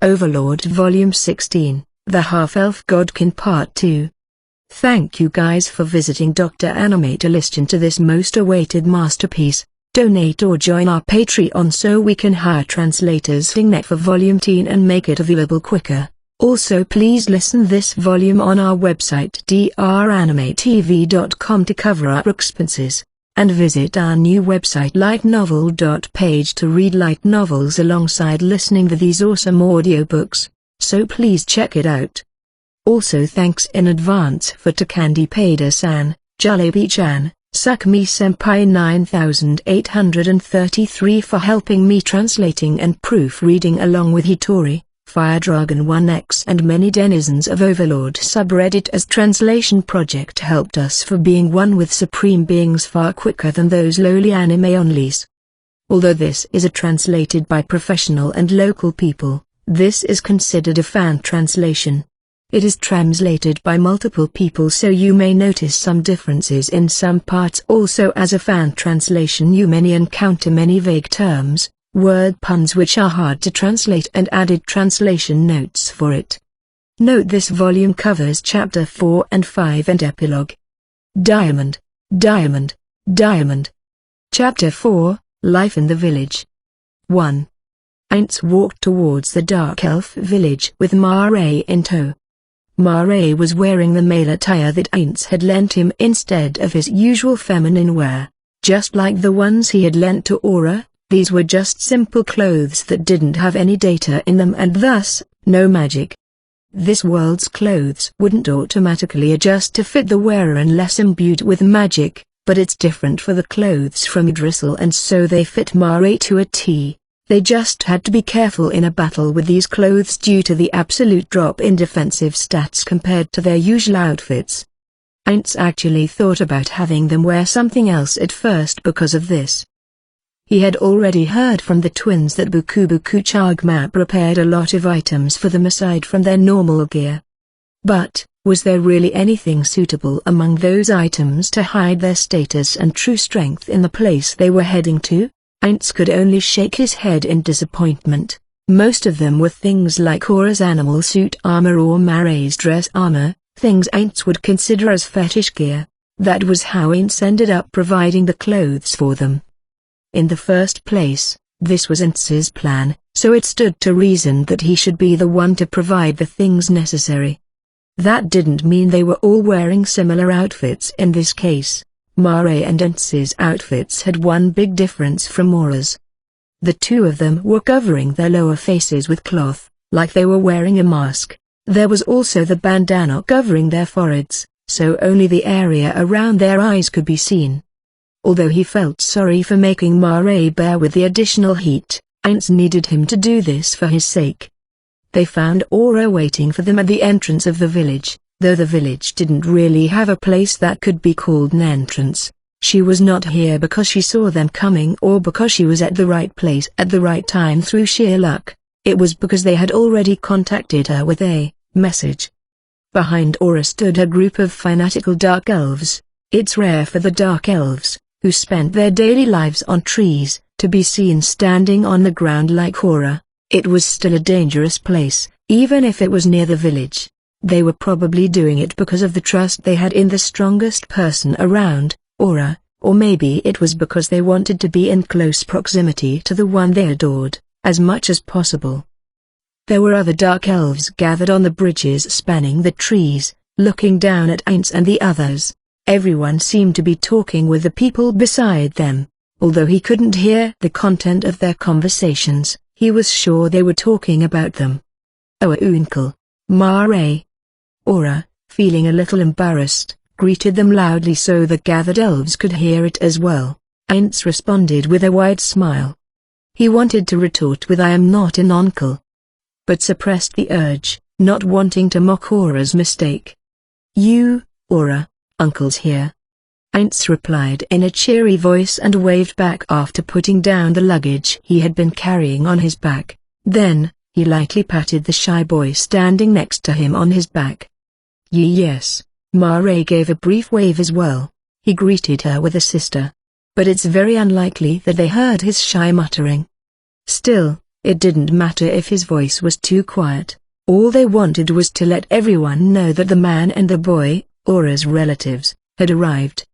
Overlord Volume 16, The Half-Elf Godkin Part 2. Thank you guys for visiting Dr. Anime to listen to this most awaited masterpiece. Donate or join our Patreon so we can hire translators for Volume 10 and make it available quicker. Also please listen this volume on our website dranimetv.com to cover our expenses. And visit our new website lightnovel.page to read light novels alongside listening to these awesome audiobooks, so please check it out. Also thanks in advance for Takandi Pada-san, Jalebi-chan, Sakumi Senpai 9833 for helping me translating and proofreading along with Hitori, Fire Dragon 1X and many denizens of Overlord subreddit as translation project helped us for being one with supreme beings far quicker than those lowly anime onlys. Although this is a translated by professional and local people, this is considered a fan translation. It is translated by multiple people so you may notice some differences in some parts. Also as a fan translation you may encounter many vague terms, word puns which are hard to translate and added translation notes for it. Note this volume covers chapter 4 and 5 and epilogue. Diamond, Diamond, Diamond. Chapter 4, Life in the Village. 1. Aints walked towards the Dark Elf village with Mare in tow. Mare was wearing the male attire that Aints had lent him instead of his usual feminine wear, just like the ones he had lent to Aura. These were just simple clothes that didn't have any data in them and thus, no magic. This world's clothes wouldn't automatically adjust to fit the wearer unless imbued with magic, but it's different for the clothes from Idrissel and so they fit Mare to a T. They just had to be careful in a battle with these clothes due to the absolute drop in defensive stats compared to their usual outfits. Aints actually thought about having them wear something else at first because of this. He had already heard from the twins that Bukubuku Chagma prepared a lot of items for them aside from their normal gear. But, was there really anything suitable among those items to hide their status and true strength in the place they were heading to? Aints could only shake his head in disappointment. Most of them were things like Aura's animal suit armor or Mare's dress armor, things Aints would consider as fetish gear. That was how Aints ended up providing the clothes for them. In the first place, this was Aints's plan, so it stood to reason that he should be the one to provide the things necessary. That didn't mean they were all wearing similar outfits in this case. Mare and Aints's outfits had one big difference from Aura's. The two of them were covering their lower faces with cloth, like they were wearing a mask. There was also the bandana covering their foreheads, so only the area around their eyes could be seen. Although he felt sorry for making Mare bear with the additional heat, Aints needed him to do this for his sake. They found Aura waiting for them at the entrance of the village, though the village didn't really have a place that could be called an entrance. She was not here because she saw them coming or because she was at the right place at the right time through sheer luck. It was because they had already contacted her with a message. Behind Aura stood a group of fanatical dark elves. It's rare for the dark elves, who spent their daily lives on trees, to be seen standing on the ground like Aura. It was still a dangerous place, even if it was near the village. They were probably doing it because of the trust they had in the strongest person around, Aura, or maybe it was because they wanted to be in close proximity to the one they adored, as much as possible. There were other dark elves gathered on the bridges spanning the trees, looking down at Aints and the others. Everyone seemed to be talking with the people beside them. Although he couldn't hear the content of their conversations, he was sure they were talking about them. "Oh uncle, Mare." Aura, feeling a little embarrassed, greeted them loudly so the gathered elves could hear it as well. Aints responded with a wide smile. He wanted to retort with "I am not an uncle," but suppressed the urge, not wanting to mock Aura's mistake. "You, Aura, uncle's here," Aints replied in a cheery voice and waved back after putting down the luggage he had been carrying on his back. Then, he lightly patted the shy boy standing next to him on his back. Yes, Mare gave a brief wave as well. He greeted her with a sister. But it's very unlikely that they heard his shy muttering. Still, It didn't matter if his voice was too quiet. All they wanted was to let everyone know that the man and the boy, Aura's relatives, had arrived.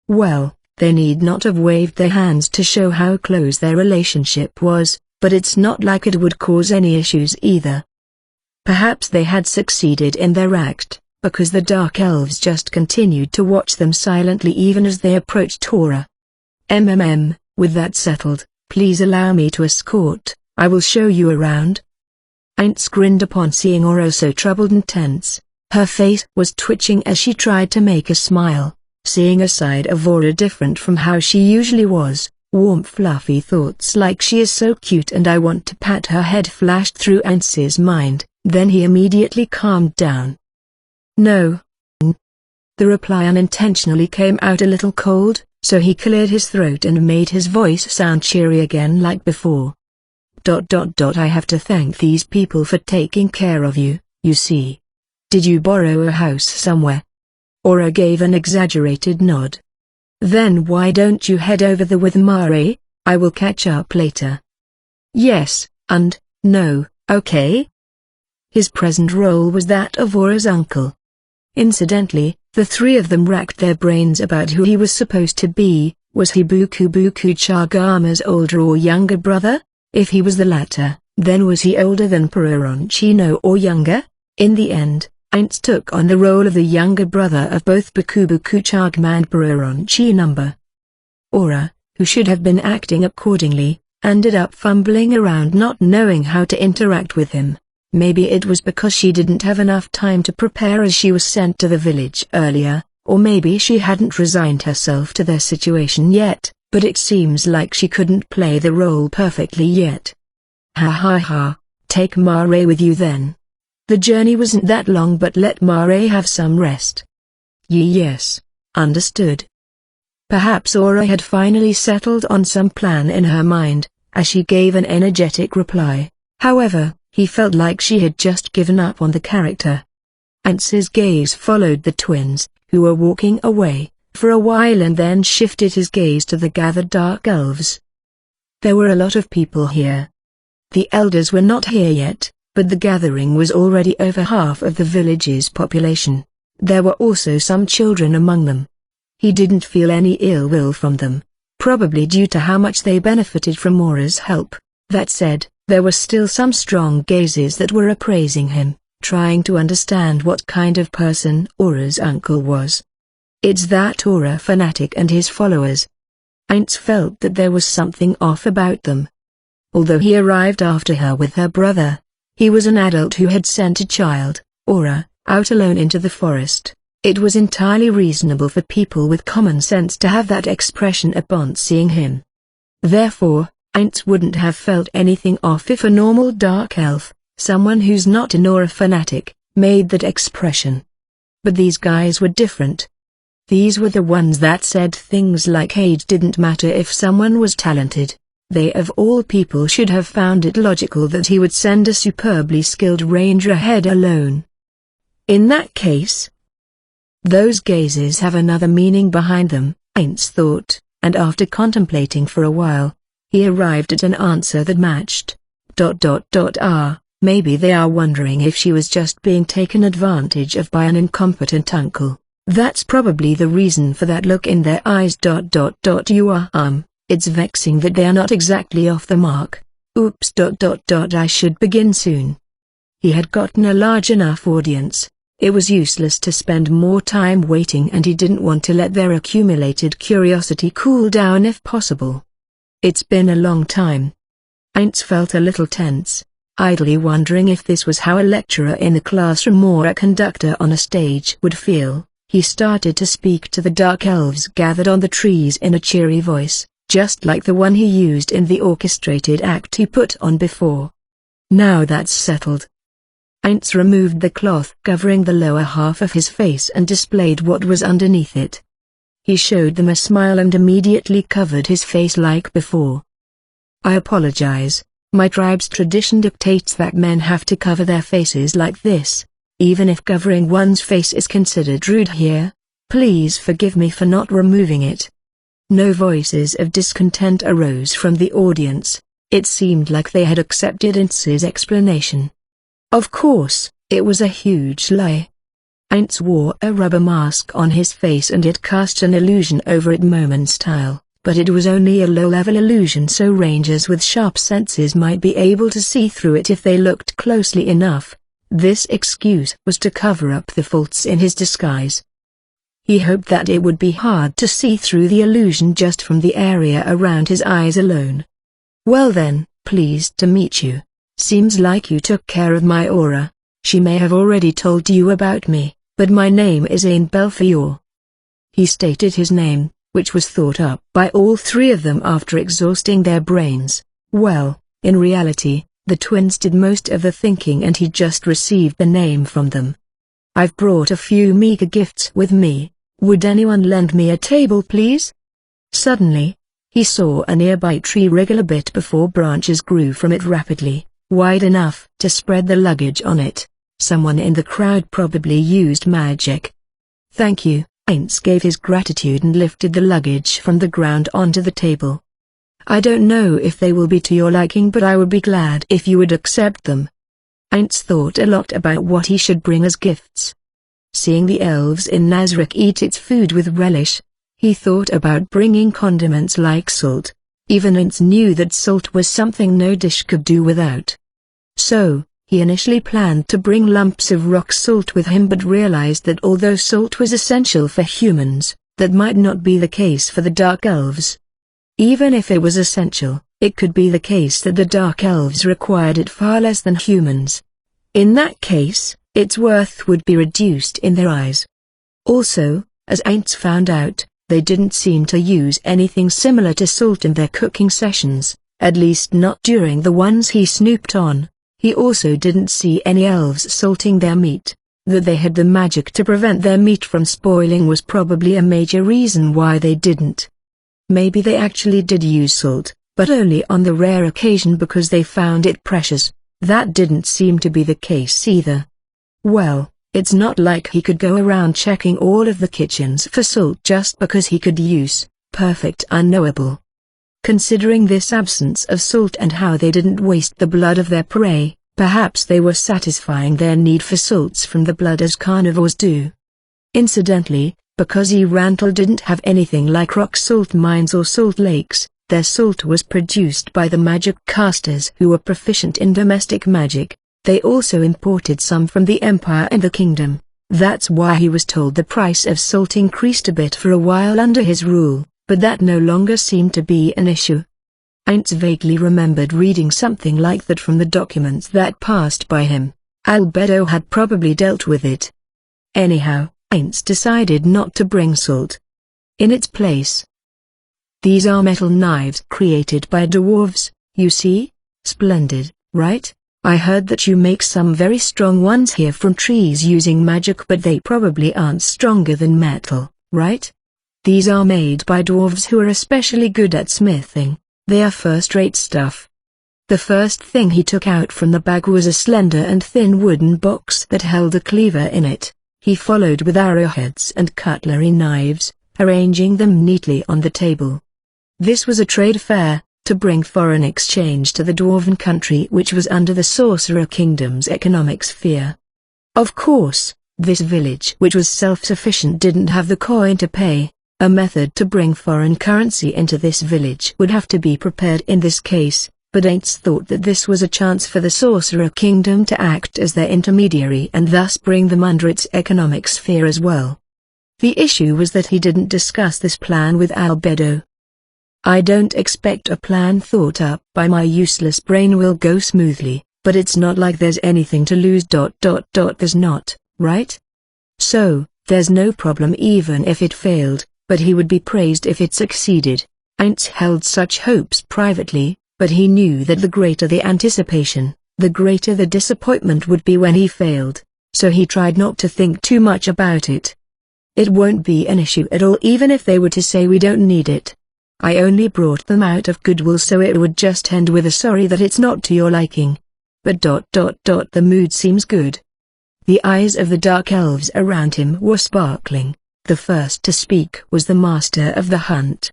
Well, they need not have waved their hands to show how close their relationship was, but it's not like it would cause any issues either. Perhaps they had succeeded in their act, because the Dark Elves just continued to watch them silently even as they approached Aura. With that settled, please allow me to escort, I will show you around. Aints grinned upon seeing Aura so troubled and tense. Her face was twitching as she tried to make a smile, seeing a side of Aura different from how she usually was. Warm fluffy thoughts like she is so cute and I want to pat her head flashed through Aints's mind, then he immediately calmed down. No. The reply unintentionally came out a little cold, so he cleared his throat and made his voice sound cheery again like before. I have to thank these people for taking care of you, you see. Did you borrow a house somewhere? Aura gave an exaggerated nod. Then why don't you head over there with Mare? I will catch up later. Yes, and, no, okay? His present role was that of Aura's uncle. Incidentally, the three of them racked their brains about who he was supposed to be. Was he Buku Chagama's older or younger brother? If he was the latter, then was he older than Peroronchino or younger? In the end, Aints took on the role of the younger brother of both Buku Chagma and Peroronchino. Aura, who should have been acting accordingly, ended up fumbling around not knowing how to interact with him. Maybe it was because she didn't have enough time to prepare as she was sent to the village earlier, or maybe she hadn't resigned herself to their situation yet, but it seems like she couldn't play the role perfectly yet. Take Mare with you then. The journey wasn't that long, but let Mare have some rest. Yes, understood. Perhaps Aura had finally settled on some plan in her mind, as she gave an energetic reply. However, he felt like she had just given up on the character. Aints's gaze followed the twins, who were walking away, for a while and then shifted his gaze to the gathered Dark Elves. There were a lot of people here. The elders were not here yet, but the gathering was already over half of the village's population. There were also some children among them. He didn't feel any ill will from them, probably due to how much they benefited from Aura's help. That said, there were still some strong gazes that were appraising him, trying to understand what kind of person Aura's uncle was. It's that Aura fanatic and his followers. Aints felt that there was something off about them. Although he arrived after her with her brother, he was an adult who had sent a child, Aura, out alone into the forest. It was entirely reasonable for people with common sense to have that expression upon seeing him. Therefore, Aints wouldn't have felt anything off if a normal dark elf, someone who's not an Aura fanatic, made that expression. But these guys were different. These were the ones that said things like age didn't matter if someone was talented. They of all people should have found it logical that he would send a superbly skilled ranger ahead alone. In that case, those gazes have another meaning behind them, Aints thought, and after contemplating for a while, he arrived at an answer that matched. Maybe they are wondering if she was just being taken advantage of by an incompetent uncle. That's probably the reason for that look in their eyes. It's vexing that they are not exactly off the mark. Oops. I should begin soon. He had gotten a large enough audience. It was useless to spend more time waiting, and he didn't want to let their accumulated curiosity cool down if possible. It's been a long time. Aints felt a little tense, idly wondering if this was how a lecturer in the classroom or a conductor on a stage would feel. He started to speak to the Dark Elves gathered on the trees in a cheery voice, just like the one he used in the orchestrated act he put on before. Now that's settled. Aints removed the cloth covering the lower half of his face and displayed what was underneath it. He showed them a smile and immediately covered his face like before. I apologize, my tribe's tradition dictates that men have to cover their faces like this, even if covering one's face is considered rude here. Please forgive me for not removing it. No voices of discontent arose from the audience. It seemed like they had accepted Aintz's explanation. Of course, it was a huge lie. Ainz wore a rubber mask on his face and it cast an illusion over it moment-style, but it was only a low-level illusion, so rangers with sharp senses might be able to see through it if they looked closely enough. This excuse was to cover up the faults in his disguise. He hoped that it would be hard to see through the illusion just from the area around his eyes alone. "Well then, pleased to meet you. Seems like you took care of my aura. She may have already told you about me, but my name is Ain Belfior." He stated his name, which was thought up by all three of them after exhausting their brains. Well, in reality, the twins did most of the thinking and he just received the name from them. "I've brought a few meager gifts with me. Would anyone lend me a table please?" Suddenly, he saw a nearby tree wriggle a bit before branches grew from it rapidly, wide enough to spread the luggage on it. Someone in the crowd probably used magic. "Thank you." Ainz gave his gratitude and lifted the luggage from the ground onto the table. "I don't know if they will be to your liking, but I would be glad if you would accept them." Ainz thought a lot about what he should bring as gifts. Seeing the elves in Nazarick eat its food with relish, he thought about bringing condiments like salt. Even Ainz knew that salt was something no dish could do without. So, he initially planned to bring lumps of rock salt with him, but realized that although salt was essential for humans, that might not be the case for the Dark Elves. Even if it was essential, it could be the case that the Dark Elves required it far less than humans. In that case, its worth would be reduced in their eyes. Also, as Ainz found out, they didn't seem to use anything similar to salt in their cooking sessions, at least not during the ones he snooped on. He also didn't see any elves salting their meat. That they had the magic to prevent their meat from spoiling was probably a major reason why they didn't. Maybe they actually did use salt, but only on the rare occasion because they found it precious. That didn't seem to be the case either. Well, it's not like he could go around checking all of the kitchens for salt just because he could use perfect unknowable. Considering this absence of salt and how they didn't waste the blood of their prey, perhaps they were satisfying their need for salts from the blood as carnivores do. Incidentally, because Erantal didn't have anything like rock salt mines or salt lakes, their salt was produced by the magic casters who were proficient in domestic magic. They also imported some from the Empire and the Kingdom. That's why he was told the price of salt increased a bit for a while under his rule, but that no longer seemed to be an issue. Ainz vaguely remembered reading something like that from the documents that passed by him. Albedo had probably dealt with it. Anyhow, Ainz decided not to bring salt. In its place. "These are metal knives created by dwarves, you see? Splendid, right? I heard that you make some very strong ones here from trees using magic, but they probably aren't stronger than metal, right? These are made by dwarves who are especially good at smithing. They are first-rate stuff." The first thing he took out from the bag was a slender and thin wooden box that held a cleaver in it. He followed with arrowheads and cutlery knives, arranging them neatly on the table. This was a trade fair, to bring foreign exchange to the dwarven country which was under the Sorcerer Kingdom's economic sphere. Of course, this village which was self-sufficient didn't have the coin to pay. A method to bring foreign currency into this village would have to be prepared in this case, but Ainz thought that this was a chance for the Sorcerer Kingdom to act as their intermediary and thus bring them under its economic sphere as well. The issue was that he didn't discuss this plan with Albedo. "I don't expect a plan thought up by my useless brain will go smoothly, but it's not like there's anything to lose. There's not, right? So, there's no problem even if it failed, but he would be praised if it succeeded." Ainz held such hopes privately, but he knew that the greater the anticipation, the greater the disappointment would be when he failed, so he tried not to think too much about it. "It won't be an issue at all even if they were to say we don't need it. I only brought them out of goodwill, so it would just end with a sorry that it's not to your liking. But the mood seems good." The eyes of the Dark Elves around him were sparkling. The first to speak was the Master of the Hunt.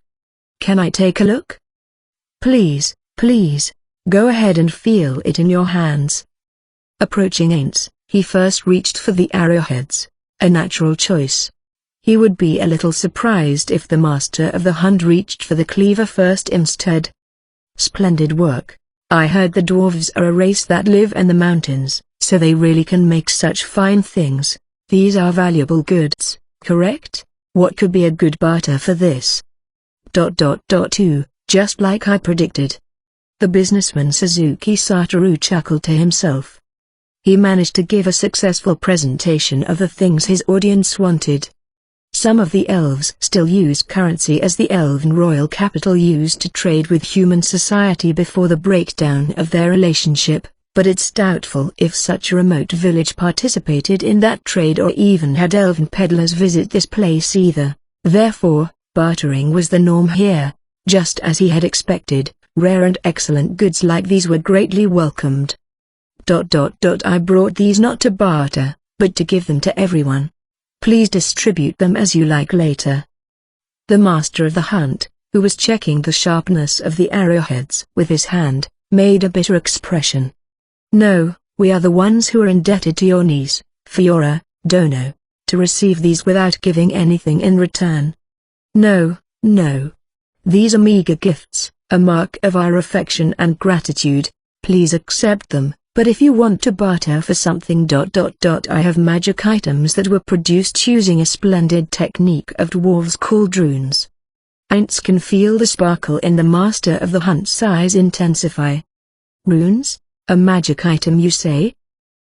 "Can I take a look?" Please, Go ahead and feel it in your hands. Approaching Aints, he first reached for the arrowheads, a natural choice. He would be a little surprised if the master of the hunt reached for the cleaver first instead. Splendid work. I heard the dwarves are a race that live in the mountains, so they really can make such fine things. These are valuable goods, correct? What could be a good barter for this? 2, just like I predicted. The businessman Suzuki Satoru chuckled to himself. He managed to give a successful presentation of the things his audience wanted. Some of the elves still used currency as the elven royal capital used to trade with human society before the breakdown of their relationship, but it's doubtful if such a remote village participated in that trade or even had elven peddlers visit this place either. Therefore, bartering was the norm here. Just as he had expected, rare and excellent goods like these were greatly welcomed. I brought these not to barter, but to give them to everyone. Please distribute them as you like later. The master of the hunt, who was checking the sharpness of the arrowheads with his hand, made a bitter expression. No, we are the ones who are indebted to your niece, Fiora, Dono, to receive these without giving anything in return. No, no. These are meager gifts, a mark of our affection and gratitude. Please accept them. But if you want to barter for something ... I have magic items that were produced using a splendid technique of dwarves called runes. Aints can feel the sparkle in the master of the hunt's eyes intensify. Runes? A magic item you say?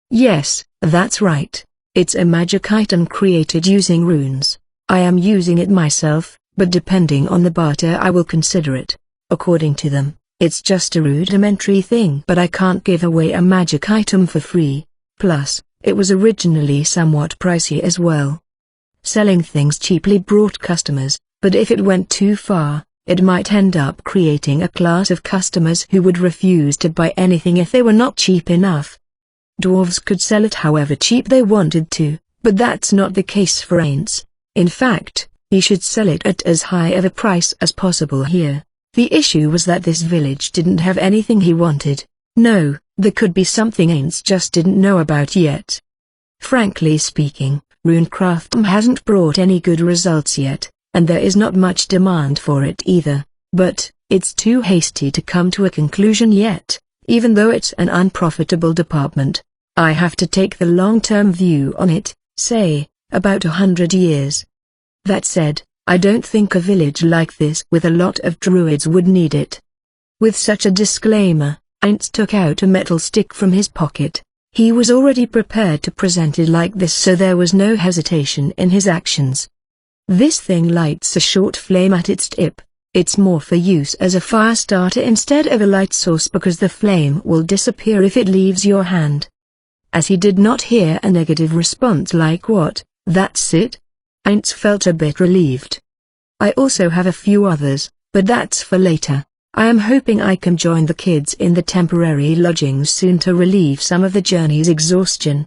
Yes, that's right. It's a magic item created using runes. I am using it myself, but depending on the barter I will consider it. According to them, it's just a rudimentary thing, but I can't give away a magic item for free. Plus, it was originally somewhat pricey as well. Selling things cheaply brought customers, but if it went too far, it might end up creating a class of customers who would refuse to buy anything if they were not cheap enough. Dwarves could sell it however cheap they wanted to, but that's not the case for Aints. In fact, he should sell it at as high of a price as possible here. The issue was that this village didn't have anything he wanted. No, there could be something Aints just didn't know about yet. Frankly speaking, runecraft hasn't brought any good results yet, and there is not much demand for it either, but it's too hasty to come to a conclusion yet, even though it's an unprofitable department. I have to take the long-term view on it, say, about 100 years. That said, I don't think a village like this with a lot of druids would need it. With such a disclaimer, Aints took out a metal stick from his pocket. He was already prepared to present it like this, so there was no hesitation in his actions. This thing lights a short flame at its tip. It's more for use as a fire starter instead of a light source because the flame will disappear if it leaves your hand. As he did not hear a negative response like "What, that's it?" Aints felt a bit relieved. I also have a few others, but that's for later. I am hoping I can join the kids in the temporary lodgings soon to relieve some of the journey's exhaustion.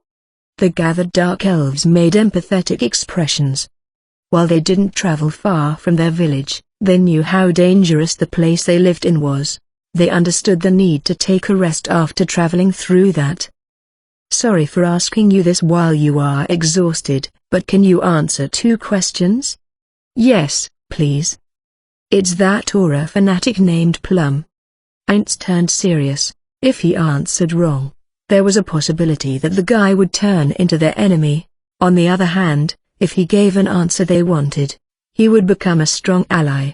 The gathered dark elves made empathetic expressions. While they didn't travel far from their village, they knew how dangerous the place they lived in was. They understood the need to take a rest after traveling through that. Sorry for asking you this while you are exhausted, but can you answer 2 questions? Yes, please. It's that aura fanatic named Plum. Aints turned serious. If he answered wrong, there was a possibility that the guy would turn into their enemy. On the other hand, if he gave an answer they wanted, he would become a strong ally.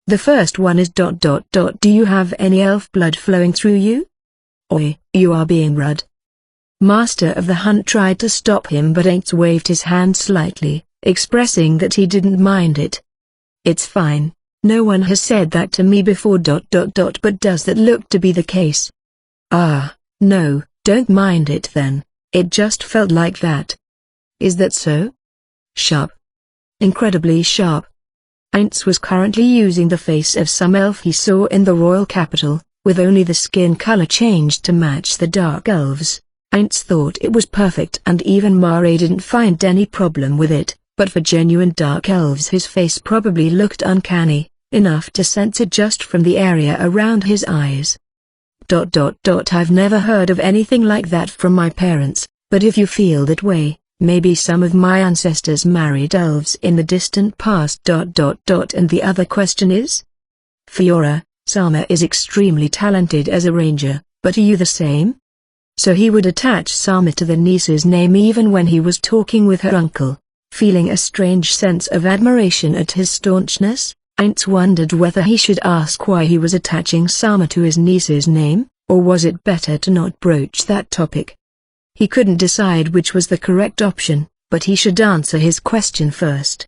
The first one is ... Do you have any elf blood flowing through you? Oi, you are being rude. Master of the hunt tried to stop him, but Aints waved his hand slightly, expressing that he didn't mind it. It's fine, no one has said that to me before ... But does that look to be the case? Ah, no, don't mind it then, it just felt like that. Is that so? Sharp. Incredibly sharp. Aints was currently using the face of some elf he saw in the royal capital, with only the skin color changed to match the dark elves. Aints thought it was perfect and even Mare didn't find any problem with it, but for genuine dark elves his face probably looked uncanny, enough to sense it just from the area around his eyes. I've never heard of anything like that from my parents, but if you feel that way, maybe some of my ancestors married elves in the distant past. And the other question is? Fiora, Sama is extremely talented as a ranger, but are you the same? So he would attach Sama to the niece's name even when he was talking with her uncle. Feeling a strange sense of admiration at his staunchness, Ainz wondered whether he should ask why he was attaching Sama to his niece's name, or was it better to not broach that topic. He couldn't decide which was the correct option, but he should answer his question first.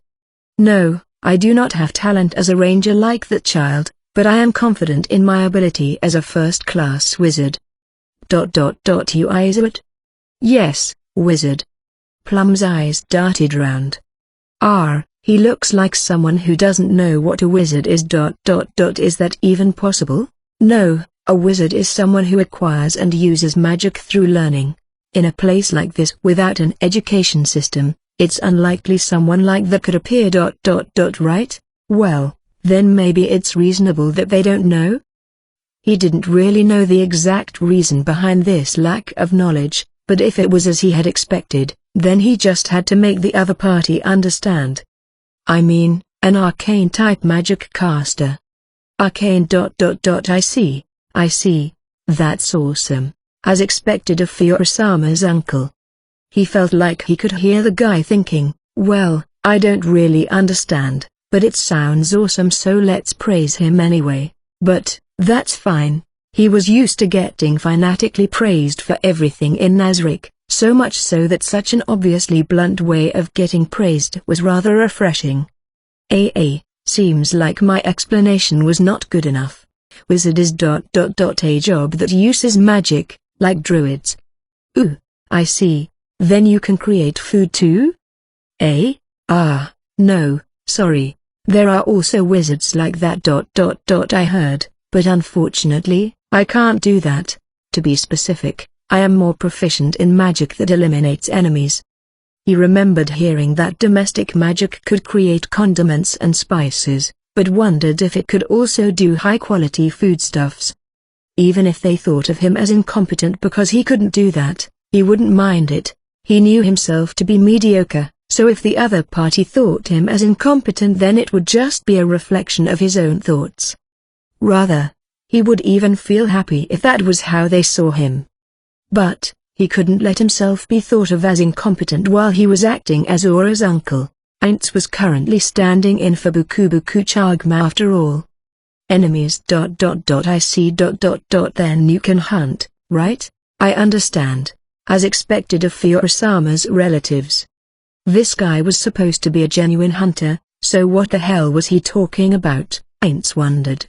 No, I do not have talent as a ranger like that child, but I am confident in my ability as a first-class wizard. You eyes it? Yes, wizard. Plum's eyes darted round. He looks like someone who doesn't know what a wizard is. Is that even possible? No, a wizard is someone who acquires and uses magic through learning. In a place like this without an education system, it's unlikely someone like that could appear. Right? Well, then maybe it's reasonable that they don't know? He didn't really know the exact reason behind this lack of knowledge, but if it was as he had expected, then he just had to make the other party understand. I mean, an arcane-type magic caster. Arcane. I see. That's awesome. As expected of Fiora-sama's uncle. He felt like he could hear the guy thinking, well, I don't really understand, but it sounds awesome, so let's praise him anyway. But, that's fine. He was used to getting fanatically praised for everything in Nazarick, so much so that such an obviously blunt way of getting praised was rather refreshing. Seems like my explanation was not good enough. Wizard is a job that uses magic, like druids. I see. Then you can create food too? No, sorry. There are also wizards like that. I heard, but unfortunately, I can't do that. To be specific, I am more proficient in magic that eliminates enemies. He remembered hearing that domestic magic could create condiments and spices, but wondered if it could also do high-quality foodstuffs. Even if they thought of him as incompetent because he couldn't do that, he wouldn't mind it. He knew himself to be mediocre, so if the other party thought him as incompetent, then it would just be a reflection of his own thoughts. Rather, he would even feel happy if that was how they saw him. But, he couldn't let himself be thought of as incompetent while he was acting as Aura's uncle. Ainz was currently standing in for Bukubuku Chagma after all. Enemies. I see. Then you can hunt, right? I understand. As expected of Fiora-sama's relatives. This guy was supposed to be a genuine hunter, so what the hell was he talking about? Ainz wondered.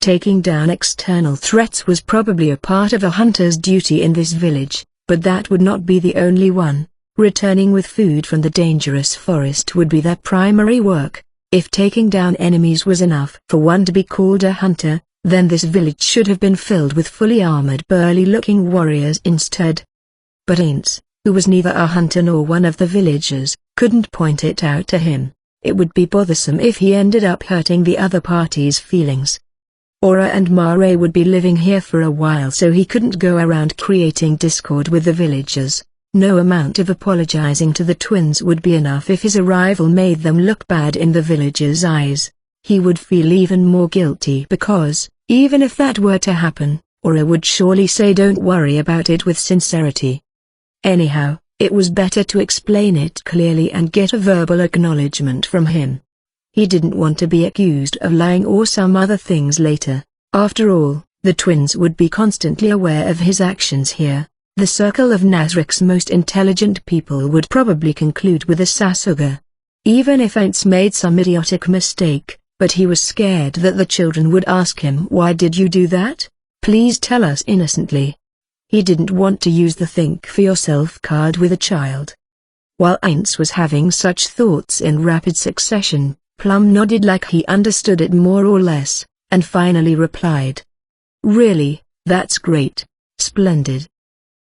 Taking down external threats was probably a part of a hunter's duty in this village, but that would not be the only one. Returning with food from the dangerous forest would be their primary work. If taking down enemies was enough for one to be called a hunter, then this village should have been filled with fully armored burly-looking warriors instead. But Ainz, who was neither a hunter nor one of the villagers, couldn't point it out to him. It would be bothersome if he ended up hurting the other party's feelings. Aura and Mare would be living here for a while, so he couldn't go around creating discord with the villagers. No amount of apologizing to the twins would be enough if his arrival made them look bad in the villagers' eyes. He would feel even more guilty because, even if that were to happen, Aura would surely say don't worry about it with sincerity. Anyhow, it was better to explain it clearly and get a verbal acknowledgement from him. He didn't want to be accused of lying or some other things later. After all, the twins would be constantly aware of his actions here. The circle of Nazarick's most intelligent people would probably conclude with a Sasuga. Even if Ainz made some idiotic mistake, but he was scared that the children would ask him, why did you do that? Please tell us innocently. He didn't want to use the think for yourself card with a child. While Ainz was having such thoughts in rapid succession, Plum nodded like he understood it more or less, and finally replied. Really, that's great. Splendid.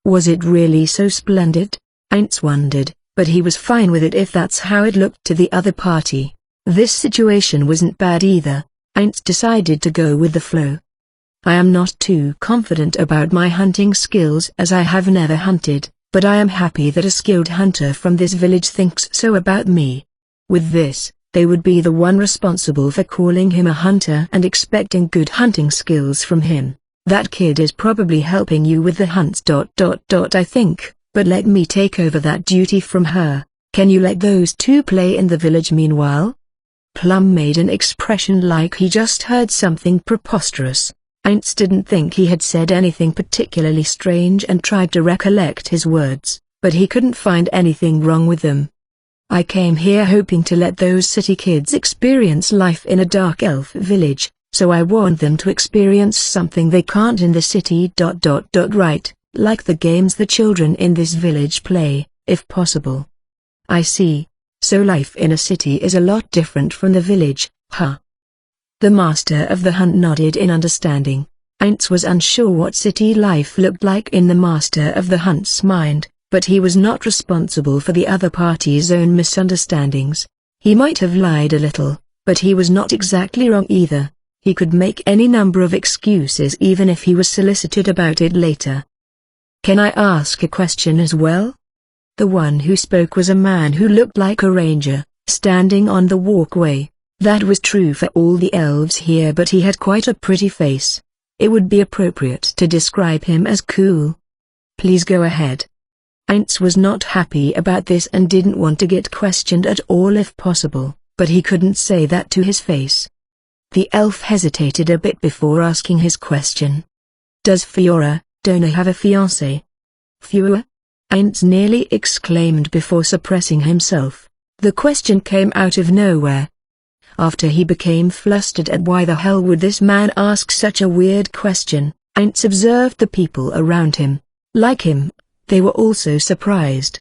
Was it really so splendid? Ainz wondered, but he was fine with it if that's how it looked to the other party. This situation wasn't bad either. Ainz decided to go with the flow. I am not too confident about my hunting skills as I have never hunted, but I am happy that a skilled hunter from this village thinks so about me. With this, they would be the one responsible for calling him a hunter and expecting good hunting skills from him. That kid is probably helping you with the hunts. I think, but let me take over that duty from her. Can you let those two play in the village meanwhile? Plum made an expression like he just heard something preposterous. Aints didn't think he had said anything particularly strange and tried to recollect his words, but he couldn't find anything wrong with them. I came here hoping to let those city kids experience life in a dark elf village, so I want them to experience something they can't in the city. Right, like the games the children in this village play, if possible. I see. So life in a city is a lot different from the village, huh? The master of the hunt nodded in understanding. Aints was unsure what city life looked like in the master of the hunt's mind, but he was not responsible for the other party's own misunderstandings. He might have lied a little, but he was not exactly wrong either. He could make any number of excuses even if he was solicited about it later. Can I ask a question as well? The one who spoke was a man who looked like a ranger, standing on the walkway. That was true for all the elves here, but he had quite a pretty face. It would be appropriate to describe him as cool. Please go ahead. Aints was not happy about this and didn't want to get questioned at all if possible, but he couldn't say that to his face. The elf hesitated a bit before asking his question. Does Fiora Dona have a fiancé? Fiora? Aints nearly exclaimed before suppressing himself. The question came out of nowhere. After he became flustered at why the hell would this man ask such a weird question, Aints observed the people around him. Like him, they were also surprised.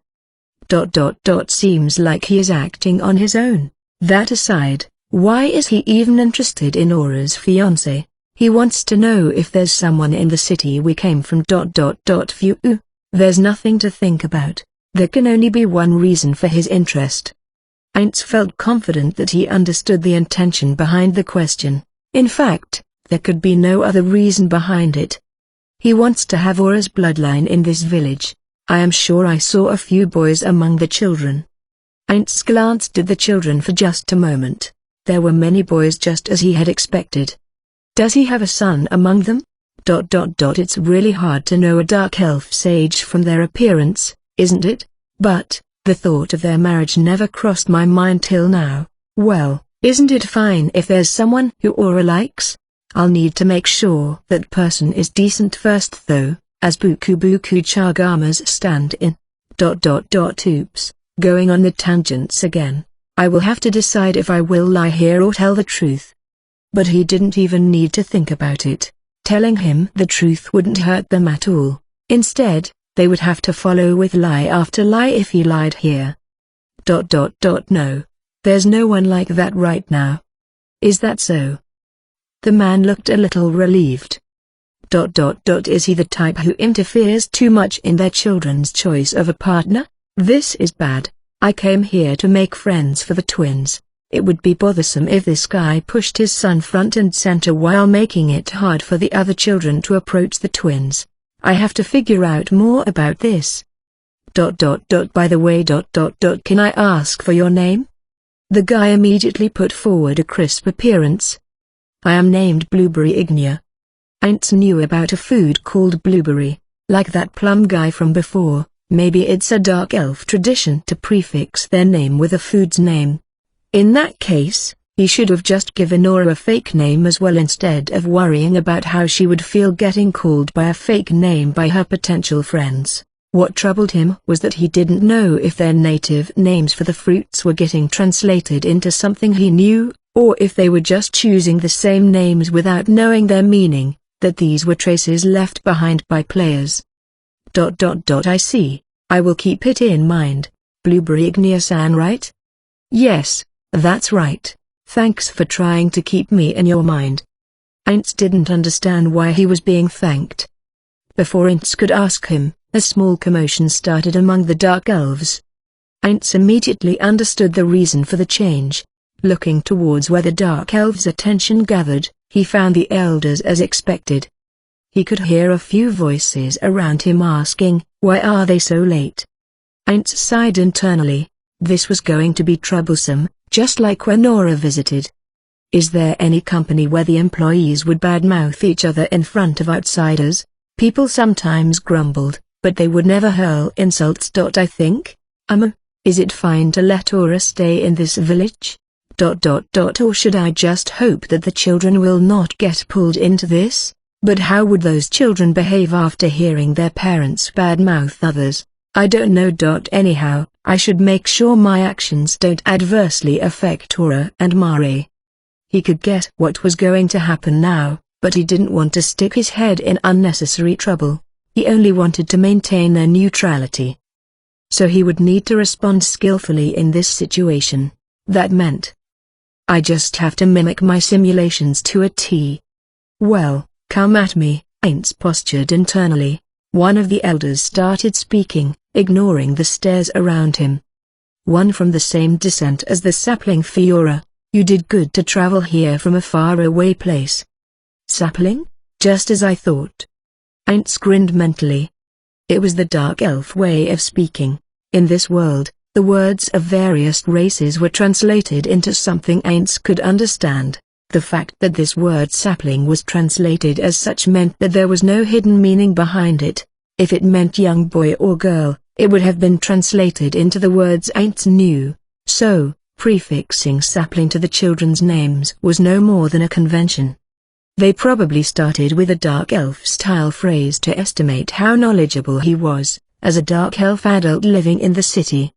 Seems like he is acting on his own. That aside, why is he even interested in Aura's fiancé? He wants to know if there's someone in the city we came from. Phew. There's nothing to think about. There can only be one reason for his interest. Aints felt confident that he understood the intention behind the question. In fact, there could be no other reason behind it. He wants to have Aura's bloodline in this village. I am sure I saw a few boys among the children. Aints glanced at the children for just a moment. There were many boys just as he had expected. Does he have a son among them? It's really hard to know a dark elf's age from their appearance, isn't it? But the thought of their marriage never crossed my mind till now. Well, isn't it fine if there's someone who Aura likes? I'll need to make sure that person is decent first though, as Buku Chagama's stand-in. Oops, going on the tangents again. I will have to decide if I will lie here or tell the truth. But he didn't even need to think about it. Telling him the truth wouldn't hurt them at all. Instead, they would have to follow with lie after lie if he lied here. No. There's no one like that right now. Is that so? The man looked a little relieved. Is he the type who interferes too much in their children's choice of a partner? This is bad. I came here to make friends for the twins. It would be bothersome if this guy pushed his son front and center while making it hard for the other children to approach the twins. I have to figure out more about this. By the way, can I ask for your name? The guy immediately put forward a crisp appearance. I am named Blueberry Ignia. Aints knew about a food called blueberry, like that plum guy from before. Maybe it's a dark elf tradition to prefix their name with a food's name. In that case, he should have just given Aura a fake name as well instead of worrying about how she would feel getting called by a fake name by her potential friends. What troubled him was that he didn't know if their native names for the fruits were getting translated into something he knew, or if they were just choosing the same names without knowing their meaning, that these were traces left behind by players. I see. I will keep it in mind. Blueberry Ignia-san, right? Yes, that's right. Thanks for trying to keep me in your mind. Aints didn't understand why he was being thanked. Before Aints could ask him, a small commotion started among the dark elves. Aints immediately understood the reason for the change. Looking towards where the dark elves' attention gathered, he found the elders as expected, He could hear a few voices around him asking, "Why are they so late?" Aints sighed internally. This was going to be troublesome, just like when Nora visited. Is there any company where the employees would badmouth each other in front of outsiders? People sometimes grumbled, but they would never hurl insults. I think. Is it fine to let Aura stay in this village? Or should I just hope that the children will not get pulled into this? But how would those children behave after hearing their parents badmouth others? I don't know. Anyhow, I should make sure my actions don't adversely affect Aura and Mare. He could guess what was going to happen now, but he didn't want to stick his head in unnecessary trouble. He only wanted to maintain their neutrality. So he would need to respond skillfully in this situation. That meant, I just have to mimic my simulations to a T. Well, come at me. Aints postured internally. One of the elders started speaking, ignoring the stares around him. One from the same descent as the sapling Fiora. You did good to travel here from a faraway place. Sapling? Just as I thought. Aints grinned mentally. It was the dark elf way of speaking. In this world, the words of various races were translated into something Aints could understand. The fact that this word sapling was translated as such meant that there was no hidden meaning behind it. If it meant young boy or girl, it would have been translated into the words Aints knew. So, prefixing sapling to the children's names was no more than a convention. They probably started with a dark elf-style phrase to estimate how knowledgeable he was, as a dark elf adult living in the city.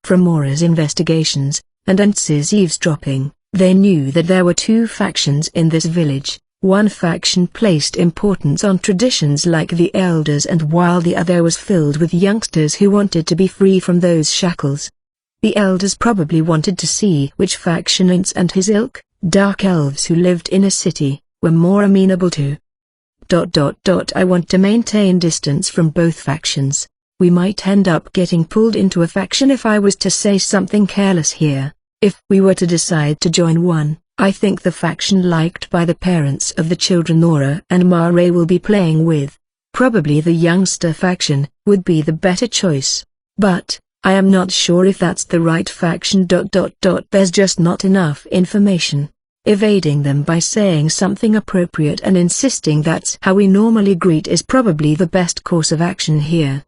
From Aura's investigations, and Aints's eavesdropping, they knew that there were two factions in this village. One faction placed importance on traditions like the elders, and while the other was filled with youngsters who wanted to be free from those shackles. The elders probably wanted to see which faction Aints and his ilk, dark elves who lived in a city, were more amenable to. I want to maintain distance from both factions. We might end up getting pulled into a faction if I was to say something careless here. If we were to decide to join one, I think the faction liked by the parents of the children Aura and Mare will be playing with, probably the youngster faction, would be the better choice. But I am not sure if that's the right faction. There's just not enough information. Evading them by saying something appropriate and insisting that's how we normally greet is probably the best course of action here.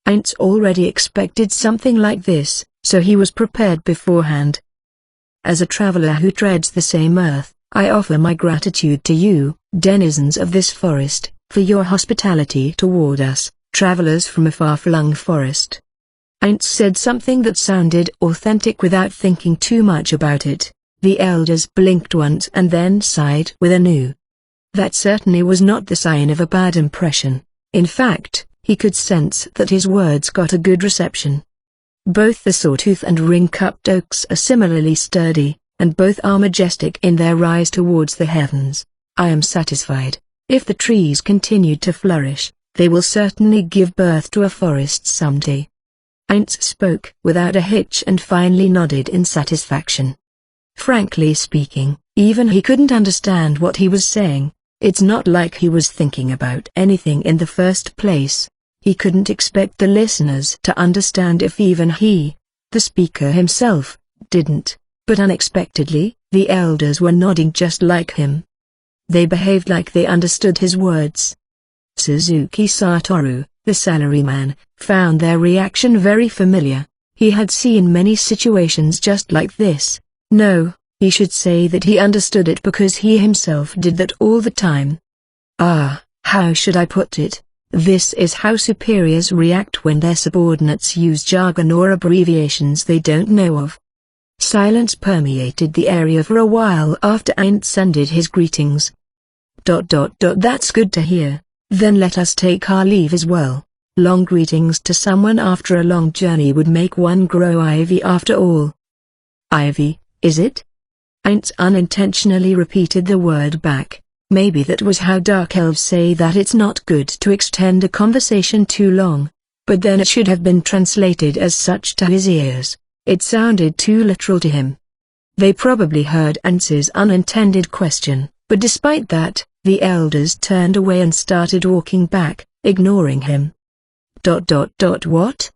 Aints already expected something like this, so he was prepared beforehand. As a traveler who treads the same earth, I offer my gratitude to you, denizens of this forest, for your hospitality toward us, travelers from a far-flung forest. Aints said something that sounded authentic without thinking too much about it. The elders blinked once and then sighed with a new. That certainly was not the sign of a bad impression. In fact, he could sense that his words got a good reception. Both the sawtooth and ring-cupped oaks are similarly sturdy, and both are majestic in their rise towards the heavens. I am satisfied. If the trees continue to flourish, they will certainly give birth to a forest someday. Aints spoke without a hitch and finally nodded in satisfaction. Frankly speaking, even he couldn't understand what he was saying. It's not like he was thinking about anything in the first place. He couldn't expect the listeners to understand if even he, the speaker himself, didn't, but unexpectedly, the elders were nodding just like him. They behaved like they understood his words. Suzuki Satoru, the salaryman, found their reaction very familiar. He had seen many situations just like this. No, he should say that he understood it because he himself did that all the time. How should I put it? This is how superiors react when their subordinates use jargon or abbreviations they don't know of. Silence permeated the area for a while after Aints ended his greetings. That's good to hear. Then let us take our leave as well. Long greetings to someone after a long journey would make one grow ivy after all. Ivy, is it? Aints unintentionally repeated the word back. Maybe that was how dark elves say that it's not good to extend a conversation too long. But then it should have been translated as such to his ears. It sounded too literal to him. They probably heard Aints's unintended question, but despite that, The elders turned away and started walking back, ignoring him. What?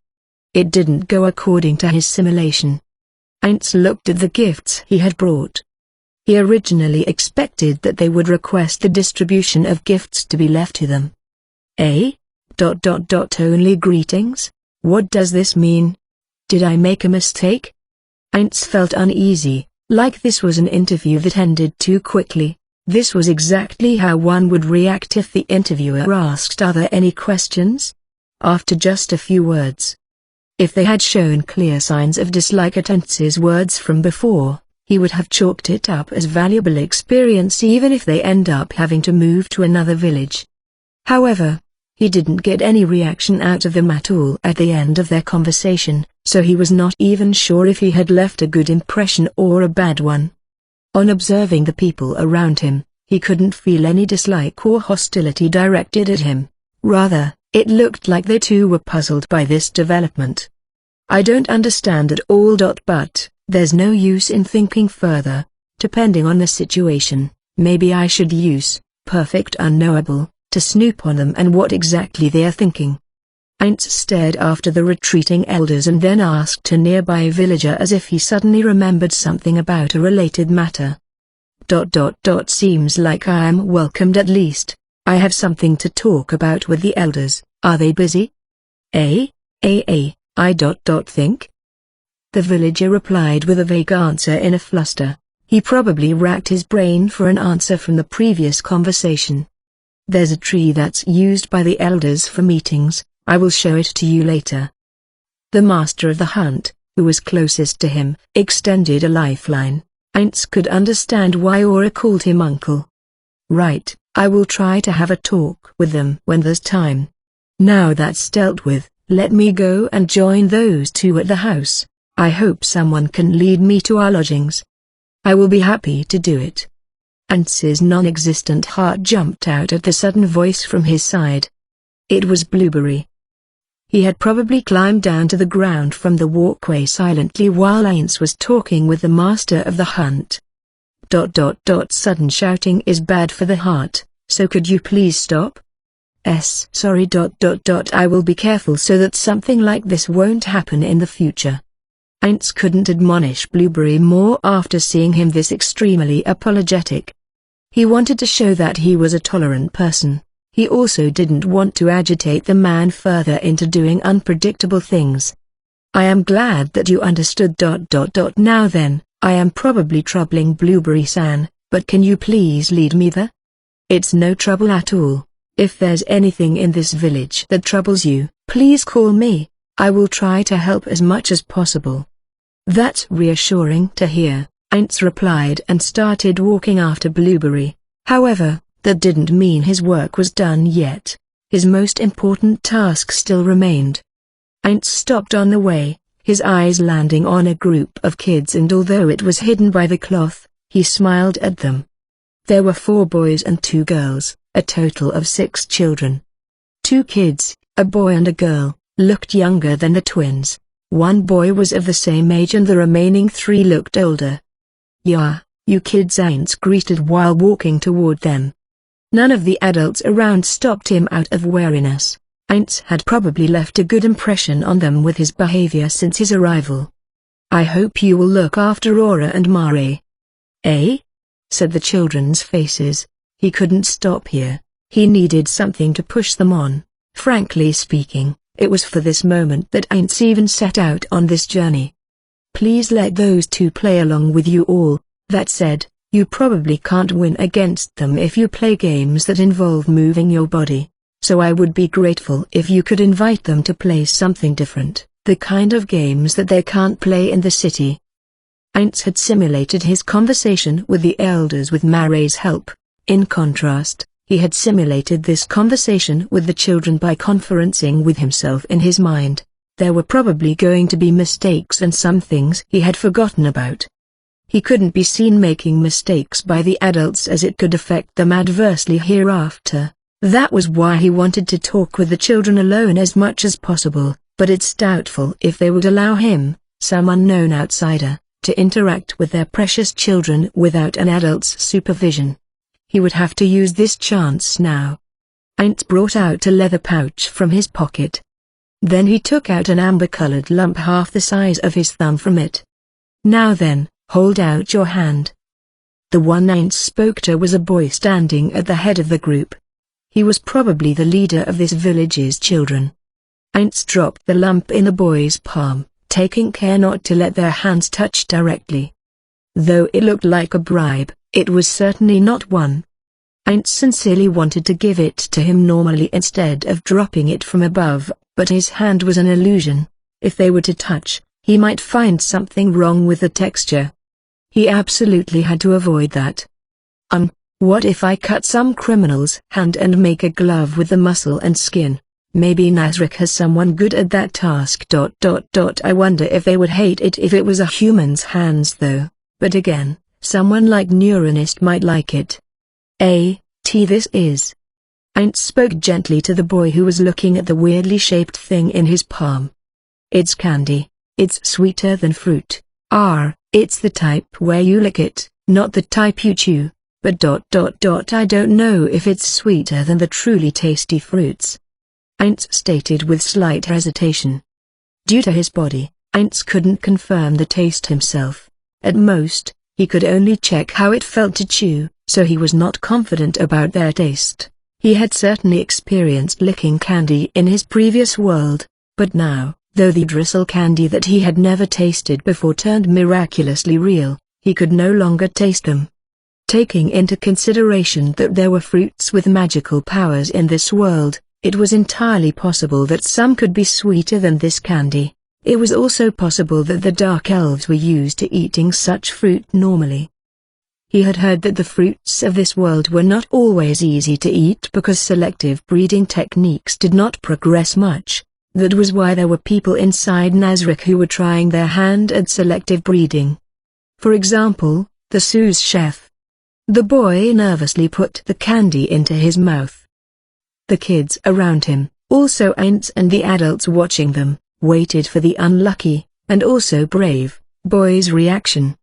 It didn't go according to his simulation. Heinz looked at the gifts he had brought. He originally expected that they would request the distribution of gifts to be left to them. Only greetings? What does this mean? Did I make a mistake? Heinz felt uneasy, like this was an interview that ended too quickly. This was exactly how one would react if the interviewer asked, "Are there any questions?" After just a few words. If they had shown clear signs of dislike at Hentz's words from before, he would have chalked it up as valuable experience even if they end up having to move to another village. However, he didn't get any reaction out of them at all at the end of their conversation, so he was not even sure if he had left a good impression or a bad one. On observing the people around him, he couldn't feel any dislike or hostility directed at him. Rather, it looked like they too were puzzled by this development. "I don't understand at all. But there's no use in thinking further. Depending on the situation, maybe I should use perfect unknowable to snoop on them and what exactly they are thinking." Heinz stared after the retreating elders and then asked a nearby villager as if he suddenly remembered something about a related matter. Seems like I am welcomed at least. I have something to talk about with the elders. Are they busy? I think. The villager replied with a vague answer in a fluster. He probably racked his brain for an answer from the previous conversation. "There's a tree that's used by the elders for meetings. I will show it to you later." The master of the hunt, who was closest to him, extended a lifeline. Heinz could understand why Aura called him uncle. "Right, I will try to have a talk with them when there's time. Now that's dealt with, let me go and join those two at the house. I hope someone can lead me to our lodgings." "I will be happy to do it." Heinz's non-existent heart jumped out at the sudden voice from his side. It was Blueberry. He had probably climbed down to the ground from the walkway silently while Heinz was talking with the master of the hunt. Sudden shouting is bad for the heart, so could you please stop? Sorry. I will be careful so that something like this won't happen in the future. Heinz couldn't admonish Blueberry more after seeing him this extremely apologetic. He wanted to show that he was a tolerant person. He also didn't want to agitate the man further into doing unpredictable things. "I am glad that you understood. Now then, I am probably troubling Blueberry-san, but can you please lead me there?" "It's no trouble at all. If there's anything in this village that troubles you, please call me. I will try to help as much as possible." "That's reassuring to hear," Heinz replied and started walking after Blueberry. However, that didn't mean his work was done yet. His most important task still remained. Heinz stopped on the way, his eyes landing on a group of kids, and although it was hidden by the cloth, he smiled at them. There were 4 boys and 2 girls, a total of 6 children. 2 kids, a boy and a girl, looked younger than the twins. 1 boy was of the same age and the remaining 3 looked older. "Yeah, you kids," Heinz greeted while walking toward them. None of the adults around stopped him out of wariness. Heinz had probably left a good impression on them with his behavior since his arrival. "I hope you will look after Aura and Mare." Said the children's faces. He couldn't stop here. He needed something to push them on. Frankly speaking, it was for this moment that Heinz even set out on this journey. "Please let those 2 play along with you all. That said, you probably can't win against them if you play games that involve moving your body. So I would be grateful if you could invite them to play something different, the kind of games that they can't play in the city." Heinz had simulated his conversation with the elders with Mare's help. In contrast, he had simulated this conversation with the children by conferencing with himself in his mind. There were probably going to be mistakes and some things he had forgotten about. He couldn't be seen making mistakes by the adults as it could affect them adversely hereafter. That was why he wanted to talk with the children alone as much as possible, but it's doubtful if they would allow him, some unknown outsider, to interact with their precious children without an adult's supervision. He would have to use this chance now. Heinz brought out a leather pouch from his pocket. Then he took out an amber-colored lump half the size of his thumb from it. "Now then, hold out your hand." The one Heinz spoke to was a boy standing at the head of the group. He was probably the leader of this village's children. Heinz dropped the lump in the boy's palm, taking care not to let their hands touch directly. Though it looked like a bribe, it was certainly not one. Heinz sincerely wanted to give it to him normally instead of dropping it from above, but his hand was an illusion. If they were to touch, he might find something wrong with the texture. He absolutely had to avoid that. What if I cut some criminal's hand and make a glove with the muscle and skin? Maybe Nazarick has someone good at that task. I wonder if they would hate it if it was a human's hands though, but again, someone like Neuronist might like it. This is. Heinz spoke gently to the boy who was looking at the weirdly shaped thing in his palm. "It's candy. It's sweeter than fruit. It's the type where you lick it, not the type you chew, but I don't know if it's sweeter than the truly tasty fruits," Heinz stated with slight hesitation. Due to his body, Heinz couldn't confirm the taste himself. At most, he could only check how it felt to chew, so he was not confident about their taste. He had certainly experienced licking candy in his previous world, but now, though the drizzle candy that he had never tasted before turned miraculously real, he could no longer taste them. Taking into consideration that there were fruits with magical powers in this world, it was entirely possible that some could be sweeter than this candy. It was also possible that the Dark Elves were used to eating such fruit normally. He had heard that the fruits of this world were not always easy to eat because selective breeding techniques did not progress much. That was why there were people inside Nazarick who were trying their hand at selective breeding. For example, the sous chef. The boy nervously put the candy into his mouth. The kids around him, also Heinz and the adults watching them, waited for the unlucky, and also brave, boy's reaction.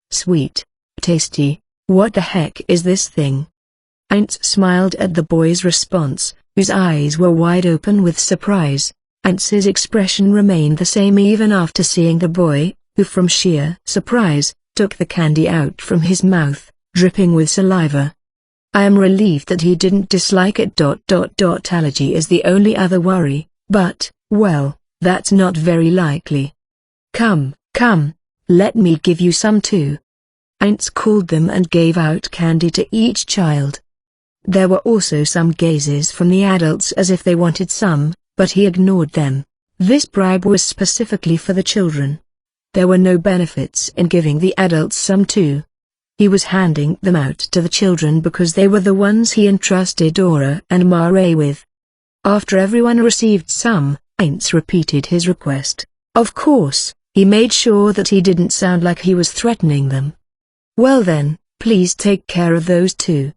"Sweet. Tasty. What the heck is this thing?" Heinz smiled at the boy's response, whose eyes were wide open with surprise. Heinz's expression remained the same even after seeing the boy, who from sheer surprise, took the candy out from his mouth, dripping with saliva. "I am relieved that he didn't dislike it. Allergy is the only other worry, but, well, that's not very likely. Come, let me give you some too." Heinz called them and gave out candy to each child. There were also some gazes from the adults as if they wanted some, but he ignored them. This bribe was specifically for the children. There were no benefits in giving the adults some too. He was handing them out to the children because they were the ones he entrusted Dora and Mare with. After everyone received some, Heinz repeated his request. Of course, he made sure that he didn't sound like he was threatening them. "Well then, please take care of those two."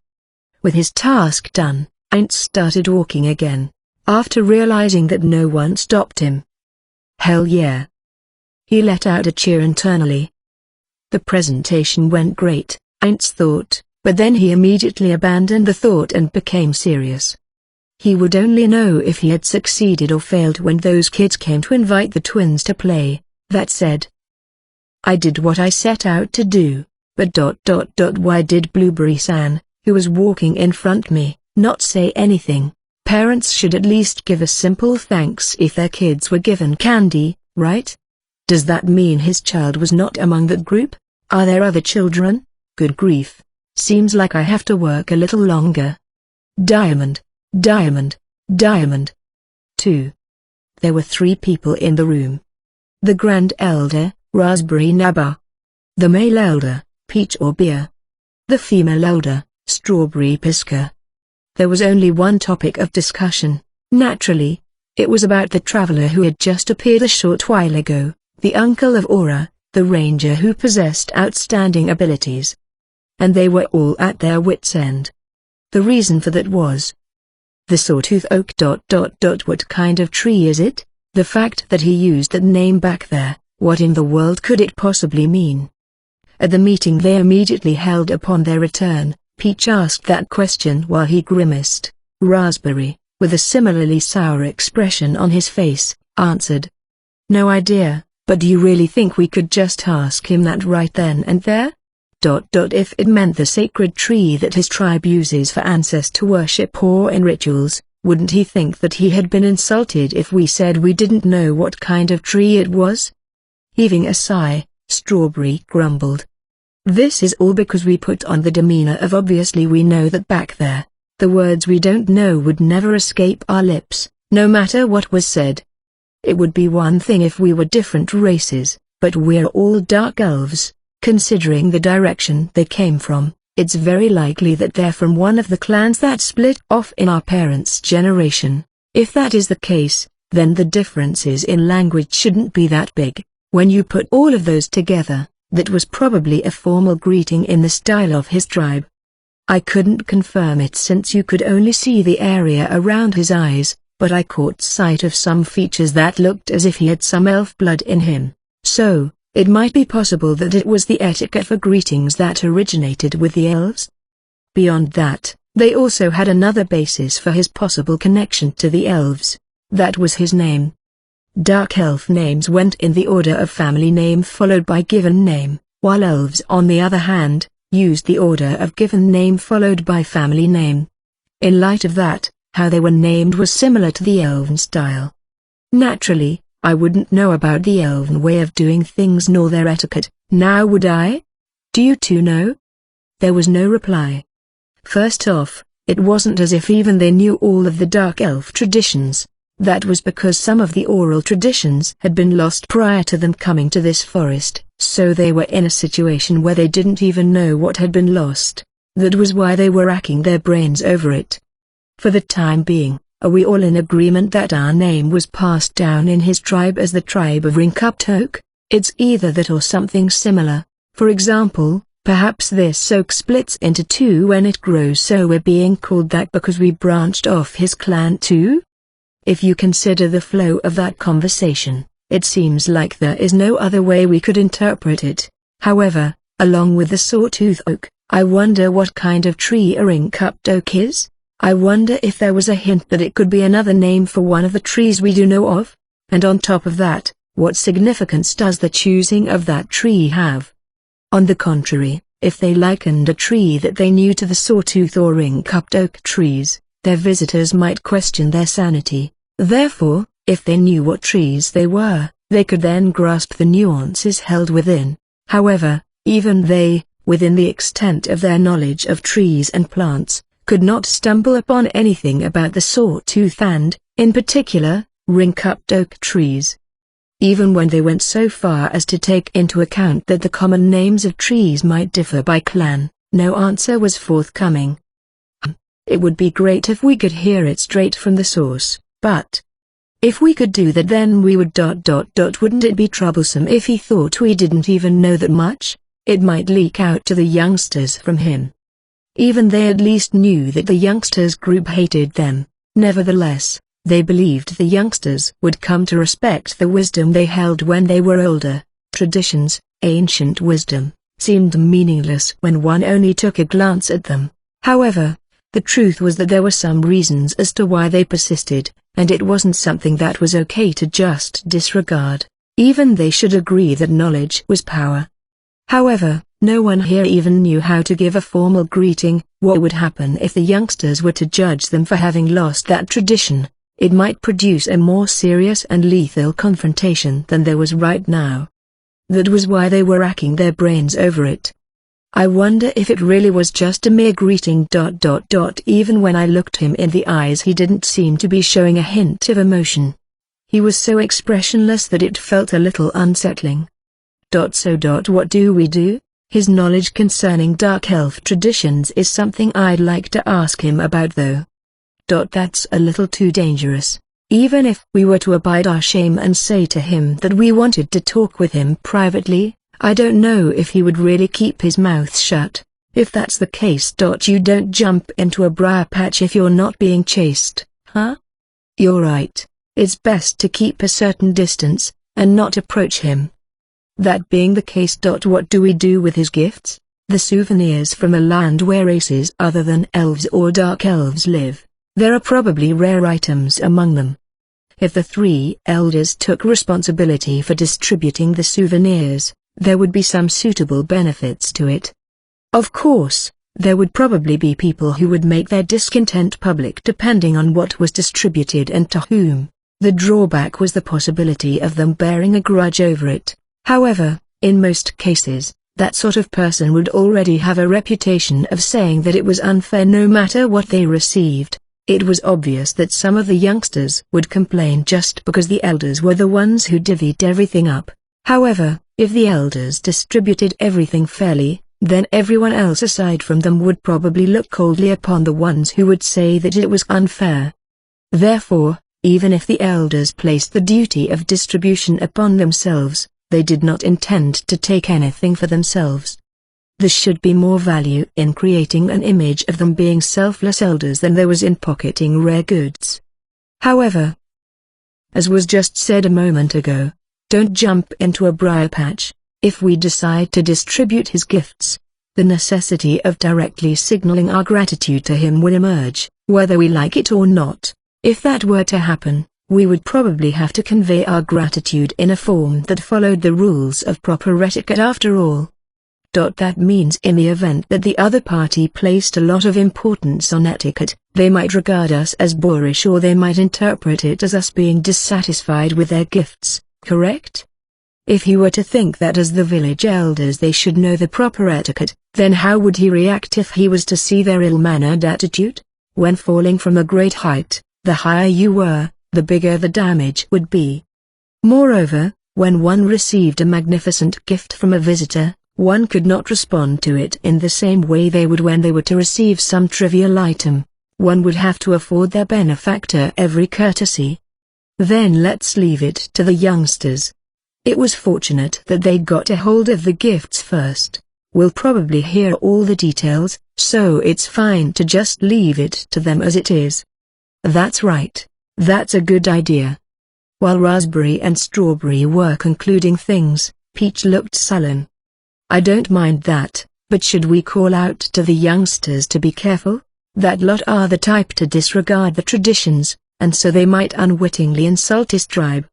With his task done, Heinz started walking again, after realizing that no one stopped him. Hell yeah! He let out a cheer internally. The presentation went great, Heinz thought, but then he immediately abandoned the thought and became serious. He would only know if he had succeeded or failed when those kids came to invite the twins to play. That said, "I did what I set out to do, but why did Blueberry-san, who was walking in front me, not say anything?" Parents should at least give a simple thanks if their kids were given candy, right? Does that mean his child was not among that group? Are there other children? Good grief. Seems like I have to work a little longer. Diamond. 2. There were 3 people in the room. The Grand Elder, Raspberry Naba. The male elder, Peach or Beer. The female elder, Strawberry Pisca. There was only one topic of discussion, naturally. It was about the traveler who had just appeared a short while ago, the uncle of Aura, the ranger who possessed outstanding abilities. And they were all at their wits' end. The reason for that was the Sawtooth Oak. What kind of tree is it? The fact that he used that name back there, what in the world could it possibly mean? At the meeting they immediately held upon their return, Peach asked that question while he grimaced. Raspberry, with a similarly sour expression on his face, answered. No idea, but do you really think we could just ask him that right then and there? If it meant the sacred tree that his tribe uses for ancestor worship or in rituals, wouldn't he think that he had been insulted if we said we didn't know what kind of tree it was? Heaving a sigh, Strawberry grumbled. This is all because we put on the demeanor of obviously we know that back there, the words we don't know would never escape our lips, no matter what was said. It would be one thing if we were different races, but we're all dark elves. Considering the direction they came from, it's very likely that they're from one of the clans that split off in our parents' generation. If that is the case, then the differences in language shouldn't be that big. When you put all of those together, that was probably a formal greeting in the style of his tribe. I couldn't confirm it since you could only see the area around his eyes, but I caught sight of some features that looked as if he had some elf blood in him. So, it might be possible that it was the etiquette for greetings that originated with the elves. Beyond that, they also had another basis for his possible connection to the elves. That was his name. Dark elf names went in the order of family name followed by given name, while elves on the other hand, used the order of given name followed by family name. In light of that, how they were named was similar to the elven style. Naturally, I wouldn't know about the elven way of doing things nor their etiquette, now would I? Do you two know? There was no reply. First off, it wasn't as if even they knew all of the dark elf traditions. That was because some of the oral traditions had been lost prior to them coming to this forest, so they were in a situation where they didn't even know what had been lost. That was why they were racking their brains over it. For the time being, are we all in agreement that our name was passed down in his tribe as the tribe of Ring-Cupped Oak? It's either that or something similar. For example, perhaps this oak splits into two when it grows, so we're being called that because we branched off his clan too? If you consider the flow of that conversation, it seems like there is no other way we could interpret it. However, along with the sawtooth oak, I wonder what kind of tree a ring-cupped oak is? I wonder if there was a hint that it could be another name for one of the trees we do know of? And on top of that, what significance does the choosing of that tree have? On the contrary, if they likened a tree that they knew to the sawtooth or ring-cupped oak trees, their visitors might question their sanity. Therefore, if they knew what trees they were, they could then grasp the nuances held within. However, even they, within the extent of their knowledge of trees and plants, could not stumble upon anything about the sawtooth and, in particular, ring-cupped oak trees. Even when they went so far as to take into account that the common names of trees might differ by clan, no answer was forthcoming. It would be great if we could hear it straight from the source. But if we could do that, then we would ... Wouldn't it be troublesome if he thought we didn't even know that much? It might leak out to the youngsters from him. Even they at least knew that the youngsters group hated them. Nevertheless, they believed the youngsters would come to respect the wisdom they held when they were older. Traditions, ancient wisdom, seemed meaningless when one only took a glance at them. However, the truth was that there were some reasons as to why they persisted, and it wasn't something that was okay to just disregard. Even they should agree that knowledge was power. However, no one here even knew how to give a formal greeting. What would happen if the youngsters were to judge them for having lost that tradition? It might produce a more serious and lethal confrontation than there was right now. That was why they were racking their brains over it. I wonder if it really was just a mere greeting. Even when I looked him in the eyes, he didn't seem to be showing a hint of emotion. He was so expressionless that it felt a little unsettling. So what do we do? His knowledge concerning dark elf traditions is something I'd like to ask him about though. That's a little too dangerous. Even if we were to abide our shame and say to him that we wanted to talk with him privately, I don't know if he would really keep his mouth shut. If that's the case, you don't jump into a briar patch if you're not being chased, huh? You're right. It's best to keep a certain distance, and not approach him. That being the case, what do we do with his gifts? The souvenirs from a land where races other than elves or dark elves live. There are probably rare items among them. If the three elders took responsibility for distributing the souvenirs, there would be some suitable benefits to it. Of course, there would probably be people who would make their discontent public depending on what was distributed and to whom. The drawback was the possibility of them bearing a grudge over it. However, in most cases, that sort of person would already have a reputation of saying that it was unfair no matter what they received. It was obvious that some of the youngsters would complain just because the elders were the ones who divvied everything up. However, if the elders distributed everything fairly, then everyone else aside from them would probably look coldly upon the ones who would say that it was unfair. Therefore, even if the elders placed the duty of distribution upon themselves, they did not intend to take anything for themselves. There should be more value in creating an image of them being selfless elders than there was in pocketing rare goods. However, as was just said a moment ago, don't jump into a briar patch. If we decide to distribute his gifts, the necessity of directly signaling our gratitude to him will emerge, whether we like it or not. If that were to happen, we would probably have to convey our gratitude in a form that followed the rules of proper etiquette after all. That means in the event that the other party placed a lot of importance on etiquette, they might regard us as boorish or they might interpret it as us being dissatisfied with their gifts, correct? If he were to think that as the village elders they should know the proper etiquette, then how would he react if he was to see their ill-mannered attitude? When falling from a great height, the higher you were, the bigger the damage would be. Moreover, when one received a magnificent gift from a visitor, one could not respond to it in the same way they would when they were to receive some trivial item. One would have to afford their benefactor every courtesy. Then let's leave it to the youngsters. It was fortunate that they got a hold of the gifts first. We'll probably hear all the details, so it's fine to just leave it to them as it is. That's right. That's a good idea. While Raspberry and Strawberry were concluding things, Peach looked sullen. I don't mind that, but should we call out to the youngsters to be careful? That lot are the type to disregard the traditions, and so they might unwittingly insult his tribe.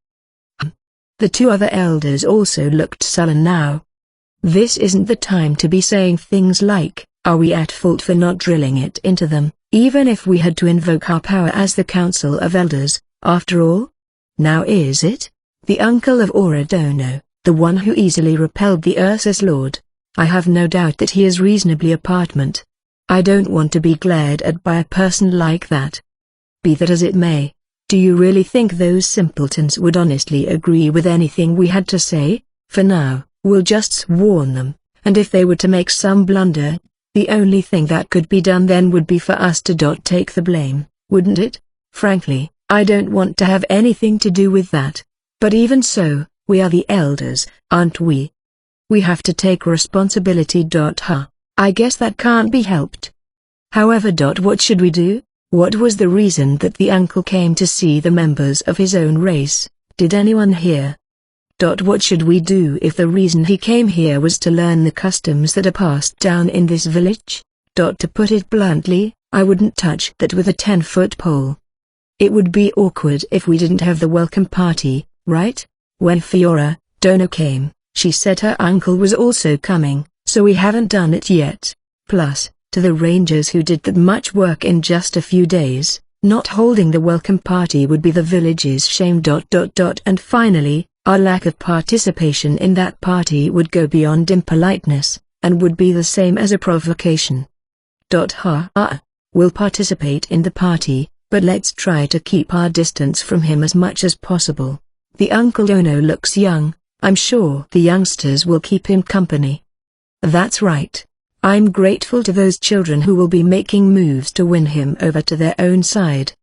The two other elders also looked sullen now. This isn't the time to be saying things like, are we at fault for not drilling it into them, even if we had to invoke our power as the Council of Elders, after all? Now is it? The uncle of Oradono, the one who easily repelled the Ursus Lord. I have no doubt that he is reasonably apartment. I don't want to be glared at by a person like that. Be that as it may, do you really think those simpletons would honestly agree with anything we had to say? For now, we'll just warn them, and if they were to make some blunder, the only thing that could be done then would be for us to take the blame, wouldn't it? Frankly, I don't want to have anything to do with that. But even so, we are the elders, aren't we? We have to take responsibility. I guess that can't be helped. However, what should we do? What was the reason that the uncle came to see the members of his own race? Did anyone hear? What should we do if the reason he came here was to learn the customs that are passed down in this village? To put it bluntly, I wouldn't touch that with a 10-foot pole. It would be awkward if we didn't have the welcome party, right? When Fiora Dono came, she said her uncle was also coming, so we haven't done it yet. Plus, to the rangers who did that much work in just a few days, not holding the welcome party would be the village's shame. And finally, our lack of participation in that party would go beyond impoliteness, and would be the same as a provocation. We'll participate in the party, but let's try to keep our distance from him as much as possible. The Uncle Dono looks young, I'm sure the youngsters will keep him company. That's right. I'm grateful to those children who will be making moves to win him over to their own side.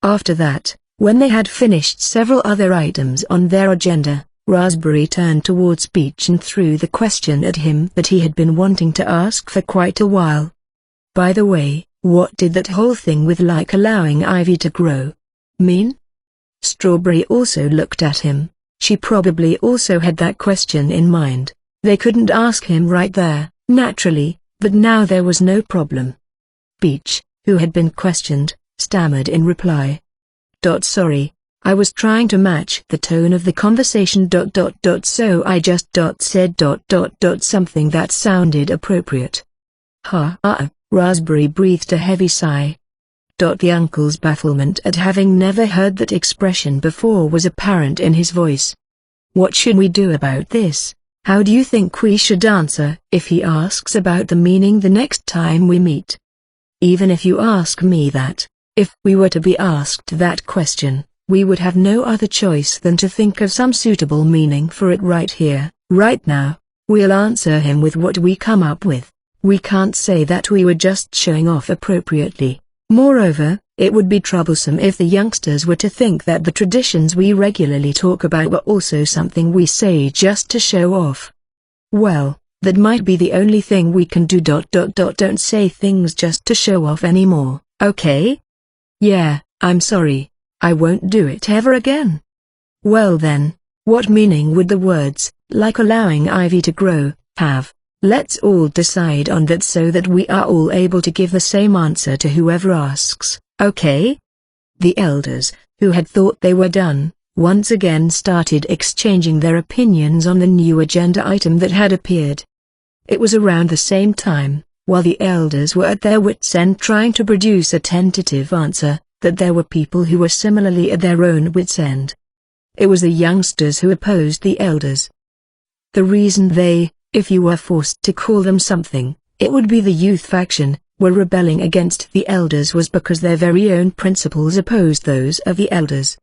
After that, when they had finished several other items on their agenda, Raspberry turned towards Peach and threw the question at him that he had been wanting to ask for quite a while. By the way, what did that whole thing with allowing ivy to grow mean? Strawberry also looked at him. She probably also had that question in mind. They couldn't ask him right there, Naturally, but now there was no problem. Beach, who had been questioned, stammered in reply. Sorry, I was trying to match the tone of the conversation. So I just said something that sounded appropriate. Raspberry breathed a heavy sigh. The uncle's bafflement at having never heard that expression before was apparent in his voice. What should we do about this? How do you think we should answer if he asks about the meaning the next time we meet? Even if you ask me that, if we were to be asked that question, we would have no other choice than to think of some suitable meaning for it right here, right now. We'll answer him with what we come up with. We can't say that we were just showing off appropriately. Moreover, it would be troublesome if the youngsters were to think that the traditions we regularly talk about were also something we say just to show off. Well, that might be the only thing we can do. Don't say things just to show off anymore, okay? Yeah, I'm sorry. I won't do it ever again. Well then, what meaning would the words, like allowing ivy to grow, have? Let's all decide on that so that we are all able to give the same answer to whoever asks, okay? The elders, who had thought they were done, once again started exchanging their opinions on the new agenda item that had appeared. It was around the same time, while the elders were at their wits' end trying to produce a tentative answer, that there were people who were similarly at their own wits' end. It was the youngsters who opposed the elders. The reason they, if you were forced to call them something, it would be the youth faction, were rebelling against the elders was because their very own principles opposed those of the elders.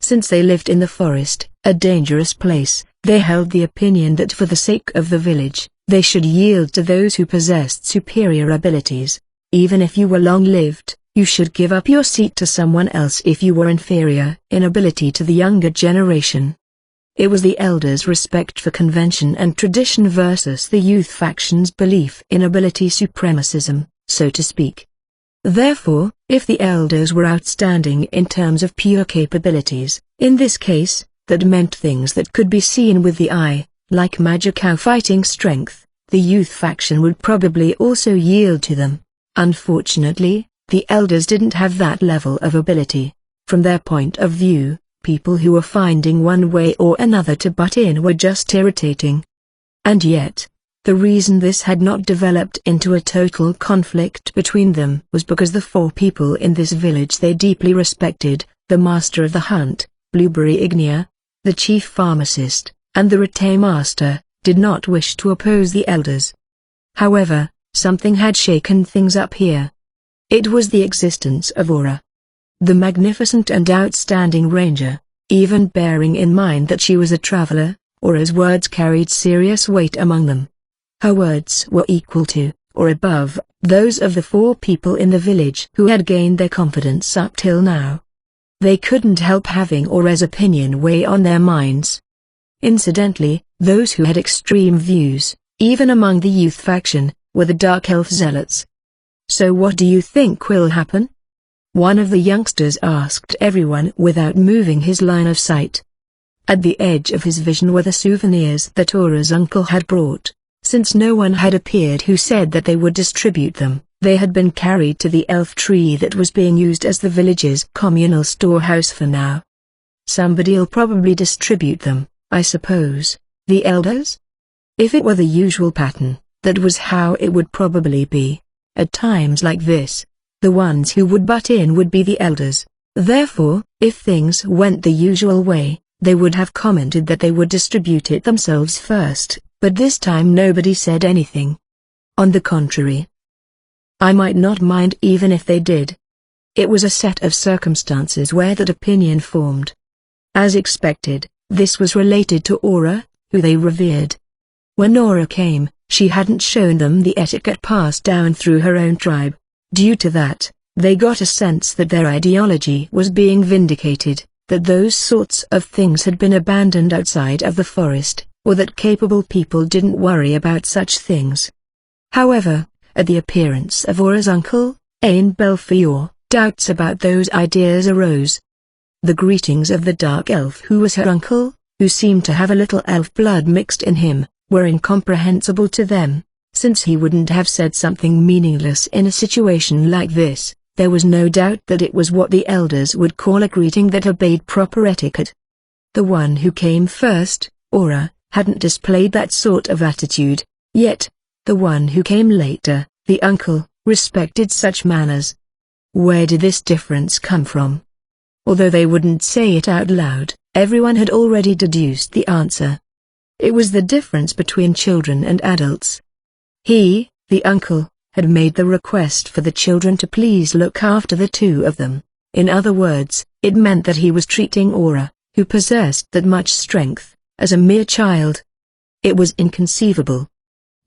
Since they lived in the forest, a dangerous place, they held the opinion that for the sake of the village, they should yield to those who possessed superior abilities. Even if you were long-lived, you should give up your seat to someone else if you were inferior in ability to the younger generation. It was the elders' respect for convention and tradition versus the youth faction's belief in ability supremacism, so to speak. Therefore, if the elders were outstanding in terms of pure capabilities, in this case, that meant things that could be seen with the eye, like magic or fighting strength, the youth faction would probably also yield to them. Unfortunately, the elders didn't have that level of ability. From their point of view, people who were finding one way or another to butt in were just irritating. And yet, the reason this had not developed into a total conflict between them was because the four people in this village they deeply respected, the master of the hunt, Blueberry Ignea, the chief pharmacist, and the Rete master, did not wish to oppose the elders. However, something had shaken things up here. It was the existence of Aura. The magnificent and outstanding ranger, even bearing in mind that she was a traveler, Aura's words carried serious weight among them. Her words were equal to, or above, those of the four people in the village who had gained their confidence up till now. They couldn't help having Aura's opinion weigh on their minds. Incidentally, those who had extreme views, even among the youth faction, were the Dark Elf Zealots. So what do you think will happen? One of the youngsters asked everyone without moving his line of sight. At the edge of his vision were the souvenirs that Aura's uncle had brought. Since no one had appeared who said that they would distribute them, they had been carried to the elf tree that was being used as the village's communal storehouse for now. Somebody'll probably distribute them, I suppose. The elders? If it were the usual pattern, that was how it would probably be. At times like this, the ones who would butt in would be the elders. Therefore, if things went the usual way, they would have commented that they would distribute it themselves first, but this time nobody said anything. On the contrary, I might not mind even if they did. It was a set of circumstances where that opinion formed. As expected, this was related to Aura, who they revered. When Aura came, she hadn't shown them the etiquette passed down through her own tribe. Due to that, they got a sense that their ideology was being vindicated, that those sorts of things had been abandoned outside of the forest, or that capable people didn't worry about such things. However, at the appearance of Aura's uncle, Ain Belfior, doubts about those ideas arose. The greetings of the dark elf who was her uncle, who seemed to have a little elf blood mixed in him, were incomprehensible to them. Since he wouldn't have said something meaningless in a situation like this, there was no doubt that it was what the elders would call a greeting that obeyed proper etiquette. The one who came first, Aura, hadn't displayed that sort of attitude, yet, the one who came later, the uncle, respected such manners. Where did this difference come from? Although they wouldn't say it out loud, everyone had already deduced the answer. It was the difference between children and adults. He, the uncle, had made the request for the children to please look after the two of them. In other words, it meant that he was treating Aura, who possessed that much strength, as a mere child. It was inconceivable.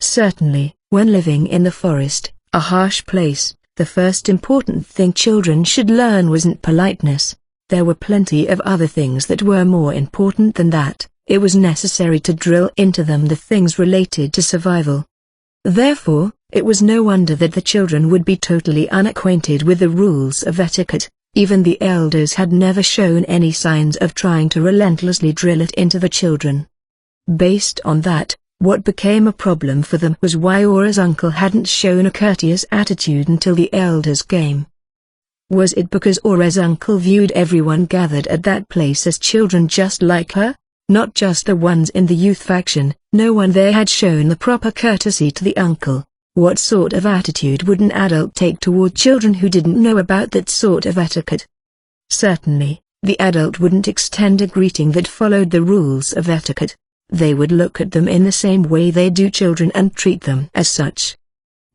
Certainly, when living in the forest, a harsh place, the first important thing children should learn wasn't politeness. There were plenty of other things that were more important than that. It was necessary to drill into them the things related to survival. Therefore, it was no wonder that the children would be totally unacquainted with the rules of etiquette. Even the elders had never shown any signs of trying to relentlessly drill it into the children. Based on that, what became a problem for them was why Aura's uncle hadn't shown a courteous attitude until the elders came. Was it because Aura's uncle viewed everyone gathered at that place as children just like her? Not just the ones in the youth faction, no one there had shown the proper courtesy to the uncle. What sort of attitude would an adult take toward children who didn't know about that sort of etiquette? Certainly, the adult wouldn't extend a greeting that followed the rules of etiquette. They would look at them in the same way they do children and treat them as such.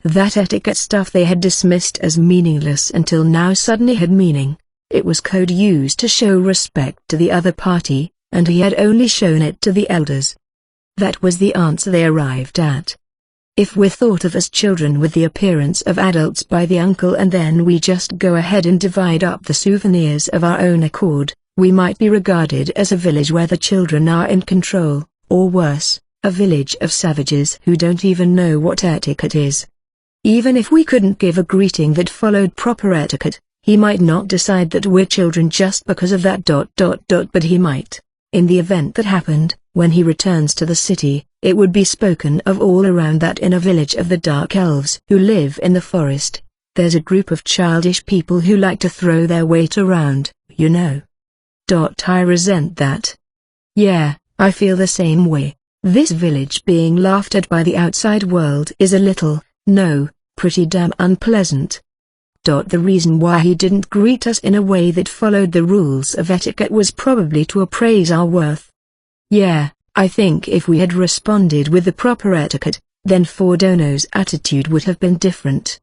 That etiquette stuff they had dismissed as meaningless until now suddenly had meaning. It was code used to show respect to the other party, and he had only shown it to the elders. That was the answer they arrived at. If we're thought of as children with the appearance of adults by the uncle and then we just go ahead and divide up the souvenirs of our own accord, we might be regarded as a village where the children are in control, or worse, a village of savages who don't even know what etiquette is. Even if we couldn't give a greeting that followed proper etiquette, he might not decide that we're children just because of that ... but he might. In the event that happened, when he returns to the city, it would be spoken of all around that in a village of the Dark Elves who live in the forest, there's a group of childish people who like to throw their weight around, you know. I resent that. Yeah, I feel the same way. This village being laughed at by the outside world is a little, no, pretty damn unpleasant. The reason why he didn't greet us in a way that followed the rules of etiquette was probably to appraise our worth. Yeah, I think if we had responded with the proper etiquette, then Fordono's attitude would have been different.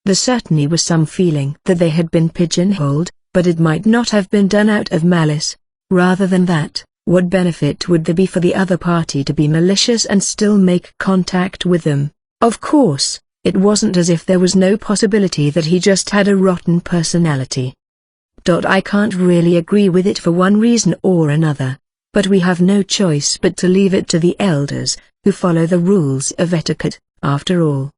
There certainly was some feeling that they had been pigeonholed, but it might not have been done out of malice. Rather than that, what benefit would there be for the other party to be malicious and still make contact with them? Of course, it wasn't as if there was no possibility that he just had a rotten personality. I can't really agree with it for one reason or another, but we have no choice but to leave it to the elders, who follow the rules of etiquette, after all.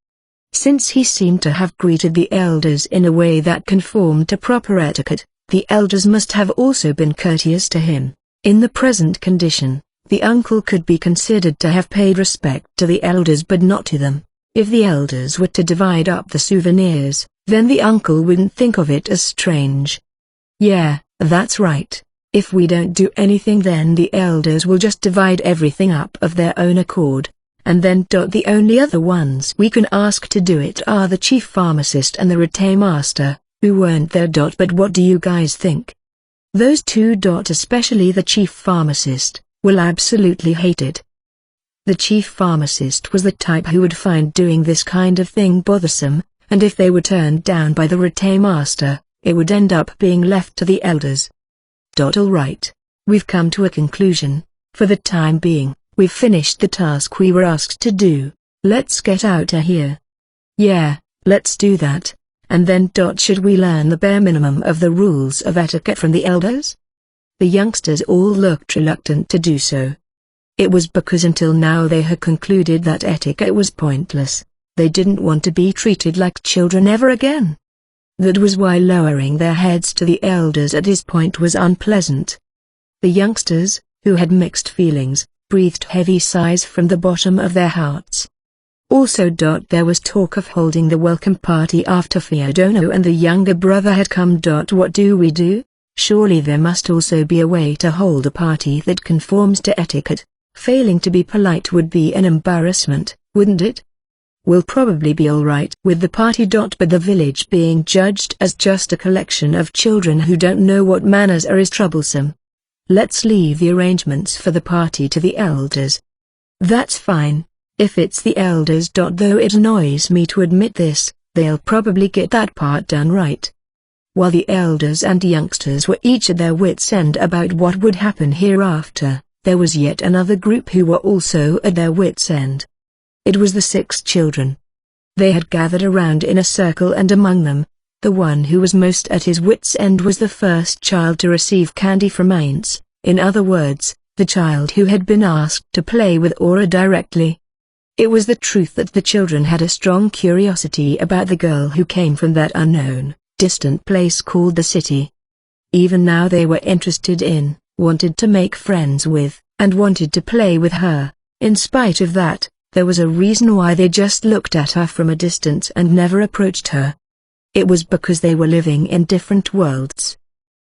Since he seemed to have greeted the elders in a way that conformed to proper etiquette, the elders must have also been courteous to him. In the present condition, the uncle could be considered to have paid respect to the elders but not to them. If the elders were to divide up the souvenirs, then the uncle wouldn't think of it as strange. Yeah, that's right. If we don't do anything then the elders will just divide everything up of their own accord. And then the only other ones we can ask to do it are the chief pharmacist and the retain master, who weren't there. But what do you guys think? Those two, especially the chief pharmacist, will absolutely hate it. The chief pharmacist was the type who would find doing this kind of thing bothersome, and if they were turned down by the retain master, it would end up being left to the elders. All right, we've come to a conclusion. For the time being, we've finished the task we were asked to do. Let's get out of here. Yeah, let's do that. And then should we learn the bare minimum of the rules of etiquette from the elders? The youngsters all looked reluctant to do so. It was because until now they had concluded that etiquette was pointless. They didn't want to be treated like children ever again. That was why lowering their heads to the elders at this point was unpleasant. The youngsters, who had mixed feelings, breathed heavy sighs from the bottom of their hearts. Also, there was talk of holding the welcome party after Fiordono and the younger brother had come. What do we do? Surely there must also be a way to hold a party that conforms to etiquette. Failing to be polite would be an embarrassment, wouldn't it? We'll probably be alright with the party. But the village being judged as just a collection of children who don't know what manners are is troublesome. Let's leave the arrangements for the party to the elders. That's fine, if it's the elders. Though it annoys me to admit this, they'll probably get that part done right. While the elders and youngsters were each at their wits' end about what would happen hereafter, there was yet another group who were also at their wits' end. It was the 6 children. They had gathered around in a circle, and among them, the one who was most at his wits' end was the first child to receive candy from Ainz, in other words, the child who had been asked to play with Aura directly. It was the truth that the children had a strong curiosity about the girl who came from that unknown, distant place called the city. Even now they were interested in, wanted to make friends with, and wanted to play with her. In spite of that, there was a reason why they just looked at her from a distance and never approached her. It was because they were living in different worlds.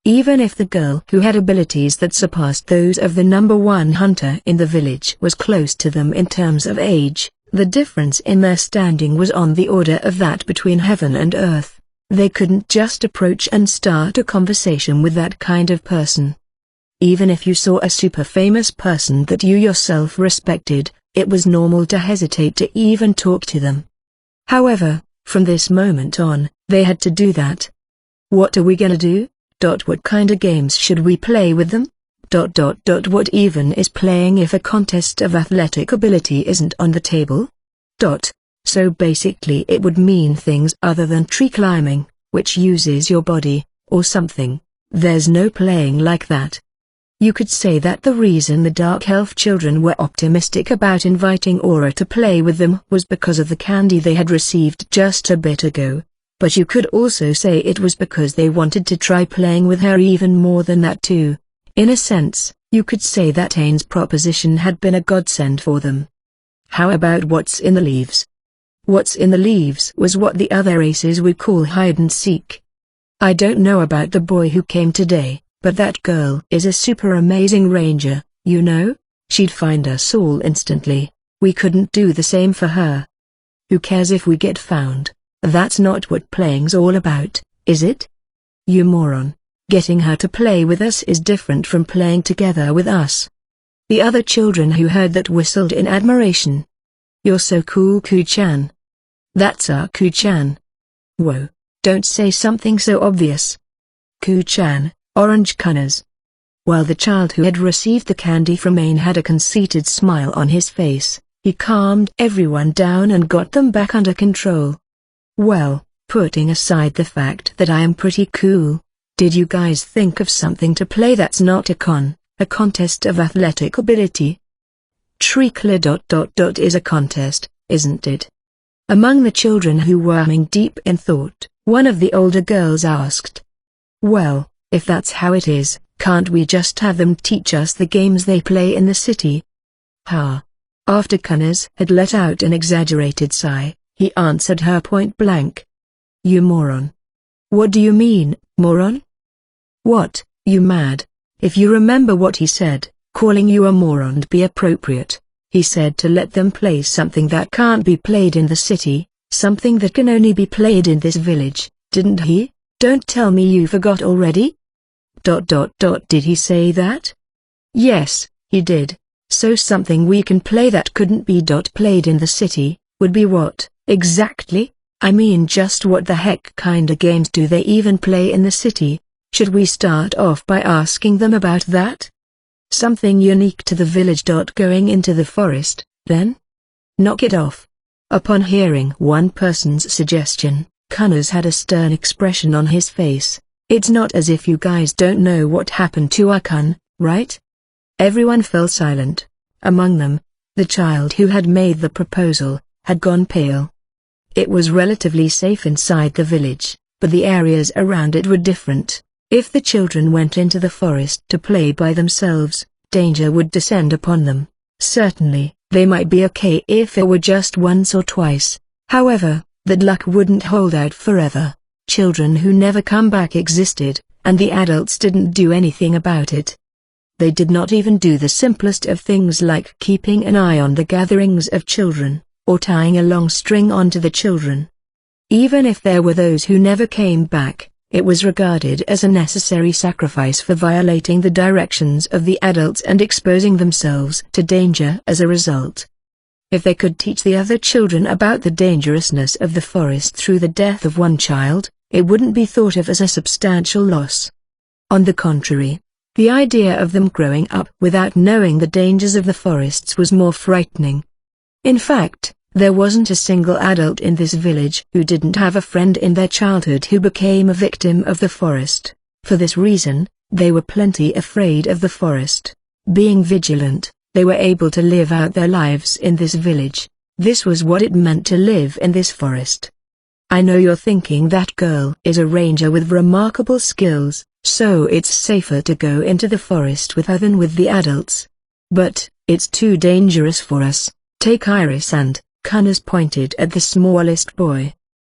Even if the girl who had abilities that surpassed those of the #1 hunter in the village was close to them in terms of age, the difference in their standing was on the order of that between heaven and earth. They couldn't just approach and start a conversation with that kind of person. Even if you saw a super famous person that you yourself respected, it was normal to hesitate to even talk to them. However, from this moment on, they had to do that. What are we gonna do? What kind of games should we play with them? What even is playing if a contest of athletic ability isn't on the table? So basically it would mean things other than tree climbing, which uses your body, or something. There's no playing like that. You could say that the reason the Dark Elf children were optimistic about inviting Aura to play with them was because of the candy they had received just a bit ago. But you could also say it was because they wanted to try playing with her even more than that too. In a sense, you could say that Ainz's proposition had been a godsend for them. How about what's in the leaves? What's in the leaves was what the other races would call hide and seek. I don't know about the boy who came today, but that girl is a super amazing ranger, you know? She'd find us all instantly. We couldn't do the same for her. Who cares if we get found? That's not what playing's all about, is it? You moron. Getting her to play with us is different from playing together with us. The other children who heard that whistled in admiration. You're so cool, Ku-chan. That's our Ku-chan. Whoa, don't say something so obvious. Ku-chan, orange colors. While the child who had received the candy from Ain had a conceited smile on his face, he calmed everyone down and got them back under control. Well, putting aside the fact that I am pretty cool, did you guys think of something to play that's not a contest of athletic ability? Treecler ... is a contest, isn't it? Among the children who were deep in thought, one of the older girls asked. Well, if that's how it is, can't we just have them teach us the games they play in the city? Ha! After Connors had let out an exaggerated sigh, he answered her point blank. You moron. What do you mean, moron? What, you mad? If you remember what he said, calling you a moron'd be appropriate. He said to let them play something that can't be played in the city, something that can only be played in this village, didn't he? Don't tell me you forgot already? ... Did he say that? Yes, he did. So something we can play that couldn't be played in the city, would be what, exactly? I mean, just what the heck kinda games do they even play in the city? Should we start off by asking them about that? Something unique to the village. Going into the forest, then? Knock it off. Upon hearing one person's suggestion, Connors had a stern expression on his face. It's not as if you guys don't know what happened to Akun, right? Everyone fell silent. Among them, the child who had made the proposal had gone pale. It was relatively safe inside the village, but the areas around it were different. If the children went into the forest to play by themselves, danger would descend upon them. Certainly, they might be okay if it were just once or twice. However, that luck wouldn't hold out forever. Children who never come back existed, and the adults didn't do anything about it. They did not even do the simplest of things like keeping an eye on the gatherings of children, or tying a long string onto the children. Even if there were those who never came back, it was regarded as a necessary sacrifice for violating the directions of the adults and exposing themselves to danger as a result. If they could teach the other children about the dangerousness of the forest through the death of one child, it wouldn't be thought of as a substantial loss. On the contrary, the idea of them growing up without knowing the dangers of the forests was more frightening. In fact, there wasn't a single adult in this village who didn't have a friend in their childhood who became a victim of the forest. For this reason, they were plenty afraid of the forest. Being vigilant, they were able to live out their lives in this village. This was what it meant to live in this forest. I know you're thinking that girl is a ranger with remarkable skills, so it's safer to go into the forest with her than with the adults. But, it's too dangerous for us. Take Iris and Connors pointed at the smallest boy.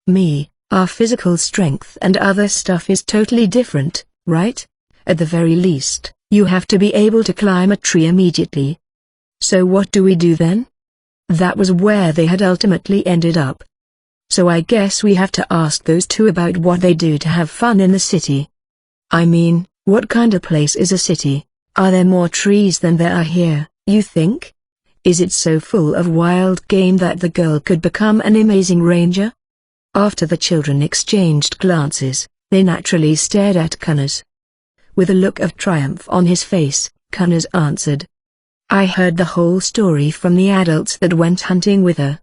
Me, our physical strength and other stuff is totally different, right? At the very least, you have to be able to climb a tree immediately. So what do we do then? That was where they had ultimately ended up. So I guess we have to ask those two about what they do to have fun in the city. I mean, what kind of place is a city? Are there more trees than there are here, you think? Is it so full of wild game that the girl could become an amazing ranger? After the children exchanged glances, they naturally stared at Connors. With a look of triumph on his face, Connors answered. I heard the whole story from the adults that went hunting with her.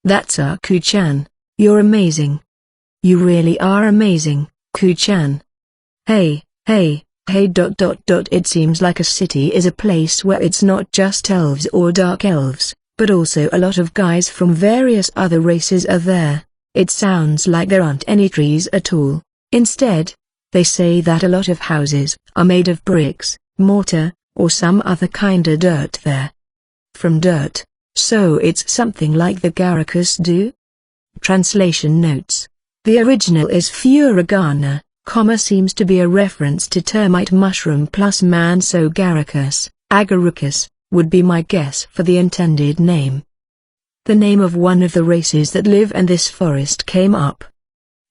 That's our Ku-chan. You're amazing. You really are amazing, Ku-chan. Hey. It seems like a city is a place where it's not just elves or dark elves, but also a lot of guys from various other races are there. It sounds like there aren't any trees at all. Instead, they say that a lot of houses are made of bricks, mortar, or some other kind of dirt there. From dirt, so it's something like the Garakus do? Translation notes. The original is Furigana. Seems to be a reference to termite mushroom plus man, so Garakus, Agaricus, would be my guess for the intended name. The name of one of the races that live in this forest came up.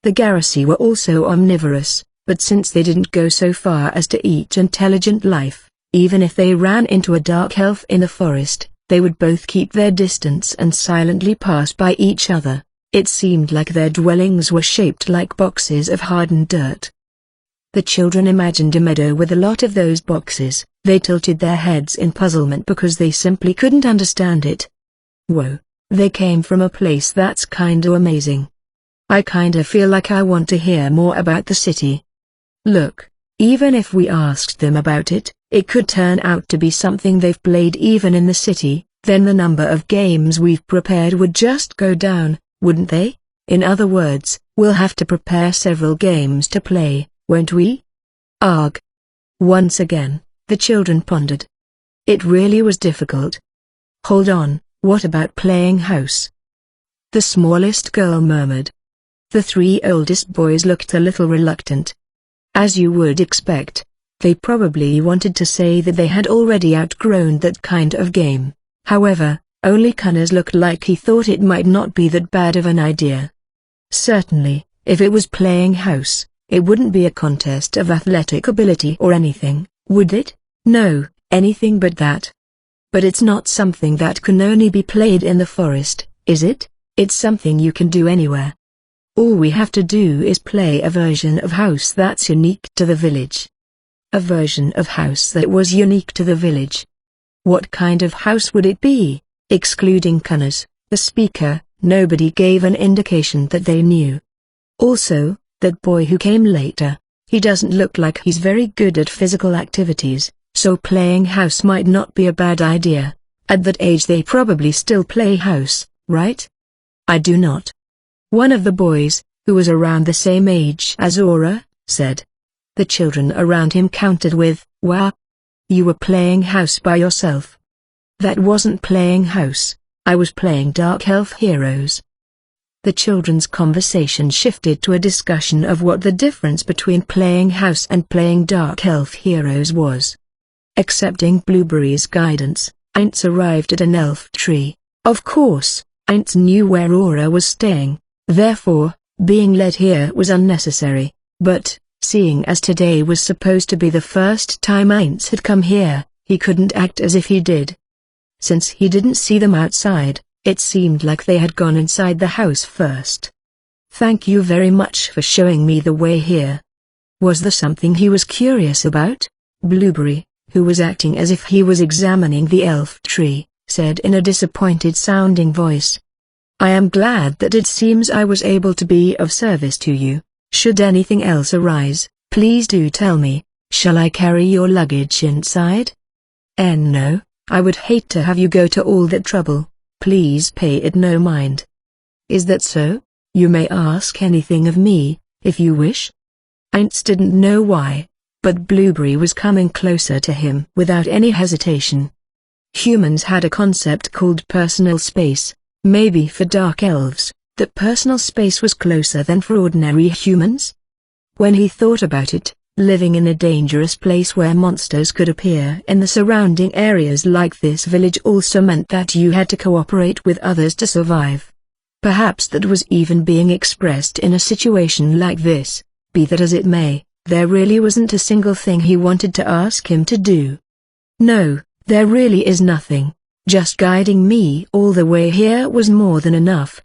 The Garasi were also omnivorous, but since they didn't go so far as to eat intelligent life, even if they ran into a dark elf in the forest, they would both keep their distance and silently pass by each other. It seemed like their dwellings were shaped like boxes of hardened dirt. The children imagined a meadow with a lot of those boxes. They tilted their heads in puzzlement because they simply couldn't understand it. Whoa, they came from a place that's kinda amazing. I kinda feel like I want to hear more about the city. Look, even if we asked them about it, it could turn out to be something they've played even in the city, then the number of games we've prepared would just go down. Wouldn't they? In other words, we'll have to prepare several games to play, won't we? Arg. Once again, the children pondered. It really was difficult. Hold on, what about playing house? The smallest girl murmured. The three oldest boys looked a little reluctant. As you would expect, they probably wanted to say that they had already outgrown that kind of game. However, only Connors looked like he thought it might not be that bad of an idea. Certainly, if it was playing house, it wouldn't be a contest of athletic ability or anything, would it? No, anything but that. But it's not something that can only be played in the forest, is it? It's something you can do anywhere. All we have to do is play a version of house that's unique to the village. A version of house that was unique to the village. What kind of house would it be? Excluding Connors, the speaker, nobody gave an indication that they knew. Also, that boy who came later, he doesn't look like he's very good at physical activities, so playing house might not be a bad idea. At that age they probably still play house, right? I do not. One of the boys, who was around the same age as Aura, said. The children around him countered with, "Wow! You were playing house by yourself." That wasn't playing house. I was playing Dark Elf Heroes. The children's conversation shifted to a discussion of what the difference between playing house and playing Dark Elf Heroes was. Accepting Blueberry's guidance, Aints arrived at an elf tree. Of course, Aints knew where Aura was staying, therefore, being led here was unnecessary, but, seeing as today was supposed to be the first time Aints had come here, he couldn't act as if he did. Since he didn't see them outside, it seemed like they had gone inside the house first. Thank you very much for showing me the way here. Was there something he was curious about? Blueberry, who was acting as if he was examining the elf tree, said in a disappointed-sounding voice. I am glad that it seems I was able to be of service to you. Should anything else arise, please do tell me. Shall I carry your luggage inside? No, I would hate to have you go to all that trouble. Please pay it no mind. Is that so? You may ask anything of me, if you wish. Aints didn't know why, but Blueberry was coming closer to him without any hesitation. Humans had a concept called personal space. Maybe for dark elves, that personal space was closer than for ordinary humans? When he thought about it, living in a dangerous place where monsters could appear in the surrounding areas like this village also meant that you had to cooperate with others to survive. Perhaps that was even being expressed in a situation like this. Be that as it may, there really wasn't a single thing he wanted to ask him to do. No, there really is nothing. Just guiding me all the way here was more than enough.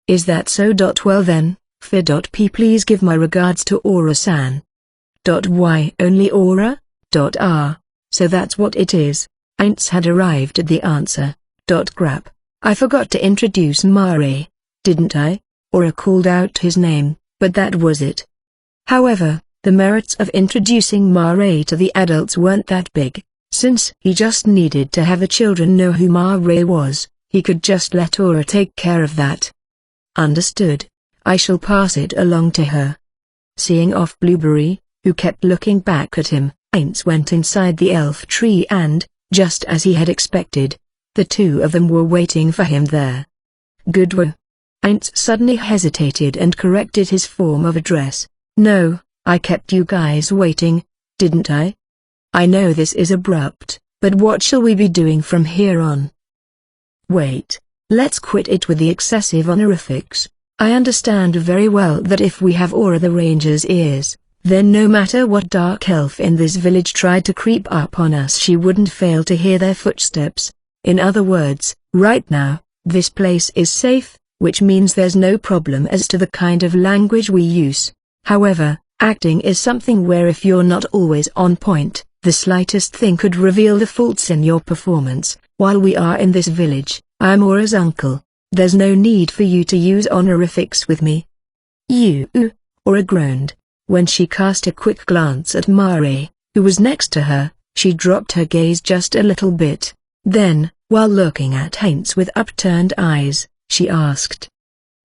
Is that so? Well then, P please give my regards to Aura-san. Why only Aura? R. So that's what it is. Aints had arrived at the answer. Crap. I forgot to introduce Mare, didn't I? Aura called out his name, but that was it. However, the merits of introducing Mare to the adults weren't that big. Since he just needed to have the children know who Mare was, he could just let Aura take care of that. Understood. I shall pass it along to her. Seeing off Blueberry, who kept looking back at him, Aints went inside the elf tree and, just as he had expected, the two of them were waiting for him there. Goodwa. Aints suddenly hesitated and corrected his form of address. No, I kept you guys waiting, didn't I? I know this is abrupt, but what shall we be doing from here on? Wait, let's quit it with the excessive honorifics. I understand very well that if we have Aura the Ranger's ears, then no matter what dark elf in this village tried to creep up on us she wouldn't fail to hear their footsteps. In other words, right now, this place is safe, which means there's no problem as to the kind of language we use. However, acting is something where if you're not always on point, the slightest thing could reveal the faults in your performance. While we are in this village, I'm Aura's uncle. There's no need for you to use honorifics with me. You, Aura groaned. When she cast a quick glance at Mare, who was next to her, she dropped her gaze just a little bit. Then, while looking at Aints with upturned eyes, she asked,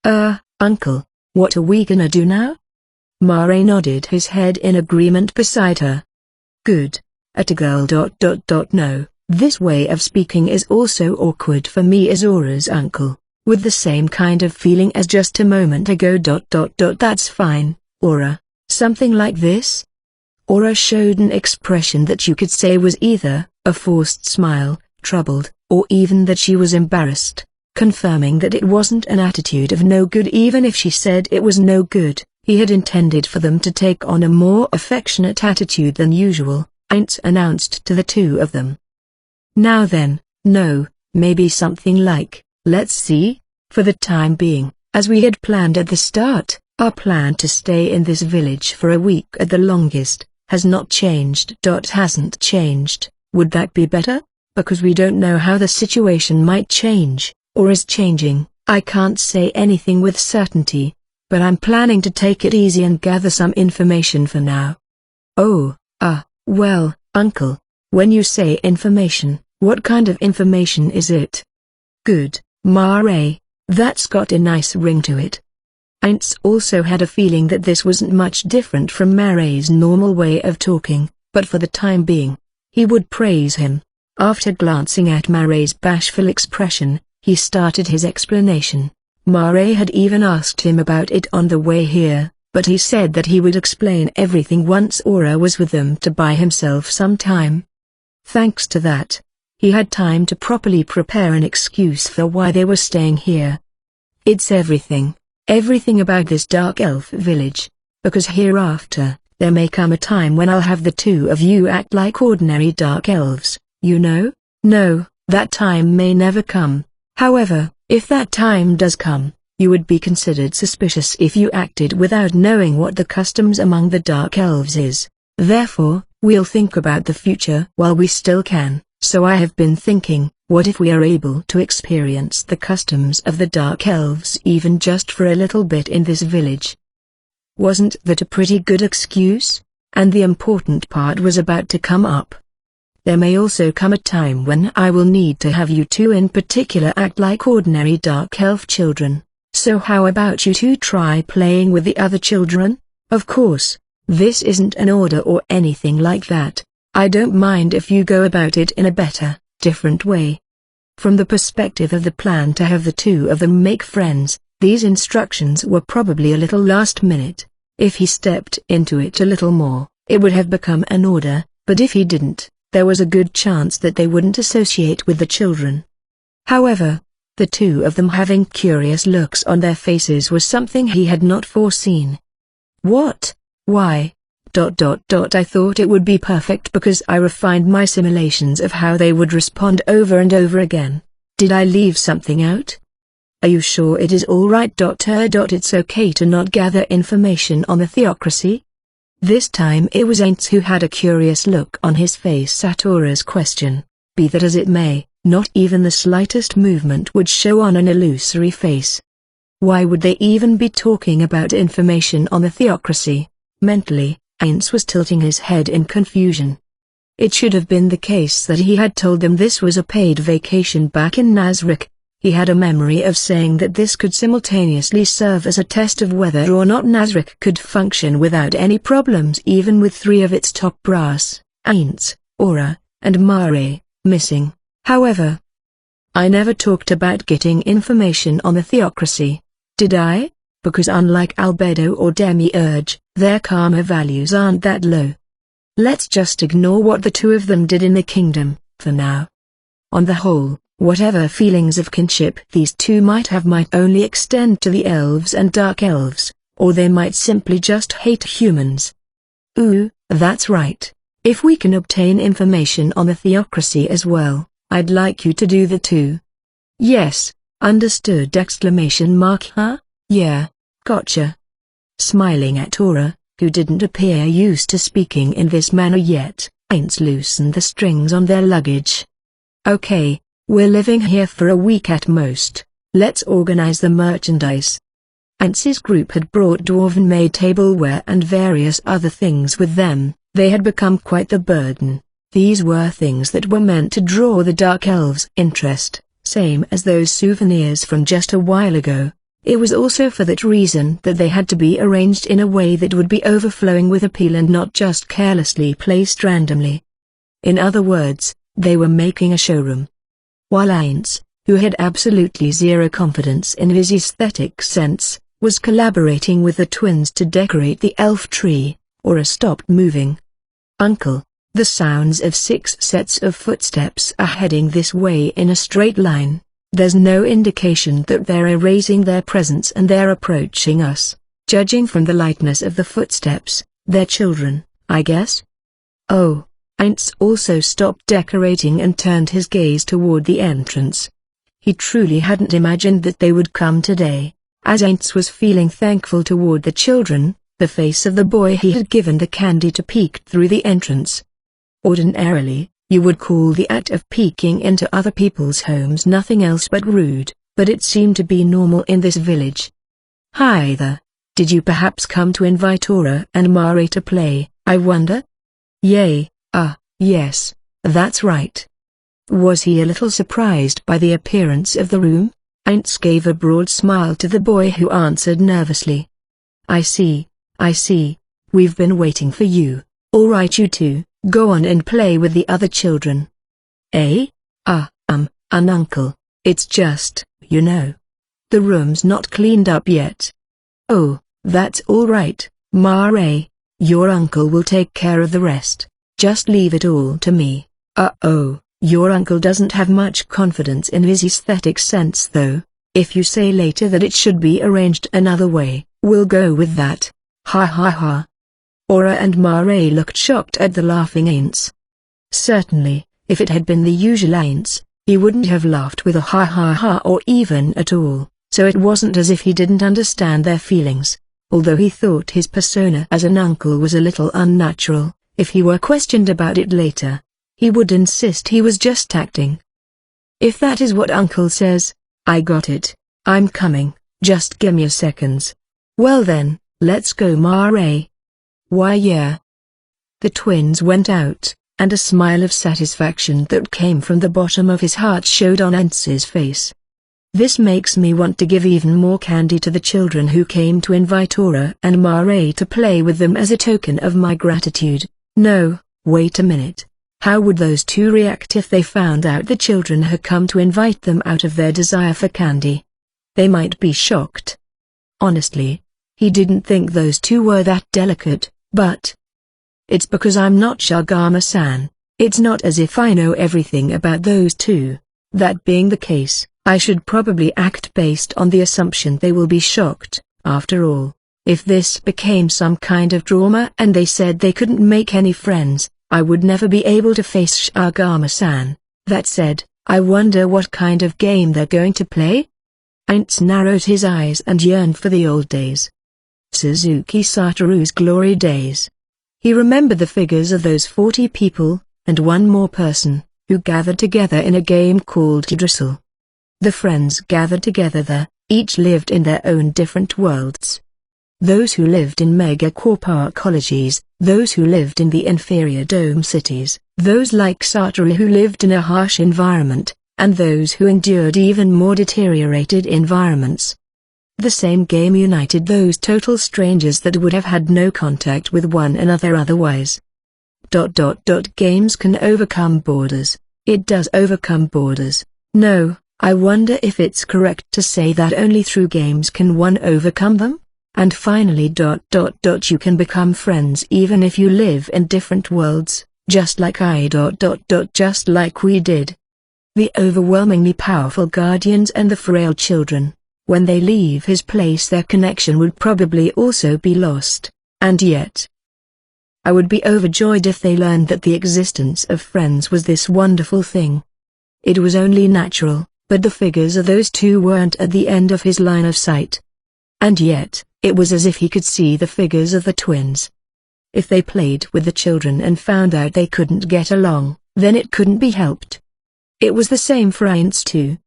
Uncle, what are we gonna do now? Mare nodded his head in agreement beside her. Good. At a girl. No, this way of speaking is also awkward for me as Aura's uncle, with the same kind of feeling as just a moment ago. That's fine, Aura. Something like this? Aura showed an expression that you could say was either a forced smile, troubled, or even that she was embarrassed, confirming that it wasn't an attitude of no good. Even if she said it was no good, he had intended for them to take on a more affectionate attitude than usual. Aints announced to the two of them. Now then, no, maybe something like, let's see, for the time being, as we had planned at the start, our plan to stay in this village for a week at the longest, has not changed. Hasn't changed. Would that be better? Because we don't know how the situation might change, or is changing. I can't say anything with certainty, but I'm planning to take it easy and gather some information for now. Oh, well, Uncle, when you say information, what kind of information is it? Good, Mare, that's got a nice ring to it. Aints also had a feeling that this wasn't much different from Mare's normal way of talking, but for the time being, he would praise him. After glancing at Mare's bashful expression, he started his explanation. Mare had even asked him about it on the way here, but he said that he would explain everything once Aura was with them to buy himself some time. Thanks to that, he had time to properly prepare an excuse for why they were staying here. It's everything about this dark elf village, because hereafter, there may come a time when I'll have the two of you act like ordinary dark elves, you know? No, that time may never come. However, if that time does come, you would be considered suspicious if you acted without knowing what the customs among the dark elves is. Therefore, we'll think about the future while we still can. So I have been thinking, what if we are able to experience the customs of the dark elves even just for a little bit in this village? Wasn't that a pretty good excuse? And the important part was about to come up. There may also come a time when I will need to have you two in particular act like ordinary dark elf children. So how about you two try playing with the other children? Of course, this isn't an order or anything like that. I don't mind if you go about it in a better, different way. From the perspective of the plan to have the two of them make friends, these instructions were probably a little last minute. If he stepped into it a little more, it would have become an order, but if he didn't, there was a good chance that they wouldn't associate with the children. However, the two of them having curious looks on their faces was something he had not foreseen. What? Why? I thought it would be perfect because I refined my simulations of how they would respond over and over again. Did I leave something out? Are you sure it is all right? It's okay to not gather information on the theocracy? This time it was Aints who had a curious look on his face at Aura's question. Be that as it may, not even the slightest movement would show on an illusory face. Why would they even be talking about information on the theocracy? Mentally, Aints was tilting his head in confusion. It should have been the case that he had told them this was a paid vacation back in Nazarick. He had a memory of saying that this could simultaneously serve as a test of whether or not Nazarick could function without any problems even with three of its top brass, Aints, Aura, and Mare, missing. However, I never talked about getting information on the theocracy, did I? Because unlike Albedo or Demiurge, their karma values aren't that low. Let's just ignore what the two of them did in the kingdom, for now. On the whole, whatever feelings of kinship these two might have might only extend to the elves and dark elves, or they might simply just hate humans. Ooh, that's right. If we can obtain information on the theocracy as well, I'd like you to do the two. Yes, understood! Huh? Yeah, gotcha. Smiling at Aura, who didn't appear used to speaking in this manner yet, Aints loosened the strings on their luggage. Okay, we're living here for a week at most. Let's organize the merchandise. Aints's group had brought dwarven-made tableware and various other things with them. They had become quite the burden. These were things that were meant to draw the dark elves' interest, same as those souvenirs from just a while ago. It was also for that reason that they had to be arranged in a way that would be overflowing with appeal and not just carelessly placed randomly. In other words, they were making a showroom. While Aints, who had absolutely zero confidence in his aesthetic sense, was collaborating with the twins to decorate the elf tree, Aura stopped moving. Uncle, the sounds of 6 sets of footsteps are heading this way in a straight line. There's no indication that they're erasing their presence and they're approaching us. Judging from the lightness of the footsteps, they're children, I guess? Oh. Aints also stopped decorating and turned his gaze toward the entrance. He truly hadn't imagined that they would come today. As Aints was feeling thankful toward the children, the face of the boy he had given the candy to peeked through the entrance. Ordinarily, you would call the act of peeking into other people's homes nothing else but rude, but it seemed to be normal in this village. Hi there. Did you perhaps come to invite Aura and Mare to play, I wonder? Yay, yes, that's right. Was he a little surprised by the appearance of the room? Aints gave a broad smile to the boy who answered nervously. I see. We've been waiting for you. All right, you two, go on and play with the other children. An uncle. It's just, the room's not cleaned up yet. Oh, that's all right, Ma. Your uncle will take care of the rest. Just leave it all to me. Your uncle doesn't have much confidence in his aesthetic sense though. If you say later that it should be arranged another way, we'll go with that. Ha ha ha. Aura and Ma looked shocked at the laughing Aints. Certainly, if it had been the usual Aints, he wouldn't have laughed with a ha ha ha or even at all, so it wasn't as if he didn't understand their feelings. Although he thought his persona as an uncle was a little unnatural, if he were questioned about it later, he would insist he was just acting. If that is what uncle says, I got it, I'm coming, just gimme a seconds. Well then, let's go Ma. Why yeah. The twins went out, and a smile of satisfaction that came from the bottom of his heart showed on Ants's face. This makes me want to give even more candy to the children who came to invite Aura and Ma to play with them as a token of my gratitude. No, wait a minute. How would those two react if they found out the children had come to invite them out of their desire for candy? They might be shocked. Honestly, he didn't think those two were that delicate, but it's because I'm not Shagama-san. It's not as if I know everything about those two. That being the case, I should probably act based on the assumption they will be shocked. After all, if this became some kind of drama and they said they couldn't make any friends, I would never be able to face Shagama-san. That said, I wonder what kind of game they're going to play? Aints narrowed his eyes and yearned for the old days. Suzuki Satoru's glory days. He remembered the figures of those 40 people, and one more person, who gathered together in a game called Drizzle. The friends gathered together there, each lived in their own different worlds. Those who lived in megacorp colleges, those who lived in the inferior dome cities, those like Satoru who lived in a harsh environment, and those who endured even more deteriorated environments. The same game united those total strangers that would have had no contact with one another otherwise. Games can overcome borders. It does overcome borders. No, I wonder if it's correct to say that only through games can one overcome them? And finally you can become friends even if you live in different worlds, just like just like we did. The overwhelmingly powerful guardians and the frail children. When they leave his place their connection would probably also be lost, and yet I would be overjoyed if they learned that the existence of friends was this wonderful thing. It was only natural, but the figures of those two weren't at the end of his line of sight. And yet, it was as if he could see the figures of the twins. If they played with the children and found out they couldn't get along, then it couldn't be helped. It was the same for Aints too.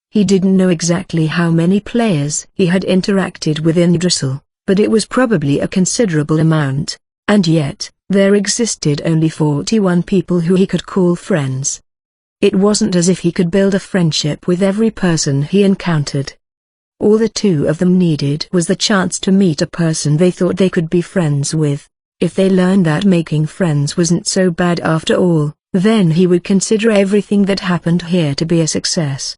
He didn't know exactly how many players he had interacted with in Drizzle, but it was probably a considerable amount, and yet, there existed only 41 people who he could call friends. It wasn't as if he could build a friendship with every person he encountered. All the two of them needed was the chance to meet a person they thought they could be friends with. If they learned that making friends wasn't so bad after all, then he would consider everything that happened here to be a success.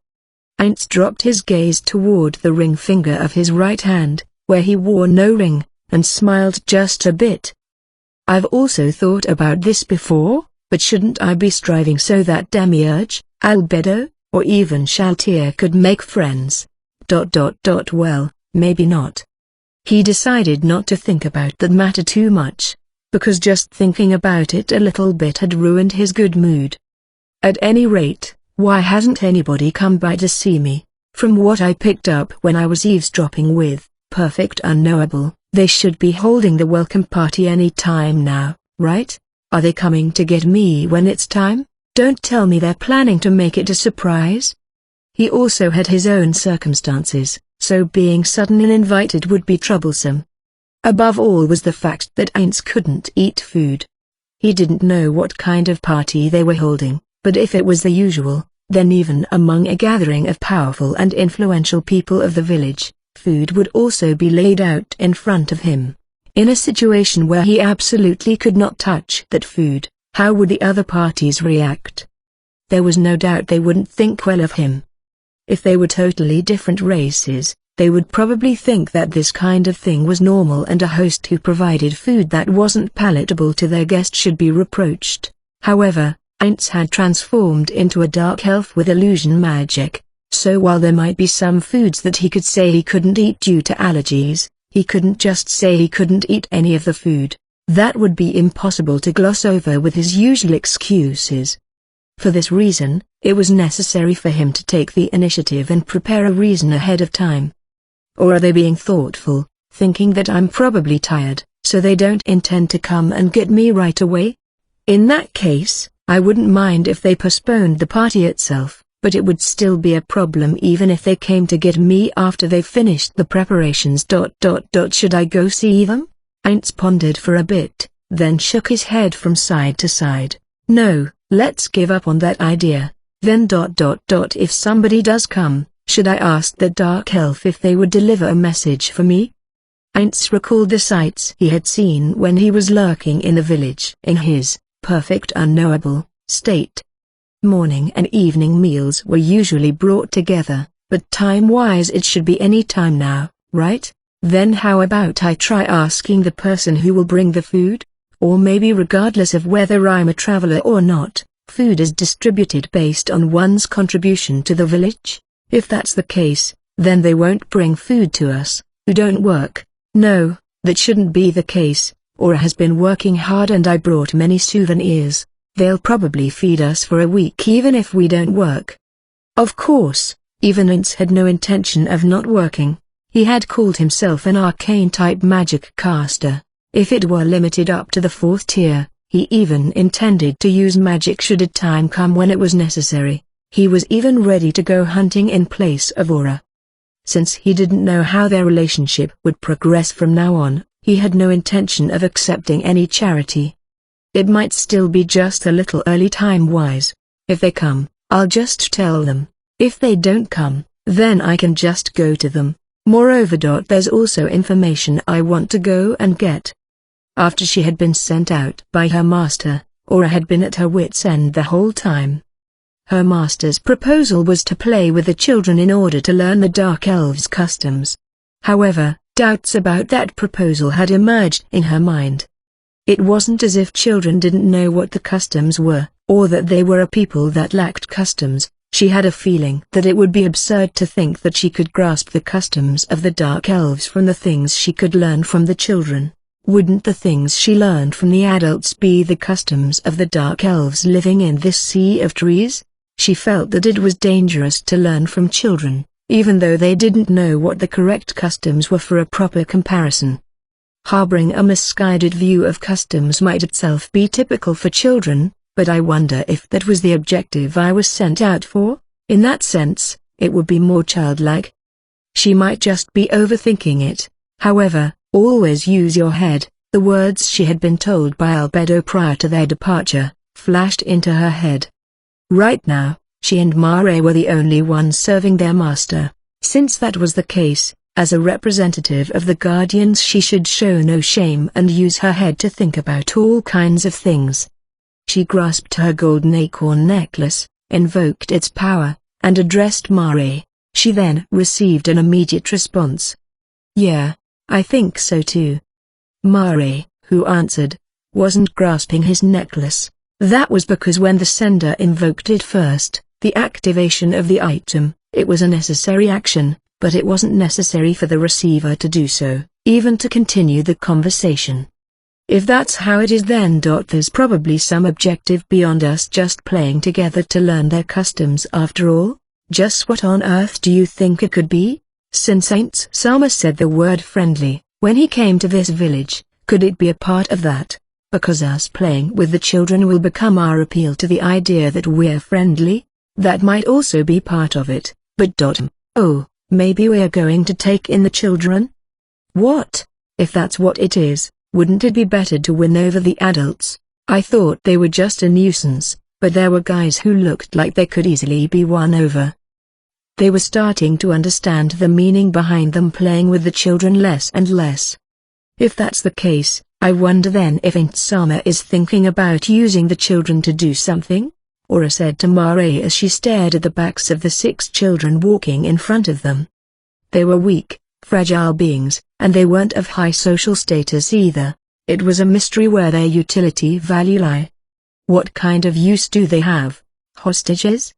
Aints dropped his gaze toward the ring finger of his right hand, where he wore no ring, and smiled just a bit. I've also thought about this before, but shouldn't I be striving so that Demiurge, Albedo, or even Shaltier could make friends? Well, maybe not. He decided not to think about that matter too much, because just thinking about it a little bit had ruined his good mood. At any rate, why hasn't anybody come by to see me? From what I picked up when I was eavesdropping with Perfect Unknowable, they should be holding the welcome party any time now, right? Are they coming to get me when it's time? Don't tell me they're planning to make it a surprise. He also had his own circumstances, so being suddenly invited would be troublesome. Above all was the fact that Aints couldn't eat food. He didn't know what kind of party they were holding, but if it was the usual, then even among a gathering of powerful and influential people of the village, food would also be laid out in front of him. In a situation where he absolutely could not touch that food, how would the other parties react? there was no doubt they wouldn't think well of him. If they were totally different races, they would probably think that this kind of thing was normal, and a host who provided food that wasn't palatable to their guest should be reproached. However, Heinz had transformed into a dark elf with illusion magic, so while there might be some foods that he could say he couldn't eat due to allergies, he couldn't just say he couldn't eat any of the food. That would be impossible to gloss over with his usual excuses. For this reason, it was necessary for him to take the initiative and prepare a reason ahead of time. Or are they being thoughtful, thinking that I'm probably tired, so they don't intend to come and get me right away? In that case, I wouldn't mind if they postponed the party itself, but it would still be a problem even if they came to get me after they've finished the preparations. Should I go see them? Heinz pondered for a bit, then shook his head from side to side. No, let's give up on that idea. Then if somebody does come, should I ask the Dark Elf if they would deliver a message for me? Heinz recalled the sights he had seen when he was lurking in the village in his perfect unknowable state. Morning and evening meals were usually brought together, but time-wise it should be any time now, right? Then how about I try asking the person who will bring the food? Or maybe regardless of whether I'm a traveler or not, food is distributed based on one's contribution to the village? If that's the case, then they won't bring food to us, who don't work. No, that shouldn't be the case. Aura has been working hard and I brought many souvenirs. They'll probably feed us for a week even if we don't work. Of course, even Heinz had no intention of not working. He had called himself an arcane-type magic caster. If it were limited up to the 4th tier, he even intended to use magic should a time come when it was necessary. He was even ready to go hunting in place of Aura. Since he didn't know how their relationship would progress from now on, he had no intention of accepting any charity. It might still be just a little early time-wise. If they come, I'll just tell them. If they don't come, then I can just go to them. Moreover, there's also information I want to go and get. After she had been sent out by her master, Aura had been at her wits' end the whole time. Her master's proposal was to play with the children in order to learn the Dark Elves' customs. However, doubts about that proposal had emerged in her mind. It wasn't as if children didn't know what the customs were, or that they were a people that lacked customs. She had a feeling that it would be absurd to think that she could grasp the customs of the Dark Elves from the things she could learn from the children. Wouldn't the things she learned from the adults be the customs of the Dark Elves living in this sea of trees? She felt that it was dangerous to learn from children, even though they didn't know what the correct customs were for a proper comparison. Harboring a misguided view of customs might itself be typical for children, but I wonder if that was the objective I was sent out for. In that sense, it would be more childlike. She might just be overthinking it. However, always use your head. The words she had been told by Albedo prior to their departure flashed into her head. Right now, she and Mare were the only ones serving their master. Since that was the case, as a representative of the Guardians she should show no shame and use her head to think about all kinds of things. She grasped her golden acorn necklace, invoked its power, and addressed Mare. She then received an immediate response. Yeah, I think so too. Mare, who answered, wasn't grasping his necklace. That was because when the sender invoked it first, the activation of the item, it was a necessary action, but it wasn't necessary for the receiver to do so, even to continue the conversation. If that's how it is, then there's probably some objective beyond us just playing together to learn their customs after all. Just what on earth do you think it could be? Since Saint Sama said the word friendly when he came to this village, could it be a part of that? Because us playing with the children will become our appeal to the idea that we're friendly? That might also be part of it, but oh, maybe we're going to take in the children? What? If that's what it is, wouldn't it be better to win over the adults? I thought they were just a nuisance, but there were guys who looked like they could easily be won over. They were starting to understand the meaning behind them playing with the children less and less. If that's the case, I wonder then if Aunt Sama is thinking about using the children to do something? Aura said to Mare as she stared at the backs of the 6 children walking in front of them. They were weak, fragile beings, and they weren't of high social status either. It was a mystery where their utility value lay. What kind of use do they have? Hostages?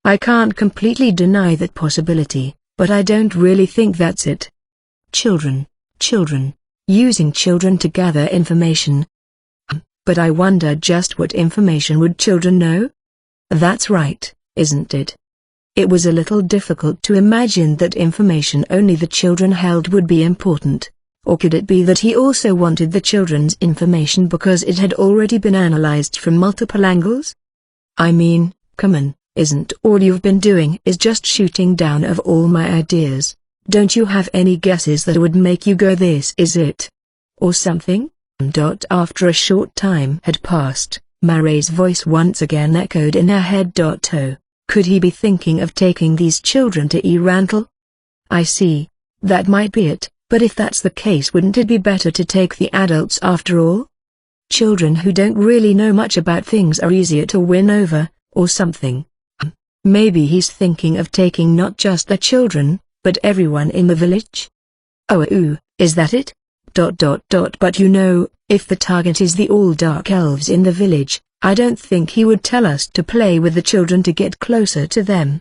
I can't completely deny that possibility, but I don't really think that's it. Children. Using children to gather information. But I wonder just what information would children know? That's right, isn't it? It was a little difficult to imagine that information only the children held would be important. Or could it be that he also wanted the children's information because it had already been analyzed from multiple angles? I mean, come on, isn't all you've been doing is just shooting down of all my ideas? Don't you have any guesses that would make you go this is it? Or something? After a short time had passed, Mare's voice once again echoed in her head. Oh, could he be thinking of taking these children to Erantle? I see. That might be it, but if that's the case, wouldn't it be better to take the adults after all? Children who don't really know much about things are easier to win over, or something. Maybe he's thinking of taking not just the children, but everyone in the village? Oh, is that it? But you know, if the target is the all dark elves in the village, I don't think he would tell us to play with the children to get closer to them.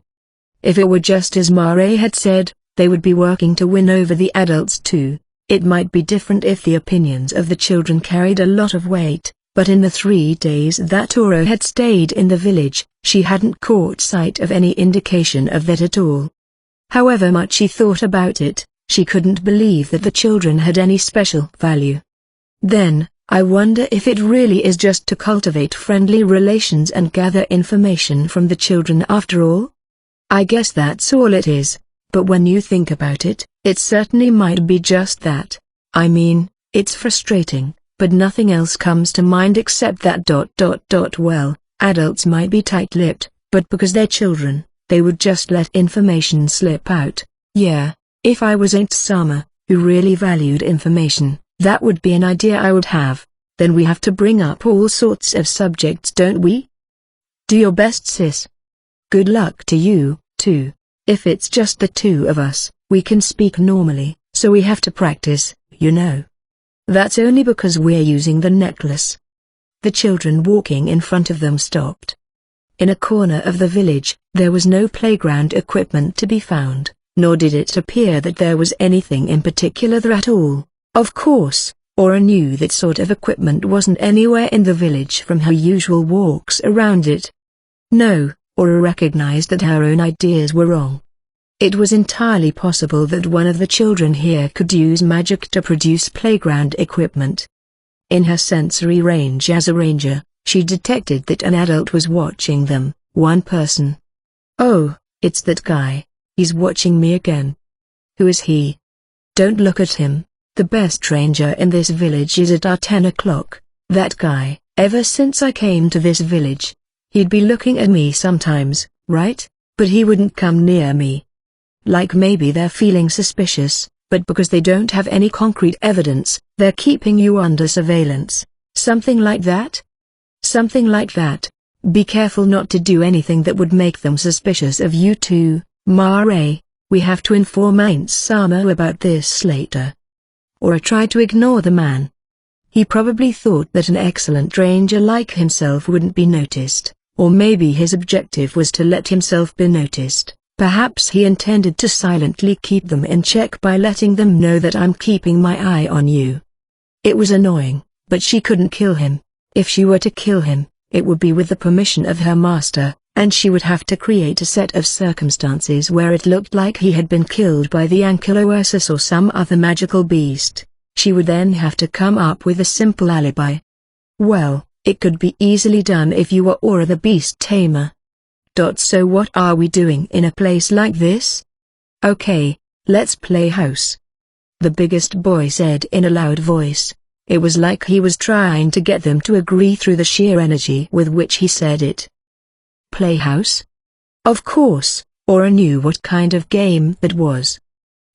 If it were just as Mare had said, they would be working to win over the adults too. It might be different if the opinions of the children carried a lot of weight, but in the 3 days that Aura had stayed in the village, she hadn't caught sight of any indication of that at all. However much she thought about it, she couldn't believe that the children had any special value. Then, I wonder if it really is just to cultivate friendly relations and gather information from the children after all? I guess that's all it is, but when you think about it, it certainly might be just that. I mean, it's frustrating, but nothing else comes to mind except that. Well, adults might be tight-lipped, but because they're children, they would just let information slip out. Yeah, if I was Aunt Sama, who really valued information, that would be an idea I would have. Then we have to bring up all sorts of subjects, don't we? Do your best, sis. Good luck to you, too. If it's just the 2 of us, we can speak normally, so we have to practice, you know. That's only because we're using the necklace. The children walking in front of them stopped. In a corner of the village, there was no playground equipment to be found, nor did it appear that there was anything in particular there at all. Of course, Aura knew that sort of equipment wasn't anywhere in the village from her usual walks around it. No, Aura recognized that her own ideas were wrong. It was entirely possible that one of the children here could use magic to produce playground equipment. In her sensory range as a ranger, she detected that an adult was watching them, one person. Oh, it's that guy. He's watching me again. Who is he? Don't look at him. The best ranger in this village is at our 10 o'clock. That guy, ever since I came to this village. He'd be looking at me sometimes, right? But he wouldn't come near me. Like maybe they're feeling suspicious, but because they don't have any concrete evidence, they're keeping you under surveillance. Something like that? Something like that. Be careful not to do anything that would make them suspicious of you too, Mare. We have to inform Aunt Sama about this later. Aura tried to ignore the man. He probably thought that an excellent ranger like himself wouldn't be noticed, or maybe his objective was to let himself be noticed. Perhaps he intended to silently keep them in check by letting them know that I'm keeping my eye on you. It was annoying, but she couldn't kill him. If she were to kill him, it would be with the permission of her master, and she would have to create a set of circumstances where it looked like he had been killed by the Ankylosis or some other magical beast. She would then have to come up with a simple alibi. Well, it could be easily done if you were Aura the beast tamer. So what are we doing in a place like this? Okay, let's play house. The biggest boy said in a loud voice. It was like he was trying to get them to agree through the sheer energy with which he said it. Playhouse? Of course, Aura knew what kind of game that was.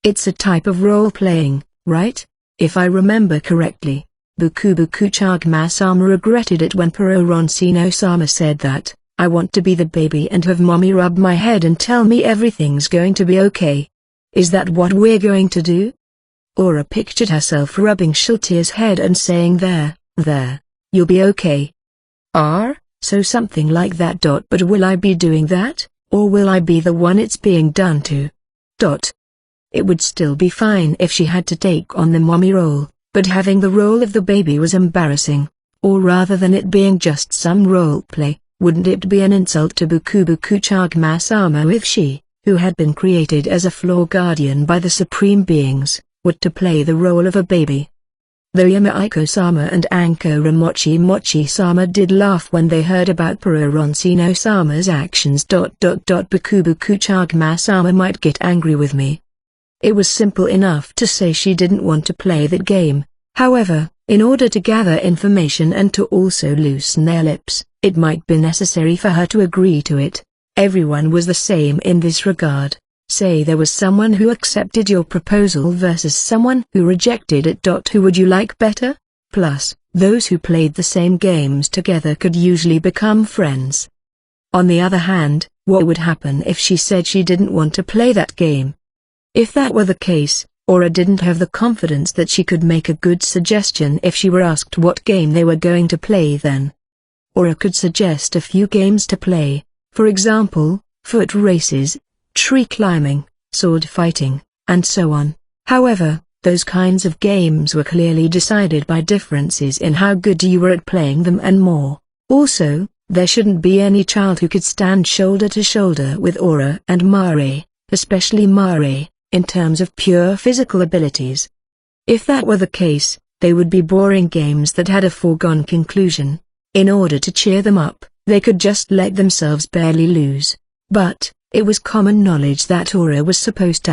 It's a type of role-playing, right? If I remember correctly, Buku Chagma-sama regretted it when Puroroncino-sama said that. I want to be the baby and have mommy rub my head and tell me everything's going to be okay. Is that what we're going to do? Aura pictured herself rubbing Shultia's head and saying there, you'll be okay. So something like that. But will I be doing that, or will I be the one it's being done to? It would still be fine if she had to take on the mommy role, but having the role of the baby was embarrassing. Or rather than it being just some role play, wouldn't it be an insult to Bukubuku Chagma-sama if she, who had been created as a floor guardian by the supreme beings, were to play the role of a baby? Though Yamaiko-sama and Ankora Mochi-sama did laugh when they heard about Puroroncino-sama's actions. Bukubuku Chagma-sama might get angry with me. It was simple enough to say she didn't want to play that game. However, in order to gather information and to also loosen their lips, it might be necessary for her to agree to it. Everyone was the same in this regard. Say there was someone who accepted your proposal versus someone who rejected it. Who would you like better? Plus, those who played the same games together could usually become friends. On the other hand, what would happen if she said she didn't want to play that game? If that were the case, Aura didn't have the confidence that she could make a good suggestion if she were asked what game they were going to play then. Aura could suggest a few games to play, for example, foot races, tree climbing, sword fighting, and so on. However, those kinds of games were clearly decided by differences in how good you were at playing them and more. Also, there shouldn't be any child who could stand shoulder to shoulder with Aura and Mare, especially Mare, in terms of pure physical abilities. If that were the case, they would be boring games that had a foregone conclusion. In order to cheer them up, they could just let themselves barely lose. But, it was common knowledge that Aura was supposed to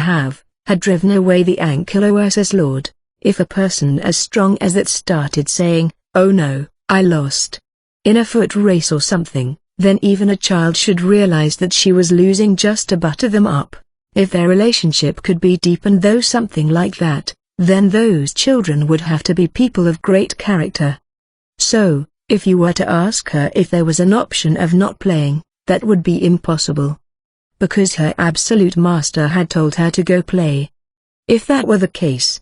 had driven away the Ankylos's Lord. If a person as strong as that started saying, "Oh no, I lost," in a foot race or something, then even a child should realize that she was losing just to butter them up. If their relationship could be deepened though something like that, then those children would have to be people of great character. So, if you were to ask her if there was an option of not playing, that would be impossible. Because her absolute master had told her to go play. If that were the case.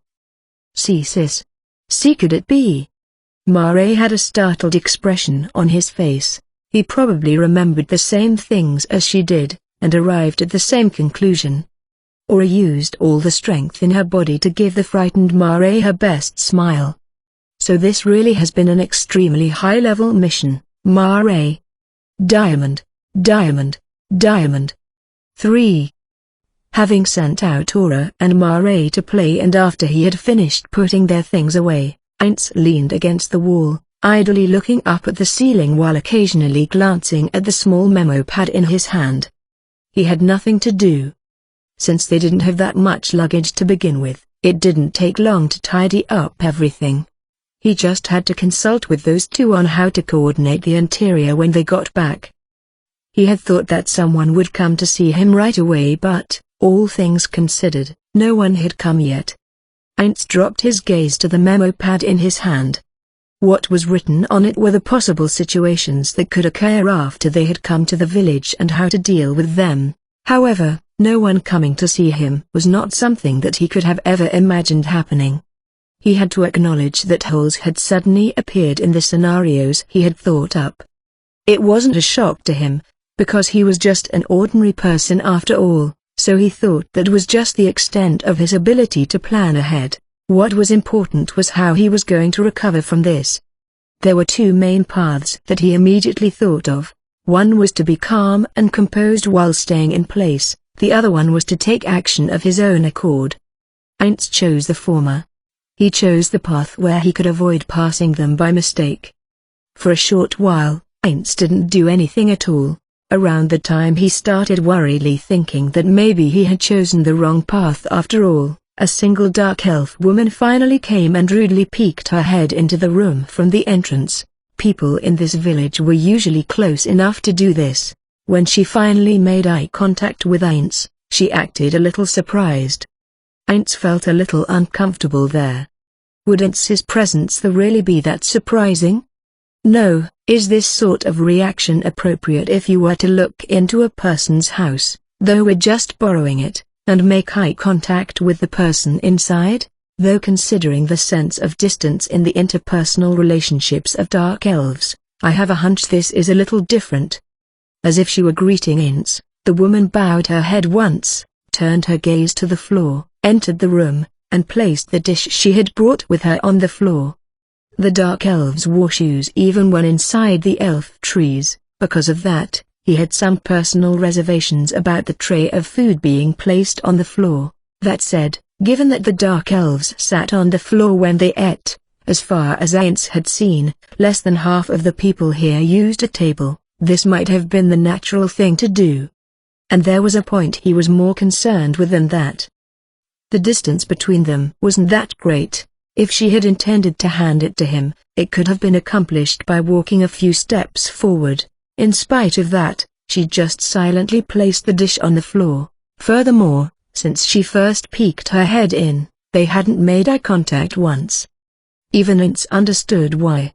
See sis. See could it be? Mare had a startled expression on his face. He probably remembered the same things as she did, and arrived at the same conclusion. Aura used all the strength in her body to give the frightened Mare her best smile. So this really has been an extremely high-level mission, Mare. Diamond, diamond, diamond. 3. Having sent out Aura and Mare to play and after he had finished putting their things away, Ainz leaned against the wall, idly looking up at the ceiling while occasionally glancing at the small memo pad in his hand. He had nothing to do. Since they didn't have that much luggage to begin with, it didn't take long to tidy up everything. He just had to consult with those two on how to coordinate the interior when they got back. He had thought that someone would come to see him right away, but, all things considered, no one had come yet. Ainz dropped his gaze to the memo pad in his hand. What was written on it were the possible situations that could occur after they had come to the village and how to deal with them. However, no one coming to see him was not something that he could have ever imagined happening. He had to acknowledge that holes had suddenly appeared in the scenarios he had thought up. It wasn't a shock to him, because he was just an ordinary person after all, so he thought that was just the extent of his ability to plan ahead. What was important was how he was going to recover from this. There were two main paths that he immediately thought of. One was to be calm and composed while staying in place, the other one was to take action of his own accord. Ainz chose the former. He chose the path where he could avoid passing them by mistake. For a short while, Ainz didn't do anything at all. Around the time he started worriedly thinking that maybe he had chosen the wrong path after all, a single dark elf woman finally came and rudely peeked her head into the room from the entrance. People in this village were usually close enough to do this. When she finally made eye contact with Ainz, she acted a little surprised. Ainz felt a little uncomfortable there. Would Ainz's presence really be that surprising? No, is this sort of reaction appropriate if you were to look into a person's house, though we're just borrowing it, and make eye contact with the person inside? Though considering the sense of distance in the interpersonal relationships of dark elves, I have a hunch this is a little different. As if she were greeting Aints, the woman bowed her head once, turned her gaze to the floor, entered the room, and placed the dish she had brought with her on the floor. The dark elves wore shoes even when inside the elf trees. Because of that, he had some personal reservations about the tray of food being placed on the floor. That said, given that the dark elves sat on the floor when they ate, as far as Aints had seen, less than half of the people here used a table. This might have been the natural thing to do. And there was a point he was more concerned with than that. The distance between them wasn't that great. If she had intended to hand it to him, it could have been accomplished by walking a few steps forward. In spite of that, she just silently placed the dish on the floor. Furthermore, since she first peeked her head in, they hadn't made eye contact once. Even Aints understood why.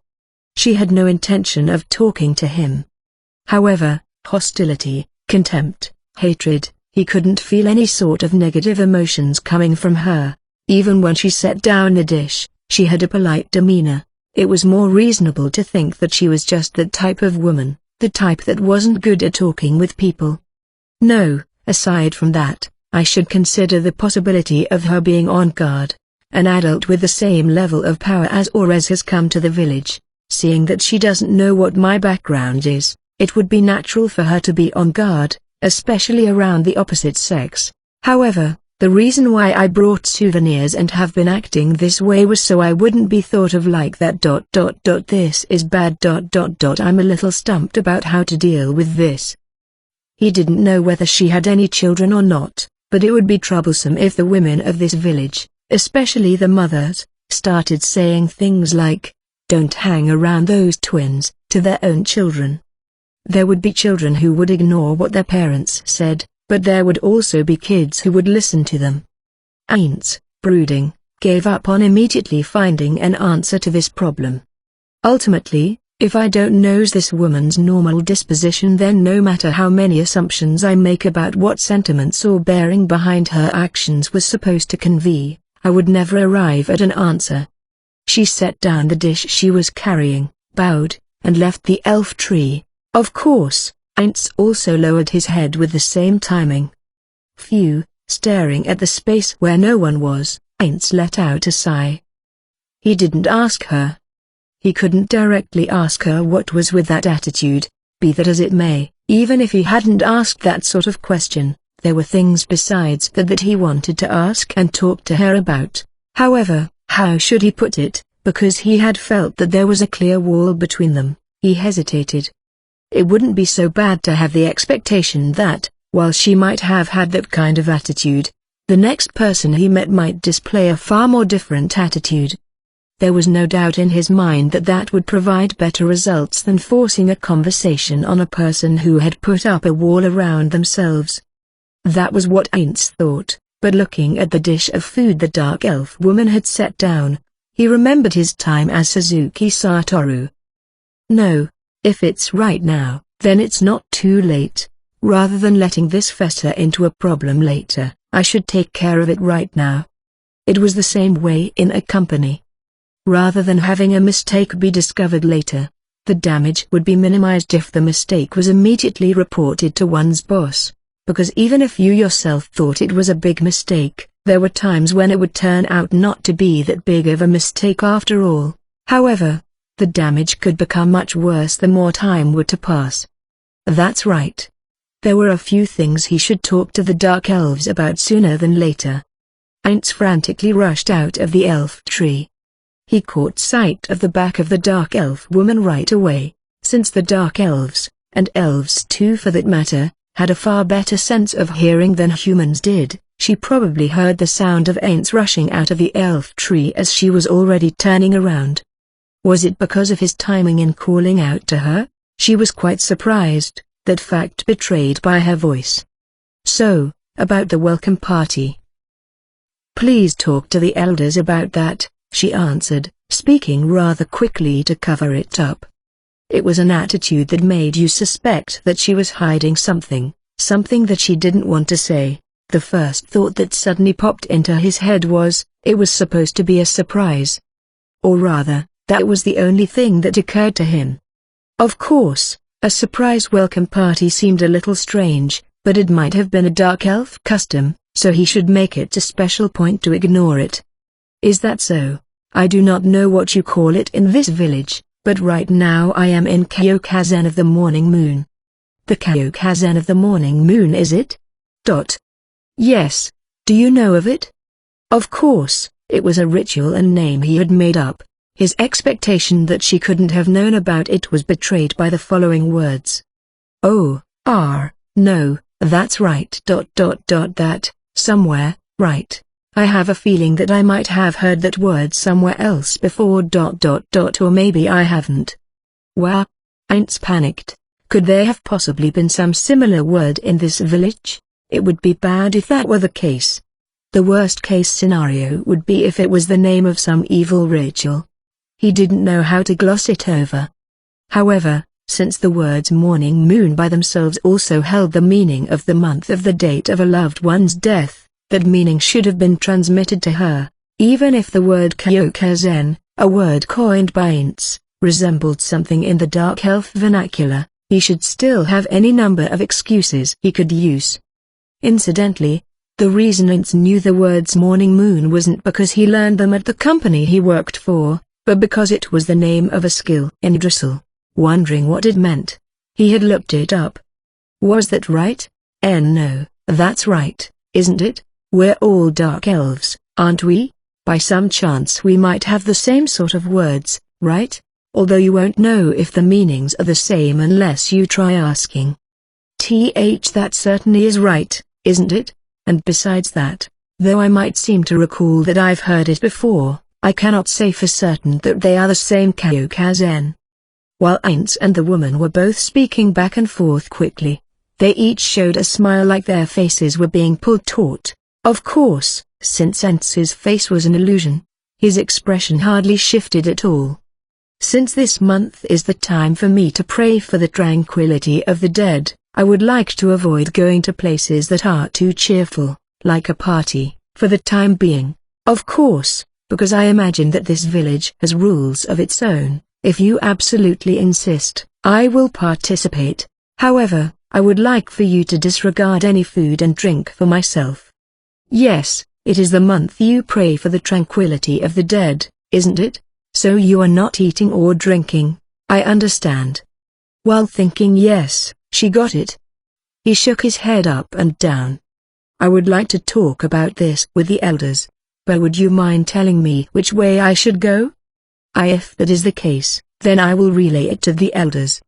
She had no intention of talking to him. However, hostility, contempt, hatred, he couldn't feel any sort of negative emotions coming from her. Even when she set down the dish, she had a polite demeanor. It was more reasonable to think that she was just that type of woman, the type that wasn't good at talking with people. No, aside from that, I should consider the possibility of her being on guard. An adult with the same level of power as Orez has come to the village. Seeing that she doesn't know what my background is, it would be natural for her to be on guard, especially around the opposite sex. However, the reason why I brought souvenirs and have been acting this way was so I wouldn't be thought of like that. This is bad. I'm a little stumped about how to deal with this. He didn't know whether she had any children or not, but it would be troublesome if the women of this village, especially the mothers, started saying things like, "Don't hang around those twins," to their own children. There would be children who would ignore what their parents said, but there would also be kids who would listen to them. Aints, brooding, gave up on immediately finding an answer to this problem. Ultimately, if I don't know this woman's normal disposition, then no matter how many assumptions I make about what sentiments or bearing behind her actions was supposed to convey, I would never arrive at an answer. She set down the dish she was carrying, bowed, and left the elf tree. Of course, Aints also lowered his head with the same timing. Phew, staring at the space where no one was, Aints let out a sigh. He didn't ask her. He couldn't directly ask her what was with that attitude. Be that as it may, even if he hadn't asked that sort of question, there were things besides that he wanted to ask and talk to her about. However, how should he put it? Because he had felt that there was a clear wall between them, he hesitated. It wouldn't be so bad to have the expectation that, while she might have had that kind of attitude, the next person he met might display a far more different attitude. There was no doubt in his mind that that would provide better results than forcing a conversation on a person who had put up a wall around themselves. That was what Aints thought, but looking at the dish of food the dark elf woman had set down, he remembered his time as Suzuki Satoru. No. If it's right now, then it's not too late. Rather than letting this fester into a problem later, I should take care of it right now. It was the same way in a company. Rather than having a mistake be discovered later, the damage would be minimized if the mistake was immediately reported to one's boss. Because even if you yourself thought it was a big mistake, there were times when it would turn out not to be that big of a mistake after all. However, the damage could become much worse the more time were to pass. That's right. There were a few things he should talk to the dark elves about sooner than later. Aints frantically rushed out of the elf tree. He caught sight of the back of the dark elf woman right away, since the dark elves, and elves too for that matter, had a far better sense of hearing than humans did. She probably heard the sound of Aints rushing out of the elf tree as she was already turning around. Was it because of his timing in calling out to her? She was quite surprised, that fact betrayed by her voice. So, about the welcome party. Please talk to the elders about that, she answered, speaking rather quickly to cover it up. It was an attitude that made you suspect that she was hiding something, something that she didn't want to say. The first thought that suddenly popped into his head was, it was supposed to be a surprise. Or rather, that was the only thing that occurred to him. Of course, a surprise welcome party seemed a little strange, but it might have been a dark elf custom, so he should make it a special point to ignore it. Is that so? I do not know what you call it in this village, but right now I am in Kyokazen of the Morning Moon. The Kyokazen of the Morning Moon, is it? Yes. Do you know of it? Of course, it was a ritual and name he had made up. His expectation that she couldn't have known about it was betrayed by the following words. Oh, no, that's right. That, somewhere, right. I have a feeling that I might have heard that word somewhere else before. Or maybe I haven't. Wah! Ainz panicked. Could there have possibly been some similar word in this village? It would be bad if that were the case. The worst case scenario would be if it was the name of some evil ritual. He didn't know how to gloss it over. However, since the words morning moon by themselves also held the meaning of the month of the date of a loved one's death, that meaning should have been transmitted to her, even if the word Kyokazen, a word coined by Ainz, resembled something in the dark elf vernacular. He should still have any number of excuses he could use. Incidentally, the reason Ainz knew the words morning moon wasn't because he learned them at the company he worked for, but because it was the name of a skill in Drizzle. Wondering what it meant, he had looked it up. Was that right? No, that's right, isn't it? We're all dark elves, aren't we? By some chance we might have the same sort of words, right? Although you won't know if the meanings are the same unless you try asking. That certainly is right, isn't it? And besides that, though I might seem to recall that I've heard it before, I cannot say for certain that they are the same Kyokazen. While Ainz and the woman were both speaking back and forth quickly, they each showed a smile like their faces were being pulled taut. Of course, since Ainz's face was an illusion, his expression hardly shifted at all. Since this month is the time for me to pray for the tranquility of the dead, I would like to avoid going to places that are too cheerful, like a party, for the time being. Of course, because I imagine that this village has rules of its own. If you absolutely insist, I will participate. However, I would like for you to disregard any food and drink for myself. Yes, it is the month you pray for the tranquility of the dead, isn't it? So you are not eating or drinking, I understand. While thinking yes, she got it. He shook his head up and down. I would like to talk about this with the elders. But would you mind telling me which way I should go? If that is the case, then I will relay it to the elders.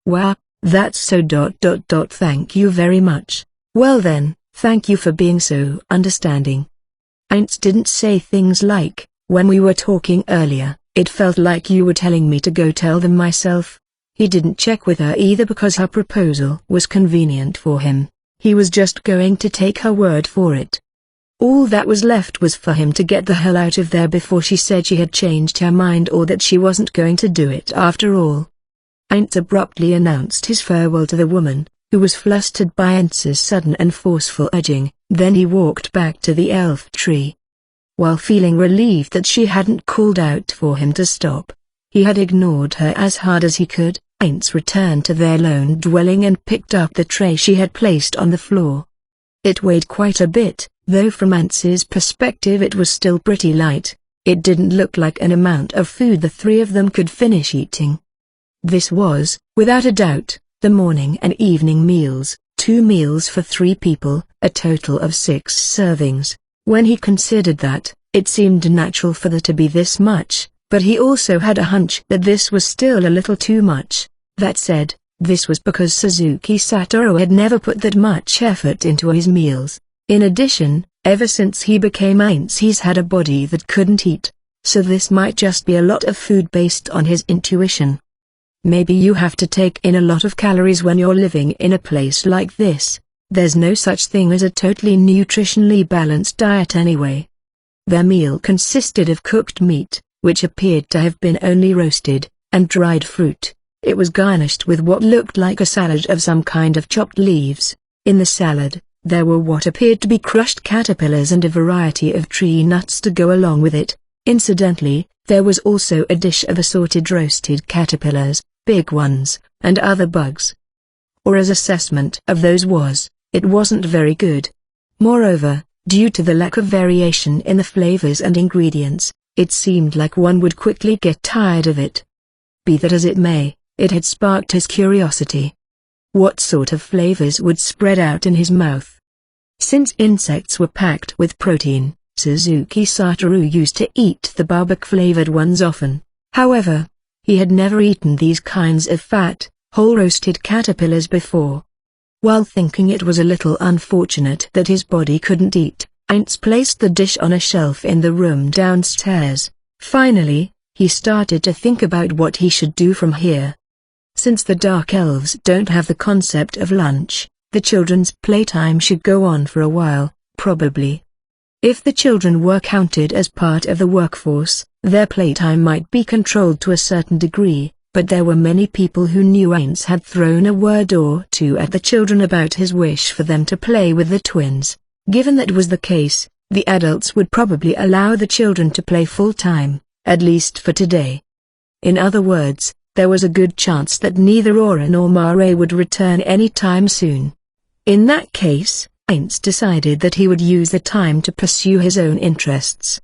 Wow, that's so. Thank you very much. Well then, thank you for being so understanding. Ainz didn't say things like, when we were talking earlier, it felt like you were telling me to go tell them myself. He didn't check with her either because her proposal was convenient for him. He was just going to take her word for it. All that was left was for him to get the hell out of there before she said she had changed her mind or that she wasn't going to do it after all. Ainz abruptly announced his farewell to the woman, who was flustered by Ainz's sudden and forceful urging, then he walked back to the elf tree. While feeling relieved that she hadn't called out for him to stop, he had ignored her as hard as he could. Ainz returned to their lone dwelling and picked up the tray she had placed on the floor. It weighed quite a bit, though from Ainz's perspective it was still pretty light. It didn't look like an amount of food the three of them could finish eating. This was, without a doubt, the morning and evening meals, 2 meals for 3 people, a total of 6 servings. When he considered that, it seemed natural for there to be this much, but he also had a hunch that this was still a little too much. That said, this was because Suzuki Satoru had never put that much effort into his meals. In addition, ever since he became Ainz he's had a body that couldn't eat, so this might just be a lot of food based on his intuition. Maybe you have to take in a lot of calories when you're living in a place like this. There's no such thing as a totally nutritionally balanced diet anyway. Their meal consisted of cooked meat, which appeared to have been only roasted, and dried fruit. It was garnished with what looked like a salad of some kind of chopped leaves. In the salad, there were what appeared to be crushed caterpillars and a variety of tree nuts to go along with it. Incidentally, there was also a dish of assorted roasted caterpillars, big ones, and other bugs. Ora's assessment of those was, it wasn't very good. Moreover, due to the lack of variation in the flavors and ingredients, it seemed like one would quickly get tired of it. Be that as it may, it had sparked his curiosity. What sort of flavors would spread out in his mouth? Since insects were packed with protein, Suzuki Satoru used to eat the barbac-flavored ones often. However, he had never eaten these kinds of fat, whole-roasted caterpillars before. While thinking it was a little unfortunate that his body couldn't eat, Heinz placed the dish on a shelf in the room downstairs. Finally, he started to think about what he should do from here. Since the Dark Elves don't have the concept of lunch, the children's playtime should go on for a while, probably. If the children were counted as part of the workforce, their playtime might be controlled to a certain degree, but there were many people who knew Heinz had thrown a word or two at the children about his wish for them to play with the twins. Given that was the case, the adults would probably allow the children to play full-time, at least for today. In other words, there was a good chance that neither Ora nor Mare would return any time soon. In that case, Heinz decided that he would use the time to pursue his own interests.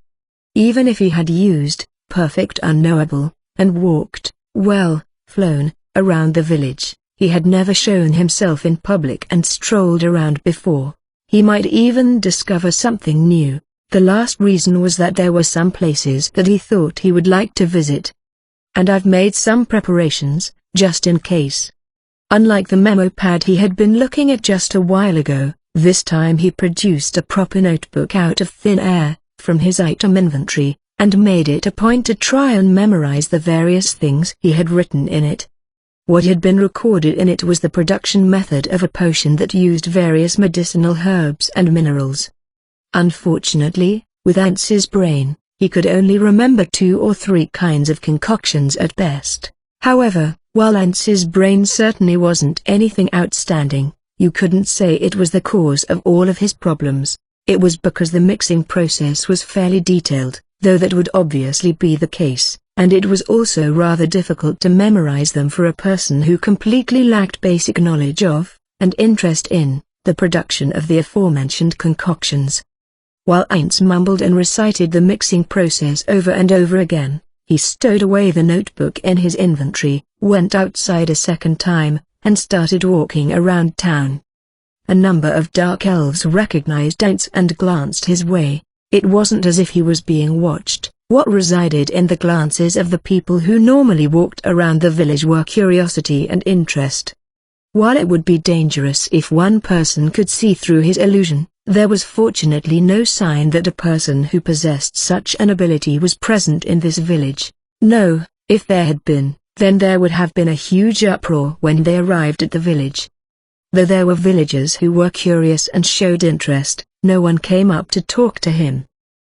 Even if he had used perfect unknowable, and walked, well, flown, around the village, he had never shown himself in public and strolled around before. He might even discover something new. The last reason was that there were some places that he thought he would like to visit. And I've made some preparations, just in case. Unlike the memo pad he had been looking at just a while ago, this time he produced a proper notebook out of thin air, from his item inventory, and made it a point to try and memorize the various things he had written in it. What had been recorded in it was the production method of a potion that used various medicinal herbs and minerals. Unfortunately, with Heinz's brain, he could only remember 2 or 3 kinds of concoctions at best. However, while Heinz's brain certainly wasn't anything outstanding, you couldn't say it was the cause of all of his problems. It was because the mixing process was fairly detailed, though that would obviously be the case, and it was also rather difficult to memorize them for a person who completely lacked basic knowledge of, and interest in, the production of the aforementioned concoctions. While Heinz mumbled and recited the mixing process over and over again, he stowed away the notebook in his inventory, went outside a second time, and started walking around town. A number of dark elves recognized Heinz and glanced his way. It wasn't as if he was being watched. What resided in the glances of the people who normally walked around the village were curiosity and interest. While it would be dangerous if one person could see through his illusion, there was fortunately no sign that a person who possessed such an ability was present in this village. No, if there had been, then there would have been a huge uproar when they arrived at the village. Though there were villagers who were curious and showed interest, no one came up to talk to him.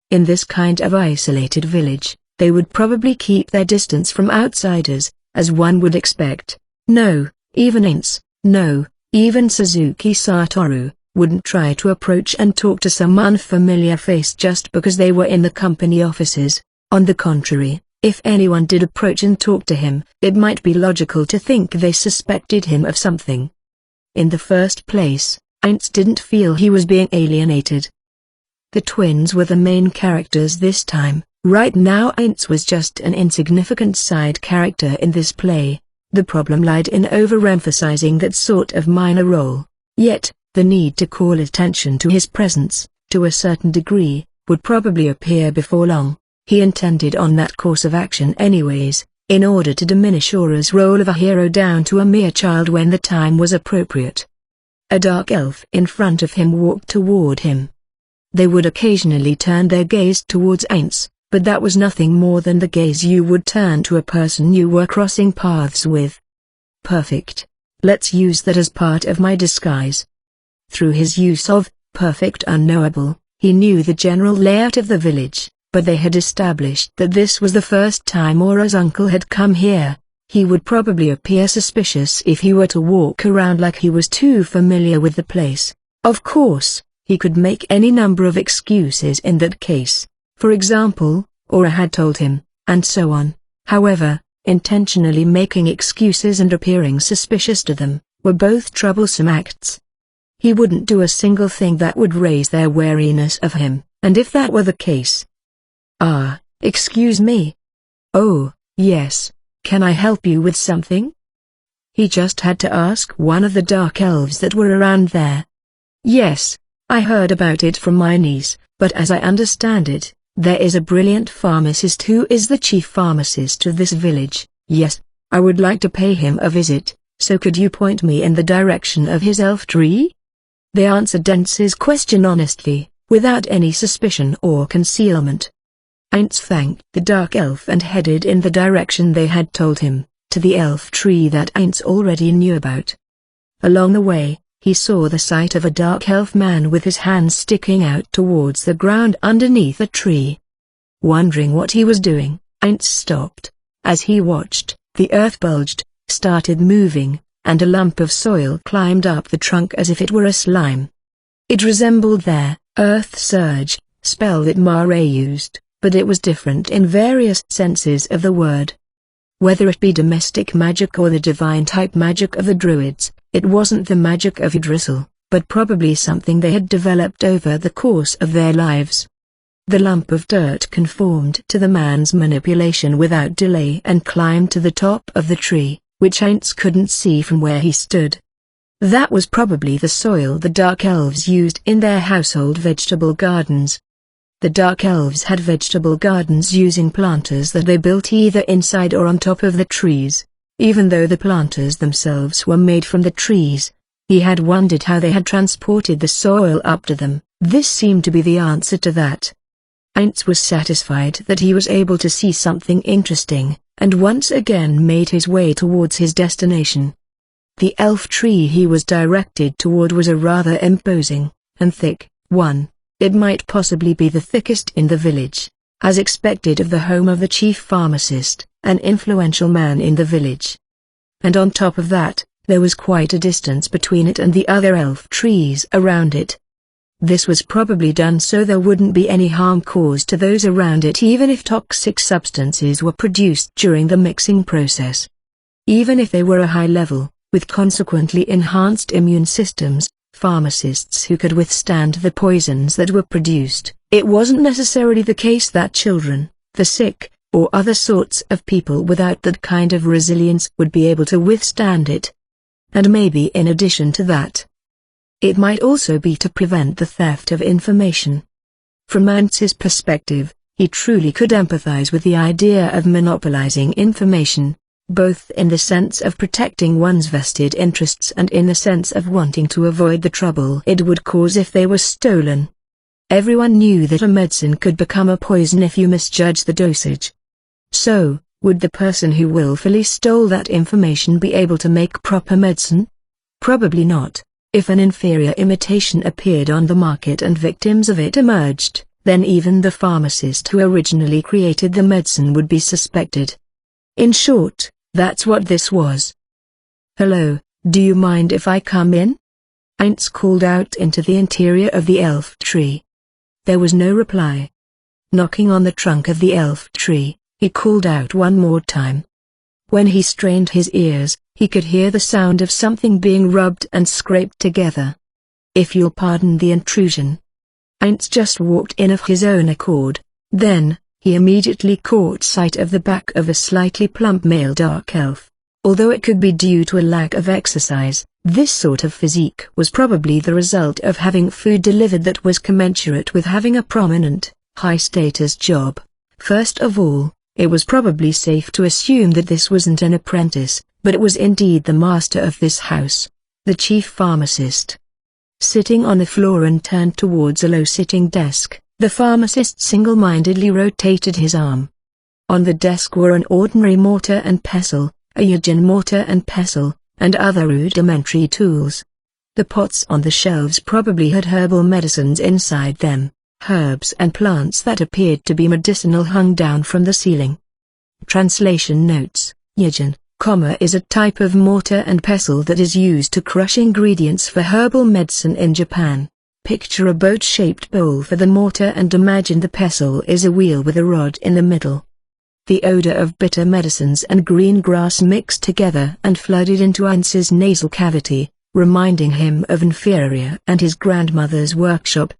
In this kind of isolated village, they would probably keep their distance from outsiders, as one would expect. No, even Heinz, no, even Suzuki Satoru, wouldn't try to approach and talk to some unfamiliar face just because they were in the company offices. On the contrary, if anyone did approach and talk to him, it might be logical to think they suspected him of something. In the first place, Heinz didn't feel he was being alienated. The twins were the main characters this time. Right now Heinz was just an insignificant side character in this play. The problem lied in overemphasizing that sort of minor role. Yet, the need to call attention to his presence, to a certain degree, would probably appear before long. He intended on that course of action anyways, in order to diminish Aura's role of a hero down to a mere child when the time was appropriate. A dark elf in front of him walked toward him. They would occasionally turn their gaze towards Heinz, but that was nothing more than the gaze you would turn to a person you were crossing paths with. Perfect. Let's use that as part of my disguise. Through his use of perfect unknowable, he knew the general layout of the village, but they had established that this was the first time Aura's uncle had come here. He would probably appear suspicious if he were to walk around like he was too familiar with the place. Of course, he could make any number of excuses in that case. For example, Aura had told him, and so on. However, intentionally making excuses and appearing suspicious to them were both troublesome acts. He wouldn't do a single thing that would raise their wariness of him, and if that were the case... Excuse me. Oh, yes. Can I help you with something? He just had to ask one of the dark elves that were around there. Yes, I heard about it from my niece, but as I understand it, there is a brilliant pharmacist who is the chief pharmacist of this village. Yes, I would like to pay him a visit, so could you point me in the direction of his elf tree? They answered Dance's question honestly, without any suspicion or concealment. Ainz thanked the dark elf and headed in the direction they had told him, to the elf tree that Ainz already knew about. Along the way, he saw the sight of a dark elf man with his hands sticking out towards the ground underneath a tree. Wondering what he was doing, Ainz stopped. As he watched, the earth bulged, started moving, and a lump of soil climbed up the trunk as if it were a slime. It resembled their earth surge spell that Mare used, but it was different in various senses of the word. Whether it be domestic magic or the divine type magic of the druids, it wasn't the magic of Yggdrasil, but probably something they had developed over the course of their lives. The lump of dirt conformed to the man's manipulation without delay and climbed to the top of the tree, which Ainz couldn't see from where he stood. That was probably the soil the Dark Elves used in their household vegetable gardens. The Dark Elves had vegetable gardens using planters that they built either inside or on top of the trees. Even though the planters themselves were made from the trees, he had wondered how they had transported the soil up to them. This seemed to be the answer to that. Ainz was satisfied that he was able to see something interesting, and once again made his way towards his destination. The elf tree he was directed toward was a rather imposing and thick one. It might possibly be the thickest in the village, as expected of the home of the chief pharmacist, an influential man in the village. And on top of that, there was quite a distance between it and the other elf trees around it. This was probably done so there wouldn't be any harm caused to those around it even if toxic substances were produced during the mixing process. Even if they were a high level, with consequently enhanced immune systems, pharmacists who could withstand the poisons that were produced, it wasn't necessarily the case that children, the sick, or other sorts of people without that kind of resilience would be able to withstand it. And maybe in addition to that, it might also be to prevent the theft of information. From Ainz's perspective, he truly could empathize with the idea of monopolizing information, both in the sense of protecting one's vested interests and in the sense of wanting to avoid the trouble it would cause if they were stolen. Everyone knew that a medicine could become a poison if you misjudge the dosage. So, would the person who willfully stole that information be able to make proper medicine? Probably not. If an inferior imitation appeared on the market and victims of it emerged, then even the pharmacist who originally created the medicine would be suspected. In short, that's what this was. "Hello, do you mind if I come in?" Ainz called out into the interior of the elf tree. There was no reply. Knocking on the trunk of the elf tree, he called out one more time. When he strained his ears, he could hear the sound of something being rubbed and scraped together. "If you'll pardon the intrusion." Ainz just walked in of his own accord. Then, he immediately caught sight of the back of a slightly plump male dark elf. Although it could be due to a lack of exercise, this sort of physique was probably the result of having food delivered that was commensurate with having a prominent, high-status job. First of all, it was probably safe to assume that this wasn't an apprentice, but it was indeed the master of this house, the chief pharmacist. Sitting on the floor and turned towards a low-sitting desk, the pharmacist single-mindedly rotated his arm. On the desk were an ordinary mortar and pestle, a Yajin mortar and pestle, and other rudimentary tools. The pots on the shelves probably had herbal medicines inside them. Herbs and plants that appeared to be medicinal hung down from the ceiling. Translation notes: Yajin, is a type of mortar and pestle that is used to crush ingredients for herbal medicine in Japan. Picture a boat-shaped bowl for the mortar and imagine the pestle is a wheel with a rod in the middle. The odor of bitter medicines and green grass mixed together and flooded into Aintz's nasal cavity, reminding him of Inferior and his grandmother's workshop.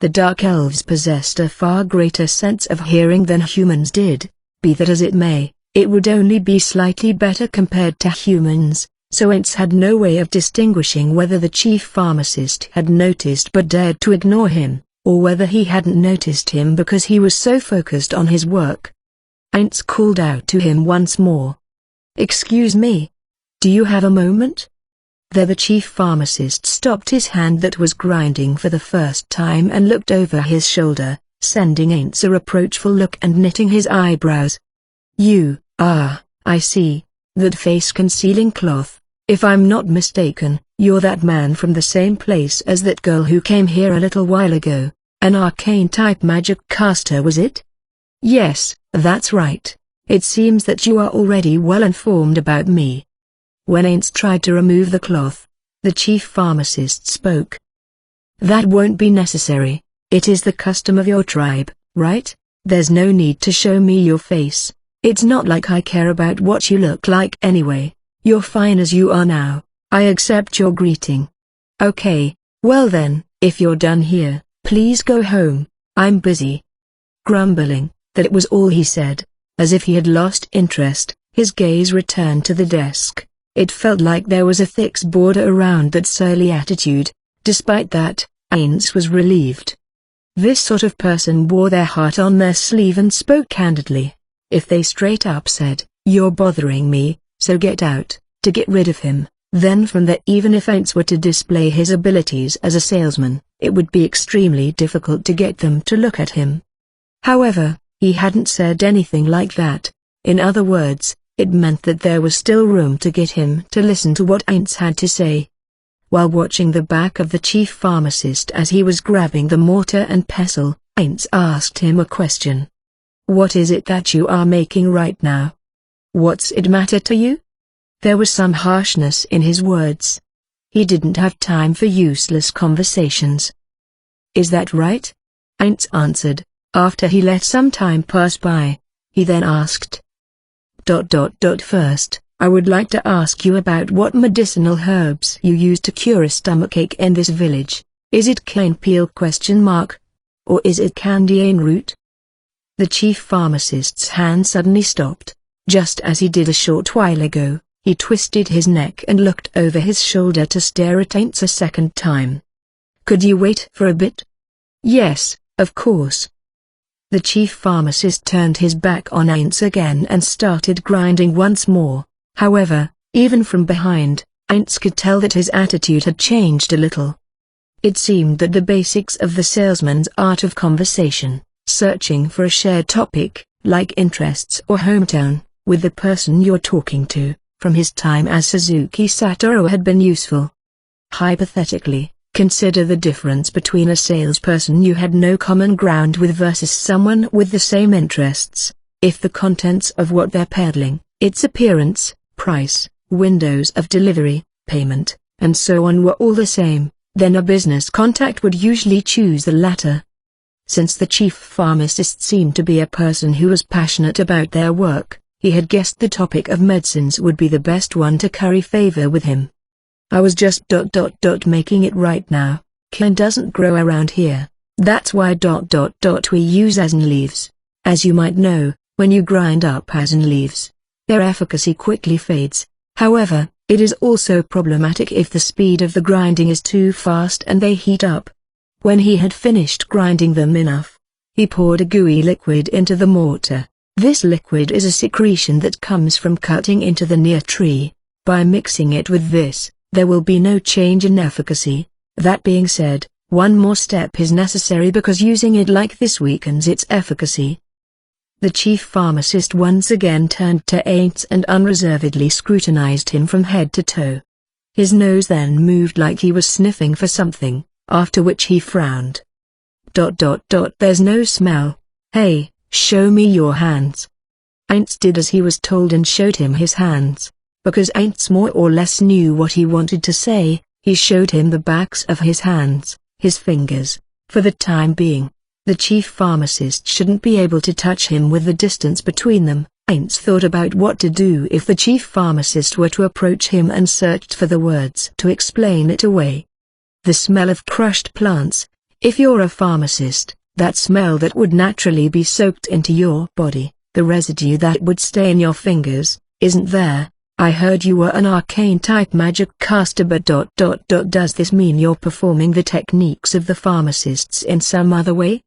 The Dark Elves possessed a far greater sense of hearing than humans did. Be that as it may, it would only be slightly better compared to humans, so Aintz had no way of distinguishing whether the chief pharmacist had noticed but dared to ignore him, or whether he hadn't noticed him because he was so focused on his work. Aintz called out to him once more. "Excuse me. Do you have a moment?" There the chief pharmacist stopped his hand that was grinding for the first time and looked over his shoulder, sending Aintz a reproachful look and knitting his eyebrows. I see. That face-concealing cloth. If I'm not mistaken, you're that man from the same place as that girl who came here a little while ago. An arcane-type magic caster, was it?" "Yes, that's right. It seems that you are already well informed about me." When Aintz tried to remove the cloth, the chief pharmacist spoke. "That won't be necessary. It is the custom of your tribe, right? There's no need to show me your face. It's not like I care about what you look like anyway. You're fine as you are now. I accept your greeting." "Okay, well then, if you're done here, please go home. I'm busy." Grumbling that it was all he said, as if he had lost interest, his gaze returned to the desk. It felt like there was a thick border around that surly attitude. Despite that, Aintz was relieved. This sort of person wore their heart on their sleeve and spoke candidly. If they straight up said, "You're bothering me, so get out," to get rid of him, then from there even if Aintz were to display his abilities as a salesman, it would be extremely difficult to get them to look at him. However, he hadn't said anything like that. In other words, it meant that there was still room to get him to listen to what Aintz had to say. While watching the back of the chief pharmacist as he was grabbing the mortar and pestle, Aintz asked him a question. "What is it that you are making right now? What's it matter to you?" There was some harshness in his words. He didn't have time for useless conversations. "Is that right?" Aintz answered, after he let some time pass by. He then asked, First, I would like to ask you about what medicinal herbs you use to cure a stomachache in this village. Is it cane peel ? Or is it candiane root?" The chief pharmacist's hand suddenly stopped. Just as he did a short while ago, he twisted his neck and looked over his shoulder to stare at Aintz a second time. "Could you wait for a bit?" "Yes, of course." The chief pharmacist turned his back on Aintz again and started grinding once more. However, even from behind, Aintz could tell that his attitude had changed a little. It seemed that the basics of the salesman's art of conversation, searching for a shared topic, like interests or hometown, with the person you're talking to, from his time as Suzuki Satoru had been useful. Hypothetically, consider the difference between a salesperson you had no common ground with versus someone with the same interests. If the contents of what they're peddling, its appearance, price, windows of delivery, payment, and so on were all the same, then a business contact would usually choose the latter. Since the chief pharmacist seemed to be a person who was passionate about their work, he had guessed the topic of medicines would be the best one to curry favor with him. "I was just making it right now. Cane doesn't grow around here. That's why we use asin leaves. As you might know, when you grind up asin leaves, their efficacy quickly fades. However, it is also problematic if the speed of the grinding is too fast and they heat up." When he had finished grinding them enough, he poured a gooey liquid into the mortar. This liquid is a secretion that comes from cutting into the near tree. By mixing it with this, there will be no change in efficacy. That being said, one more step is necessary because using it like this weakens its efficacy. The chief pharmacist once again turned to Aintz and unreservedly scrutinized him from head to toe. His nose then moved like he was sniffing for something, after which he frowned. There's no smell. Hey, show me your hands." Aintz did as he was told and showed him his hands. Because Aints more or less knew what he wanted to say, he showed him the backs of his hands, his fingers. For the time being, the chief pharmacist shouldn't be able to touch him with the distance between them. Aints thought about what to do if the chief pharmacist were to approach him and searched for the words to explain it away. The smell of crushed plants. If you're a pharmacist, that smell that would naturally be soaked into your body, the residue that would stay in your fingers, isn't there. I heard you were an arcane-type magic caster but ... Does this mean you're performing the techniques of the pharmacists in some other way?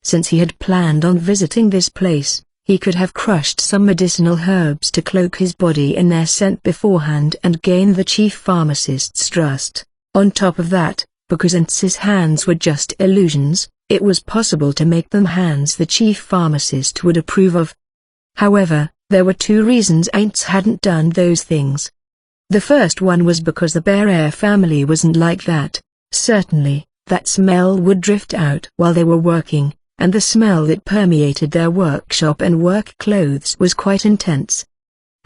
Since he had planned on visiting this place, he could have crushed some medicinal herbs to cloak his body in their scent beforehand and gain the chief pharmacist's trust. On top of that, because Aints's hands were just illusions, it was possible to make them hands the chief pharmacist would approve of. However, there were two reasons Aints hadn't done those things. The first one was because the Bear family wasn't like that. Certainly, that smell would drift out while they were working, and the smell that permeated their workshop and work clothes was quite intense.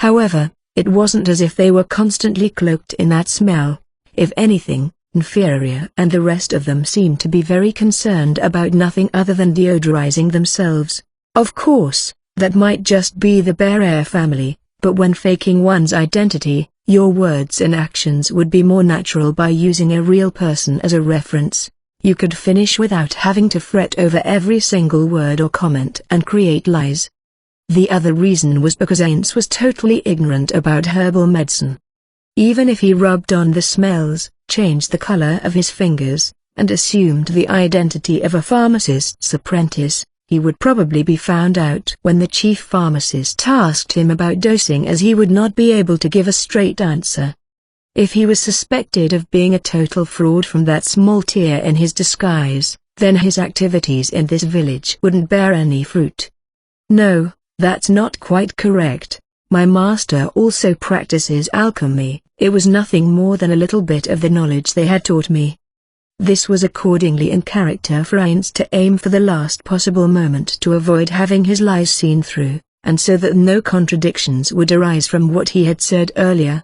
However, it wasn't as if they were constantly cloaked in that smell. If anything, Inferior and the rest of them seemed to be very concerned about nothing other than deodorizing themselves. Of course, that might just be the Bear family, but when faking one's identity, your words and actions would be more natural by using a real person as a reference. You could finish without having to fret over every single word or comment and create lies. The other reason was because Aints was totally ignorant about herbal medicine. Even if he rubbed on the smells, changed the color of his fingers, and assumed the identity of a pharmacist's apprentice, he would probably be found out when the chief pharmacist asked him about dosing, as he would not be able to give a straight answer. If he was suspected of being a total fraud from that small tear in his disguise, then his activities in this village wouldn't bear any fruit. No, that's not quite correct. My master also practices alchemy. It was nothing more than a little bit of the knowledge they had taught me. This was accordingly in character for Aints to aim for the last possible moment to avoid having his lies seen through, and so that no contradictions would arise from what he had said earlier.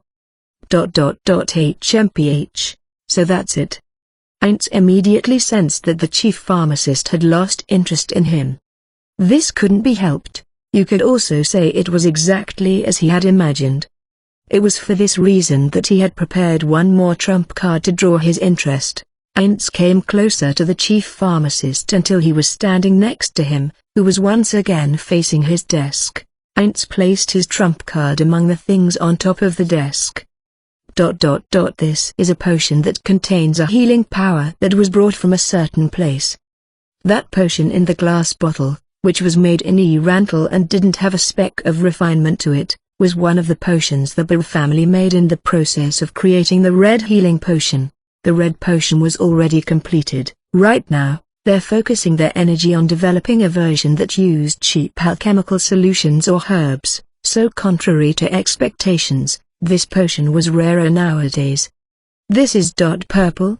HMPH, so that's it. Aints immediately sensed that the chief pharmacist had lost interest in him. This couldn't be helped. You could also say it was exactly as he had imagined. It was for this reason that he had prepared one more trump card to draw his interest. Aints came closer to the chief pharmacist until he was standing next to him, who was once again facing his desk. Aints placed his trump card among the things on top of the desk. This is a potion that contains a healing power that was brought from a certain place. That potion in the glass bottle, which was made in Erantle and didn't have a speck of refinement to it, was one of the potions the Bear family made in the process of creating the red healing potion. The red potion was already completed. Right now, they're focusing their energy on developing a version that used cheap alchemical solutions or herbs, so contrary to expectations, this potion was rarer nowadays. This is purple?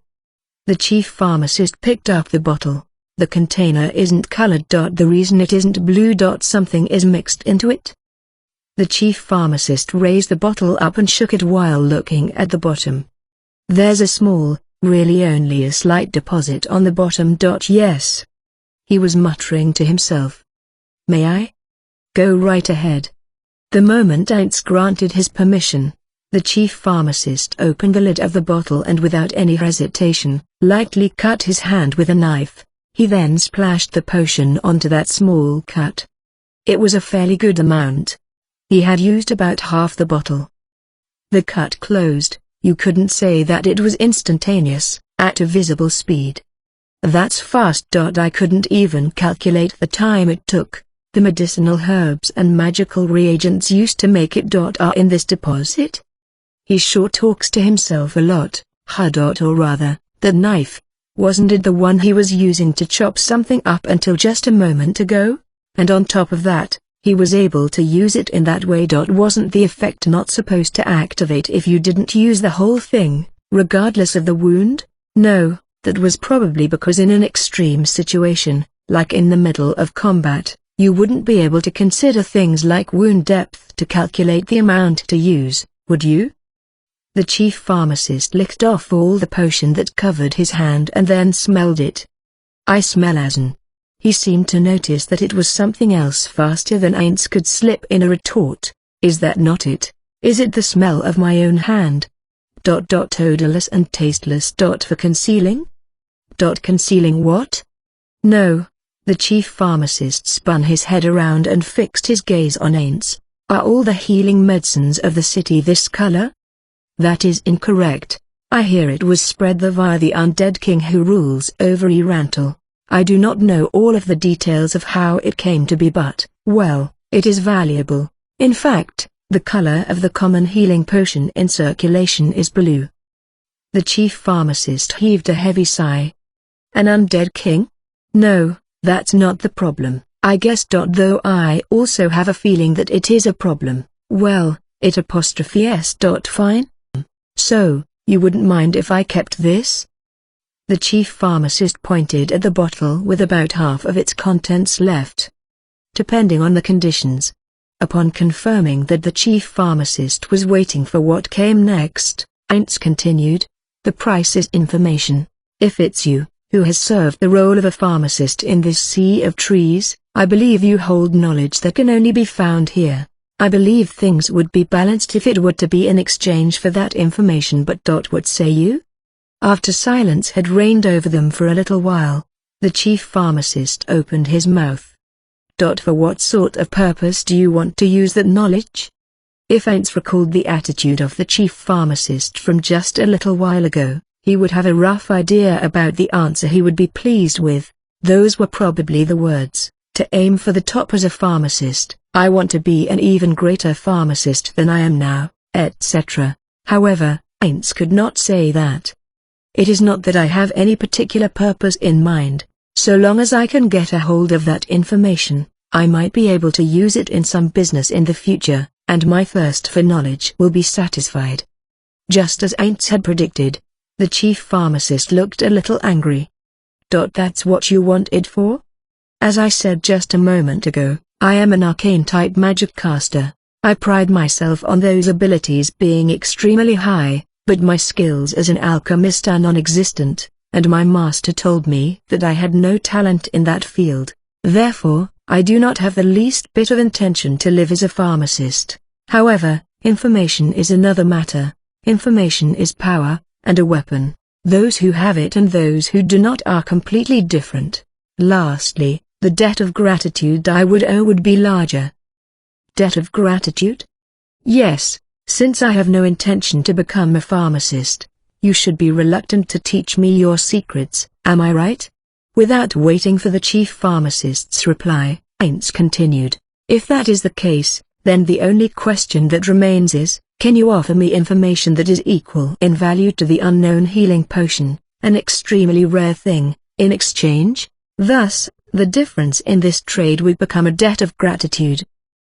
The chief pharmacist picked up the bottle. The container isn't colored. The reason it isn't blue. Something is mixed into it. The chief pharmacist raised the bottle up and shook it while looking at the bottom. There's a small, really only a slight deposit on the bottom. Yes. He was muttering to himself. May I? Go right ahead. The moment Aints granted his permission, the chief pharmacist opened the lid of the bottle and without any hesitation, lightly cut his hand with a knife. He then splashed the potion onto that small cut. It was a fairly good amount. He had used about half the bottle. The cut closed. You couldn't say that it was instantaneous, at a visible speed. That's fast. I couldn't even calculate the time it took. The medicinal herbs and magical reagents used to make it. Are in this deposit? He sure talks to himself a lot. Or rather, the knife. Wasn't it the one he was using to chop something up until just a moment ago? And on top of that, he was able to use it in that way. Wasn't the effect not supposed to activate if you didn't use the whole thing, regardless of the wound? No, that was probably because in an extreme situation, like in the middle of combat, you wouldn't be able to consider things like wound depth to calculate the amount to use, Would you? The chief pharmacist licked off all the potion that covered his hand and then smelled it. I smell asin. He seemed to notice that it was something else faster than Aints could slip in a retort. Is that not it? Is it the smell of my own hand? Odorless and tasteless. For concealing? Concealing what? No. The chief pharmacist spun his head around and fixed his gaze on Aints. Are all the healing medicines of the city this color? That is incorrect. I hear it was spread there via the undead king who rules over Erantal. I do not know all of the details of how it came to be, but, well, it is valuable. In fact, the color of the common healing potion in circulation is blue. The chief pharmacist heaved a heavy sigh. An undead king? No, that's not the problem, I guess. Though I also have a feeling that it is a problem. Well, it apostrophes. Fine. So, you wouldn't mind if I kept this? The chief pharmacist pointed at the bottle with about half of its contents left. Depending on the conditions. Upon confirming that the chief pharmacist was waiting for what came next, Aints continued, the price is information. If it's you, who has served the role of a pharmacist in this sea of trees, I believe you hold knowledge that can only be found here. I believe things would be balanced if it were to be in exchange for that information. But what say you? After silence had reigned over them for a little while, the chief pharmacist opened his mouth. For what sort of purpose do you want to use that knowledge? If Aints recalled the attitude of the chief pharmacist from just a little while ago, he would have a rough idea about the answer he would be pleased with. Those were probably the words: to aim for the top as a pharmacist, I want to be an even greater pharmacist than I am now, etc. However, Aints could not say that. It is not that I have any particular purpose in mind. So long as I can get a hold of that information, I might be able to use it in some business in the future, and my thirst for knowledge will be satisfied. Just as Aints had predicted, the chief pharmacist looked a little angry. That's what you want it for? As I said just a moment ago, I am an arcane-type magic caster. I pride myself on those abilities being extremely high, but my skills as an alchemist are non-existent, and my master told me that I had no talent in that field. Therefore, I do not have the least bit of intention to live as a pharmacist. However, information is another matter. Information is power, and a weapon. Those who have it and those who do not are completely different. Lastly, the debt of gratitude I would owe would be larger. Debt of gratitude? Yes, since I have no intention to become a pharmacist, you should be reluctant to teach me your secrets, am I right? Without waiting for the chief pharmacist's reply, Aints continued, if that is the case, then the only question that remains is, can you offer me information that is equal in value to the unknown healing potion, an extremely rare thing, in exchange? Thus, the difference in this trade would become a debt of gratitude.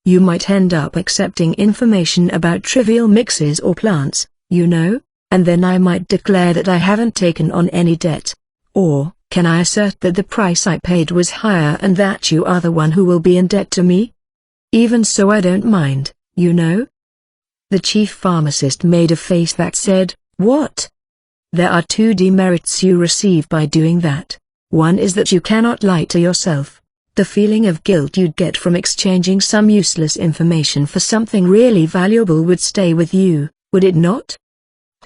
You might end up accepting information about trivial mixes or plants, you know, and then I might declare that I haven't taken on any debt. Or, can I assert that the price I paid was higher and that you are the one who will be in debt to me? Even so, I don't mind, you know. The chief pharmacist made a face that said, what? There are two demerits you receive by doing that. One is that you cannot lie to yourself. The feeling of guilt you'd get from exchanging some useless information for something really valuable would stay with you, would it not?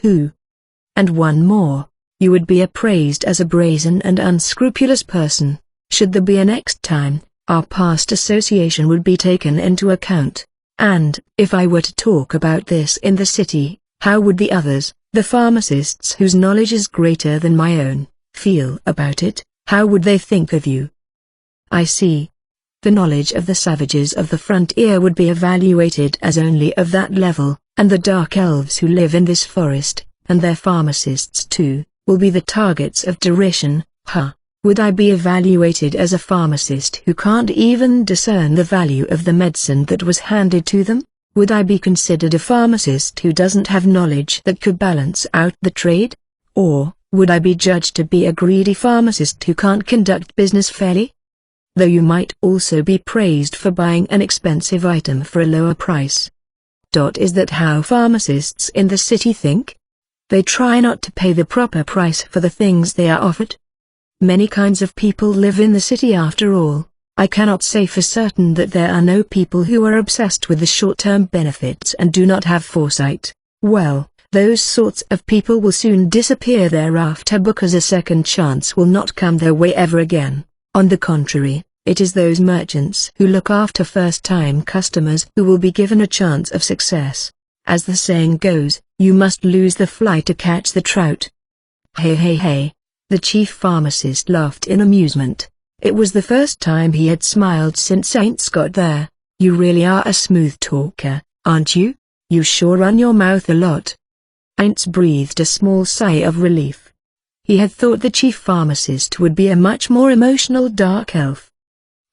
And one more, you would be appraised as a brazen and unscrupulous person. Should there be a next time, our past association would be taken into account. And, if I were to talk about this in the city, how would the others, the pharmacists whose knowledge is greater than my own, feel about it? How would they think of you? I see. The knowledge of the savages of the frontier would be evaluated as only of that level, and the dark elves who live in this forest, and their pharmacists too, will be the targets of derision. Would I be evaluated as a pharmacist who can't even discern the value of the medicine that was handed to them? Would I be considered a pharmacist who doesn't have knowledge that could balance out the trade? Or, would I be judged to be a greedy pharmacist who can't conduct business fairly? Though you might also be praised for buying an expensive item for a lower price. Is that how pharmacists in the city think? They try not to pay the proper price for the things they are offered? Many kinds of people live in the city after all. I cannot say for certain that there are no people who are obsessed with the short-term benefits and do not have foresight. Well, those sorts of people will soon disappear thereafter because a second chance will not come their way ever again. On the contrary, it is those merchants who look after first-time customers who will be given a chance of success. As the saying goes, you must lose the fly to catch the trout. Hey hey hey. The chief pharmacist laughed in amusement. It was the first time he had smiled since Saints got there. You really are a smooth talker, aren't you? You sure run your mouth a lot. Aints breathed a small sigh of relief. He had thought the chief pharmacist would be a much more emotional dark elf.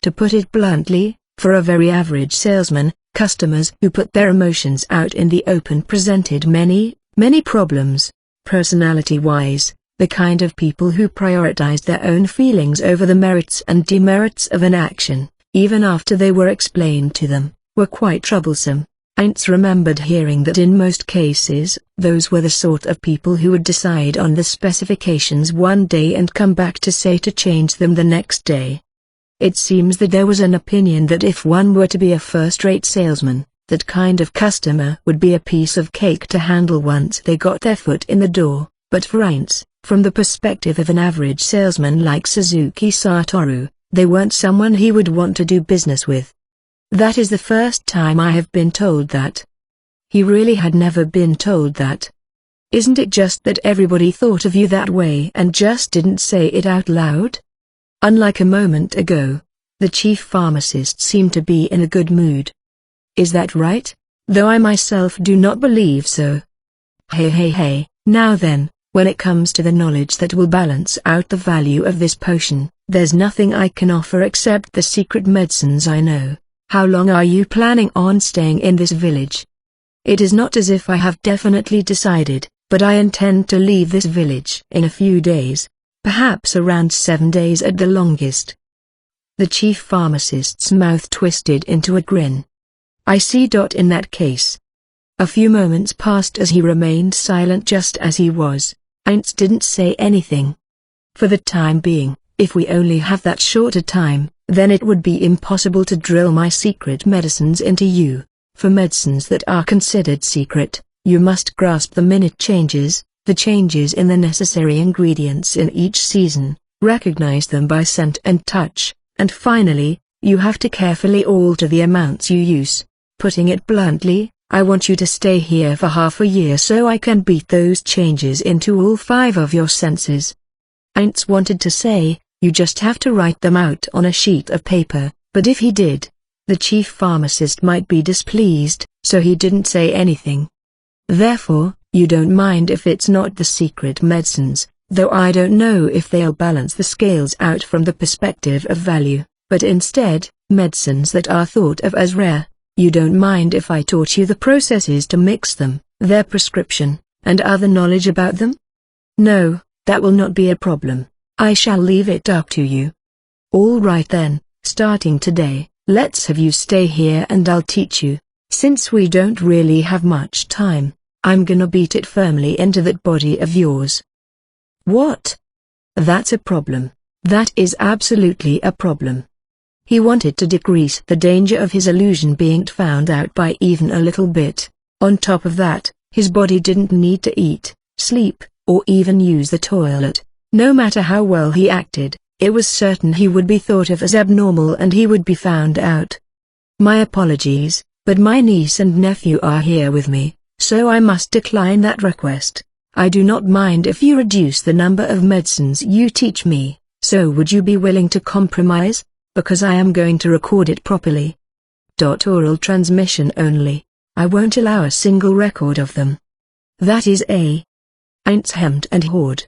To put it bluntly, for a very average salesman, customers who put their emotions out in the open presented many problems. Personality-wise, the kind of people who prioritized their own feelings over the merits and demerits of an action, even after they were explained to them, were quite troublesome. Aints remembered hearing that in most cases, those were the sort of people who would decide on the specifications one day and come back to say to change them the next day. It seems that there was an opinion that if one were to be a first-rate salesman, that kind of customer would be a piece of cake to handle once they got their foot in the door, but for Aints, from the perspective of an average salesman like Suzuki Satoru, they weren't someone he would want to do business with. That is the first time I have been told that. He really had never been told that. Isn't it just that everybody thought of you that way and just didn't say it out loud? Unlike a moment ago, the chief pharmacist seemed to be in a good mood. Is that right? Though I myself do not believe so. Hey hey hey, now then, when it comes to the knowledge that will balance out the value of this potion, there's nothing I can offer except the secret medicines I know. How long are you planning on staying in this village? It is not as if I have definitely decided, but I intend to leave this village in a few days, perhaps around 7 days at the longest. The chief pharmacist's mouth twisted into a grin. I see. In that case. A few moments passed as he remained silent just as he was. Aints didn't say anything. For the time being, if we only have that short a time, then it would be impossible to drill my secret medicines into you. For medicines that are considered secret, you must grasp the minute changes, the changes in the necessary ingredients in each season, recognize them by scent and touch, and finally, you have to carefully alter the amounts you use. Putting it bluntly, I want you to stay here for half a year so I can beat those changes into all 5 of your senses. Aints wanted to say, you just have to write them out on a sheet of paper, but if he did, the chief pharmacist might be displeased, so he didn't say anything. Therefore, you don't mind if it's not the secret medicines, though I don't know if they'll balance the scales out from the perspective of value, but instead, medicines that are thought of as rare. You don't mind if I taught you the processes to mix them, their prescription, and other knowledge about them? No, that will not be a problem. I shall leave it up to you. All right then, starting today, let's have you stay here and I'll teach you. Since we don't really have much time, I'm gonna beat it firmly into that body of yours. What? That's a problem. That is absolutely a problem. He wanted to decrease the danger of his illusion being found out by even a little bit. On top of that, his body didn't need to eat, sleep, or even use the toilet. No matter how well he acted, it was certain he would be thought of as abnormal and he would be found out. My apologies, but my niece and nephew are here with me, so I must decline that request. I do not mind if you reduce the number of medicines you teach me, so would you be willing to compromise? Because I am going to record it properly. Oral transmission only. I won't allow a single record of them. That is a... Aints hemmed and hawed.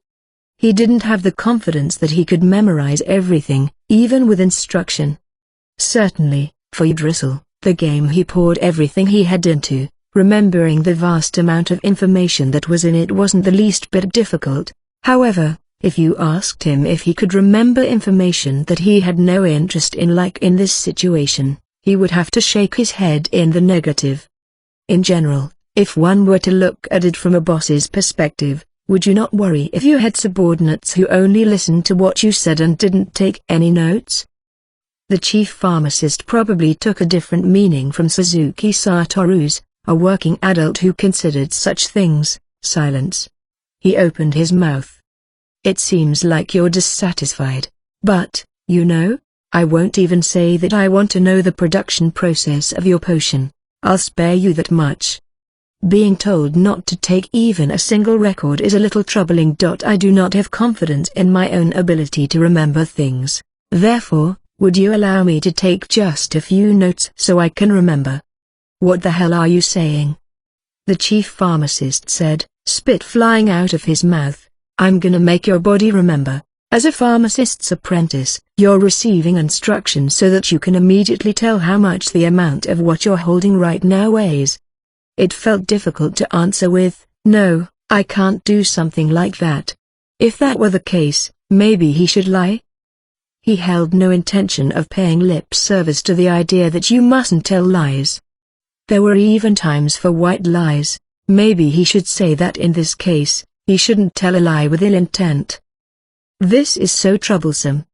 He didn't have the confidence that he could memorize everything, even with instruction. Certainly, for Yggdrasil, the game he poured everything he had into, remembering the vast amount of information that was in it wasn't the least bit difficult. However, if you asked him if he could remember information that he had no interest in like in this situation, he would have to shake his head in the negative. In general, if one were to look at it from a boss's perspective, would you not worry if you had subordinates who only listened to what you said and didn't take any notes? The chief pharmacist probably took a different meaning from Suzuki Satoru's, a working adult who considered such things. Silence. He opened his mouth. It seems like you're dissatisfied, but, you know, I won't even say that I want to know the production process of your potion. I'll spare you that much. Being told not to take even a single record is a little troubling. I do not have confidence in my own ability to remember things. Therefore, would you allow me to take just a few notes so I can remember? What the hell are you saying? The chief pharmacist said, spit flying out of his mouth. I'm gonna make your body remember. As a pharmacist's apprentice, you're receiving instructions so that you can immediately tell how much the amount of what you're holding right now weighs. It felt difficult to answer with, no, I can't do something like that. If that were the case, maybe he should lie? He held no intention of paying lip service to the idea that you mustn't tell lies. There were even times for white lies. Maybe he should say that in this case, he shouldn't tell a lie with ill intent. This is so troublesome.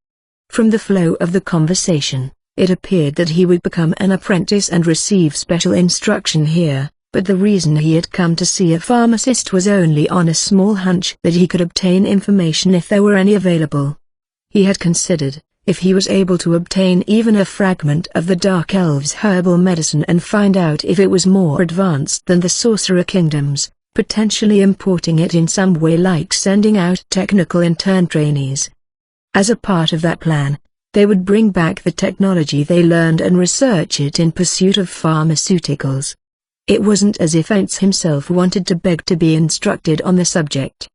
From the flow of the conversation, it appeared that he would become an apprentice and receive special instruction here, but the reason he had come to see a pharmacist was only on a small hunch that he could obtain information if there were any available. He had considered, if he was able to obtain even a fragment of the Dark Elves' herbal medicine and find out if it was more advanced than the Sorcerer Kingdoms, potentially importing it in some way, like sending out technical intern trainees. As a part of that plan, they would bring back the technology they learned and research it in pursuit of pharmaceuticals. It wasn't as if Ainz himself wanted to beg to be instructed on the subject.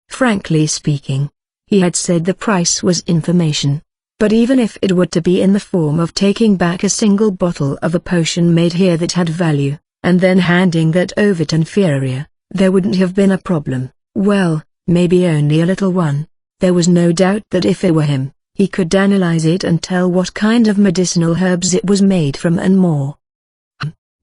Frankly speaking, he had said the price was information, but even if it were to be in the form of taking back a single bottle of a potion made here that had value, and then handing that over to inferior, there wouldn't have been a problem. Well, maybe only a little one. There was no doubt that if it were him, he could analyze it and tell what kind of medicinal herbs it was made from and more.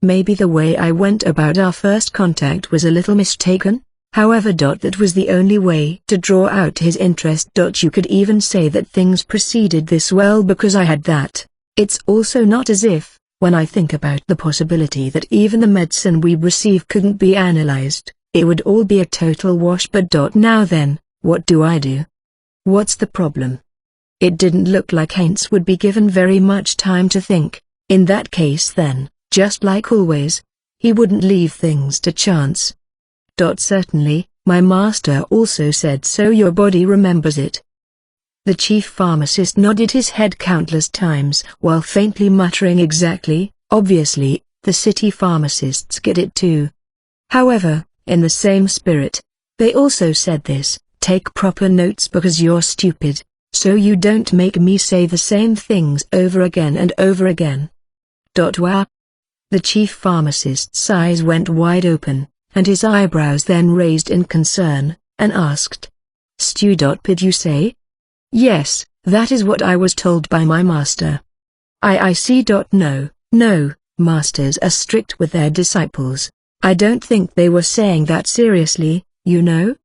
Maybe the way I went about our first contact was a little mistaken, however. That was the only way to draw out his interest. You could even say that things proceeded this well because I had that. It's also not as if, when I think about the possibility that even the medicine we receive couldn't be analyzed, it would all be a total wash. But now then, what do I do? What's the problem? It didn't look like Ainz would be given very much time to think. In that case then, just like always, he wouldn't leave things to chance. Certainly, my master also said so. Your body remembers it. The chief pharmacist nodded his head countless times while faintly muttering exactly, obviously, the city pharmacists get it too. However, in the same spirit, they also said this, take proper notes because you're stupid, so you don't make me say the same things over again and over again. Wow. The chief pharmacist's eyes went wide open, and his eyebrows then raised in concern, and asked, Stu. Did you say? Yes, that is what I was told by my master. I see. No, masters are strict with their disciples. I don't think they were saying that seriously, you know?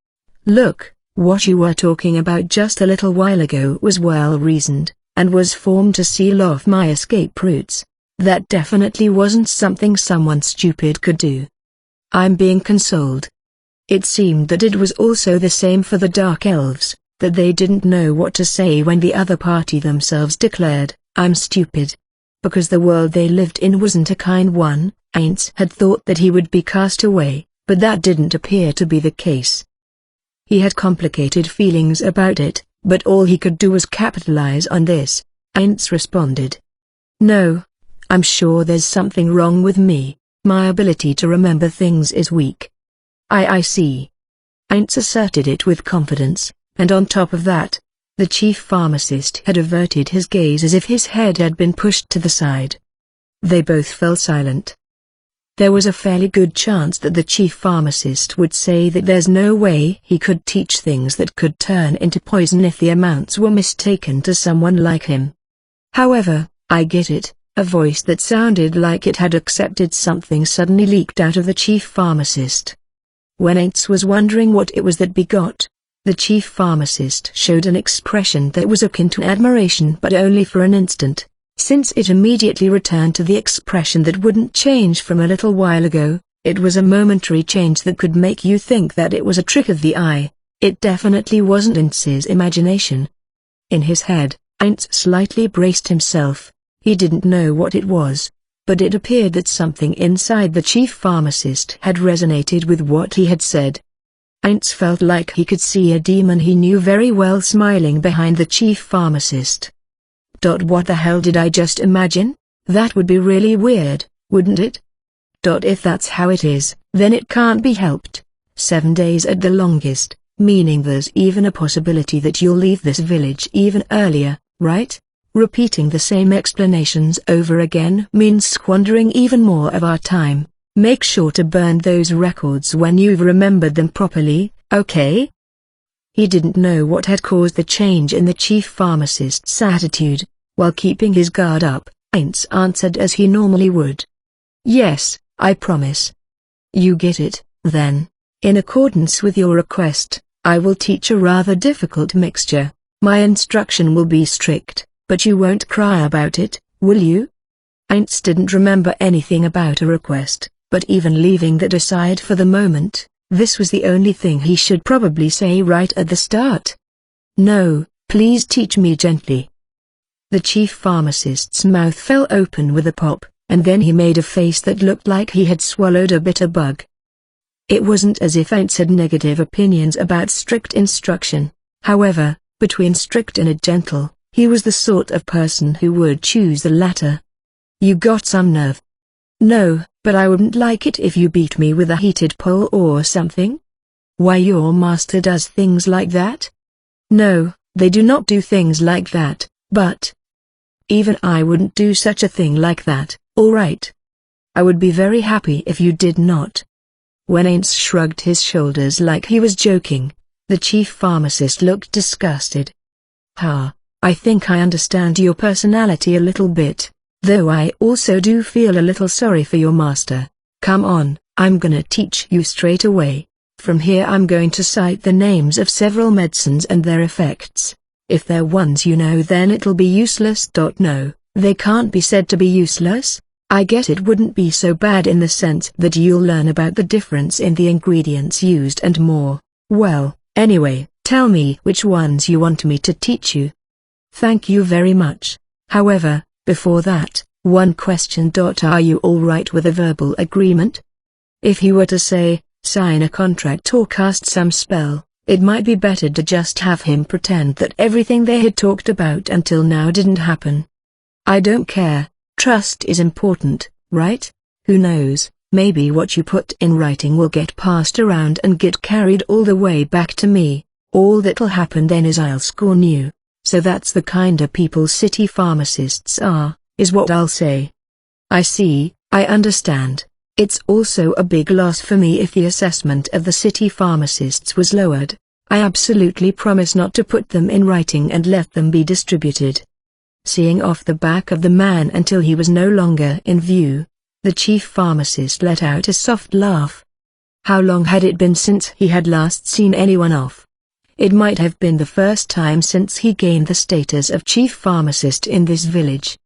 Look, what you were talking about just a little while ago was well reasoned, and was formed to seal off my escape routes. That definitely wasn't something someone stupid could do. I'm being consoled. It seemed that it was also the same for the Dark Elves, that they didn't know what to say when the other party themselves declared, I'm stupid. Because the world they lived in wasn't a kind one. Ainz had thought that he would be cast away, but that didn't appear to be the case. He had complicated feelings about it, but all he could do was capitalize on this. Ainz responded. No. I'm sure there's something wrong with me. My ability to remember things is weak. I see. Ainz asserted it with confidence, and on top of that, the chief pharmacist had averted his gaze as if his head had been pushed to the side. They both fell silent. There was a fairly good chance that the chief pharmacist would say that there's no way he could teach things that could turn into poison if the amounts were mistaken to someone like him. However, I get it. A voice that sounded like it had accepted something suddenly leaked out of the chief pharmacist. When Aints was wondering what it was that begot, the chief pharmacist showed an expression that was akin to admiration, but only for an instant, since it immediately returned to the expression that wouldn't change from a little while ago. It was a momentary change that could make you think that it was a trick of the eye. It definitely wasn't Aints's imagination. In his head, Aints slightly braced himself. He didn't know what it was, but it appeared that something inside the chief pharmacist had resonated with what he had said. Aints felt like he could see a demon he knew very well smiling behind the chief pharmacist. What the hell did I just imagine? That would be really weird, wouldn't it? If that's how it is, then it can't be helped. 7 days at the longest, meaning there's even a possibility that you'll leave this village even earlier, right? Repeating the same explanations over again means squandering even more of our time. Make sure to burn those records when you've remembered them properly, okay? He didn't know what had caused the change in the chief pharmacist's attitude. While keeping his guard up, Aints answered as he normally would. Yes, I promise. You get it, then. In accordance with your request, I will teach a rather difficult mixture. My instruction will be strict, but you won't cry about it, will you? Aints didn't remember anything about a request, but even leaving that aside for the moment, this was the only thing he should probably say right at the start. No, please teach me gently. The chief pharmacist's mouth fell open with a pop, and then he made a face that looked like he had swallowed a bitter bug. It wasn't as if Aints had negative opinions about strict instruction. However, between strict and gentle, he was the sort of person who would choose the latter. You got some nerve. No, but I wouldn't like it if you beat me with a heated pole or something. Why, your master does things like that? No, they do not do things like that, but even I wouldn't do such a thing like that, all right? I would be very happy if you did not. When Aints shrugged his shoulders like he was joking, the chief pharmacist looked disgusted. I think I understand your personality a little bit, though I also do feel a little sorry for your master. Come on, I'm gonna teach you straight away. From here I'm going to cite the names of several medicines and their effects. If they're ones you know, then it'll be useless. No, they can't be said to be useless. I guess it wouldn't be so bad in the sense that you'll learn about the difference in the ingredients used and more. Well, anyway, tell me which ones you want me to teach you. Thank you very much. However, before that, one question. Are you alright with a verbal agreement? If he were to say, sign a contract or cast some spell, it might be better to just have him pretend that everything they had talked about until now didn't happen. I don't care. Trust is important, right? Who knows, maybe what you put in writing will get passed around and get carried all the way back to me. All that'll happen then is I'll scorn you. So that's the kind of people city pharmacists are, is what I'll say. I see, I understand. It's also a big loss for me if the assessment of the city pharmacists was lowered. I absolutely promise not to put them in writing and let them be distributed. Seeing off the back of the man until he was no longer in view, the chief pharmacist let out a soft laugh. How long had it been since he had last seen anyone off? It might have been the first time since he gained the status of chief pharmacist in this village.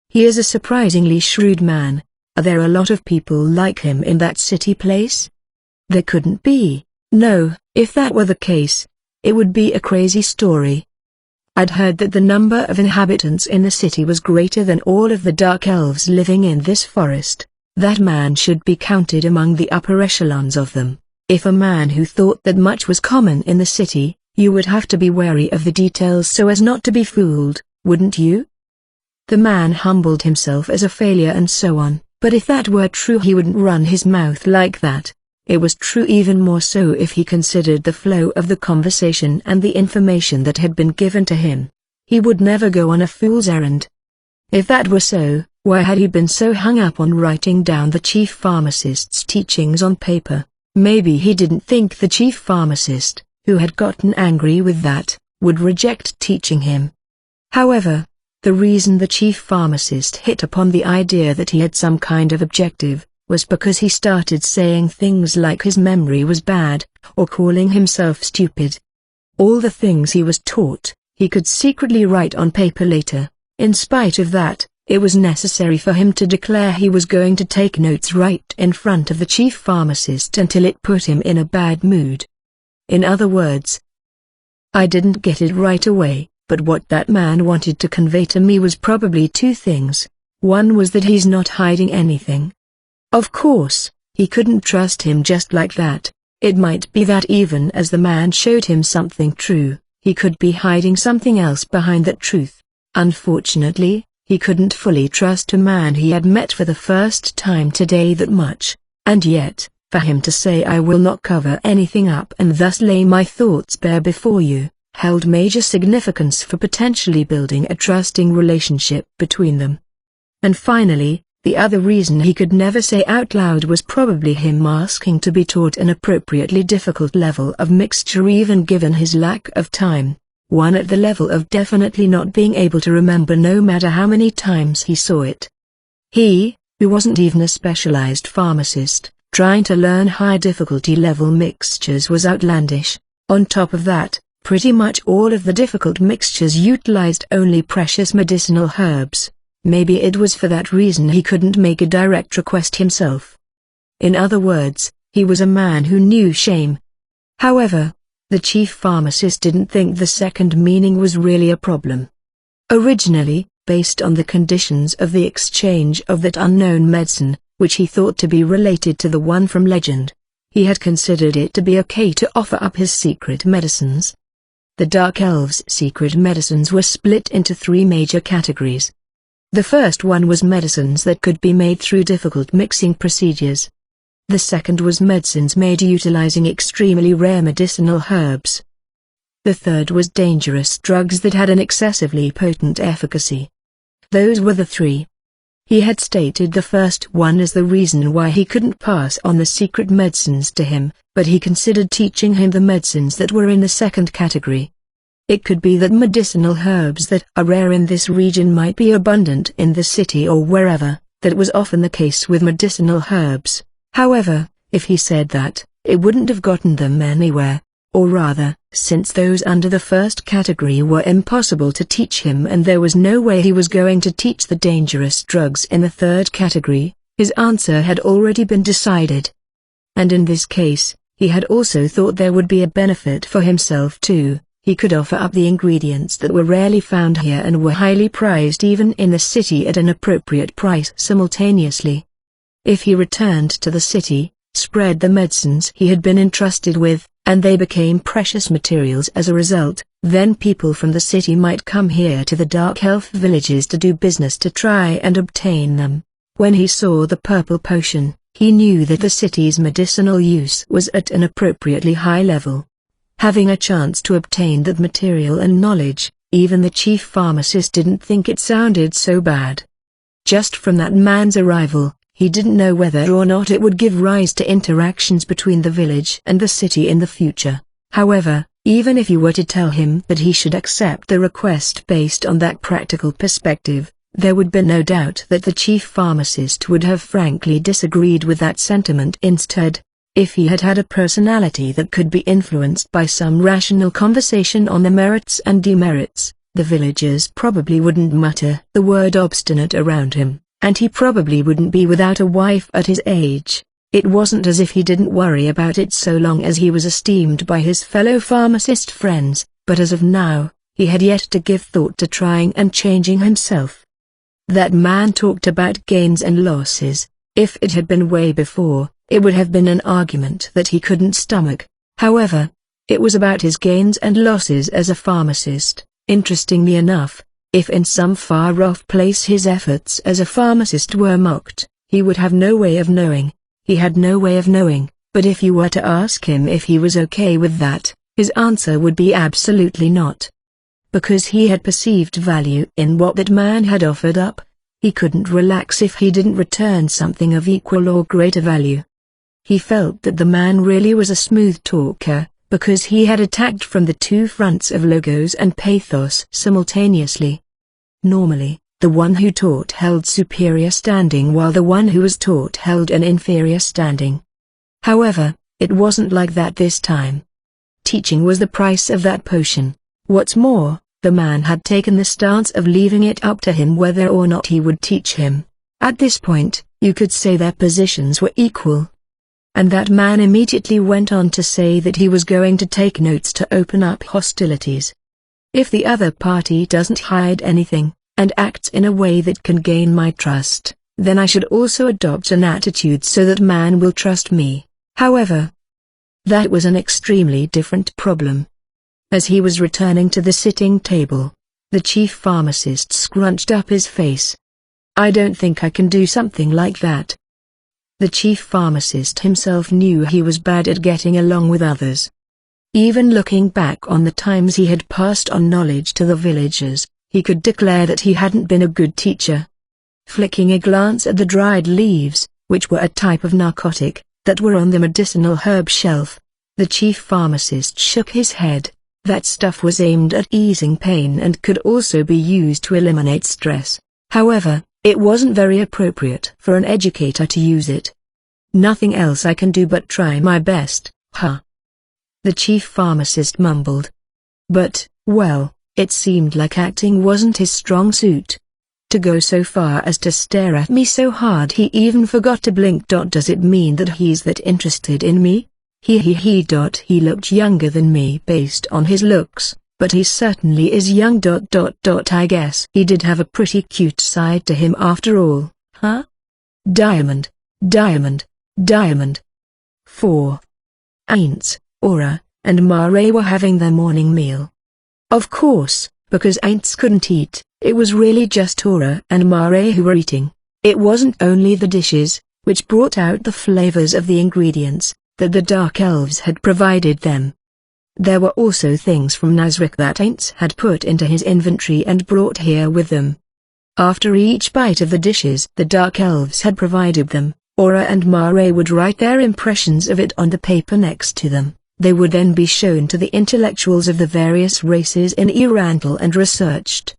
He is a surprisingly shrewd man. Are there a lot of people like him in that city place? There couldn't be. No, if that were the case, it would be a crazy story. I'd heard that the number of inhabitants in the city was greater than all of the dark elves living in this forest. That man should be counted among the upper echelons of them. If a man who thought that much was common in the city, you would have to be wary of the details so as not to be fooled, wouldn't you? The man humbled himself as a failure and so on, but if that were true he wouldn't run his mouth like that. It was true even more so if he considered the flow of the conversation and the information that had been given to him. He would never go on a fool's errand. If that were so, why had he been so hung up on writing down the chief pharmacist's teachings on paper? Maybe he didn't think the chief pharmacist, who had gotten angry with that, would reject teaching him. However, The reason the chief pharmacist hit upon the idea that he had some kind of objective was because he started saying things like his memory was bad, or calling himself stupid. All the things he was taught, he could secretly write on paper later. In spite of that, it was necessary for him to declare he was going to take notes right in front of the chief pharmacist until it put him in a bad mood. In other words, I didn't get it right away, but what that man wanted to convey to me was probably two things. One was that he's not hiding anything. Of course, he couldn't trust him just like that. It might be that even as the man showed him something true, he could be hiding something else behind that truth. Unfortunately, he couldn't fully trust a man he had met for the first time today that much, and yet, for him to say I will not cover anything up and thus lay my thoughts bare before you, held major significance for potentially building a trusting relationship between them. And finally, the other reason he could never say out loud was probably him asking to be taught an appropriately difficult level of mixture even given his lack of time, one at the level of definitely not being able to remember no matter how many times he saw it. He, who wasn't even a specialized pharmacist, trying to learn high difficulty level mixtures was outlandish. On top of that, pretty much all of the difficult mixtures utilized only precious medicinal herbs. Maybe it was for that reason he couldn't make a direct request himself. In other words, he was a man who knew shame. However, the chief pharmacist didn't think the second meaning was really a problem. Originally, based on the conditions of the exchange of that unknown medicine, which he thought to be related to the one from legend, he had considered it to be okay to offer up his secret medicines. The Dark Elves' secret medicines were split into three major categories. The first one was medicines that could be made through difficult mixing procedures. The second was medicines made utilizing extremely rare medicinal herbs. The third was dangerous drugs that had an excessively potent efficacy. Those were the three. He had stated the first one as the reason why he couldn't pass on the secret medicines to him, but he considered teaching him the medicines that were in the second category. It could be that medicinal herbs that are rare in this region might be abundant in the city or wherever. That was often the case with medicinal herbs. However, if he said that, it wouldn't have gotten them anywhere. Or rather, since those under the first category were impossible to teach him and there was no way he was going to teach the dangerous drugs in the third category, his answer had already been decided. And in this case, he had also thought there would be a benefit for himself too. He could offer up the ingredients that were rarely found here and were highly prized even in the city at an appropriate price simultaneously. If he returned to the city, spread the medicines he had been entrusted with, and they became precious materials as a result, then people from the city might come here to the Dark Elf villages to do business to try and obtain them. When he saw the purple potion, he knew that the city's medicinal use was at an appropriately high level. Having a chance to obtain that material and knowledge, even the chief pharmacist didn't think it sounded so bad. Just from that man's arrival, he didn't know whether or not it would give rise to interactions between the village and the city in the future. However, even if you were to tell him that he should accept the request based on that practical perspective, there would be no doubt that the chief pharmacist would have frankly disagreed with that sentiment instead. If he had had a personality that could be influenced by some rational conversation on the merits and demerits, the villagers probably wouldn't mutter the word obstinate around him, and he probably wouldn't be without a wife at his age. It wasn't as if he didn't worry about it so long as he was esteemed by his fellow pharmacist friends, but as of now, he had yet to give thought to trying and changing himself. That man talked about gains and losses. If it had been way before, it would have been an argument that he couldn't stomach. However, it was about his gains and losses as a pharmacist. Interestingly enough, if in some far-off place his efforts as a pharmacist were mocked, he would have no way of knowing. He had no way of knowing, but if you were to ask him if he was okay with that, his answer would be absolutely not. Because he had perceived value in what that man had offered up, he couldn't relax if he didn't return something of equal or greater value. He felt that the man really was a smooth talker, because he had attacked from the two fronts of logos and pathos simultaneously. Normally, the one who taught held superior standing while the one who was taught held an inferior standing. However, it wasn't like that this time. Teaching was the price of that potion. What's more, the man had taken the stance of leaving it up to him whether or not he would teach him. At this point, you could say their positions were equal. And that man immediately went on to say that he was going to take notes to open up hostilities. If the other party doesn't hide anything, and acts in a way that can gain my trust, then I should also adopt an attitude so that man will trust me. However, that was an extremely different problem. As he was returning to the sitting table, the chief pharmacist scrunched up his face. I don't think I can do something like that. The chief pharmacist himself knew he was bad at getting along with others. Even looking back on the times he had passed on knowledge to the villagers, he could declare that he hadn't been a good teacher. Flicking a glance at the dried leaves, which were a type of narcotic, that were on the medicinal herb shelf, the chief pharmacist shook his head. That stuff was aimed at easing pain and could also be used to eliminate stress. However, it wasn't very appropriate for an educator to use it. Nothing else I can do but try my best, huh? The chief pharmacist mumbled. But, well, it seemed like acting wasn't his strong suit. To go so far as to stare at me so hard he even forgot to blink. Does it mean that he's that interested in me? He looked younger than me based on his looks, but he certainly is young. I guess he did have a pretty cute side to him after all, huh? Diamond. 4. Aints, Aura, and Mare were having their morning meal. Of course, because Aints couldn't eat, it was really just Aura and Mare who were eating. It wasn't only the dishes, which brought out the flavors of the ingredients, that the Dark Elves had provided them. There were also things from Nazrick that Aints had put into his inventory and brought here with them. After each bite of the dishes the Dark Elves had provided them, Aura and Mare would write their impressions of it on the paper next to them. They would then be shown to the intellectuals of the various races in Erantal and researched.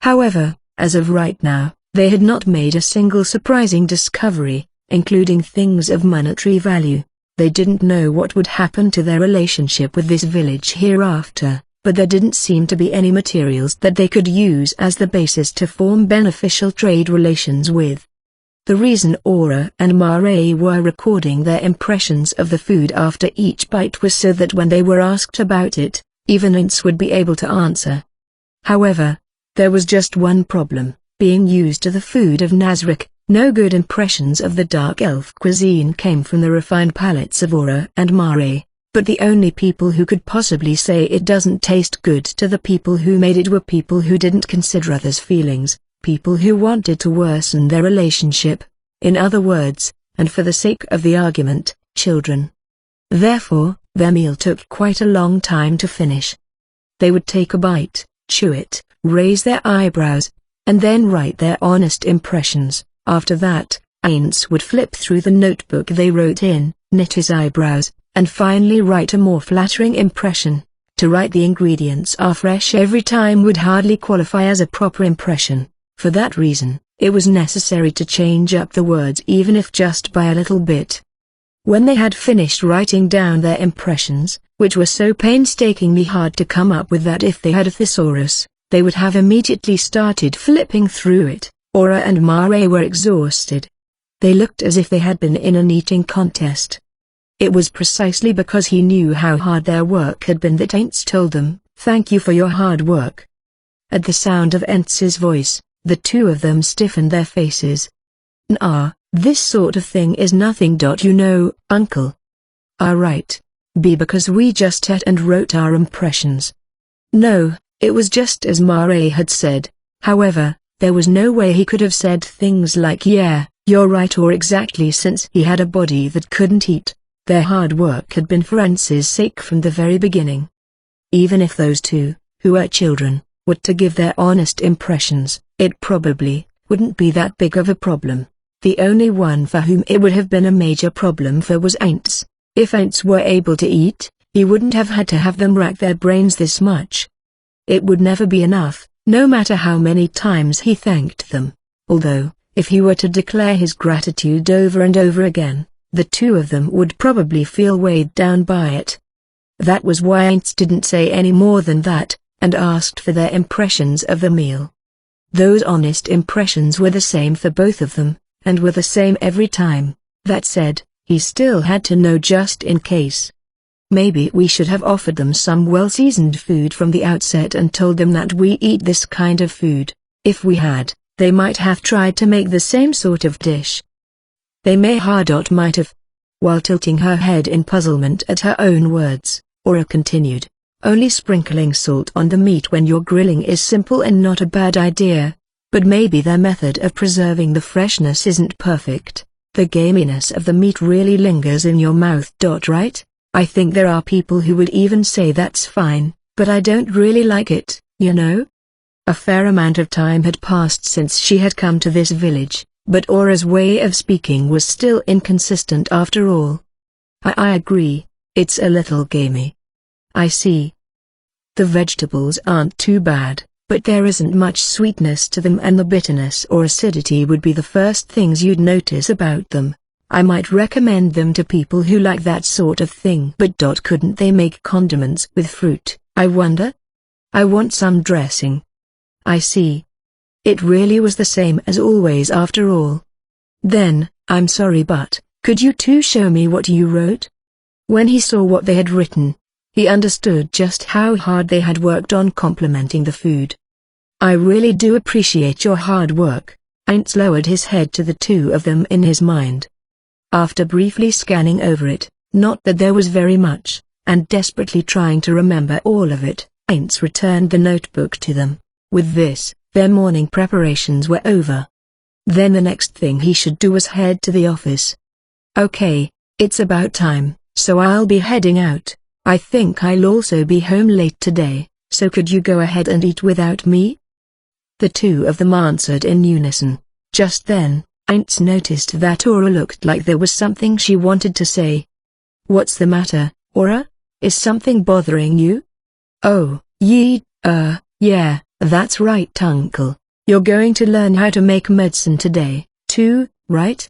However, as of right now, they had not made a single surprising discovery, including things of monetary value. They didn't know what would happen to their relationship with this village hereafter, but there didn't seem to be any materials that they could use as the basis to form beneficial trade relations with. The reason Aura and Mare were recording their impressions of the food after each bite was so that when they were asked about it, even Aints would be able to answer. However, there was just one problem: being used to the food of Nazrick. No good impressions of the Dark Elf cuisine came from the refined palates of Aura and Mare, but the only people who could possibly say it doesn't taste good to the people who made it were people who didn't consider others' feelings, people who wanted to worsen their relationship. In other words, and for the sake of the argument, children. Therefore, their meal took quite a long time to finish. They would take a bite, chew it, raise their eyebrows, and then write their honest impressions. After that, Aints would flip through the notebook they wrote in, knit his eyebrows, and finally write a more flattering impression. To write the ingredients are fresh every time would hardly qualify as a proper impression. For that reason, it was necessary to change up the words even if just by a little bit. When they had finished writing down their impressions, which were so painstakingly hard to come up with that if they had a thesaurus, they would have immediately started flipping through it, Aura and Mare were exhausted. They looked as if they had been in an eating contest. It was precisely because he knew how hard their work had been that Aints told them, "Thank you for your hard work." At the sound of Aints's voice, the two of them stiffened their faces. This sort of thing is nothing. You know, uncle. Right. Because we just ate and wrote our impressions. No, it was just as Mare had said. However, there was no way he could have said things like "yeah, you're right" or "exactly," since he had a body that couldn't eat. Their hard work had been for Aints's sake from the very beginning. Even if those two, who were children, were to give their honest impressions, it probably wouldn't be that big of a problem. The only one for whom it would have been a major problem for was Aints. If Aints were able to eat, he wouldn't have had to have them rack their brains this much. It would never be enough, no matter how many times he thanked them. Although, if he were to declare his gratitude over and over again, the two of them would probably feel weighed down by it. That was why Aints didn't say any more than that, and asked for their impressions of the meal. Those honest impressions were the same for both of them, and were the same every time. That said, he still had to know just in case. Maybe we should have offered them some well-seasoned food from the outset and told them that we eat this kind of food. If we had, they might have tried to make the same sort of dish. They might have. While tilting her head in puzzlement at her own words, Aura continued, only sprinkling salt on the meat when you're grilling is simple and not a bad idea, but maybe their method of preserving the freshness isn't perfect. The gaminess of the meat really lingers in your mouth. Right? I think there are people who would even say that's fine, but I don't really like it, you know? A fair amount of time had passed since she had come to this village, but Aura's way of speaking was still inconsistent after all. I agree, it's a little gamey. I see. The vegetables aren't too bad, but there isn't much sweetness to them, and the bitterness or acidity would be the first things you'd notice about them. I might recommend them to people who like that sort of thing. But couldn't they make condiments with fruit, I wonder? I want some dressing. I see. It really was the same as always after all. Then, I'm sorry, but could you two show me what you wrote? When he saw what they had written, he understood just how hard they had worked on complimenting the food. I really do appreciate your hard work. Aints lowered his head to the two of them in his mind. After briefly scanning over it, not that there was very much, and desperately trying to remember all of it, Aints returned the notebook to them. With this, their morning preparations were over. Then the next thing he should do was head to the office. Okay, it's about time, so I'll be heading out. I think I'll also be home late today, so could you go ahead and eat without me? The two of them answered in unison. Just then, Aints noticed that Aura looked like there was something she wanted to say. What's the matter, Aura? Is something bothering you? Oh, yeah, that's right, Uncle. You're going to learn how to make medicine today, too, right?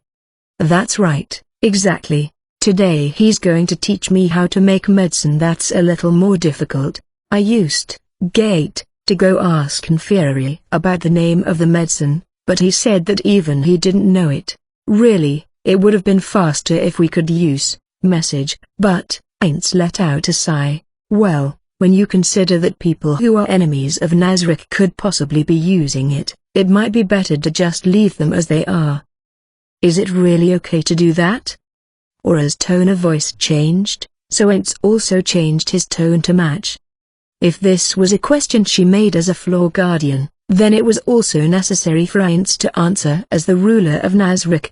That's right, exactly. Today he's going to teach me how to make medicine that's a little more difficult. I used to go ask Inferi about the name of the medicine, but he said that even he didn't know it. Really, it would have been faster if we could use message, but Aints let out a sigh. Well, when you consider that people who are enemies of Nazarick could possibly be using it, it might be better to just leave them as they are. Is it really okay to do that? Aura's tone of voice changed, so Aints also changed his tone to match. If this was a question she made as a floor guardian, then it was also necessary for Aints to answer as the ruler of Nazarick.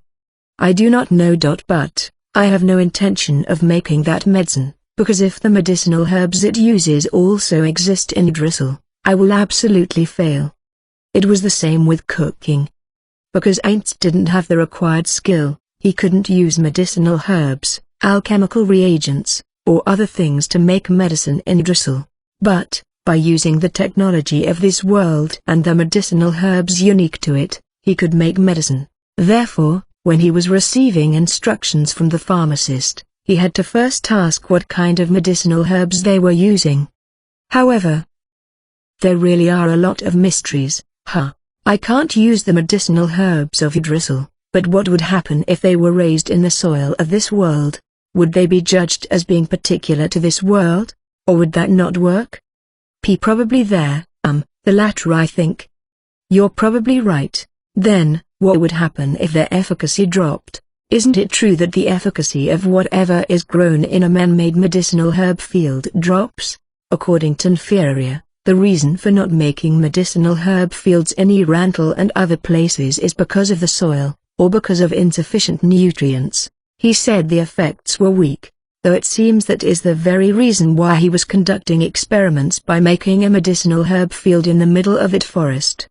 I do not know. But I have no intention of making that medicine, because if the medicinal herbs it uses also exist in Idrisil, I will absolutely fail. It was the same with cooking. Because Aints didn't have the required skill, he couldn't use medicinal herbs, alchemical reagents, or other things to make medicine in Idrisil. But, by using the technology of this world and the medicinal herbs unique to it, he could make medicine. Therefore, when he was receiving instructions from the pharmacist, he had to first ask what kind of medicinal herbs they were using. However, there really are a lot of mysteries. I can't use the medicinal herbs of Idrisil, but what would happen if they were raised in the soil of this world? Would they be judged as being particular to this world? Or would that not work? Probably there, the latter I think. You're probably right. Then, what would happen if their efficacy dropped? Isn't it true that the efficacy of whatever is grown in a man-made medicinal herb field drops? According to Inferi, the reason for not making medicinal herb fields in Irantal and other places is because of the soil, or because of insufficient nutrients. He said the effects were weak, though it seems that is the very reason why he was conducting experiments by making a medicinal herb field in the middle of that forest.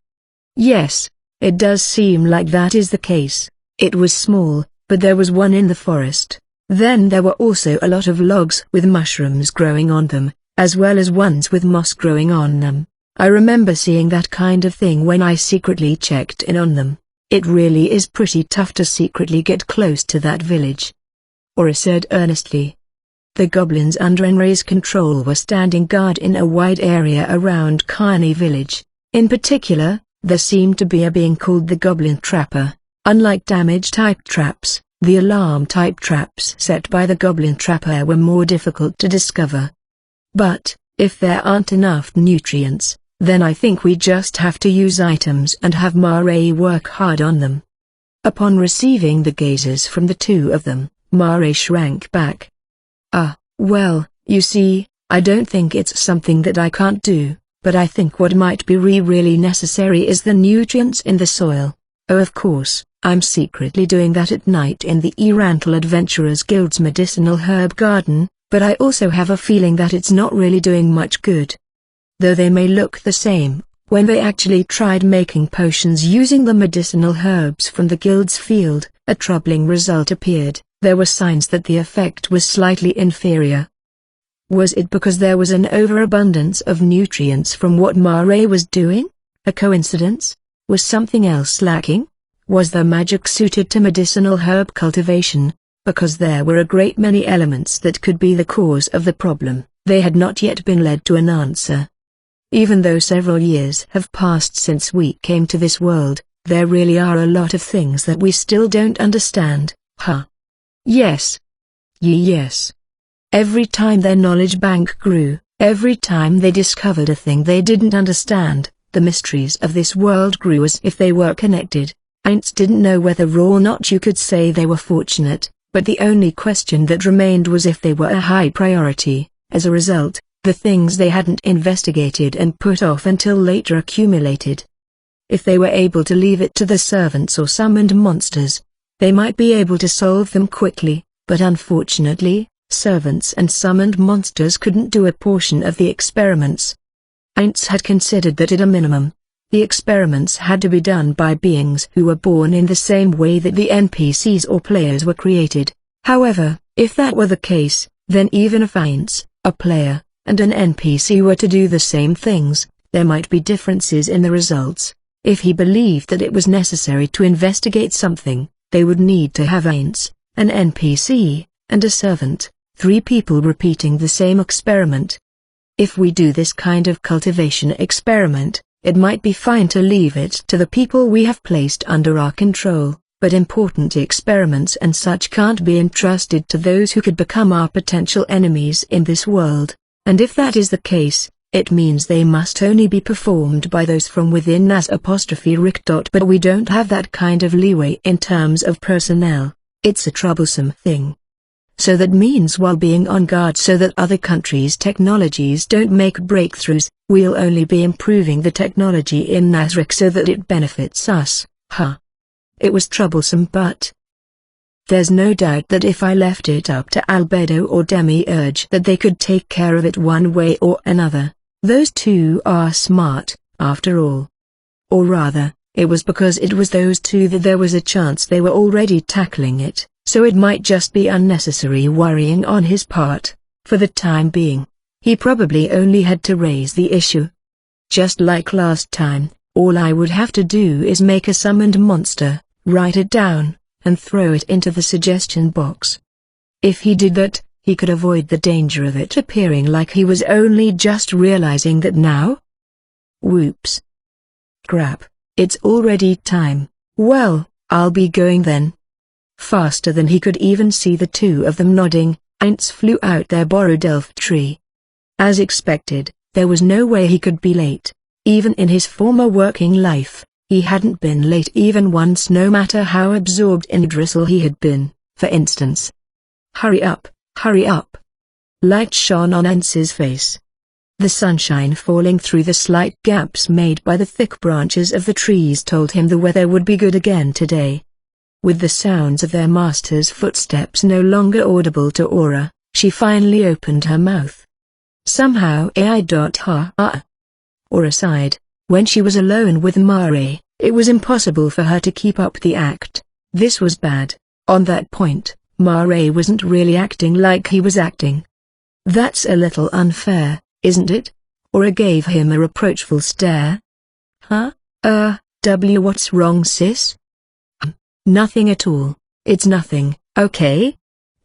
Yes, it does seem like that is the case. It was small, but there was one in the forest. Then there were also a lot of logs with mushrooms growing on them, as well as ones with moss growing on them. I remember seeing that kind of thing when I secretly checked in on them. It really is pretty tough to secretly get close to that village. Aura said earnestly. The goblins under Enray's control were standing guard in a wide area around Carney village. In particular, there seemed to be a being called the Goblin Trapper. Unlike damage-type traps, the alarm-type traps set by the Goblin Trapper were more difficult to discover. But, if there aren't enough nutrients, then I think we just have to use items and have Mare work hard on them. Upon receiving the gazes from the two of them, Mare shrank back. Well, you see, I don't think it's something that I can't do, but I think what might be really necessary is the nutrients in the soil. Oh, of course, I'm secretly doing that at night in the Erantal Adventurers Guild's medicinal herb garden, but I also have a feeling that it's not really doing much good. Though they may look the same, when they actually tried making potions using the medicinal herbs from the guild's field, a troubling result appeared. There were signs that the effect was slightly inferior. Was it because there was an overabundance of nutrients from what Mare was doing? A coincidence? Was something else lacking? Was their magic suited to medicinal herb cultivation? Because there were a great many elements that could be the cause of the problem, they had not yet been led to an answer. Even though several years have passed since we came to this world, there really are a lot of things that we still don't understand, huh? Yes. Yes. Every time their knowledge bank grew, every time they discovered a thing they didn't understand, the mysteries of this world grew as if they were connected. Aints didn't know whether or not you could say they were fortunate, but the only question that remained was if they were a high priority. As a result, the things they hadn't investigated and put off until later accumulated. If they were able to leave it to the servants or summoned monsters, they might be able to solve them quickly, but unfortunately, servants and summoned monsters couldn't do a portion of the experiments. Aints had considered that at a minimum, the experiments had to be done by beings who were born in the same way that the NPCs or players were created. However, if that were the case, then even if Aints, a player, and an NPC were to do the same things, there might be differences in the results. If he believed that it was necessary to investigate something, they would need to have Aints, an NPC, and a servant, 3 people repeating the same experiment. If we do this kind of cultivation experiment, it might be fine to leave it to the people we have placed under our control, but important experiments and such can't be entrusted to those who could become our potential enemies in this world, and if that is the case, it means they must only be performed by those from within Rick. But we don't have that kind of leeway in terms of personnel. It's a troublesome thing. So that means while being on guard so that other countries' technologies don't make breakthroughs, we'll only be improving the technology in Nazrick so that it benefits us, huh? It was troublesome, but there's no doubt that if I left it up to Albedo or Demiurge that they could take care of it one way or another. Those two are smart, after all. Or rather, it was because it was those two that there was a chance they were already tackling it, so it might just be unnecessary worrying on his part. For the time being, he probably only had to raise the issue. Just like last time, all I would have to do is make a summoned monster, write it down, and throw it into the suggestion box. If he did that, he could avoid the danger of it appearing like he was only just realizing that now. Whoops. Crap, it's already time. Well, I'll be going then. Faster than he could even see the two of them nodding, Aints flew out their borrowed elf tree. As expected, there was no way he could be late. Even in his former working life, he hadn't been late even once, no matter how absorbed in Drizzle he had been, for instance. Hurry up, hurry up. Light shone on Aints's face. The sunshine falling through the slight gaps made by the thick branches of the trees told him the weather would be good again today. With the sounds of their master's footsteps no longer audible to Aura, she finally opened her mouth. Somehow Aura sighed. When she was alone with Mare, it was impossible for her to keep up the act. This was bad. On that point, Mare wasn't really acting like he was acting. That's a little unfair, isn't it? Aura gave him a reproachful stare. Huh? What's wrong, sis? Nothing at all. It's nothing, okay?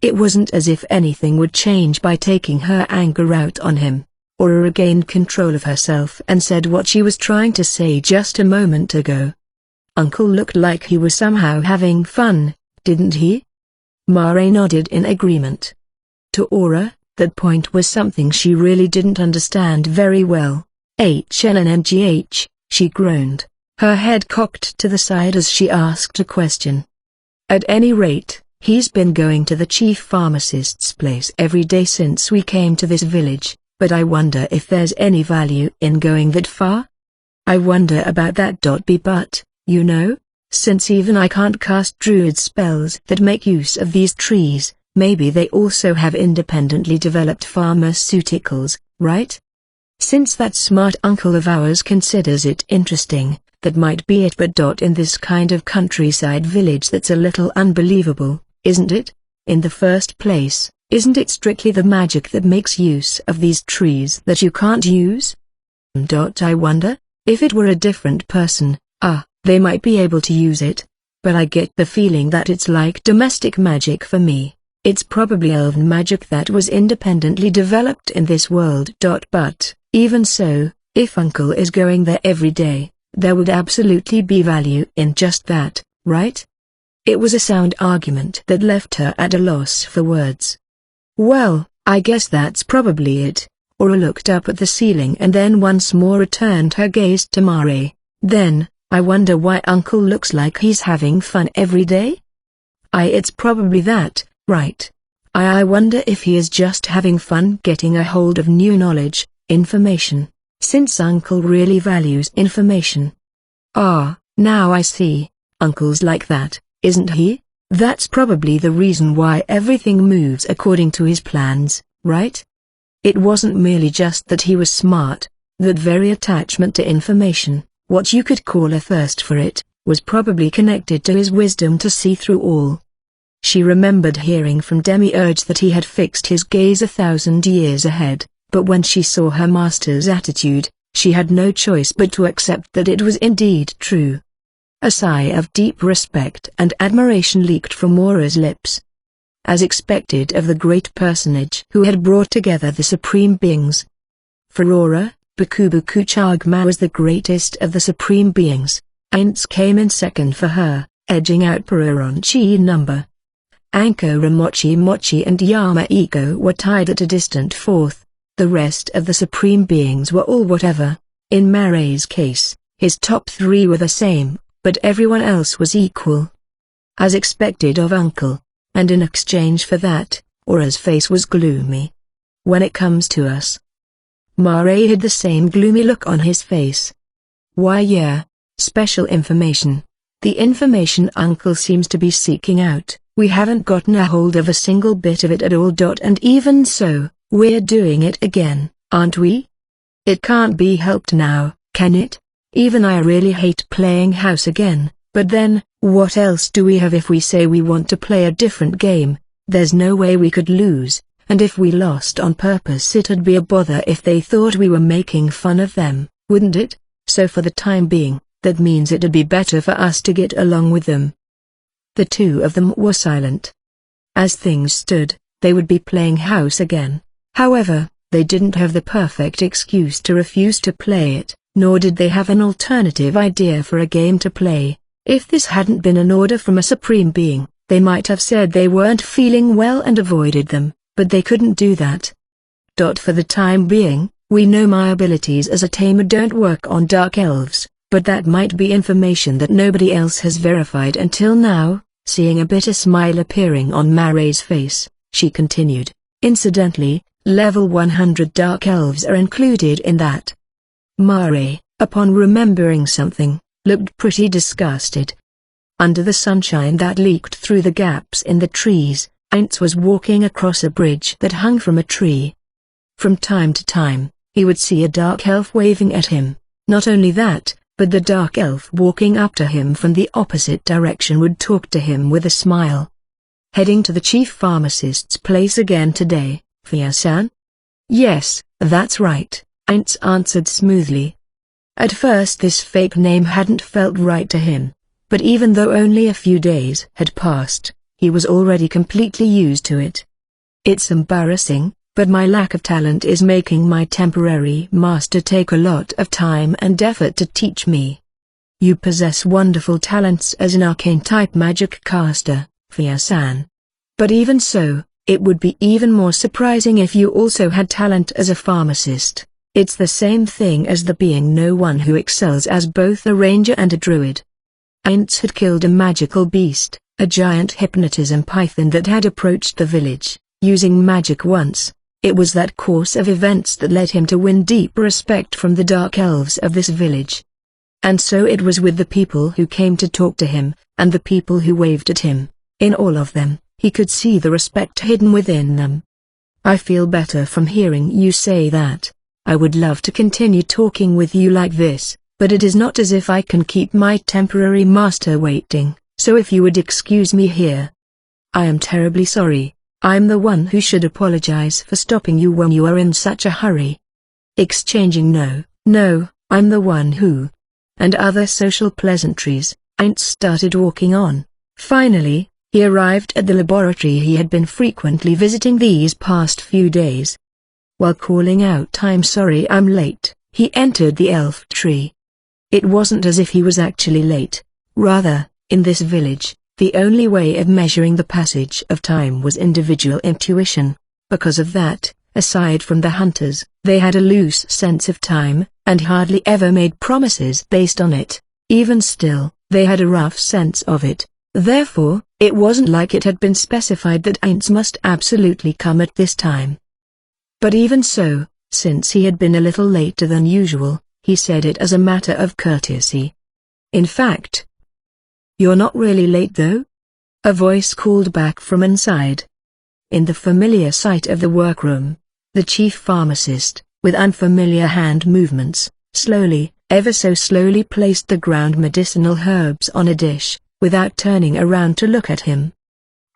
It wasn't as if anything would change by taking her anger out on him. Aura regained control of herself and said what she was trying to say just a moment ago. Uncle looked like he was somehow having fun, didn't he? Mare nodded in agreement. To Aura, that point was something she really didn't understand very well. HNNGH, she groaned, her head cocked to the side as she asked a question. At any rate, he's been going to the chief pharmacist's place every day since we came to this village, but I wonder if there's any value in going that far? I wonder about that. But, you know, since even I can't cast druid spells that make use of these trees, maybe they also have independently developed pharmaceuticals, right? Since that smart uncle of ours considers it interesting, that might be it. But in this kind of countryside village that's a little unbelievable, isn't it? In the first place, isn't it strictly the magic that makes use of these trees that you can't use? I wonder, if it were a different person, they might be able to use it, but I get the feeling that it's like domestic magic for me. It's probably elven magic that was independently developed in this world. But, even so, if Uncle is going there every day, there would absolutely be value in just that, right? It was a sound argument that left her at a loss for words. Well, I guess that's probably it. Aura looked up at the ceiling and then once more returned her gaze to Mare. Then, I wonder why Uncle looks like he's having fun every day? It's probably that, right? I wonder if he is just having fun getting a hold of new knowledge, information, since Uncle really values information. Now I see. Uncle's like that, isn't he? That's probably the reason why everything moves according to his plans, right? It wasn't merely just that he was smart, that very attachment to information, what you could call a thirst for it, was probably connected to his wisdom to see through all. She remembered hearing from Demiurge that he had fixed his gaze 1,000 years ahead, but when she saw her master's attitude, she had no choice but to accept that it was indeed true. A sigh of deep respect and admiration leaked from Aura's lips. As expected of the great personage who had brought together the supreme beings. For Aura, Bakubaku Chagma was the greatest of the supreme beings. Aints came in second for her, edging out Pururonchi number. Anko Ramochi Mochi and Yama Iko were tied at a distant fourth. The rest of the supreme beings were all whatever. In Mare's case, his top three were the same, but everyone else was equal. As expected of Uncle, and in exchange for that, Aura's face was gloomy. When it comes to us. Mare had the same gloomy look on his face. Why yeah, special information. The information Uncle seems to be seeking out, we haven't gotten a hold of a single bit of it at all. And even so, we're doing it again, aren't we? It can't be helped now, can it? Even I really hate playing house again, but then, what else do we have if we say we want to play a different game? There's no way we could lose. And if we lost on purpose it'd be a bother if they thought we were making fun of them, wouldn't it? So for the time being, that means it'd be better for us to get along with them. The two of them were silent. As things stood, they would be playing house again. However, they didn't have the perfect excuse to refuse to play it, nor did they have an alternative idea for a game to play. If this hadn't been an order from a supreme being, they might have said they weren't feeling well and avoided them. But they couldn't do that. For the time being, we know my abilities as a tamer don't work on dark elves, but that might be information that nobody else has verified until now. Seeing a bitter smile appearing on Mare's face, she continued, incidentally, level 100 dark elves are included in that. Mare, upon remembering something, looked pretty disgusted. Under the sunshine that leaked through the gaps in the trees, Aints was walking across a bridge that hung from a tree. From time to time, he would see a dark elf waving at him. Not only that, but the dark elf walking up to him from the opposite direction would talk to him with a smile. Heading to the chief pharmacist's place again today, Fia-san? Yes, that's right. Ainz answered smoothly. At first this fake name hadn't felt right to him, but even though only a few days had passed, he was already completely used to it. It's embarrassing, but my lack of talent is making my temporary master take a lot of time and effort to teach me. You possess wonderful talents as an arcane-type magic caster, Fia-san. But even so, it would be even more surprising if you also had talent as a pharmacist. It's the same thing as there being no one who excels as both a ranger and a druid. Ainz had killed a magical beast, a giant hypnotism python that had approached the village, using magic once. It was that course of events that led him to win deep respect from the dark elves of this village. And so it was with the people who came to talk to him, and the people who waved at him. In all of them, he could see the respect hidden within them. I feel better from hearing you say that. I would love to continue talking with you like this, but it is not as if I can keep my temporary master waiting, so if you would excuse me here. I am terribly sorry. I'm the one who should apologize for stopping you when you are in such a hurry. Exchanging no, I'm the one who. And other social pleasantries, Ainz started walking on. Finally, he arrived at the laboratory he had been frequently visiting these past few days. While calling out "I'm sorry I'm late," he entered the elf tree. It wasn't as if he was actually late. Rather, in this village, the only way of measuring the passage of time was individual intuition. Because of that, aside from the hunters, they had a loose sense of time, and hardly ever made promises based on it. Even still, they had a rough sense of it. Therefore, it wasn't like it had been specified that Ainz must absolutely come at this time. But even so, since he had been a little later than usual, he said it as a matter of courtesy. In fact, "You're not really late though?" a voice called back from inside. In the familiar sight of the workroom, the chief pharmacist, with unfamiliar hand movements, slowly, ever so slowly placed the ground medicinal herbs on a dish, without turning around to look at him.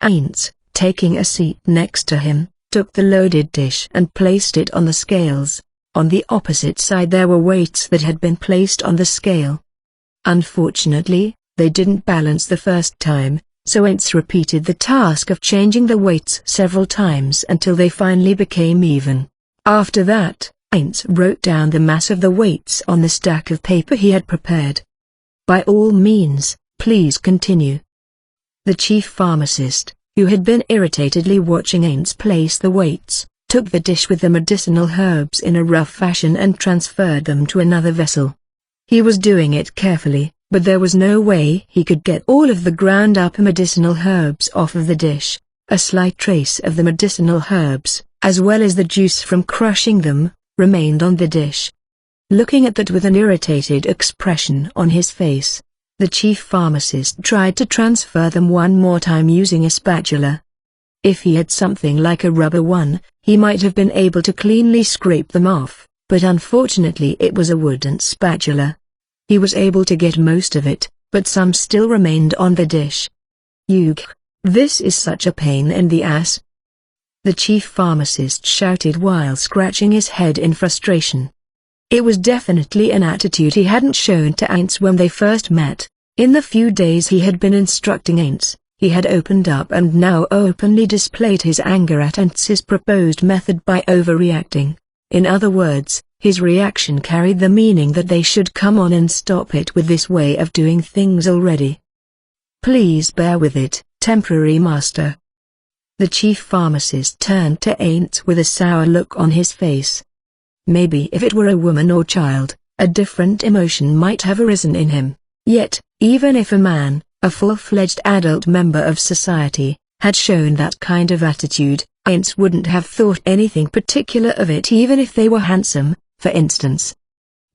Ainz, taking a seat next to him, took the loaded dish and placed it on the scales. On the opposite side there were weights that had been placed on the scale. Unfortunately, they didn't balance the first time, so Ainz repeated the task of changing the weights several times until they finally became even. After that, Ainz wrote down the mass of the weights on the stack of paper he had prepared. "By all means, please continue." The chief pharmacist, who had been irritatedly watching Ainz place the weights, took the dish with the medicinal herbs in a rough fashion and transferred them to another vessel. He was doing it carefully, but there was no way he could get all of the ground-up medicinal herbs off of the dish. A slight trace of the medicinal herbs, as well as the juice from crushing them, remained on the dish. Looking at that with an irritated expression on his face, the chief pharmacist tried to transfer them one more time using a spatula. If he had something like a rubber one, he might have been able to cleanly scrape them off, but unfortunately it was a wooden spatula. He was able to get most of it, but some still remained on the dish. "Ugh, this is such a pain in the ass," the chief pharmacist shouted while scratching his head in frustration. It was definitely an attitude he hadn't shown to Ainz when they first met. In the few days he had been instructing Ainz, he had opened up and now openly displayed his anger at Ainz's proposed method by overreacting. In other words, his reaction carried the meaning that they should come on and stop it with this way of doing things already. "Please bear with it, temporary master." The chief pharmacist turned to Ainz with a sour look on his face. Maybe if it were a woman or child, a different emotion might have arisen in him. Yet, even if a man, a full-fledged adult member of society, had shown that kind of attitude, Ainz wouldn't have thought anything particular of it even if they were handsome, for instance.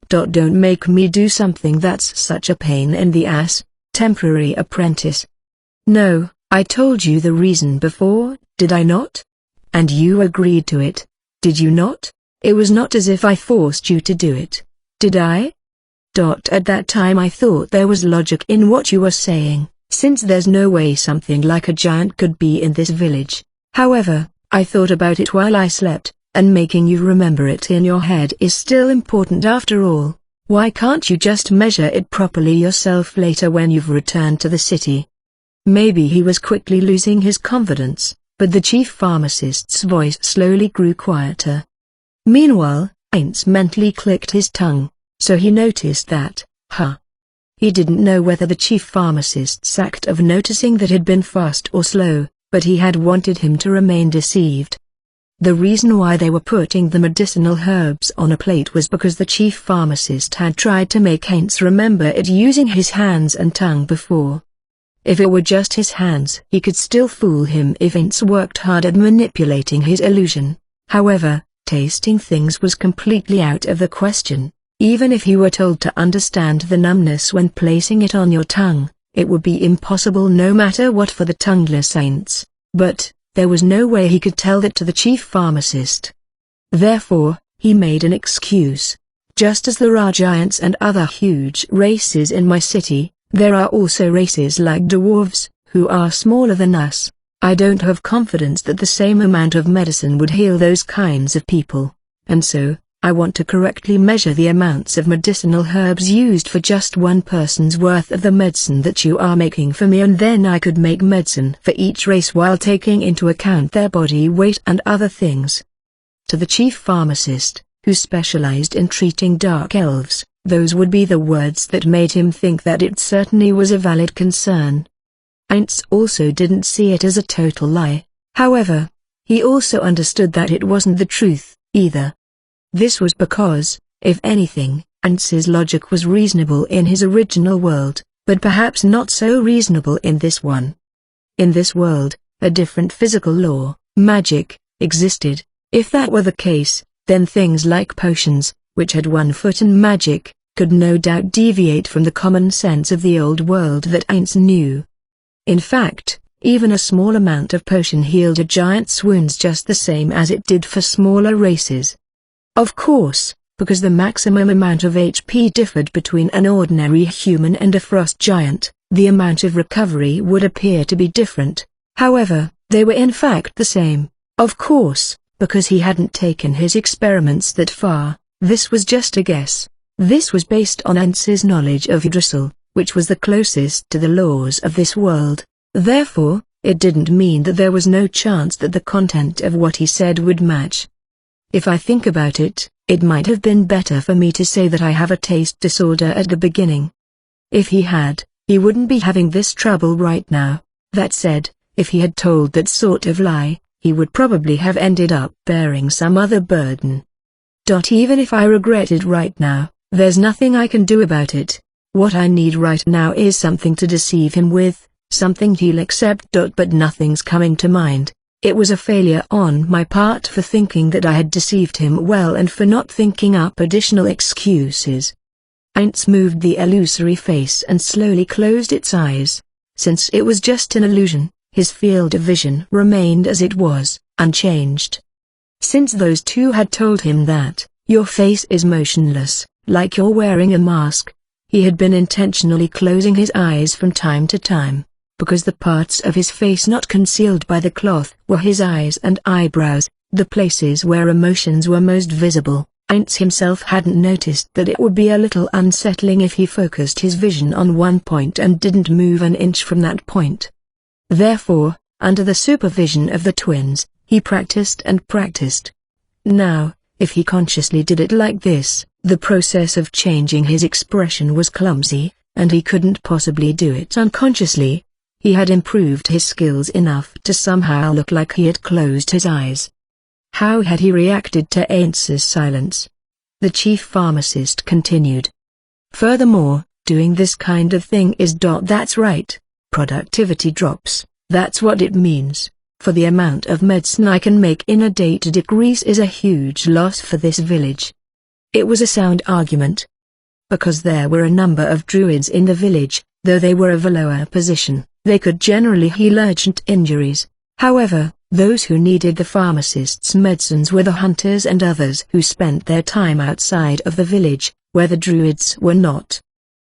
"Don't make me do something that's such a pain in the ass, temporary apprentice." "No, I told you the reason before, did I not? And you agreed to it, did you not? It was not as if I forced you to do it, did I? At that time I thought there was logic in what you were saying, since there's no way something like a giant could be in this village. However, I thought about it while I slept, and making you remember it in your head is still important after all. Why can't you just measure it properly yourself later when you've returned to the city? Maybe he was quickly losing his confidence, but the chief pharmacist's voice slowly grew quieter. Meanwhile, Heinz mentally clicked his tongue, so he noticed that, He didn't know whether the chief pharmacist's act of noticing that had been fast or slow, but he had wanted him to remain deceived. The reason why they were putting the medicinal herbs on a plate was because the chief pharmacist had tried to make Heinz remember it using his hands and tongue before. If it were just his hands, he could still fool him if Heinz worked hard at manipulating his illusion. However, tasting things was completely out of the question. Even if he were told to understand the numbness when placing it on your tongue, it would be impossible no matter what for the tongueless Heinz. But there was no way he could tell that to the chief pharmacist. Therefore, he made an excuse. Just as there are giants and other huge races in my city, there are also races like dwarves, who are smaller than us. I don't have confidence that the same amount of medicine would heal those kinds of people. And so, I want to correctly measure the amounts of medicinal herbs used for just one person's worth of the medicine that you are making for me, and then I could make medicine for each race while taking into account their body weight and other things. To the chief pharmacist, who specialized in treating dark elves, those would be the words that made him think that it certainly was a valid concern. Heinz also didn't see it as a total lie. However, he also understood that it wasn't the truth, either. This was because, if anything, Heinz's logic was reasonable in his original world, but perhaps not so reasonable in this one. In this world, a different physical law, magic, existed. If that were the case, then things like potions, which had one foot in magic, could no doubt deviate from the common sense of the old world that Heinz knew. In fact, even a small amount of potion healed a giant's wounds just the same as it did for smaller races. Of course, because the maximum amount of HP differed between an ordinary human and a frost giant, the amount of recovery would appear to be different. However, they were in fact the same. Of course, because he hadn't taken his experiments that far, this was just a guess. This was based on Heinz's knowledge of Yggdrasil, which was the closest to the laws of this world. Therefore, it didn't mean that there was no chance that the content of what he said would match. If I think about it, it might have been better for me to say that I have a taste disorder at the beginning. If he had, he wouldn't be having this trouble right now. That said, if he had told that sort of lie, he would probably have ended up bearing some other burden. Even if I regret it right now, there's nothing I can do about it. What I need right now is something to deceive him with, something he'll accept. But nothing's coming to mind. It was a failure on my part for thinking that I had deceived him well and for not thinking up additional excuses. Heinz moved the illusory face and slowly closed its eyes. Since it was just an illusion, his field of vision remained as it was, unchanged. Since those two had told him that, your face is motionless, like you're wearing a mask, he had been intentionally closing his eyes from time to time, because the parts of his face not concealed by the cloth were his eyes and eyebrows, the places where emotions were most visible. Heinz himself hadn't noticed that it would be a little unsettling if he focused his vision on one point and didn't move an inch from that point. Therefore, under the supervision of the twins, he practiced and practiced. Now, if he consciously did it like this, the process of changing his expression was clumsy, and he couldn't possibly do it unconsciously. He had improved his skills enough to somehow look like he had closed his eyes. How had he reacted to Heinz's silence? The chief pharmacist continued. Furthermore, doing this kind of thing is that's right. Productivity drops, that's what it means. For the amount of medicine I can make in a day to decrease is a huge loss for this village. It was a sound argument. Because there were a number of druids in the village, though they were of a lower position, they could generally heal urgent injuries. However, those who needed the pharmacist's medicines were the hunters and others who spent their time outside of the village, where the druids were not.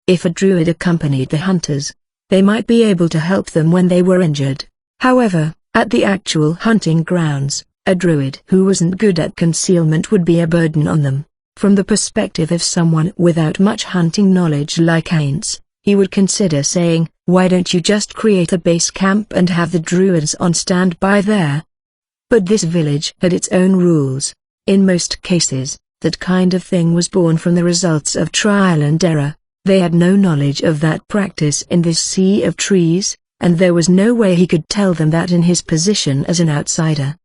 If a druid accompanied the hunters, they might be able to help them when they were injured. However, at the actual hunting grounds, A druid who wasn't good at concealment would be a burden on them. From the perspective of someone without much hunting knowledge like Ainz, he would consider saying, "Why don't you just create a base camp and have the druids on standby there?" But this village had its own rules. In most cases, that kind of thing was born from the results of trial and error. They had no knowledge of that practice in this sea of trees, and there was no way he could tell them that in his position as an outsider.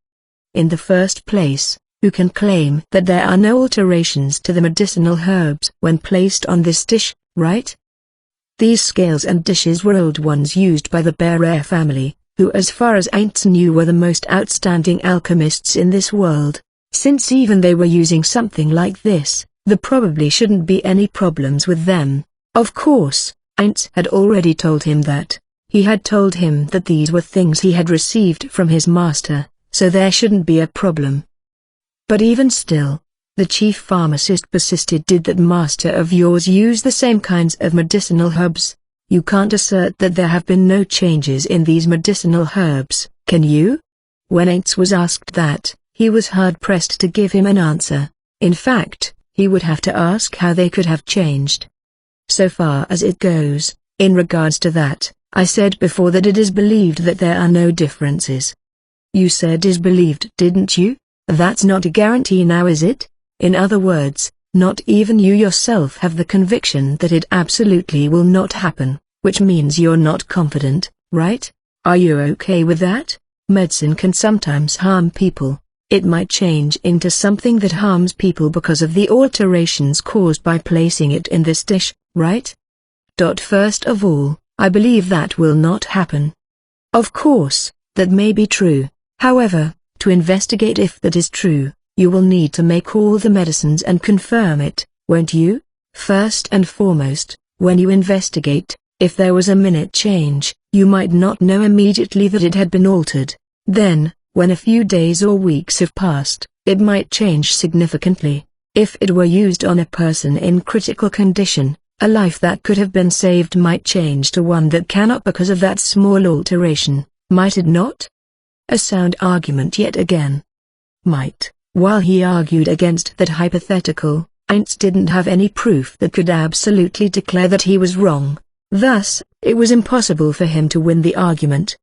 In the first place, who can claim that there are no alterations to the medicinal herbs when placed on this dish, right? These scales and dishes were old ones used by the Bear family, who as far as Ainz knew were the most outstanding alchemists in this world. Since even they were using something like this, there probably shouldn't be any problems with them. Of course, Ainz had already told him that. He had told him that these were things he had received from his master, so there shouldn't be a problem. But even still, the chief pharmacist persisted. "Did that master of yours use the same kinds of medicinal herbs? You can't assert that there have been no changes in these medicinal herbs, can you?" When Ainz was asked that, he was hard-pressed to give him an answer. In fact, he would have to ask how they could have changed. "So far as it goes, in regards to that, I said before that it is believed that there are no differences." "You said is believed, didn't you? That's not a guarantee now, is it? In other words, not even you yourself have the conviction that it absolutely will not happen, which means you're not confident, right? Are you okay with that? Medicine can sometimes harm people. It might change into something that harms people because of the alterations caused by placing it in this dish, right? First of all, I believe that will not happen. Of course, that may be true. However, to investigate if that is true, you will need to make all the medicines and confirm it, won't you? First and foremost, when you investigate, if there was a minute change, you might not know immediately that it had been altered. Then, when a few days or weeks have passed, it might change significantly. If it were used on a person in critical condition, a life that could have been saved might change to one that cannot because of that small alteration, might it not? A sound argument yet again. Might. While he argued against that hypothetical, Ainz didn't have any proof that could absolutely declare that he was wrong. Thus, it was impossible for him to win the argument.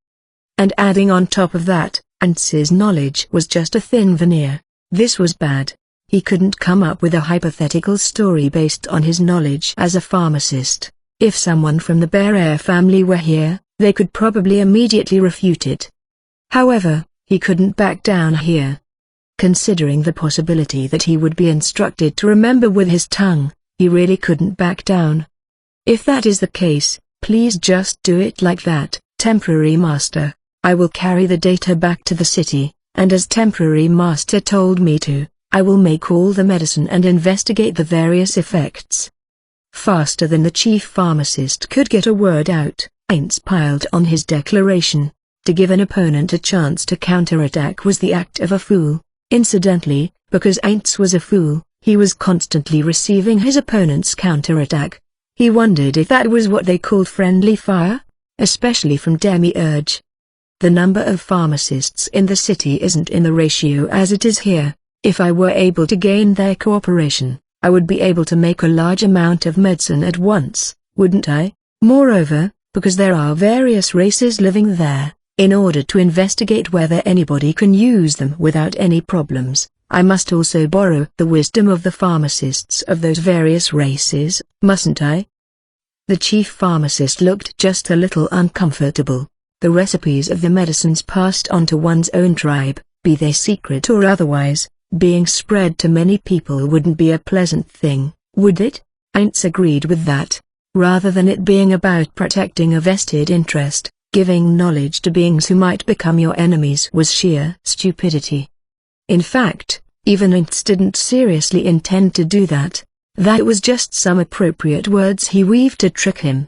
And adding on top of that, Ainz's knowledge was just a thin veneer. This was bad. He couldn't come up with a hypothetical story based on his knowledge as a pharmacist. If someone from the Bear family were here, they could probably immediately refute it. However, he couldn't back down here. Considering the possibility that he would be instructed to remember with his tongue, he really couldn't back down. "If that is the case, please just do it like that, temporary master. I will carry the data back to the city, and as temporary master told me to, I will make all the medicine and investigate the various effects." Faster than the chief pharmacist could get a word out, Ainz piled on his declaration. To give an opponent a chance to counterattack was the act of a fool. Incidentally, because Ainz was a fool, he was constantly receiving his opponent's counterattack. He wondered if that was what they called friendly fire, especially from Demiurge. The number of pharmacists in the city isn't in the ratio as it is here. If I were able to gain their cooperation, I would be able to make a large amount of medicine at once, wouldn't I? Moreover, because there are various races living there, in order to investigate whether anybody can use them without any problems, I must also borrow the wisdom of the pharmacists of those various races, mustn't I? The chief pharmacist looked just a little uncomfortable. The recipes of the medicines passed on to one's own tribe, be they secret or otherwise, being spread to many people wouldn't be a pleasant thing, would it? Ainz agreed with that. Rather than it being about protecting a vested interest, giving knowledge to beings who might become your enemies was sheer stupidity. In fact, even Ainz didn't seriously intend to do that. That was just some appropriate words he weaved to trick him.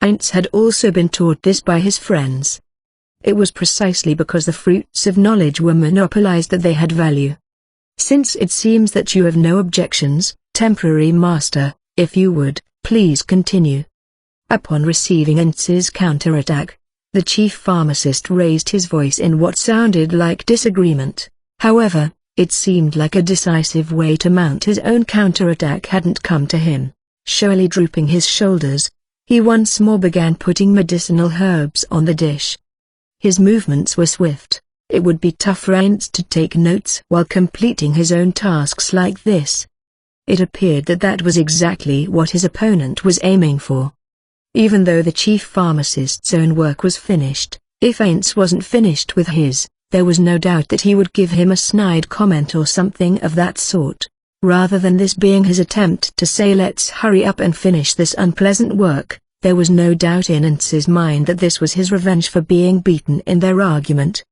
Ainz had also been taught this by his friends. It was precisely because the fruits of knowledge were monopolized that they had value. Since it seems that you have no objections, temporary master, if you would, please continue. Upon receiving Ainz's counterattack, the chief pharmacist raised his voice in what sounded like disagreement. However, it seemed like a decisive way to mount his own counterattack hadn't come to him. Surely drooping his shoulders, he once more began putting medicinal herbs on the dish. His movements were swift. It would be tough for Ainz to take notes while completing his own tasks like this. It appeared that that was exactly what his opponent was aiming for. Even though the chief pharmacist's own work was finished, if Ainz wasn't finished with his, there was no doubt that he would give him a snide comment or something of that sort. Rather than this being his attempt to say let's hurry up and finish this unpleasant work, there was no doubt in Ainz's mind that this was his revenge for being beaten in their argument.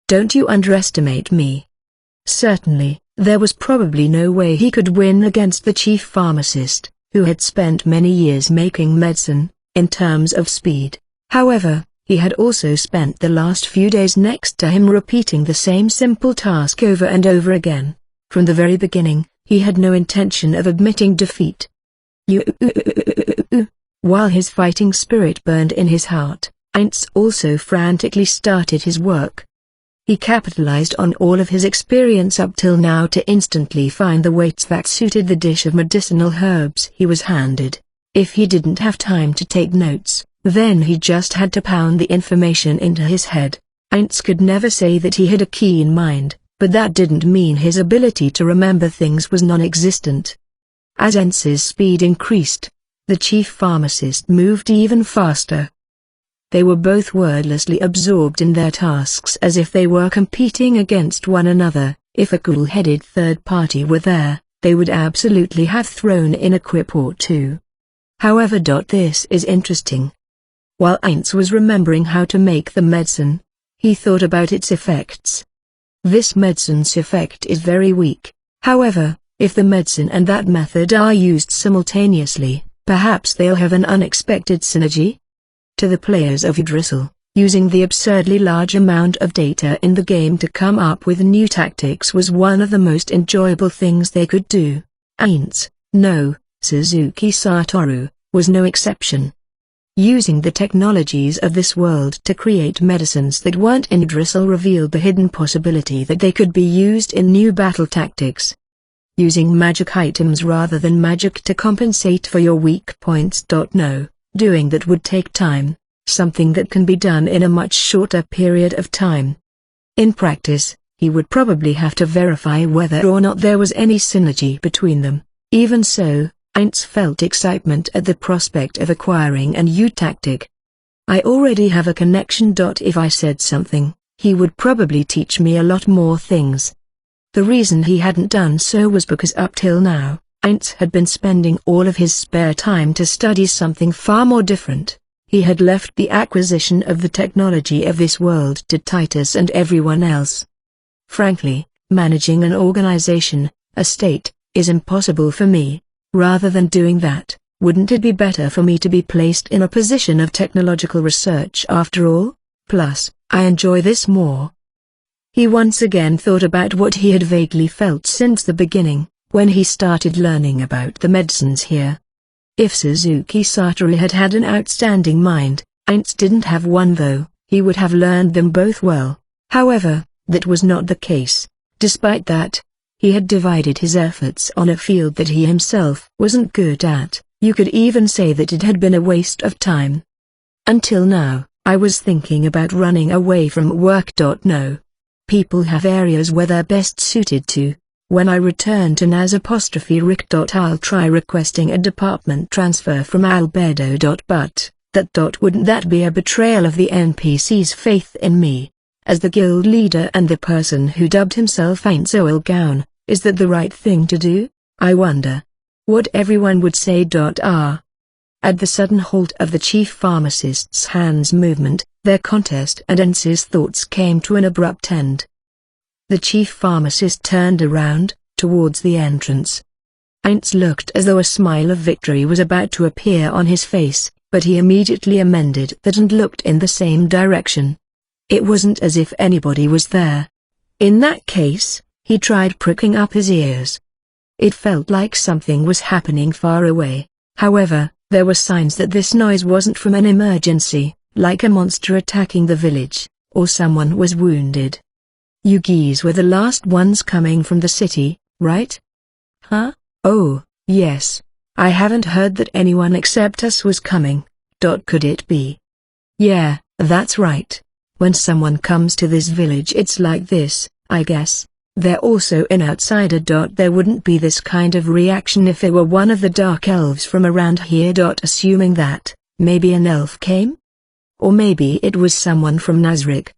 Don't you underestimate me. Certainly, there was probably no way he could win against the chief pharmacist, who had spent many years making medicine, in terms of speed. However, he had also spent the last few days next to him repeating the same simple task over and over again. From the very beginning, he had no intention of admitting defeat. While his fighting spirit burned in his heart, Ainz also frantically started his work. He capitalized on all of his experience up till now to instantly find the weights that suited the dish of medicinal herbs he was handed. If he didn't have time to take notes, then he just had to pound the information into his head. Ainz could never say that he had a keen mind, but that didn't mean his ability to remember things was non-existent. As Ainz's speed increased, the chief pharmacist moved even faster. They were both wordlessly absorbed in their tasks as if they were competing against one another. If a cool-headed third party were there, they would absolutely have thrown in a quip or two. However, this is interesting. While Ainz was remembering how to make the medicine, he thought about its effects. This medicine's effect is very weak. However, if the medicine and that method are used simultaneously, perhaps they'll have an unexpected synergy? To the players of Yggdrasil, using the absurdly large amount of data in the game to come up with new tactics was one of the most enjoyable things they could do. Ainz, no, Suzuki Satoru, was no exception. Using the technologies of this world to create medicines that weren't in Yggdrasil revealed the hidden possibility that they could be used in new battle tactics. Using magic items rather than magic to compensate for your weak points. No. Doing that would take time, something that can be done in a much shorter period of time. In practice, he would probably have to verify whether or not there was any synergy between them. Even so, Ainz felt excitement at the prospect of acquiring a new tactic. I already have a connection. If I said something, he would probably teach me a lot more things. The reason he hadn't done so was because up till now, Ainz had been spending all of his spare time to study something far more different. He had left the acquisition of the technology of this world to Titus and everyone else. Frankly, managing an organization, a state, is impossible for me. Rather than doing that, wouldn't it be better for me to be placed in a position of technological research after all? Plus, I enjoy this more. He once again thought about what he had vaguely felt since the beginning, when he started learning about the medicines here. If Suzuki Satoru had had an outstanding mind, Ainz didn't have one though, he would have learned them both well. However, that was not the case. Despite that, he had divided his efforts on a field that he himself wasn't good at. You could even say that it had been a waste of time. Until now, I was thinking about running away from work. No. People have areas where they're best suited to. When I return to Naz'-Rick. I'll try requesting a department transfer from Albedo. But, wouldn't that be a betrayal of the NPC's faith in me? As the guild leader and the person who dubbed himself Ainz Oilgown, is that the right thing to do? I wonder what everyone would say. At the sudden halt of the chief pharmacist's hands movement, their contest and Ainz's thoughts came to an abrupt end. The chief pharmacist turned around, towards the entrance. Ainz looked as though a smile of victory was about to appear on his face, but he immediately amended that and looked in the same direction. It wasn't as if anybody was there. In that case, he tried pricking up his ears. It felt like something was happening far away. However, there were signs that this noise wasn't from an emergency, like a monster attacking the village, or someone was wounded. You geese were the last ones coming from the city, right? Huh? Oh, yes. I haven't heard that anyone except us was coming. Could it be? Yeah, that's right. When someone comes to this village it's like this, I guess. They're also an outsider. There wouldn't be this kind of reaction if they were one of the dark elves from around here. Assuming that, maybe an elf came? Or maybe it was someone from Nazrick.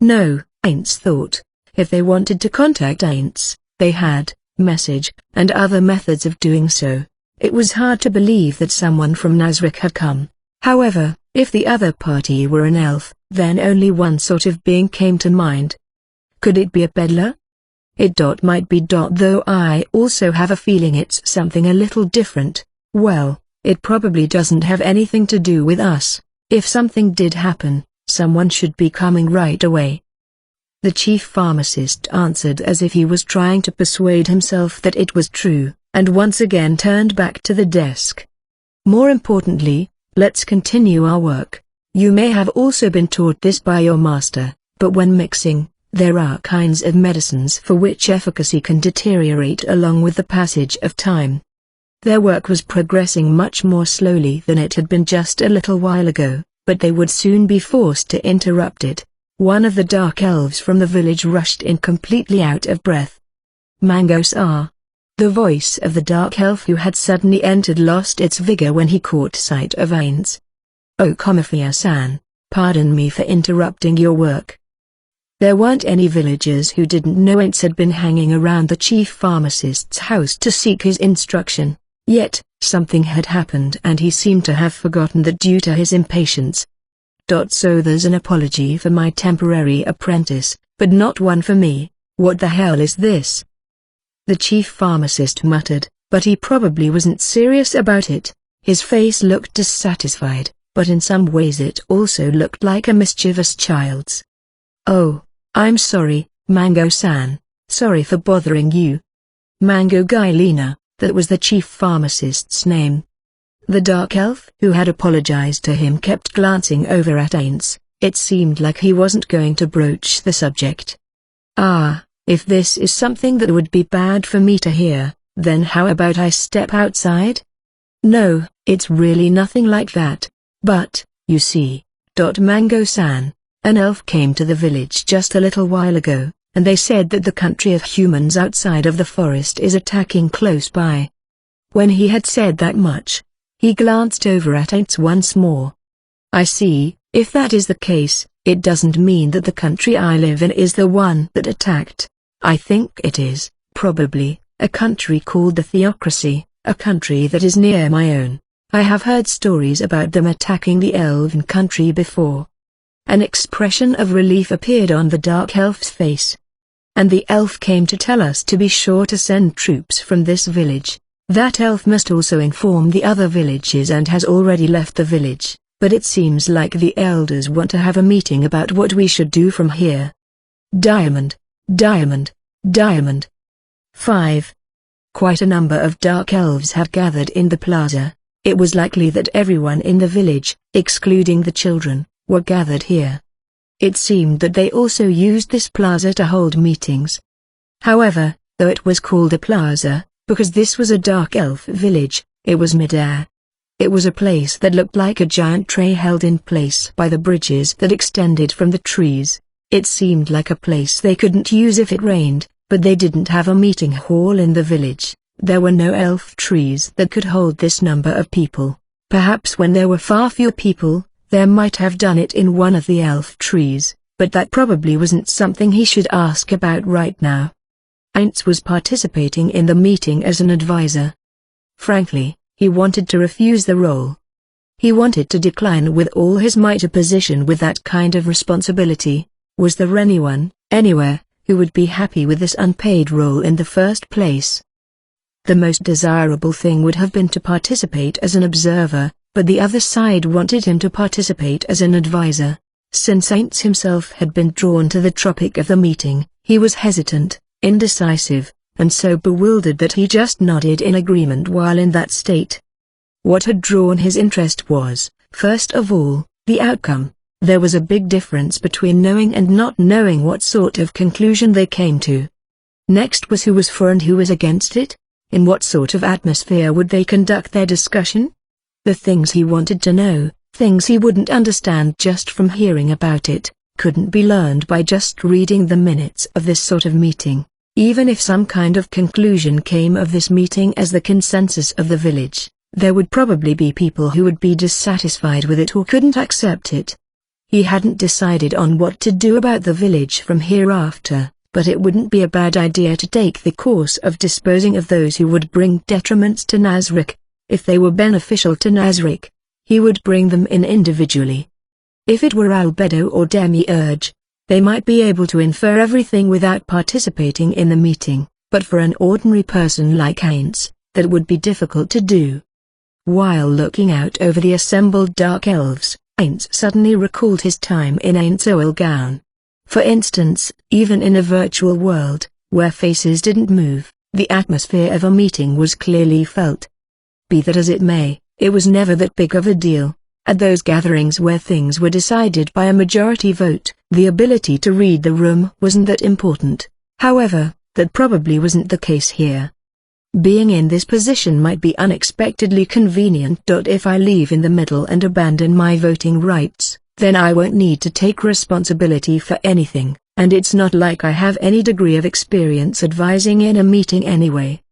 No, Aints thought. If they wanted to contact Aints, they had message and other methods of doing so. It was hard to believe that someone from Nazrick had come. However, if the other party were an elf, then only one sort of being came to mind. Could it be a peddler? It might be. Though I also have a feeling it's something a little different. Well, it probably doesn't have anything to do with us. If something did happen, someone should be coming right away. The chief pharmacist answered as if he was trying to persuade himself that it was true, and once again turned back to the desk. More importantly, let's continue our work. You may have also been taught this by your master, but when mixing, there are kinds of medicines for which efficacy can deteriorate along with the passage of time. Their work was progressing much more slowly than it had been just a little while ago, but they would soon be forced to interrupt it. One of the dark elves from the village rushed in completely out of breath. Mango-san. The voice of the dark elf who had suddenly entered lost its vigor when he caught sight of Aints. Oh Komafia-san, pardon me for interrupting your work. There weren't any villagers who didn't know Aints had been hanging around the chief pharmacist's house to seek his instruction, yet, something had happened and he seemed to have forgotten that due to his impatience. So there's an apology for my temporary apprentice, but not one for me. What the hell is this? The chief pharmacist muttered, but he probably wasn't serious about it. His face looked dissatisfied, but in some ways it also looked like a mischievous child's. Oh, I'm sorry, Mango-san. Sorry for bothering you. Mango Gailina, that was the chief pharmacist's name. The dark elf who had apologized to him kept glancing over at Aints. It seemed like he wasn't going to broach the subject. Ah, if this is something that would be bad for me to hear, then how about I step outside? No, it's really nothing like that. But, you see, Mango-san, an elf came to the village just a little while ago, and they said that the country of humans outside of the forest is attacking close by. When he had said that much, he glanced over at Aints once more. I see. If that is the case, it doesn't mean that the country I live in is the one that attacked. I think it is, probably, a country called the Theocracy, a country that is near my own. I have heard stories about them attacking the elven country before. An expression of relief appeared on the dark elf's face. And the elf came to tell us to be sure to send troops from this village. That elf must also inform the other villages and has already left the village, but it seems like the elders want to have a meeting about what we should do from here. Diamond, Diamond, Diamond. 5. Quite a number of dark elves had gathered in the plaza. It was likely that everyone in the village, excluding the children, were gathered here. It seemed that they also used this plaza to hold meetings. However, though it was called a plaza, because this was a dark elf village, it was mid-air. It was a place that looked like a giant tray held in place by the bridges that extended from the trees. It seemed like a place they couldn't use if it rained, but they didn't have a meeting hall in the village. There were no elf trees that could hold this number of people. Perhaps when there were far fewer people, there might have done it in one of the elf trees, but that probably wasn't something he should ask about right now. Aints was participating in the meeting as an advisor. Frankly, he wanted to refuse the role. He wanted to decline with all his might a position with that kind of responsibility. Was there anyone, anywhere, who would be happy with this unpaid role in the first place? The most desirable thing would have been to participate as an observer, but the other side wanted him to participate as an advisor. Since Aints himself had been drawn to the topic of the meeting, he was hesitant, indecisive, and so bewildered that he just nodded in agreement while in that state. What had drawn his interest was, first of all, the outcome. There was a big difference between knowing and not knowing what sort of conclusion they came to. Next was who was for and who was against it. In what sort of atmosphere would they conduct their discussion? The things he wanted to know, things he wouldn't understand just from hearing about it, couldn't be learned by just reading the minutes of this sort of meeting. Even if some kind of conclusion came of this meeting as the consensus of the village, there would probably be people who would be dissatisfied with it or couldn't accept it. He hadn't decided on what to do about the village from hereafter, but it wouldn't be a bad idea to take the course of disposing of those who would bring detriments to Nazrick. If they were beneficial to Nazrick, he would bring them in individually. If it were Albedo or Demiurge, they might be able to infer everything without participating in the meeting, but for an ordinary person like Ainz, that would be difficult to do. While looking out over the assembled dark elves, Ainz suddenly recalled his time in Ainz Oilgown. For instance, even in a virtual world, where faces didn't move, the atmosphere of a meeting was clearly felt. Be that as it may, it was never that big of a deal. At those gatherings where things were decided by a majority vote, the ability to read the room wasn't that important. However, that probably wasn't the case here. Being in this position might be unexpectedly convenient. If I leave in the middle and abandon my voting rights, then I won't need to take responsibility for anything, and it's not like I have any degree of experience advising in a meeting anyway.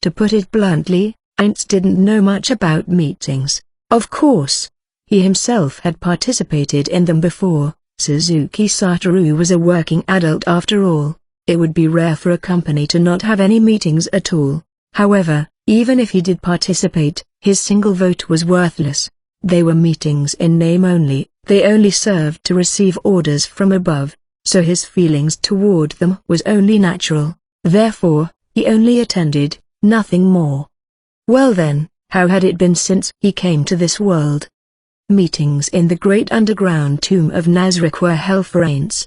To put it bluntly, Ainz didn't know much about meetings. Of course, he himself had participated in them before. Suzuki Satoru was a working adult after all. It would be rare for a company to not have any meetings at all. However, even if he did participate, his single vote was worthless. They were meetings in name only, they only served to receive orders from above, so his feelings toward them was only natural. Therefore, he only attended, nothing more. Well then, how had it been since he came to this world? Meetings in the great underground tomb of Nazrick were hell for Ainz.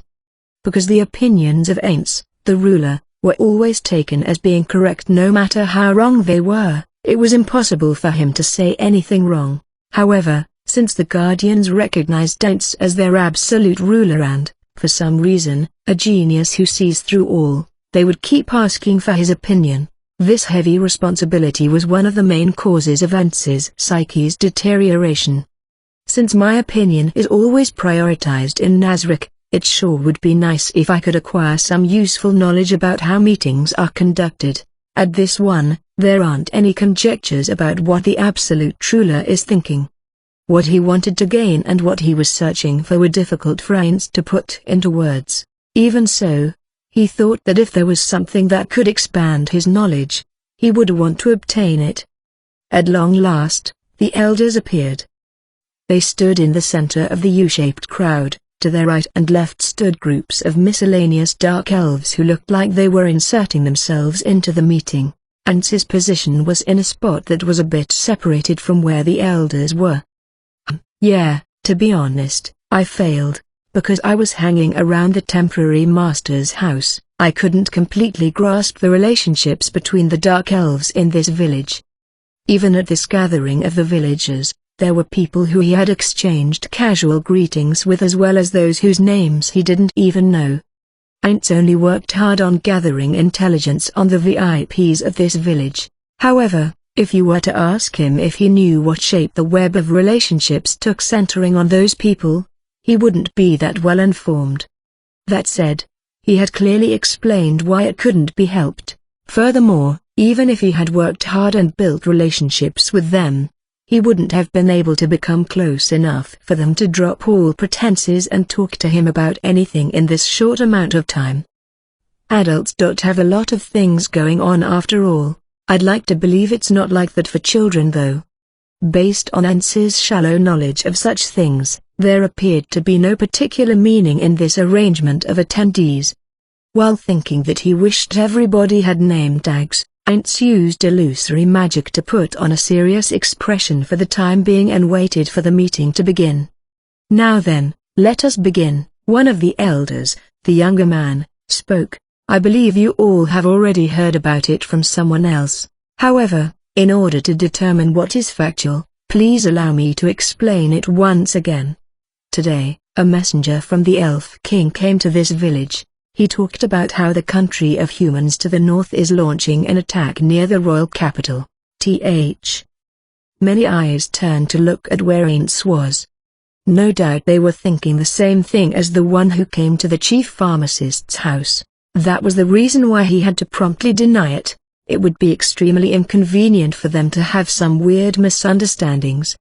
Because the opinions of Ainz, the ruler, were always taken as being correct no matter how wrong they were, it was impossible for him to say anything wrong. However, since the Guardians recognized Ainz as their absolute ruler and, for some reason, a genius who sees through all, they would keep asking for his opinion. This heavy responsibility was one of the main causes of Ainz's psyche's deterioration. Since my opinion is always prioritized in Nazrick, it sure would be nice if I could acquire some useful knowledge about how meetings are conducted. At this one, there aren't any conjectures about what the absolute ruler is thinking. What he wanted to gain and what he was searching for were difficult for Ainz to put into words. Even so, he thought that if there was something that could expand his knowledge, he would want to obtain it. At long last, the elders appeared. They stood in the center of the U-shaped crowd. To their right and left stood groups of miscellaneous dark elves who looked like they were inserting themselves into the meeting. Ainz's position was in a spot that was a bit separated from where the elders were. Yeah, to be honest, I failed. Because I was hanging around the temporary master's house, I couldn't completely grasp the relationships between the dark elves in this village. Even at this gathering of the villagers, there were people who he had exchanged casual greetings with as well as those whose names he didn't even know. Ainz only worked hard on gathering intelligence on the VIPs of this village. However, if you were to ask him if he knew what shape the web of relationships took centering on those people, he wouldn't be that well informed. That said, he had clearly explained why it couldn't be helped. Furthermore, even if he had worked hard and built relationships with them, he wouldn't have been able to become close enough for them to drop all pretenses and talk to him about anything in this short amount of time. Adults don't have a lot of things going on after all. I'd like to believe it's not like that for children though. Based on Ainz's shallow knowledge of such things, there appeared to be no particular meaning in this arrangement of attendees. While thinking that he wished everybody had name tags, Ainz used illusory magic to put on a serious expression for the time being and waited for the meeting to begin. Now then, let us begin. One of the elders, the younger man, spoke. I believe you all have already heard about it from someone else. However, in order to determine what is factual, please allow me to explain it once again. Today, a messenger from the Elf King came to this village. He talked about how the country of humans to the north is launching an attack near the royal capital. Many eyes turned to look at where Aints was. No doubt they were thinking the same thing as the one who came to the chief pharmacist's house. That was the reason why he had to promptly deny it. It would be extremely inconvenient for them to have some weird misunderstandings.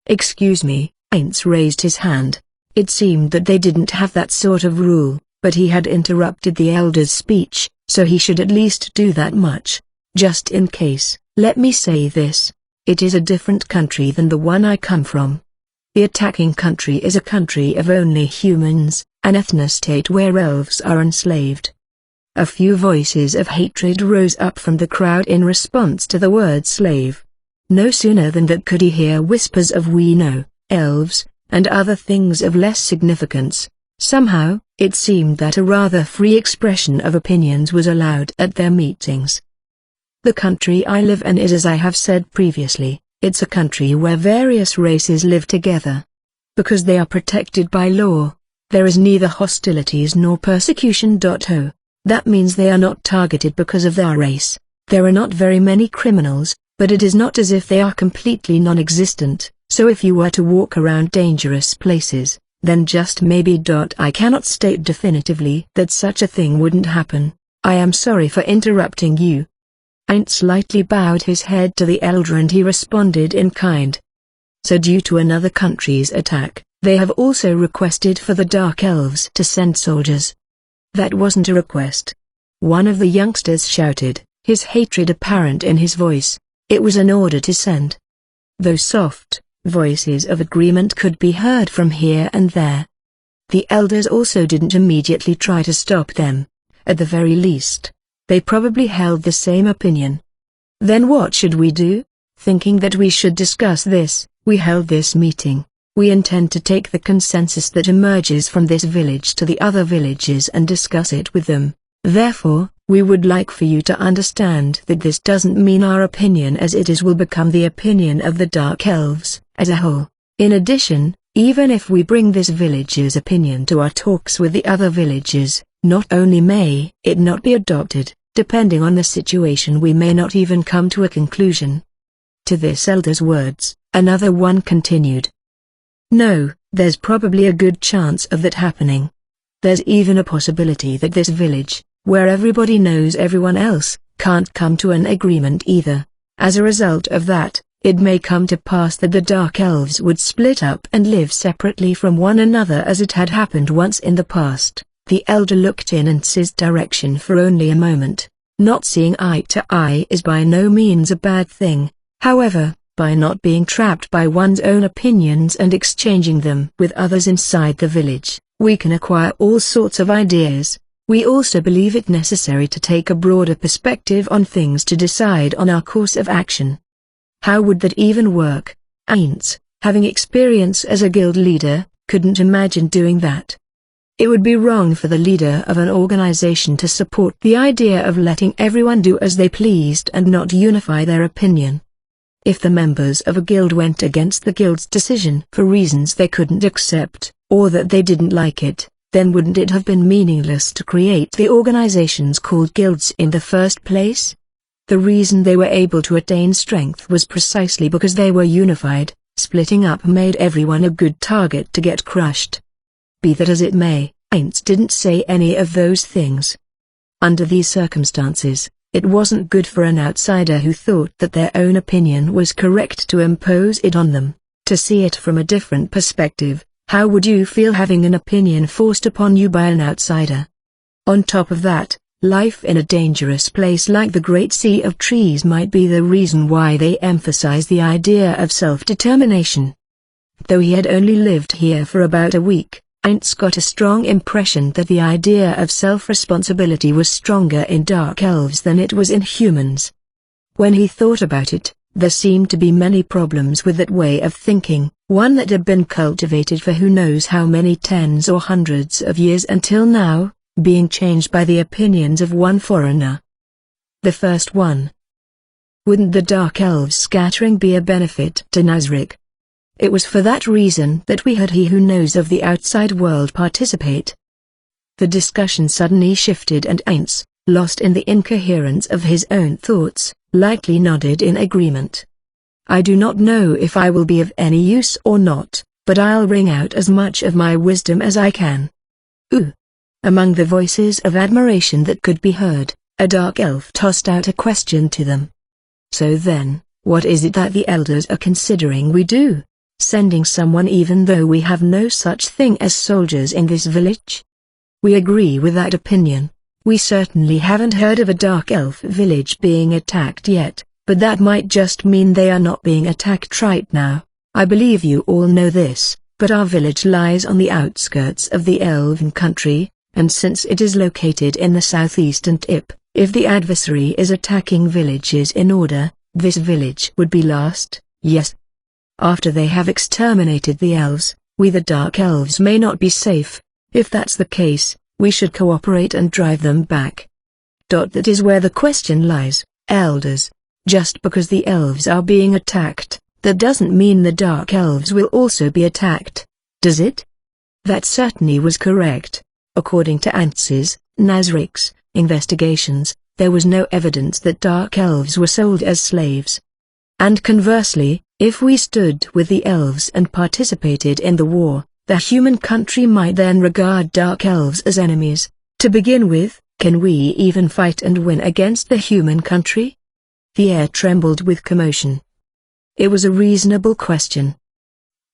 Excuse me, Aints raised his hand. It seemed that they didn't have that sort of rule, but he had interrupted the elder's speech, so he should at least do that much. Just in case, let me say this. It is a different country than the one I come from. The attacking country is a country of only humans, an ethnostate where elves are enslaved. A few voices of hatred rose up from the crowd in response to the word slave. No sooner than that could he hear whispers of "we know," elves, and other things of less significance. Somehow, it seemed that a rather free expression of opinions was allowed at their meetings. The country I live in is, as I have said previously, it's a country where various races live together. Because they are protected by law, there is neither hostilities nor persecution. That means they are not targeted because of their race. There are not very many criminals, but it is not as if they are completely non-existent, so if you were to walk around dangerous places, then just maybe. I cannot state definitively that such a thing wouldn't happen. I am sorry for interrupting you. Aints slightly bowed his head to the elder and he responded in kind. So due to another country's attack, they have also requested for the Dark Elves to send soldiers. That wasn't a request. One of the youngsters shouted, his hatred apparent in his voice. It was an order to send. Those soft voices of agreement could be heard from here and there. The elders also didn't immediately try to stop them. At the very least, they probably held the same opinion. Then what should we do? Thinking that we should discuss this, we held this meeting. We intend to take the consensus that emerges from this village to the other villages and discuss it with them. Therefore, we would like for you to understand that this doesn't mean our opinion as it is will become the opinion of the Dark Elves, as a whole. In addition, even if we bring this village's opinion to our talks with the other villages, not only may it not be adopted, depending on the situation we may not even come to a conclusion. To this elder's words, another one continued. No, there's probably a good chance of that happening. There's even a possibility that this village, where everybody knows everyone else, can't come to an agreement either. As a result of that, it may come to pass that the Dark Elves would split up and live separately from one another as it had happened once in the past. The elder looked in Aints's direction for only a moment. Not seeing eye to eye is by no means a bad thing. However, by not being trapped by one's own opinions and exchanging them with others inside the village, we can acquire all sorts of ideas. We also believe it necessary to take a broader perspective on things to decide on our course of action. How would that even work? Aints, having experience as a guild leader, couldn't imagine doing that. It would be wrong for the leader of an organization to support the idea of letting everyone do as they pleased and not unify their opinion. If the members of a guild went against the guild's decision for reasons they couldn't accept, or that they didn't like it, then wouldn't it have been meaningless to create the organizations called guilds in the first place? The reason they were able to attain strength was precisely because they were unified. Splitting up made everyone a good target to get crushed. Be that as it may, Aints didn't say any of those things. Under these circumstances, it wasn't good for an outsider who thought that their own opinion was correct to impose it on them. To see it from a different perspective, how would you feel having an opinion forced upon you by an outsider? On top of that, life in a dangerous place like the Great Sea of Trees might be the reason why they emphasize the idea of self-determination. Though he had only lived here for about a week, Aints got a strong impression that the idea of self-responsibility was stronger in Dark Elves than it was in humans. When he thought about it, there seemed to be many problems with that way of thinking, one that had been cultivated for who knows how many tens or hundreds of years until now, being changed by the opinions of one foreigner. The first one. Wouldn't the Dark Elves' scattering be a benefit to Nazric? It was for that reason that we heard he who knows of the outside world participate. The discussion suddenly shifted and Ainz, lost in the incoherence of his own thoughts, lightly nodded in agreement. I do not know if I will be of any use or not, but I'll wring out as much of my wisdom as I can. Ooh! Among the voices of admiration that could be heard, a dark elf tossed out a question to them. So then, what is it that the elders are considering we do? Sending someone even though we have no such thing as soldiers in this village? We agree with that opinion. We certainly haven't heard of a dark elf village being attacked yet, but that might just mean they are not being attacked right now. I believe you all know this, but our village lies on the outskirts of the elven country, and since it is located in the southeastern tip, if the adversary is attacking villages in order, this village would be last, yes. After they have exterminated the elves, we the dark elves may not be safe. If that's the case, we should cooperate and drive them back. That is where the question lies, elders. Just because the elves are being attacked, that doesn't mean the dark elves will also be attacked, does it? That certainly was correct. According to Ainz's, Nazric's, investigations, there was no evidence that dark elves were sold as slaves. And conversely, if we stood with the elves and participated in the war, the human country might then regard dark elves as enemies. To begin with, can we even fight and win against the human country? The air trembled with commotion. It was a reasonable question.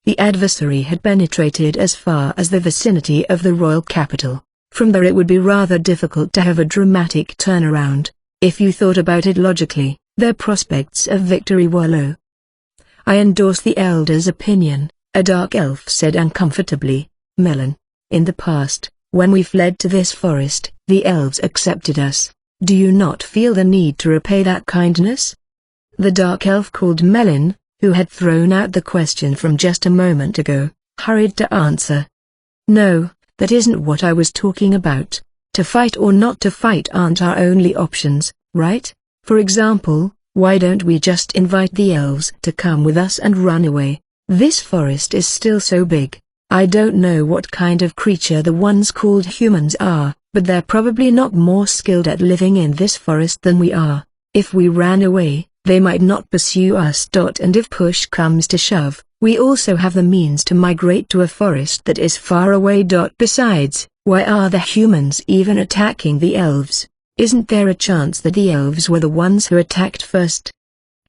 The adversary had penetrated as far as the vicinity of the royal capital. From there it would be rather difficult to have a dramatic turnaround. If you thought about it logically, their prospects of victory were low. I endorse the elder's opinion, a dark elf said uncomfortably. Melon, in the past, when we fled to this forest, the elves accepted us. Do you not feel the need to repay that kindness? The dark elf called Melon, who had thrown out the question from just a moment ago, hurried to answer. No, that isn't what I was talking about. To fight or not to fight aren't our only options, right? For example, why don't we just invite the elves to come with us and run away? This forest is still so big. I don't know what kind of creature the ones called humans are, but they're probably not more skilled at living in this forest than we are. If we ran away, they might not pursue us. And if push comes to shove, we also have the means to migrate to a forest that is far away. Besides, why are the humans even attacking the elves? Isn't there a chance that the elves were the ones who attacked first?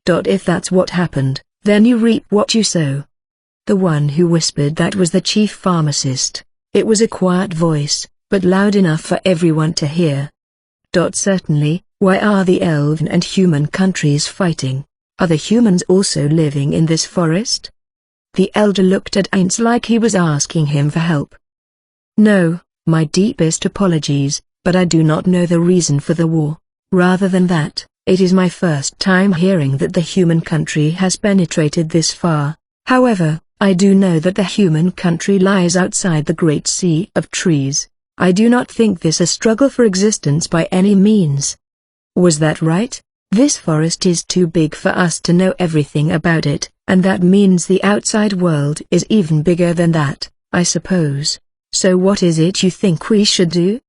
If that's what happened, then you reap what you sow. The one who whispered that was the chief pharmacist. It was a quiet voice, but loud enough for everyone to hear. Certainly, why are the elven and human countries fighting? Are the humans also living in this forest? The elder looked at Ainz like he was asking him for help. No, my deepest apologies, but I do not know the reason for the war. Rather than that, it is my first time hearing that the human country has penetrated this far. However, I do know that the human country lies outside the great sea of trees. I do not think this a struggle for existence by any means. Was that right? This forest is too big for us to know everything about it, and that means the outside world is even bigger than that, I suppose. So what is it you think we should do?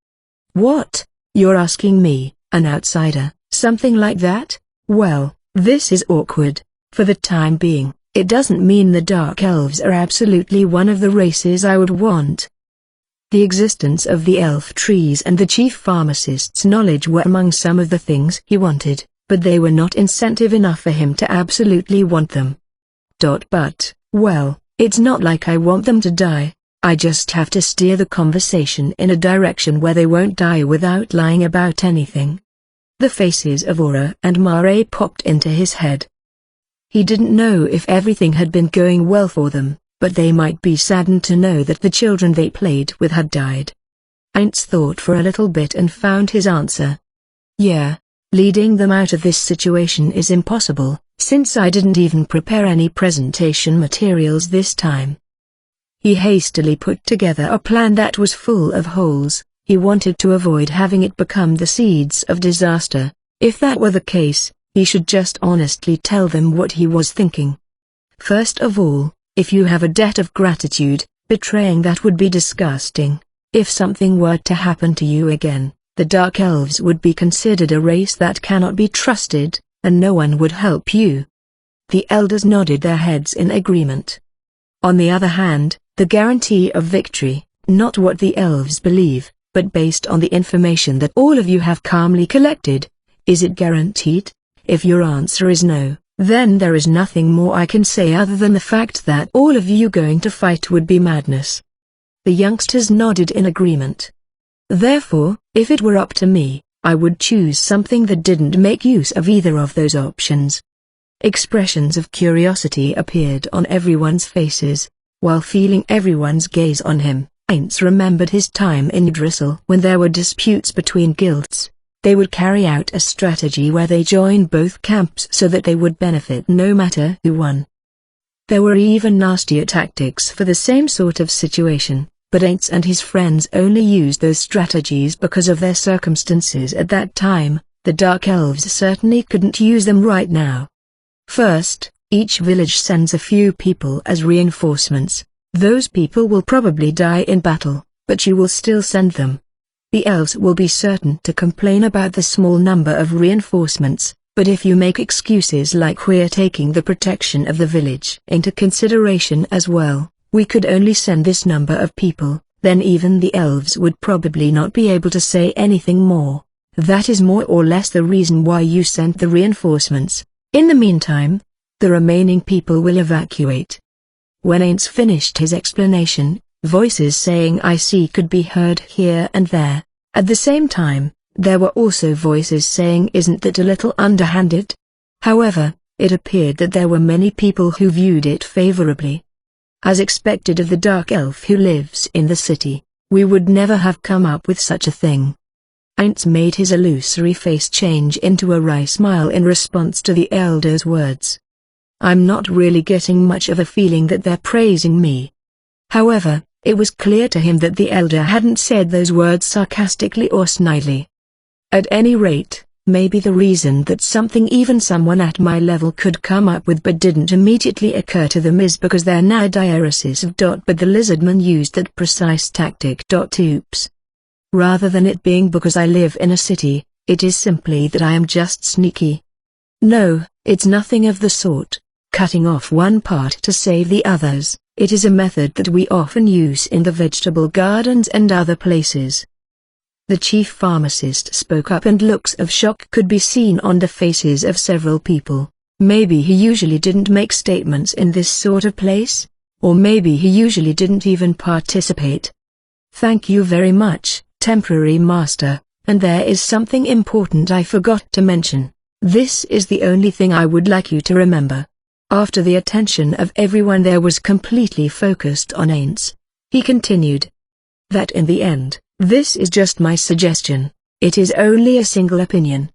What? You're asking me, an outsider, something like that? Well, this is awkward. For the time being, it doesn't mean the Dark Elves are absolutely one of the races I would want. The existence of the elf trees and the chief pharmacist's knowledge were among some of the things he wanted, but they were not incentive enough for him to absolutely want them. But, well, it's not like I want them to die. I just have to steer the conversation in a direction where they won't die without lying about anything. The faces of Aura and Mare popped into his head. He didn't know if everything had been going well for them, but they might be saddened to know that the children they played with had died. Ainz thought for a little bit and found his answer. Yeah, leading them out of this situation is impossible, since I didn't even prepare any presentation materials this time. He hastily put together a plan that was full of holes. He wanted to avoid having it become the seeds of disaster. If that were the case, he should just honestly tell them what he was thinking. First of all, If you have a debt of gratitude, betraying that would be disgusting. If something were to happen to you again, the Dark Elves would be considered a race that cannot be trusted, and no one would help you." The elders nodded their heads in agreement. On the other hand, the guarantee of victory, not what the elves believe, but based on the information that all of you have calmly collected, is it guaranteed? If your answer is no, then there is nothing more I can say other than the fact that all of you going to fight would be madness. The youngsters nodded in agreement. Therefore, if it were up to me, I would choose something that didn't make use of either of those options. Expressions of curiosity appeared on everyone's faces, while feeling everyone's gaze on him. Heinz remembered his time in Yggdrasil when there were disputes between guilds. They would carry out a strategy where they joined both camps so that they would benefit no matter who won. There were even nastier tactics for the same sort of situation, but Heinz and his friends only used those strategies because of their circumstances at that time. The Dark Elves certainly couldn't use them right now. First, each village sends a few people as reinforcements. Those people will probably die in battle, but you will still send them. The elves will be certain to complain about the small number of reinforcements, but if you make excuses like we're taking the protection of the village into consideration as well, we could only send this number of people, then even the elves would probably not be able to say anything more. That is more or less the reason why you sent the reinforcements. In the meantime, the remaining people will evacuate. When Heinz finished his explanation, voices saying "I see" could be heard here and there. At the same time, there were also voices saying "Isn't that a little underhanded?" However, it appeared that there were many people who viewed it favorably. As expected of the Dark Elf who lives in the city, we would never have come up with such a thing. Heinz made his illusory face change into a wry smile in response to the elder's words. "I'm not really getting much of a feeling that they're praising me." However, it was clear to him that the elder hadn't said those words sarcastically or snidely. At any rate, maybe the reason that something even someone at my level could come up with but didn't immediately occur to them is because they're now diarists of but the lizardman used that precise tactic. Oops. Rather than it being because I live in a city, it is simply that I am just sneaky. No, it's nothing of the sort. Cutting off one part to save the others, it is a method that we often use in the vegetable gardens and other places. The chief pharmacist spoke up and looks of shock could be seen on the faces of several people. Maybe he usually didn't make statements in this sort of place, or maybe he usually didn't even participate. "Thank you very much, temporary master, and there is something important I forgot to mention. This is the only thing I would like you to remember." After the attention of everyone there was completely focused on Heinz, he continued, "That in the end, this is just my suggestion, it is only a single opinion.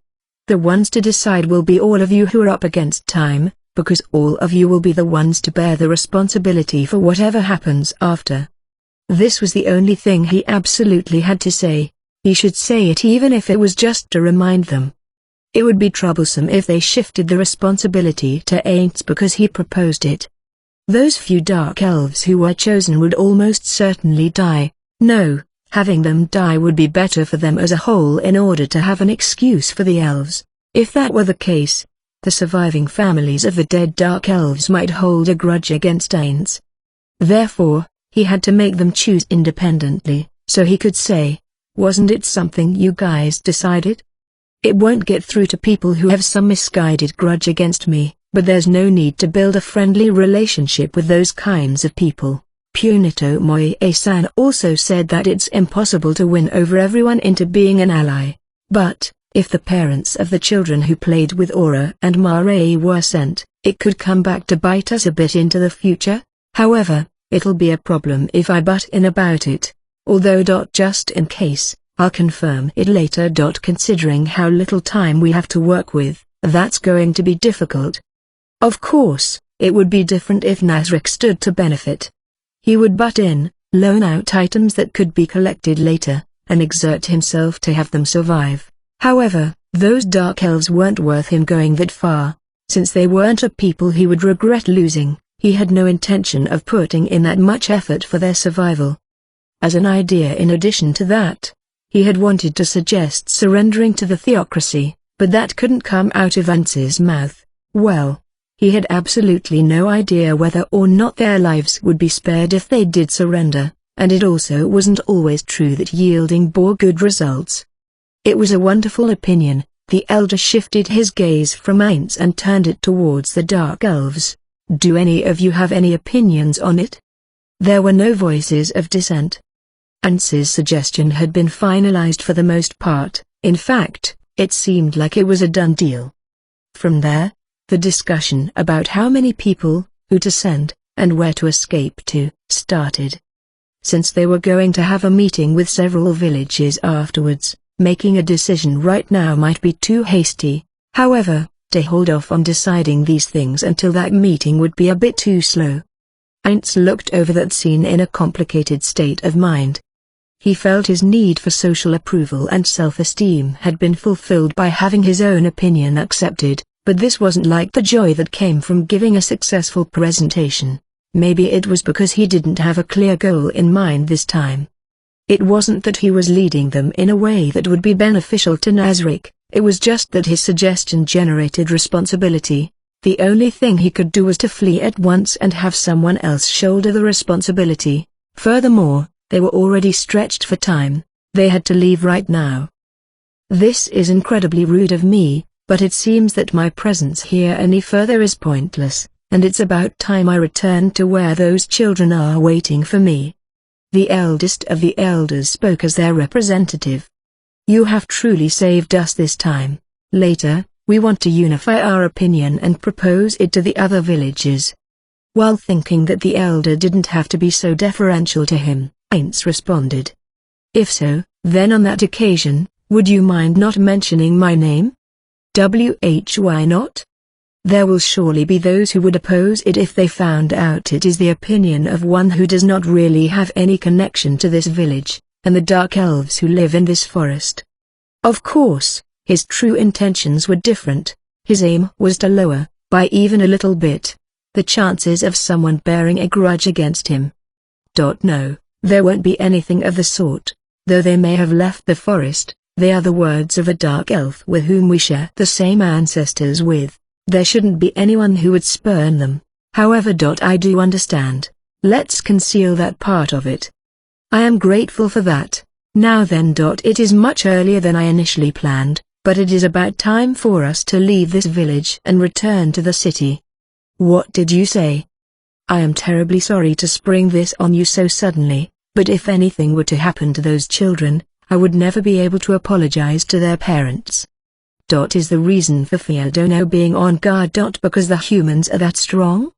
The ones to decide will be all of you who are up against time, because all of you will be the ones to bear the responsibility for whatever happens after." This was the only thing he absolutely had to say. He should say it even if it was just to remind them. It would be troublesome if they shifted the responsibility to Heinz because he proposed it. Those few Dark Elves who were chosen would almost certainly die. No, having them die would be better for them as a whole in order to have an excuse for the elves. If that were the case, the surviving families of the dead Dark Elves might hold a grudge against Heinz. Therefore, he had to make them choose independently, so he could say, "Wasn't it something you guys decided? It won't get through to people who have some misguided grudge against me, but there's no need to build a friendly relationship with those kinds of people." Punito Moe-san also said that it's impossible to win over everyone into being an ally. But, if the parents of the children who played with Aura and Mare were sent, it could come back to bite us a bit into the future. However, it'll be a problem if I butt in about it. Although just in case, I'll confirm it later. Considering how little time we have to work with, that's going to be difficult. Of course, it would be different if Nazarick stood to benefit. He would butt in, loan out items that could be collected later, and exert himself to have them survive. However, those Dark Elves weren't worth him going that far. Since they weren't a people he would regret losing, He had no intention of putting in that much effort for their survival. As an idea in addition to that, he had wanted to suggest surrendering to the theocracy, but that couldn't come out of Ance's mouth. Well, he had absolutely no idea whether or not their lives would be spared if they did surrender, and it also wasn't always true that yielding bore good results. It was a wonderful opinion. The elder shifted his gaze from Ainz and turned it towards the Dark Elves. Do any of you have any opinions on it? There were no voices of dissent. Ainz's suggestion had been finalized for the most part. In fact, it seemed like it was a done deal. From there, the discussion about how many people, who to send, and where to escape to, started. Since they were going to have a meeting with several villages afterwards, making a decision right now might be too hasty. However, to hold off on deciding these things until that meeting would be a bit too slow. Ainz looked over that scene in a complicated state of mind. He felt his need for social approval and self-esteem had been fulfilled by having his own opinion accepted, but this wasn't like the joy that came from giving a successful presentation. Maybe it was because he didn't have a clear goal in mind this time. It wasn't that he was leading them in a way that would be beneficial to Nazarick, it was just that his suggestion generated responsibility. The only thing he could do was to flee at once and have someone else shoulder the responsibility. Furthermore, they were already stretched for time. They had to leave right now. This is incredibly rude of me, but it seems that my presence here any further is pointless, and it's about time I returned to where those children are waiting for me. The eldest of the elders spoke as their representative. You have truly saved us this time. Later, we want to unify our opinion and propose it to the other villages. While thinking that the elder didn't have to be so deferential to him, Ainz responded. If so, then on that occasion, would you mind not mentioning my name? Why not? There will surely be those who would oppose it if they found out it is the opinion of one who does not really have any connection to this village, and the Dark Elves who live in this forest. Of course, his true intentions were different. His aim was to lower, by even a little bit, the chances of someone bearing a grudge against him. No, there won't be anything of the sort. Though they may have left the forest, they are the words of a Dark Elf with whom we share the same ancestors with. There shouldn't be anyone who would spurn them. However, I do understand. Let's conceal that part of it. I am grateful for that. Now then, it is much earlier than I initially planned, but it is about time for us to leave this village and return to the city. What did you say? I am terribly sorry to spring this on you so suddenly, but if anything were to happen to those children, I would never be able to apologize to their parents. Is the reason for Theodono being on guard. Because the humans are that strong?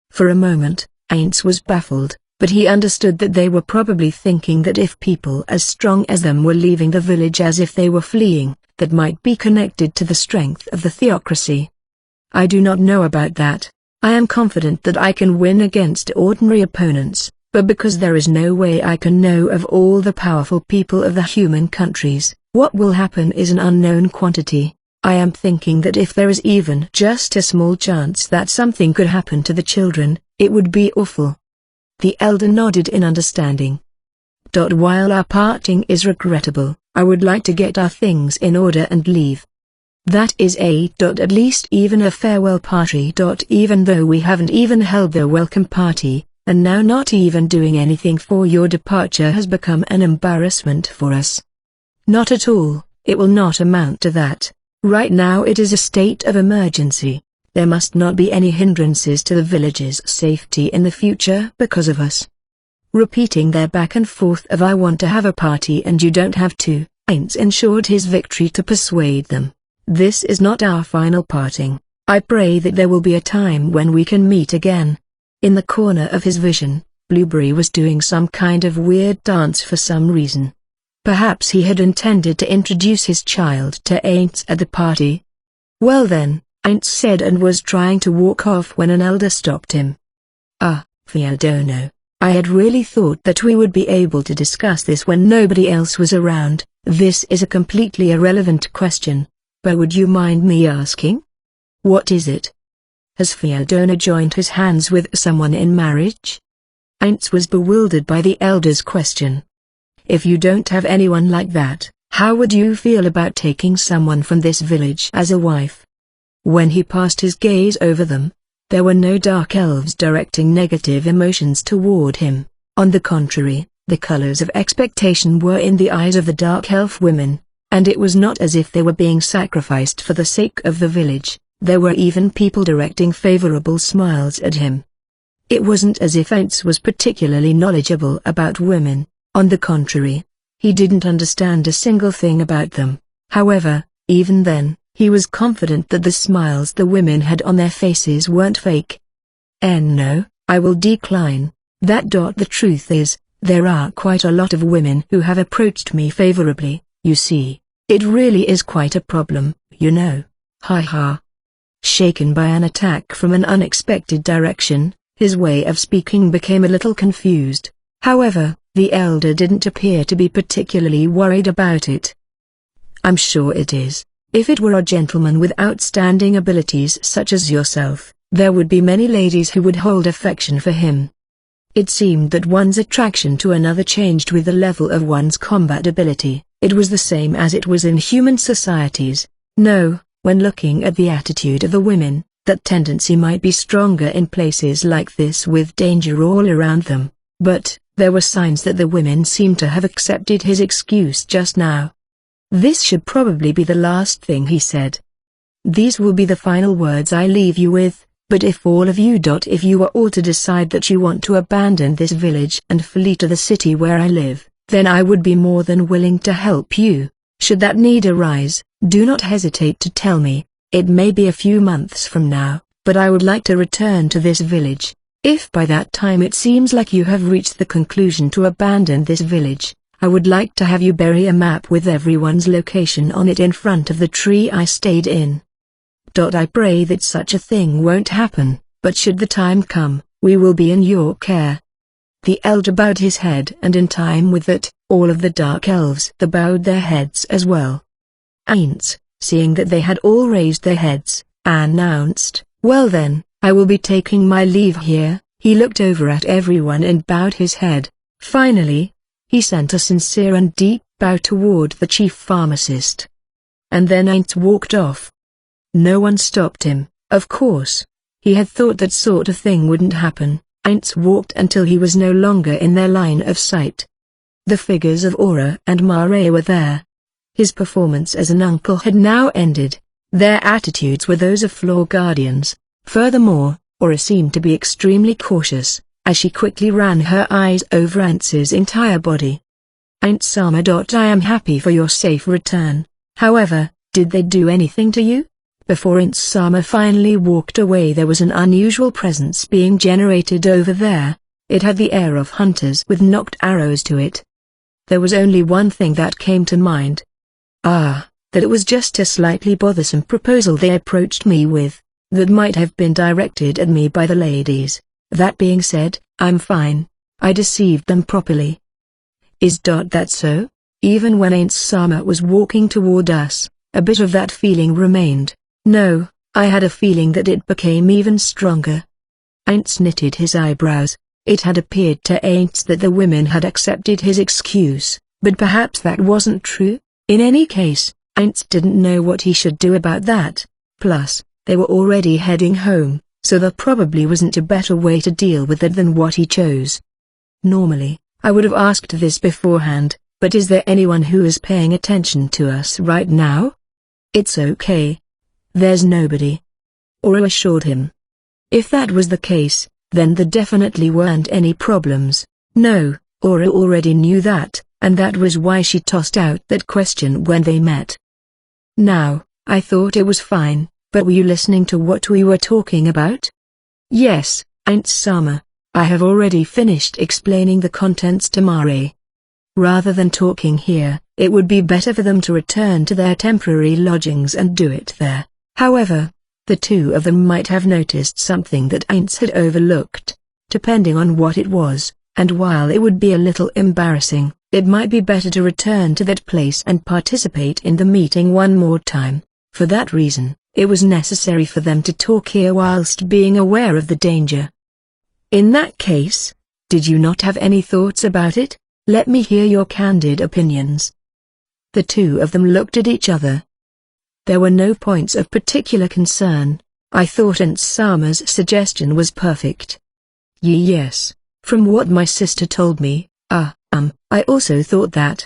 For a moment, Ainz was baffled, but he understood that they were probably thinking that if people as strong as them were leaving the village as if they were fleeing, that might be connected to the strength of the theocracy. I do not know about that. I am confident that I can win against ordinary opponents, but because there is no way I can know of all the powerful people of the human countries, what will happen is an unknown quantity. I am thinking that if there is even just a small chance that something could happen to the children, it would be awful. The elder nodded in understanding. While our parting is regrettable, I would like to get our things in order and leave. That is at least even a farewell party. Even though we haven't even held the welcome party, and now not even doing anything for your departure has become an embarrassment for us. Not at all, it will not amount to that. Right now it is a state of emergency. There must not be any hindrances to the village's safety in the future because of us. Repeating their back and forth of I want to have a party and you don't have to, Ainz ensured his victory to persuade them. This is not our final parting. I pray that there will be a time when we can meet again. In the corner of his vision, Blueberry was doing some kind of weird dance for some reason. Perhaps he had intended to introduce his child to Ainz at the party. Well then, Ainz said and was trying to walk off when an elder stopped him. Theodono, I had really thought that we would be able to discuss this when nobody else was around. This is a completely irrelevant question, but would you mind me asking? What is it? Has Fiona joined his hands with someone in marriage? Ainz was bewildered by the elder's question. If you don't have anyone like that, how would you feel about taking someone from this village as a wife? When he passed his gaze over them, there were no dark elves directing negative emotions toward him. On the contrary, the colors of expectation were in the eyes of the dark elf women, and it was not as if they were being sacrificed for the sake of the village. There were even people directing favorable smiles at him. It wasn't as if Ainz was particularly knowledgeable about women. On the contrary, he didn't understand a single thing about them. However, even then, he was confident that the smiles the women had on their faces weren't fake. No, I will decline. The truth is, there are quite a lot of women who have approached me favorably, you see. It really is quite a problem, you know. Ha ha. Shaken by an attack from an unexpected direction, his way of speaking became a little confused. However, the elder didn't appear to be particularly worried about it. I'm sure it is. If it were a gentleman with outstanding abilities such as yourself, there would be many ladies who would hold affection for him. It seemed that one's attraction to another changed with the level of one's combat ability. It was the same as it was in human societies. No, when looking at the attitude of the women, that tendency might be stronger in places like this with danger all around them. But, there were signs that the women seemed to have accepted his excuse just now. This should probably be the last thing he said. These will be the final words I leave you with, but if you are all to decide that you want to abandon this village and flee to the city where I live, then I would be more than willing to help you. Should that need arise, do not hesitate to tell me. It may be a few months from now, but I would like to return to this village. If by that time it seems like you have reached the conclusion to abandon this village, I would like to have you bury a map with everyone's location on it in front of the tree I stayed in. I pray that such a thing won't happen, but should the time come, we will be in your care. The elder bowed his head, and in time with that, all of the dark elves bowed their heads as well. Ainz, seeing that they had all raised their heads, announced, "Well then, I will be taking my leave here." He looked over at everyone and bowed his head. Finally, he sent a sincere and deep bow toward the chief pharmacist. And then Ainz walked off. No one stopped him, of course. He had thought that sort of thing wouldn't happen. Ainz walked until he was no longer in their line of sight. The figures of Aura and Mare were there. His performance as an uncle had now ended. Their attitudes were those of floor guardians. Furthermore, Aura seemed to be extremely cautious, as she quickly ran her eyes over Ainz's entire body. Ainz-sama. I am happy for your safe return. However, did they do anything to you? Before Ainz-sama finally walked away, there was an unusual presence being generated over there. It had the air of hunters with knocked arrows to it. There was only one thing that came to mind. That it was just a slightly bothersome proposal they approached me with, that might have been directed at me by the ladies. That being said, I'm fine. I deceived them properly. Is that so? Even when Ainz-sama was walking toward us, a bit of that feeling remained. No, I had a feeling that it became even stronger. Ainz knitted his eyebrows. It had appeared to Ainz that the women had accepted his excuse, but perhaps that wasn't true. In any case, Ainz didn't know what he should do about that. Plus, they were already heading home, so there probably wasn't a better way to deal with it than what he chose. Normally, I would have asked this beforehand, but is there anyone who is paying attention to us right now? It's okay. There's nobody. Aura assured him. If that was the case, then there definitely weren't any problems. No, Aura already knew that, and that was why she tossed out that question when they met. Now, I thought it was fine, but were you listening to what we were talking about? Yes, Ainz-sama. I have already finished explaining the contents to Mare. Rather than talking here, it would be better for them to return to their temporary lodgings and do it there. However, the two of them might have noticed something that Ainz had overlooked. Depending on what it was, and while it would be a little embarrassing, it might be better to return to that place and participate in the meeting one more time. For that reason, It was necessary for them to talk here whilst being aware of the danger. In that case, did you not have any thoughts about it? Let me hear your candid opinions. The two of them looked at each other. There were no points of particular concern. I thought Aunt Sama's suggestion was perfect. Yes, from what my sister told me, I also thought that.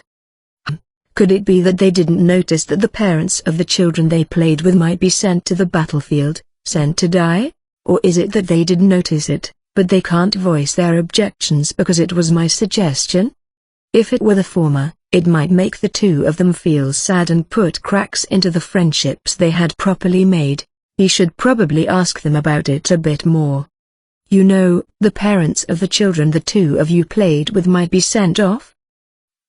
Could it be that they didn't notice that the parents of the children they played with might be sent to the battlefield, sent to die? Or is it that they did notice it, but they can't voice their objections because it was my suggestion? If it were the former, it might make the two of them feel sad and put cracks into the friendships they had properly made. He should probably ask them about it a bit more. You know, the parents of the children the two of you played with might be sent off?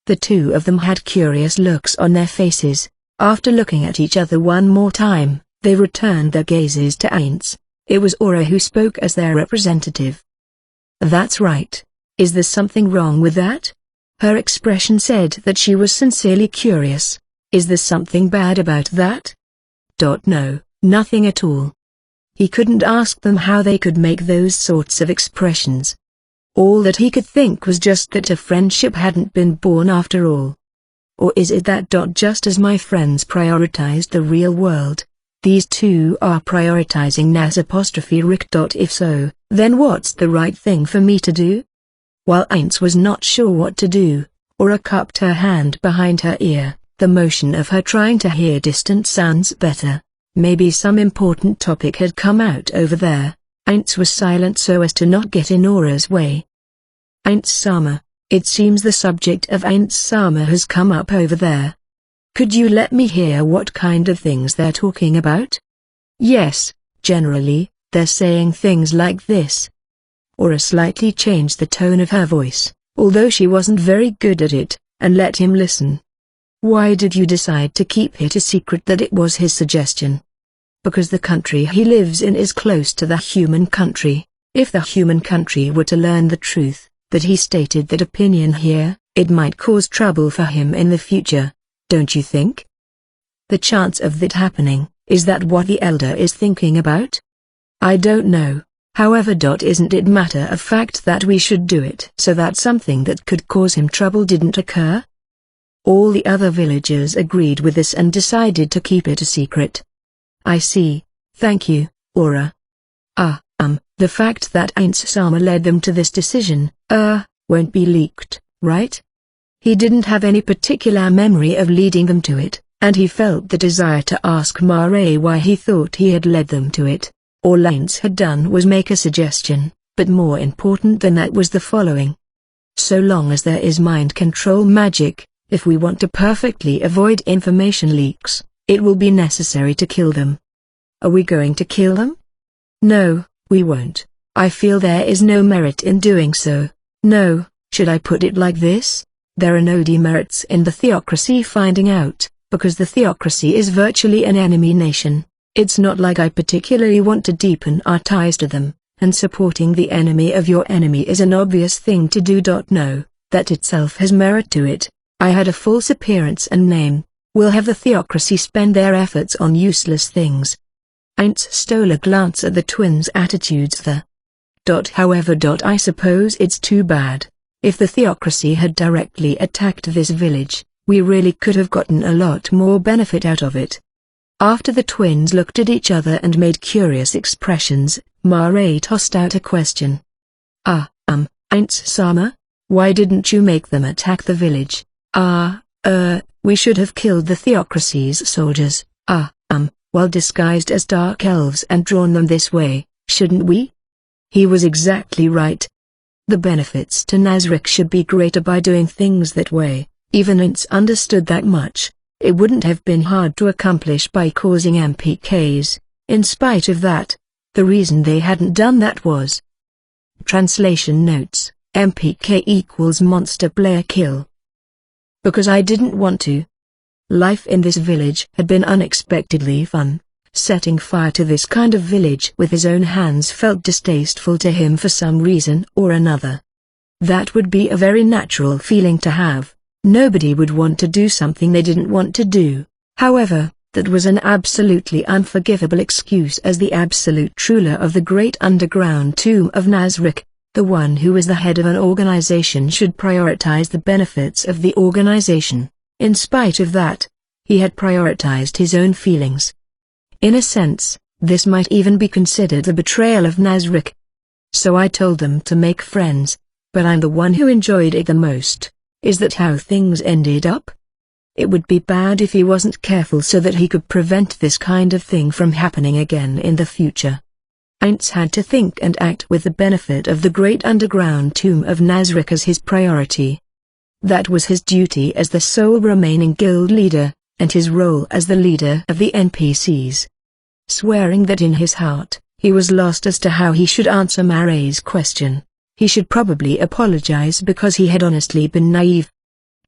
The two of them had curious looks on their faces. After looking at each other one more time, they returned their gazes to Aints. It was Aura who spoke as their representative. That's right. Is there something wrong with that? Her expression said that she was sincerely curious. Is there something bad about that? No, nothing at all. He couldn't ask them how they could make those sorts of expressions. All that he could think was just that a friendship hadn't been born after all. Or is it that just as my friends prioritized the real world, these two are prioritizing Nas''Rick. If so, then what's the right thing for me to do? While Aints was not sure what to do, Aura cupped her hand behind her ear, the motion of her trying to hear distant sounds better. Maybe some important topic had come out over there. Aints was silent so as to not get in Aura's way. Aints Sama, it seems the subject of Aints Sama has come up over there. Could you let me hear what kind of things they're talking about? Yes, generally, they're saying things like this. Aura slightly changed the tone of her voice, although she wasn't very good at it, and let him listen. Why did you decide to keep it a secret that it was his suggestion? Because the country he lives in is close to the human country. If the human country were to learn the truth, that he stated that opinion here, it might cause trouble for him in the future, don't you think? The chance of that happening, is that what the elder is thinking about? I don't know. However, isn't it matter of fact that we should do it so that something that could cause him trouble didn't occur? All the other villagers agreed with this and decided to keep it a secret. I see, thank you, Aura. The fact that Aints Sama led them to this decision, won't be leaked, right? He didn't have any particular memory of leading them to it, and he felt the desire to ask Mare why he thought he had led them to it. All Aints had done was make a suggestion, but more important than that was the following. So long as there is mind control magic, if we want to perfectly avoid information leaks, it will be necessary to kill them. Are we going to kill them? No, we won't. I feel there is no merit in doing so. No, should I put it like this? There are no demerits in the theocracy finding out, because the theocracy is virtually an enemy nation. It's not like I particularly want to deepen our ties to them, and supporting the enemy of your enemy is an obvious thing to do. No, that itself has merit to it. I had a false appearance and name. We'll have the theocracy spend their efforts on useless things. Aints stole a glance at the twins' attitudes there. However, I suppose it's too bad. If the theocracy had directly attacked this village, we really could have gotten a lot more benefit out of it. After the twins looked at each other and made curious expressions, Mare tossed out a question. Aints Sama? Why didn't you make them attack the village? We should have killed the theocracy's soldiers, while disguised as dark elves and drawn them this way, shouldn't we? He was exactly right. The benefits to Nazrick should be greater by doing things that way. Even Aints understood that much. It wouldn't have been hard to accomplish by causing MPKs. In spite of that, the reason they hadn't done that was. Translation notes, MPK equals monster player kill. Because I didn't want to. Life in this village had been unexpectedly fun. Setting fire to this kind of village with his own hands felt distasteful to him for some reason or another. That would be a very natural feeling to have. Nobody would want to do something they didn't want to do. However, That was an absolutely unforgivable excuse, as the absolute ruler of the great underground tomb of Nazarick, the one who was the head of an organization, should prioritize the benefits of the organization. In spite of that, he had prioritized his own feelings. In a sense, this might even be considered a betrayal of Nazarick. So I told them to make friends, but I'm the one who enjoyed it the most. Is that how things ended up? It would be bad if he wasn't careful so that he could prevent this kind of thing from happening again in the future. Ainz had to think and act with the benefit of the great underground tomb of Nazarick as his priority. That was his duty as the sole remaining guild leader, and his role as the leader of the NPCs. Swearing that in his heart, he was lost as to how he should answer Mare's question. He should probably apologize because he had honestly been naive.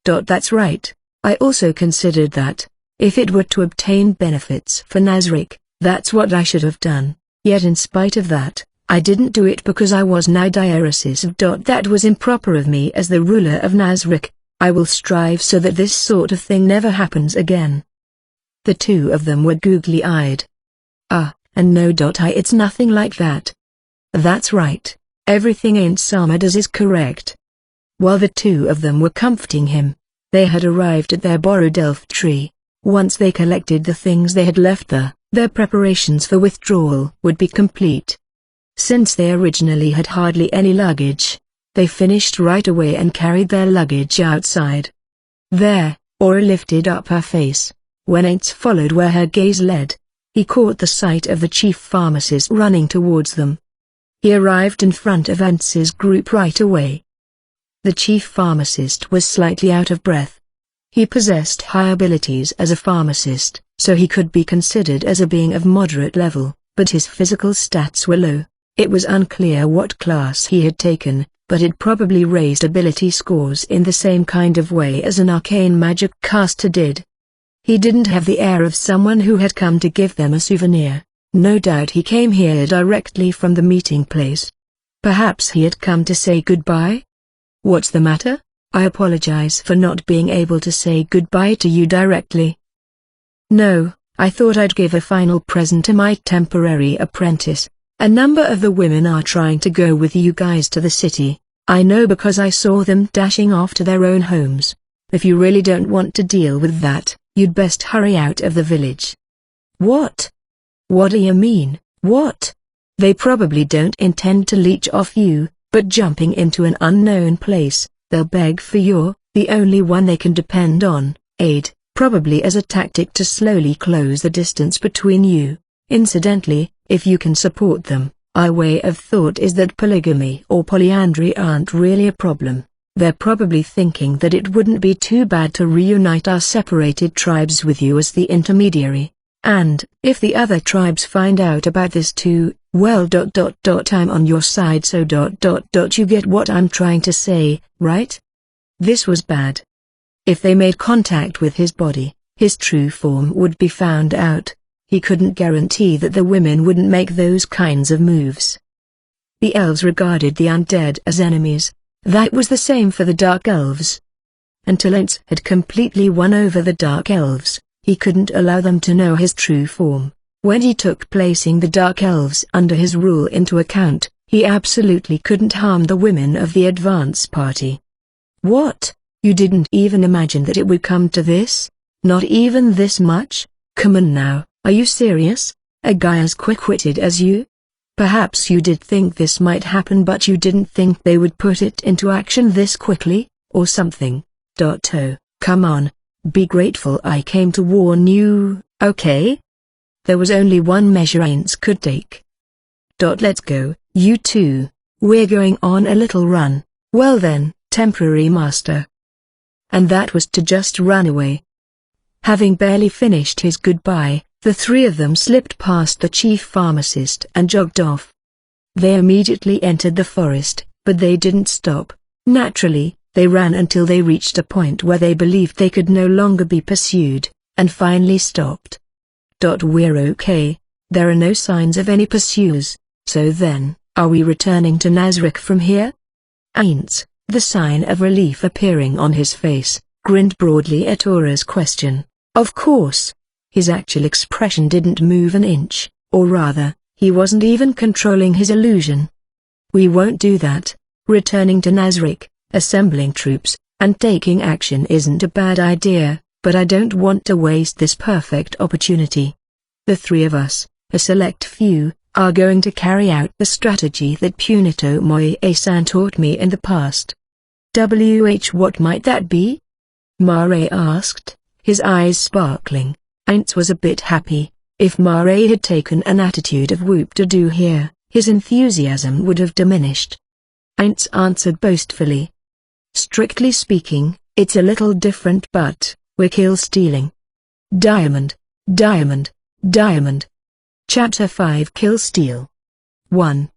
That's right. I also considered that, if it were to obtain benefits for Nazarick, that's what I should have done. Yet in spite of that, I didn't do it because I was now diaresis of. That was improper of me as the ruler of Nazarick. I will strive so that this sort of thing never happens again. The two of them were googly-eyed. And no. It's nothing like that. That's right. Everything Ain't Sama does is correct. While the two of them were comforting him, they had arrived at their borrowed elf tree. Once they collected the things they had left there, their preparations for withdrawal would be complete. Since they originally had hardly any luggage, they finished right away and carried their luggage outside. There, Aura lifted up her face. When Ainz followed where her gaze led, he caught the sight of the chief pharmacist running towards them. He arrived in front of Ainz's group right away. The chief pharmacist was slightly out of breath. He possessed high abilities as a pharmacist, so he could be considered as a being of moderate level, but his physical stats were low. It was unclear what class he had taken, but it probably raised ability scores in the same kind of way as an arcane magic caster did. He didn't have the air of someone who had come to give them a souvenir. No doubt he came here directly from the meeting place. Perhaps he had come to say goodbye? What's the matter? I apologize for not being able to say goodbye to you directly. No, I thought I'd give a final present to my temporary apprentice. A number of the women are trying to go with you guys to the city. I know because I saw them dashing off to their own homes. If you really don't want to deal with that, you'd best hurry out of the village. What? What do you mean, what? They probably don't intend to leech off you, but jumping into an unknown place, they'll beg for the only one they can depend on, aid, probably as a tactic to slowly close the distance between you. Incidentally, if you can support them, our way of thought is that polygamy or polyandry aren't really a problem. They're probably thinking that it wouldn't be too bad to reunite our separated tribes with you as the intermediary. And, if the other tribes find out about this too, well I'm on your side, so you get what I'm trying to say, right? This was bad. If they made contact with his body, his true form would be found out. He couldn't guarantee that the women wouldn't make those kinds of moves. The elves regarded the undead as enemies. That was the same for the dark elves. Until Ainz had completely won over the dark elves, he couldn't allow them to know his true form. When he took placing the dark elves under his rule into account, he absolutely couldn't harm the women of the advance party. What? You didn't even imagine that it would come to this? Not even this much? Come on now, are you serious? A guy as quick-witted as you? Perhaps you did think this might happen, but you didn't think they would put it into action this quickly, or something. Oh, come on, be grateful I came to warn you, okay? There was only one measure Ainz could take. Let's go, you two. We're going on a little run. Well then, temporary master. And that was to just run away. Having barely finished his goodbye, the three of them slipped past the chief pharmacist and jogged off. They immediately entered the forest, but they didn't stop. Naturally, they ran until they reached a point where they believed they could no longer be pursued, and finally stopped. We're okay. There are no signs of any pursuers, so then, are we returning to Nazarick from here? Ainz, the sign of relief appearing on his face, grinned broadly at Aura's question. Of course. His actual expression didn't move an inch, or rather, he wasn't even controlling his illusion. "We won't do that. Returning to Nazarick, assembling troops, and taking action isn't a bad idea, but I don't want to waste this perfect opportunity. The three of us, a select few, are going to carry out the strategy that Punito Moe-san taught me in the past." What might that be?" Mare asked, his eyes sparkling. Ainz was a bit happy. If Mare had taken an attitude of whoop-de-doo here, his enthusiasm would have diminished. Ainz answered boastfully. "Strictly speaking, it's a little different, but we're kill-stealing. Diamond, diamond, diamond." Chapter 5 Kill-Steal 1.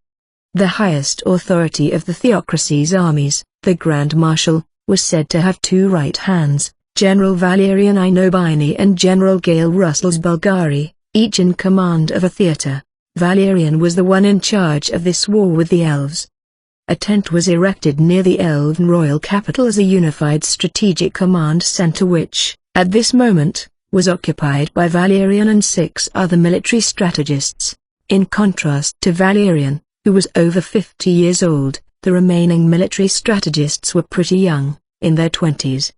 The highest authority of the theocracy's armies, the Grand Marshal, was said to have two right hands, General Valerian Inobini and General Gale Russell's Bulgari, each in command of a theater. Valerian was the one in charge of this war with the elves. A tent was erected near the Elven royal capital as a unified strategic command center which, at this moment, was occupied by Valerian and 6 other military strategists. In contrast to Valerian, who was over 50 years old, the remaining military strategists were pretty young, in their 20s.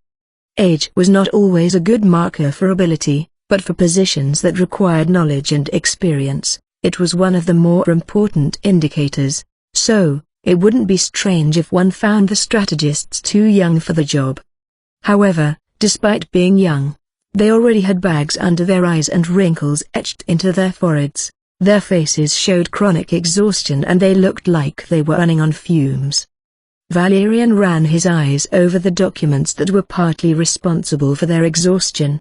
Age was not always a good marker for ability, but for positions that required knowledge and experience, it was one of the more important indicators. So, it wouldn't be strange if one found the strategists too young for the job. However, despite being young, they already had bags under their eyes and wrinkles etched into their foreheads. Their faces showed chronic exhaustion and they looked like they were running on fumes. Valerian ran his eyes over the documents that were partly responsible for their exhaustion.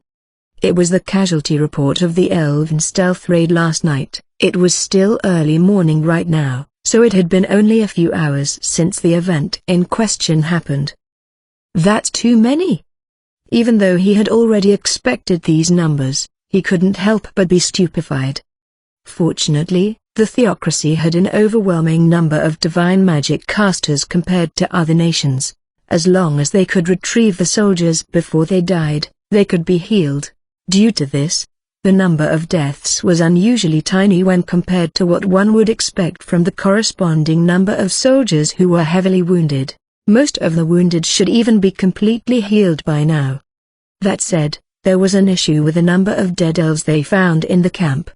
It was the casualty report of the Elven stealth raid last night. It was still early morning right now, so it had been only a few hours since the event in question happened. That's too many. Even though he had already expected these numbers, he couldn't help but be stupefied. Fortunately, the theocracy had an overwhelming number of divine magic casters compared to other nations. As long as they could retrieve the soldiers before they died, they could be healed. Due to this, the number of deaths was unusually tiny when compared to what one would expect from the corresponding number of soldiers who were heavily wounded. Most of the wounded should even be completely healed by now. That said, there was an issue with the number of dead elves they found in the camp.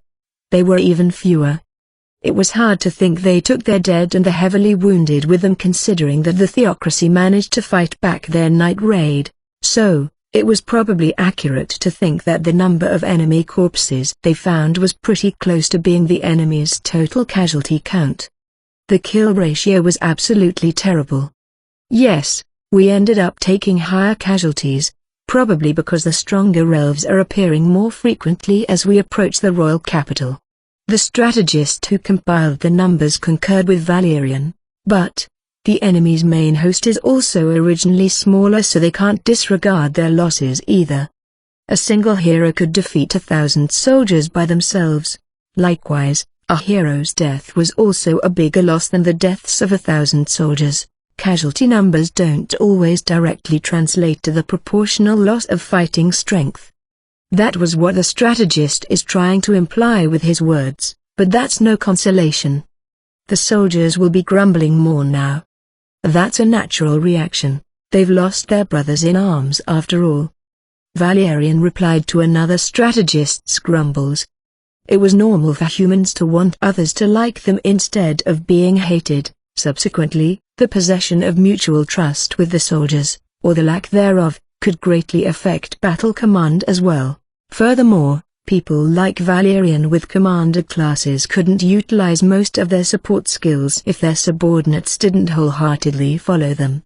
They were even fewer. It was hard to think they took their dead and the heavily wounded with them considering that the theocracy managed to fight back their night raid. So, it was probably accurate to think that the number of enemy corpses they found was pretty close to being the enemy's total casualty count. The kill ratio was absolutely terrible. Yes, we ended up taking higher casualties, probably because the stronger elves are appearing more frequently as we approach the royal capital. The strategist who compiled the numbers concurred with Valerian, but the enemy's main host is also originally smaller, so they can't disregard their losses either. A single hero could defeat 1,000 soldiers by themselves. Likewise, a hero's death was also a bigger loss than the deaths of 1,000 soldiers. Casualty numbers don't always directly translate to the proportional loss of fighting strength. That was what the strategist is trying to imply with his words, but that's no consolation. The soldiers will be grumbling more now. That's a natural reaction. They've lost their brothers in arms after all. Valerian replied to another strategist's grumbles. It was normal for humans to want others to like them instead of being hated. Subsequently, the possession of mutual trust with the soldiers, or the lack thereof, could greatly affect battle command as well. Furthermore, people like Valerian with commander classes couldn't utilize most of their support skills if their subordinates didn't wholeheartedly follow them.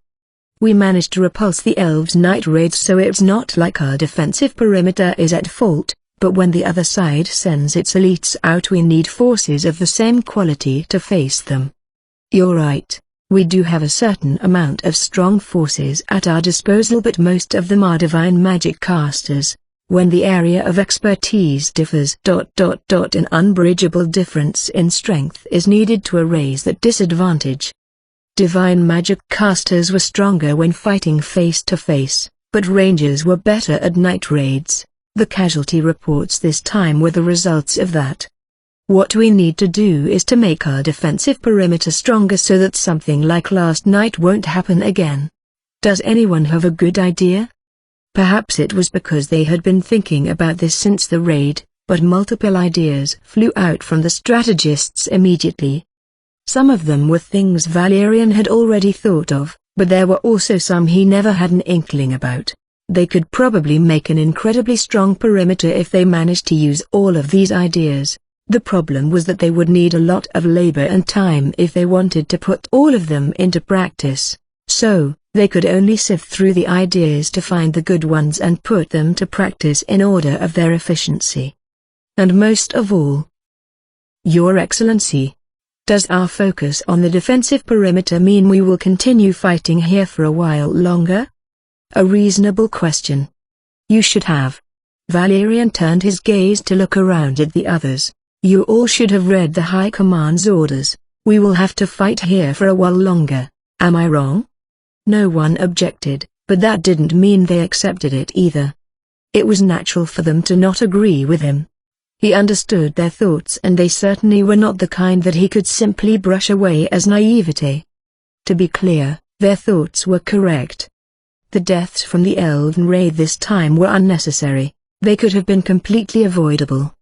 We managed to repulse the elves' night raids, so it's not like our defensive perimeter is at fault, but when the other side sends its elites out, we need forces of the same quality to face them. You're right. We do have a certain amount of strong forces at our disposal, but most of them are divine magic casters. When the area of expertise differs, an unbridgeable difference in strength is needed to erase that disadvantage. Divine magic casters were stronger when fighting face to face, but rangers were better at night raids. The casualty reports this time were the results of that. What we need to do is to make our defensive perimeter stronger so that something like last night won't happen again. Does anyone have a good idea? Perhaps it was because they had been thinking about this since the raid, but multiple ideas flew out from the strategists immediately. Some of them were things Valerian had already thought of, but there were also some he never had an inkling about. They could probably make an incredibly strong perimeter if they managed to use all of these ideas. The problem was that they would need a lot of labor and time if they wanted to put all of them into practice. So, they could only sift through the ideas to find the good ones and put them to practice in order of their efficiency. And most of all, Your Excellency, does our focus on the defensive perimeter mean we will continue fighting here for a while longer? A reasonable question. You should have. Valerian turned his gaze to look around at the others. You all should have read the High Command's orders. We will have to fight here for a while longer. Am I wrong? No one objected, but that didn't mean they accepted it either. It was natural for them to not agree with him. He understood their thoughts and they certainly were not the kind that he could simply brush away as naivete. To be clear, their thoughts were correct. The deaths from the Elven raid this time were unnecessary. They could have been completely avoidable.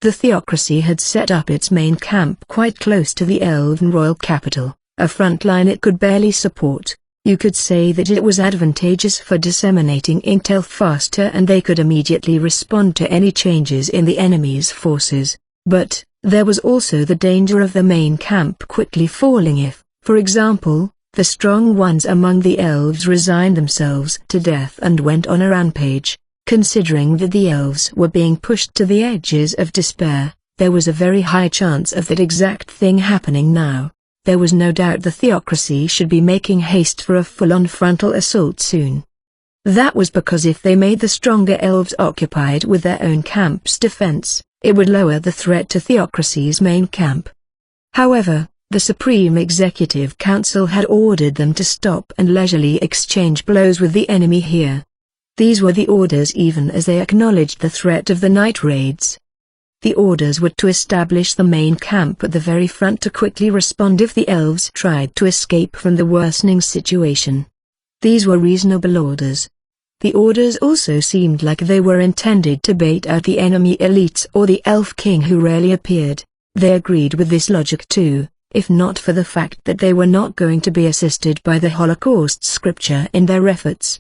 The theocracy had set up its main camp quite close to the Elven royal capital, a front line it could barely support. You could say that it was advantageous for disseminating intel faster and they could immediately respond to any changes in the enemy's forces. But, there was also the danger of the main camp quickly falling if, for example, the strong ones among the elves resigned themselves to death and went on a rampage. Considering that the elves were being pushed to the edges of despair, there was a very high chance of that exact thing happening now. There was no doubt the theocracy should be making haste for a full-on frontal assault soon. That was because if they made the stronger elves occupied with their own camp's defense, it would lower the threat to theocracy's main camp. However, the Supreme Executive Council had ordered them to stop and leisurely exchange blows with the enemy here. These were the orders even as they acknowledged the threat of the night raids. The orders were to establish the main camp at the very front to quickly respond if the elves tried to escape from the worsening situation. These were reasonable orders. The orders also seemed like they were intended to bait out the enemy elites or the elf king who rarely appeared. They agreed with this logic too, if not for the fact that they were not going to be assisted by the Holocaust scripture in their efforts.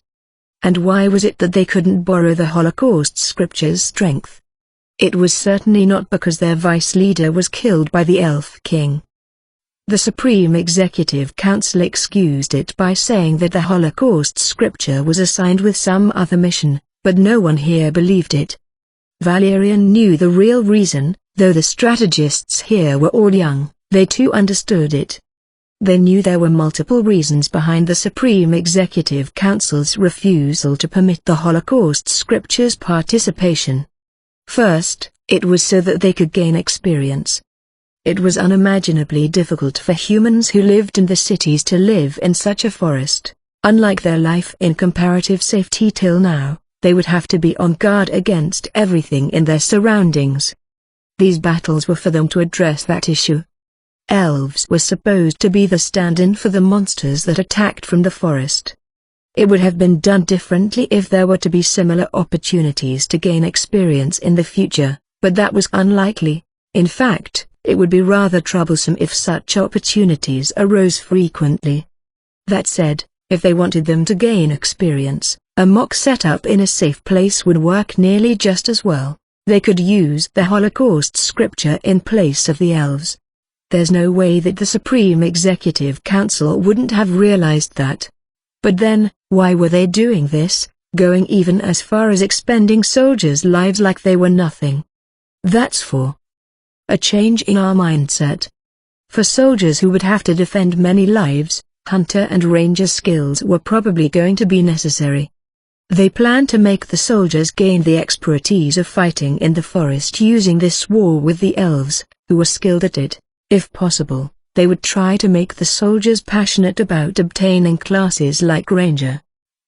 And why was it that they couldn't borrow the Holocaust scripture's strength? It was certainly not because their vice leader was killed by the Elf King. The Supreme Executive Council excused it by saying that the Holocaust scripture was assigned with some other mission, but no one here believed it. Valerian knew the real reason, though the strategists here were all young, they too understood it. They knew there were multiple reasons behind the Supreme Executive Council's refusal to permit the Holocaust scripture's participation. First, it was so that they could gain experience. It was unimaginably difficult for humans who lived in the cities to live in such a forest. Unlike their life in comparative safety till now, they would have to be on guard against everything in their surroundings. These battles were for them to address that issue. Elves were supposed to be the stand-in for the monsters that attacked from the forest. It would have been done differently if there were to be similar opportunities to gain experience in the future, but that was unlikely. In fact, it would be rather troublesome if such opportunities arose frequently. That said, if they wanted them to gain experience, a mock setup in a safe place would work nearly just as well. They could use the Holocaust scripture in place of the elves. There's no way that the Supreme Executive Council wouldn't have realized that. But then, why were they doing this, going even as far as expending soldiers' lives like they were nothing? That's for a change in our mindset. For soldiers who would have to defend many lives, hunter and ranger skills were probably going to be necessary. They planned to make the soldiers gain the expertise of fighting in the forest using this war with the elves, who were skilled at it. If possible, they would try to make the soldiers passionate about obtaining classes like Ranger.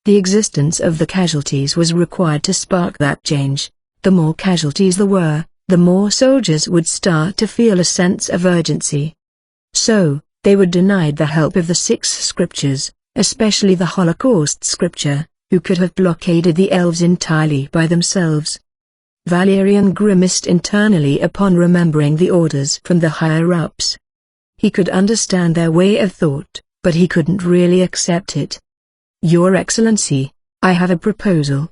The existence of the casualties was required to spark that change. the more casualties there were, the more soldiers would start to feel a sense of urgency. So, they were denied the help of the 6 scriptures, especially the Holocaust scripture, who could have blockaded the elves entirely by themselves. Valerian grimaced internally upon remembering the orders from the higher-ups. He could understand their way of thought, but he couldn't really accept it. "Your Excellency, I have a proposal."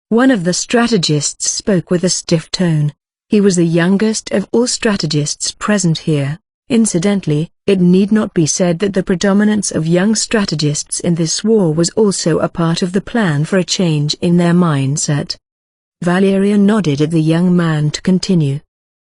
One of the strategists spoke with a stiff tone. He was the youngest of all strategists present here. Incidentally, it need not be said that the predominance of young strategists in this war was also a part of the plan for a change in their mindset. Valerian nodded at the young man to continue.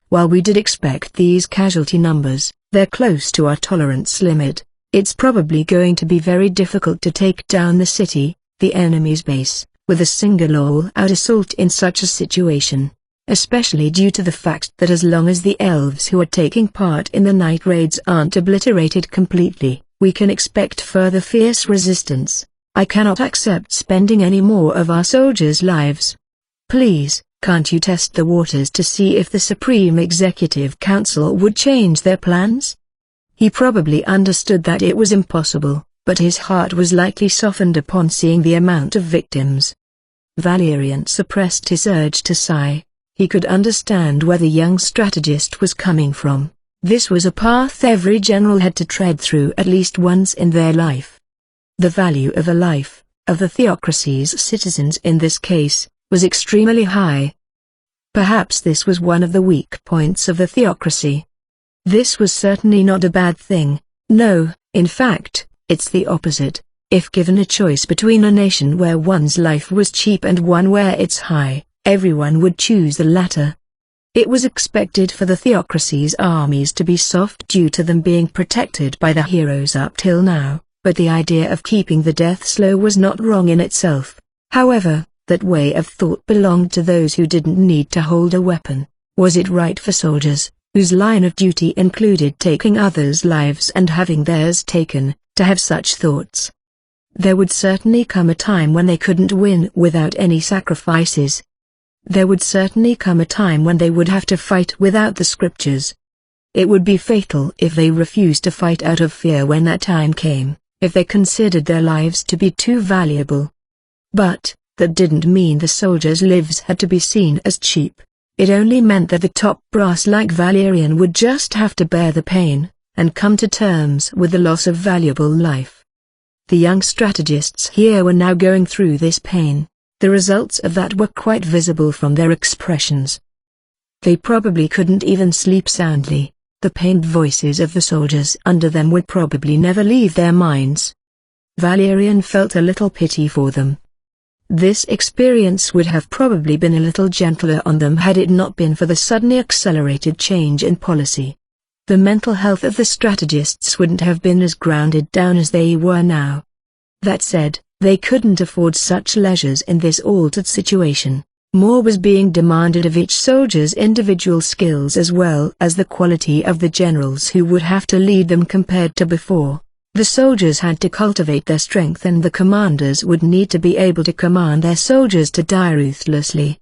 "While we did expect these casualty numbers, they're close to our tolerance limit. It's probably going to be very difficult to take down the city, the enemy's base, with a single all-out assault in such a situation. Especially due to the fact that as long as the elves who are taking part in the night raids aren't obliterated completely, we can expect further fierce resistance. I cannot accept spending any more of our soldiers' lives. Please, can't you test the waters to see if the Supreme Executive Council would change their plans?" He probably understood that it was impossible, but his heart was likely softened upon seeing the amount of victims. Valerian suppressed his urge to sigh. He could understand where the young strategist was coming from. This was a path every general had to tread through at least once in their life. The value of a life, of the theocracy's citizens in this case, was extremely high. Perhaps this was one of the weak points of the theocracy. This was certainly not a bad thing. No, in fact, it's the opposite. If given a choice between a nation where one's life was cheap and one where it's high, everyone would choose the latter. It was expected for the theocracy's armies to be soft due to them being protected by the heroes up till now, but the idea of keeping the deaths low was not wrong in itself. However, that way of thought belonged to those who didn't need to hold a weapon. Was it right for soldiers, whose line of duty included taking others' lives and having theirs taken, to have such thoughts? There would certainly come a time when they couldn't win without any sacrifices. There would certainly come a time when they would have to fight without the scriptures. It would be fatal if they refused to fight out of fear when that time came, if they considered their lives to be too valuable. But, that didn't mean the soldiers' lives had to be seen as cheap. It only meant that the top brass like Valerian would just have to bear the pain, and come to terms with the loss of valuable life. The young strategists here were now going through this pain. The results of that were quite visible from their expressions. They probably couldn't even sleep soundly. The pained voices of the soldiers under them would probably never leave their minds. Valerian felt a little pity for them. This experience would have probably been a little gentler on them had it not been for the suddenly accelerated change in policy. The mental health of the strategists wouldn't have been as grounded down as they were now. That said, they couldn't afford such leisures in this altered situation. More was being demanded of each soldier's individual skills as well as the quality of the generals who would have to lead them compared to before. The soldiers had to cultivate their strength and the commanders would need to be able to command their soldiers to die ruthlessly.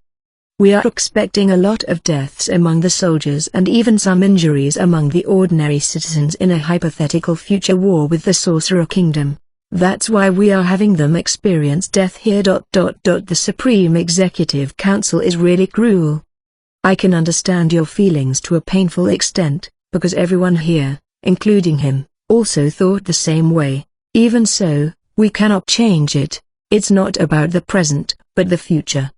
We are expecting a lot of deaths among the soldiers and even some injuries among the ordinary citizens in a hypothetical future war with the Sorcerer Kingdom. That's why we are having them experience death here. The Supreme Executive Council is really cruel. I can understand your feelings to a painful extent, because everyone here, including him, also thought the same way. Even so, we cannot change it. It's not about the present, but the future.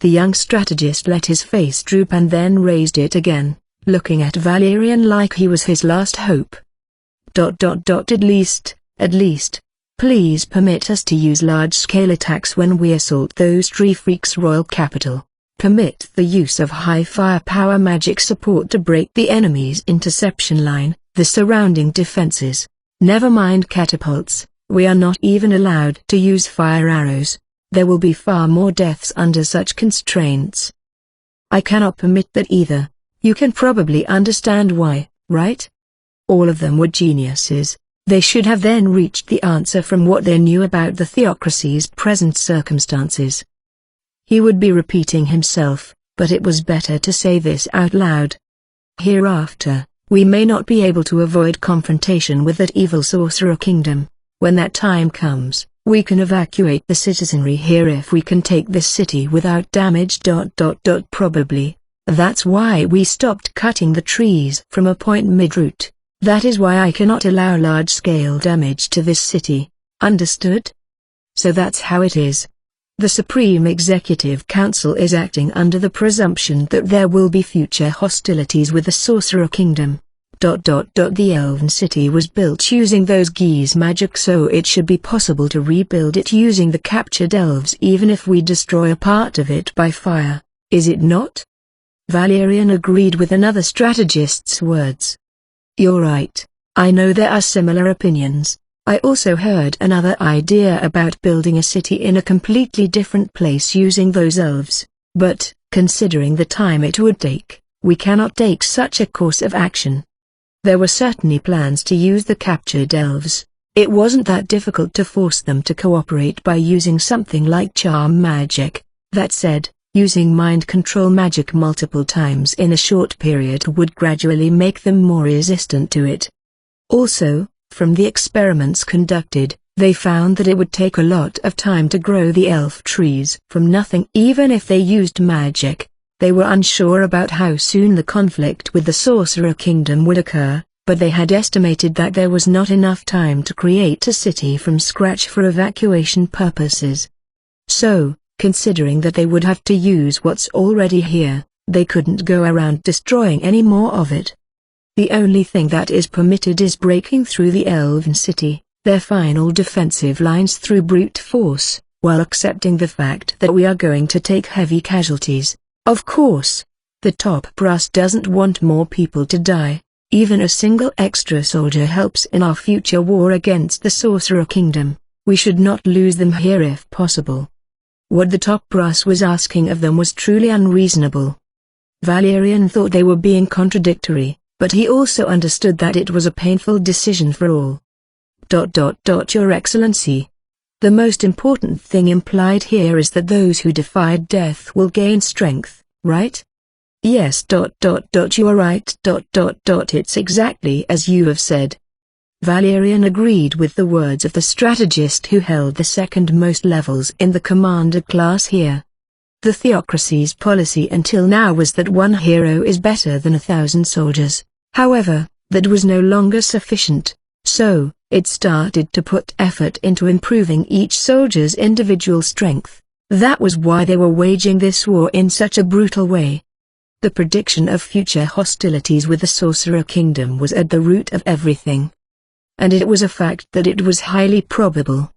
The young strategist let his face droop and then raised it again, looking at Valerian like he was his last hope. At least, please permit us to use large-scale attacks when we assault those tree freaks' royal capital. Permit the use of high firepower magic support to break the enemy's interception line, the surrounding defenses. Never mind catapults, we are not even allowed to use fire arrows. There will be far more deaths under such constraints. I cannot permit that either. You can probably understand why, right? All of them were geniuses. They should have then reached the answer from what they knew about the theocracy's present circumstances. He would be repeating himself, but it was better to say this out loud. Hereafter, we may not be able to avoid confrontation with that evil sorcerer kingdom. When that time comes, we can evacuate the citizenry here if we can take this city without damage. Probably. That's why we stopped cutting the trees from a point mid-route. That is why I cannot allow large-scale damage to this city. Understood? So that's how it is. The Supreme Executive Council is acting under the presumption that there will be future hostilities with the Sorcerer Kingdom. The Elven City was built using those Geese magic, so it should be possible to rebuild it using the captured elves even if we destroy a part of it by fire, is it not? Valerian agreed with another strategist's words. You're right. I know there are similar opinions. I also heard another idea about building a city in a completely different place using those elves, but, considering the time it would take, we cannot take such a course of action. There were certainly plans to use the captured elves. It wasn't that difficult to force them to cooperate by using something like charm magic. That said, using mind control magic multiple times in a short period would gradually make them more resistant to it. Also, from the experiments conducted, they found that it would take a lot of time to grow the elf trees from nothing even if they used magic. They were unsure about how soon the conflict with the Sorcerer Kingdom would occur, but they had estimated that there was not enough time to create a city from scratch for evacuation purposes. So, considering that they would have to use what's already here, they couldn't go around destroying any more of it. The only thing that is permitted is breaking through the Elven City, their final defensive lines through brute force, while accepting the fact that we are going to take heavy casualties. Of course, the top brass doesn't want more people to die. Even a single extra soldier helps in our future war against the Sorcerer Kingdom. We should not lose them here if possible. What the top brass was asking of them was truly unreasonable. Valerian thought they were being contradictory, but he also understood that it was a painful decision for all. Your Excellency. The most important thing implied here is that those who defied death will gain strength, right? Yes. You are right. It's exactly as you have said. Valerian agreed with the words of the strategist who held the second most levels in the commander class here. The theocracy's policy until now was that one hero is better than 1,000 soldiers. However, that was no longer sufficient, so it started to put effort into improving each soldier's individual strength. That was why they were waging this war in such a brutal way. The prediction of future hostilities with the Sorcerer Kingdom was at the root of everything. And it was a fact that it was highly probable.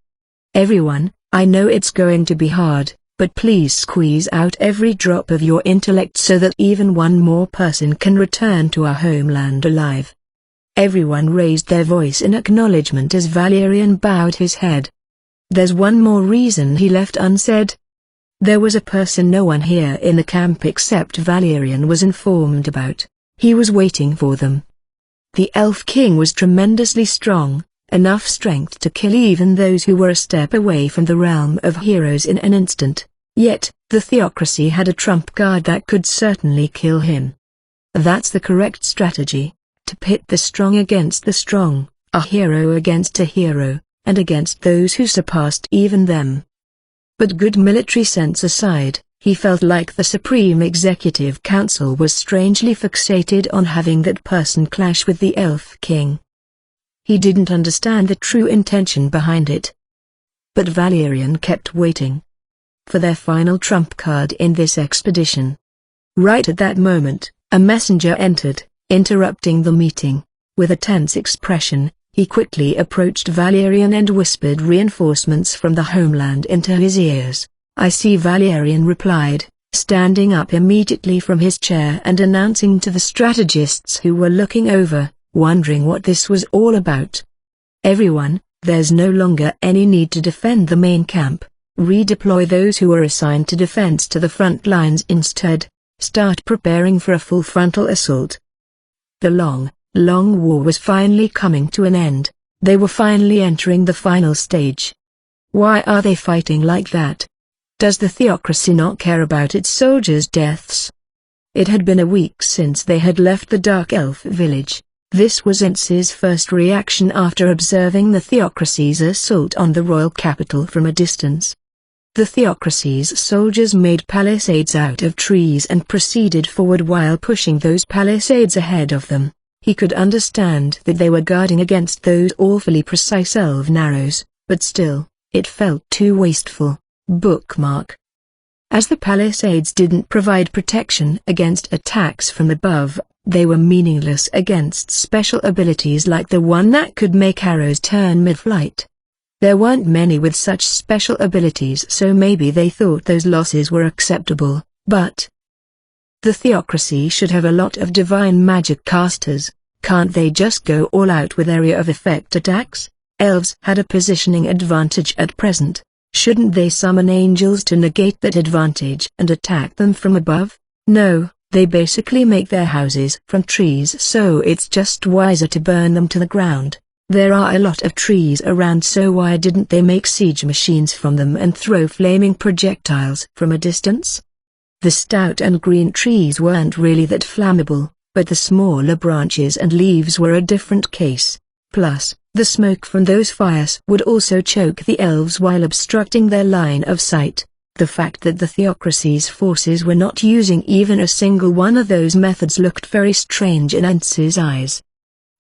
Everyone, I know it's going to be hard, but please squeeze out every drop of your intellect so that even one more person can return to our homeland alive. Everyone raised their voice in acknowledgement as Valerian bowed his head. There's one more reason he left unsaid. There was a person no one here in the camp except Valerian was informed about. He was waiting for them. The Elf King was tremendously strong, enough strength to kill even those who were a step away from the realm of heroes in an instant. Yet, the theocracy had a trump card that could certainly kill him. That's the correct strategy, to pit the strong against the strong, a hero against a hero, and against those who surpassed even them. But good military sense aside, he felt like the Supreme Executive Council was strangely fixated on having that person clash with the Elf King. He didn't understand the true intention behind it. But Valerian kept waiting for their final trump card in this expedition. Right at that moment, a messenger entered, interrupting the meeting. With a tense expression, he quickly approached Valerian and whispered reinforcements from the homeland into his ears. I see, Valerian replied, standing up immediately from his chair and announcing to the strategists who were looking over, wondering what this was all about. Everyone, there's no longer any need to defend the main camp. Redeploy those who are assigned to defense to the front lines instead. Start preparing for a full frontal assault. The long war was finally coming to an end. They were finally entering the final stage. Why are they fighting like that? Does the theocracy not care about its soldiers' deaths? It had been a week since they had left the Dark Elf village. This was Ince's first reaction after observing the theocracy's assault on the royal capital from a distance. The theocracy's soldiers made palisades out of trees and proceeded forward while pushing those palisades ahead of them. He could understand that they were guarding against those awfully precise elven arrows, but still, it felt too wasteful. Bookmark. As the palisades didn't provide protection against attacks from above, they were meaningless against special abilities like the one that could make arrows turn mid-flight. There weren't many with such special abilities, so maybe they thought those losses were acceptable, but the theocracy should have a lot of divine magic casters. Can't they just go all out with area of effect attacks? Elves had a positioning advantage at present. Shouldn't they summon angels to negate that advantage and attack them from above? No, they basically make their houses from trees, so it's just wiser to burn them to the ground. There are a lot of trees around, so why didn't they make siege machines from them and throw flaming projectiles from a distance? The stout and green trees weren't really that flammable, but the smaller branches and leaves were a different case. Plus, the smoke from those fires would also choke the elves while obstructing their line of sight. The fact that the theocracy's forces were not using even a single one of those methods looked very strange in Ance's eyes.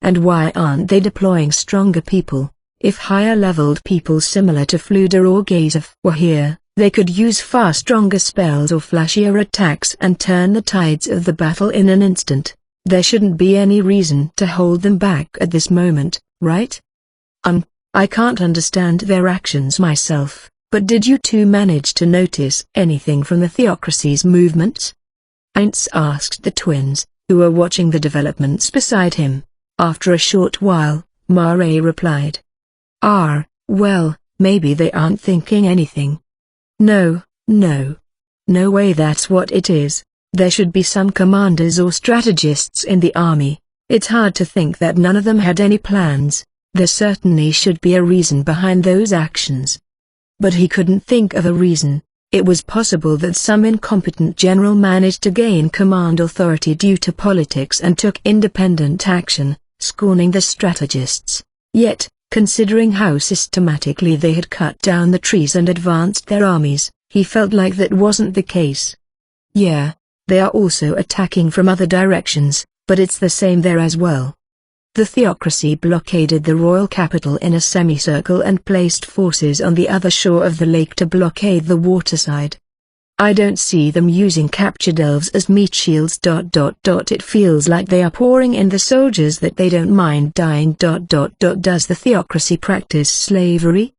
And why aren't they deploying stronger people? If higher-leveled people similar to Fluda or Gazef were here, they could use far stronger spells or flashier attacks and turn the tides of the battle in an instant. There shouldn't be any reason to hold them back at this moment, right? I can't understand their actions myself, but did you two manage to notice anything from the theocracy's movements? Ainz asked the twins, who were watching the developments beside him. After a short while, Mare replied. Well, maybe they aren't thinking anything. No way, that's what it is. There should be some commanders or strategists in the army. It's hard to think that none of them had any plans. There certainly should be a reason behind those actions. But he couldn't think of a reason. It was possible that some incompetent general managed to gain command authority due to politics and took independent action, scorning the strategists. Yet, considering how systematically they had cut down the trees and advanced their armies, he felt like that wasn't the case. Yeah, they are also attacking from other directions, but it's the same there as well. The theocracy blockaded the royal capital in a semicircle and placed forces on the other shore of the lake to blockade the waterside. I don't see them using captured elves as meat shields. It feels like they are pouring in the soldiers that they don't mind dying. Does the theocracy practice slavery?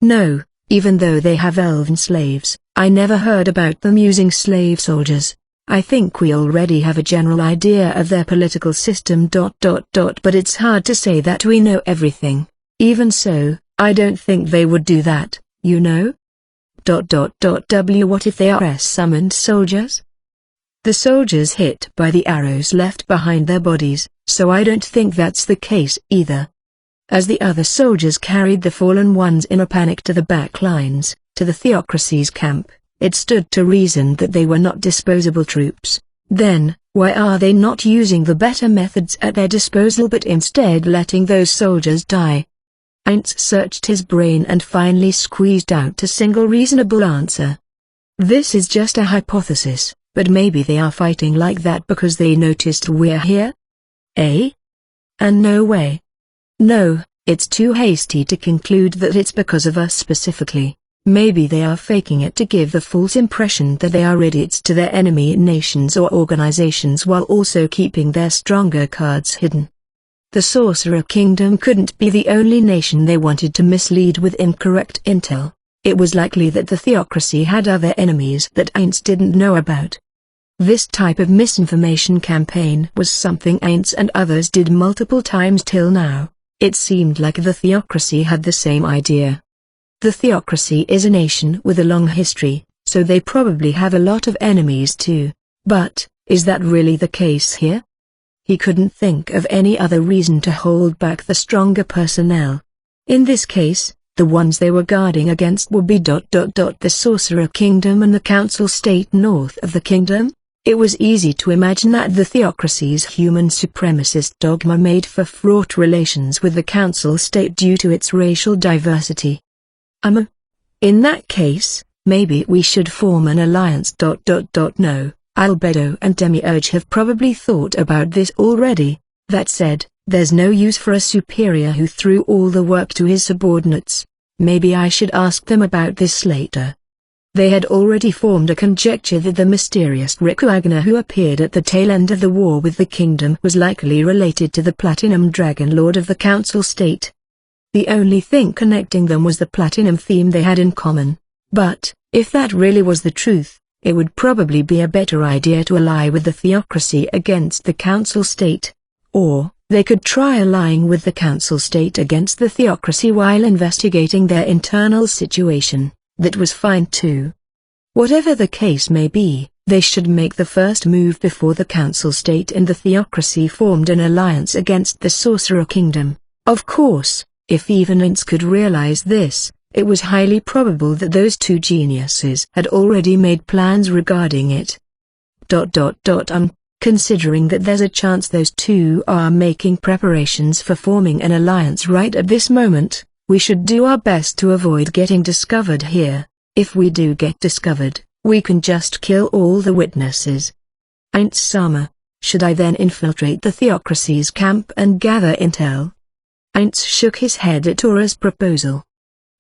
No, even though they have elven slaves, I never heard about them using slave soldiers. I think we already have a general idea of their political system. But it's hard to say that we know everything. Even so, I don't think they would do that, you know? What if they are summoned soldiers? The soldiers hit by the arrows left behind their bodies, so I don't think that's the case either. As the other soldiers carried the fallen ones in a panic to the back lines, to the theocracy's camp, it stood to reason that they were not disposable troops. Then, why are they not using the better methods at their disposal but instead letting those soldiers die? Ainz searched his brain and finally squeezed out a single reasonable answer. This is just a hypothesis, but maybe they are fighting like that because they noticed we're here? Eh? And no way. No, it's too hasty to conclude that it's because of us specifically. Maybe they are faking it to give the false impression that they are idiots to their enemy nations or organizations while also keeping their stronger cards hidden. The Sorcerer Kingdom couldn't be the only nation they wanted to mislead with incorrect intel. It was likely that the theocracy had other enemies that Ainz didn't know about. This type of misinformation campaign was something Ainz and others did multiple times till now. It seemed like the theocracy had the same idea. The theocracy is a nation with a long history, so they probably have a lot of enemies too. But, is that really the case here? He couldn't think of any other reason to hold back the stronger personnel. In this case, the ones they were guarding against would be the Sorcerer Kingdom and the Council State north of the kingdom. It was easy to imagine that the theocracy's human supremacist dogma made for fraught relations with the Council State due to its racial diversity. In that case, maybe we should form an alliance. No, Albedo and Demiurge have probably thought about this already. That said, there's no use for a superior who threw all the work to his subordinates. Maybe I should ask them about this later. They had already formed a conjecture that the mysterious Rikuagana who appeared at the tail end of the war with the kingdom was likely related to the Platinum Dragon Lord of the Council State. The only thing connecting them was the platinum theme they had in common. But, if that really was the truth, it would probably be a better idea to ally with the theocracy against the Council State. Or, they could try allying with the Council State against the theocracy while investigating their internal situation. That was fine too. Whatever the case may be, they should make the first move before the Council State and the theocracy formed an alliance against the Sorcerer Kingdom. Of course, if even Ince could realize this, it was highly probable that those two geniuses had already made plans regarding it. Considering that there's a chance those two are making preparations for forming an alliance right at this moment, we should do our best to avoid getting discovered here. If we do get discovered, we can just kill all the witnesses. Ain't-sama, should I then infiltrate the theocracy's camp and gather intel? Ain't shook his head at Tora's proposal.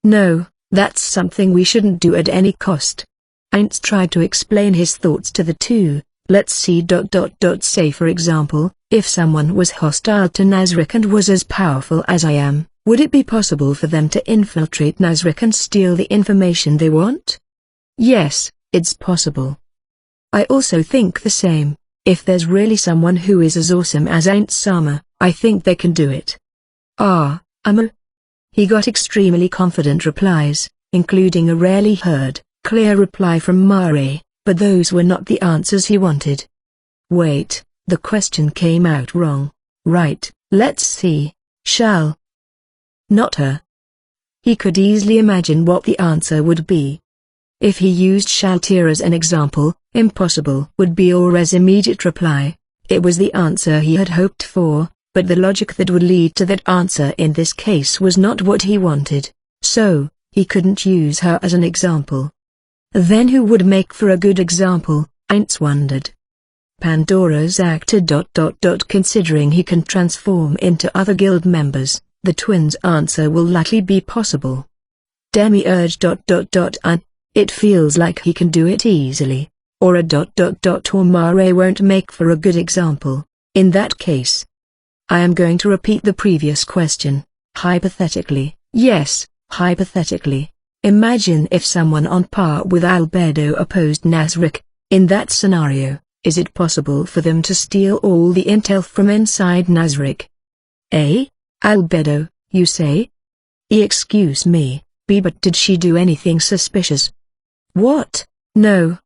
No, that's something we shouldn't do at any cost. Ain't tried to explain his thoughts to the two. Let's see. Say for example, if someone was hostile to Nazrick and was as powerful as I am, would it be possible for them to infiltrate Nazrick and steal the information they want? Yes, it's possible. I also think the same. If there's really someone who is as awesome as Ain't-sama, I think they can do it. He got extremely confident replies, including a rarely heard, clear reply from Mare, but those were not the answers he wanted. Wait, the question came out wrong. Right, let's see. Shall. Not her. He could easily imagine what the answer would be. If he used Shaltir as an example, impossible would be Aura's immediate reply. It was the answer he had hoped for, but the logic that would lead to that answer in this case was not what he wanted, so, he couldn't use her as an example. Then who would make for a good example, Aints wondered. Pandora's actor. Considering he can transform into other guild members, the twins' answer will likely be possible. Demiurge. It feels like he can do it easily. Aura. Or Mare won't make for a good example. In that case, I am going to repeat the previous question. Hypothetically, yes, hypothetically. Imagine if someone on par with Albedo opposed Nazrick. In that scenario, is it possible for them to steal all the intel from inside Nazrick? Albedo, you say? Excuse me, but did she do anything suspicious? What? No,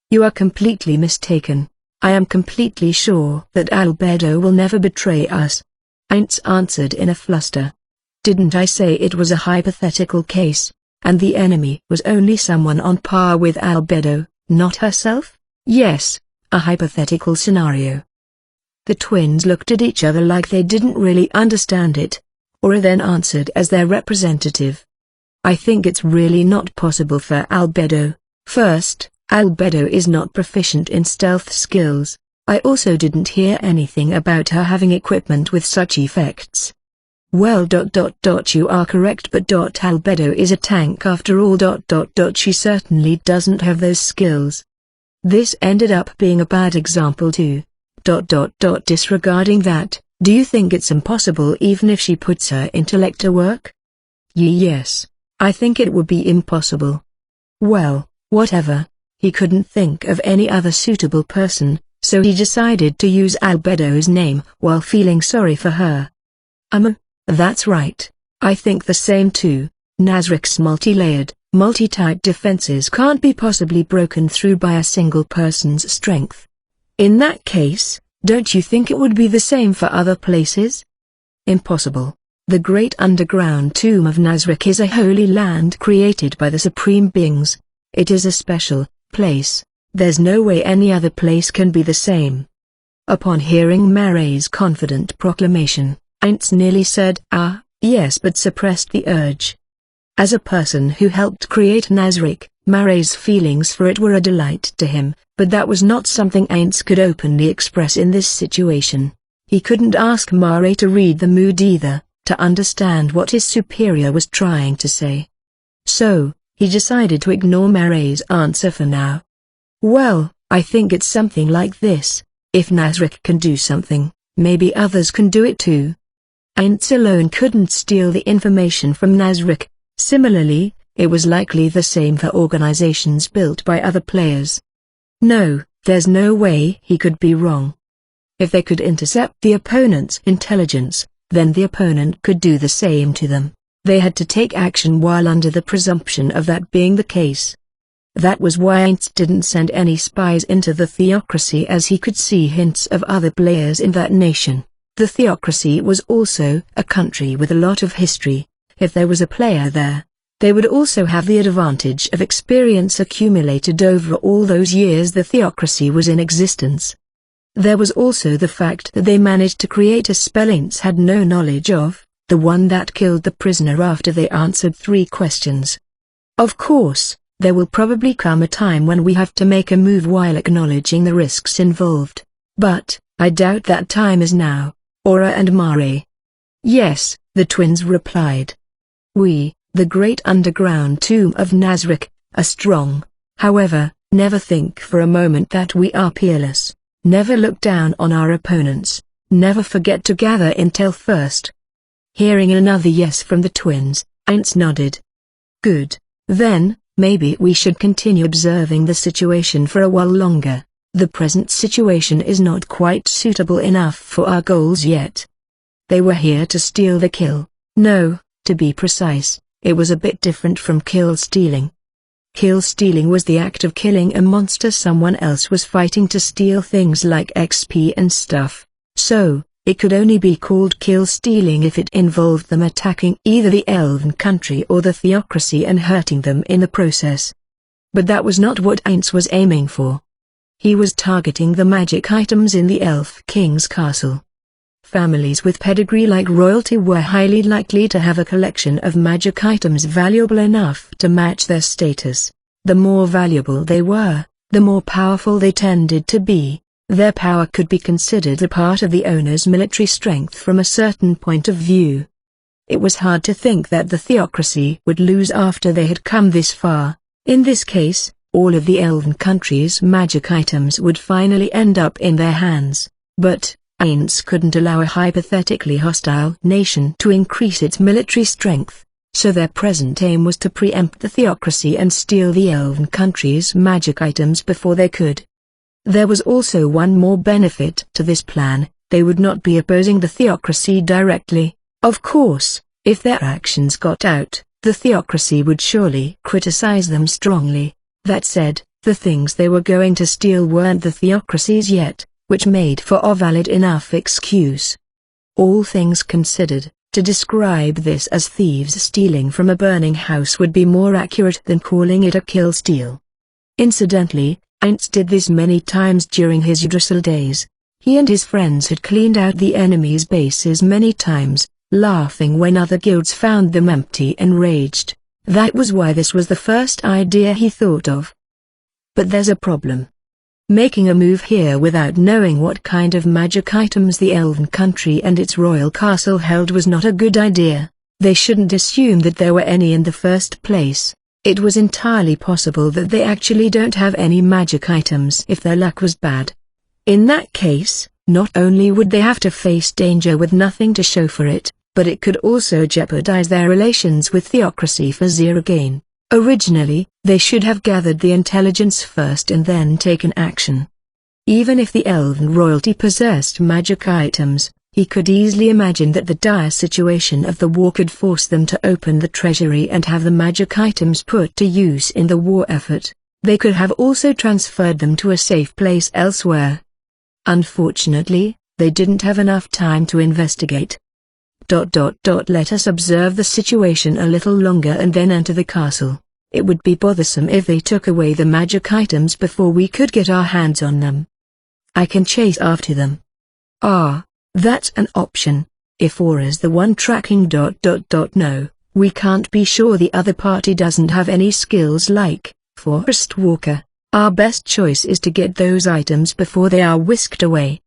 you are completely mistaken. I am completely sure that Albedo will never betray us. Aints answered in a fluster. Didn't I say it was a hypothetical case, and the enemy was only someone on par with Albedo, not herself? Yes, a hypothetical scenario. The twins looked at each other like they didn't really understand it. Aura then answered as their representative. I think it's really not possible for Albedo. First, Albedo is not proficient in stealth skills. I also didn't hear anything about her having equipment with such effects. Well. You are correct, but Albedo is a tank after all. She certainly doesn't have those skills. This ended up being a bad example too. Disregarding that, do you think it's impossible even if she puts her intellect to work? Yes, I think it would be impossible. Well, whatever. He couldn't think of any other suitable person, so he decided to use Albedo's name while feeling sorry for her. That's right. I think the same too. Nazrick's multi-layered, multi-type defenses can't be possibly broken through by a single person's strength. In that case, don't you think it would be the same for other places? Impossible. The great underground tomb of Nazarick is a holy land created by the supreme beings. It is a special place. There's no way any other place can be the same. Upon hearing Maray's confident proclamation, Ainz nearly said, "Ah, yes," but suppressed the urge. As a person who helped create Nazarick, Maray's feelings for it were a delight to him, but that was not something Ainz could openly express in this situation. He couldn't ask Maray to read the mood either, to understand what his superior was trying to say. So, he decided to ignore Maray's answer for now. "Well, I think it's something like this. If Nazarick can do something, maybe others can do it too." Ainz alone couldn't steal the information from Nazarick. Similarly, it was likely the same for organizations built by other players. No, there's no way he could be wrong. If they could intercept the opponent's intelligence, then the opponent could do the same to them. They had to take action while under the presumption of that being the case. That was why Ainz didn't send any spies into the theocracy, as he could see hints of other players in that nation. The theocracy was also a country with a lot of history. If there was a player there, they would also have the advantage of experience accumulated over all those years the theocracy was in existence. There was also the fact that they managed to create a spell Ainz had no knowledge of, the one that killed the prisoner after they answered 3 questions. Of course, there will probably come a time when we have to make a move while acknowledging the risks involved. But, I doubt that time is now. Aura and Maray. "Yes," the twins replied. "We, the great underground tomb of Nazarick, are strong. However, never think for a moment that we are peerless. Never look down on our opponents. Never forget to gather intel first." Hearing another yes from the twins, Ainz nodded. "Good. Then, maybe we should continue observing the situation for a while longer. The present situation is not quite suitable enough for our goals yet." They were here to steal the kill. No, to be precise, it was a bit different from kill-stealing. Kill-stealing was the act of killing a monster someone else was fighting to steal, things like XP and stuff. So, it could only be called kill-stealing if it involved them attacking either the elven country or the theocracy and hurting them in the process. But that was not what Ainz was aiming for. He was targeting the magic items in the Elf King's castle. Families with pedigree like royalty were highly likely to have a collection of magic items valuable enough to match their status. The more valuable they were, the more powerful they tended to be. Their power could be considered a part of the owner's military strength from a certain point of view. It was hard to think that the theocracy would lose after they had come this far. In this case, all of the elven country's magic items would finally end up in their hands. But Ainz couldn't allow a hypothetically hostile nation to increase its military strength, so their present aim was to preempt the theocracy and steal the elven country's magic items before they could. There was also one more benefit to this plan: they would not be opposing the theocracy directly. Of course, if their actions got out, the theocracy would surely criticize them strongly. That said, the things they were going to steal weren't the theocracy's yet, which made for a valid enough excuse. All things considered, to describe this as thieves stealing from a burning house would be more accurate than calling it a kill-steal. Incidentally, Ainz did this many times during his Yggdrasil days. He and his friends had cleaned out the enemy's bases many times, laughing when other guilds found them empty and raged. That was why this was the first idea he thought of. But there's a problem. Making a move here without knowing what kind of magic items the elven country and its royal castle held was not a good idea. They shouldn't assume that there were any in the first place. It was entirely possible that they actually don't have any magic items if their luck was bad. In that case, not only would they have to face danger with nothing to show for it, but it could also jeopardize their relations with theocracy for zero gain. Originally, they should have gathered the intelligence first and then taken action. Even if the elven royalty possessed magic items, he could easily imagine that the dire situation of the war could force them to open the treasury and have the magic items put to use in the war effort. They could have also transferred them to a safe place elsewhere. Unfortunately, they didn't have enough time to investigate. Let us observe the situation a little longer and then enter the castle. It would be bothersome if they took away the magic items before we could get our hands on them. I can chase after them. Ah, that's an option. If Aura's the one tracking ... No, we can't be sure the other party doesn't have any skills like Forest Walker. Our best choice is to get those items before they are whisked away. ...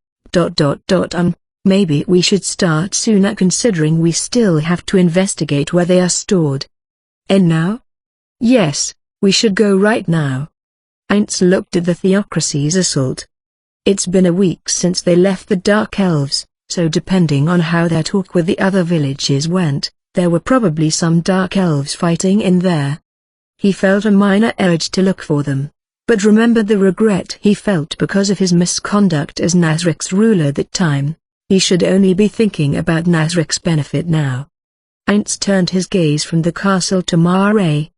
Maybe we should start sooner considering we still have to investigate where they are stored. And now? Yes, we should go right now. Aints looked at the Theocracy's assault. It's been a week since they left the Dark Elves, so depending on how their talk with the other villages went, there were probably some Dark Elves fighting in there. He felt a minor urge to look for them, but remembered the regret he felt because of his misconduct as Nazric's ruler that time. He should only be thinking about Nazric's benefit now. Aints turned his gaze from the castle to Mare.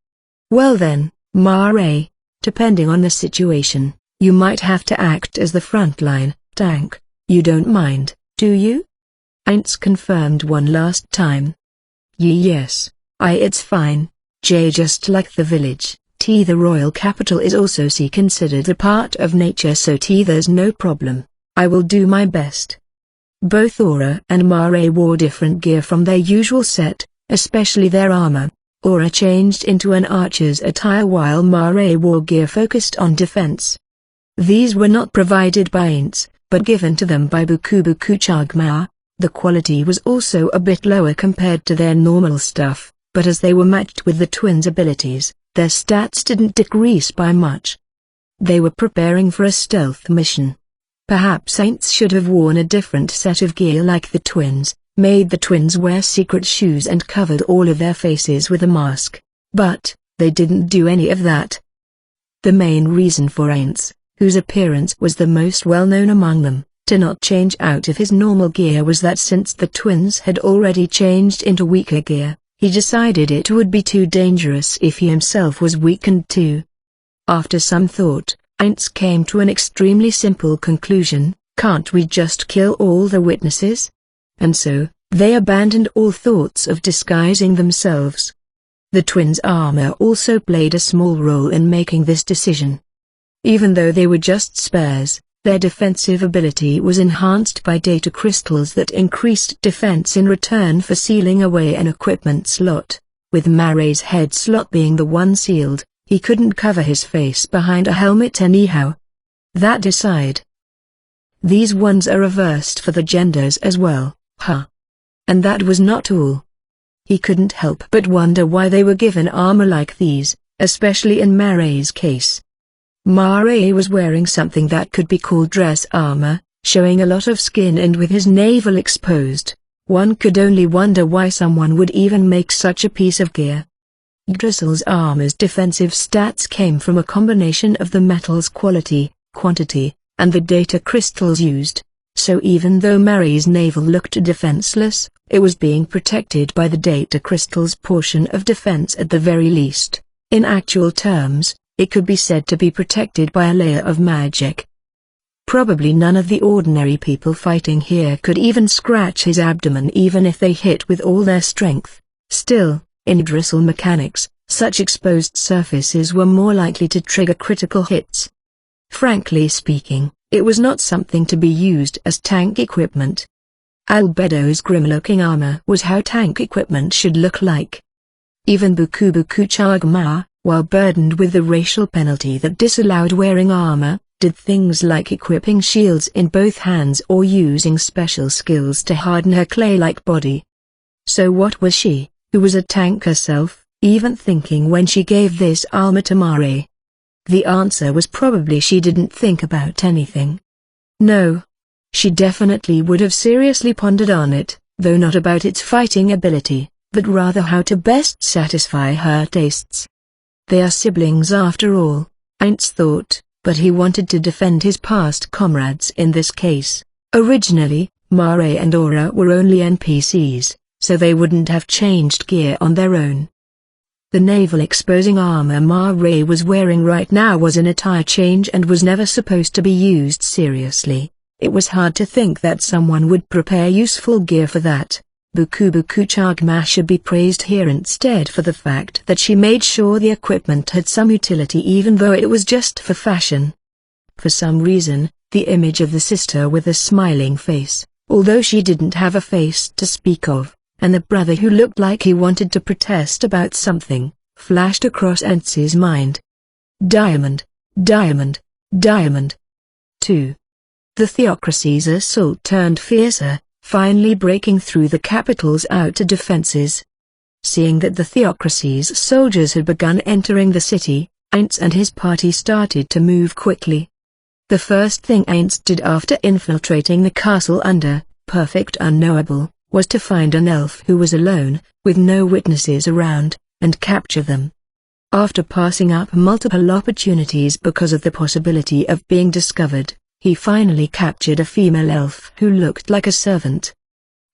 Well then, Mare, depending on the situation, you might have to act as the frontline tank. You don't mind, do you? Aints confirmed one last time. Yes, it's fine. Just like the village, the royal capital is also considered a part of nature, so there's no problem. I will do my best. Both Aura and Mare wore different gear from their usual set, especially their armor. Aura changed into an archer's attire while Mare wore gear focused on defense. These were not provided by Aints, but given to them by Bukubuku Chagma. The quality was also a bit lower compared to their normal stuff, but as they were matched with the twins' abilities, their stats didn't decrease by much. They were preparing for a stealth mission. Perhaps Aints should have worn a different set of gear like the twins, made the twins wear secret shoes and covered all of their faces with a mask, but they didn't do any of that. The main reason for Aints, whose appearance was the most well-known among them, to not change out of his normal gear was that since the twins had already changed into weaker gear, he decided it would be too dangerous if he himself was weakened too. After some thought, Aints came to an extremely simple conclusion: can't we just kill all the witnesses? And so, they abandoned all thoughts of disguising themselves. The twins' armor also played a small role in making this decision. Even though they were just spares, their defensive ability was enhanced by data crystals that increased defense in return for sealing away an equipment slot. With Mare's head slot being the one sealed, he couldn't cover his face behind a helmet anyhow. That aside, these ones are reversed for the genders as well, huh? And that was not all. He couldn't help but wonder why they were given armor like these, especially in Mare's case. Mare was wearing something that could be called dress armor, showing a lot of skin and with his navel exposed. One could only wonder why someone would even make such a piece of gear. Yggdrasil's armor's defensive stats came from a combination of the metal's quality, quantity, and the data crystals used. So even though Mare's navel looked defenseless, it was being protected by the data crystal's portion of defense at the very least. In actual terms, it could be said to be protected by a layer of magic. Probably none of the ordinary people fighting here could even scratch his abdomen even if they hit with all their strength. Still, in Yggdrasil mechanics, such exposed surfaces were more likely to trigger critical hits. Frankly speaking, it was not something to be used as tank equipment. Albedo's grim-looking armor was how tank equipment should look like. Even Bukubuku Chagma, while burdened with the racial penalty that disallowed wearing armor, did things like equipping shields in both hands or using special skills to harden her clay-like body. So what was she, who was a tank herself, even thinking when she gave this armor to Mare? The answer was probably she didn't think about anything. No. She definitely would have seriously pondered on it, though not about its fighting ability, but rather how to best satisfy her tastes. They are siblings after all, Aints thought, but he wanted to defend his past comrades in this case. Originally, Mare and Aura were only NPCs, so they wouldn't have changed gear on their own. The navel-exposing armor Mare was wearing right now was an attire change and was never supposed to be used seriously. It was hard to think that someone would prepare useful gear for that. Buku Buku Chagma should be praised here instead for the fact that she made sure the equipment had some utility even though it was just for fashion. For some reason, the image of the sister with a smiling face, although she didn't have a face to speak of, and the brother who looked like he wanted to protest about something, flashed across Ance's mind. Diamond, diamond, diamond. 2. The theocracy's assault turned fiercer, finally breaking through the capital's outer defenses. Seeing that the theocracy's soldiers had begun entering the city, Ainz and his party started to move quickly. The first thing Ainz did after infiltrating the castle under perfect unknowable, was to find an elf who was alone, with no witnesses around, and capture them. After passing up multiple opportunities because of the possibility of being discovered, he finally captured a female elf who looked like a servant.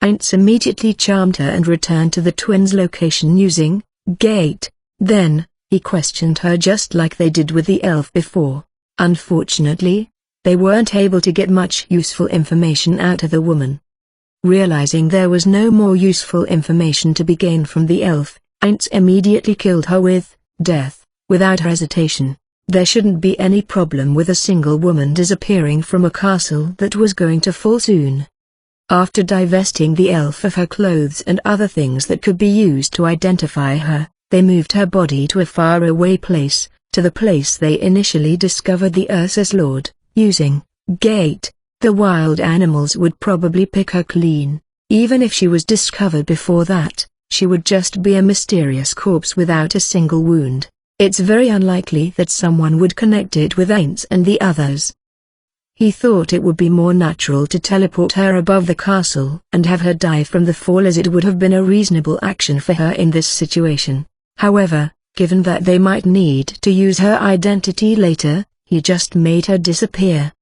Ainz immediately charmed her and returned to the twins' location using gate. Then, he questioned her just like they did with the elf before. Unfortunately, they weren't able to get much useful information out of the woman. Realizing there was no more useful information to be gained from the elf, Ainz immediately killed her with death, without hesitation. There shouldn't be any problem with a single woman disappearing from a castle that was going to fall soon. After divesting the elf of her clothes and other things that could be used to identify her, they moved her body to a faraway place, to the place they initially discovered the Ursus Lord, using gate. The wild animals would probably pick her clean. Even if she was discovered before that, she would just be a mysterious corpse without a single wound. It's very unlikely that someone would connect it with Ainz and the others. He thought it would be more natural to teleport her above the castle and have her die from the fall, as it would have been a reasonable action for her in this situation. However, given that they might need to use her identity later, he just made her disappear.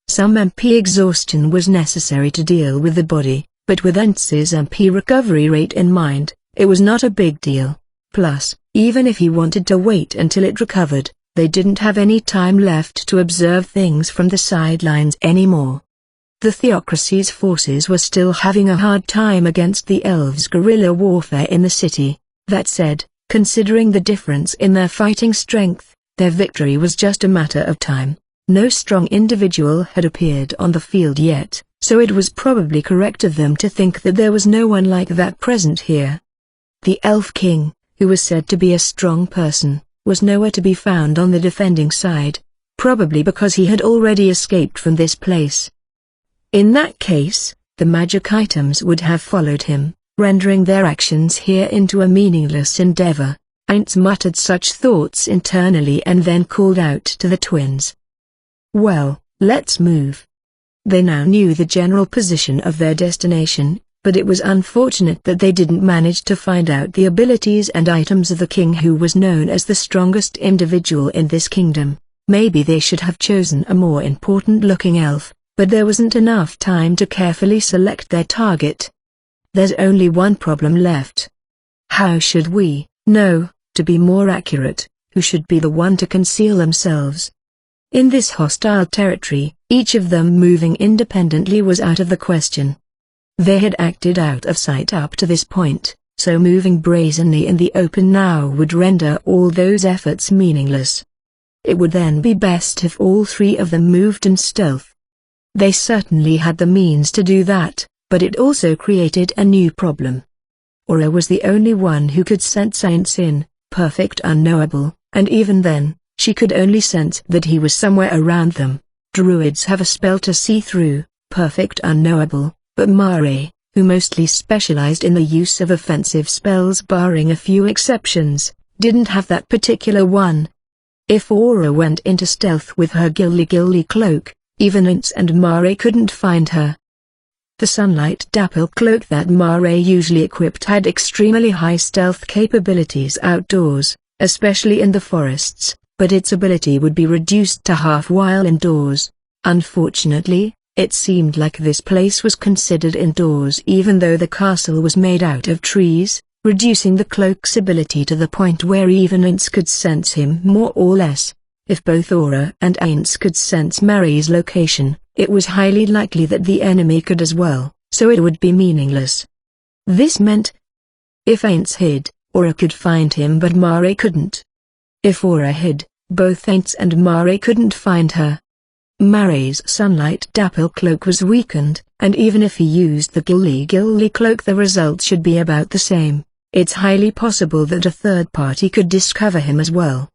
Some MP exhaustion was necessary to deal with the body, but with Ainz's MP recovery rate in mind, it was not a big deal. Plus, even if he wanted to wait until it recovered, they didn't have any time left to observe things from the sidelines anymore. The theocracy's forces were still having a hard time against the elves' guerrilla warfare in the city. That said, considering the difference in their fighting strength, their victory was just a matter of time. No strong individual had appeared on the field yet, so it was probably correct of them to think that there was no one like that present here. The Elf King, who was said to be a strong person, was nowhere to be found on the defending side, probably because he had already escaped from this place. In that case, the magic items would have followed him, rendering their actions here into a meaningless endeavor. Ainz muttered such thoughts internally and then called out to the twins. Well, let's move. They now knew the general position of their destination, but it was unfortunate that they didn't manage to find out the abilities and items of the king, who was known as the strongest individual in this kingdom. Maybe they should have chosen a more important-looking elf, but there wasn't enough time to carefully select their target. There's only one problem left. How should we know, to be more accurate, who should be the one to conceal themselves? In this hostile territory, each of them moving independently was out of the question. They had acted out of sight up to this point, so moving brazenly in the open now would render all those efforts meaningless. It would then be best if all three of them moved in stealth. They certainly had the means to do that, but it also created a new problem. Aura was the only one who could sense Ainz in perfect unknowable, and even then, she could only sense that he was somewhere around them. Druids have a spell to see through perfect unknowable, but Mare, who mostly specialized in the use of offensive spells barring a few exceptions, didn't have that particular one. If Aura went into stealth with her Gilly cloak, even Ainz and Mare couldn't find her. The sunlight dapple cloak that Mare usually equipped had extremely high stealth capabilities outdoors, especially in the forests, but its ability would be reduced to half while indoors. Unfortunately, it seemed like this place was considered indoors even though the castle was made out of trees, reducing the cloak's ability to the point where even Ainz could sense him more or less. If both Aura and Ainz could sense Mare's location, it was highly likely that the enemy could as well, so it would be meaningless. This meant, if Aints hid, Aura could find him but Mare couldn't. If Aura hid, both Aints and Mare couldn't find her. Mare's sunlight dapple cloak was weakened, and even if he used the Gilly cloak the result should be about the same. It's highly possible that a third party could discover him as well.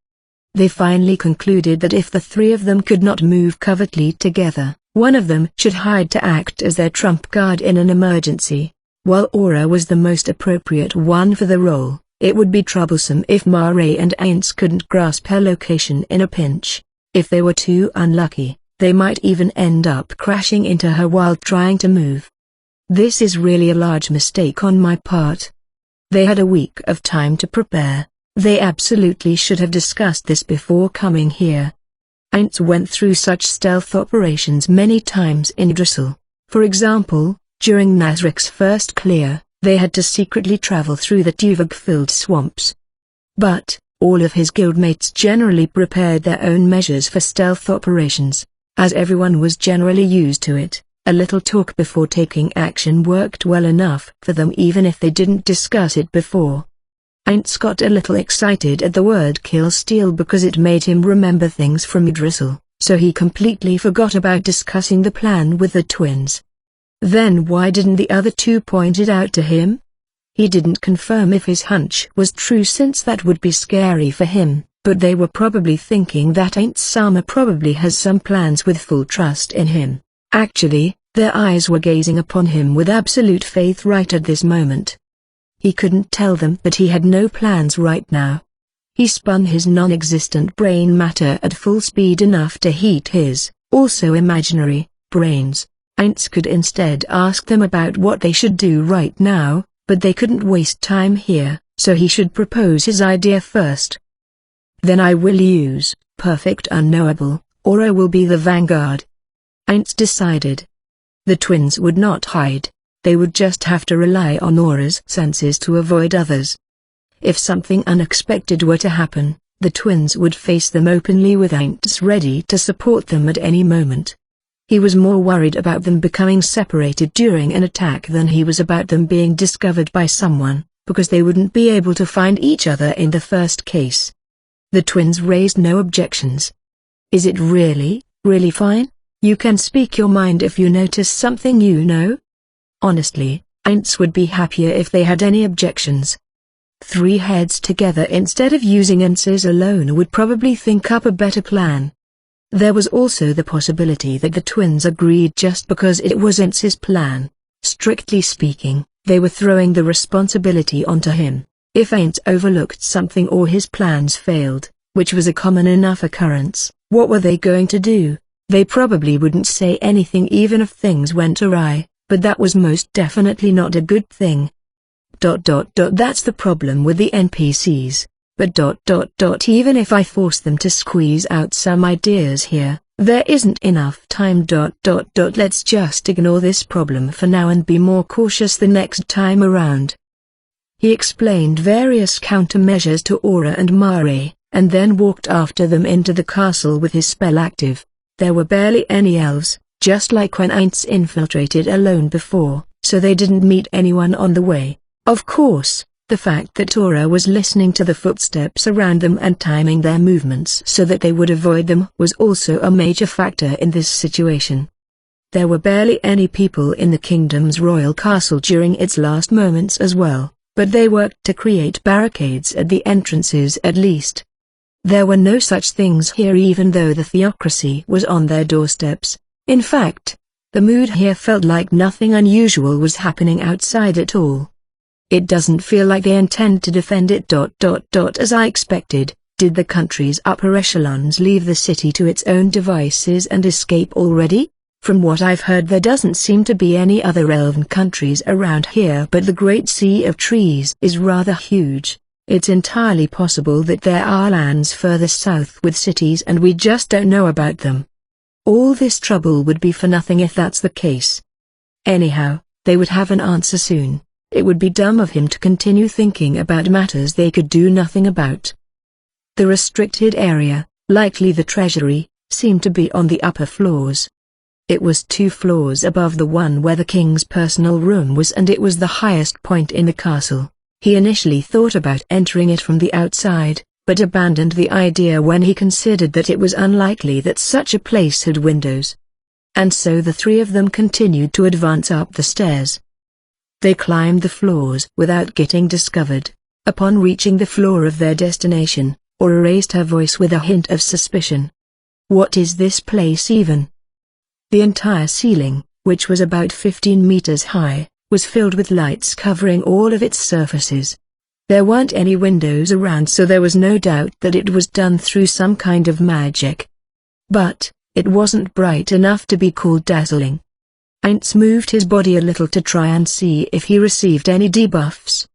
They finally concluded that if the three of them could not move covertly together, one of them should hide to act as their trump card in an emergency. While Aura was the most appropriate one for the role, it would be troublesome if Mare and Aints couldn't grasp her location in a pinch. If they were too unlucky, they might even end up crashing into her while trying to move. This is really a large mistake on my part. They had a week of time to prepare. They absolutely should have discussed this before coming here. Aints went through such stealth operations many times in Yggdrasil. For example, during Nazric's first clear, they had to secretly travel through the Tuvok-filled swamps. But, all of his guildmates generally prepared their own measures for stealth operations. As everyone was generally used to it, a little talk before taking action worked well enough for them even if they didn't discuss it before. Aints got a little excited at the word kill steal because it made him remember things from Yggdrasil, so he completely forgot about discussing the plan with the twins. Then why didn't the other two point it out to him? He didn't confirm if his hunch was true since that would be scary for him, but they were probably thinking that Ain't Sama probably has some plans with full trust in him. Actually, their eyes were gazing upon him with absolute faith right at this moment. He couldn't tell them that he had no plans right now. He spun his non-existent brain matter at full speed enough to heat his, also imaginary, brains. Aints could instead ask them about what they should do right now, but they couldn't waste time here, so he should propose his idea first. Then I will use perfect unknowable, Aura will be the vanguard. Aints decided. The twins would not hide. They would just have to rely on Aura's senses to avoid others. If something unexpected were to happen, the twins would face them openly with Aints ready to support them at any moment. He was more worried about them becoming separated during an attack than he was about them being discovered by someone, because they wouldn't be able to find each other in the first case. The twins raised no objections. Is it really fine? You can speak your mind if you notice something you know? Honestly, Aints would be happier if they had any objections. 3 heads together instead of using Aints alone would probably think up a better plan. There was also the possibility that the twins agreed just because it was Aints' plan. Strictly speaking, they were throwing the responsibility onto him. If Aints overlooked something or his plans failed, which was a common enough occurrence, what were they going to do? They probably wouldn't say anything even if things went awry, but that was most definitely not a good thing. That's the problem with the NPCs. But even if I force them to squeeze out some ideas here, there isn't enough time. Let's just ignore this problem for now and be more cautious the next time around. He explained various countermeasures to Aura and Mare, and then walked after them into the castle with his spell active. There were barely any elves, just like when Aints infiltrated alone before, so they didn't meet anyone on the way. Of course, the fact that Aura was listening to the footsteps around them and timing their movements so that they would avoid them was also a major factor in this situation. There were barely any people in the kingdom's royal castle during its last moments as well, but they worked to create barricades at the entrances at least. There were no such things here even though the theocracy was on their doorsteps. In fact, the mood here felt like nothing unusual was happening outside at all. It doesn't feel like they intend to defend it. As I expected, did the country's upper echelons leave the city to its own devices and escape already? From what I've heard there doesn't seem to be any other elven countries around here, but the Great Sea of Trees is rather huge. It's entirely possible that there are lands further south with cities and we just don't know about them. All this trouble would be for nothing if that's the case. Anyhow, they would have an answer soon. It would be dumb of him to continue thinking about matters they could do nothing about. The restricted area, likely the treasury, seemed to be on the upper floors. It was 2 floors above the one where the king's personal room was, and it was the highest point in the castle. He initially thought about entering it from the outside, but abandoned the idea when he considered that it was unlikely that such a place had windows. And so the 3 of them continued to advance up the stairs. They climbed the floors without getting discovered. Upon reaching the floor of their destination, Aura raised her voice with a hint of suspicion. "What is this place even?" The entire ceiling, which was about 15 meters high, was filled with lights covering all of its surfaces. There weren't any windows around, so there was no doubt that it was done through some kind of magic. But it wasn't bright enough to be called dazzling. Heinz moved his body a little to try and see if he received any debuffs.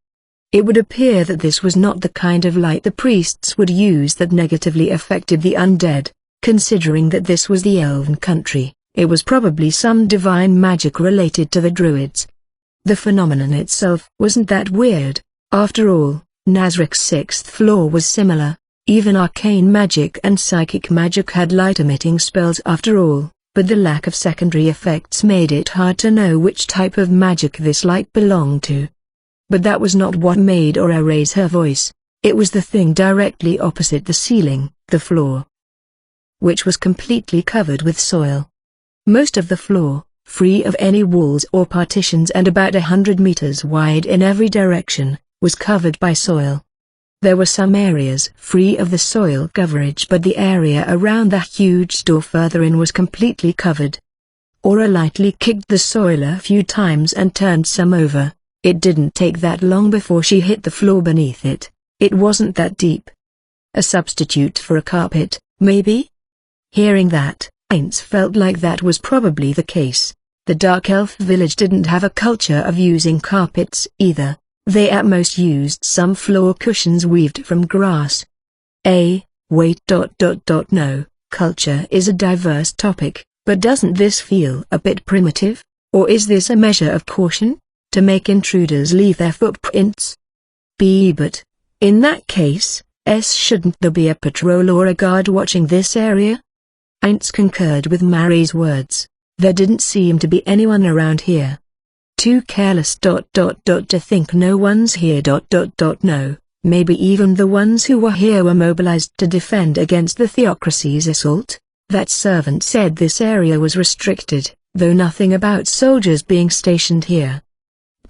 It would appear that this was not the kind of light the priests would use that negatively affected the undead. Considering that this was the elven country, it was probably some divine magic related to the druids. The phenomenon itself wasn't that weird. After all, Nazric's 6th floor was similar. Even arcane magic and psychic magic had light-emitting spells after all, but the lack of secondary effects made it hard to know which type of magic this light belonged to. But that was not what made Aura raise her voice. It was the thing directly opposite the ceiling, the floor, which was completely covered with soil. Most of the floor, free of any walls or partitions and about 100 meters wide in every direction, was covered by soil. There were some areas free of the soil coverage, but the area around the huge door further in was completely covered. Aura lightly kicked the soil a few times and turned some over. It didn't take that long before she hit the floor beneath it. It wasn't that deep. A substitute for a carpet, maybe? Hearing that, Heinz felt like that was probably the case. The Dark Elf village didn't have a culture of using carpets either. They at most used some floor cushions weaved from grass. Wait. No, culture is a diverse topic, but doesn't this feel a bit primitive? Or is this a measure of caution? To make intruders leave their footprints? But, in that case, shouldn't there be a patrol or a guard watching this area? Heinz concurred with Mary's words. There didn't seem to be anyone around here. Too careless. To think no one's here. No, maybe even the ones who were here were mobilized to defend against the theocracy's assault. That servant said this area was restricted, though nothing about soldiers being stationed here.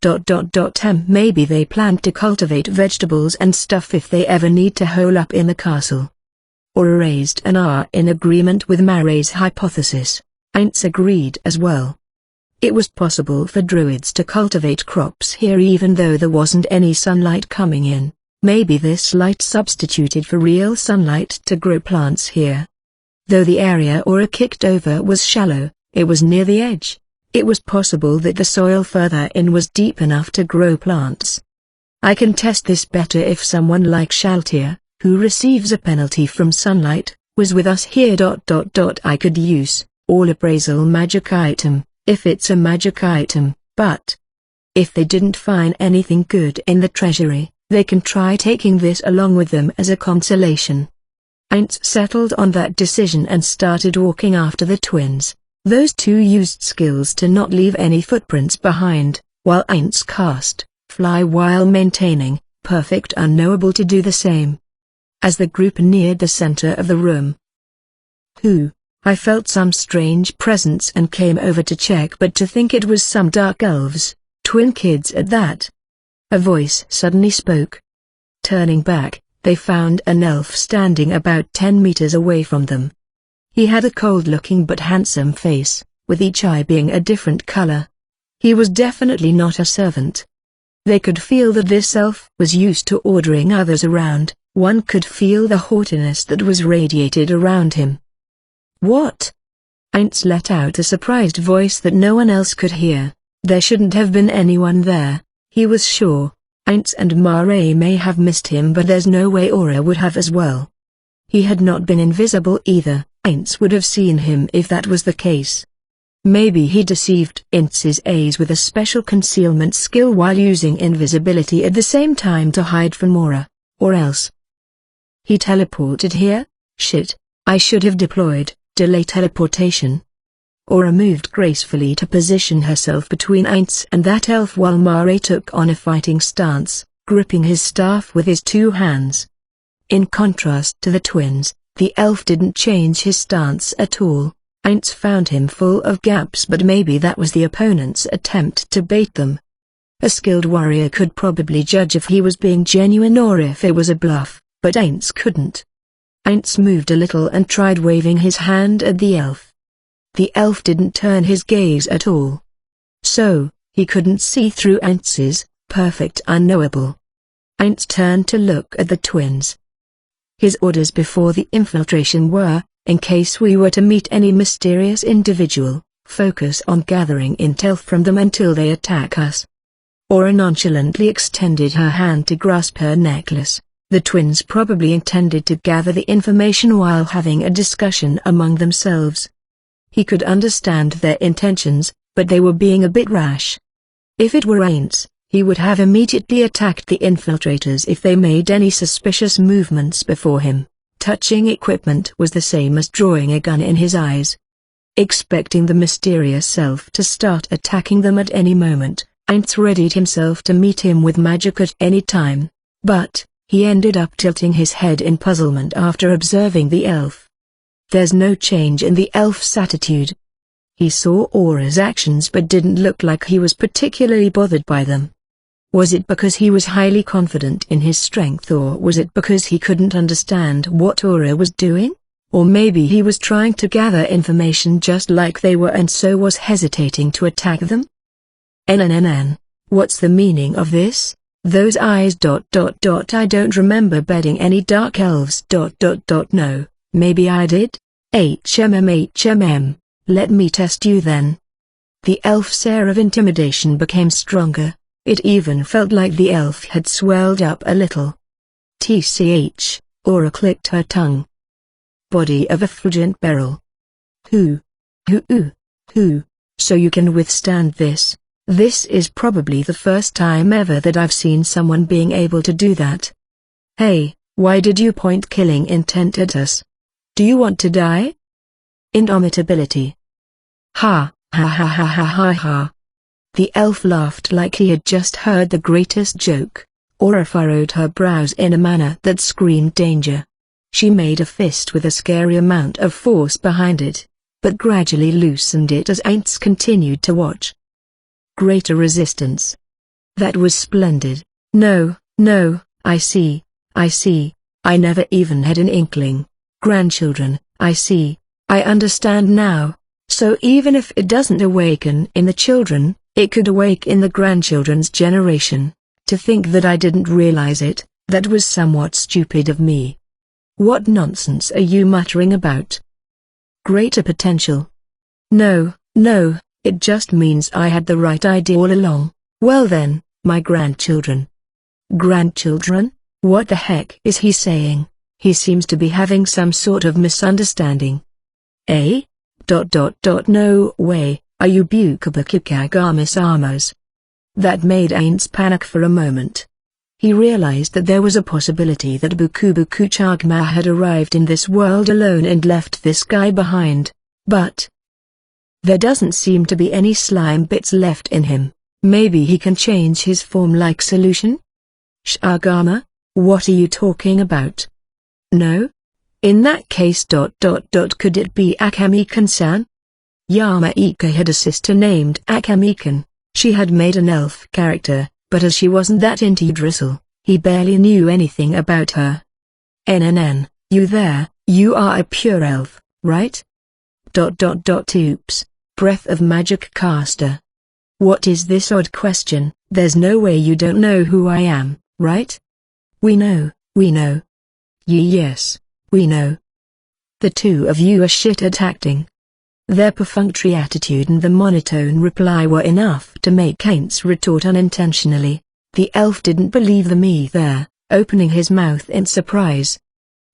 Maybe they planned to cultivate vegetables and stuff if they ever need to hole up in the castle. Aura raised an R in agreement with Mary's hypothesis. Heinz agreed as well. It was possible for druids to cultivate crops here even though there wasn't any sunlight coming in. Maybe this light substituted for real sunlight to grow plants here. Though the area Aura kicked over was shallow, it was near the edge. It was possible that the soil further in was deep enough to grow plants. I can test this better if someone like Shaltir, who receives a penalty from sunlight, was with us here. I could use all appraisal magic item, if it's a magic item, but if they didn't find anything good in the treasury, they can try taking this along with them as a consolation. Heinz settled on that decision and started walking after the twins. Those 2 used skills to not leave any footprints behind, while Heinz cast Fly while maintaining Perfect Unknowable to do the same. As the group neared the center of the room, I felt some strange presence and came over to check, but to think it was some dark elves, twin kids at that. A voice suddenly spoke. Turning back, they found an elf standing about 10 meters away from them. He had a cold-looking but handsome face, with each eye being a different color. He was definitely not a servant. They could feel that this elf was used to ordering others around. One could feel the haughtiness that was radiated around him. What? Heinz let out a surprised voice that no one else could hear. There shouldn't have been anyone there, he was sure. Heinz and Mare may have missed him, but there's no way Aura would have as well. He had not been invisible either. Heinz would have seen him if that was the case. Maybe he deceived Heinz's A's with a special concealment skill while using invisibility at the same time to hide from Aura, or else he teleported here? Shit, I should have deployed delay teleportation. Aura moved gracefully to position herself between Aints and that elf while Mare took on a fighting stance, gripping his staff with his two hands. In contrast to the twins, the elf didn't change his stance at all. Aints found him full of gaps, but maybe that was the opponent's attempt to bait them. A skilled warrior could probably judge if he was being genuine or if it was a bluff, but Aints couldn't. Aints moved a little and tried waving his hand at the elf. The elf didn't turn his gaze at all. So, he couldn't see through Aints's perfect unknowable. Aints turned to look at the twins. His orders before the infiltration were, in case we were to meet any mysterious individual, focus on gathering intel from them until they attack us. Aura nonchalantly extended her hand to grasp her necklace. The twins probably intended to gather the information while having a discussion among themselves. He could understand their intentions, but they were being a bit rash. If it were Aints, he would have immediately attacked the infiltrators if they made any suspicious movements before him. Touching equipment was the same as drawing a gun in his eyes. Expecting the mysterious self to start attacking them at any moment, Aints readied himself to meet him with magic at any time, but he ended up tilting his head in puzzlement after observing the elf. There's no change in the elf's attitude. He saw Aura's actions but didn't look like he was particularly bothered by them. Was it because he was highly confident in his strength, or was it because he couldn't understand what Aura was doing? Or maybe he was trying to gather information just like they were and so was hesitating to attack them? What's the meaning of this? Those eyes ... I don't remember bedding any dark elves ... No, maybe I did? HMM. Let me test you then. The elf's air of intimidation became stronger. It even felt like the elf had swelled up a little. TCH, Aura clicked her tongue. Body of effulgent beryl. Who? So you can withstand this? This is probably the first time ever that I've seen someone being able to do that. Hey, why did you point killing intent at us? Do you want to die? Indomitability. Ha. The elf laughed like he had just heard the greatest joke. Aura furrowed her brows in a manner that screamed danger. She made a fist with a scary amount of force behind it, but gradually loosened it as Aints continued to watch. Greater resistance. That was splendid. No, I see. I never even had an inkling. Grandchildren, I see. I understand now. So even if it doesn't awaken in the children, it could awake in the grandchildren's generation. To think that I didn't realize it, that was somewhat stupid of me. What nonsense are you muttering about? Greater potential. No, it just means I had the right idea all along. Well then, my grandchildren. Grandchildren? What the heck is he saying? He seems to be having some sort of misunderstanding. Eh? ... No way, are you Bukabukikagamis? That made Aints panic for a moment. He realized that there was a possibility that Bukubuku Chagma had arrived in this world alone and left this guy behind, but there doesn't seem to be any slime bits left in him. Maybe he can change his form like solution? Shagama? What are you talking about? No? In that case ... Could it be Akamikan-san? Yamaika had a sister named Akamikan. She had made an elf character, but as she wasn't that into Drizzle, he barely knew anything about her. You there, you are a pure elf, right? ... Oops, breath of magic caster. What is this odd question? There's no way you don't know who I am, right? We know. Yes, we know. The two of you are shit at acting. Their perfunctory attitude and the monotone reply were enough to make Aints retort unintentionally. The elf didn't believe them either, opening his mouth in surprise.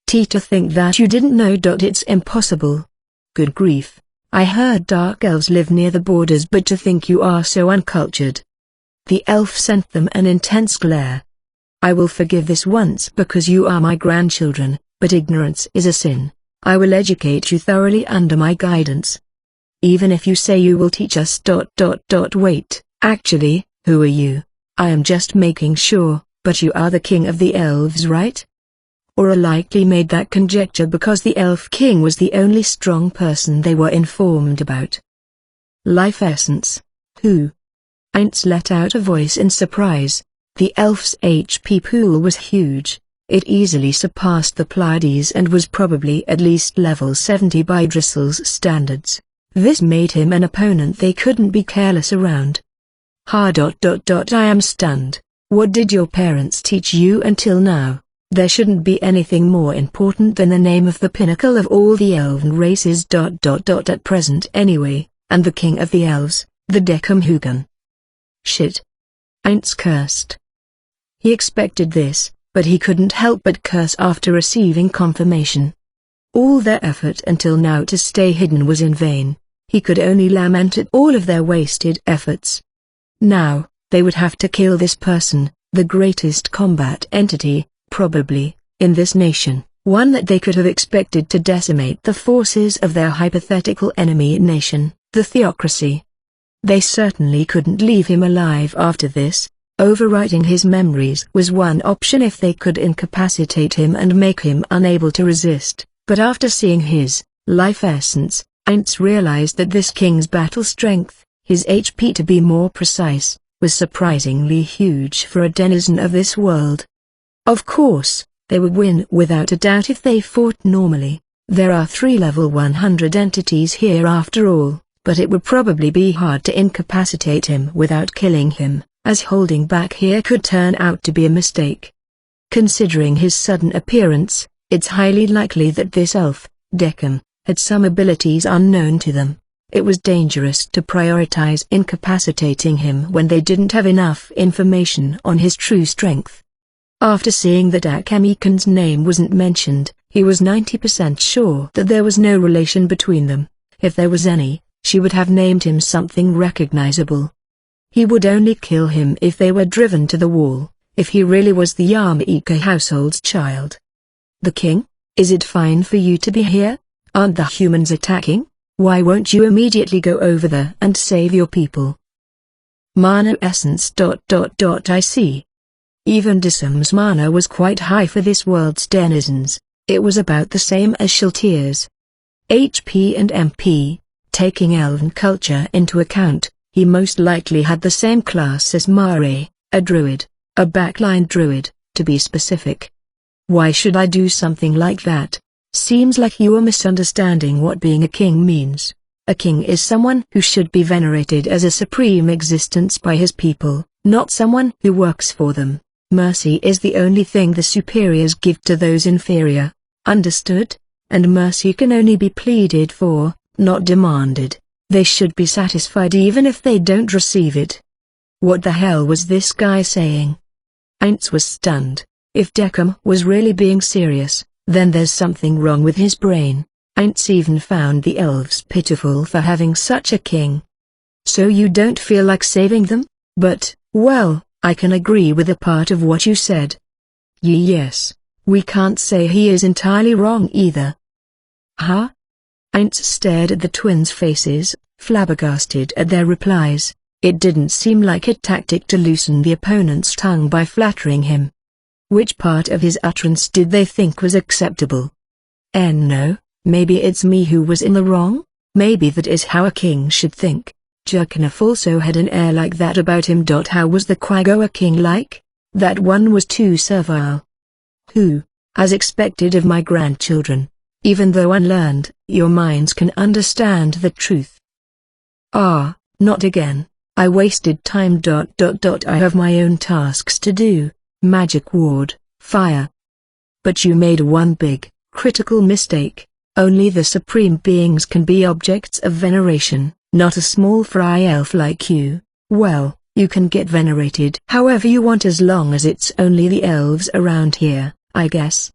To think that you didn't know. It's impossible. Good grief. I heard dark elves live near the borders, but to think you are so uncultured. The elf sent them an intense glare. I will forgive this once because you are my grandchildren, but ignorance is a sin. I will educate you thoroughly under my guidance. even if you say you will teach us. Wait, actually, who are you? I am just making sure, but you are the king of the elves, right? Aura likely made that conjecture because the elf king was the only strong person they were informed about. Life essence. Who? Aints let out a voice in surprise. The elf's HP pool was huge. It easily surpassed the Pleiades and was probably at least level 70 by Drissel's standards. This made him an opponent they couldn't be careless around. I am stunned. What did your parents teach you until now? There shouldn't be anything more important than the name of the pinnacle of all the elven races. At present anyway, and the king of the elves, the Decamhugan. Shit. Aints cursed. He expected this, but he couldn't help but curse after receiving confirmation. All their effort until now to stay hidden was in vain. He could only lament at all of their wasted efforts. Now, they would have to kill this person, the greatest combat entity, probably, in this nation, one that they could have expected to decimate the forces of their hypothetical enemy nation, the Theocracy. They certainly couldn't leave him alive after this. Overwriting his memories was one option if they could incapacitate him and make him unable to resist, but after seeing his life essence, Aints realized that this king's battle strength, his HP to be more precise, was surprisingly huge for a denizen of this world. Of course, they would win without a doubt if they fought normally. There are 3 level 100 entities here after all, but it would probably be hard to incapacitate him without killing him, as holding back here could turn out to be a mistake. Considering his sudden appearance, it's highly likely that this elf, Decam, had some abilities unknown to them. It was dangerous to prioritize incapacitating him when they didn't have enough information on his true strength. After seeing that Akamikan's name wasn't mentioned, he was 90% sure that there was no relation between them. If there was any, she would have named him something recognizable. He would only kill him if they were driven to the wall, if he really was the Yamaika household's child. The king? Is it fine for you to be here? Aren't the humans attacking? Why won't you immediately go over there and save your people? Mana essence. I see. Even Dissam's mana was quite high for this world's denizens. It was about the same as Shaltir's. HP and MP, taking elven culture into account, he most likely had the same class as Mare, a druid, a backline druid, to be specific. Why should I do something like that? Seems like you are misunderstanding what being a king means. A king is someone who should be venerated as a supreme existence by his people, not someone who works for them. Mercy is the only thing the superiors give to those inferior. Understood? And mercy can only be pleaded for, not demanded. They should be satisfied even if they don't receive it. What the hell was this guy saying? Aints was stunned. If Decam was really being serious, then there's something wrong with his brain. Aints even found the elves pitiful for having such a king. So you don't feel like saving them? But, well, I can agree with a part of what you said. Yes. We can't say he is entirely wrong either. Huh? Aints stared at the twins' faces, flabbergasted at their replies. It didn't seem like a tactic to loosen the opponent's tongue by flattering him. Which part of his utterance did they think was acceptable? No, maybe it's me who was in the wrong? Maybe that is how a king should think. Jurkanov also had an air like that about him. How was the Quagoa king like? That one was too servile. Who, as expected of my grandchildren, even though unlearned, your minds can understand the truth. Ah, not again. I wasted time. I have my own tasks to do. Magic ward, fire. But you made one big, critical mistake. Only the supreme beings can be objects of veneration, not a small fry elf like you. Well, you can get venerated however you want as long as it's only the elves around here, I guess.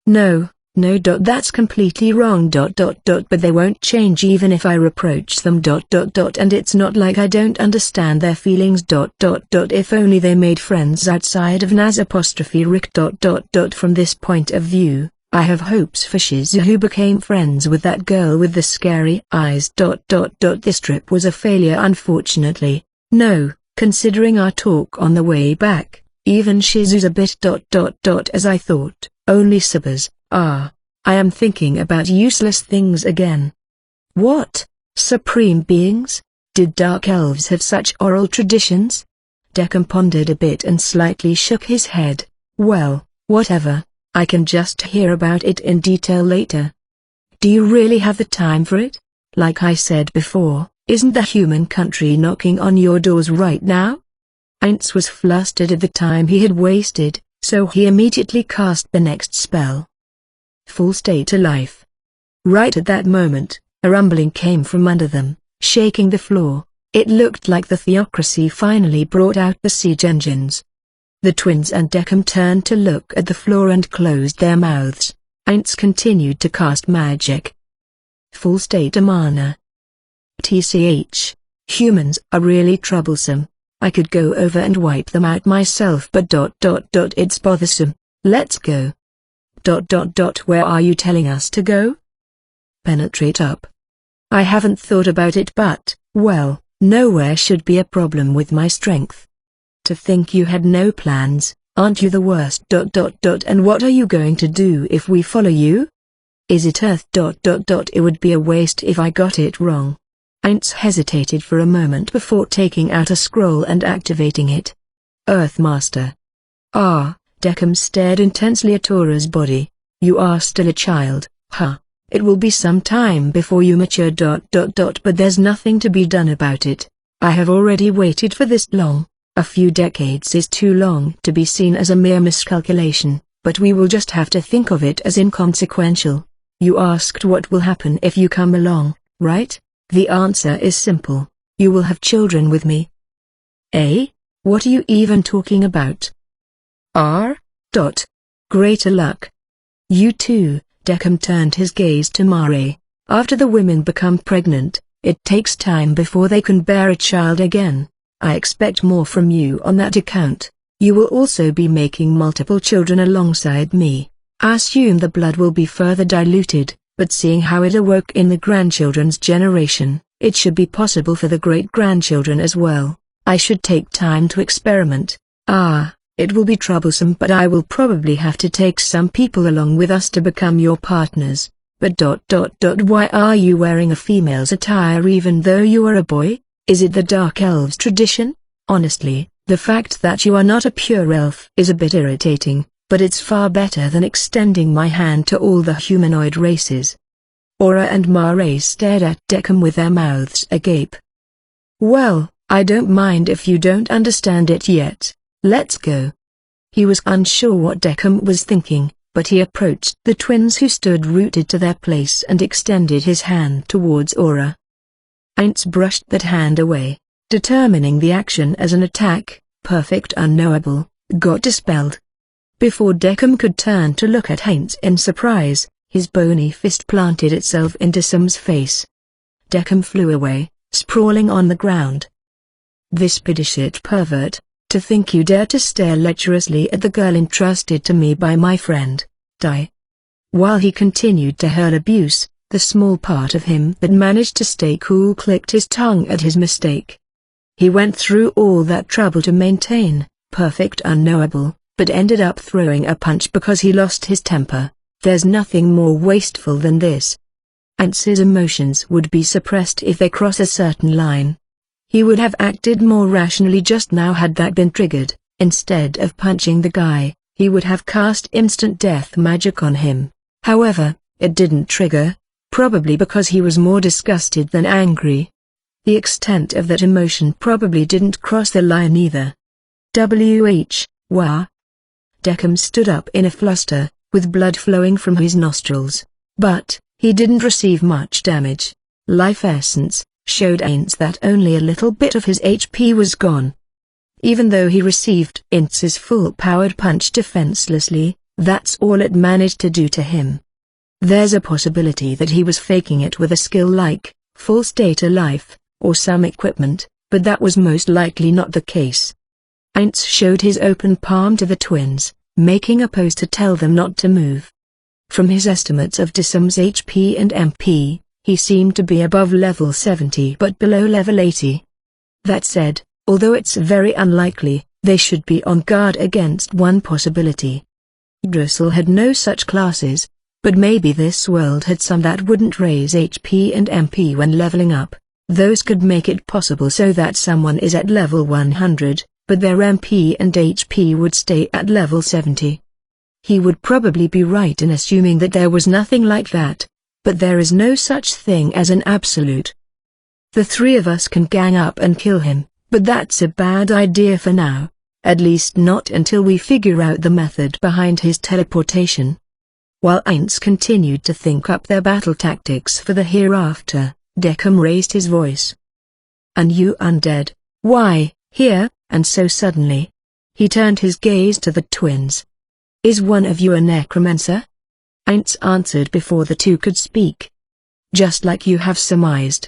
No, that's completely wrong. But they won't change even if I reproach them. And it's not like I don't understand their feelings. If only they made friends outside of Naz'. Rick. From this point of view, I have hopes for Shizu, who became friends with that girl with the scary eyes. This trip was a failure, unfortunately. No, considering our talk on the way back, even Shizu's a bit as I thought. Only Sabers. I am thinking about useless things again. What? Supreme beings? Did dark elves have such oral traditions? Deccan pondered a bit and slightly shook his head. Well, whatever. I can just hear about it in detail later. Do you really have the time for it? Like I said before, isn't the human country knocking on your doors right now? Ainz was flustered at the time he had wasted, so he immediately cast the next spell. Full state of life. Right at that moment, a rumbling came from under them, shaking the floor. It looked like the theocracy finally brought out the siege engines. The twins and Deccan turned to look at the floor and closed their mouths. Ainz continued to cast magic. Full state of mana. TCH. Humans are really troublesome. I could go over and wipe them out myself, but it's bothersome. Let's go. Where are you telling us to go? Penetrate up. I haven't thought about it, but, well, nowhere should be a problem with my strength. To think you had no plans. Aren't you the worst? And what are you going to do if we follow you? Is it Earth? It would be a waste if I got it wrong. Ainz hesitated for a moment before taking out a scroll and activating it. Earthmaster. Deccan stared intensely at Aura's body. You are still a child, huh? It will be some time before you mature. But there's nothing to be done about it. I have already waited for this long. A few decades is too long to be seen as a mere miscalculation, but we will just have to think of it as inconsequential. You asked what will happen if you come along, right? The answer is simple. You will have children with me. Eh? What are you even talking about? Greater luck. You too. Deccan turned his gaze to Mare. After the women become pregnant, it takes time before they can bear a child again. I expect more from you on that account. You will also be making multiple children alongside me. I assume the blood will be further diluted, but seeing how it awoke in the grandchildren's generation, it should be possible for the great-grandchildren as well. I should take time to experiment. It will be troublesome, but I will probably have to take some people along with us to become your partners. But why are you wearing a female's attire even though you are a boy? Is it the Dark Elves' tradition? Honestly, the fact that you are not a pure elf is a bit irritating, but it's far better than extending my hand to all the humanoid races. Aura and Mare stared at Deccan with their mouths agape. Well, I don't mind if you don't understand it yet. Let's go. He was unsure what Deccan was thinking, but he approached the twins who stood rooted to their place and extended his hand towards Aura. Ainz brushed that hand away, determining the action as an attack. Perfect unknowable, got dispelled. Before Deccan could turn to look at Ainz in surprise, his bony fist planted itself into Sam's face. Deccan flew away, sprawling on the ground. This pidishit pervert, to think you dare to stare lecherously at the girl entrusted to me by my friend, die. While he continued to hurl abuse, the small part of him that managed to stay cool clicked his tongue at his mistake. He went through all that trouble to maintain, perfect unknowable, but ended up throwing a punch because he lost his temper. There's nothing more wasteful than this. Ainz's emotions would be suppressed if they cross a certain line. He would have acted more rationally just now had that been triggered. Instead of punching the guy, he would have cast instant death magic on him. However, it didn't trigger. Probably because he was more disgusted than angry. The extent of that emotion probably didn't cross the line either. Wah. Deccan stood up in a fluster, with blood flowing from his nostrils. But, he didn't receive much damage. Life essence showed Ainz that only a little bit of his HP was gone. Even though he received Ainz's full-powered punch defenselessly, that's all it managed to do to him. There's a possibility that he was faking it with a skill like full state of life, or some equipment, but that was most likely not the case. Ainz showed his open palm to the twins, making a pose to tell them not to move. From his estimates of Disum's HP and MP, he seemed to be above level 70 but below level 80. That said, although it's very unlikely, they should be on guard against one possibility. Yggdrasil had no such classes, but maybe this world had some that wouldn't raise HP and MP when leveling up. Those could make it possible so that someone is at level 100, but their MP and HP would stay at level 70. He would probably be right in assuming that there was nothing like that, but there is no such thing as an absolute. The three of us can gang up and kill him, but that's a bad idea for now, at least not until we figure out the method behind his teleportation. While Ainz continued to think up their battle tactics for the hereafter, Deckham raised his voice. "And you undead, why, here, and so suddenly?" He turned his gaze to the twins. "Is one of you a necromancer?" Ainz answered before the two could speak. "Just like you have surmised.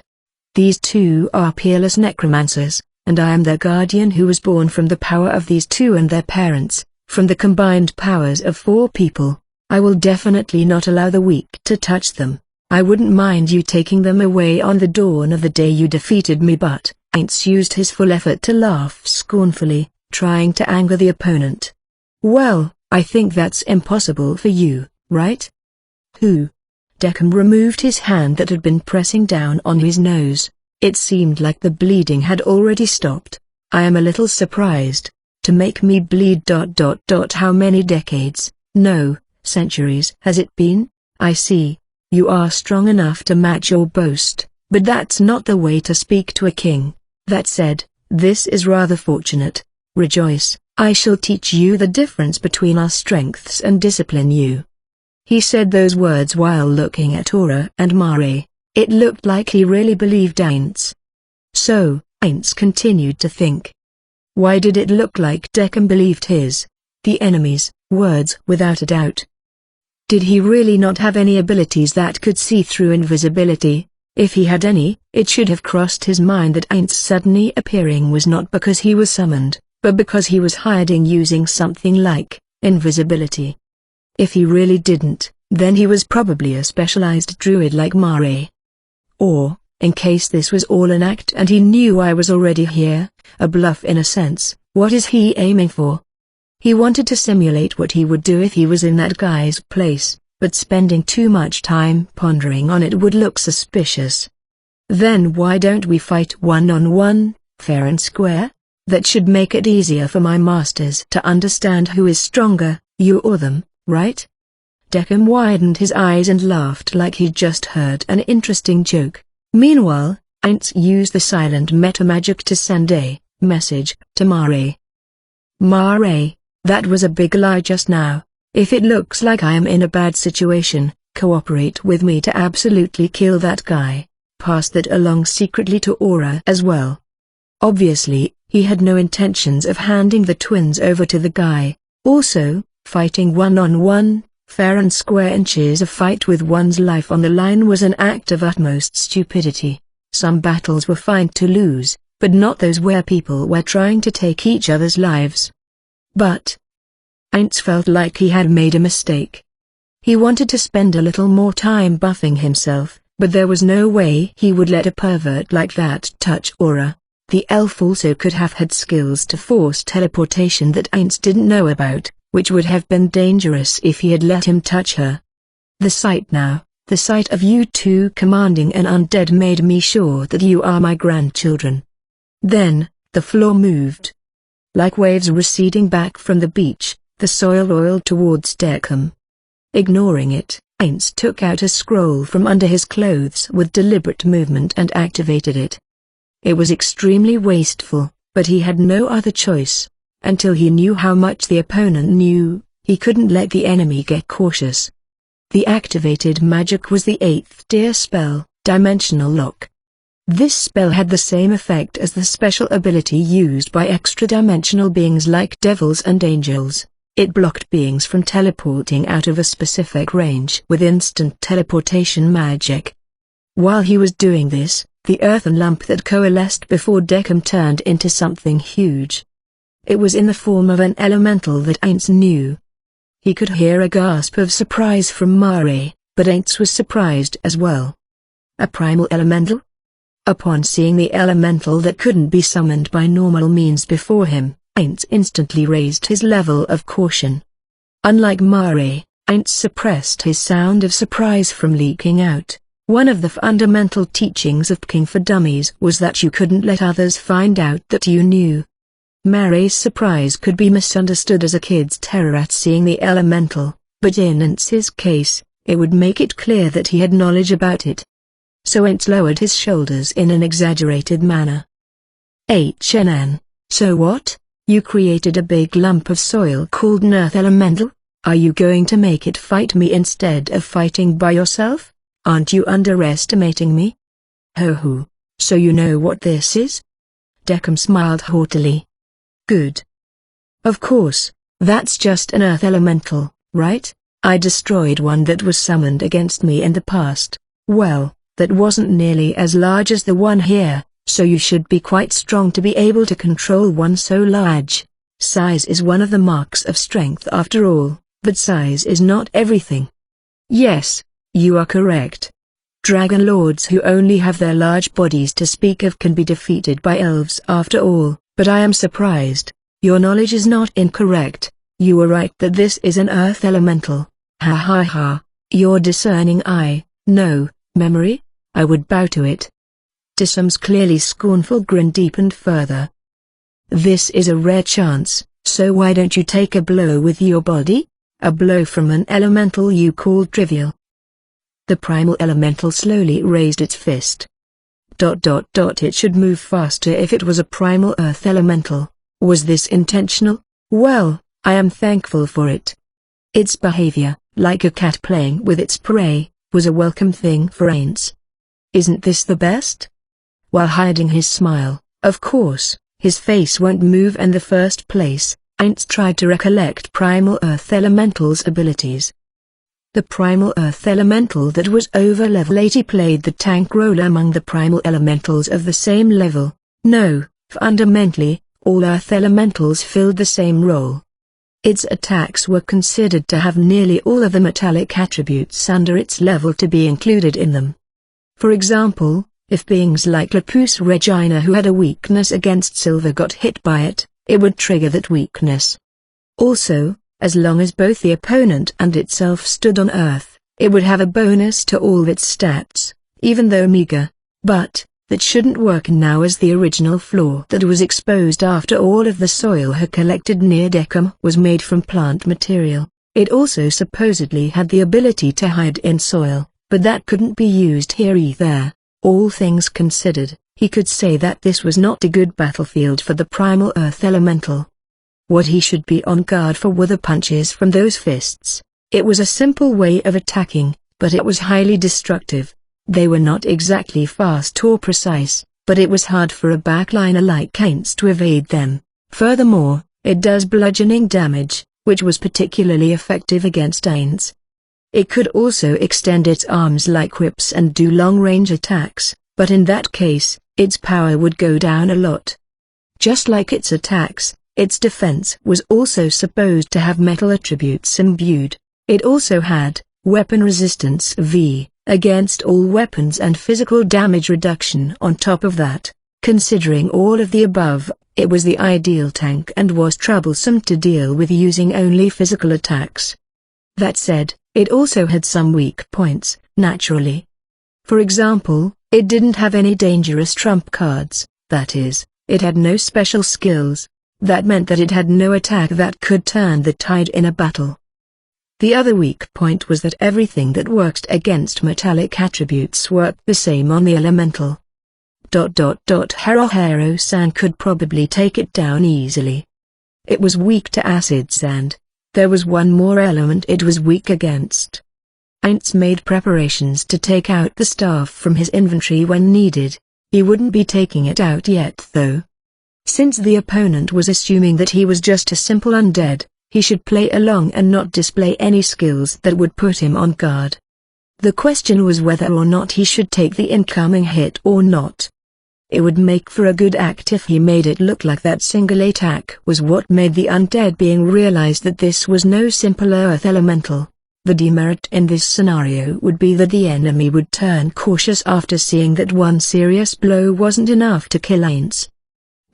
These two are peerless necromancers, and I am their guardian who was born from the power of these two and their parents, from the combined powers of 4 people. I will definitely not allow the weak to touch them. I wouldn't mind you taking them away on the dawn of the day you defeated me, but..." Ainz used his full effort to laugh scornfully, trying to anger the opponent. "Well, I think that's impossible for you, right?" "Who?" Deckham removed his hand that had been pressing down on his nose. It seemed like the bleeding had already stopped. "I am a little surprised. To make me bleed... How many decades, no, centuries has it been? I see. You are strong enough to match your boast, but that's not the way to speak to a king. That said, this is rather fortunate. Rejoice, I shall teach you the difference between our strengths and discipline you." He said those words while looking at Aura and Mare. It looked like he really believed Ainz. So, Ainz continued to think. Why did it look like Deckham believed the enemy's, words without a doubt? Did he really not have any abilities that could see through invisibility? If he had any, it should have crossed his mind that Ainz suddenly appearing was not because he was summoned, but because he was hiding using something like invisibility. If he really didn't, then he was probably a specialized druid like Mare. Or, in case this was all an act and he knew I was already here, a bluff in a sense, what is he aiming for? He wanted to simulate what he would do if he was in that guy's place, but spending too much time pondering on it would look suspicious. Then why don't we fight one-on-one, fair and square? That should make it easier for my masters to understand who is stronger, you or them, right? Deckham widened his eyes and laughed like he'd just heard an interesting joke. Meanwhile, Ainz used the silent metamagic to send a message to Mare. "Mare, that was a big lie just now. If it looks like I am in a bad situation, cooperate with me to absolutely kill that guy." Pass that along secretly to Aura as well. Obviously, he had no intentions of handing the twins over to the guy. Also, fighting one-on-one, fair and square inches of fight with one's life on the line was an act of utmost stupidity. Some battles were fine to lose, but not those where people were trying to take each other's lives. But Ainz felt like he had made a mistake. He wanted to spend a little more time buffing himself, but there was no way he would let a pervert like that touch Aura. The elf also could have had skills to force teleportation that Ainz didn't know about, which would have been dangerous if he had let him touch her. The sight of you two commanding an undead made me sure that you are my grandchildren. Then, the floor moved. Like waves receding back from the beach, the soil roiled towards Deckham. Ignoring it, Ainz took out a scroll from under his clothes with deliberate movement and activated it. It was extremely wasteful, but he had no other choice. Until he knew how much the opponent knew, he couldn't let the enemy get cautious. The activated magic was the 8th tier spell, Dimensional Lock. This spell had the same effect as the special ability used by extra-dimensional beings like devils and angels. It blocked beings from teleporting out of a specific range with instant teleportation magic. While he was doing this, the earthen lump that coalesced before Deckham turned into something huge. It was in the form of an elemental that Ainz knew. He could hear a gasp of surprise from Mare, but Aints was surprised as well. A primal elemental? Upon seeing the elemental that couldn't be summoned by normal means before him, Aints instantly raised his level of caution. Unlike Mare, Aints suppressed his sound of surprise from leaking out. One of the fundamental teachings of King for Dummies was that you couldn't let others find out that you knew. Mare's surprise could be misunderstood as a kid's terror at seeing the elemental, but in Aints's case, it would make it clear that he had knowledge about it. So Aints lowered his shoulders in an exaggerated manner. HNN, so what? You created a big lump of soil called an earth elemental? Are you going to make it fight me instead of fighting by yourself? Aren't you underestimating me? Ho, so you know what this is? Deckham smiled haughtily. Good. Of course, that's just an earth elemental, right? I destroyed one that was summoned against me in the past. Well, that wasn't nearly as large as the one here, so you should be quite strong to be able to control one so large. Size is one of the marks of strength after all, but size is not everything. Yes, you are correct. Dragon lords who only have their large bodies to speak of can be defeated by elves after all, but I am surprised. Your knowledge is not incorrect. You were right that this is an earth elemental. Ha ha ha, your discerning eye, no, memory? I would bow to it. Dissam's clearly scornful grin deepened further. This is a rare chance, so why don't you take a blow with your body? A blow from an elemental you call trivial. The primal elemental slowly raised its fist. It should move faster if it was a primal earth elemental. Was this intentional? Well, I am thankful for it. Its behavior, like a cat playing with its prey, was a welcome thing for Aints. Isn't this the best? While hiding his smile, of course, his face won't move in the first place, Aints tried to recollect primal earth elemental's abilities. The primal earth elemental that was over level 80 played the tank role among the primal elementals of the same level. No, fundamentally, all earth elementals filled the same role. Its attacks were considered to have nearly all of the metallic attributes under its level to be included in them. For example, if beings like Lapus Regina who had a weakness against silver got hit by it, it would trigger that weakness. Also, as long as both the opponent and itself stood on Earth, it would have a bonus to all its stats, even though meager. But, that shouldn't work now as the original floor that was exposed after all of the soil had collected near Deckham was made from plant material. It also supposedly had the ability to hide in soil, but that couldn't be used here either. All things considered, he could say that this was not a good battlefield for the primal earth elemental. What he should be on guard for were the punches from those fists. It was a simple way of attacking, but it was highly destructive. They were not exactly fast or precise, but it was hard for a backliner like Aints to evade them. Furthermore, it does bludgeoning damage, which was particularly effective against Aints. It could also extend its arms like whips and do long-range attacks, but in that case, its power would go down a lot. Just like its attacks, its defense was also supposed to have metal attributes imbued. It also had weapon resistance V against all weapons and physical damage reduction on top of that. Considering all of the above, it was the ideal tank and was troublesome to deal with using only physical attacks. That said, it also had some weak points, naturally. For example, it didn't have any dangerous trump cards, that is, it had no special skills. That meant that it had no attack that could turn the tide in a battle. The other weak point was that everything that worked against metallic attributes worked the same on the elemental. Haruhiro-san could probably take it down easily. It was weak to acids and there was one more element it was weak against. Aints made preparations to take out the staff from his inventory when needed. He wouldn't be taking it out yet though. Since the opponent was assuming that he was just a simple undead, he should play along and not display any skills that would put him on guard. The question was whether or not he should take the incoming hit or not. It would make for a good act if he made it look like that single attack was what made the undead being realize that this was no simple earth elemental. The demerit in this scenario would be that the enemy would turn cautious after seeing that one serious blow wasn't enough to kill Ainz.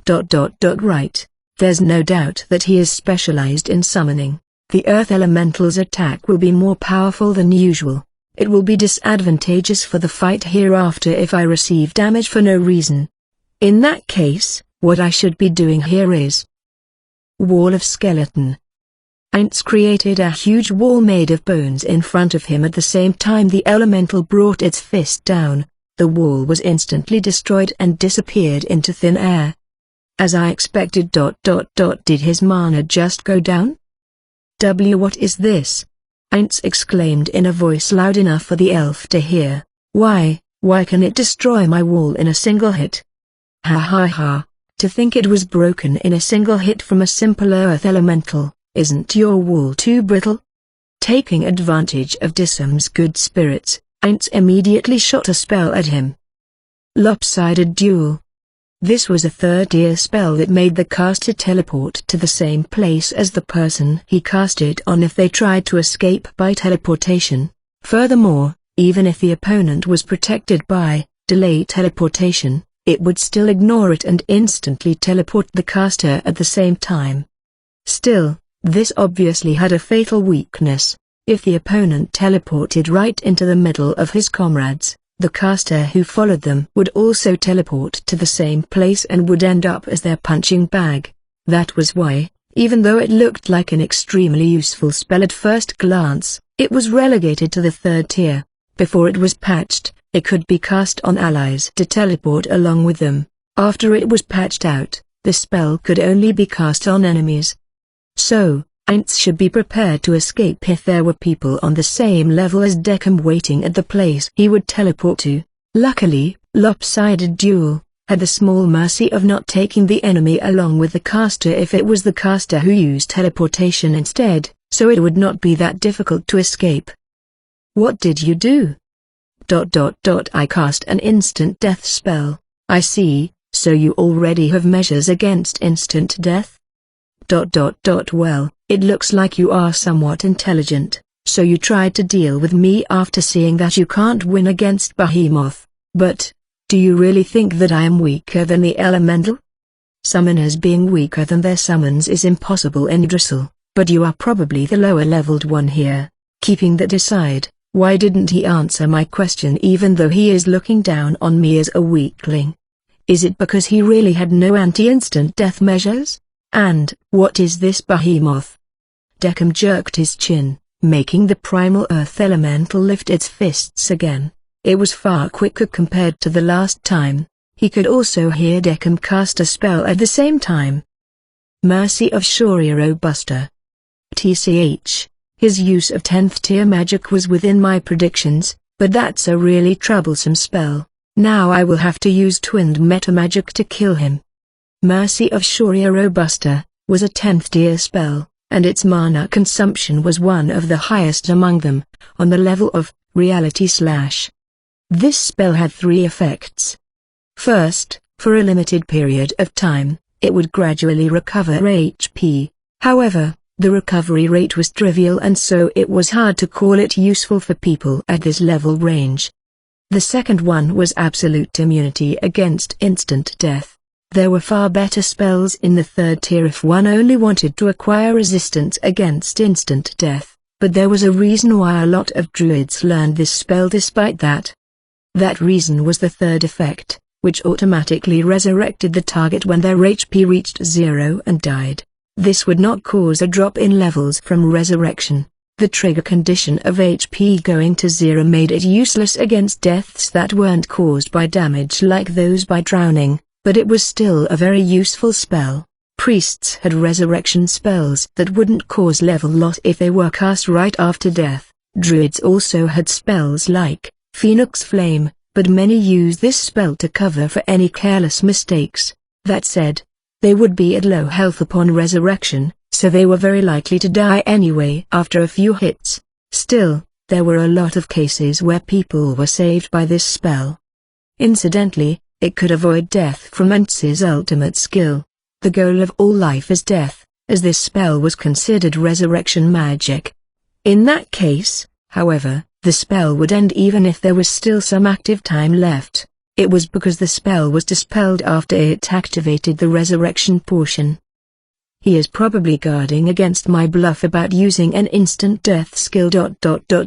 Right. There's no doubt that he is specialized in summoning. The earth elemental's attack will be more powerful than usual. It will be disadvantageous for the fight hereafter if I receive damage for no reason. In that case, what I should be doing here is Wall of Skeleton. Ainz created a huge wall made of bones in front of him. At the same time the elemental brought its fist down. The wall was instantly destroyed and disappeared into thin air. As I expected. Did his mana just go down? What is this? Ainz exclaimed in a voice loud enough for the elf to hear. Why can it destroy my wall in a single hit? Ha ha ha, to think it was broken in a single hit from a simple earth elemental. Isn't your wall too brittle? Taking advantage of Dissam's good spirits, Ainz immediately shot a spell at him. Lopsided Duel. This was a third-tier spell that made the caster teleport to the same place as the person he cast it on if they tried to escape by teleportation. Furthermore, even if the opponent was protected by delay teleportation, it would still ignore it and instantly teleport the caster at the same time. Still, this obviously had a fatal weakness. If the opponent teleported right into the middle of his comrades, the caster who followed them would also teleport to the same place and would end up as their punching bag. That was why, even though it looked like an extremely useful spell at first glance, it was relegated to the third tier. Before it was patched, it could be cast on allies to teleport along with them. After it was patched out, the spell could only be cast on enemies. So, Ainz should be prepared to escape if there were people on the same level as Deckham waiting at the place he would teleport to. Luckily, Lopsided Duel had the small mercy of not taking the enemy along with the caster if it was the caster who used teleportation instead, so it would not be that difficult to escape. What did you do? I cast an instant death spell. I see, so you already have measures against instant death? Well, it looks like you are somewhat intelligent, so you tried to deal with me after seeing that you can't win against Behemoth. But, do you really think that I am weaker than the elemental? Summoners being weaker than their summons is impossible in Yggdrasil, but you are probably the lower-leveled one here. Keeping that aside, why didn't he answer my question even though he is looking down on me as a weakling? Is it because he really had no anti-instant death measures? And, what is this Behemoth? Deckham jerked his chin, making the primal earth elemental lift its fists again. It was far quicker compared to the last time. He could also hear Deckham cast a spell at the same time. Mercy of Shoriro Buster. TCH, his use of 10th tier magic was within my predictions, but that's a really troublesome spell. Now I will have to use twinned meta magic to kill him. Mercy of Shoriro Buster was a 10th tier spell, and its mana consumption was one of the highest among them, on the level of Reality Slash. This spell had 3 effects. First, for a limited period of time, it would gradually recover HP. However, the recovery rate was trivial and so it was hard to call it useful for people at this level range. The second one was absolute immunity against instant death. There were far better spells in the third tier if one only wanted to acquire resistance against instant death, but there was a reason why a lot of druids learned this spell despite that. That reason was the third effect, which automatically resurrected the target when their HP reached 0 and died. This would not cause a drop in levels from resurrection. The trigger condition of HP going to 0 made it useless against deaths that weren't caused by damage like those by drowning. But it was still a very useful spell. Priests had resurrection spells that wouldn't cause level loss if they were cast right after death. Druids also had spells like Phoenix Flame, but many used this spell to cover for any careless mistakes. That said, they would be at low health upon resurrection, so they were very likely to die anyway after a few hits. Still, there were a lot of cases where people were saved by this spell. Incidentally, it could avoid death from Entz's ultimate skill. The goal of all life is death, as this spell was considered resurrection magic. In that case, however, the spell would end even if there was still some active time left. It was because the spell was dispelled after it activated the resurrection portion. He is probably guarding against my bluff about using an instant death skill.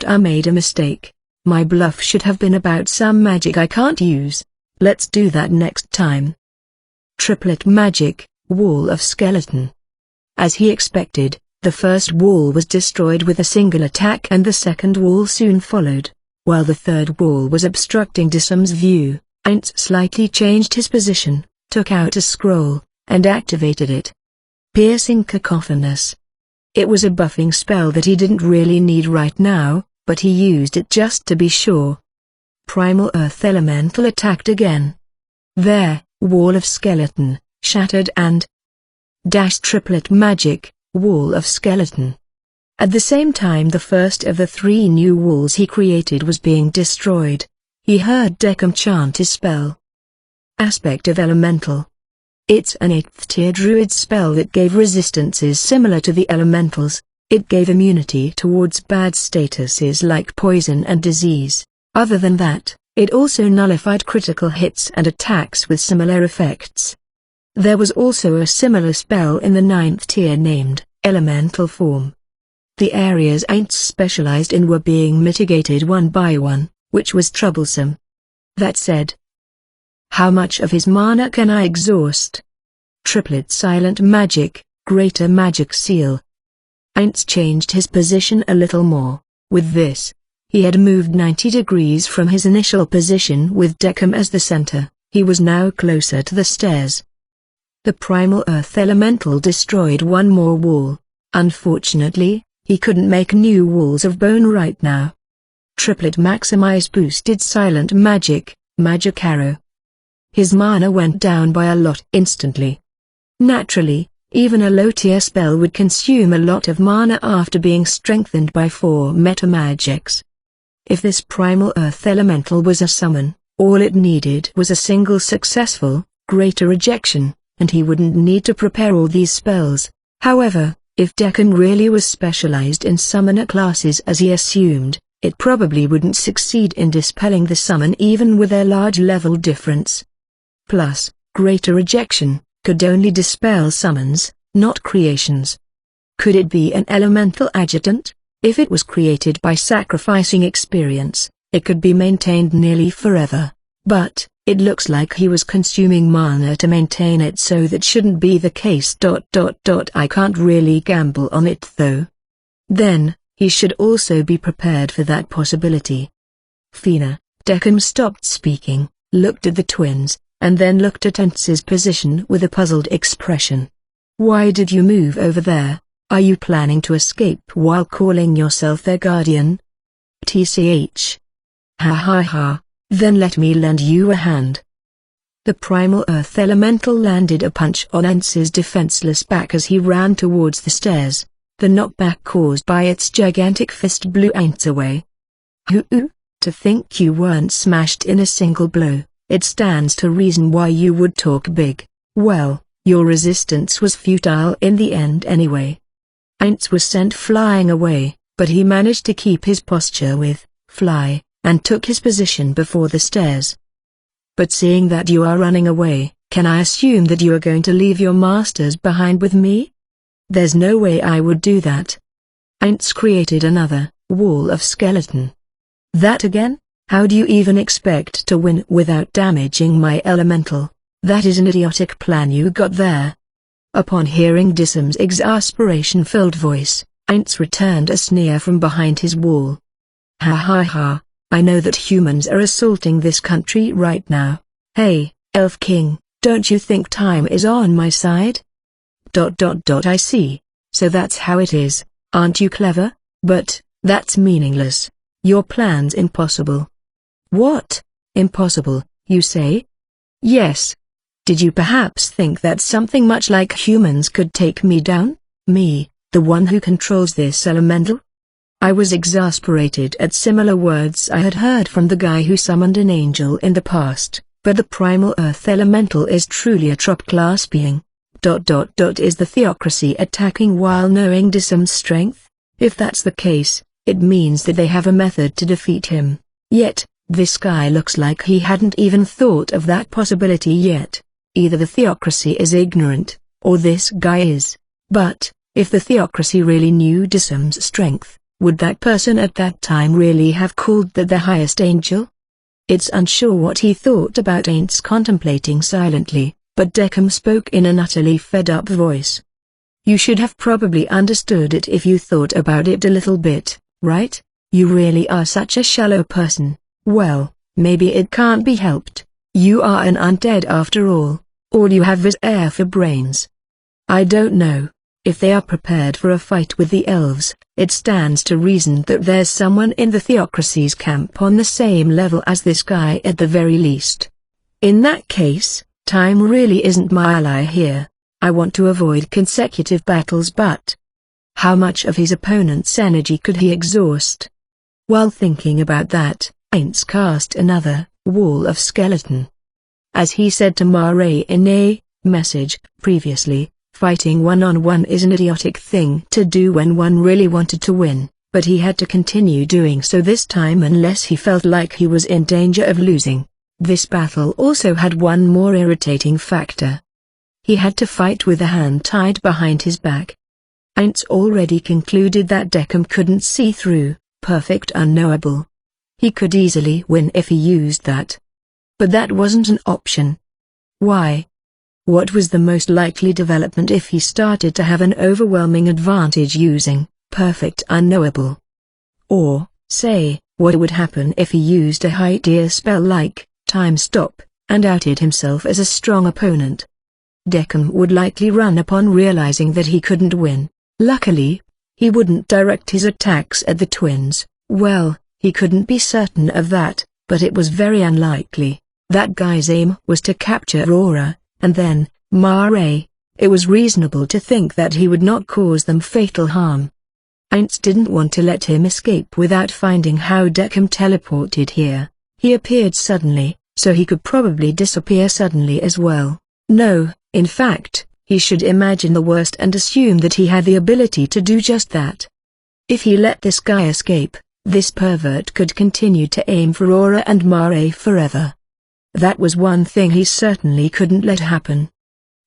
I made a mistake. My bluff should have been about some magic I can't use. Let's do that next time. Triplet magic, wall of skeleton. As he expected, the first wall was destroyed with a single attack and the second wall soon followed. While the third wall was obstructing Disum's view, Entz slightly changed his position, took out a scroll, and activated it. Piercing cacophonous. It was a buffing spell that he didn't really need right now, but he used it just to be sure. Primal Earth Elemental attacked again. There, wall of skeleton, shattered and triplet magic, wall of skeleton. At the same time the first of the 3 new walls he created was being destroyed. He heard Decum chant his spell. Aspect of Elemental. It's an 8th tier druid spell that gave resistances similar to the elementals. It gave immunity towards bad statuses like poison and disease. Other than that, it also nullified critical hits and attacks with similar effects. There was also a similar spell in the 9th tier named Elemental Form. The areas Entz specialized in were being mitigated one by one, which was troublesome. That said, how much of his mana can I exhaust? Triplet silent magic, greater magic seal. Entz changed his position a little more. With this, he had moved 90 degrees from his initial position with Decum as the center. He was now closer to the stairs. The Primal Earth Elemental destroyed one more wall. Unfortunately, he couldn't make new walls of bone right now. Triplet maximize boosted silent magic, magic arrow. His mana went down by a lot instantly. Naturally, even a low-tier spell would consume a lot of mana after being strengthened by 4 meta magics. If this Primal Earth Elemental was a summon, all it needed was a single successful, greater ejection, and he wouldn't need to prepare all these spells. However, if Decum really was specialized in summoner classes as he assumed, it probably wouldn't succeed in dispelling the summon even with their large level difference. Plus, greater ejection could only dispel summons, not creations. Could it be an elemental adjutant? If it was created by sacrificing experience, it could be maintained nearly forever. But, it looks like he was consuming mana to maintain it, so that shouldn't be the case. I can't really gamble on it though. Then, he should also be prepared for that possibility. Fina. Decum stopped speaking, looked at the twins, and then looked at Entz's position with a puzzled expression. Why did you move over there? Are you planning to escape while calling yourself their guardian? TCH. Ha ha ha, then let me lend you a hand. The Primal Earth Elemental landed a punch on Entz's defenseless back as he ran towards the stairs. The knockback caused by its gigantic fist blew Entz away. To think you weren't smashed in a single blow, it stands to reason why you would talk big. Well, your resistance was futile in the end anyway. Entz was sent flying away, but he managed to keep his posture with fly, and took his position before the stairs. But seeing that you are running away, can I assume that you are going to leave your masters behind with me? There's no way I would do that. Entz created another wall of skeleton. That again? How do you even expect to win without damaging my elemental? That is an idiotic plan you got there. Upon hearing Disum's exasperation-filled voice, Entz returned a sneer from behind his wall. Ha ha ha, I know that humans are assaulting this country right now. Hey, Elf King, don't you think time is on my side? I see, so that's how it is, aren't you clever? But, that's meaningless. Your plan's impossible. What? Impossible, you say? Yes. Did you perhaps think that something much like humans could take me down? Me, the one who controls this elemental? I was exasperated at similar words I had heard from the guy who summoned an angel in the past. But the primal earth elemental is truly a top-class being. Is the theocracy attacking while knowing Dissam's strength? If that's the case, it means that they have a method to defeat him. Yet, this guy looks like he hadn't even thought of that possibility yet. Either the theocracy is ignorant, or this guy is. But, if the theocracy really knew Dissam's strength, would that person at that time really have called that the highest angel? It's unsure what he thought about Aints contemplating silently, but Deckham spoke in an utterly fed-up voice. You should have probably understood it if you thought about it a little bit, right? You really are such a shallow person. Well, maybe it can't be helped. You are an undead after all. All you have is air for brains. I don't know. If they are prepared for a fight with the elves, it stands to reason that there's someone in the theocracy's camp on the same level as this guy at the very least. In that case, time really isn't my ally here. I want to avoid consecutive battles, but how much of his opponent's energy could he exhaust? While thinking about that, Aints cast another wall of skeleton. As he said to Mare in a message previously, fighting one-on-one is an idiotic thing to do when one really wanted to win, but he had to continue doing so this time unless he felt like he was in danger of losing. This battle also had one more irritating factor. He had to fight with a hand tied behind his back. Aints already concluded that Deckham couldn't see through perfect unknowable. He could easily win if he used that. But that wasn't an option. Why? What was the most likely development if he started to have an overwhelming advantage using perfect unknowable? Or, say, what would happen if he used a high-tier spell like Time Stop, and outed himself as a strong opponent? Deckham would likely run upon realizing that he couldn't win. Luckily, he wouldn't direct his attacks at the twins. Well, he couldn't be certain of that, but it was very unlikely. That guy's aim was to capture Aurora, and then, Mare. It was reasonable to think that he would not cause them fatal harm. Aints didn't want to let him escape without finding how Deckham teleported here. He appeared suddenly, so he could probably disappear suddenly as well. No, in fact, he should imagine the worst and assume that he had the ability to do just that. If he let this guy escape, this pervert could continue to aim for Aurora and Mare forever. That was one thing he certainly couldn't let happen.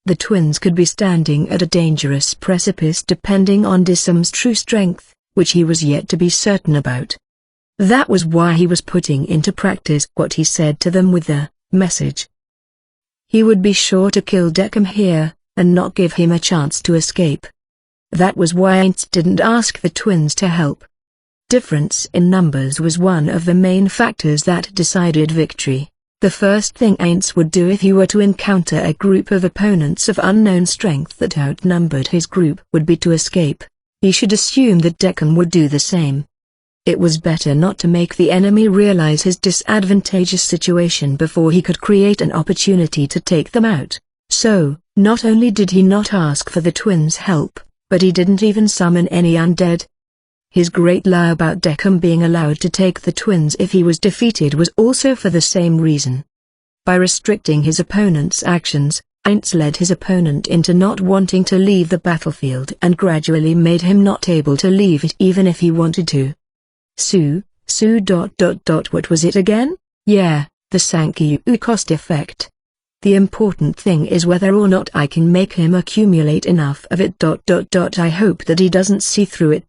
The twins could be standing at a dangerous precipice depending on Dissam's true strength, which he was yet to be certain about. That was why he was putting into practice what he said to them with the message. He would be sure to kill Deckham here, and not give him a chance to escape. That was why Aints didn't ask the twins to help. Difference in numbers was one of the main factors that decided victory. The first thing Aints would do if he were to encounter a group of opponents of unknown strength that outnumbered his group would be to escape. He should assume that Deckham would do the same. It was better not to make the enemy realize his disadvantageous situation before he could create an opportunity to take them out. So, not only did he not ask for the twins' help, but he didn't even summon any undead. His great lie about Deckham being allowed to take the twins if he was defeated was also for the same reason. By restricting his opponent's actions, Aints led his opponent into not wanting to leave the battlefield and gradually made him not able to leave it even if he wanted to. What was it again? Yeah, the Sankey cost effect. The important thing is whether or not I can make him accumulate enough of it. I hope that he doesn't see through it.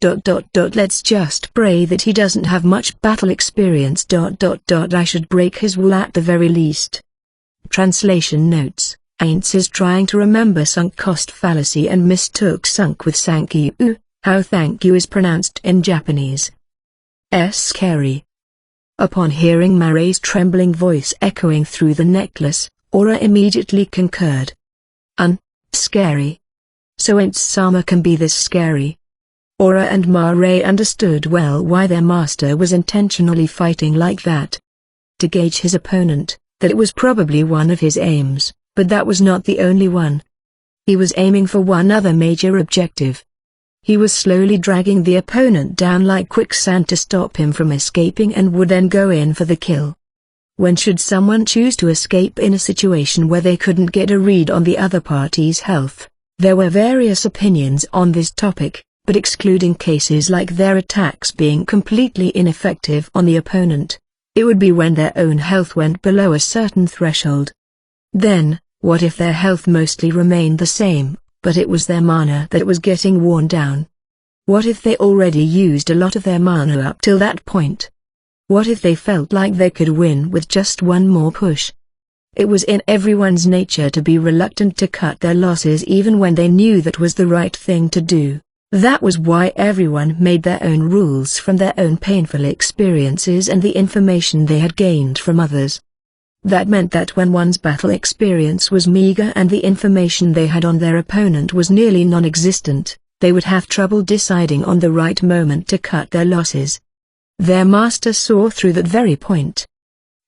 Let's just pray that he doesn't have much battle experience. I should break his will at the very least. Translation notes: Aints is trying to remember sunk cost fallacy and mistook sunk with Sankey. How thank you is pronounced in Japanese. Scary. Upon hearing Mare's trembling voice echoing through the necklace, Aura immediately concurred. Scary. So Aints-sama can be this scary. Aura and Mare understood well why their master was intentionally fighting like that. To gauge his opponent, that it was probably one of his aims, but that was not the only one. He was aiming for one other major objective. He was slowly dragging the opponent down like quicksand to stop him from escaping and would then go in for the kill. When should someone choose to escape in a situation where they couldn't get a read on the other party's health? There were various opinions on this topic, but excluding cases like their attacks being completely ineffective on the opponent, it would be when their own health went below a certain threshold. Then, what if their health mostly remained the same, but it was their mana that was getting worn down? What if they already used a lot of their mana up till that point? What if they felt like they could win with just one more push? It was in everyone's nature to be reluctant to cut their losses even when they knew that was the right thing to do. That was why everyone made their own rules from their own painful experiences and the information they had gained from others. That meant that when one's battle experience was meager and the information they had on their opponent was nearly non-existent, they would have trouble deciding on the right moment to cut their losses. Their master saw through that very point.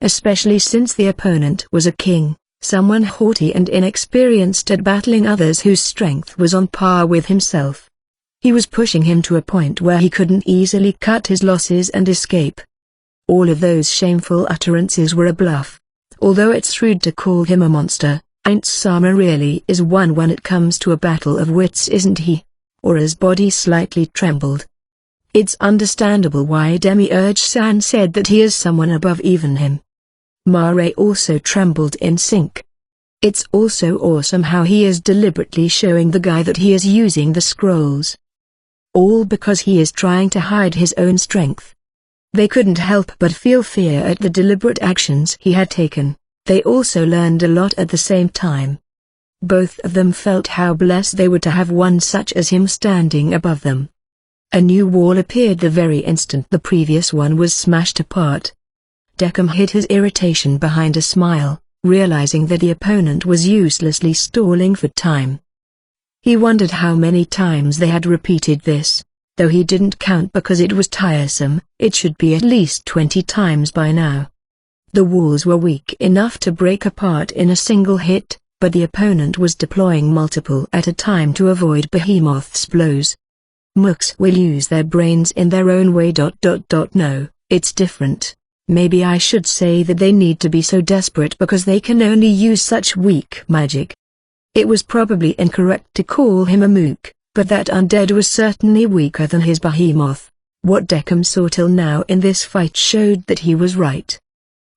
Especially since the opponent was a king, someone haughty and inexperienced at battling others whose strength was on par with himself. He was pushing him to a point where he couldn't easily cut his losses and escape. All of those shameful utterances were a bluff. Although it's rude to call him a monster, Ain't Sama really is one when it comes to a battle of wits, isn't he? Aura's body slightly trembled. It's understandable why Demiurge-san said that he is someone above even him. Mare also trembled in sync. It's also awesome how he is deliberately showing the guy that he is using the scrolls. All because he is trying to hide his own strength. They couldn't help but feel fear at the deliberate actions he had taken. They also learned a lot at the same time. Both of them felt how blessed they were to have one such as him standing above them. A new wall appeared the very instant the previous one was smashed apart. Deckham hid his irritation behind a smile, realizing that the opponent was uselessly stalling for time. He wondered how many times they had repeated this. Though he didn't count because it was tiresome, it should be at least 20 times by now. The walls were weak enough to break apart in a single hit, but the opponent was deploying multiple at a time to avoid Behemoth's blows. Mooks will use their brains in their own way. No, it's different. Maybe I should say that they need to be so desperate because they can only use such weak magic. It was probably incorrect to call him a mook, but that undead was certainly weaker than his behemoth. What Deckham saw till now in this fight showed that he was right.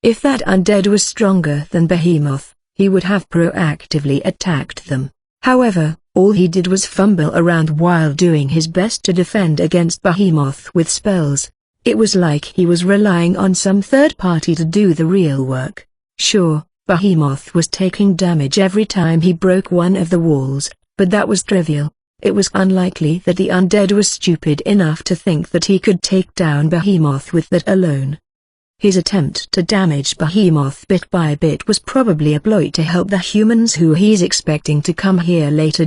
If that undead was stronger than behemoth, he would have proactively attacked them. However, all he did was fumble around while doing his best to defend against behemoth with spells. It was like he was relying on some third party to do the real work. Sure, behemoth was taking damage every time he broke one of the walls, but that was trivial. It was unlikely that the undead was stupid enough to think that he could take down behemoth with that alone. His attempt to damage behemoth bit by bit was probably a ploy to help the humans who he's expecting to come here later.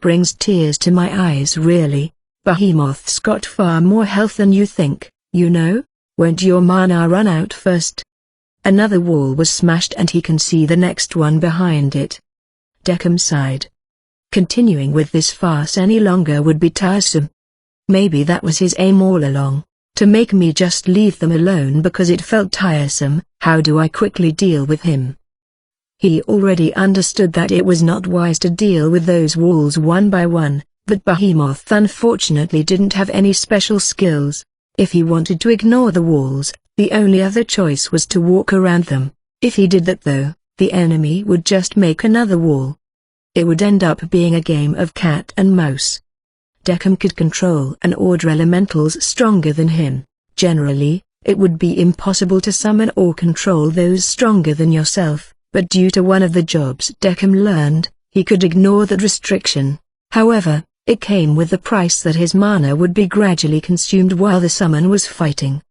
Brings tears to my eyes really. Behemoth's got far more health than you think, you know? Won't your mana run out first? Another wall was smashed and he can see the next one behind it. Deckham sighed. Continuing with this farce any longer would be tiresome. Maybe that was his aim all along, to make me just leave them alone because it felt tiresome. How do I quickly deal with him? He already understood that it was not wise to deal with those walls one by one, but behemoth unfortunately didn't have any special skills. If he wanted to ignore the walls, the only other choice was to walk around them. If he did that though, the enemy would just make another wall. It would end up being a game of cat and mouse. Deckham could control and order elementals stronger than him. Generally, it would be impossible to summon or control those stronger than yourself, but due to one of the jobs Deckham learned, he could ignore that restriction. However, it came with the price that his mana would be gradually consumed while the summon was fighting.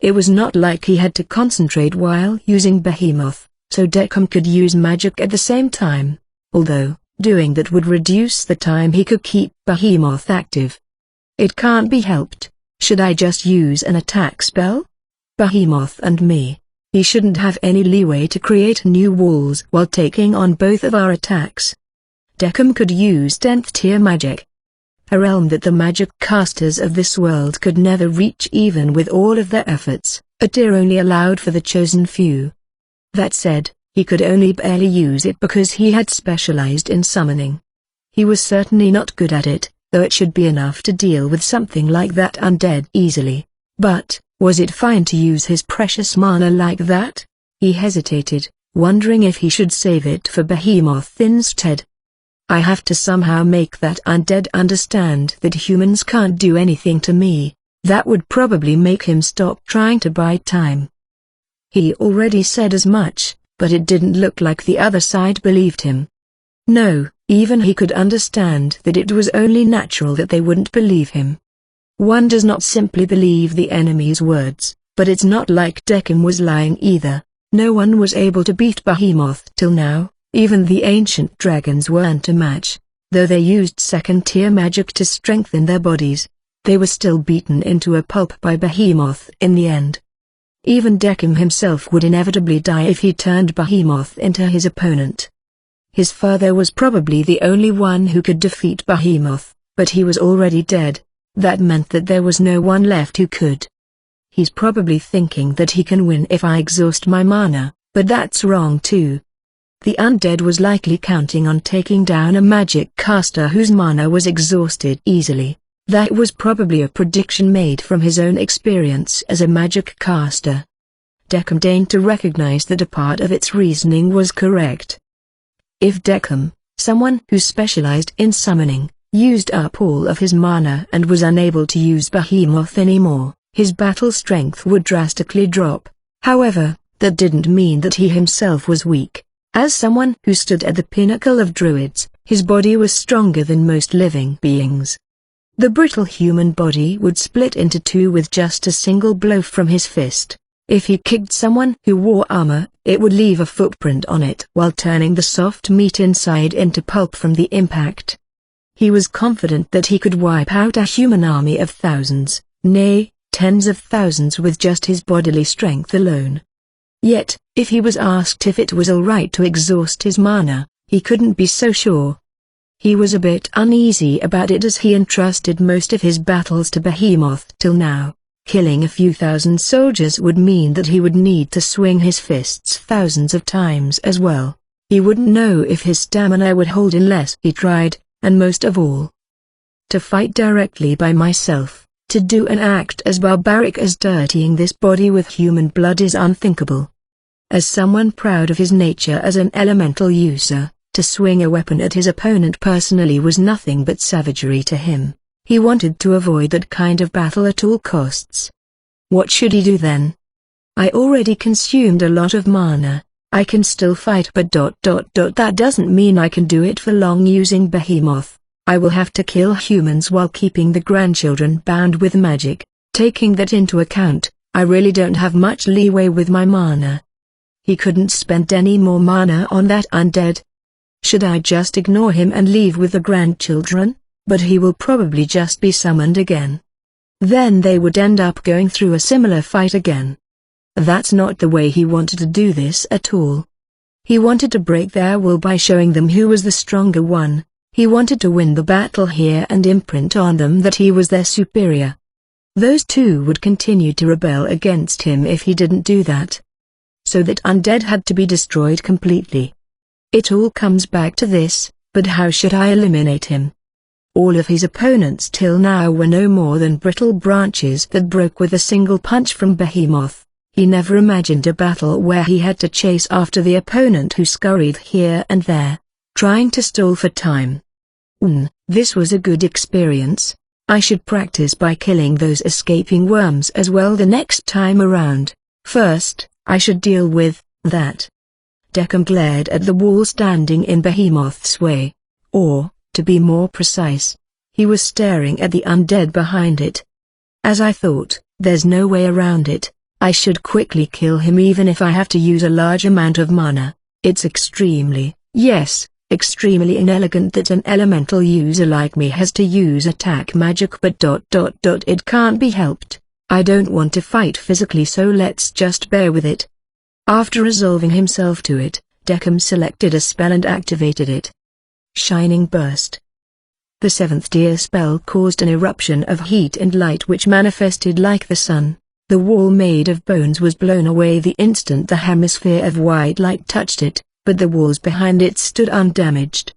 It was not like he had to concentrate while using behemoth, so Deckham could use magic at the same time, although doing that would reduce the time he could keep behemoth active. It can't be helped. Should I just use an attack spell? Behemoth and me. He shouldn't have any leeway to create new walls while taking on both of our attacks. Deckham could use 10th tier magic. A realm that the magic casters of this world could never reach even with all of their efforts, A tier only allowed for the chosen few. That said, he could only barely use it because he had specialized in summoning. He was certainly not good at it, though it should be enough to deal with something like that undead easily. But, was it fine to use his precious mana like that? He hesitated, wondering if he should save it for Behemoth instead. I have to somehow make that undead understand that humans can't do anything to me. That would probably make him stop trying to buy time. He already said as much, but it didn't look like the other side believed him. No, even he could understand that it was only natural that they wouldn't believe him. One does not simply believe the enemy's words, but it's not like Deccan was lying either. No one was able to beat Behemoth till now, even the ancient dragons weren't a match. Though they used second-tier magic to strengthen their bodies, they were still beaten into a pulp by Behemoth in the end. Even Deccan himself would inevitably die if he turned Behemoth into his opponent. His father was probably the only one who could defeat Behemoth, but he was already dead. That meant that there was no one left who could. He's probably thinking that he can win if I exhaust my mana, but that's wrong too. The undead was likely counting on taking down a magic caster whose mana was exhausted easily. That was probably a prediction made from his own experience as a magic caster. Deccan deigned to recognize that a part of its reasoning was correct. If Deccan, someone who specialized in summoning, used up all of his mana and was unable to use Behemoth anymore, his battle strength would drastically drop. However, that didn't mean that he himself was weak. As someone who stood at the pinnacle of druids, his body was stronger than most living beings. The brittle human body would split into two with just a single blow from his fist. If he kicked someone who wore armor, it would leave a footprint on it while turning the soft meat inside into pulp from the impact. He was confident that he could wipe out a human army of thousands, nay, tens of thousands with just his bodily strength alone. Yet, if he was asked if it was alright to exhaust his mana, he couldn't be so sure. He was a bit uneasy about it as he entrusted most of his battles to Behemoth till now. Killing a few thousand soldiers would mean that he would need to swing his fists thousands of times as well. He wouldn't know if his stamina would hold unless he tried, and most of all, to fight directly by myself, to do an act as barbaric as dirtying this body with human blood is unthinkable. As someone proud of his nature as an elemental user, to swing a weapon at his opponent personally was nothing but savagery to him. He wanted to avoid that kind of battle at all costs. What should he do then? I already consumed a lot of mana. I can still fight but that doesn't mean I can do it for long using Behemoth. I will have to kill humans while keeping the grandchildren bound with magic. Taking that into account, I really don't have much leeway with my mana. He couldn't spend any more mana on that undead. Should I just ignore him and leave with the grandchildren? But he will probably just be summoned again. Then they would end up going through a similar fight again. That's not the way he wanted to do this at all. He wanted to break their will by showing them who was the stronger one. He wanted to win the battle here and imprint on them that he was their superior. Those two would continue to rebel against him if he didn't do that. So that undead had to be destroyed completely. It all comes back to this, but how should I eliminate him? All of his opponents till now were no more than brittle branches that broke with a single punch from Behemoth. He never imagined a battle where he had to chase after the opponent who scurried here and there, trying to stall for time. This was a good experience. I should practice by killing those escaping worms as well the next time around. First, I should deal with that. Deccan glared at the wall standing in Behemoth's way. Or, to be more precise, he was staring at the undead behind it. As I thought, there's no way around it. I should quickly kill him even if I have to use a large amount of mana. It's extremely, yes, extremely inelegant that an elemental user like me has to use attack magic but it can't be helped. I don't want to fight physically, so let's just bear with it. After resolving himself to it, Deccan selected a spell and activated it. Shining Burst. The 7th tier spell caused an eruption of heat and light which manifested like the sun. The wall made of bones was blown away the instant the hemisphere of white light touched it, but the walls behind it stood undamaged.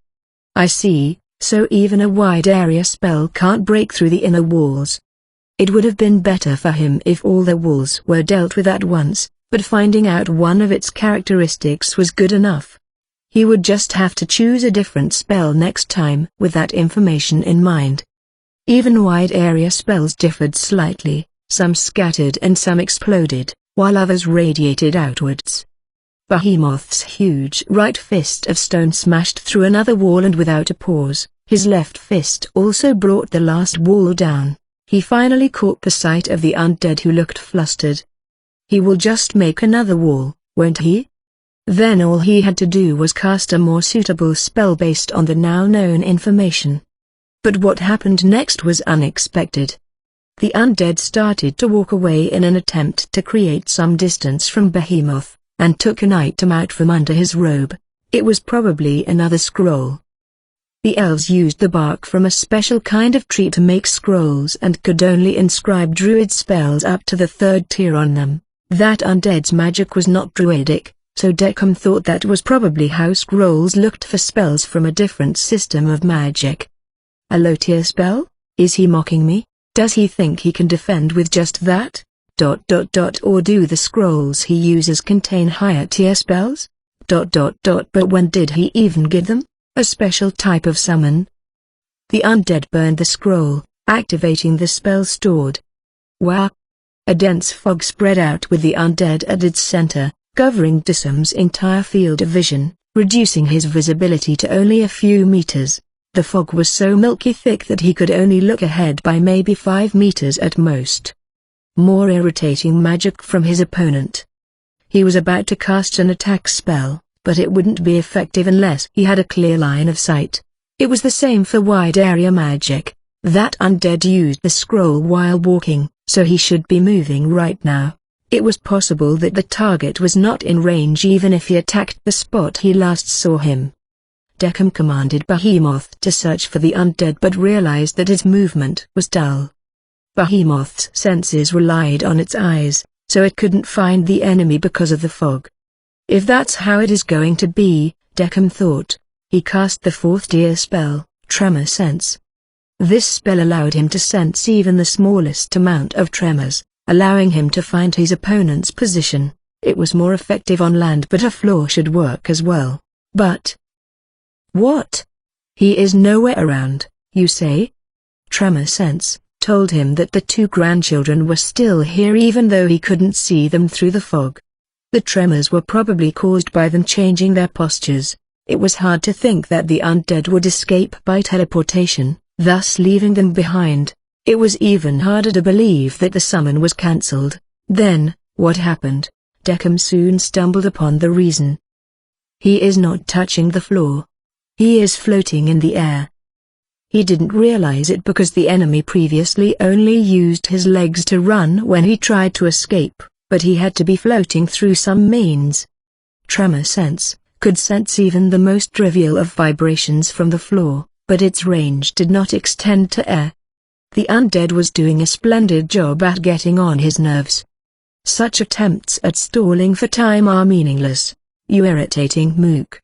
I see, so even a wide area spell can't break through the inner walls. It would have been better for him if all the walls were dealt with at once, but finding out one of its characteristics was good enough. He would just have to choose a different spell next time with that information in mind. Even wide area spells differed slightly, some scattered and some exploded, while others radiated outwards. Behemoth's huge right fist of stone smashed through another wall, and without a pause, his left fist also brought the last wall down. He finally caught the sight of the undead, who looked flustered. He will just make another wall, won't he? Then all he had to do was cast a more suitable spell based on the now known information. But what happened next was unexpected. The undead started to walk away in an attempt to create some distance from Behemoth, and took an item out from under his robe. It was probably another scroll. The elves used the bark from a special kind of tree to make scrolls and could only inscribe druid spells up to the 3rd tier on them. That undead's magic was not druidic, so Deckham thought that was probably how scrolls looked for spells from a different system of magic. A low-tier spell? Is he mocking me? Does he think he can defend with just that? Or do the scrolls he uses contain higher-tier spells? But when did he even get them? A special type of summon? The undead burned the scroll, activating the spell stored. Wow! A dense fog spread out with the undead at its center, covering Dissam's entire field of vision, reducing his visibility to only a few meters. The fog was so milky thick that he could only look ahead by maybe 5 meters at most. More irritating magic from his opponent. He was about to cast an attack spell, but it wouldn't be effective unless he had a clear line of sight. It was the same for wide area magic. That undead used the scroll while walking, so he should be moving right now. It was possible that the target was not in range even if he attacked the spot he last saw him. Deckham commanded Behemoth to search for the undead, but realized that its movement was dull. Behemoth's senses relied on its eyes, so it couldn't find the enemy because of the fog. If that's how it is going to be, Deckham thought, he cast the 4th tier spell, Tremor Sense. This spell allowed him to sense even the smallest amount of tremors, allowing him to find his opponent's position. It was more effective on land, but a floor should work as well. But what? He is nowhere around, you say? Tremor Sense told him that the 2 grandchildren were still here even though he couldn't see them through the fog. The tremors were probably caused by them changing their postures. It was hard to think that the undead would escape by teleportation, thus leaving them behind. It was even harder to believe that the summon was cancelled. Then, what happened? Deckham soon stumbled upon the reason. He is not touching the floor. He is floating in the air. He didn't realize it because the enemy previously only used his legs to run when he tried to escape, but he had to be floating through some means. Tremor Sense could sense even the most trivial of vibrations from the floor, but its range did not extend to air. The undead was doing a splendid job at getting on his nerves. Such attempts at stalling for time are meaningless. You irritating mook.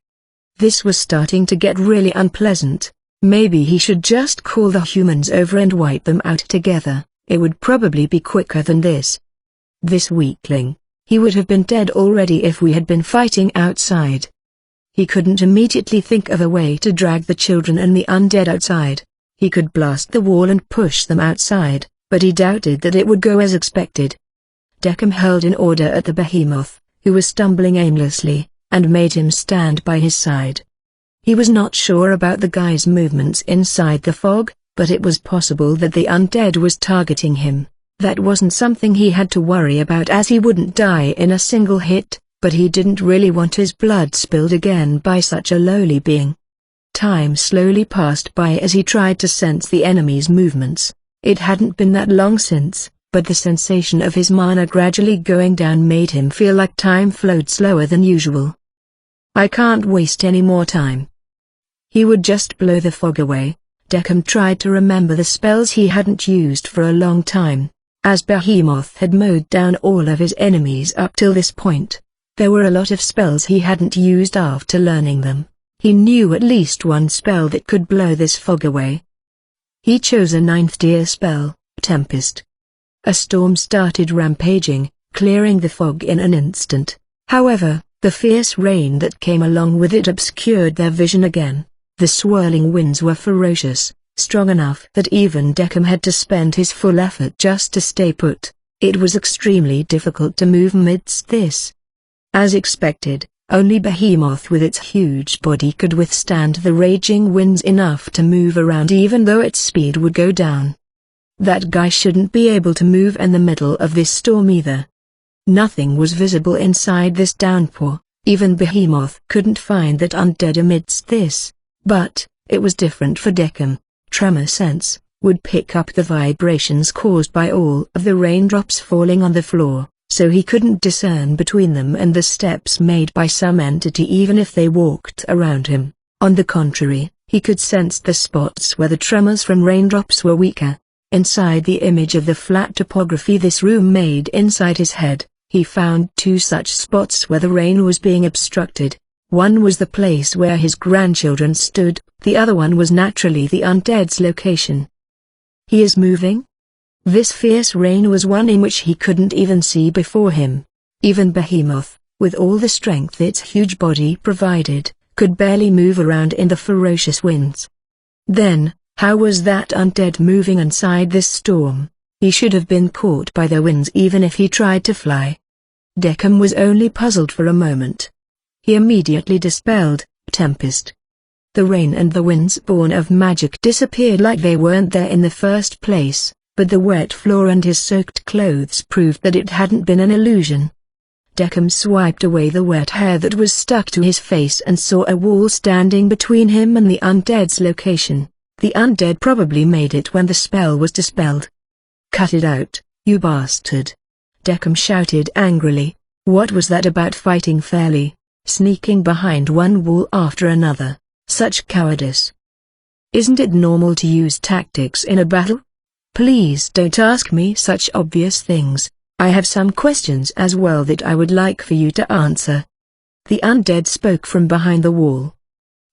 This was starting to get really unpleasant. Maybe he should just call the humans over and wipe them out together. It would probably be quicker than this. This weakling. He would have been dead already if we had been fighting outside. He couldn't immediately think of a way to drag the children and the undead outside. He could blast the wall and push them outside, but he doubted that it would go as expected. Deckham held in order at the behemoth, who was stumbling aimlessly, and made him stand by his side. He was not sure about the guy's movements inside the fog, but it was possible that the undead was targeting him. That wasn't something he had to worry about as he wouldn't die in a single hit, but he didn't really want his blood spilled again by such a lowly being. Time slowly passed by as he tried to sense the enemy's movements. It hadn't been that long since, but the sensation of his mana gradually going down made him feel like time flowed slower than usual. I can't waste any more time. He would just blow the fog away. Deckham tried to remember the spells he hadn't used for a long time. As Behemoth had mowed down all of his enemies up till this point, there were a lot of spells he hadn't used after learning them. He knew at least one spell that could blow this fog away. He chose a 9th tier spell, Tempest. A storm started rampaging, clearing the fog in an instant. However, the fierce rain that came along with it obscured their vision again. The swirling winds were ferocious, strong enough that even Deckham had to spend his full effort just to stay put. It was extremely difficult to move amidst this. As expected, only Behemoth with its huge body could withstand the raging winds enough to move around even though its speed would go down. That guy shouldn't be able to move in the middle of this storm either. Nothing was visible inside this downpour. Even Behemoth couldn't find that undead amidst this. But, it was different for Deckham. Tremor sense would pick up the vibrations caused by all of the raindrops falling on the floor, so he couldn't discern between them and the steps made by some entity even if they walked around him. On the contrary, he could sense the spots where the tremors from raindrops were weaker. Inside the image of the flat topography this room made inside his head, he found 2 such spots where the rain was being obstructed. One was the place where his grandchildren stood, the other one was naturally the undead's location. He is moving? This fierce rain was one in which he couldn't even see before him. Even Behemoth, with all the strength its huge body provided, could barely move around in the ferocious winds. Then, how was that undead moving inside this storm? He should have been caught by the winds even if he tried to fly. Deckham was only puzzled for a moment. He immediately dispelled Tempest. The rain and the winds born of magic disappeared like they weren't there in the first place, but the wet floor and his soaked clothes proved that it hadn't been an illusion. Deckham swiped away the wet hair that was stuck to his face and saw a wall standing between him and the undead's location. The undead probably made it when the spell was dispelled. "Cut it out, you bastard!" Deckham shouted angrily. What was that about fighting fairly? Sneaking behind one wall after another, such cowardice. Isn't it normal to use tactics in a battle? Please don't ask me such obvious things. I have some questions as well that I would like for you to answer. The undead spoke from behind the wall.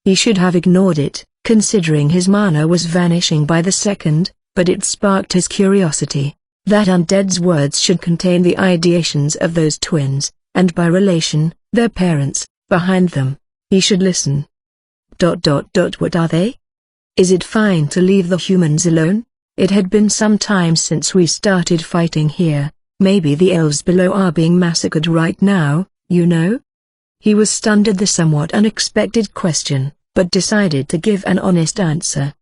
He should have ignored it, considering his mana was vanishing by the second, but it sparked his curiosity. That undead's words should contain the ideations of those twins, and by relation, their parents, behind them. He should listen. What are they? Is it fine to leave the humans alone? It had been some time since we started fighting here. Maybe the elves below are being massacred right now, you know? He was stunned at the somewhat unexpected question, but decided to give an honest answer.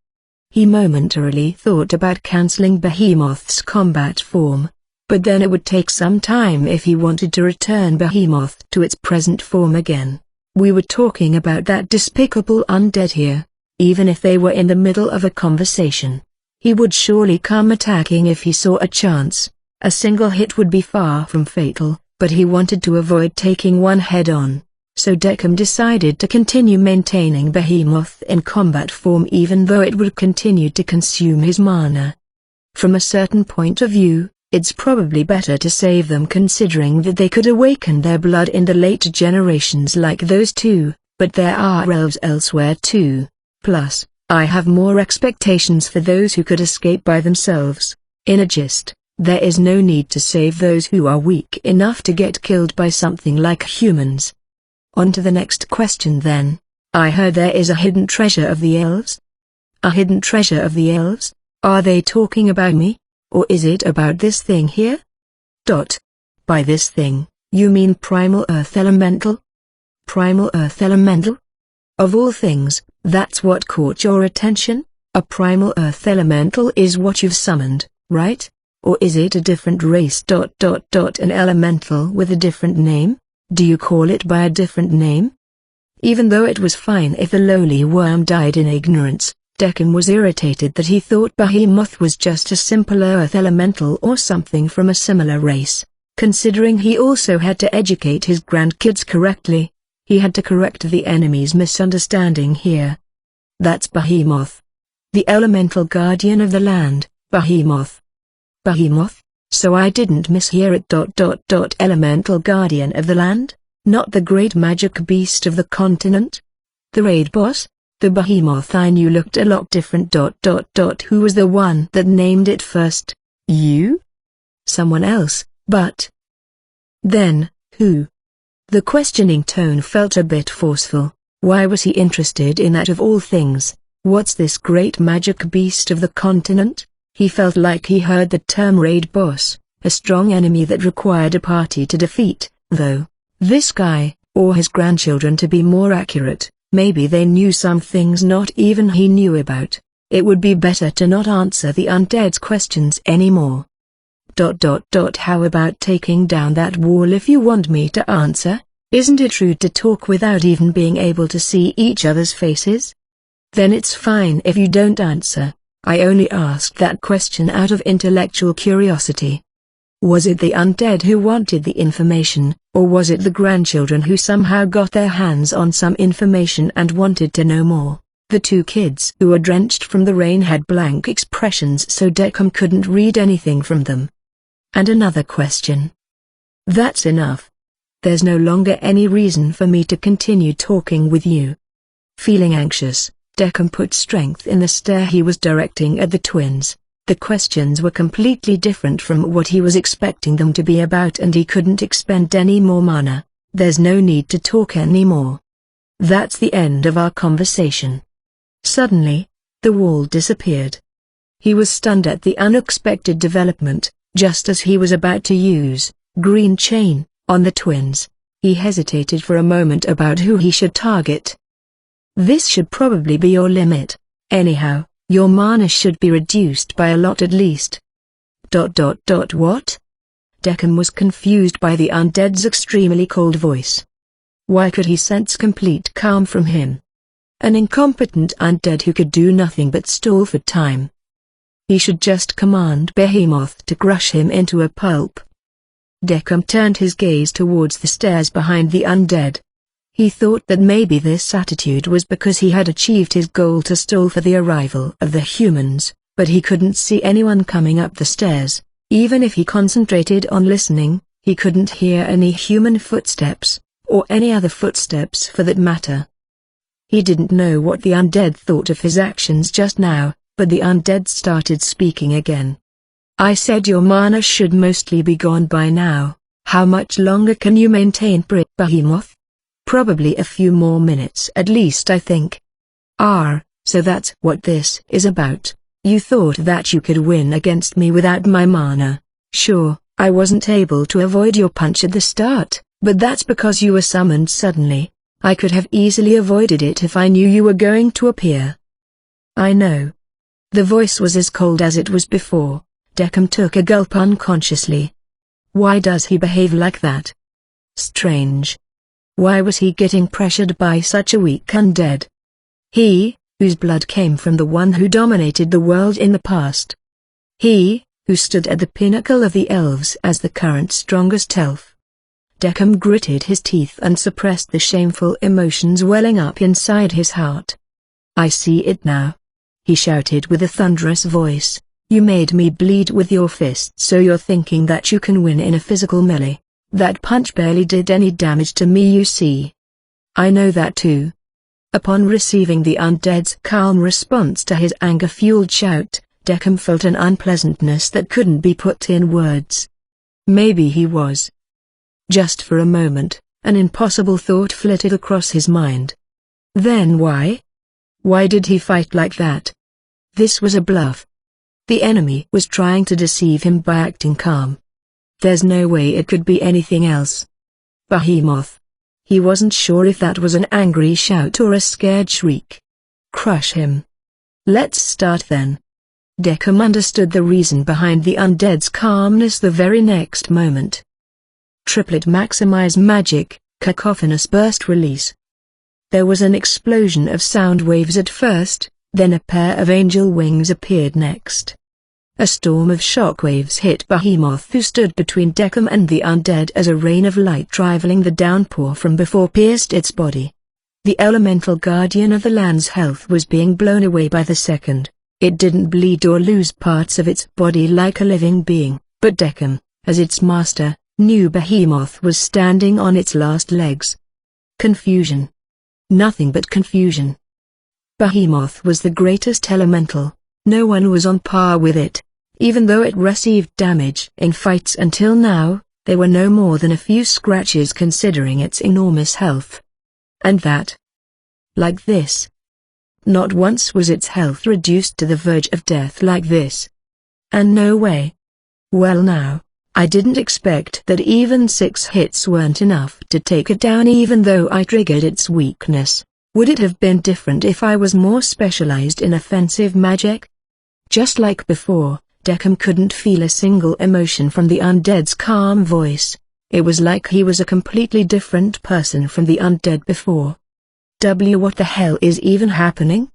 He momentarily thought about cancelling Behemoth's combat form, but then it would take some time if he wanted to return Behemoth to its present form again. We were talking about that despicable undead here. Even if they were in the middle of a conversation, he would surely come attacking if he saw a chance. A single hit would be far from fatal, but he wanted to avoid taking one head-on. So Deckham decided to continue maintaining Behemoth in combat form even though it would continue to consume his mana. From a certain point of view, it's probably better to save them considering that they could awaken their blood in the later generations like those two, but there are elves elsewhere too. Plus, I have more expectations for those who could escape by themselves. In a gist, there is no need to save those who are weak enough to get killed by something like humans. On to the next question then. I heard there is a hidden treasure of the elves? A hidden treasure of the elves? Are they talking about me? Or is it about this thing here? By this thing, you mean Primal Earth Elemental? Primal Earth Elemental? Of all things, that's what caught your attention? A Primal Earth Elemental is what you've summoned, right? Or is it a different race? An elemental with a different name? Do you call it by a different name? Even though it was fine if the lowly worm died in ignorance, Deckham was irritated that he thought Behemoth was just a simple earth elemental or something from a similar race. Considering he also had to educate his grandkids correctly, he had to correct the enemy's misunderstanding here. That's Behemoth. The elemental guardian of the land, Behemoth. Behemoth? So I didn't mishear it. Elemental guardian of the land? Not the great magic beast of the continent? The raid boss? The behemoth I knew looked a lot different. Who was the one that named it first? You? Someone else, but... Then, who? The questioning tone felt a bit forceful. Why was he interested in that of all things? What's this great magic beast of the continent? He felt like he heard the term raid boss, a strong enemy that required a party to defeat, though. This guy, or his grandchildren to be more accurate, maybe they knew some things not even he knew about. It would be better to not answer the undead's questions anymore. How about taking down that wall if you want me to answer? Isn't it rude to talk without even being able to see each other's faces? Then it's fine if you don't answer. I only asked that question out of intellectual curiosity. Was it the undead who wanted the information, or was it the grandchildren who somehow got their hands on some information and wanted to know more? The two kids who were drenched from the rain had blank expressions, so Deckham couldn't read anything from them. And another question. That's enough. There's no longer any reason for me to continue talking with you. Feeling anxious, Deckham put strength in the stare he was directing at the twins. The questions were completely different from what he was expecting them to be about, and he couldn't expend any more mana. There's no need to talk anymore. That's the end of our conversation. Suddenly, the wall disappeared. He was stunned at the unexpected development. Just as he was about to use green chain on the twins, he hesitated for a moment about who he should target. This should probably be your limit. Anyhow, your mana should be reduced by a lot at least. What? Deckham was confused by the undead's extremely cold voice. Why could he sense complete calm from him? An incompetent undead who could do nothing but stall for time. He should just command Behemoth to crush him into a pulp. Deckham turned his gaze towards the stairs behind the undead. He thought that maybe this attitude was because he had achieved his goal to stall for the arrival of the humans, but he couldn't see anyone coming up the stairs. Even if he concentrated on listening, he couldn't hear any human footsteps, or any other footsteps for that matter. He didn't know what the undead thought of his actions just now, but the undead started speaking again. I said your mana should mostly be gone by now. How much longer can you maintain Behemoth? Probably a few more minutes at least, I think. So that's what this is about. You thought that you could win against me without my mana. Sure, I wasn't able to avoid your punch at the start, but that's because you were summoned suddenly. I could have easily avoided it if I knew you were going to appear. I know. The voice was as cold as it was before. Deckham took a gulp unconsciously. Why does he behave like that? Strange. Why was he getting pressured by such a weak undead? He, whose blood came from the one who dominated the world in the past. He, who stood at the pinnacle of the elves as the current strongest elf. Deckham gritted his teeth and suppressed the shameful emotions welling up inside his heart. I see it now. He shouted with a thunderous voice. You made me bleed with your fists, so you're thinking that you can win in a physical melee. That punch barely did any damage to me, you see. I know that too. Upon receiving the undead's calm response to his anger-fueled shout, Deckham felt an unpleasantness that couldn't be put in words. Maybe he was. Just for a moment, an impossible thought flitted across his mind. Then why? Why did he fight like that? This was a bluff. The enemy was trying to deceive him by acting calm. There's no way it could be anything else. Behemoth. He wasn't sure if that was an angry shout or a scared shriek. Crush him. Let's start then. Deckham understood the reason behind the undead's calmness the very next moment. Triplet maximize magic, cacophonous burst release. There was an explosion of sound waves at first, then a pair of angel wings appeared next. A storm of shockwaves hit Behemoth, who stood between Deckham and the undead, as a rain of light rivaling the downpour from before pierced its body. The elemental guardian of the land's health was being blown away by the second. It didn't bleed or lose parts of its body like a living being, But Deccan, as its master, knew Behemoth was standing on its last legs. Confusion. Nothing but confusion. Behemoth was the greatest elemental. No one was on par with it. Even though it received damage in fights until now, they were no more than a few scratches considering its enormous health. And that. Like this. Not once was its health reduced to the verge of death like this. And no way. Well now, I didn't expect that even 6 hits weren't enough to take it down even though I triggered its weakness. Would it have been different if I was more specialized in offensive magic? Just like before, Deccan couldn't feel a single emotion from the undead's calm voice. It was like he was a completely different person from the undead before. What the hell is even happening?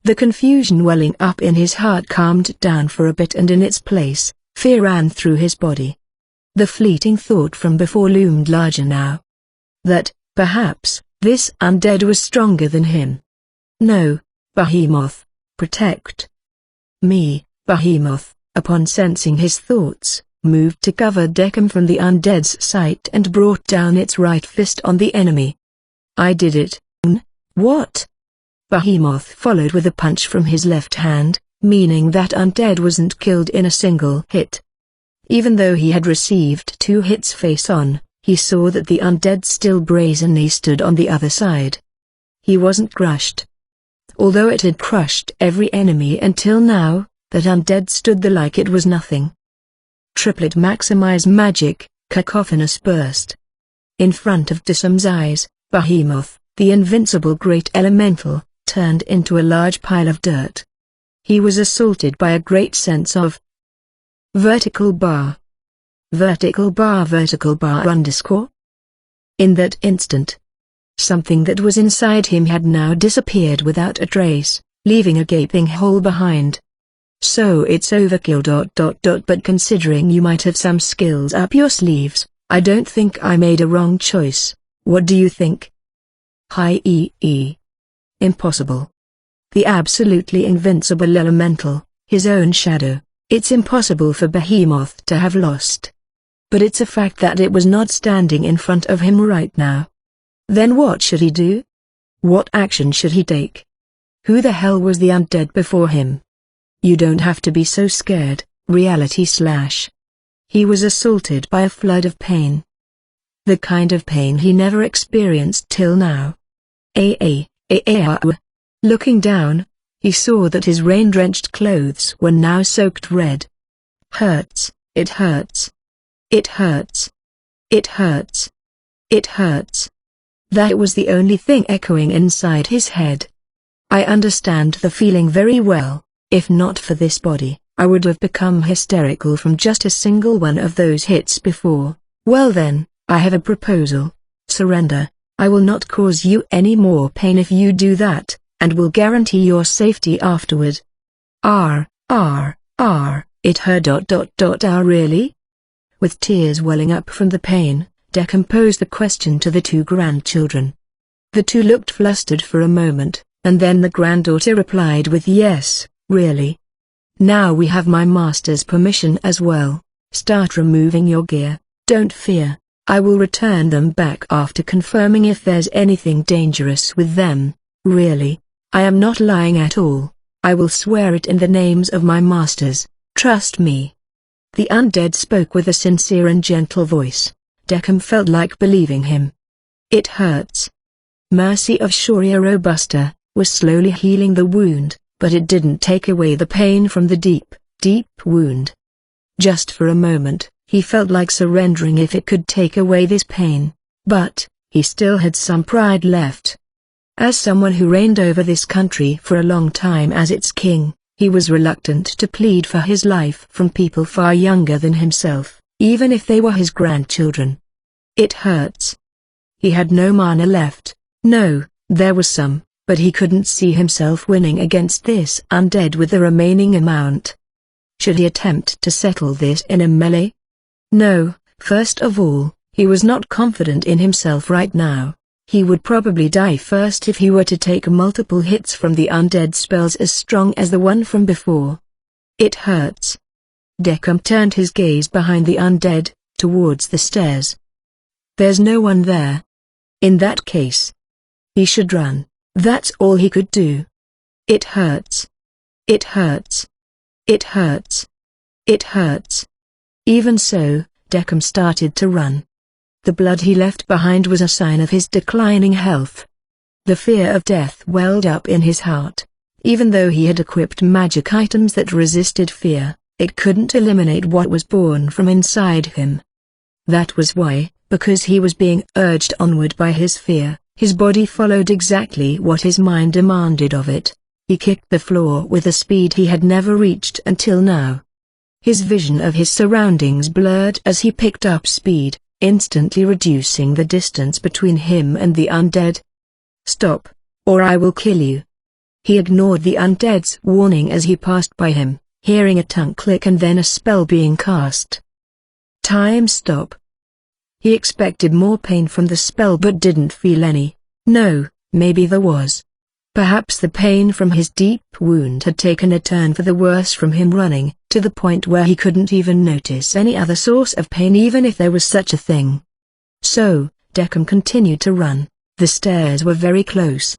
The confusion welling up in his heart calmed down for a bit, and in its place, fear ran through his body. The fleeting thought from before loomed larger now. That, perhaps, this undead was stronger than him. No, Behemoth, protect me. Behemoth, upon sensing his thoughts, moved to cover Deccan from the undead's sight and brought down its right fist on the enemy. I did it. What? Behemoth followed with a punch from his left hand, meaning that undead wasn't killed in a single hit. Even though he had received 2 hits face on, he saw that the undead still brazenly stood on the other side. He wasn't crushed. Although it had crushed every enemy until now, that undead stood there like it was nothing. Triplet maximize magic, cacophonous burst. In front of Dissam's eyes, Behemoth, the invincible great elemental, turned into a large pile of dirt. He was assaulted by a great sense of vertical bar. Vertical bar underscore. In that instant, something that was inside him had now disappeared without a trace, leaving a gaping hole behind. So it's overkill ... But considering you might have some skills up your sleeves, I don't think I made a wrong choice. What do you think? Impossible. The absolutely invincible elemental, his own shadow. It's impossible for Behemoth to have lost. But it's a fact that it was not standing in front of him right now. Then what should he do? What action should he take? Who the hell was the undead before him? You don't have to be so scared, reality slash. He was assaulted by a flood of pain. The kind of pain he never experienced till now. Looking down, he saw that his rain-drenched clothes were now soaked red. Hurts, it hurts. It hurts. It hurts. It hurts. That was the only thing echoing inside his head. I understand the feeling very well. If not for this body, I would have become hysterical from just a single one of those hits before. Well then, I have a proposal. Surrender. I will not cause you any more pain if you do that, and will guarantee your safety afterward. It hurt. Really? With tears welling up from the pain, Deccan posed the question to the 2 grandchildren. The 2 looked flustered for a moment, and then the granddaughter replied with yes, really. Now we have my master's permission as well. Start removing your gear, don't fear. I will return them back after confirming if there's anything dangerous with them. Really, I am not lying at all. I will swear it in the names of my masters, trust me. The undead spoke with a sincere and gentle voice. Deccan felt like believing him. It hurts. Mercy of Shoria Robusta was slowly healing the wound, but it didn't take away the pain from the deep, deep wound. Just for a moment, he felt like surrendering if it could take away this pain, but he still had some pride left. As someone who reigned over this country for a long time as its king, he was reluctant to plead for his life from people far younger than himself, even if they were his grandchildren. It hurts. He had no mana left. No, there was some, but he couldn't see himself winning against this undead with the remaining amount. Should he attempt to settle this in a melee? No, first of all, he was not confident in himself right now. He would probably die first if he were to take multiple hits from the undead spells as strong as the one from before. It hurts. Deckham turned his gaze behind the undead, towards the stairs. There's no one there. In that case, he should run. That's all he could do. It hurts. It hurts. It hurts. It hurts. Even so, Deckham started to run. The blood he left behind was a sign of his declining health. The fear of death welled up in his heart. Even though he had equipped magic items that resisted fear, it couldn't eliminate what was born from inside him. That was why, because he was being urged onward by his fear, his body followed exactly what his mind demanded of it. He kicked the floor with a speed he had never reached until now. His vision of his surroundings blurred as he picked up speed, instantly reducing the distance between him and the undead. Stop, or I will kill you. He ignored the undead's warning as he passed by him, hearing a tongue click and then a spell being cast. Time stop. He expected more pain from the spell but didn't feel any. No, maybe there was. Perhaps the pain from his deep wound had taken a turn for the worse from him running, to the point where he couldn't even notice any other source of pain even if there was such a thing. So, Deckham continued to run. The stairs were very close.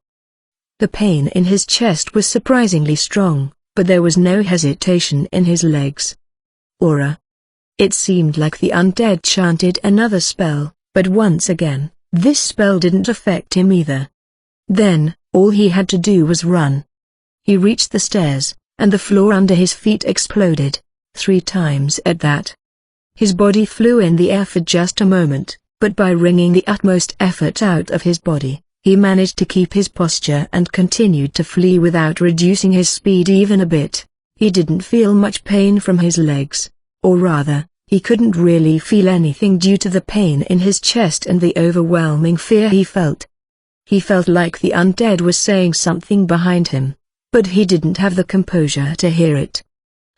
The pain in his chest was surprisingly strong, but there was no hesitation in his legs. Aura. It seemed like the undead chanted another spell, but once again, this spell didn't affect him either. Then, all he had to do was run. He reached the stairs, and the floor under his feet exploded, 3 times at that. His body flew in the air for just a moment, but by wringing the utmost effort out of his body, he managed to keep his posture and continued to flee without reducing his speed even a bit. He didn't feel much pain from his legs, or rather, he couldn't really feel anything due to the pain in his chest and the overwhelming fear he felt. He felt like the undead was saying something behind him, but he didn't have the composure to hear it.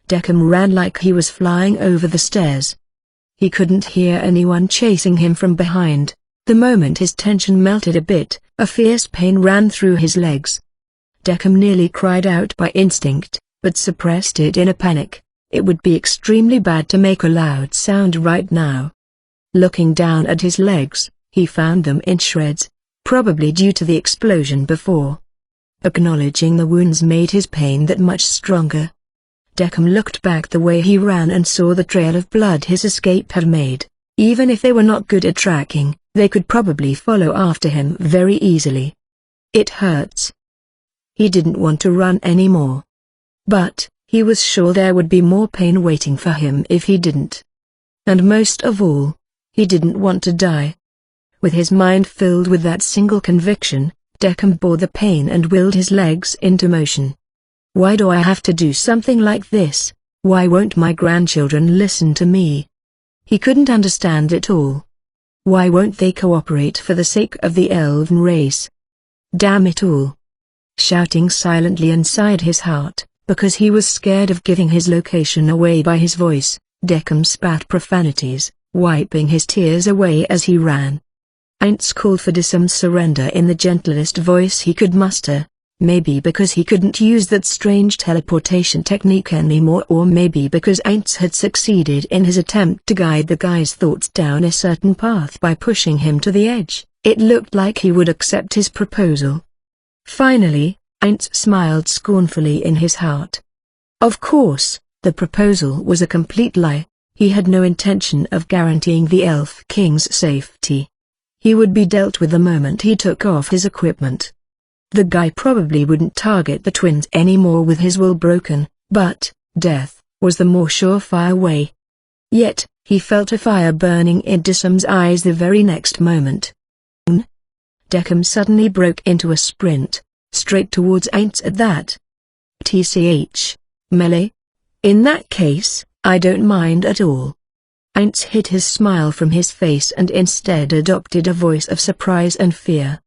Deckham ran like he was flying over the stairs. He couldn't hear anyone chasing him from behind. The moment his tension melted a bit, a fierce pain ran through his legs. Deckham nearly cried out by instinct, but suppressed it in a panic. It would be extremely bad to make a loud sound right now. Looking down at his legs, he found them in shreds, probably due to the explosion before. Acknowledging the wounds made his pain that much stronger. Deckham looked back the way he ran and saw the trail of blood his escape had made. Even if they were not good at tracking, they could probably follow after him very easily. It hurts. He didn't want to run anymore. But, he was sure there would be more pain waiting for him if he didn't. And most of all, he didn't want to die. With his mind filled with that single conviction, Deckham bore the pain and willed his legs into motion. Why do I have to do something like this? Why won't my grandchildren listen to me? He couldn't understand it all. Why won't they cooperate for the sake of the elven race? Damn it all. Shouting silently inside his heart, because he was scared of giving his location away by his voice, Deckham spat profanities, wiping his tears away as he ran. Aints called for Deckam's surrender in the gentlest voice he could muster, maybe because he couldn't use that strange teleportation technique anymore, or maybe because Aints had succeeded in his attempt to guide the guy's thoughts down a certain path by pushing him to the edge. It looked like he would accept his proposal. Finally, Aints smiled scornfully in his heart. Of course, the proposal was a complete lie. He had no intention of guaranteeing the Elf King's safety. He would be dealt with the moment he took off his equipment. The guy probably wouldn't target the twins anymore with his will broken, but death was the more surefire way. Yet, he felt a fire burning in Deckam's eyes the very next moment. Deckham suddenly broke into a sprint, straight towards Aints at that. TCH, melee? In that case, I don't mind at all. Aints hid his smile from his face and instead adopted a voice of surprise and fear.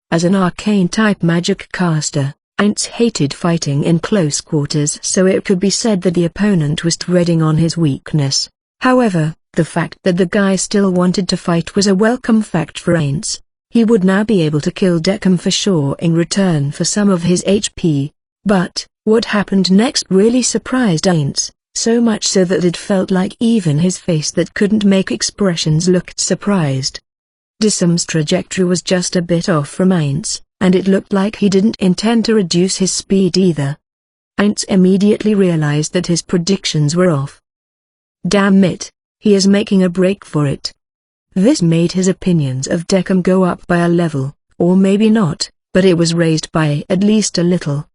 As an arcane-type magic caster, Aints hated fighting in close quarters, so it could be said that the opponent was treading on his weakness. However, the fact that the guy still wanted to fight was a welcome fact for Aints. He would now be able to kill Deckham for sure in return for some of his HP. But, what happened next really surprised Aints. so much so that it felt like even his face that couldn't make expressions looked surprised. Dissam's trajectory was just a bit off from Ain's, and it looked like he didn't intend to reduce his speed either. Ain's immediately realized that his predictions were off. Damn it, he is making a break for it. This made his opinions of Deckham go up by a level, or maybe not, but it was raised by at least a little.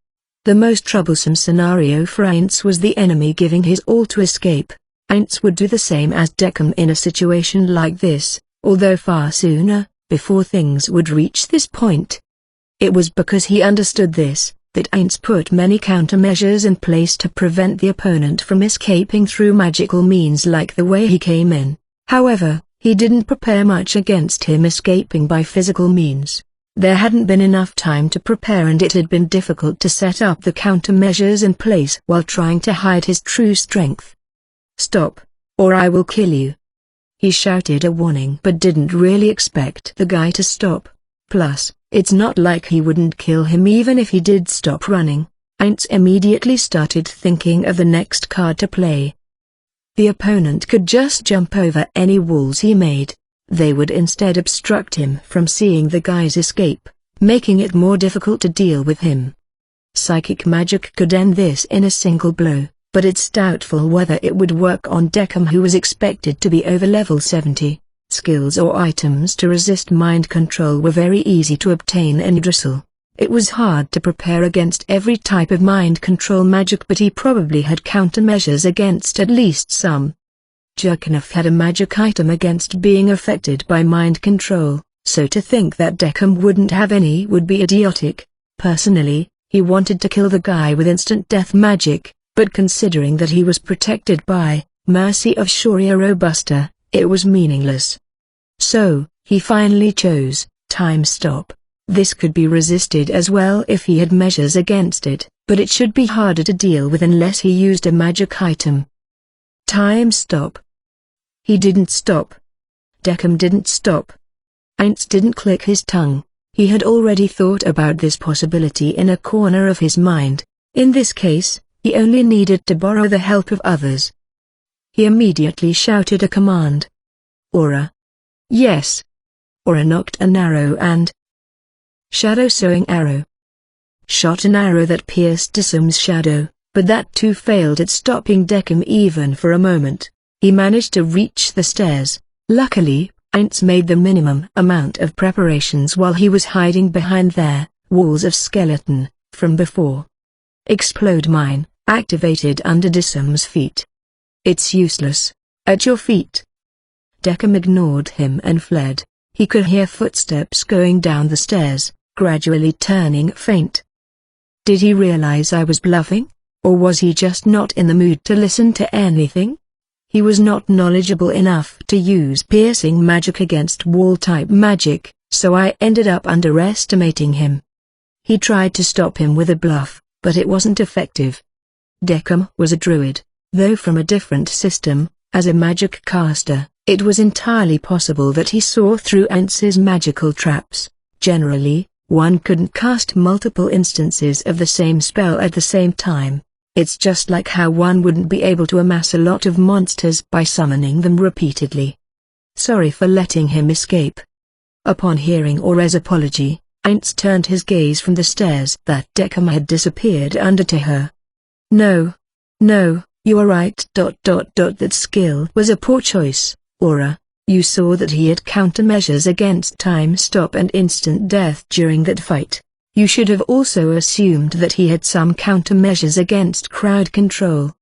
The most troublesome scenario for Ain's was the enemy giving his all to escape. Ain's would do the same as Deckham in a situation like this, although far sooner, before things would reach this point. It was because he understood this, that Ain's put many countermeasures in place to prevent the opponent from escaping through magical means like the way he came in. However, he didn't prepare much against him escaping by physical means. There hadn't been enough time to prepare, and it had been difficult to set up the countermeasures in place while trying to hide his true strength. "Stop, or I will kill you." He shouted a warning but didn't really expect the guy to stop. Plus, it's not like he wouldn't kill him even if he did stop running. Ain's immediately started thinking of the next card to play. The opponent could just jump over any walls he made. They would instead obstruct him from seeing the guy's escape, making it more difficult to deal with him. Psychic magic could end this in a single blow, but it's doubtful whether it would work on Deckham, who was expected to be over level 70. Skills or items to resist mind control were very easy to obtain in Idrisil. It was hard to prepare against every type of mind control magic, but he probably had countermeasures against at least some. Jurkanov had a magic item against being affected by mind control, so to think that Deckham wouldn't have any would be idiotic. Personally, he wanted to kill the guy with instant death magic, but considering that he was protected by Mercy of Sharia Robusta, it was meaningless. So, he finally chose Time Stop. This could be resisted as well if he had measures against it, but it should be harder to deal with unless he used a magic item. Time Stop. He didn't stop. Deckham didn't stop. Ain's didn't click his tongue. He had already thought about this possibility in a corner of his mind. In this case, he only needed to borrow the help of others. He immediately shouted a command. Aura. Yes. Aura knocked an arrow and shadow sewing arrow. Shot an arrow that pierced Dissam's shadow, but that too failed at stopping Deckham even for a moment. He managed to reach the stairs. Luckily, Ain's made the minimum amount of preparations while he was hiding behind their walls of skeleton from before. Explode mine, activated under Dissam's feet. It's useless. At your feet. Deckham ignored him and fled. He could hear footsteps going down the stairs, gradually turning faint. Did he realize I was bluffing? Or was he just not in the mood to listen to anything? He was not knowledgeable enough to use piercing magic against wall-type magic, so I ended up underestimating him. He tried to stop him with a bluff, but it wasn't effective. Deckham was a druid, though from a different system. As a magic caster, it was entirely possible that he saw through Ain's magical traps. Generally, one couldn't cast multiple instances of the same spell at the same time. It's just like how one wouldn't be able to amass a lot of monsters by summoning them repeatedly. Sorry for letting him escape. Upon hearing Aura's apology, Ain's turned his gaze from the stairs that Deckham had disappeared under to her. No, you are right. That skill was a poor choice, Aura. You saw that he had countermeasures against time stop and instant death during that fight. You should have also assumed that he had some countermeasures against crowd control.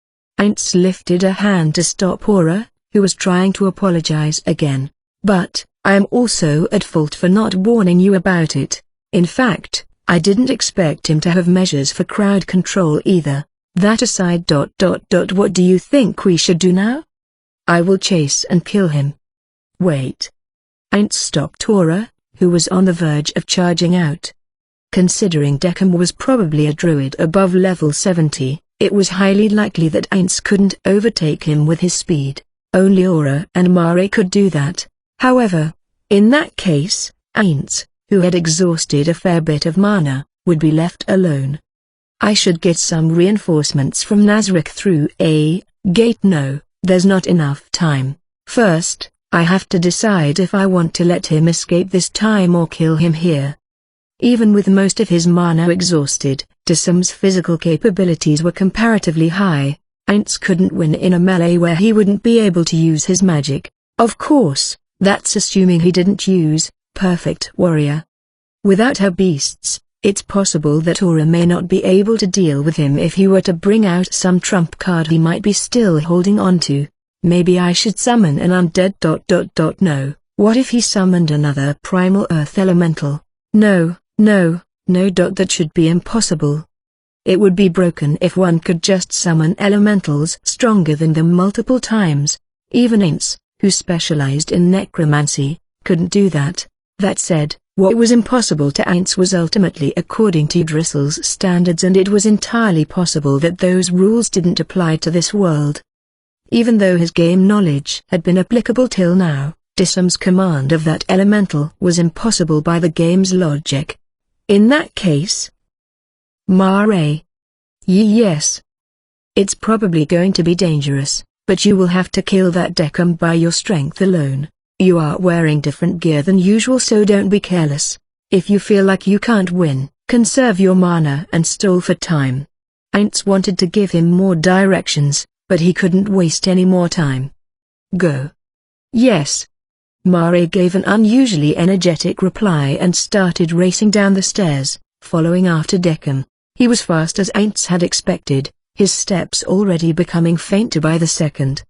Ain's lifted a hand to stop Aura, who was trying to apologize again. But, I am also at fault for not warning you about it. In fact, I didn't expect him to have measures for crowd control either. That aside. What do you think we should do now? I will chase and kill him. Wait. Ain't stopped Aura, who was on the verge of charging out. Considering Deckham was probably a druid above level 70, it was highly likely that Ain's couldn't overtake him with his speed. Only Aura and Mare could do that. However, in that case, Ain's, who had exhausted a fair bit of mana, would be left alone. I should get some reinforcements from Nazarick through a Gate no, there's not enough time. First, I have to decide if I want to let him escape this time or kill him here. Even with most of his mana exhausted, Dissam's physical capabilities were comparatively high. Aints couldn't win in a melee where he wouldn't be able to use his magic. Of course, that's assuming he didn't use Perfect Warrior. Without her beasts, it's possible that Aura may not be able to deal with him if he were to bring out some trump card he might be still holding on to. Maybe I should summon an undead ... No, what if he summoned another primal earth elemental? No, that should be impossible. It would be broken if one could just summon elementals stronger than them multiple times. Even Aints, who specialized in necromancy, couldn't do that. That said, what was impossible to Aints was ultimately according to Drissel's standards, and it was entirely possible that those rules didn't apply to this world. Even though his game knowledge had been applicable till now, Dissam's command of that elemental was impossible by the game's logic. In that case, Mare. Yes. It's probably going to be dangerous, but you will have to kill that Decum by your strength alone. You are wearing different gear than usual, so don't be careless. If you feel like you can't win, conserve your mana and stall for time. Aints wanted to give him more directions, but he couldn't waste any more time. Go. Yes. Mare gave an unusually energetic reply and started racing down the stairs, following after Decum. He was fast as Aints had expected, his steps already becoming fainter by the second.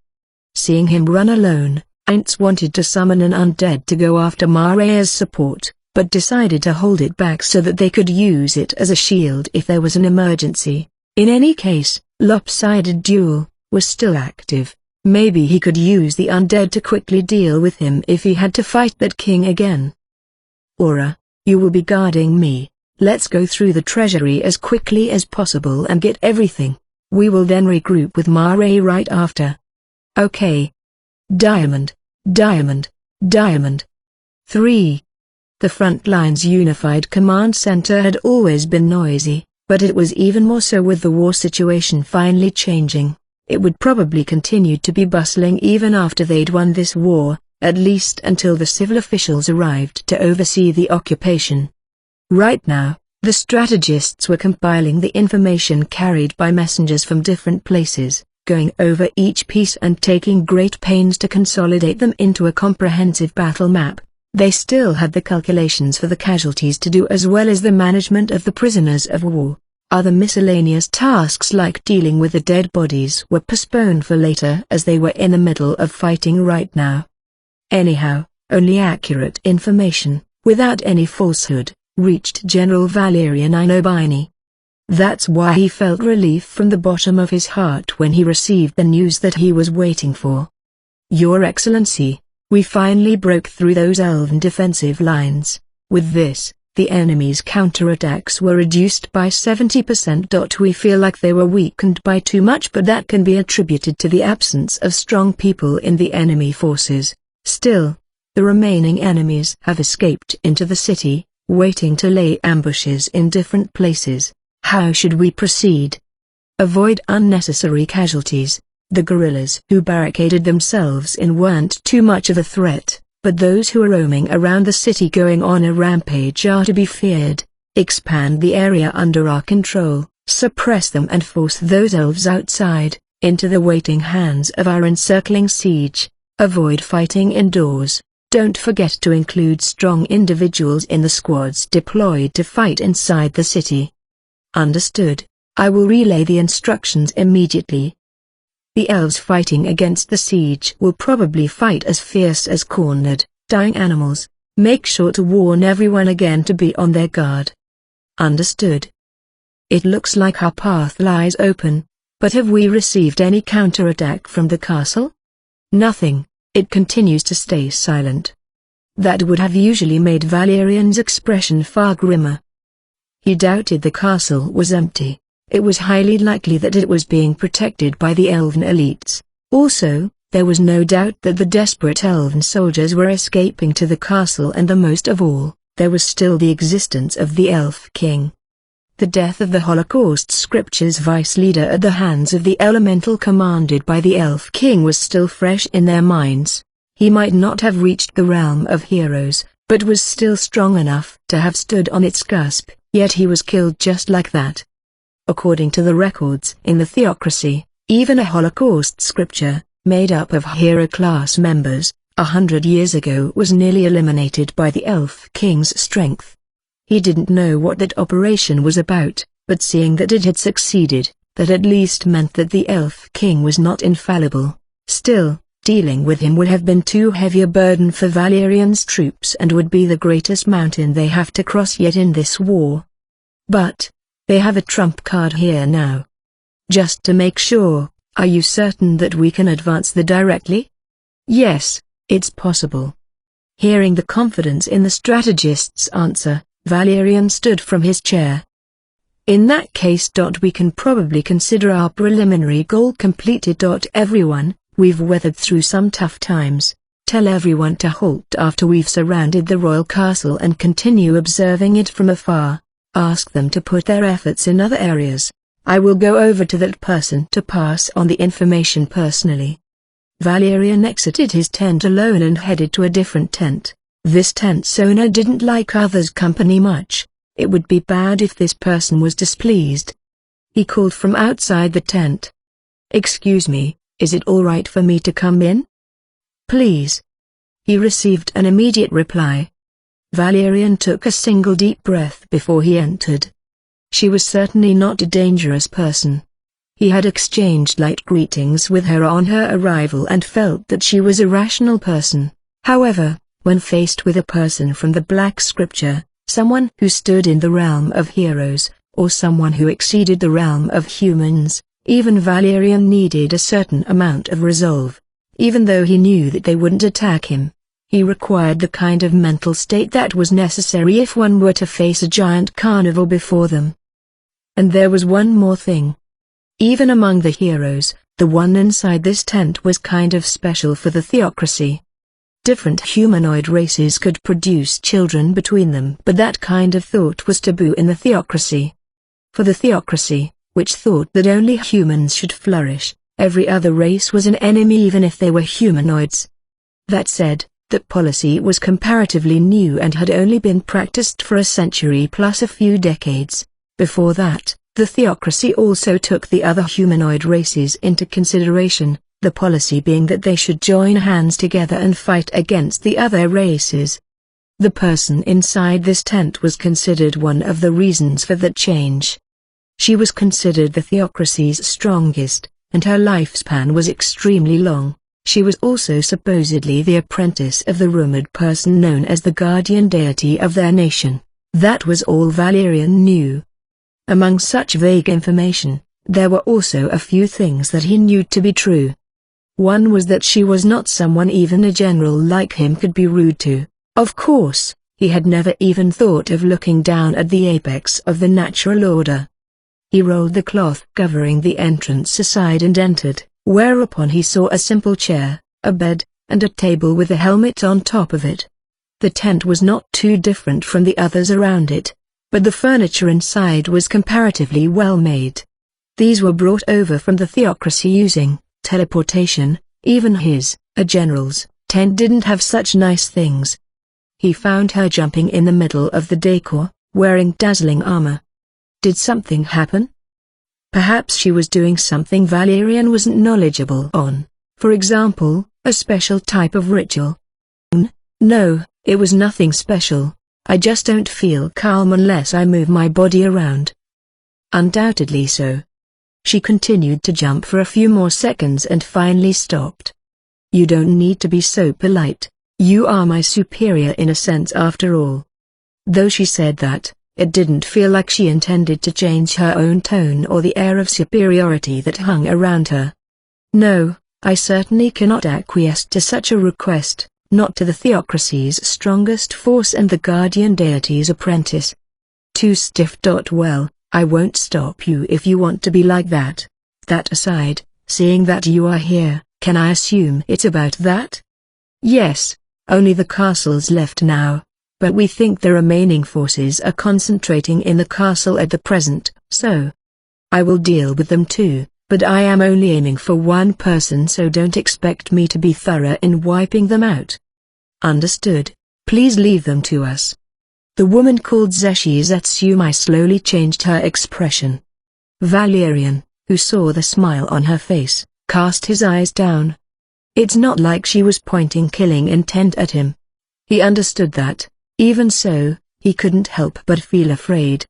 Seeing him run alone, Aints wanted to summon an undead to go after Mare as support, but decided to hold it back so that they could use it as a shield if there was an emergency. In any case, Lopsided Duel was still active. Maybe he could use the undead to quickly deal with him if he had to fight that king again. Aura, you will be guarding me. Let's go through the treasury as quickly as possible and get everything. We will then regroup with Mare right after. Okay. Diamond. 3. The front line's unified command center had always been noisy, but it was even more so with the war situation finally changing. It would probably continue to be bustling even after they'd won this war, at least until the civil officials arrived to oversee the occupation. Right now, the strategists were compiling the information carried by messengers from different places, going over each piece and taking great pains to consolidate them into a comprehensive battle map. They still had the calculations for the casualties to do as well as the management of the prisoners of war. Other miscellaneous tasks like dealing with the dead bodies were postponed for later as they were in the middle of fighting right now. Anyhow, only accurate information, without any falsehood, reached General Valerian Inobini. That's why he felt relief from the bottom of his heart when he received the news that he was waiting for. Your Excellency, we finally broke through those elven defensive lines. With this, the enemy's counterattacks were reduced by 70%. We feel like they were weakened by too much, but that can be attributed to the absence of strong people in the enemy forces. Still, the remaining enemies have escaped into the city, waiting to lay ambushes in different places. How should we proceed? Avoid unnecessary casualties. The guerrillas who barricaded themselves in weren't too much of a threat, but those who are roaming around the city going on a rampage are to be feared. Expand the area under our control, suppress them and force those elves outside, into the waiting hands of our encircling siege. Avoid fighting indoors. Don't forget to include strong individuals in the squads deployed to fight inside the city. Understood. I will relay the instructions immediately. The elves fighting against the siege will probably fight as fierce as cornered, dying animals. Make sure to warn everyone again to be on their guard. Understood. It looks like our path lies open, but have we received any counterattack from the castle? Nothing. It continues to stay silent. That would have usually made Valerian's expression far grimmer. He doubted the castle was empty. It was highly likely that it was being protected by the elven elites. Also, there was no doubt that the desperate elven soldiers were escaping to the castle, and the most of all, there was still the existence of the Elf King. The death of the Holocaust Scripture's vice leader at the hands of the elemental commanded by the Elf King was still fresh in their minds. He might not have reached the realm of heroes, but was still strong enough to have stood on its cusp, yet he was killed just like that. According to the records in the theocracy, even a Holocaust Scripture, made up of hero class members, 100 years ago was nearly eliminated by the Elf King's strength. He didn't know what that operation was about, but seeing that it had succeeded, that at least meant that the Elf King was not infallible. Still, dealing with him would have been too heavy a burden for Valerian's troops and would be the greatest mountain they have to cross yet in this war. But they have a trump card here now. Just to make sure, are you certain that we can advance there directly? Yes, it's possible. Hearing the confidence in the strategist's answer, Valerian stood from his chair. In that case, we can probably consider our preliminary goal completed. Everyone, we've weathered through some tough times. Tell everyone to halt after we've surrounded the royal castle and continue observing it from afar. Ask them to put their efforts in other areas. I will go over to that person to pass on the information personally. Valerian exited his tent alone and headed to a different tent. This tent's owner didn't like others' company much. It would be bad if this person was displeased. He called from outside the tent. "Excuse me, is it all right for me to come in?" "Please." He received an immediate reply. Valerian took a single deep breath before he entered. She was certainly not a dangerous person. He had exchanged light greetings with her on her arrival and felt that she was a rational person. However, when faced with a person from the Black Scripture, someone who stood in the realm of heroes, or someone who exceeded the realm of humans, even Valerian needed a certain amount of resolve. Even though he knew that they wouldn't attack him, he required the kind of mental state that was necessary if one were to face a giant carnivore before them. And there was one more thing. Even among the heroes, the one inside this tent was kind of special for the theocracy. Different humanoid races could produce children between them, but that kind of thought was taboo in the theocracy. For the theocracy, which thought that only humans should flourish, every other race was an enemy even if they were humanoids. That said, that policy was comparatively new and had only been practiced for a century plus a few decades. Before that, the theocracy also took the other humanoid races into consideration, the policy being that they should join hands together and fight against the other races. The person inside this tent was considered one of the reasons for that change. She was considered the theocracy's strongest, and her lifespan was extremely long. She was also supposedly the apprentice of the rumored person known as the guardian deity of their nation. That was all Valerian knew. Among such vague information, there were also a few things that he knew to be true. One was that she was not someone even a general like him could be rude to. Of course, he had never even thought of looking down at the apex of the natural order. He rolled the cloth covering the entrance aside and entered, whereupon he saw a simple chair, a bed, and a table with a helmet on top of it. The tent was not too different from the others around it, but the furniture inside was comparatively well made. These were brought over from the theocracy using teleportation. Even a general's tent didn't have such nice things. He found her jumping in the middle of the decor, wearing dazzling armor. Did something happen? Perhaps she was doing something Valerian wasn't knowledgeable on, for example, a special type of ritual. No, it was nothing special. I just don't feel calm unless I move my body around. Undoubtedly so. She continued to jump for a few more seconds and finally stopped. You don't need to be so polite. You are my superior in a sense after all. Though she said that, it didn't feel like she intended to change her own tone or the air of superiority that hung around her. No, I certainly cannot acquiesce to such a request, not to the theocracy's strongest force and the guardian deity's apprentice. Too stiff. Well, I won't stop you if you want to be like that. That aside, seeing that you are here, can I assume it's about that? Yes, only the castle's left now. but we think the remaining forces are concentrating in the castle at the present, so I will deal with them too, but I am only aiming for one person, so don't expect me to be thorough in wiping them out. Understood. Please leave them to us. The woman called Zeshi Zetsumai slowly changed her expression. Valerian, who saw the smile on her face, cast his eyes down. It's not like she was pointing killing intent at him. He understood that. Even so, he couldn't help but feel afraid.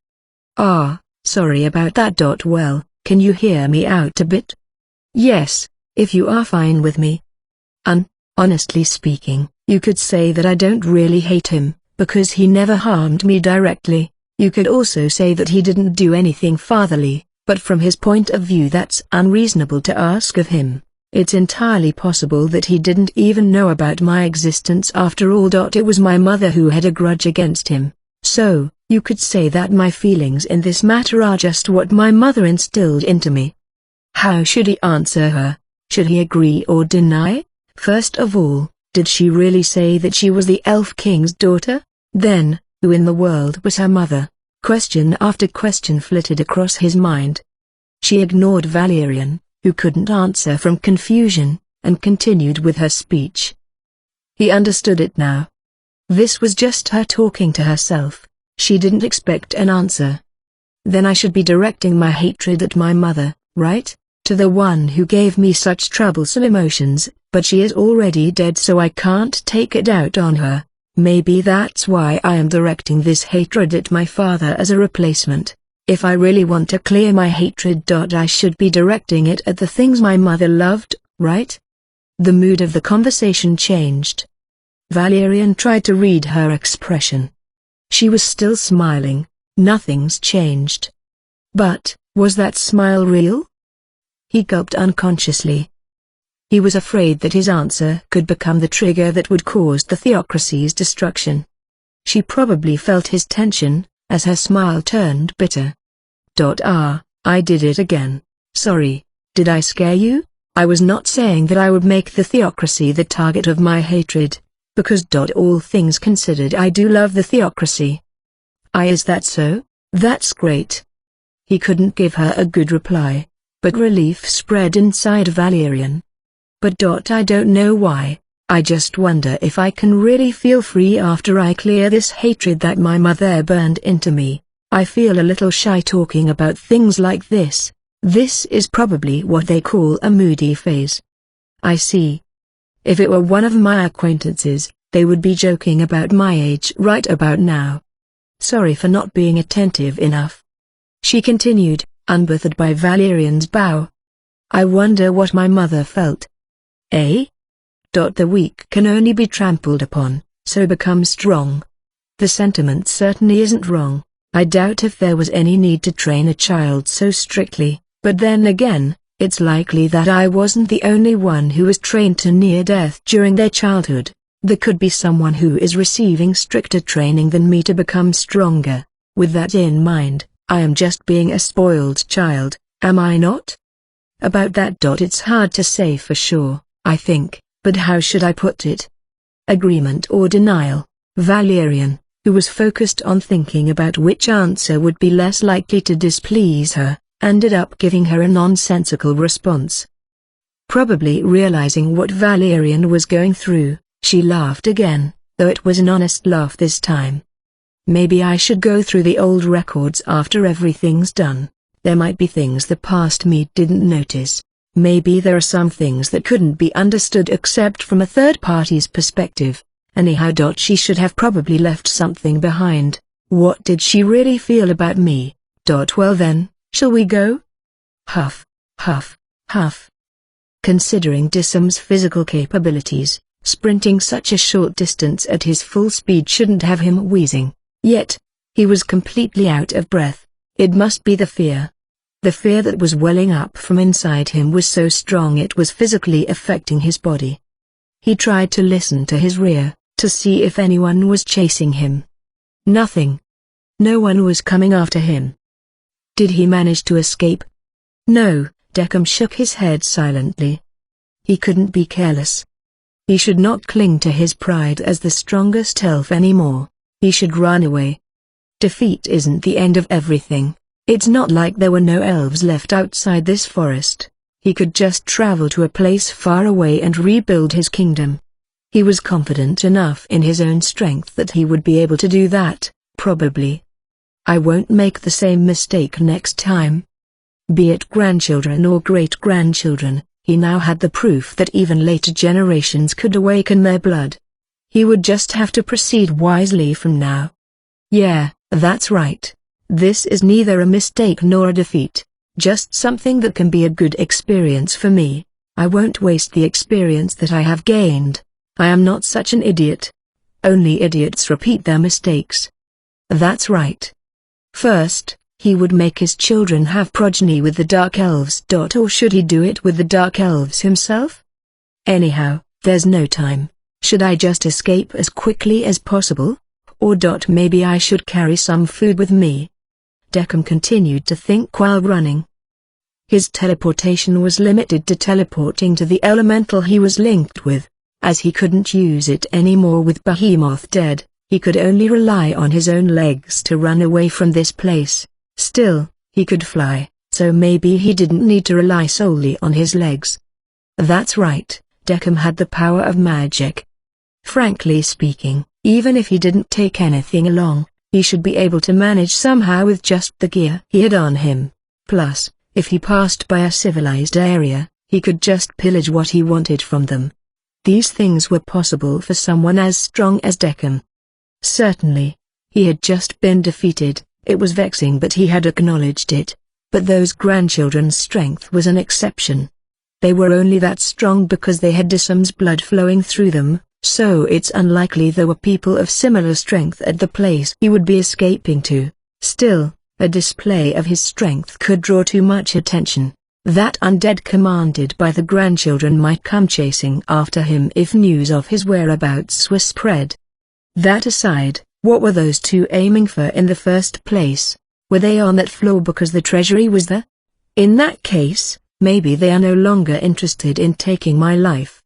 Ah, sorry about that. Well, can you hear me out a bit? Yes, if you are fine with me. Honestly speaking, you could say that I don't really hate him, because he never harmed me directly. You could also say that he didn't do anything fatherly, but from his point of view that's unreasonable to ask of him. It's entirely possible that he didn't even know about my existence after all. It was my mother who had a grudge against him, so you could say that my feelings in this matter are just what my mother instilled into me. How should he answer her? Should he agree or deny? First of all, did she really say that she was the Elf King's daughter? Then, who in the world was her mother? Question after question flitted across his mind. She ignored Valerian, who couldn't answer from confusion, and continued with her speech. He understood it now. This was just her talking to herself. She didn't expect an answer. Then I should be directing my hatred at my mother, right? To the one who gave me such troublesome emotions, but she is already dead, so I can't take it out on her. Maybe that's why I am directing this hatred at my father as a replacement. If I really want to clear my hatred, I should be directing it at the things my mother loved, right? The mood of the conversation changed. Valerian tried to read her expression. She was still smiling. Nothing's changed. But, was that smile real? He gulped unconsciously. He was afraid that his answer could become the trigger that would cause the theocracy's destruction. She probably felt his tension, as her smile turned bitter. I did it again. Sorry, did I scare you? I was not saying that I would make the theocracy the target of my hatred, because all things considered I do love the theocracy. Is that so? That's great. He couldn't give her a good reply, but relief spread inside Valerian. But I don't know why, I just wonder if I can really feel free after I clear this hatred that my mother burned into me. I feel a little shy talking about things like this. This is probably what they call a moody phase. I see. If it were one of my acquaintances, they would be joking about my age right about now. Sorry for not being attentive enough. She continued, unbothered by Valerian's bow. I wonder what my mother felt. Eh? The weak can only be trampled upon, so become strong. The sentiment certainly isn't wrong. I doubt if there was any need to train a child so strictly, but then again, it's likely that I wasn't the only one who was trained to near death during their childhood. There could be someone who is receiving stricter training than me to become stronger. With that in mind, I am just being a spoiled child, am I not? About that. It's hard to say for sure, I think, but how should I put it? Agreement or denial? Valerian, who was focused on thinking about which answer would be less likely to displease her, ended up giving her a nonsensical response. Probably realizing what Valerian was going through, she laughed again, though it was an honest laugh this time. Maybe I should go through the old records after everything's done. There might be things the past me didn't notice. Maybe there are some things that couldn't be understood except from a third party's perspective. Anyhow. She should have probably left something behind. What did she really feel about me? Well then, shall we go? Huff, huff, huff. Considering Dissam's physical capabilities, sprinting such a short distance at his full speed shouldn't have him wheezing. Yet, he was completely out of breath. It must be the fear. The fear that was welling up from inside him was so strong it was physically affecting his body. He tried to listen to his rear, to see if anyone was chasing him. Nothing. No one was coming after him. Did he manage to escape? No. Deckham shook his head silently. He couldn't be careless. He should not cling to his pride as the strongest elf anymore. he should run away. Defeat isn't the end of everything. It's not like there were no elves left outside this forest. He could just travel to a place far away and rebuild his kingdom. He was confident enough in his own strength that he would be able to do that, probably. I won't make the same mistake next time. Be it grandchildren or great-grandchildren, he now had the proof that even later generations could awaken their blood. He would just have to proceed wisely from now. Yeah, that's right. This is neither a mistake nor a defeat, just something that can be a good experience for me. I won't waste the experience that I have gained. I am not such an idiot. Only idiots repeat their mistakes. That's right. First, he would make his children have progeny with the Dark Elves. Or should he do it with the Dark Elves himself? Anyhow, there's no time. Should I just escape as quickly as possible? Or maybe I should carry some food with me? Deckham continued to think while running. His teleportation was limited to teleporting to the elemental he was linked with. As he couldn't use it anymore with Behemoth dead, he could only rely on his own legs to run away from this place. Still, he could fly, so maybe he didn't need to rely solely on his legs. That's right, Deckham had the power of magic. Frankly speaking, even if he didn't take anything along, he should be able to manage somehow with just the gear he had on him. Plus, if he passed by a civilized area, he could just pillage what he wanted from them. These things were possible for someone as strong as Deckham. Certainly, he had just been defeated. It was vexing, but he had acknowledged it. But those grandchildren's strength was an exception. They were only that strong because they had Dissam's blood flowing through them, so it's unlikely there were people of similar strength at the place he would be escaping to. Still, a display of his strength could draw too much attention. That undead commanded by the grandchildren might come chasing after him if news of his whereabouts were spread. That aside, what were those two aiming for in the first place? Were they on that floor because the treasury was there? In that case, maybe they are no longer interested in taking my life.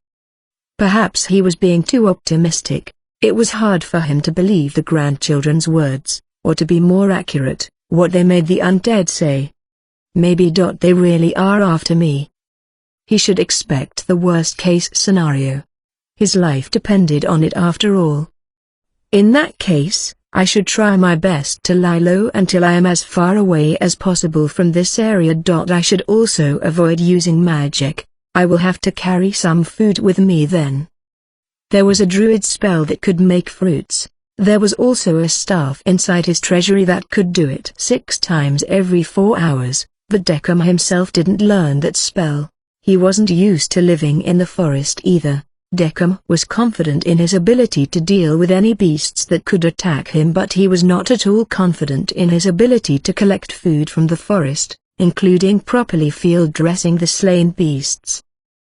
Perhaps he was being too optimistic. It was hard for him to believe the grandchildren's words, or to be more accurate, what they made the undead say. Maybe they really are after me. He should expect the worst-case scenario. His life depended on it after all. In that case, I should try my best to lie low until I am as far away as possible from this area. I should also avoid using magic. I will have to carry some food with me then. There was a druid spell that could make fruits. There was also a staff inside his treasury that could do it 6 times every 4 hours. But Deckham himself didn't learn that spell. He wasn't used to living in the forest either. Deckham was confident in his ability to deal with any beasts that could attack him, but he was not at all confident in his ability to collect food from the forest, including properly field dressing the slain beasts.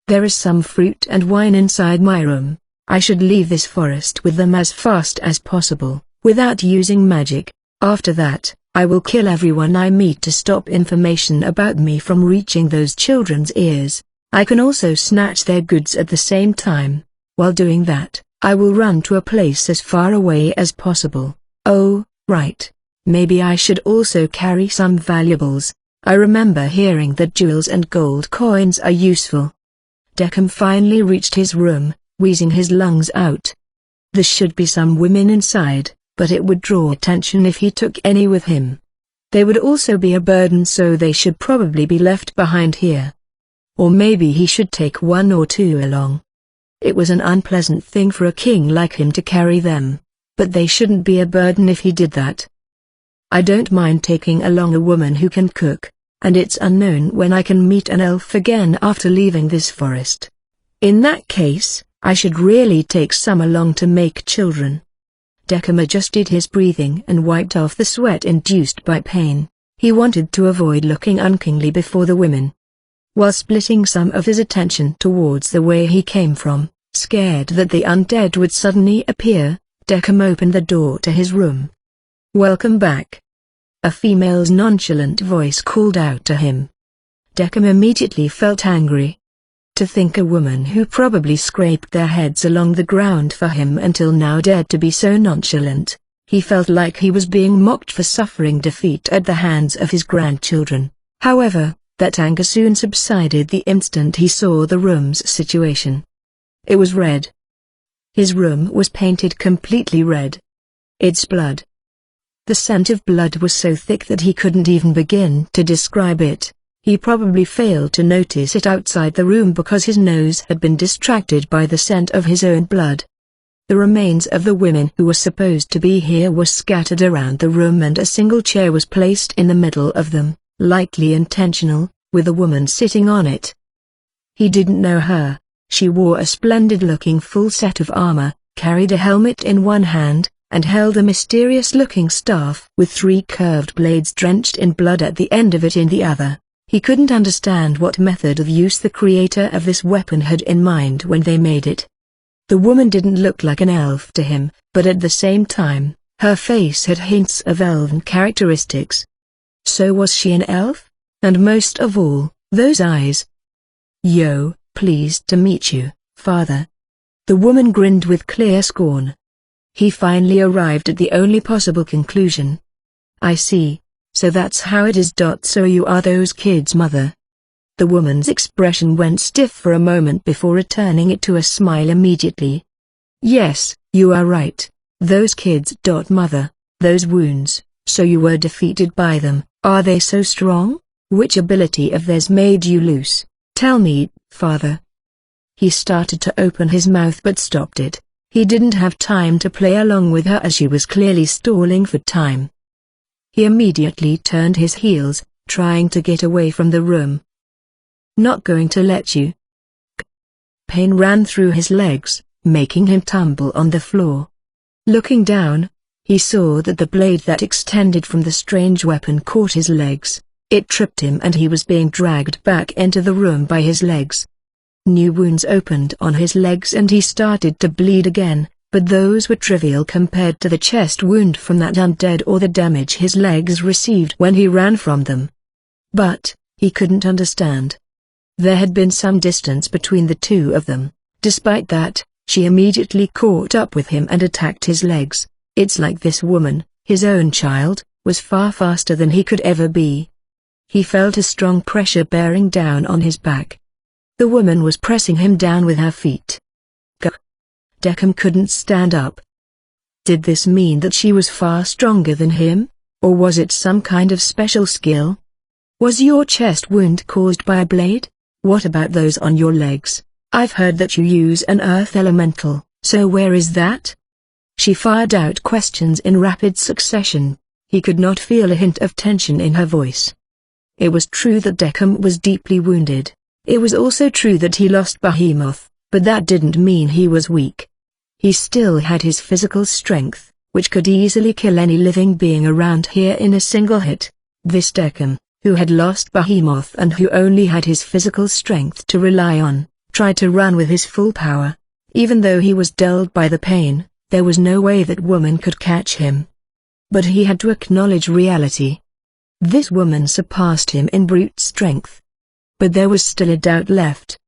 There is some fruit and wine inside my room. I should leave this forest with them as fast as possible, without using magic. After that, I will kill everyone I meet to stop information about me from reaching those children's ears. I can also snatch their goods at the same time. While doing that, I will run to a place as far away as possible. Oh, right. Maybe I should also carry some valuables. I remember hearing that jewels and gold coins are useful. Deckham finally reached his room, wheezing his lungs out. There should be some women inside, but it would draw attention if he took any with him. They would also be a burden, so they should probably be left behind here. Or maybe he should take 1 or 2 along. It was an unpleasant thing for a king like him to carry them, but they shouldn't be a burden if he did that. I don't mind taking along a woman who can cook, and it's unknown when I can meet an elf again after leaving this forest. In that case, I should really take some along to make children. Deckham adjusted his breathing and wiped off the sweat induced by pain. He wanted to avoid looking unkingly before the women. While splitting some of his attention towards the way he came from, scared that the undead would suddenly appear, Deckham opened the door to his room. "Welcome back." A female's nonchalant voice called out to him. Deckham immediately felt angry. To think a woman who probably scraped their heads along the ground for him until now dared to be so nonchalant. He felt like he was being mocked for suffering defeat at the hands of his grandchildren. However, that anger soon subsided the instant he saw the room's situation. It was red. His room was painted completely red. It's blood. The scent of blood was so thick that he couldn't even begin to describe it. He probably failed to notice it outside the room because his nose had been distracted by the scent of his own blood. The remains of the women who were supposed to be here were scattered around the room, and a single chair was placed in the middle of them, likely intentional, with a woman sitting on it. He didn't know her. She wore a splendid-looking full set of armor, carried a helmet in one hand, and held a mysterious-looking staff with 3 curved blades drenched in blood at the end of it in the other. He couldn't understand what method of use the creator of this weapon had in mind when they made it. The woman didn't look like an elf to him, but at the same time, her face had hints of elven characteristics. So was she an elf? And most of all, those eyes. "Yo, pleased to meet you, father." The woman grinned with clear scorn. He finally arrived at the only possible conclusion. "I see, so that's how it is. So you are those kids' mother." The woman's expression went stiff for a moment before returning it to a smile immediately. "Yes, you are right. Those kids' mother. Those wounds, so you were defeated by them. Are they so strong? Which ability of theirs made you loose? Tell me, father." He started to open his mouth but stopped it. He didn't have time to play along with her as she was clearly stalling for time. He immediately turned his heels, trying to get away from the room. "Not going to let you." Pain ran through his legs, making him tumble on the floor. Looking down, he saw that the blade that extended from the strange weapon caught his legs. It tripped him and he was being dragged back into the room by his legs. New wounds opened on his legs and he started to bleed again, but those were trivial compared to the chest wound from that undead or the damage his legs received when he ran from them. But, he couldn't understand. There had been some distance between the two of them. Despite that, she immediately caught up with him and attacked his legs. It's like this woman, his own child, was far faster than he could ever be. He felt a strong pressure bearing down on his back. The woman was pressing him down with her feet. Deckham couldn't stand up. Did this mean that she was far stronger than him, or was it some kind of special skill? "Was your chest wound caused by a blade? What about those on your legs? I've heard that you use an earth elemental, so where is that?" She fired out questions in rapid succession. He could not feel a hint of tension in her voice. It was true that Deckham was deeply wounded. It was also true that he lost Behemoth, but that didn't mean he was weak. He still had his physical strength, which could easily kill any living being around here in a single hit. This Deckham, who had lost Behemoth and who only had his physical strength to rely on, tried to run with his full power. Even though he was dulled by the pain, there was no way that woman could catch him. But he had to acknowledge reality. This woman surpassed him in brute strength. But there was still a doubt left.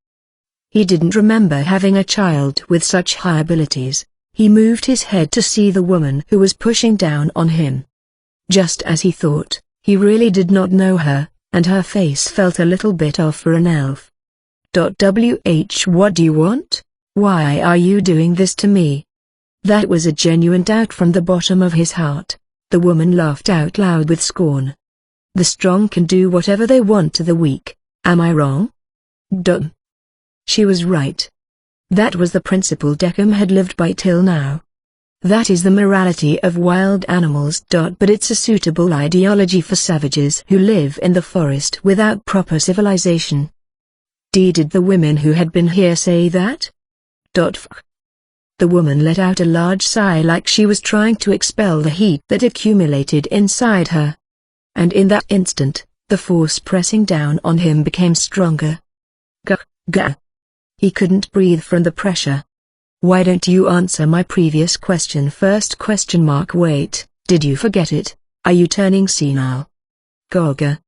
He didn't remember having a child with such high abilities. He moved his head to see the woman who was pushing down on him. Just as he thought, he really did not know her, and her face felt a little bit off for an elf. What do you want? Why are you doing this to me? That was a genuine doubt from the bottom of his heart. The woman laughed out loud with scorn. The strong can do whatever they want to the weak. Am I wrong? She was right. That was the principle Deckham had lived by till now. That is the morality of wild animals. But it's a suitable ideology for savages who live in the forest without proper civilization. Did the women who had been here say that? The woman let out a large sigh like she was trying to expel the heat that accumulated inside her. And in that instant, the force pressing down on him became stronger. Gah. He couldn't breathe from the pressure. "Why don't you answer my previous question first? Wait, did you forget it? Are you turning senile?" Gaga.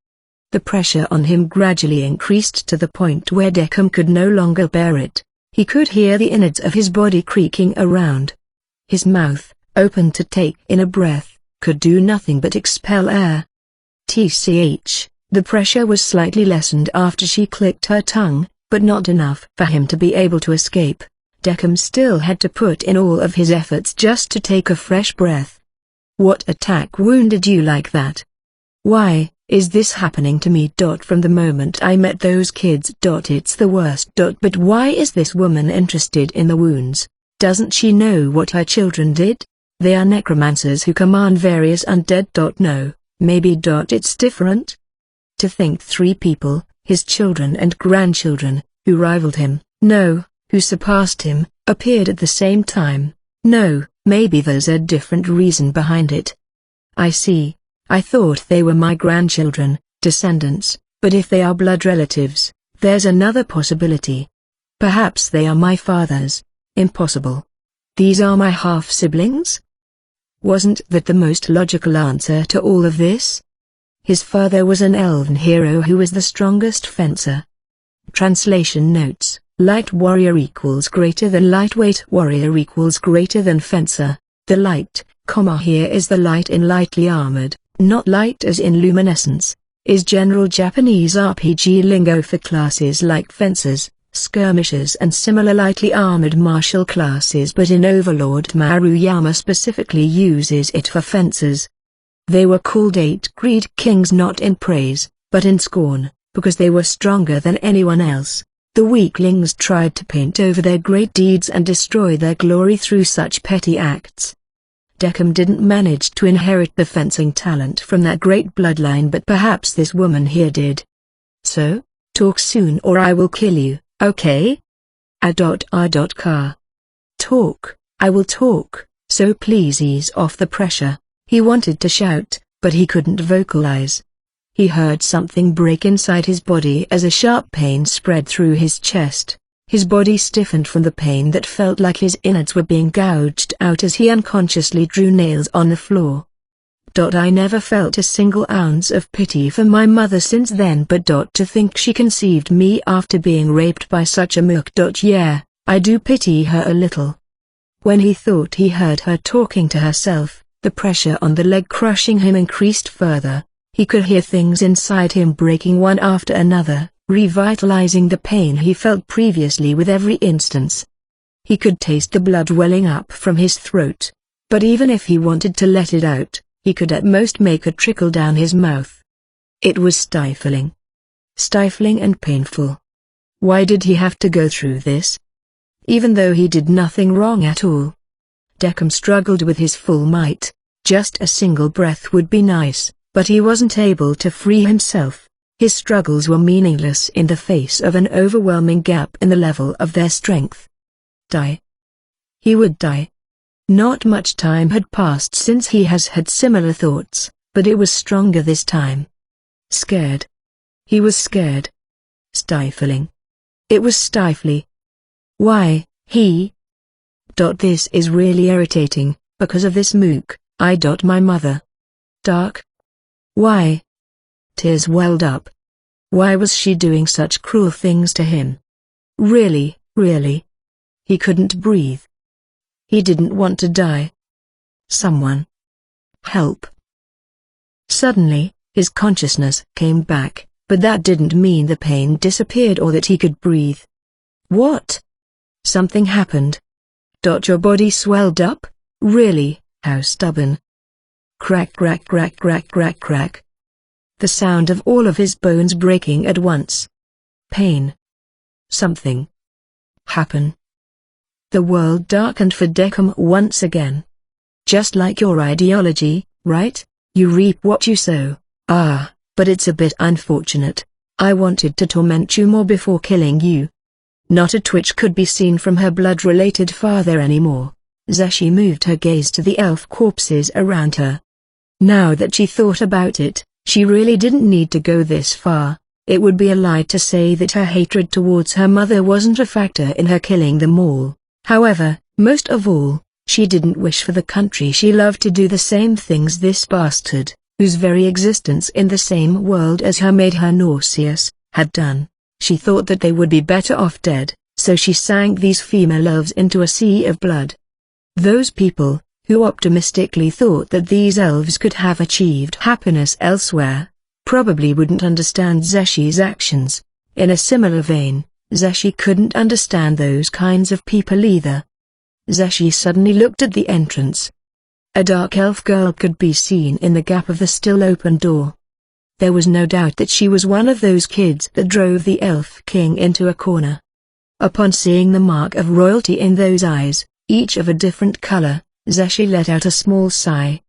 The pressure on him gradually increased to the point where Deckham could no longer bear it. He could hear the innards of his body creaking around. His mouth, open to take in a breath, could do nothing but expel air. TCH, the pressure was slightly lessened after she clicked her tongue, but not enough for him to be able to escape. Deckham still had to put in all of his efforts just to take a fresh breath. What attack wounded you like that? Why is this happening to me? From the moment I met those kids. It's the worst. But why is this woman interested in the wounds? Doesn't she know what her children did? They are necromancers who command various undead. No, maybe. It's different. To think 3 people, his children and grandchildren, who rivaled him, no, who surpassed him, appeared at the same time. No, maybe there's a different reason behind it. I see. I thought they were my grandchildren, descendants, but if they are blood relatives, there's another possibility. Perhaps they are my father's. Impossible. These are my half-siblings? Wasn't that the most logical answer to all of this? His father was an elven hero who was the strongest fencer. Translation notes: light warrior equals greater than lightweight warrior equals greater than fencer. The light, here is the light in lightly armored, not light as in luminescence, is general Japanese RPG lingo for classes like fencers, skirmishers and similar lightly armored martial classes, but in Overlord Maruyama specifically uses it for fencers. They were called 8 Greed Kings not in praise, but in scorn, because they were stronger than anyone else. The weaklings tried to paint over their great deeds and destroy their glory through such petty acts. Deckham didn't manage to inherit the fencing talent from that great bloodline, but perhaps this woman here did. So, talk soon or I will kill you, okay? Car. Talk, I will talk, so please ease off the pressure. He wanted to shout, but he couldn't vocalize. He heard something break inside his body as a sharp pain spread through his chest. His body stiffened from the pain that felt like his innards were being gouged out as he unconsciously drew nails on the floor. I never felt a single ounce of pity for my mother since then, but to think she conceived me after being raped by such a mook. Yeah, I do pity her a little. When he thought he heard her talking to herself, the pressure on the leg crushing him increased further. He could hear things inside him breaking one after another, revitalizing the pain he felt previously with every instance. He could taste the blood welling up from his throat. But even if he wanted to let it out, he could at most make a trickle down his mouth. It was stifling. Stifling and painful. Why did he have to go through this? Even though he did nothing wrong at all. Deckham struggled with his full might. Just a single breath would be nice, but he wasn't able to free himself. His struggles were meaningless in the face of an overwhelming gap in the level of their strength. Die. He would die. Not much time had passed since he has had similar thoughts, but it was stronger this time. Scared. He was scared. Stifling. It was stifling. Why, he? This is really irritating, because of this mook, my mother. Dark. Why? Tears welled up. Why was she doing such cruel things to him? Really. He couldn't breathe. He didn't want to die. Someone. Help. Suddenly, his consciousness came back, but that didn't mean the pain disappeared or that he could breathe. What? Something happened. Your body swelled up? Really, how stubborn. Crack. The sound of all of his bones breaking at once. Pain. Something. Happen. The world darkened for Deckham once again. Just like your ideology, right? You reap what you sow. Ah, but it's a bit unfortunate. I wanted to torment you more before killing you. Not a twitch could be seen from her blood-related father anymore. Zeshi moved her gaze to the elf corpses around her. Now that she thought about it, she really didn't need to go this far. It would be a lie to say that her hatred towards her mother wasn't a factor in her killing them all. However, most of all, she didn't wish for the country she loved to do the same things this bastard, whose very existence in the same world as her made her nauseous, had done. She thought that they would be better off dead, so she sank these female elves into a sea of blood. Those people, who optimistically thought that these elves could have achieved happiness elsewhere, probably wouldn't understand Zeshi's actions. In a similar vein, Zeshi couldn't understand those kinds of people either. Zeshi suddenly looked at the entrance. A dark elf girl could be seen in the gap of the still open door. There was no doubt that she was one of those kids that drove the Elf King into a corner. Upon seeing the mark of royalty in those eyes, each of a different color, Zeshi let out a small sigh.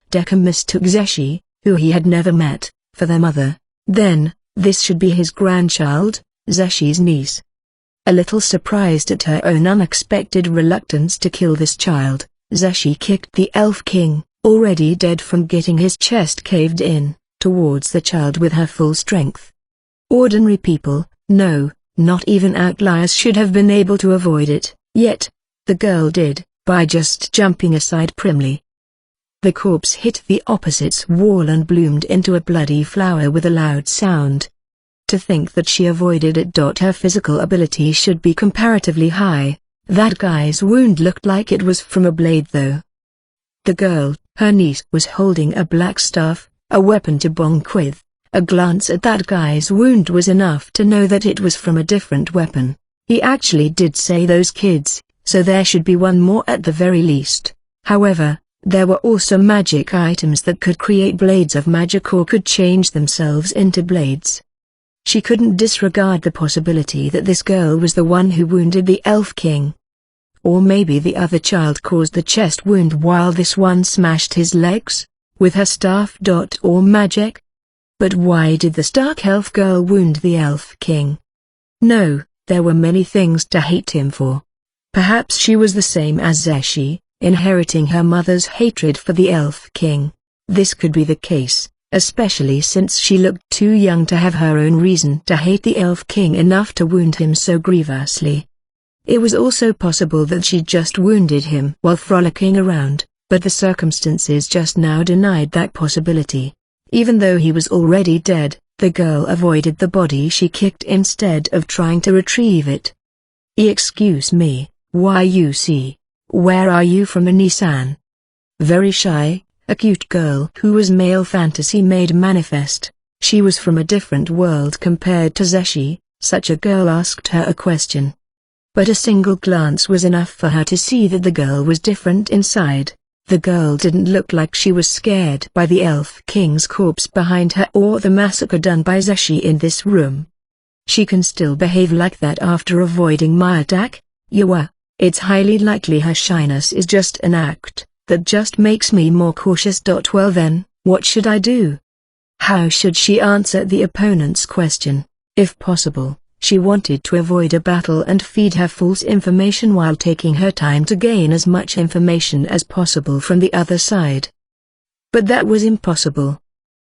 Decca mistook Zeshi, who he had never met, for their mother. Then, this should be his grandchild, Zeshi's niece. A little surprised at her own unexpected reluctance to kill this child, Zeshi kicked the Elf King, already dead from getting his chest caved in, towards the child with her full strength. Ordinary people, no, not even outliers should have been able to avoid it, yet, the girl did, by just jumping aside primly. The corpse hit the opposite's wall and bloomed into a bloody flower with a loud sound. To think that she avoided it. Her physical ability should be comparatively high. That guy's wound looked like it was from a blade though. The girl, her niece, was holding a black staff, a weapon to bonk with. A glance at that guy's wound was enough to know that it was from a different weapon. He actually did say those kids, so there should be one more at the very least. However, there were also magic items that could create blades of magic or could change themselves into blades. She couldn't disregard the possibility that this girl was the one who wounded the Elf King. Or maybe the other child caused the chest wound while this one smashed his legs, with her staff. Or magic? But why did the Stark Elf girl wound the Elf King? No, there were many things to hate him for. Perhaps she was the same as Zeshi, inheriting her mother's hatred for the Elf King. This could be the case, especially since she looked too young to have her own reason to hate the Elf King enough to wound him so grievously. It was also possible that she just wounded him while frolicking around, but the circumstances just now denied that possibility. Even though he was already dead, the girl avoided the body she kicked instead of trying to retrieve it. Excuse me, why you see? Where are you from, Annie-san? Very shy, a cute girl who was male fantasy made manifest. She was from a different world compared to Zeshi. Such a girl asked her a question. But a single glance was enough for her to see that the girl was different inside. The girl didn't look like she was scared by the Elf King's corpse behind her or the massacre done by Zeshi in this room. She can still behave like that after avoiding my attack? Yawa, it's highly likely her shyness is just an act, that just makes me more cautious. Well then, what should I do? How should she answer the opponent's question? If possible, she wanted to avoid a battle and feed her false information while taking her time to gain as much information as possible from the other side. But that was impossible.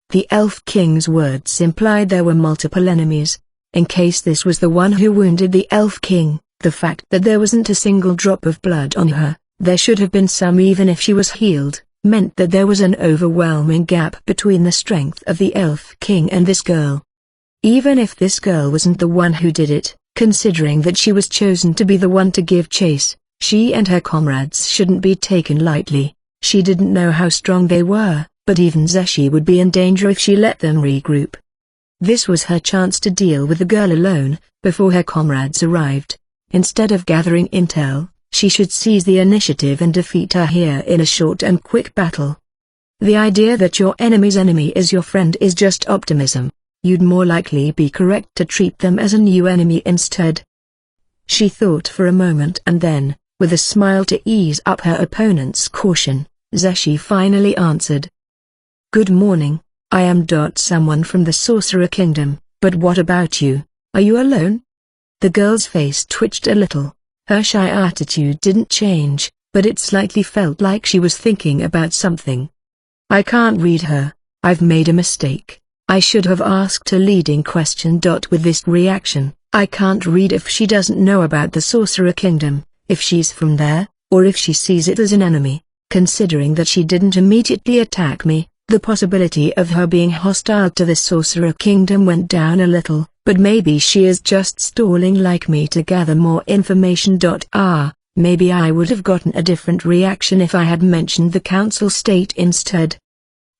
The Elf King's words implied there were multiple enemies. In case this was the one who wounded the Elf King, the fact that there wasn't a single drop of blood on her, there should have been some even if she was healed, meant that there was an overwhelming gap between the strength of the Elf King and this girl. Even if this girl wasn't the one who did it, considering that she was chosen to be the one to give chase, she and her comrades shouldn't be taken lightly. She didn't know how strong they were, but even Zeshi would be in danger if she let them regroup. This was her chance to deal with the girl alone, before her comrades arrived. Instead of gathering intel, she should seize the initiative and defeat her here in a short and quick battle. The idea that your enemy's enemy is your friend is just optimism. You'd more likely be correct to treat them as a new enemy instead. She thought for a moment and then, with a smile to ease up her opponent's caution, Zeshi finally answered. Good morning, I am someone from the Sorcerer Kingdom, but what about you? Are you alone? The girl's face twitched a little. Her shy attitude didn't change, but it slightly felt like she was thinking about something. I can't read her. I've made a mistake. I should have asked a leading question. With this reaction, I can't read if she doesn't know about the Sorcerer Kingdom, if she's from there, or if she sees it as an enemy. Considering that she didn't immediately attack me, the possibility of her being hostile to the Sorcerer Kingdom went down a little, but maybe she is just stalling like me to gather more information. Maybe I would have gotten a different reaction if I had mentioned the Council State instead.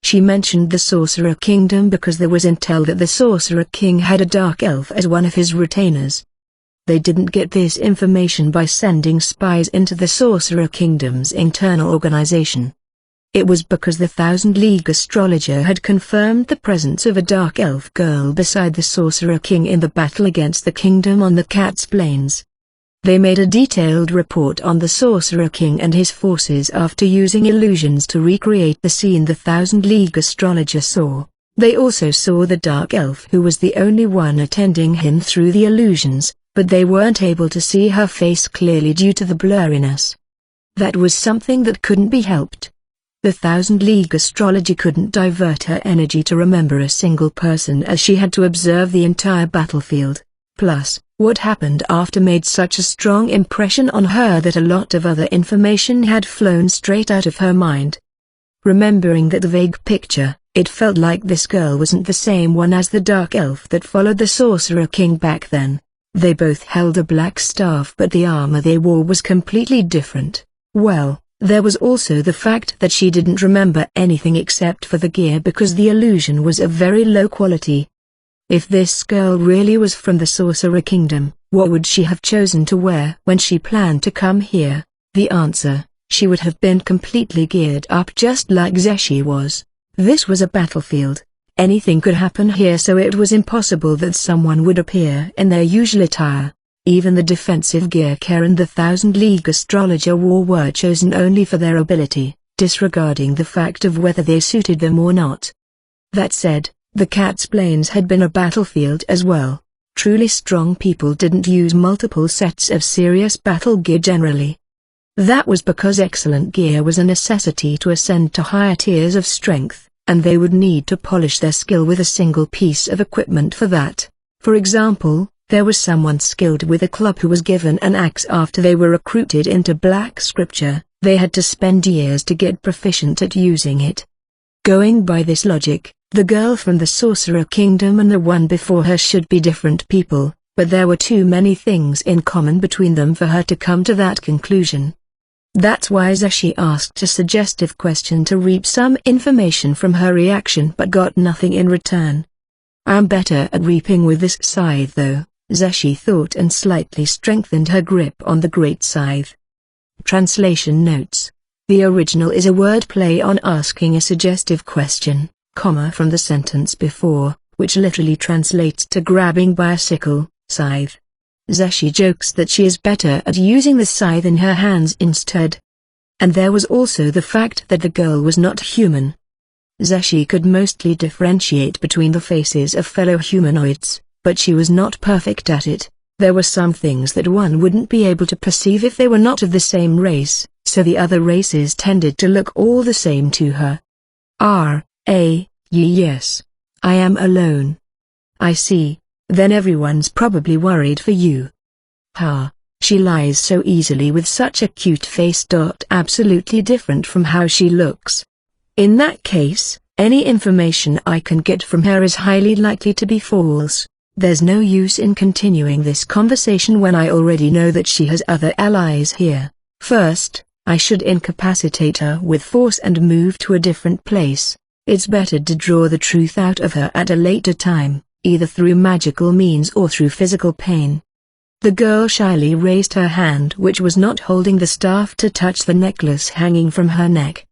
She mentioned the Sorcerer Kingdom because there was intel that the Sorcerer King had a dark elf as one of his retainers. They didn't get this information by sending spies into the Sorcerer Kingdom's internal organization. It was because the Thousand League astrologer had confirmed the presence of a dark elf girl beside the Sorcerer King in the battle against the kingdom on the Cat's Plains. They made a detailed report on the Sorcerer King and his forces after using illusions to recreate the scene the Thousand League astrologer saw. They also saw the dark elf who was the only one attending him through the illusions, but they weren't able to see her face clearly due to the blurriness. That was something that couldn't be helped. The Thousand League astrologer couldn't divert her energy to remember a single person as she had to observe the entire battlefield. Plus, what happened after made such a strong impression on her that a lot of other information had flown straight out of her mind. Remembering that vague picture, it felt like this girl wasn't the same one as the dark elf that followed the Sorcerer King back then. They both held a black staff, but the armor they wore was completely different. Well, there was also the fact that she didn't remember anything except for the gear because the illusion was of very low quality. If this girl really was from the Sorcerer Kingdom, what would she have chosen to wear when she planned to come here? The answer: she would have been completely geared up just like Zeshi was. This was a battlefield. Anything could happen here, so it was impossible that someone would appear in their usual attire. Even the defensive gear Karen the Thousand League astrologer wore were chosen only for their ability, disregarding the fact of whether they suited them or not. That said, the Cat's Plains had been a battlefield as well. Truly strong people didn't use multiple sets of serious battle gear generally. That was because excellent gear was a necessity to ascend to higher tiers of strength, and they would need to polish their skill with a single piece of equipment for that. For example, there was someone skilled with a club who was given an axe after they were recruited into Black Scripture. They had to spend years to get proficient at using it. Going by this logic, the girl from the Sorcerer Kingdom and the one before her should be different people, but there were too many things in common between them for her to come to that conclusion. That's why Zeshi asked a suggestive question to reap some information from her reaction but got nothing in return. "I'm better at reaping with this scythe though," Zeshi thought, and slightly strengthened her grip on the great scythe. Translation notes. The original is a wordplay on asking a suggestive question, from the sentence before, which literally translates to grabbing by a sickle, scythe. Zeshi jokes that she is better at using the scythe in her hands instead. And there was also the fact that the girl was not human. Zeshi could mostly differentiate between the faces of fellow humanoids, but she was not perfect at it. There were some things that one wouldn't be able to perceive if they were not of the same race, so the other races tended to look all the same to her. Yes. I am alone. I see. Then everyone's probably worried for you. She lies so easily with such a cute face. Absolutely different from how she looks. In that case, any information I can get from her is highly likely to be false. There's no use in continuing this conversation when I already know that she has other allies here. First, I should incapacitate her with force and move to a different place. It's better to draw the truth out of her at a later time, either through magical means or through physical pain. The girl shyly raised her hand, which was not holding the staff, to touch the necklace hanging from her neck.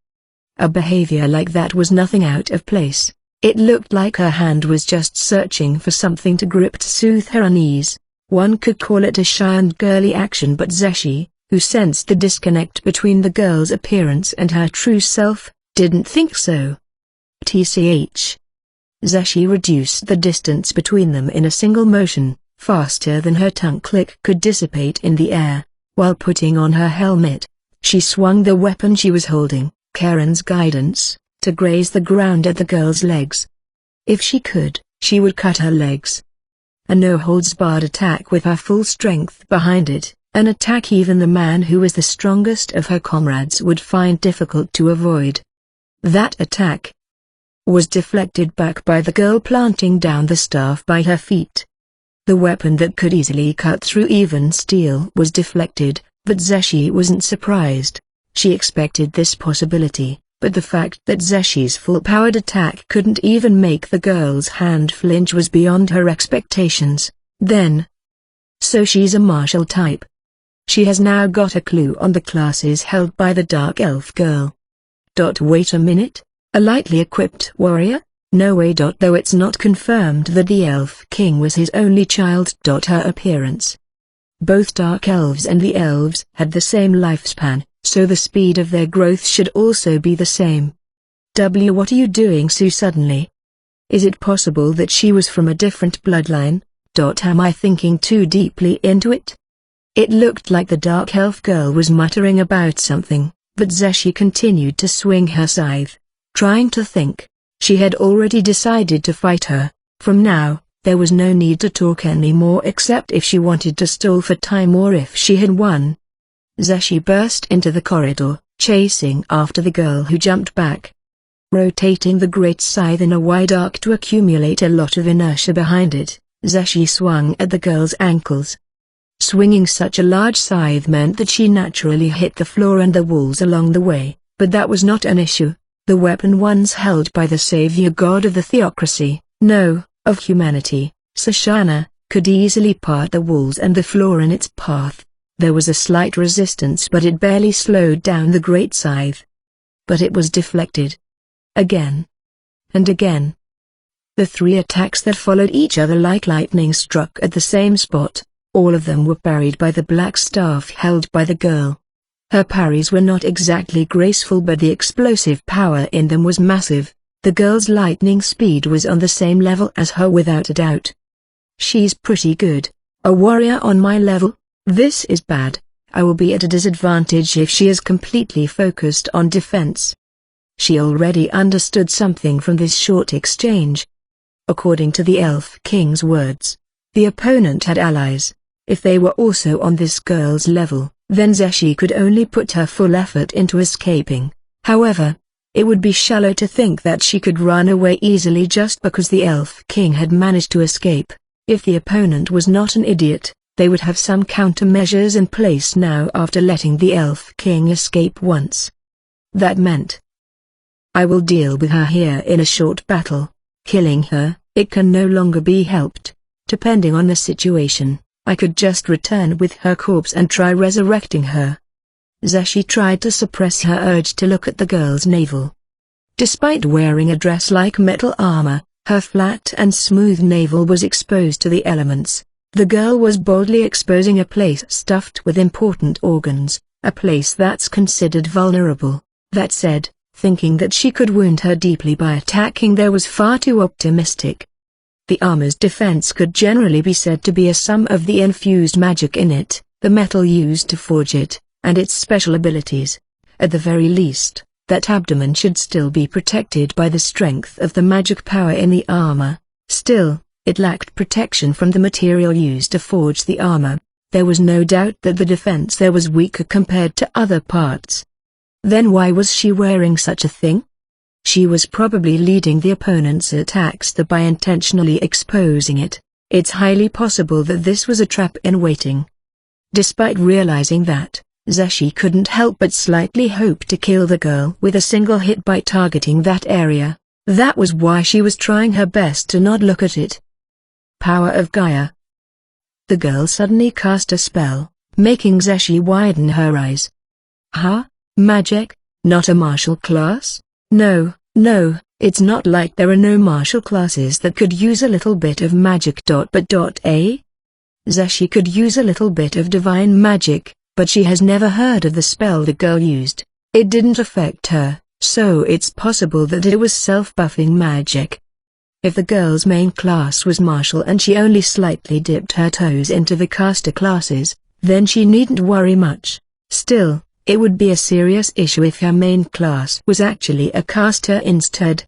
A behavior like that was nothing out of place. It looked like her hand was just searching for something to grip to soothe her unease. One could call it a shy and girly action, but Zeshi, who sensed the disconnect between the girl's appearance and her true self, didn't think so. Tch. Zeshi reduced the distance between them in a single motion, faster than her tongue click could dissipate in the air. While putting on her helmet, she swung the weapon she was holding, Karen's guidance, to graze the ground at the girl's legs. If she could, she would cut her legs. A no-holds-barred attack with her full strength behind it, an attack even the man who was the strongest of her comrades would find difficult to avoid. That attack was deflected back by the girl planting down the staff by her feet. The weapon that could easily cut through even steel was deflected, But Zeshi wasn't surprised. She expected this possibility, but the fact that Zeshi's full-powered attack couldn't even make the girl's hand flinch was beyond her expectations. Then, so she's a martial type. She has now got a clue on the classes held by the Dark Elf girl. Wait a minute, a lightly equipped warrior? No way. Though it's not confirmed that the Elf King was his only child. Her appearance. Both Dark Elves and the Elves had the same lifespan, so the speed of their growth should also be the same. What are you doing so suddenly? Is it possible that she was from a different bloodline? Am I thinking too deeply into it? It looked like the Dark Elf girl was muttering about something, but Zeshi continued to swing her scythe, trying to think. She had already decided to fight her. From now, there was no need to talk anymore except if she wanted to stall for time or if she had won. Zeshi burst into the corridor, chasing after the girl who jumped back. Rotating the great scythe in a wide arc to accumulate a lot of inertia behind it, Zeshi swung at the girl's ankles. Swinging such a large scythe meant that she naturally hit the floor and the walls along the way, but that was not an issue. The weapon once held by the savior god of the theocracy, no, of humanity, Sashana, could easily part the walls and the floor in its path. There was a slight resistance, but it barely slowed down the great scythe. But it was deflected. Again. And again. The three attacks that followed each other like lightning struck at the same spot. All of them were parried by the black staff held by the girl. Her parries were not exactly graceful, but the explosive power in them was massive. The girl's lightning speed was on the same level as her without a doubt. She's pretty good. A warrior on my level? This is bad. I will be at a disadvantage if she is completely focused on defense. She already understood something from this short exchange. According to the Elf King's words, the opponent had allies. If they were also on this girl's level, then Zeshi could only put her full effort into escaping. However, it would be shallow to think that she could run away easily just because the Elf King had managed to escape. If the opponent was not an idiot, they would have some countermeasures in place now after letting the Elf King escape once. That meant, I will deal with her here in a short battle. Killing her, it can no longer be helped. Depending on the situation, I could just return with her corpse and try resurrecting her. Zeshi tried to suppress her urge to look at the girl's navel. Despite wearing a dress like metal armor, her flat and smooth navel was exposed to the elements. The girl was boldly exposing a place stuffed with important organs, a place that's considered vulnerable. That said, thinking that she could wound her deeply by attacking there was far too optimistic. The armor's defense could generally be said to be a sum of the infused magic in it, the metal used to forge it, and its special abilities. At the very least, that abdomen should still be protected by the strength of the magic power in the armor. Still, it lacked protection from the material used to forge the armor. There was no doubt that the defense there was weaker compared to other parts. Then why was she wearing such a thing? She was probably leading the opponent's attacks by intentionally exposing it. It's highly possible that this was a trap in waiting. Despite realizing that, Zeshi couldn't help but slightly hope to kill the girl with a single hit by targeting that area. That was why she was trying her best to not look at it. Power of Gaia. The girl suddenly cast a spell, making Zeshi widen her eyes. Huh? Magic? Not a martial class? No, it's not like there are no martial classes that could use a little bit of magic. Zeshi could use a little bit of divine magic, but she has never heard of the spell the girl used. It didn't affect her, so it's possible that it was self-buffing magic. If the girl's main class was martial and she only slightly dipped her toes into the caster classes, then she needn't worry much. Still, it would be a serious issue if her main class was actually a caster instead.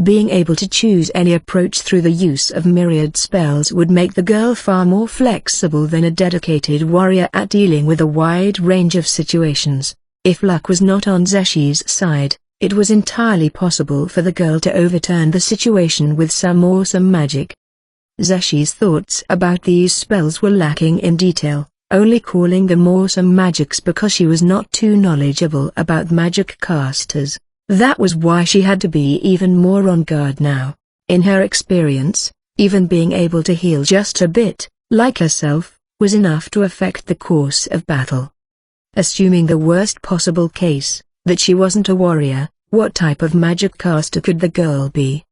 Being able to choose any approach through the use of myriad spells would make the girl far more flexible than a dedicated warrior at dealing with a wide range of situations. If luck was not on Zeshi's side, it was entirely possible for the girl to overturn the situation with some awesome magic. Zeshi's thoughts about these spells were lacking in detail. only calling them awesome magics because she was not too knowledgeable about magic casters. That was why she had to be even more on guard now. In her experience, even being able to heal just a bit, like herself, was enough to affect the course of battle. Assuming the worst possible case, that she wasn't a warrior, what type of magic caster could the girl be?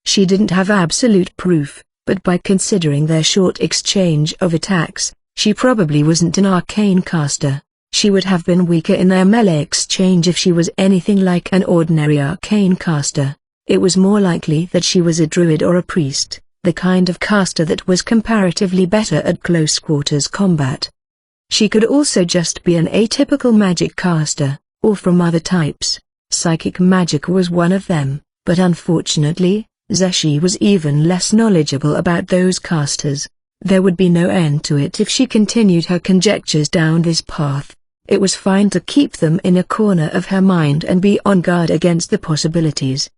She didn't have absolute proof, but by considering their short exchange of attacks, she probably wasn't an arcane caster. She would have been weaker in their melee exchange if she was anything like an ordinary arcane caster. It was more likely that she was a druid or a priest, the kind of caster that was comparatively better at close quarters combat. She could also just be an atypical magic caster, or from other types. Psychic magic was one of them, but unfortunately, Zeshi was even less knowledgeable about those casters. There would be no end to it if she continued her conjectures down this path. It was fine to keep them in a corner of her mind and be on guard against the possibilities.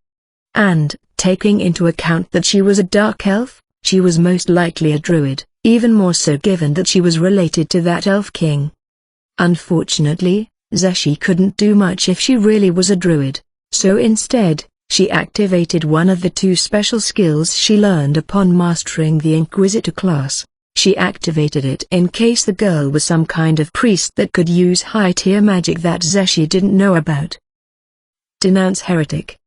And, taking into account that she was a dark elf, she was most likely a druid, even more so given that she was related to that elf king. Unfortunately, Zeshi couldn't do much if she really was a druid, so instead, she activated one of the two special skills she learned upon mastering the Inquisitor class. She activated it in case the girl was some kind of priest that could use high-tier magic that Zeshi didn't know about. Denounce Heretic.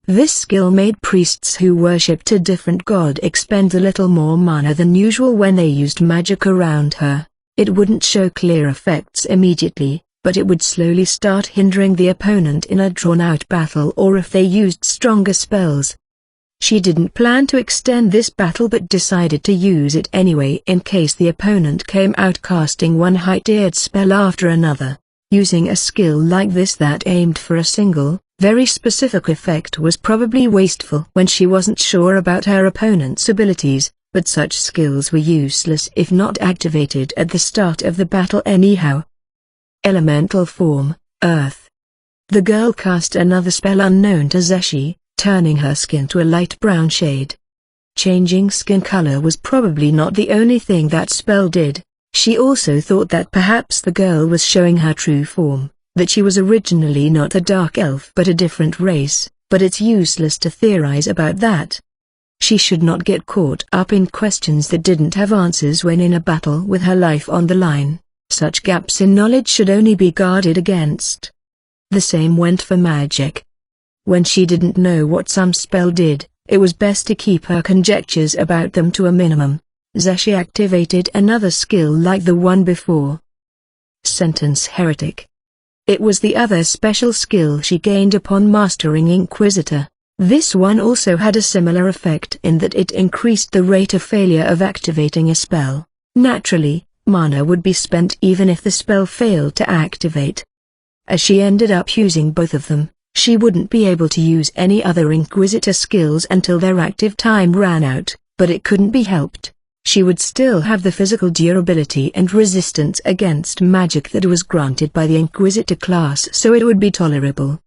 This skill made priests who worshipped a different god expend a little more mana than usual when they used magic around her. It wouldn't show clear effects immediately, but it would slowly start hindering the opponent in a drawn-out battle or if they used stronger spells. She didn't plan to extend this battle but decided to use it anyway in case the opponent came out casting one high-tiered spell after another. Using a skill like this that aimed for a single, very specific effect was probably wasteful when she wasn't sure about her opponent's abilities, but such skills were useless if not activated at the start of the battle anyhow. Elemental form, Earth. The girl cast another spell unknown to Zeshi, turning her skin to a light brown shade. Changing skin color was probably not the only thing that spell did. She also thought that perhaps the girl was showing her true form, that she was originally not a dark elf but a different race, but it's useless to theorize about that. She should not get caught up in questions that didn't have answers when in a battle with her life on the line. Such gaps in knowledge should only be guarded against. The same went for magic. When she didn't know what some spell did, it was best to keep her conjectures about them to a minimum. Zeshi activated another skill like the one before. Sentence Heretic. It was the other special skill she gained upon mastering Inquisitor. This one also had a similar effect in that it increased the rate of failure of activating a spell. Naturally, mana would be spent even if the spell failed to activate. As she ended up using both of them, she wouldn't be able to use any other Inquisitor skills until their active time ran out, but it couldn't be helped. She would still have the physical durability and resistance against magic that was granted by the Inquisitor class, so it would be tolerable.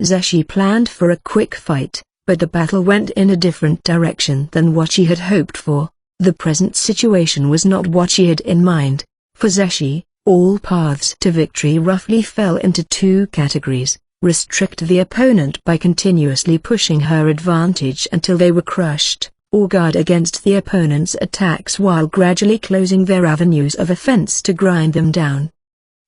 Zeshi planned for a quick fight, but the battle went in a different direction than what she had hoped for. The present situation was not what she had in mind. For Zeshi, all paths to victory roughly fell into two categories: restrict the opponent by continuously pushing her advantage until they were crushed, or guard against the opponent's attacks while gradually closing their avenues of offense to grind them down.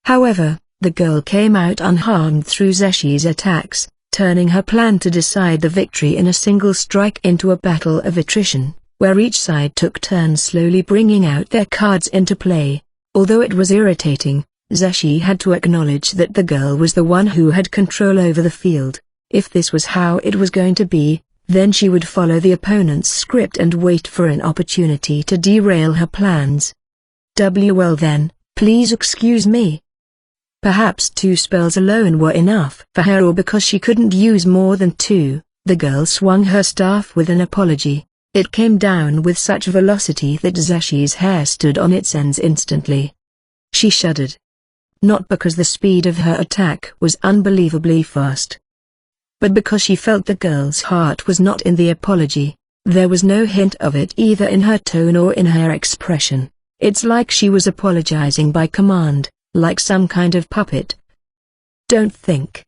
However, the girl came out unharmed through Zeshi's attacks, turning her plan to decide the victory in a single strike into a battle of attrition, where each side took turns slowly bringing out their cards into play. Although it was irritating, Zeshi had to acknowledge that the girl was the one who had control over the field. If this was how it was going to be, then she would follow the opponent's script and wait for an opportunity to derail her plans. Well then, please excuse me. Perhaps two spells alone were enough for her, or because she couldn't use more than two, the girl swung her staff with an apology. It came down with such velocity that Zeshi's hair stood on its ends instantly. She shuddered. Not because the speed of her attack was unbelievably fast, but because she felt the girl's heart was not in the apology. There was no hint of it either in her tone or in her expression. It's like she was apologizing by command, like some kind of puppet. Don't think.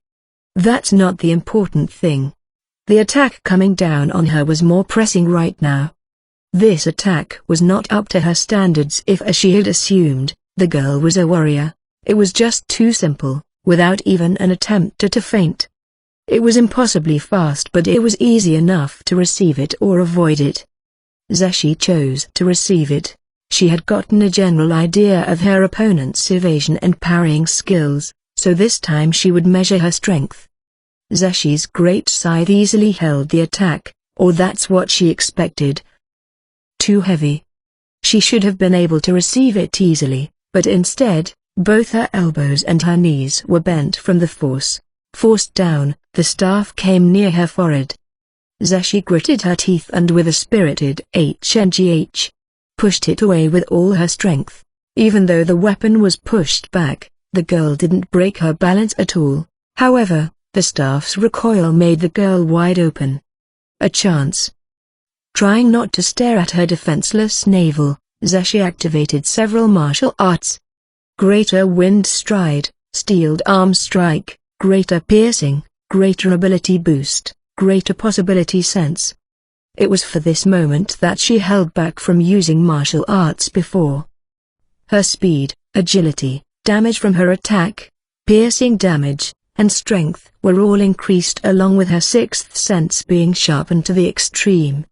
That's not the important thing. The attack coming down on her was more pressing right now. This attack was not up to her standards if, as she had assumed, the girl was a warrior. It was just too simple, without even an attempt to feint. It was impossibly fast, but it was easy enough to receive it or avoid it. Zashi chose to receive it. She had gotten a general idea of her opponent's evasion and parrying skills, so this time she would measure her strength. Zashi's great scythe easily held the attack, or that's what she expected. Too heavy. She should have been able to receive it easily, but instead, both her elbows and her knees were bent from the force. Forced down, the staff came near her forehead. Zashi gritted her teeth and with a spirited HNGH, pushed it away with all her strength. Even though the weapon was pushed back, the girl didn't break her balance at all. However, the staff's recoil made the girl wide open. A chance. Trying not to stare at her defenseless navel, Zashi activated several martial arts. Greater wind stride, steeled arm strike, greater piercing, greater ability boost, greater possibility sense. It was for this moment that she held back from using martial arts before. Her speed, agility, damage from her attack, piercing damage, and strength were all increased, along with her sixth sense being sharpened to the extreme.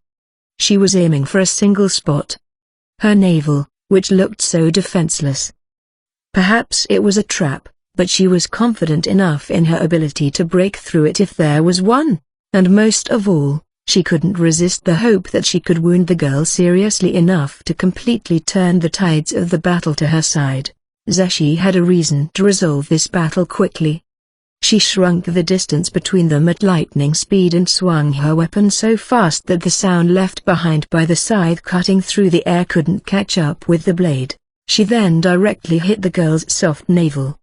She was aiming for a single spot. Her navel, which looked so defenseless. Perhaps it was a trap, but she was confident enough in her ability to break through it if there was one, and most of all, she couldn't resist the hope that she could wound the girl seriously enough to completely turn the tides of the battle to her side. Zashi had a reason to resolve this battle quickly. She shrunk the distance between them at lightning speed and swung her weapon so fast that the sound left behind by the scythe cutting through the air couldn't catch up with the blade. She then directly hit the girl's soft navel.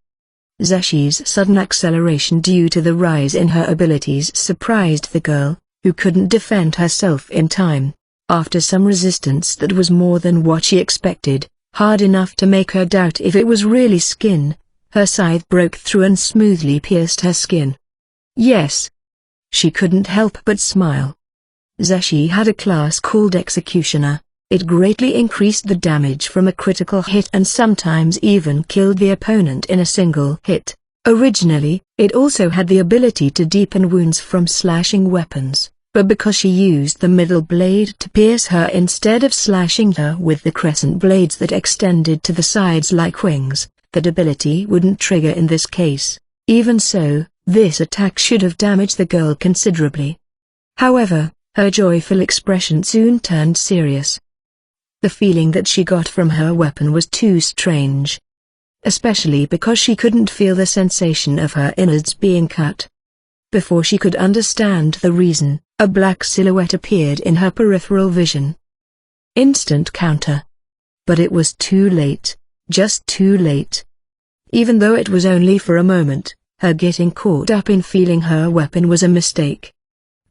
Zashi's sudden acceleration due to the rise in her abilities surprised the girl, who couldn't defend herself in time. After some resistance that was more than what she expected, hard enough to make her doubt if it was really skin, her scythe broke through and smoothly pierced her skin. Yes. She couldn't help but smile. Zashi had a class called Executioner. It greatly increased the damage from a critical hit and sometimes even killed the opponent in a single hit. Originally, it also had the ability to deepen wounds from slashing weapons, but because she used the middle blade to pierce her instead of slashing her with the crescent blades that extended to the sides like wings, that ability wouldn't trigger in this case. Even so, this attack should have damaged the girl considerably. However, her joyful expression soon turned serious. The feeling that she got from her weapon was too strange. Especially because she couldn't feel the sensation of her innards being cut. Before she could understand the reason, a black silhouette appeared in her peripheral vision. Instant counter. But it was too late, just too late. Even though it was only for a moment, her getting caught up in feeling her weapon was a mistake.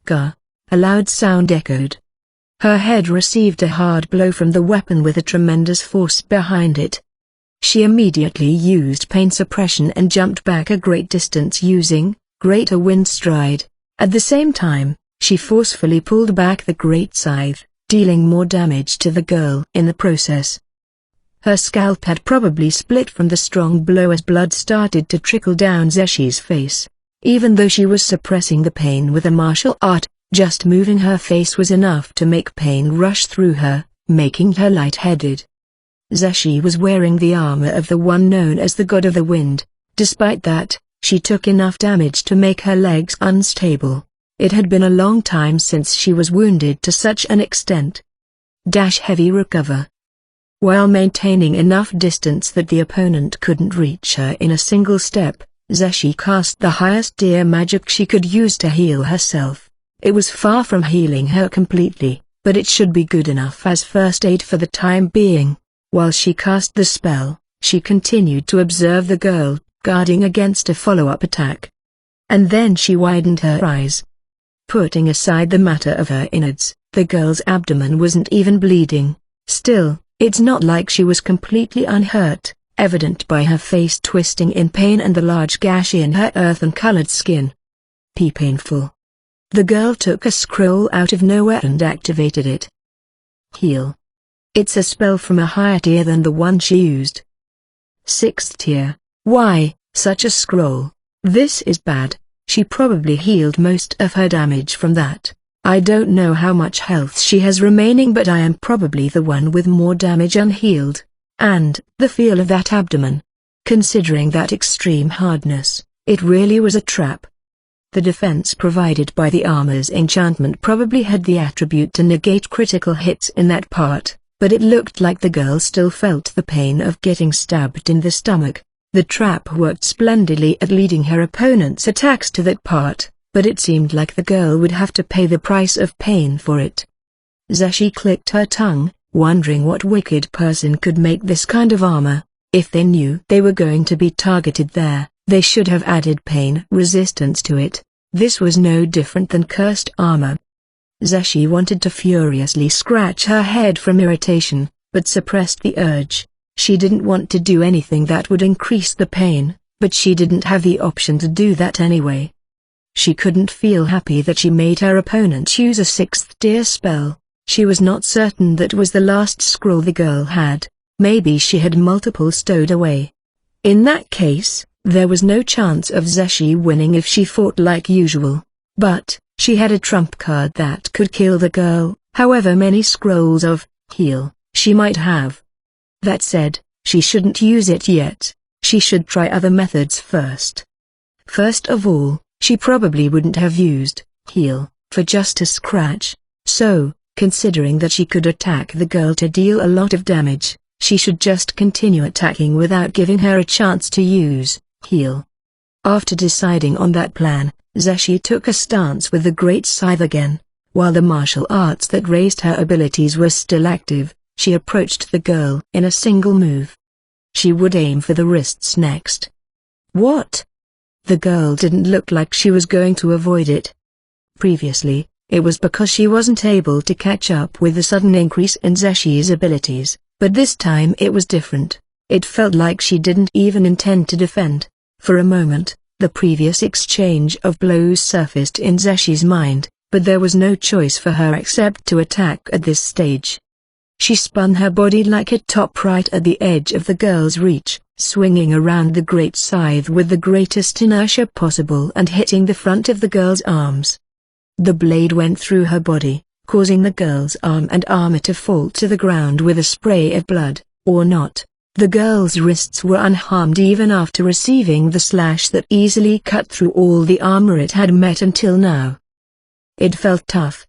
Gah! A loud sound echoed. Her head received a hard blow from the weapon with a tremendous force behind it. She immediately used pain suppression and jumped back a great distance using greater wind stride. At the same time, she forcefully pulled back the great scythe, dealing more damage to the girl in the process. Her scalp had probably split from the strong blow as blood started to trickle down Zashi's face. Even though she was suppressing the pain with a martial art, just moving her face was enough to make pain rush through her, making her lightheaded. Zashi was wearing the armor of the one known as the God of the Wind. Despite that, she took enough damage to make her legs unstable. It had been a long time since she was wounded to such an extent. Heavy recover. While maintaining enough distance that the opponent couldn't reach her in a single step, Zashi cast the highest tier magic she could use to heal herself. It was far from healing her completely, but it should be good enough as first aid for the time being. While she cast the spell, she continued to observe the girl, guarding against a follow-up attack. And then she widened her eyes. Putting aside the matter of her innards, the girl's abdomen wasn't even bleeding. Still, It's not like she was completely unhurt, evident by her face twisting in pain and the large gash in her earthen-colored skin. Painful. The girl took a scroll out of nowhere and activated it. Heal. It's a spell from a higher tier than the one she used. 6th tier. Why, such a scroll? This is bad. She probably healed most of her damage from that. I don't know how much health she has remaining, but I am probably the one with more damage unhealed. And, the feel of that abdomen. Considering that extreme hardness, it really was a trap. The defense provided by the armor's enchantment probably had the attribute to negate critical hits in that part, but it looked like the girl still felt the pain of getting stabbed in the stomach. The trap worked splendidly at leading her opponent's attacks to that part, but it seemed like the girl would have to pay the price of pain for it. Zashi clicked her tongue, wondering what wicked person could make this kind of armor. If they knew they were going to be targeted there, they should have added pain resistance to it. This was no different than cursed armor. Zashi wanted to furiously scratch her head from irritation, but suppressed the urge. She didn't want to do anything that would increase the pain, but she didn't have the option to do that anyway. She couldn't feel happy that she made her opponent use a 6th tier spell. She was not certain that was the last scroll the girl had. Maybe she had multiple stowed away. In that case, there was no chance of Zashi winning if she fought like usual. But, she had a trump card that could kill the girl, however many scrolls of heal she might have. That said, she shouldn't use it yet. She should try other methods first. First of all, she probably wouldn't have used heal for just a scratch. So, considering that she could attack the girl to deal a lot of damage, she should just continue attacking without giving her a chance to use heal. After deciding on that plan, Zashi took a stance with the Great Scythe again. While the martial arts that raised her abilities were still active, she approached the girl in a single move. She would aim for the wrists next. What? The girl didn't look like she was going to avoid it. Previously, it was because she wasn't able to catch up with the sudden increase in Zashi's abilities, but this time it was different. It felt like she didn't even intend to defend. For a moment, the previous exchange of blows surfaced in Zashi's mind, but there was no choice for her except to attack at this stage. She spun her body like a top right at the edge of the girl's reach, swinging around the great scythe with the greatest inertia possible and hitting the front of the girl's arms. The blade went through her body, causing the girl's arm and armor to fall to the ground with a spray of blood, or not. The girl's wrists were unharmed even after receiving the slash that easily cut through all the armor it had met until now. It felt tough.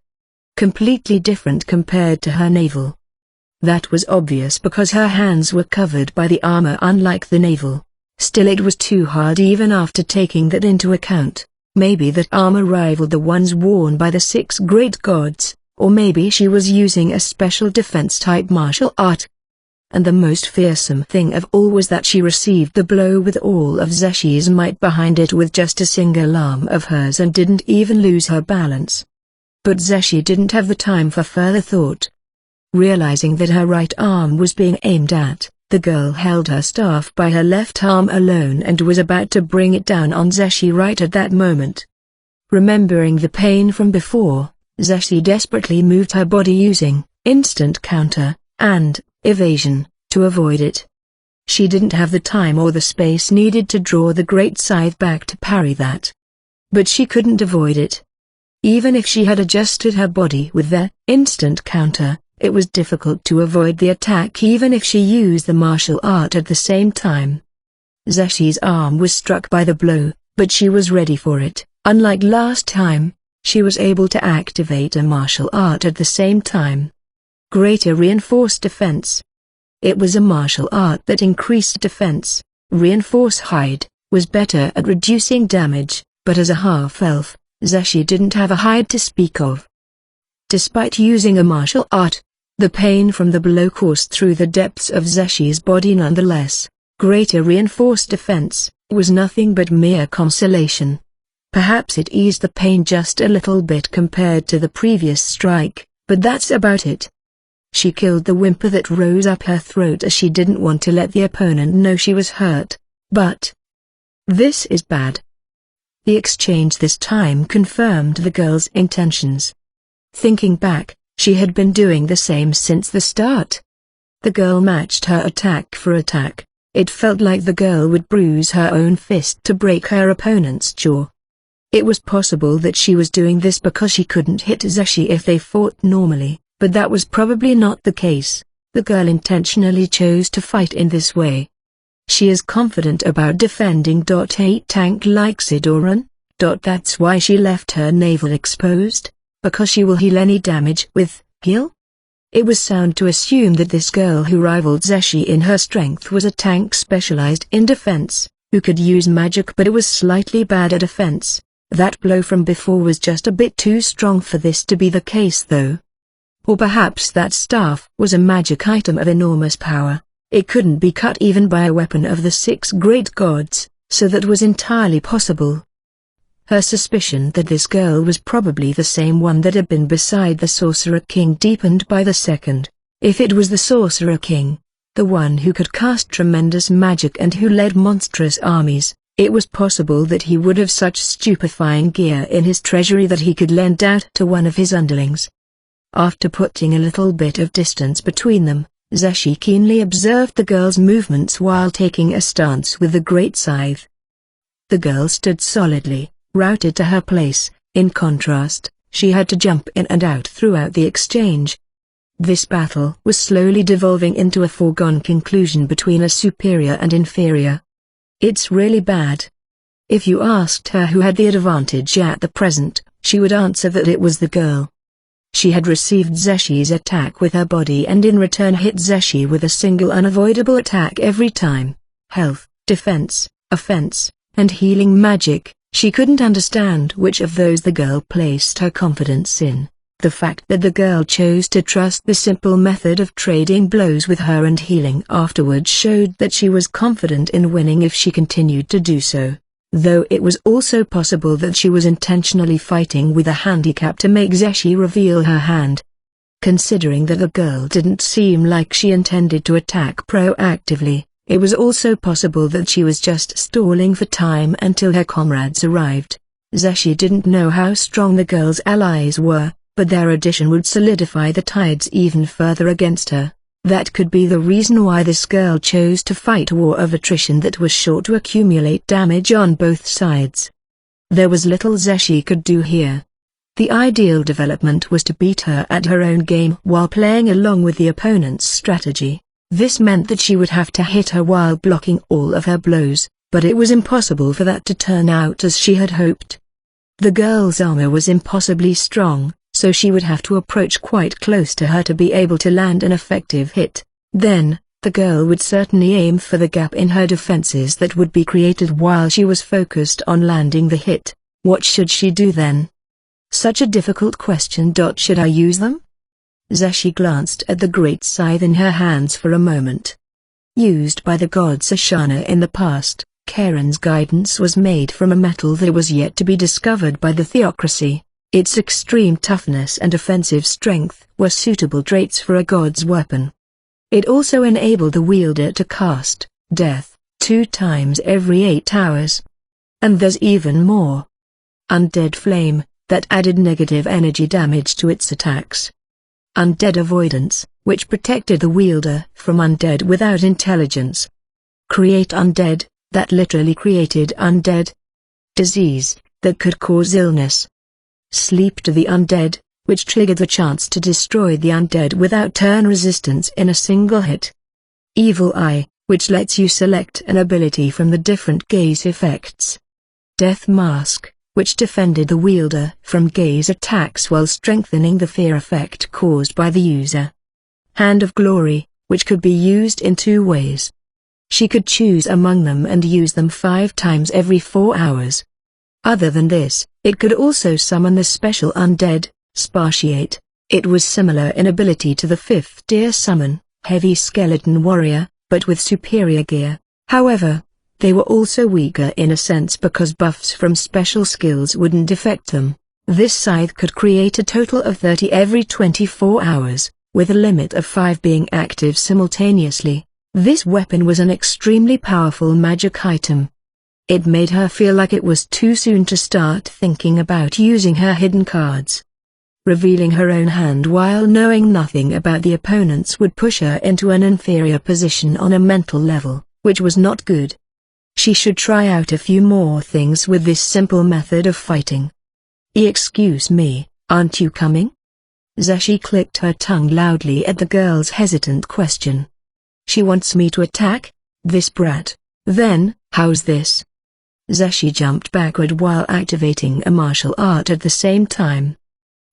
Completely different compared to her navel. That was obvious because her hands were covered by the armor unlike the navel. Still, it was too hard even after taking that into account. Maybe that armor rivaled the ones worn by the 6 great gods, or maybe she was using a special defense-type martial art. And the most fearsome thing of all was that she received the blow with all of Zashi's might behind it with just a single arm of hers and didn't even lose her balance. But Zashi didn't have the time for further thought. Realizing that her right arm was being aimed at, the girl held her staff by her left arm alone and was about to bring it down on Zashi right at that moment. Remembering the pain from before, Zashi desperately moved her body using instant counter and evasion to avoid it. She didn't have the time or the space needed to draw the great scythe back to parry that. But she couldn't avoid it. Even if she had adjusted her body with the instant counter, it was difficult to avoid the attack even if she used the martial art at the same time. Zashi's arm was struck by the blow, but she was ready for it. Unlike last time, she was able to activate a martial art at the same time. Greater reinforced defense. It was a martial art that increased defense. Reinforce hide was better at reducing damage, but as a half-elf, Zashi didn't have a hide to speak of. Despite using a martial art, the pain from the blow coursed through the depths of Zashi's body nonetheless. Greater reinforced defense was nothing but mere consolation. Perhaps it eased the pain just a little bit compared to the previous strike, but that's about it. She killed the whimper that rose up her throat as she didn't want to let the opponent know she was hurt. But this is bad. The exchange this time confirmed the girl's intentions. Thinking back, she had been doing the same since the start. The girl matched her attack for attack. It felt like the girl would bruise her own fist to break her opponent's jaw. It was possible that she was doing this because she couldn't hit Zeshi if they fought normally, but that was probably not the case. The girl intentionally chose to fight in this way. She is confident about defending. A tank like Sidoran. That's why she left her navel exposed, because she will heal any damage with heal? It was sound to assume that this girl who rivaled Zeshi in her strength was a tank specialized in defense, who could use magic, but it was slightly bad at defense. That blow from before was just a bit too strong for this to be the case though. Or perhaps that staff was a magic item of enormous power. It couldn't be cut even by a weapon of the 6 great gods, so that was entirely possible. Her suspicion that this girl was probably the same one that had been beside the Sorcerer King deepened by the second. If it was the Sorcerer King, the one who could cast tremendous magic and who led monstrous armies, it was possible that he would have such stupefying gear in his treasury that he could lend out to one of his underlings. After putting a little bit of distance between them, Zeshi keenly observed the girl's movements while taking a stance with the great scythe. The girl stood solidly, routed to her place. In contrast, she had to jump in and out throughout the exchange. This battle was slowly devolving into a foregone conclusion between a superior and inferior. It's really bad. If you asked her who had the advantage at the present, she would answer that it was the girl. She had received Zeshi's attack with her body and in return hit Zeshi with a single unavoidable attack every time. Health, defense, offense, and healing magic. She couldn't understand which of those the girl placed her confidence in. The fact that the girl chose to trust the simple method of trading blows with her and healing afterwards showed that she was confident in winning if she continued to do so. Though it was also possible that she was intentionally fighting with a handicap to make Zeshi reveal her hand. Considering that the girl didn't seem like she intended to attack proactively, it was also possible that she was just stalling for time until her comrades arrived. Zeshi didn't know how strong the girl's allies were, but their addition would solidify the tides even further against her. That could be the reason why this girl chose to fight a war of attrition that was sure to accumulate damage on both sides. There was little Zeshi could do here. The ideal development was to beat her at her own game while playing along with the opponent's strategy. This meant that she would have to hit her while blocking all of her blows, but it was impossible for that to turn out as she had hoped. The girl's armor was impossibly strong, so she would have to approach quite close to her to be able to land an effective hit. Then, the girl would certainly aim for the gap in her defenses that would be created while she was focused on landing the hit. What should she do then? Such a difficult question. Should I use them? Zeshi glanced at the great scythe in her hands for a moment. Used by the gods Ashana in the past, Karen's guidance was made from a metal that was yet to be discovered by the theocracy. Its extreme toughness and offensive strength were suitable traits for a god's weapon. It also enabled the wielder to cast death 2 times every 8 hours. And there's even more. Undead Flame, that added negative energy damage to its attacks. Undead Avoidance, which protected the wielder from undead without intelligence. Create Undead, that literally created undead. Disease, that could cause illness. Sleep to the Undead, which triggered the chance to destroy the undead without turn resistance in a single hit. Evil Eye, which lets you select an ability from the different gaze effects. Death Mask, which defended the wielder from gaze attacks while strengthening the fear effect caused by the user. Hand of Glory, which could be used in 2 ways. She could choose among them and use them 5 times every 4 hours. Other than this, it could also summon the special undead, Spartiate. It was similar in ability to the 5th tier summon, Heavy Skeleton Warrior, but with superior gear. However, they were also weaker in a sense because buffs from special skills wouldn't affect them. This scythe could create a total of 30 every 24 hours, with a limit of 5 being active simultaneously. This weapon was an extremely powerful magic item. It made her feel like it was too soon to start thinking about using her hidden cards. Revealing her own hand while knowing nothing about the opponents would push her into an inferior position on a mental level, which was not good. She should try out a few more things with this simple method of fighting. Excuse me, aren't you coming? Zeshi clicked her tongue loudly at the girl's hesitant question. She wants me to attack? This brat. Then, how's this? Zeshi jumped backward while activating a martial art at the same time.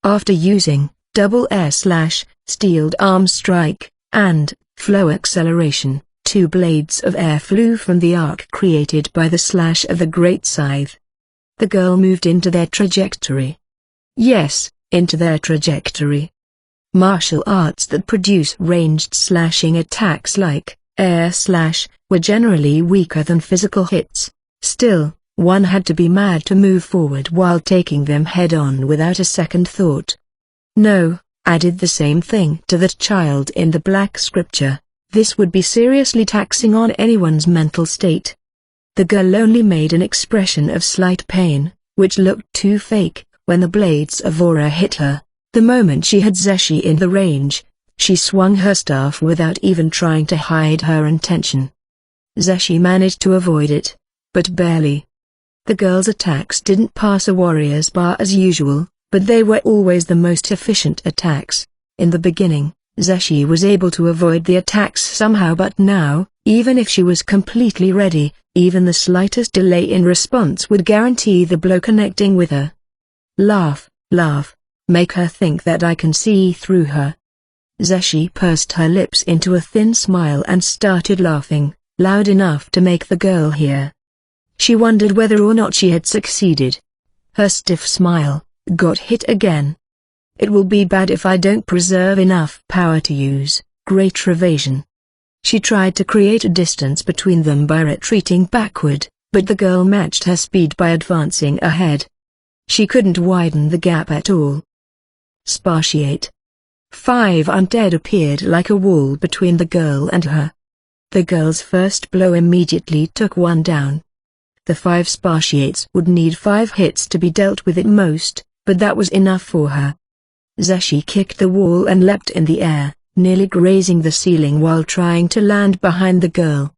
After using double air slash, steeled arm strike, and flow acceleration, 2 blades of air flew from the arc created by the slash of the great scythe. The girl moved into their trajectory. Yes, into their trajectory. Martial arts that produce ranged slashing attacks like air slash were generally weaker than physical hits. Still, one had to be mad to move forward while taking them head-on without a second thought. No, I did the same thing to that child in the black scripture. This would be seriously taxing on anyone's mental state. The girl only made an expression of slight pain, which looked too fake, when the blades of aura hit her. The moment she had Zeshi in the range, she swung her staff without even trying to hide her intention. Zeshi managed to avoid it, but barely. The girl's attacks didn't pass a warrior's bar as usual, but they were always the most efficient attacks. In the beginning, Zeshi was able to avoid the attacks somehow, but now, even if she was completely ready, even the slightest delay in response would guarantee the blow connecting with her. Laugh, laugh, make her think that I can see through her. Zeshi pursed her lips into a thin smile and started laughing, loud enough to make the girl hear. She wondered whether or not she had succeeded. Her stiff smile got hit again. It will be bad if I don't preserve enough power to use great evasion. She tried to create a distance between them by retreating backward, but the girl matched her speed by advancing ahead. She couldn't widen the gap at all. Spartiate. 5 undead appeared like a wall between the girl and her. The girl's first blow immediately took one down. The 5 Spartiates would need 5 hits to be dealt with at most, but that was enough for her. Zeshi kicked the wall and leapt in the air, nearly grazing the ceiling while trying to land behind the girl.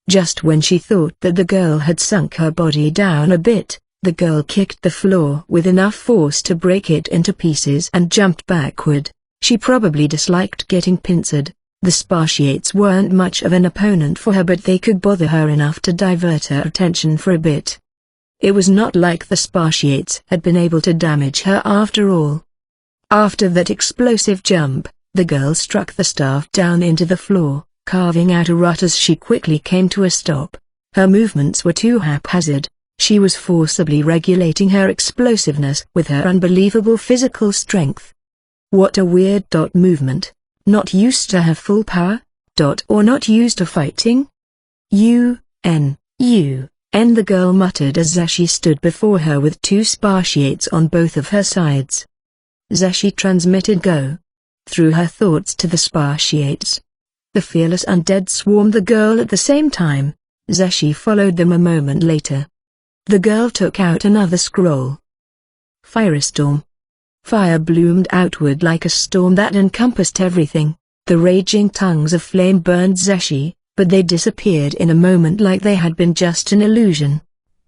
Just when she thought that the girl had sunk her body down a bit, the girl kicked the floor with enough force to break it into pieces and jumped backward. She probably disliked getting pincered. The Spartiates weren't much of an opponent for her, but they could bother her enough to divert her attention for a bit. It was not like the Spartiates had been able to damage her after all. After that explosive jump, the girl struck the staff down into the floor, carving out a rut as she quickly came to a stop. Her movements were too haphazard. She was forcibly regulating her explosiveness with her unbelievable physical strength. What a weird movement. Not used to her full power? Or not used to fighting? The girl muttered as Zeshi stood before her with 2 Spartiates on both of her sides. Zeshi transmitted go through her thoughts to the Spartiates. The fearless undead swarmed the girl at the same time. Zeshi followed them a moment later. The girl took out another scroll. Firestorm. Fire bloomed outward like a storm that encompassed everything. The raging tongues of flame burned Zeshi, but they disappeared in a moment like they had been just an illusion.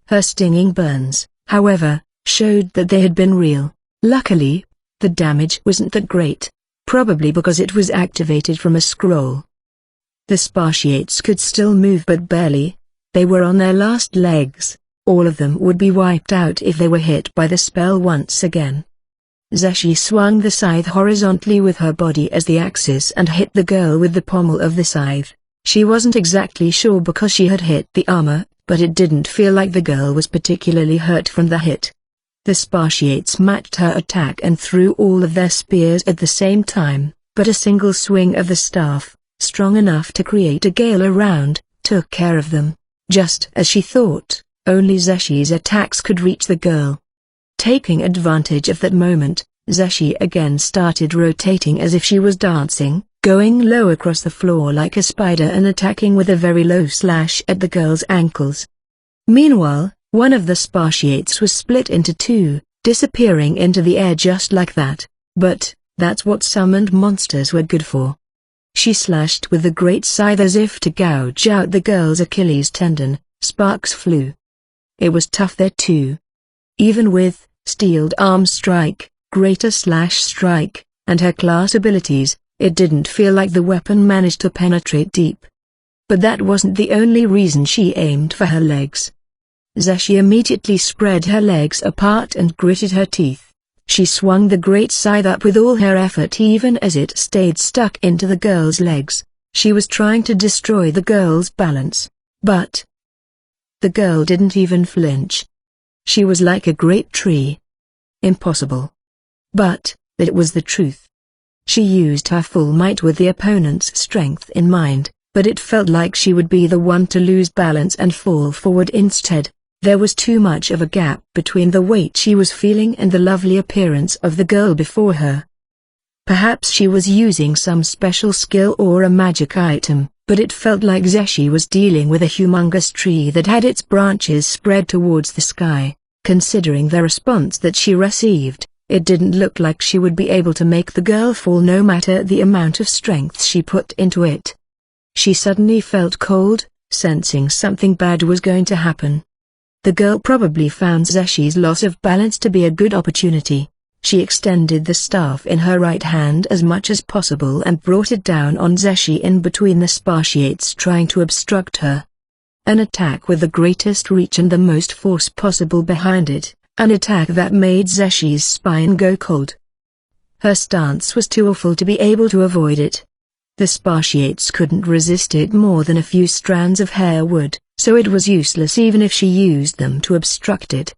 Her stinging burns, however, showed that they had been real. Luckily, the damage wasn't that great, probably because it was activated from a scroll. The Spartiates could still move but barely. They were on their last legs. All of them would be wiped out if they were hit by the spell once again. Zeshi swung the scythe horizontally with her body as the axis and hit the girl with the pommel of the scythe. She wasn't exactly sure because she had hit the armor, but it didn't feel like the girl was particularly hurt from the hit. The Spartiates matched her attack and threw all of their spears at the same time, but a single swing of the staff, strong enough to create a gale around, took care of them. Just as she thought, only Zeshi's attacks could reach the girl. Taking advantage of that moment, Zeshi again started rotating as if she was dancing, going low across the floor like a spider and attacking with a very low slash at the girl's ankles. Meanwhile, one of the spartiates was split into two, disappearing into the air just like that. But that's what summoned monsters were good for. She slashed with the great scythe as if to gouge out the girl's Achilles tendon. Sparks flew. It was tough there too. Even with steeled arm strike, greater slash strike, and her class abilities, it didn't feel like the weapon managed to penetrate deep. But that wasn't the only reason she aimed for her legs. Zeshi immediately spread her legs apart and gritted her teeth. She swung the great scythe up with all her effort even as it stayed stuck into the girl's legs. She was trying to destroy the girl's balance. But the girl didn't even flinch. She was like a great tree. Impossible. But that was the truth. She used her full might with the opponent's strength in mind, but it felt like she would be the one to lose balance and fall forward instead. There was too much of a gap between the weight she was feeling and the lovely appearance of the girl before her. Perhaps she was using some special skill or a magic item, but it felt like Zeshi was dealing with a humongous tree that had its branches spread towards the sky. Considering the response that she received, it didn't look like she would be able to make the girl fall no matter the amount of strength she put into it. She suddenly felt cold, sensing something bad was going to happen. The girl probably found Zeshi's loss of balance to be a good opportunity. She extended the staff in her right hand as much as possible and brought it down on Zeshi in between the spartiates trying to obstruct her. An attack with the greatest reach and the most force possible behind it, an attack that made Zeshi's spine go cold. Her stance was too awful to be able to avoid it. The spartiates couldn't resist it more than a few strands of hair would, so it was useless even if she used them to obstruct it.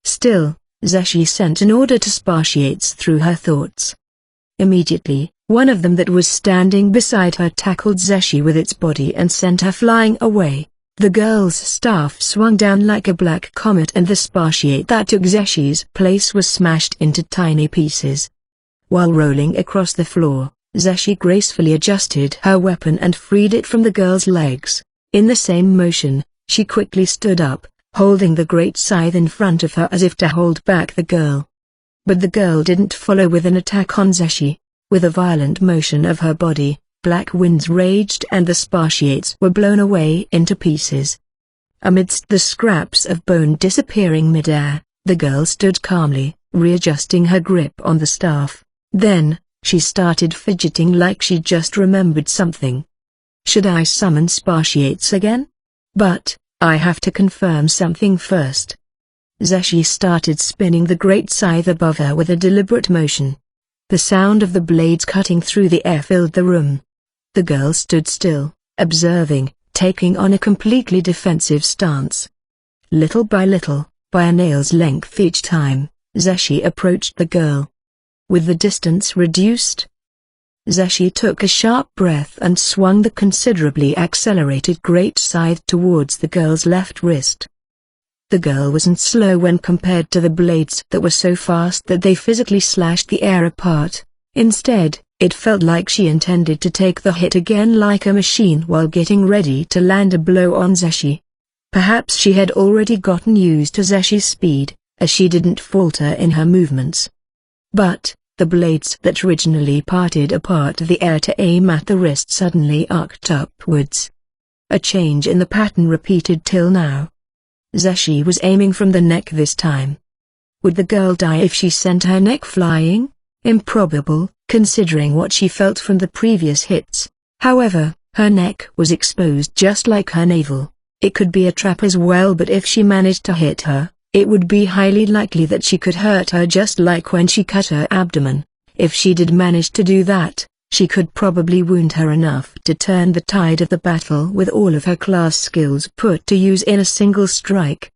Still, Zeshi sent an order to spartiates through her thoughts. Immediately, one of them that was standing beside her tackled Zeshi with its body and sent her flying away. The girl's staff swung down like a black comet and the spartiate that took Zeshi's place was smashed into tiny pieces. While rolling across the floor, Zeshi gracefully adjusted her weapon and freed it from the girl's legs. In the same motion, she quickly stood up, holding the great scythe in front of her as if to hold back the girl. But the girl didn't follow with an attack on Zeshi. With a violent motion of her body, black winds raged and the spartiates were blown away into pieces. Amidst the scraps of bone disappearing midair, the girl stood calmly, readjusting her grip on the staff. Then, she started fidgeting like she just remembered something. Should I summon spartiates again? But I have to confirm something first. Zeshi started spinning the great scythe above her with a deliberate motion. The sound of the blades cutting through the air filled the room. The girl stood still, observing, taking on a completely defensive stance. Little by little, by a nail's length each time, Zeshi approached the girl. With the distance reduced, Zeshi took a sharp breath and swung the considerably accelerated great scythe towards the girl's left wrist. The girl wasn't slow when compared to the blades that were so fast that they physically slashed the air apart. Instead, it felt like she intended to take the hit again like a machine while getting ready to land a blow on Zeshi. Perhaps she had already gotten used to Zeshi's speed, as she didn't falter in her movements. But the blades that originally parted apart the air to aim at the wrist suddenly arced upwards. A change in the pattern repeated till now. Zeshi was aiming from the neck this time. Would the girl die if she sent her neck flying? Improbable, considering what she felt from the previous hits. However, her neck was exposed just like her navel. It could be a trap as well, but if she managed to hit her, it would be highly likely that she could hurt her just like when she cut her abdomen. If she did manage to do that, she could probably wound her enough to turn the tide of the battle with all of her class skills put to use in a single strike.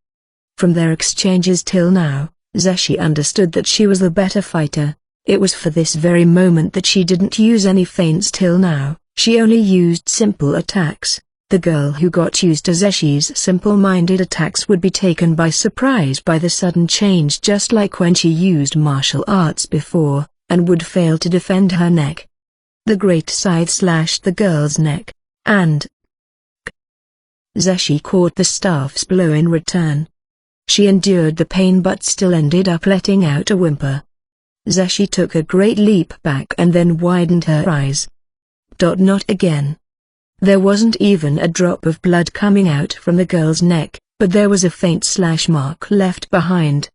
From their exchanges till now, Zeshi understood that she was the better fighter. It was for this very moment that she didn't use any feints till now. She only used simple attacks. The girl who got used to Zeshi's simple-minded attacks would be taken by surprise by the sudden change, just like when she used martial arts before, and would fail to defend her neck. The great scythe slashed the girl's neck, and Zeshi caught the staff's blow in return. She endured the pain but still ended up letting out a whimper. Zeshi took a great leap back and then widened her eyes. Not again. There wasn't even a drop of blood coming out from the girl's neck, but there was a faint slash mark left behind.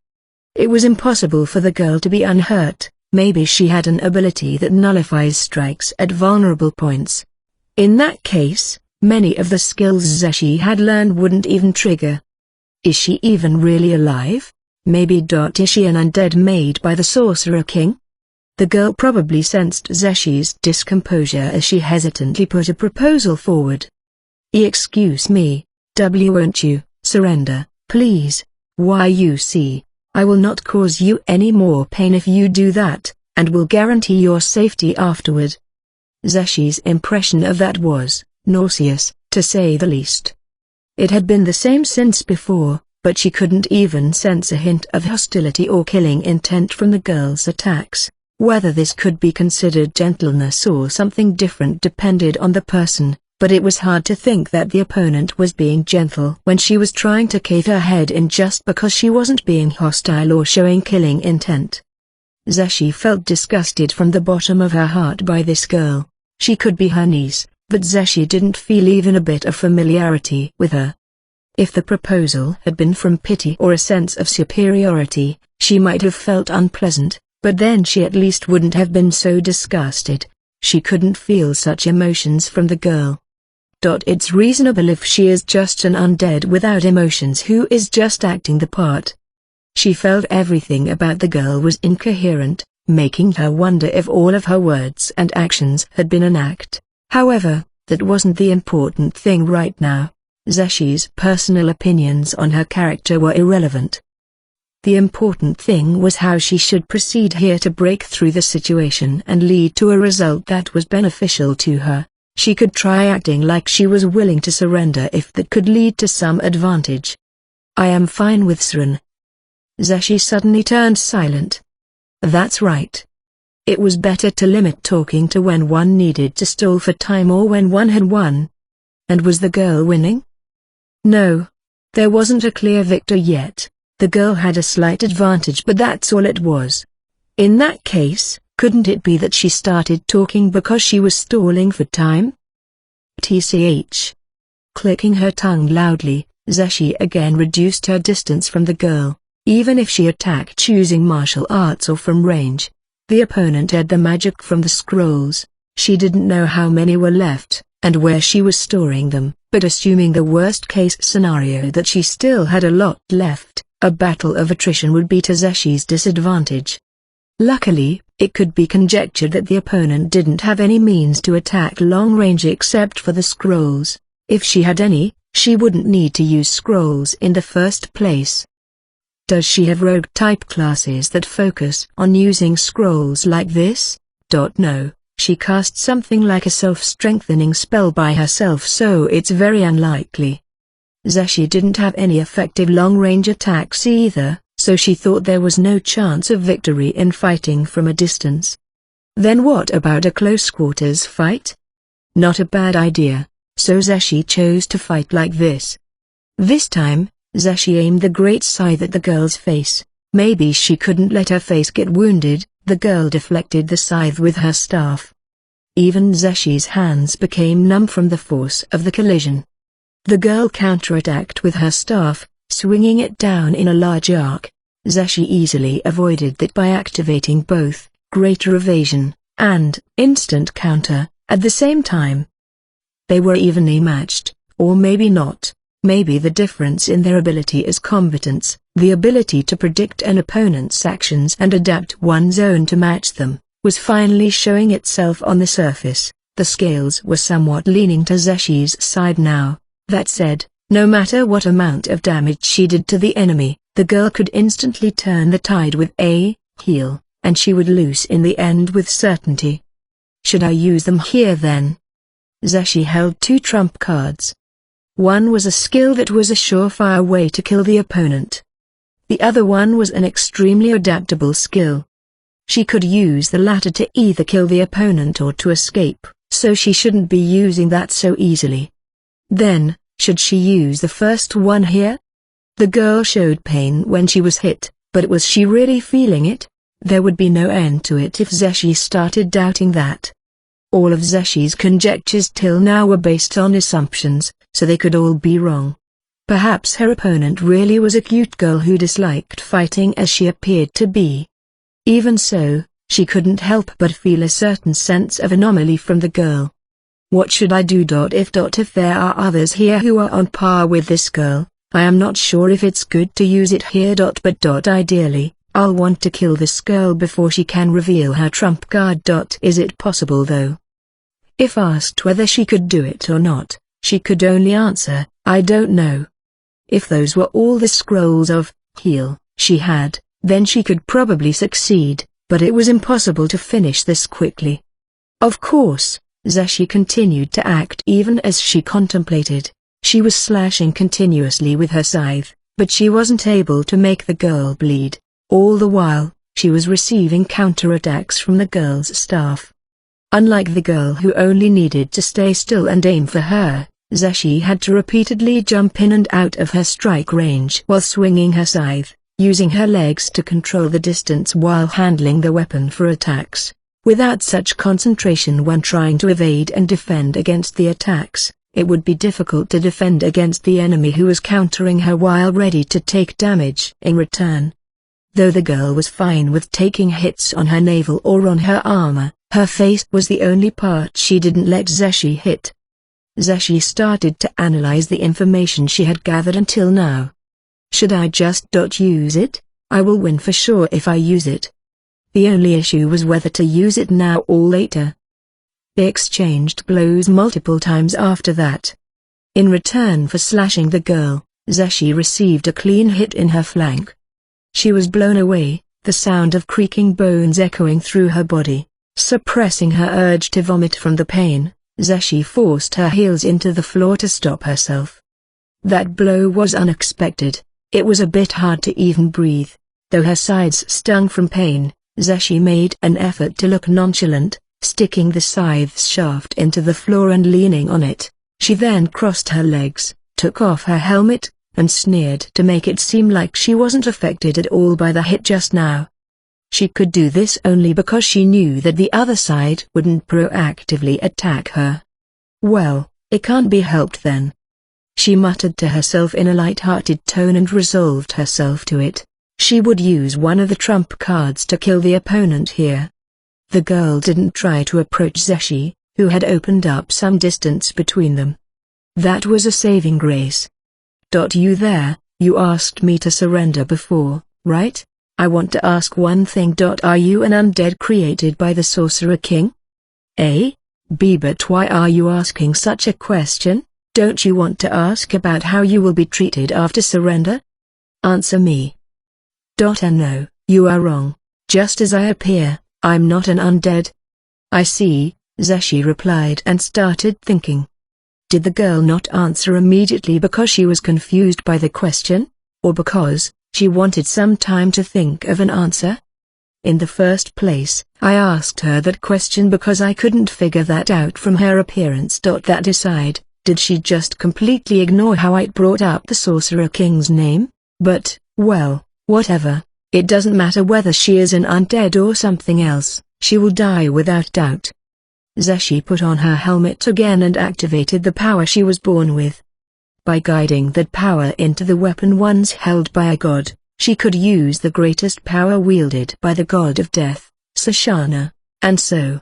It was impossible for the girl to be unhurt. Maybe she had an ability that nullifies strikes at vulnerable points. In that case, many of the skills Zeshi had learned wouldn't even trigger. Is she even really alive? Maybe. Is she an undead made by the Sorcerer King? The girl probably sensed Zeshi's discomposure as she hesitantly put a proposal forward. Excuse me, won't you surrender, please? Why, you see, I will not cause you any more pain if you do that, and will guarantee your safety afterward. Zeshi's impression of that was nauseous, to say the least. It had been the same since before, but she couldn't even sense a hint of hostility or killing intent from the girl's attacks. Whether this could be considered gentleness or something different depended on the person, but it was hard to think that the opponent was being gentle when she was trying to cave her head in just because she wasn't being hostile or showing killing intent. Zeshi felt disgusted from the bottom of her heart by this girl. She could be her niece, but Zeshi didn't feel even a bit of familiarity with her. If the proposal had been from pity or a sense of superiority, she might have felt unpleasant. But then she at least wouldn't have been so disgusted. She couldn't feel such emotions from the girl. It's reasonable if she is just an undead without emotions who is just acting the part. She felt everything about the girl was incoherent, making her wonder if all of her words and actions had been an act. However, that wasn't the important thing right now. Zeshi's personal opinions on her character were irrelevant. The important thing was how she should proceed here to break through the situation and lead to a result that was beneficial to her. She could try acting like she was willing to surrender if that could lead to some advantage. I am fine with surrender. Zeshi suddenly turned silent. That's right. It was better to limit talking to when one needed to stall for time or when one had won. And was the girl winning? No. There wasn't a clear victor yet. The girl had a slight advantage, but that's all it was. In that case, couldn't it be that she started talking because she was stalling for time? Tch. Clicking her tongue loudly, Zeshi again reduced her distance from the girl. Even if she attacked choosing martial arts or from range, the opponent had the magic from the scrolls. She didn't know how many were left, and where she was storing them, but assuming the worst-case scenario that she still had a lot left, a battle of attrition would be to Zeshi's disadvantage. Luckily, it could be conjectured that the opponent didn't have any means to attack long range except for the scrolls. If she had any, she wouldn't need to use scrolls in the first place. Does she have rogue-type classes that focus on using scrolls like this? No, she cast something like a self-strengthening spell by herself, so it's very unlikely. Zeshi didn't have any effective long-range attacks either, so she thought there was no chance of victory in fighting from a distance. Then what about a close-quarters fight? Not a bad idea, so Zeshi chose to fight like this. This time, Zeshi aimed the great scythe at the girl's face. Maybe she couldn't let her face get wounded. The girl deflected the scythe with her staff. Even Zeshi's hands became numb from the force of the collision. The girl counterattacked with her staff, swinging it down in a large arc. Zeshi easily avoided that by activating both greater evasion and instant counter at the same time. They were evenly matched, or maybe not. Maybe the difference in their ability is combatants, the ability to predict an opponent's actions and adapt one's own to match them, was finally showing itself on the surface. The scales were somewhat leaning to Zeshi's side now. That said, no matter what amount of damage she did to the enemy, the girl could instantly turn the tide with a heal, and she would lose in the end with certainty. Should I use them here then? Zeshi held two trump cards. One was a skill that was a surefire way to kill the opponent. The other one was an extremely adaptable skill. She could use the latter to either kill the opponent or to escape, so she shouldn't be using that so easily. Then, should she use the first one here? The girl showed pain when she was hit, but was she really feeling it? There would be no end to it if Zeshi started doubting that. All of Zeshi's conjectures till now were based on assumptions, so they could all be wrong. Perhaps her opponent really was a cute girl who disliked fighting as she appeared to be. Even so, she couldn't help but feel a certain sense of anomaly from the girl. What should I do? If there are others here who are on par with this girl, I am not sure if it's good to use it here. But ideally, I'll want to kill this girl before she can reveal her trump card. Is it possible though? If asked whether she could do it or not, she could only answer, I don't know. If those were all the scrolls of heal she had, then she could probably succeed, but it was impossible to finish this quickly. Of course, Zeshi continued to act even as she contemplated. She was slashing continuously with her scythe, but she wasn't able to make the girl bleed. All the while, she was receiving counterattacks from the girl's staff. Unlike the girl who only needed to stay still and aim for her, Zeshi had to repeatedly jump in and out of her strike range while swinging her scythe, using her legs to control the distance while handling the weapon for attacks. Without such concentration when trying to evade and defend against the attacks, it would be difficult to defend against the enemy who was countering her while ready to take damage in return. Though the girl was fine with taking hits on her navel or on her armor, her face was the only part she didn't let Zeshi hit. Zeshi started to analyze the information she had gathered until now. Should I just use it? I will win for sure if I use it. The only issue was whether to use it now or later. They exchanged blows multiple times after that. In return for slashing the girl, Zeshi received a clean hit in her flank. She was blown away, the sound of creaking bones echoing through her body. Suppressing her urge to vomit from the pain, Zeshi forced her heels into the floor to stop herself. That blow was unexpected. It was a bit hard to even breathe. Though her sides stung from pain, Zeshi made an effort to look nonchalant, sticking the scythe's shaft into the floor and leaning on it. She then crossed her legs, took off her helmet, and sneered to make it seem like she wasn't affected at all by the hit just now. She could do this only because she knew that the other side wouldn't proactively attack her. Well, it can't be helped then. She muttered to herself in a light-hearted tone and resolved herself to it. She would use one of the trump cards to kill the opponent here. The girl didn't try to approach Zeshi, who had opened up some distance between them. That was a saving grace. You there, you asked me to surrender before, right? I want to ask one thing. Are you an undead created by the Sorcerer King? A. B. But why are you asking such a question? Don't you want to ask about how you will be treated after surrender? Answer me. No, you are wrong. Just as I appear, I'm not an undead. I see, Zeshi replied and started thinking. Did the girl not answer immediately because she was confused by the question, or because she wanted some time to think of an answer? In the first place, I asked her that question because I couldn't figure that out from her appearance. That aside, did she just completely ignore how I'd brought up the Sorcerer King's name? But, well, whatever, it doesn't matter whether she is an undead or something else, she will die without doubt. Zeshi put on her helmet again and activated the power she was born with. By guiding that power into the weapon once held by a god, she could use the greatest power wielded by the god of death, Sashana, and so.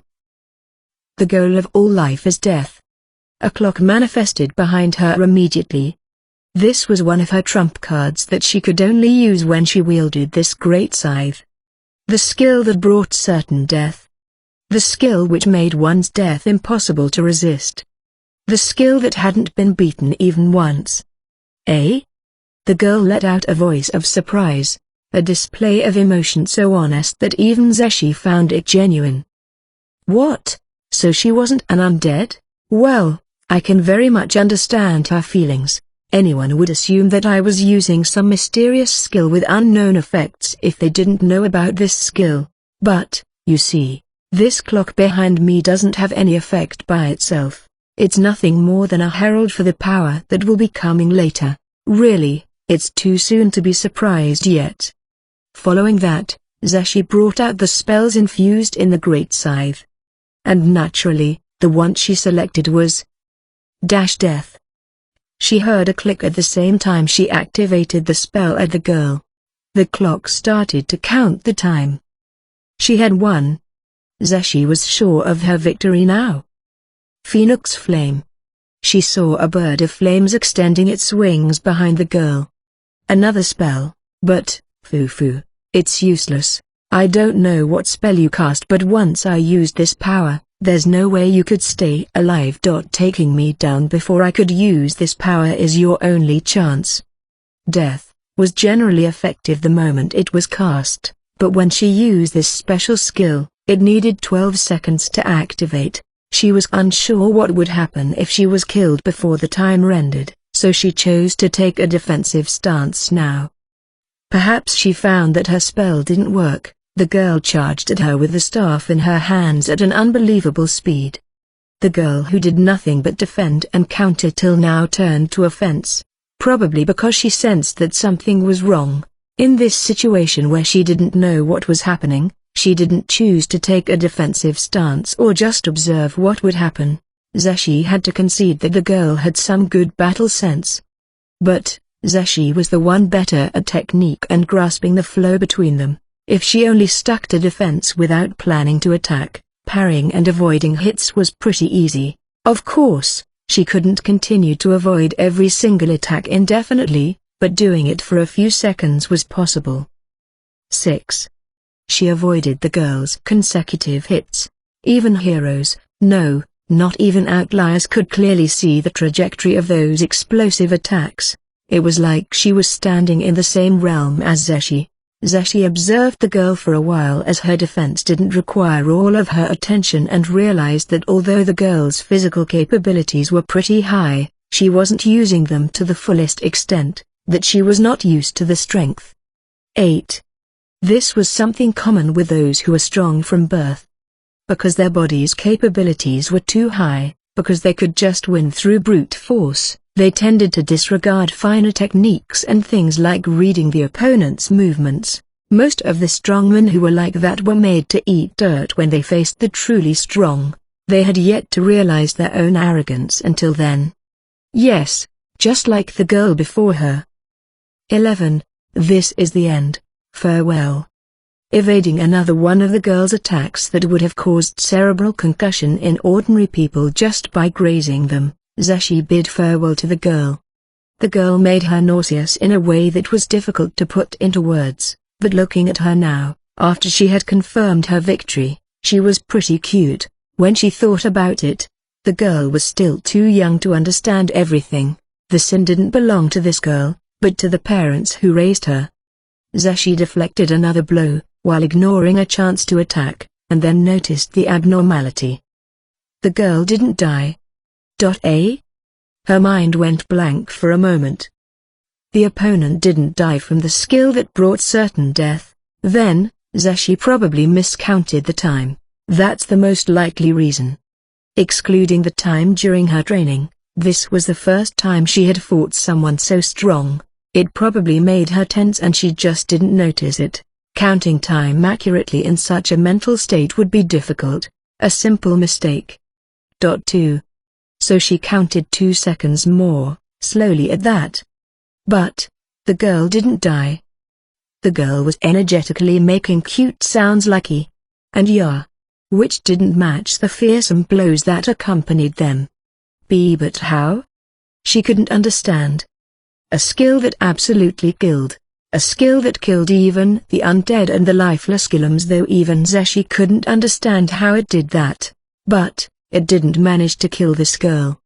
The goal of all life is death. A clock manifested behind her immediately. This was one of her trump cards that she could only use when she wielded this great scythe. The skill that brought certain death. The skill which made one's death impossible to resist. The skill that hadn't been beaten even once. Eh? The girl let out a voice of surprise, a display of emotion so honest that even Zeshi found it genuine. What? So she wasn't an undead? Well, I can very much understand her feelings. Anyone would assume that I was using some mysterious skill with unknown effects if they didn't know about this skill. But, you see, this clock behind me doesn't have any effect by itself. It's nothing more than a herald for the power that will be coming later. Really, it's too soon to be surprised yet. Following that, Zeshi brought out the spells infused in the Great Scythe. And naturally, the one she selected was Death. She heard a click at the same time she activated the spell at the girl. The clock started to count the time. She had won. Zeshi was sure of her victory now. Phoenix Flame. She saw a bird of flames extending its wings behind the girl. Another spell, but, foo-foo, it's useless. I don't know what spell you cast, but once I used this power, there's no way you could stay alive. Taking me down before I could use this power is your only chance. Death was generally effective the moment it was cast, but when she used this special skill, it needed 12 seconds to activate. She was unsure what would happen if she was killed before the time rendered, so she chose to take a defensive stance now. Perhaps she found that her spell didn't work. The girl charged at her with the staff in her hands at an unbelievable speed. The girl who did nothing but defend and counter till now turned to offense, probably because she sensed that something was wrong. In this situation where she didn't know what was happening, she didn't choose to take a defensive stance or just observe what would happen. Zeshi had to concede that the girl had some good battle sense. But, Zeshi was the one better at technique and grasping the flow between them. If she only stuck to defense without planning to attack, parrying and avoiding hits was pretty easy. Of course, she couldn't continue to avoid every single attack indefinitely, but doing it for a few seconds was possible. 6. She avoided the girl's consecutive hits. Even heroes, no, not even outliers could clearly see the trajectory of those explosive attacks. It was like she was standing in the same realm as Zeshi. Zeshi observed the girl for a while as her defense didn't require all of her attention and realized that although the girl's physical capabilities were pretty high, she wasn't using them to the fullest extent, that she was not used to the strength. 8. This was something common with those who were strong from birth. Because their body's capabilities were too high, because they could just win through brute force, they tended to disregard finer techniques and things like reading the opponent's movements. Most of the strongmen who were like that were made to eat dirt when they faced the truly strong. They had yet to realize their own arrogance until then. Yes, just like the girl before her. 11. This is the end. Farewell. Evading another one of the girl's attacks that would have caused cerebral concussion in ordinary people just by grazing them, Zeshi bid farewell to the girl. The girl made her nauseous in a way that was difficult to put into words, but looking at her now, after she had confirmed her victory, she was pretty cute. When she thought about it, the girl was still too young to understand everything. The sin didn't belong to this girl, but to the parents who raised her. Zeshi deflected another blow, while ignoring a chance to attack, and then noticed the abnormality. The girl didn't die. Her mind went blank for a moment. The opponent didn't die from the skill that brought certain death. Then, Zeshi probably miscounted the time. That's the most likely reason. Excluding the time during her training, this was the first time she had fought someone so strong. It probably made her tense and she just didn't notice it. Counting time accurately in such a mental state would be difficult. A simple mistake. 2. So she counted 2 seconds more, slowly at that. But, the girl didn't die. The girl was energetically making cute sounds like "e" and "ya," which didn't match the fearsome blows that accompanied them. But how? She couldn't understand. A skill that absolutely killed. A skill that killed even the undead and the lifeless golems, though even Zeshi couldn't understand how it did that. But, it didn't manage to kill this girl.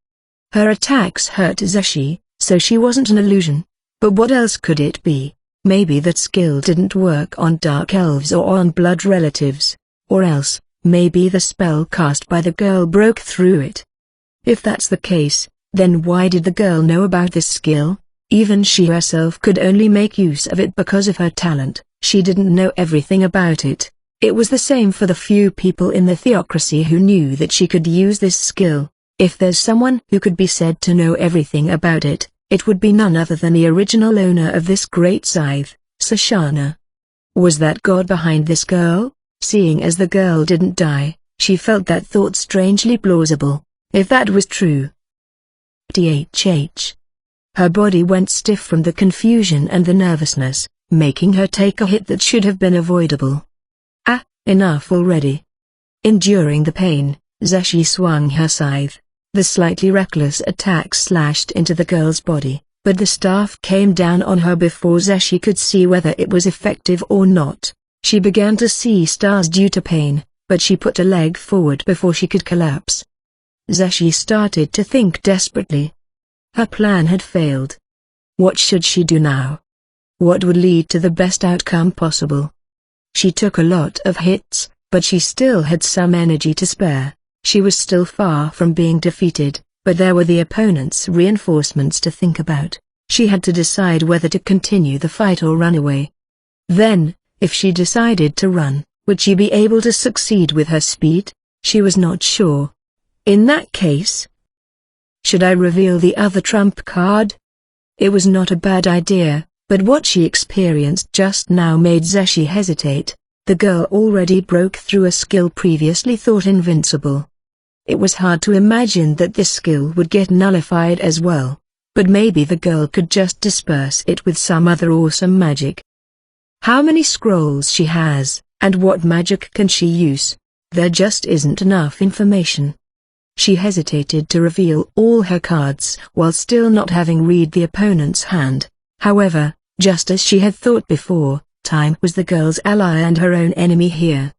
Her attacks hurt Zeshi, so she wasn't an illusion. But what else could it be? Maybe that skill didn't work on dark elves or on blood relatives. Or else, maybe the spell cast by the girl broke through it. If that's the case, then why did the girl know about this skill? Even she herself could only make use of it because of her talent. She didn't know everything about it. It was the same for the few people in the theocracy who knew that she could use this skill. If there's someone who could be said to know everything about it, it would be none other than the original owner of this great scythe, Shoshana. Was that God behind this girl? Seeing as the girl didn't die, she felt that thought strangely plausible. If that was true. Thh. Her body went stiff from the confusion and the nervousness, making her take a hit that should have been avoidable. Ah, enough already. Enduring the pain, Zeshi swung her scythe. The slightly reckless attack slashed into the girl's body, but the staff came down on her before Zeshi could see whether it was effective or not. She began to see stars due to pain, but she put a leg forward before she could collapse. Zeshi started to think desperately. Her plan had failed. What should she do now? What would lead to the best outcome possible? She took a lot of hits, but she still had some energy to spare. She was still far from being defeated, but there were the opponent's reinforcements to think about. She had to decide whether to continue the fight or run away. Then, if she decided to run, would she be able to succeed with her speed? She was not sure. In that case, should I reveal the other trump card? It was not a bad idea, but what she experienced just now made Zeshi hesitate. The girl already broke through a skill previously thought invincible. It was hard to imagine that this skill would get nullified as well, but maybe the girl could just disperse it with some other awesome magic. How many scrolls she has, and what magic can she use? There just isn't enough information. She hesitated to reveal all her cards while still not having read the opponent's hand. However, just as she had thought before, time was the girl's ally and her own enemy here.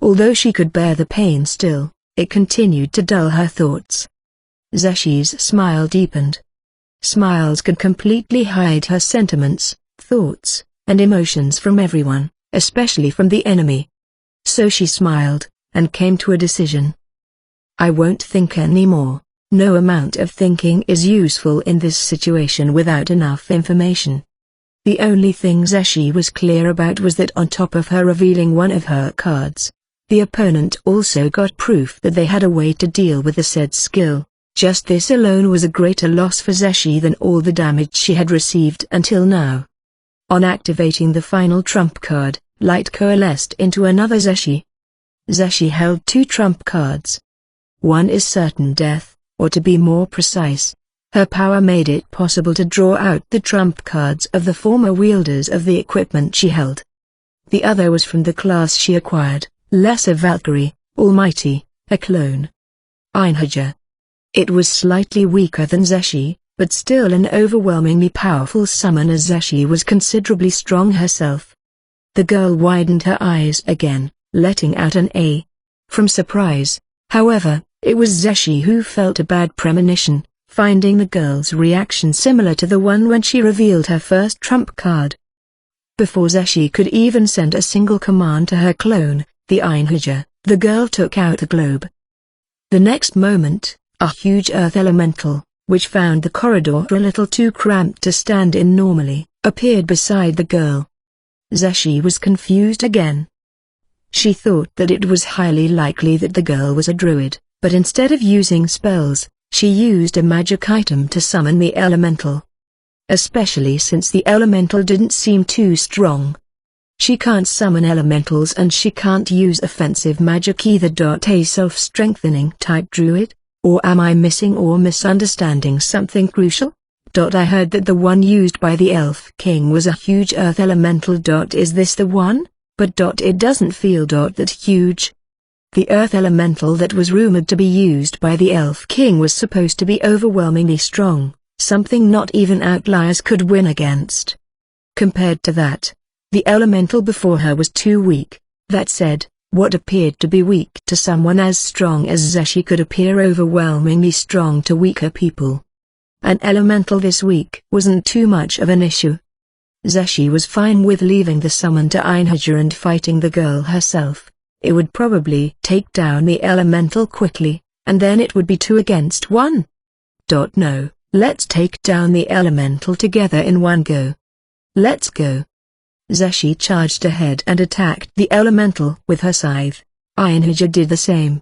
Although she could bear the pain still, it continued to dull her thoughts. Zeshi's smile deepened. Smiles could completely hide her sentiments, thoughts, and emotions from everyone, especially from the enemy. So she smiled, and came to a decision. I won't think anymore. No amount of thinking is useful in this situation without enough information. The only thing Zeshi was clear about was that on top of her revealing one of her cards, the opponent also got proof that they had a way to deal with the said skill. Just this alone was a greater loss for Zeshi than all the damage she had received until now. On activating the final trump card, light coalesced into another Zeshi. Zeshi held two trump cards. One is certain death, or to be more precise, her power made it possible to draw out the trump cards of the former wielders of the equipment she held. The other was from the class she acquired, Lesser Valkyrie, Almighty, a clone. Einherjar. It was slightly weaker than Zeshi, but still an overwhelmingly powerful summon as Zeshi was considerably strong herself. The girl widened her eyes again, letting out an A. From surprise, however, it was Zeshi who felt a bad premonition, finding the girl's reaction similar to the one when she revealed her first trump card. Before Zeshi could even send a single command to her clone, the Einherjar, the girl took out the globe. The next moment, a huge earth elemental, which found the corridor a little too cramped to stand in normally, appeared beside the girl. Zeshi was confused again. She thought that it was highly likely that the girl was a druid, but instead of using spells, she used a magic item to summon the elemental. Especially since the elemental didn't seem too strong. She can't summon elementals and she can't use offensive magic either. A self-strengthening type druid? Or am I missing or misunderstanding something crucial? I heard that the one used by the Elf King was a huge earth elemental. Is this the one? But it doesn't feel that huge. The earth elemental that was rumored to be used by the Elf King was supposed to be overwhelmingly strong, something not even outliers could win against. Compared to that, the elemental before her was too weak. That said, what appeared to be weak to someone as strong as Zeshi could appear overwhelmingly strong to weaker people. An elemental this weak wasn't too much of an issue. Zeshi was fine with leaving the summon to Einherjar and fighting the girl herself. It would probably take down the elemental quickly, and then it would be 2 against 1. No, let's take down the elemental together in one go. Let's go. Zashi charged ahead and attacked the elemental with her scythe. Ainhija did the same.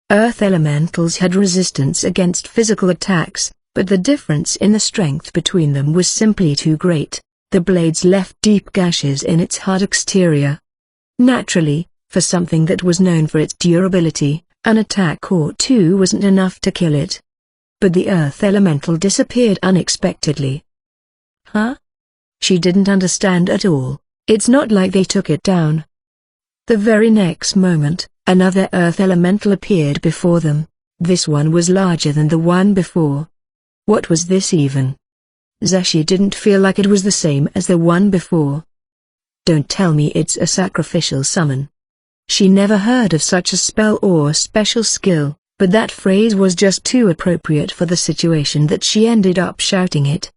Earth elementals had resistance against physical attacks, but the difference in the strength between them was simply too great. The blades left deep gashes in its hard exterior. Naturally, for something that was known for its durability, an attack or two wasn't enough to kill it. But the earth elemental disappeared unexpectedly. Huh? She didn't understand at all. It's not like they took it down. The very next moment, another earth elemental appeared before them. This one was larger than the one before. What was this even? Zashi didn't feel like it was the same as the one before. Don't tell me it's a sacrificial summon. She never heard of such a spell or special skill, but that phrase was just too appropriate for the situation that she ended up shouting it.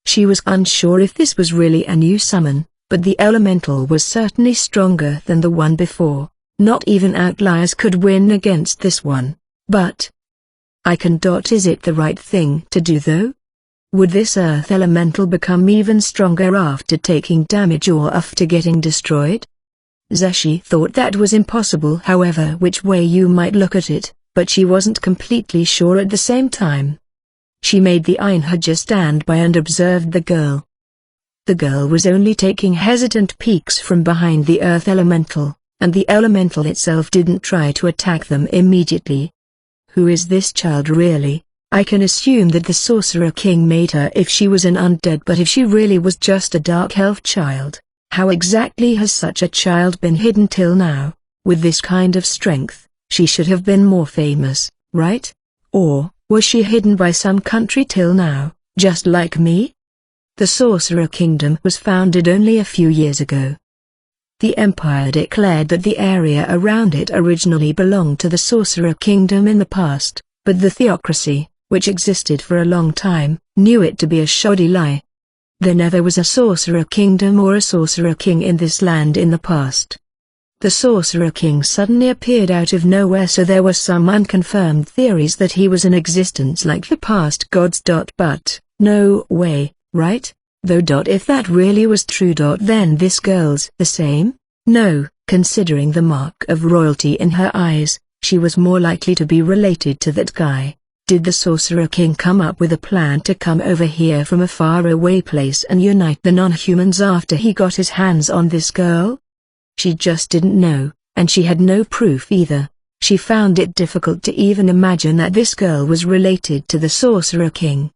She was unsure if this was really a new summon, but the elemental was certainly stronger than the one before. Not even outliers could win against this one. But is it the right thing to do though? Would this earth elemental become even stronger after taking damage or after getting destroyed? Zashi thought that was impossible however which way you might look at it, but she wasn't completely sure at the same time. She made the Ainhija stand by and observed the girl. The girl was only taking hesitant peeks from behind the earth elemental, and the elemental itself didn't try to attack them immediately. Who is this child really? I can assume that the Sorcerer King made her if she was an undead, but if she really was just a dark elf child, how exactly has such a child been hidden till now? With this kind of strength, she should have been more famous, right? Or was she hidden by some country till now, just like me? The Sorcerer Kingdom was founded only a few years ago. The Empire declared that the area around it originally belonged to the Sorcerer Kingdom in the past, but the theocracy, which existed for a long time, knew it to be a shoddy lie. There never was a Sorcerer Kingdom or a Sorcerer King in this land in the past. The Sorcerer King suddenly appeared out of nowhere, so there were some unconfirmed theories that he was in existence like the past gods. But no way, right? Though. If that really was true. Then this girl's the same? No, considering the mark of royalty in her eyes, she was more likely to be related to that guy. Did the Sorcerer King come up with a plan to come over here from a faraway place and unite the non-humans after he got his hands on this girl? She just didn't know, and she had no proof either. She found it difficult to even imagine that this girl was related to the Sorcerer King.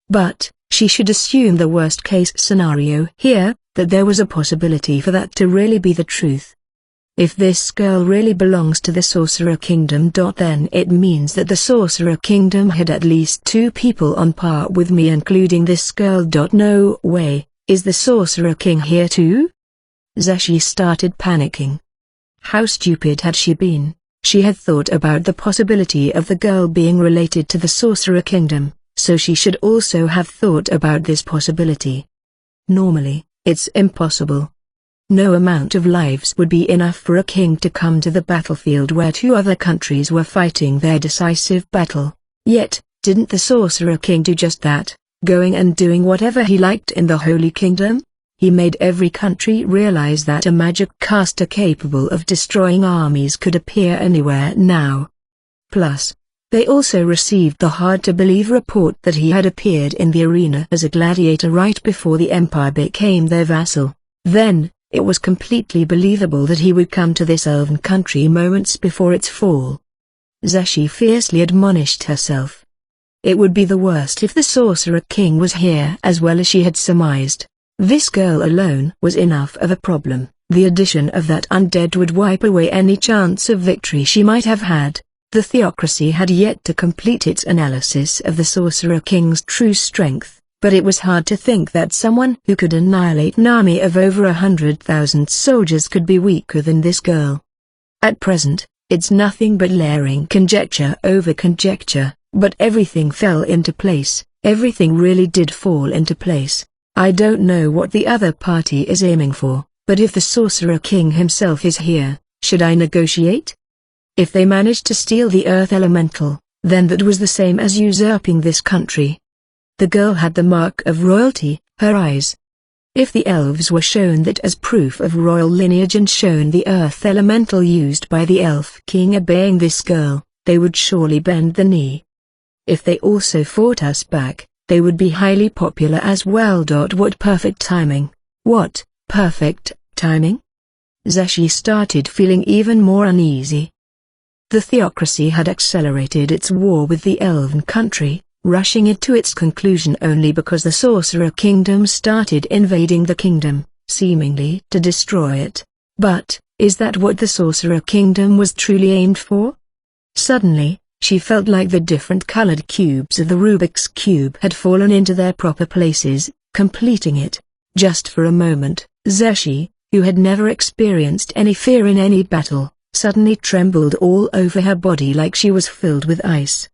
But she should assume the worst-case scenario here, that there was a possibility for that to really be the truth. If this girl really belongs to the Sorcerer Kingdom, then it means that the Sorcerer Kingdom had at least 2 people on par with me, including this girl. No way, is the Sorcerer King here too? Zashi started panicking. How stupid had she been? She had thought about the possibility of the girl being related to the Sorcerer Kingdom, so she should also have thought about this possibility. Normally, it's impossible. No amount of lives would be enough for a king to come to the battlefield where 2 other countries were fighting their decisive battle. Yet, didn't the Sorcerer King do just that, going and doing whatever he liked in the Holy Kingdom? He made every country realize that a magic caster capable of destroying armies could appear anywhere now. Plus, they also received the hard-to-believe report that he had appeared in the arena as a gladiator right before the Empire became their vassal. Then, it was completely believable that he would come to this elven country moments before its fall. Zashi fiercely admonished herself. It would be the worst if the Sorcerer King was here as well as she had surmised. This girl alone was enough of a problem. The addition of that undead would wipe away any chance of victory she might have had. The theocracy had yet to complete its analysis of the Sorcerer King's true strength, but it was hard to think that someone who could annihilate an army of over 100,000 soldiers could be weaker than this girl. At present, it's nothing but layering conjecture over conjecture, but everything fell into place. Everything really did fall into place. I don't know what the other party is aiming for, but if the Sorcerer King himself is here, should I negotiate? If they manage to steal the Earth Elemental, then that was the same as usurping this country. The girl had the mark of royalty, her eyes. If the elves were shown that as proof of royal lineage and shown the earth elemental used by the elf king obeying this girl, they would surely bend the knee. If they also fought us back, they would be highly popular as well. What perfect timing! What perfect timing? Zeshi started feeling even more uneasy. The theocracy had accelerated its war with the elven country, rushing it to its conclusion only because the sorcerer kingdom started invading the kingdom, seemingly to destroy it. But, is that what the sorcerer kingdom was truly aimed for? Suddenly, she felt like the different colored cubes of the Rubik's Cube had fallen into their proper places, completing it. Just for a moment, Zeshi, who had never experienced any fear in any battle, suddenly trembled all over her body like she was filled with ice.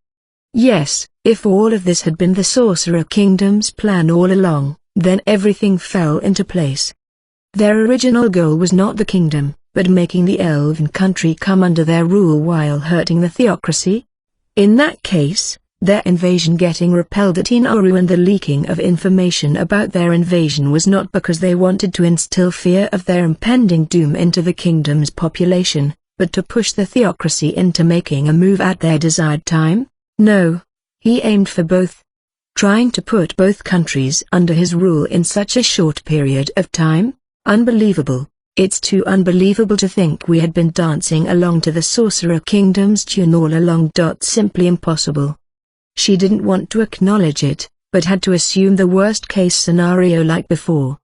Yes, if all of this had been the Sorcerer Kingdom's plan all along, then everything fell into place. Their original goal was not the kingdom, but making the elven country come under their rule while hurting the theocracy. In that case, their invasion getting repelled at Inaru and the leaking of information about their invasion was not because they wanted to instill fear of their impending doom into the kingdom's population, but to push the theocracy into making a move at their desired time. No, he aimed for both. Trying to put both countries under his rule in such a short period of time? Unbelievable. It's too unbelievable to think we had been dancing along to the Sorcerer Kingdom's tune all along. Simply impossible. She didn't want to acknowledge it, but had to assume the worst-case scenario like before.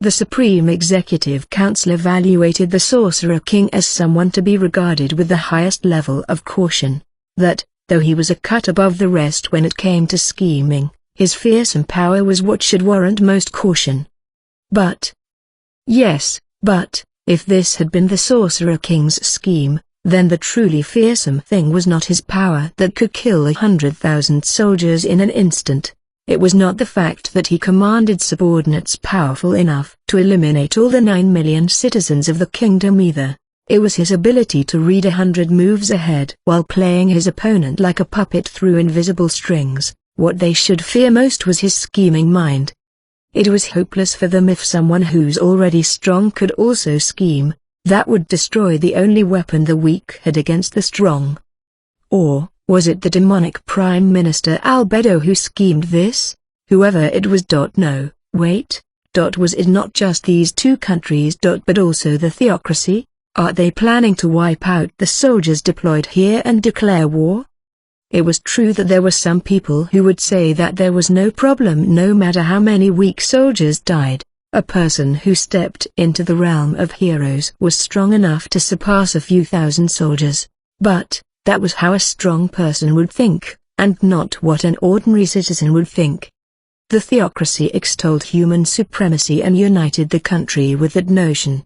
The Supreme Executive Council evaluated the Sorcerer King as someone to be regarded with the highest level of caution. That, though he was a cut above the rest when it came to scheming, his fearsome power was what should warrant most caution. But if this had been the Sorcerer King's scheme, then the truly fearsome thing was not his power that could kill 100,000 soldiers in an instant. It was not the fact that he commanded subordinates powerful enough to eliminate all the 9 million citizens of the kingdom either. It was his ability to read 100 moves ahead while playing his opponent like a puppet through invisible strings. What they should fear most was his scheming mind. It was hopeless for them if someone who's already strong could also scheme. That would destroy the only weapon the weak had against the strong. Or, was it the demonic Prime Minister Albedo who schemed this? Whoever it was. No, wait. Was it not just these two countries? But also the theocracy? Are they planning to wipe out the soldiers deployed here and declare war? It was true that there were some people who would say that there was no problem no matter how many weak soldiers died. A person who stepped into the realm of heroes was strong enough to surpass a few thousand soldiers. But, that was how a strong person would think, and not what an ordinary citizen would think. The theocracy extolled human supremacy and united the country with that notion.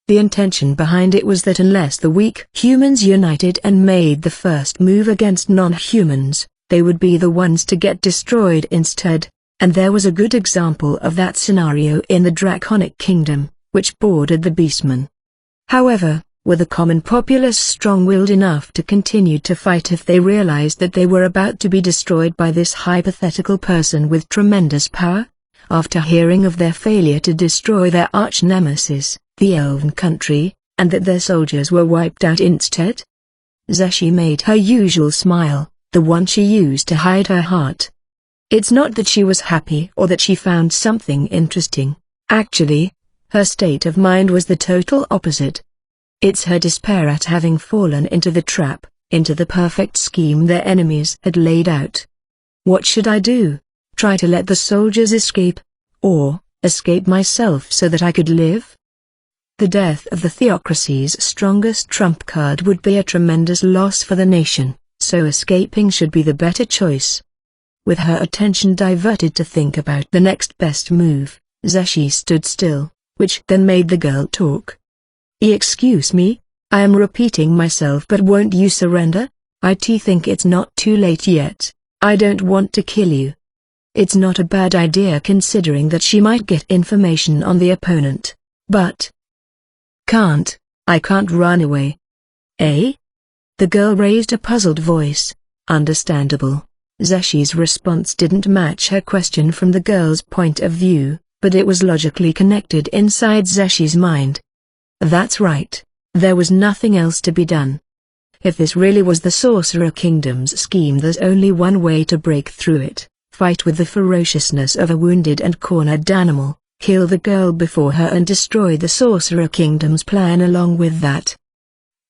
The intention behind it was that unless the weak humans united and made the first move against non-humans, they would be the ones to get destroyed instead, and there was a good example of that scenario in the Draconic Kingdom, which bordered the Beastmen. However, were the common populace strong-willed enough to continue to fight if they realized that they were about to be destroyed by this hypothetical person with tremendous power? After hearing of their failure to destroy their arch-nemesis, the elven country, and that their soldiers were wiped out instead? Zeshi made her usual smile, the one she used to hide her heart. It's not that she was happy or that she found something interesting. Actually, her state of mind was the total opposite. It's her despair at having fallen into the trap, into the perfect scheme their enemies had laid out. What should I do? Try to let the soldiers escape? Or, escape myself so that I could live? The death of the theocracy's strongest trump card would be a tremendous loss for the nation, so escaping should be the better choice. With her attention diverted to think about the next best move, Zeshi stood still, which then made the girl talk. Excuse me, I am repeating myself, but won't you surrender? I think it's not too late yet. I don't want to kill you. It's not a bad idea considering that she might get information on the opponent. But I can't run away. Eh? The girl raised a puzzled voice. Understandable. Zeshi's response didn't match her question from the girl's point of view, but it was logically connected inside Zeshi's mind. That's right. There was nothing else to be done. If this really was the Sorcerer Kingdom's scheme, there's only one way to break through it: fight with the ferociousness of a wounded and cornered animal, kill the girl before her and destroy the Sorcerer Kingdom's plan along with that.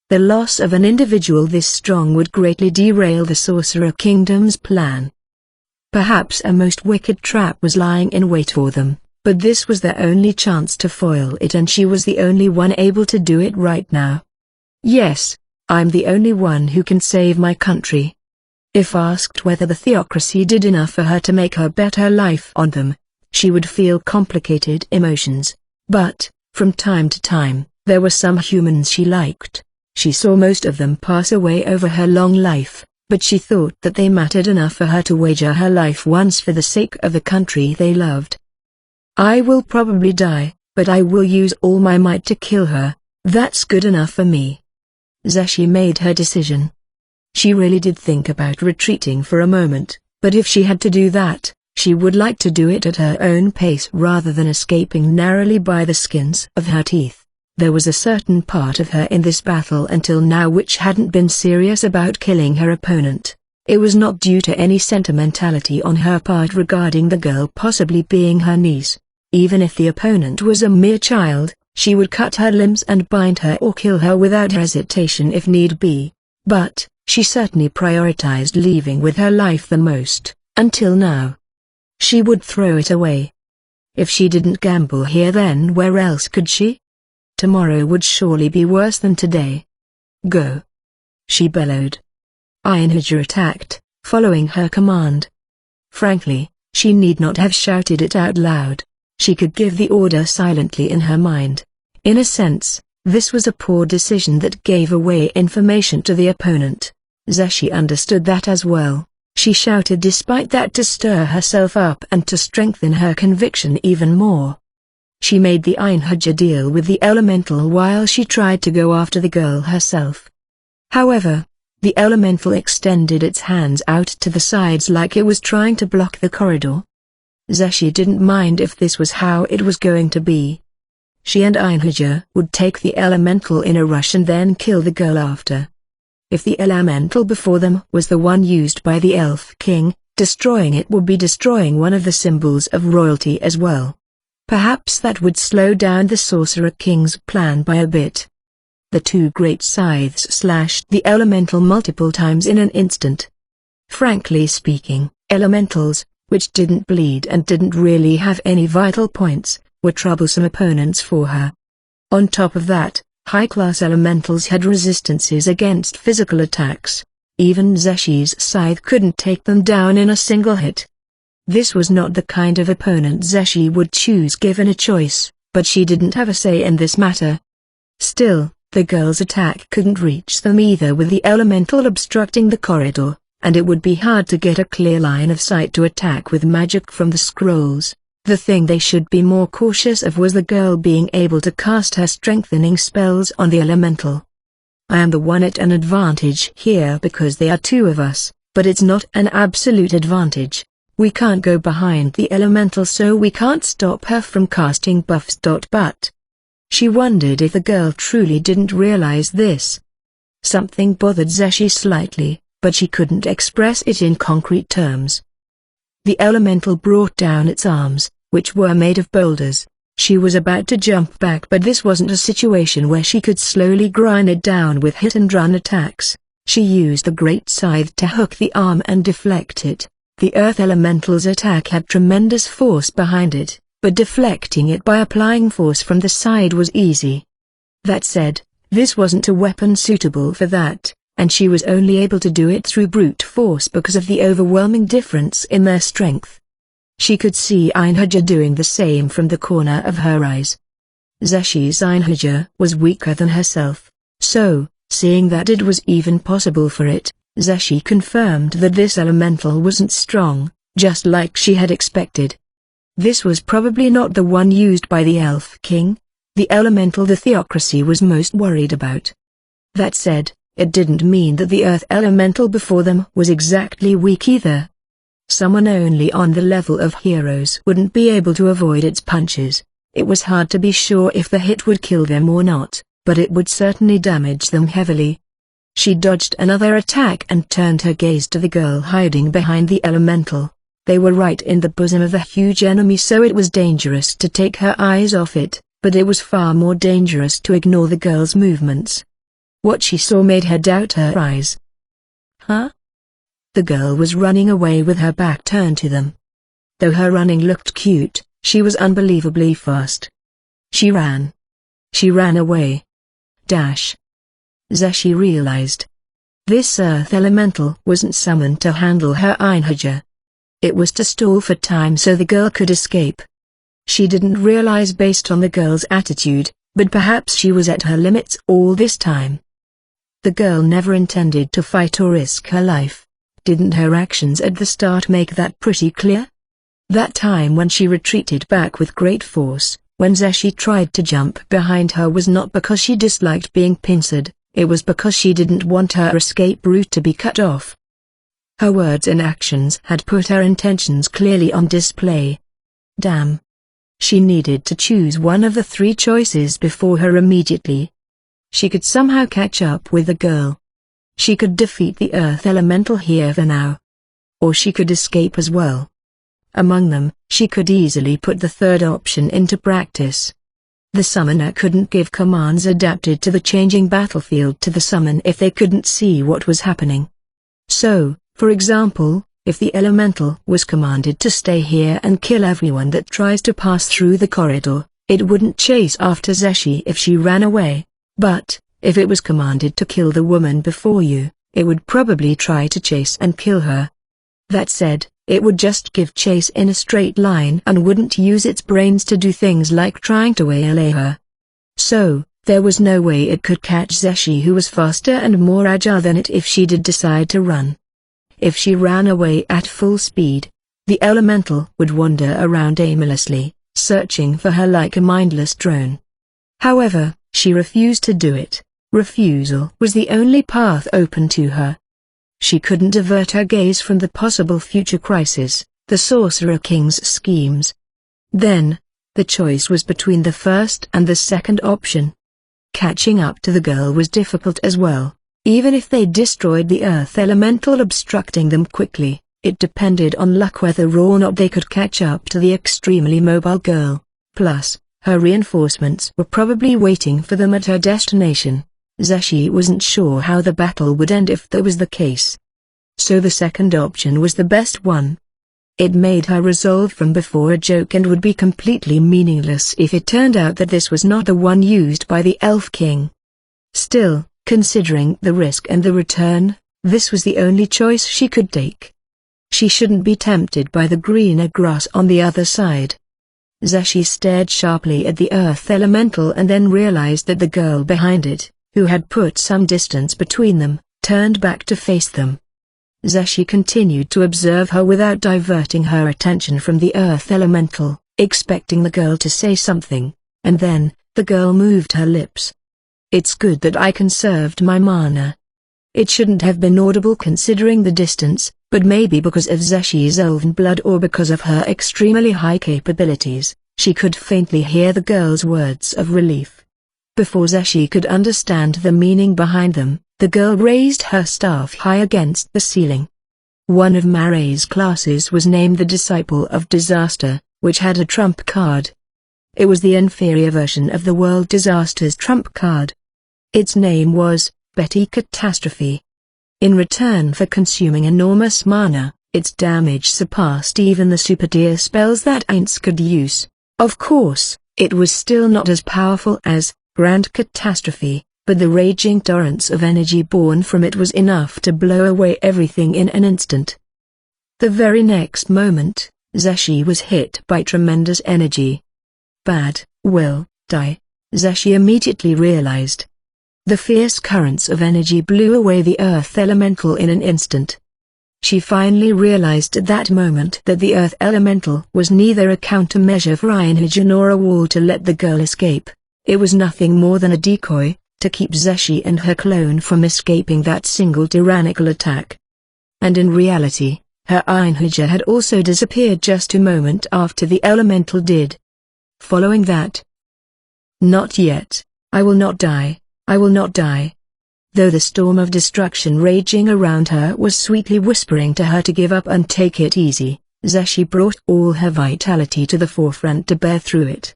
The loss of an individual this strong would greatly derail the Sorcerer Kingdom's plan. Perhaps a most wicked trap was lying in wait for them, but this was their only chance to foil it, and she was the only one able to do it right now. Yes, I'm the only one who can save my country. If asked whether the theocracy did enough for her to make her bet her life on them, she would feel complicated emotions. But, from time to time, there were some humans she liked. She saw most of them pass away over her long life, but she thought that they mattered enough for her to wager her life once for the sake of the country they loved. I will probably die, but I will use all my might to kill her. That's good enough for me. Zeshi made her decision. She really did think about retreating for a moment, but if she had to do that, she would like to do it at her own pace rather than escaping narrowly by the skins of her teeth. There was a certain part of her in this battle until now which hadn't been serious about killing her opponent. It was not due to any sentimentality on her part regarding the girl possibly being her niece. Even if the opponent was a mere child, she would cut her limbs and bind her or kill her without hesitation if need be. But, she certainly prioritized leaving with her life the most, until now. She would throw it away. If she didn't gamble here, then where else could she? Tomorrow would surely be worse than today. Go! She bellowed. Einherjar attacked, following her command. Frankly, she need not have shouted it out loud. She could give the order silently in her mind. In a sense, this was a poor decision that gave away information to the opponent. Zeshi understood that as well. She shouted despite that to stir herself up and to strengthen her conviction even more. She made the Einherjar deal with the elemental while she tried to go after the girl herself. However, the elemental extended its hands out to the sides like it was trying to block the corridor. Zeshi didn't mind if this was how it was going to be. She and Einherjar would take the elemental in a rush and then kill the girl after. If the elemental before them was the one used by the Elf King, destroying it would be destroying one of the symbols of royalty as well. Perhaps that would slow down the Sorcerer King's plan by a bit. The two great scythes slashed the elemental multiple times in an instant. Frankly speaking, elementals, which didn't bleed and didn't really have any vital points, were troublesome opponents for her. On top of that, high-class elementals had resistances against physical attacks. Even Zeshi's scythe couldn't take them down in a single hit. This was not the kind of opponent Zeshi would choose given a choice, but she didn't have a say in this matter. Still, the girl's attack couldn't reach them either with the elemental obstructing the corridor, and it would be hard to get a clear line of sight to attack with magic from the scrolls. The thing they should be more cautious of was the girl being able to cast her strengthening spells on the elemental. I am the one at an advantage here because there are two of us, but it's not an absolute advantage. We can't go behind the elemental, so we can't stop her from casting buffs. But she wondered if the girl truly didn't realize this. Something bothered Zeshi slightly, but she couldn't express it in concrete terms. The elemental brought down its arms, which were made of boulders. She was about to jump back, but this wasn't a situation where she could slowly grind it down with hit-and-run attacks. She used the great scythe to hook the arm and deflect it. The Earth Elemental's attack had tremendous force behind it, but deflecting it by applying force from the side was easy. That said, this wasn't a weapon suitable for that, and she was only able to do it through brute force because of the overwhelming difference in their strength. She could see Einherjar doing the same from the corner of her eyes. Zeshi's Einherjar was weaker than herself, so, seeing that it was even possible for it, Zeshi confirmed that this elemental wasn't strong, just like she had expected. This was probably not the one used by the Elf King, the elemental the theocracy was most worried about. That said, it didn't mean that the earth elemental before them was exactly weak either. Someone only on the level of heroes wouldn't be able to avoid its punches. It was hard to be sure if the hit would kill them or not, but it would certainly damage them heavily. She dodged another attack and turned her gaze to the girl hiding behind the elemental. They were right in the bosom of the huge enemy, so it was dangerous to take her eyes off it, but it was far more dangerous to ignore the girl's movements. What she saw made her doubt her eyes. Huh? The girl was running away with her back turned to them. Though her running looked cute, she was unbelievably fast. She ran. She ran away. Dash. Zashi realized. This earth elemental wasn't summoned to handle her Einherjar. It was to stall for time so the girl could escape. She didn't realize based on the girl's attitude, but perhaps she was at her limits all this time. The girl never intended to fight or risk her life. Didn't her actions at the start make that pretty clear? That time when she retreated back with great force, when Zashi tried to jump behind her, was not because she disliked being pincered, it was because she didn't want her escape route to be cut off. Her words and actions had put her intentions clearly on display. Damn. She needed to choose one of the three choices before her immediately. She could somehow catch up with the girl. She could defeat the earth elemental here for now. Or she could escape as well. Among them, she could easily put the third option into practice. The summoner couldn't give commands adapted to the changing battlefield to the summon if they couldn't see what was happening. So, for example, if the elemental was commanded to stay here and kill everyone that tries to pass through the corridor, it wouldn't chase after Zashi if she ran away. But, if it was commanded to kill the woman before you, it would probably try to chase and kill her. That said, it would just give chase in a straight line and wouldn't use its brains to do things like trying to waylay her. So, there was no way it could catch Zashi, who was faster and more agile than it if she did decide to run. If she ran away at full speed, the elemental would wander around aimlessly, searching for her like a mindless drone. However, she refused to do it. Refusal was the only path open to her. She couldn't divert her gaze from the possible future crisis, the Sorcerer King's schemes. Then, the choice was between the first and the second option. Catching up to the girl was difficult as well. Even if they destroyed the earth elemental obstructing them quickly, it depended on luck whether or not they could catch up to the extremely mobile girl. Plus, her reinforcements were probably waiting for them at her destination. Zashi wasn't sure how the battle would end if that was the case. So the second option was the best one. It made her resolve from before a joke and would be completely meaningless if it turned out that this was not the one used by the Elf King. Still, considering the risk and the return, this was the only choice she could take. She shouldn't be tempted by the greener grass on the other side. Zashi stared sharply at the earth elemental and then realized that the girl behind it, who had put some distance between them, turned back to face them. Zashi continued to observe her without diverting her attention from the earth elemental, expecting the girl to say something, and then, the girl moved her lips. It's good that I conserved my mana. It shouldn't have been audible considering the distance, but maybe because of Zashi's elven blood or because of her extremely high capabilities, she could faintly hear the girl's words of relief. Before Zashi could understand the meaning behind them, the girl raised her staff high against the ceiling. One of Mare's classes was named the Disciple of Disaster, which had a trump card. It was the inferior version of the World Disaster's trump card. Its name was Betty Catastrophe. In return for consuming enormous mana, its damage surpassed even the super tier spells that Aints could use. Of course, it was still not as powerful as Grand Catastrophe, but the raging torrents of energy born from it was enough to blow away everything in an instant. The very next moment, Zashi was hit by tremendous energy. Bad, will die, Zashi immediately realized. The fierce currents of energy blew away the earth elemental in an instant. She finally realized at that moment that the earth elemental was neither a countermeasure for Einherjar nor a wall to let the girl escape. It was nothing more than a decoy, to keep Zeshi and her clone from escaping that single tyrannical attack. And in reality, her Einherjar had also disappeared just a moment after the elemental did. Following that, "Not yet, I will not die, I will not die." Though the storm of destruction raging around her was sweetly whispering to her to give up and take it easy, Zeshi brought all her vitality to the forefront to bear through it.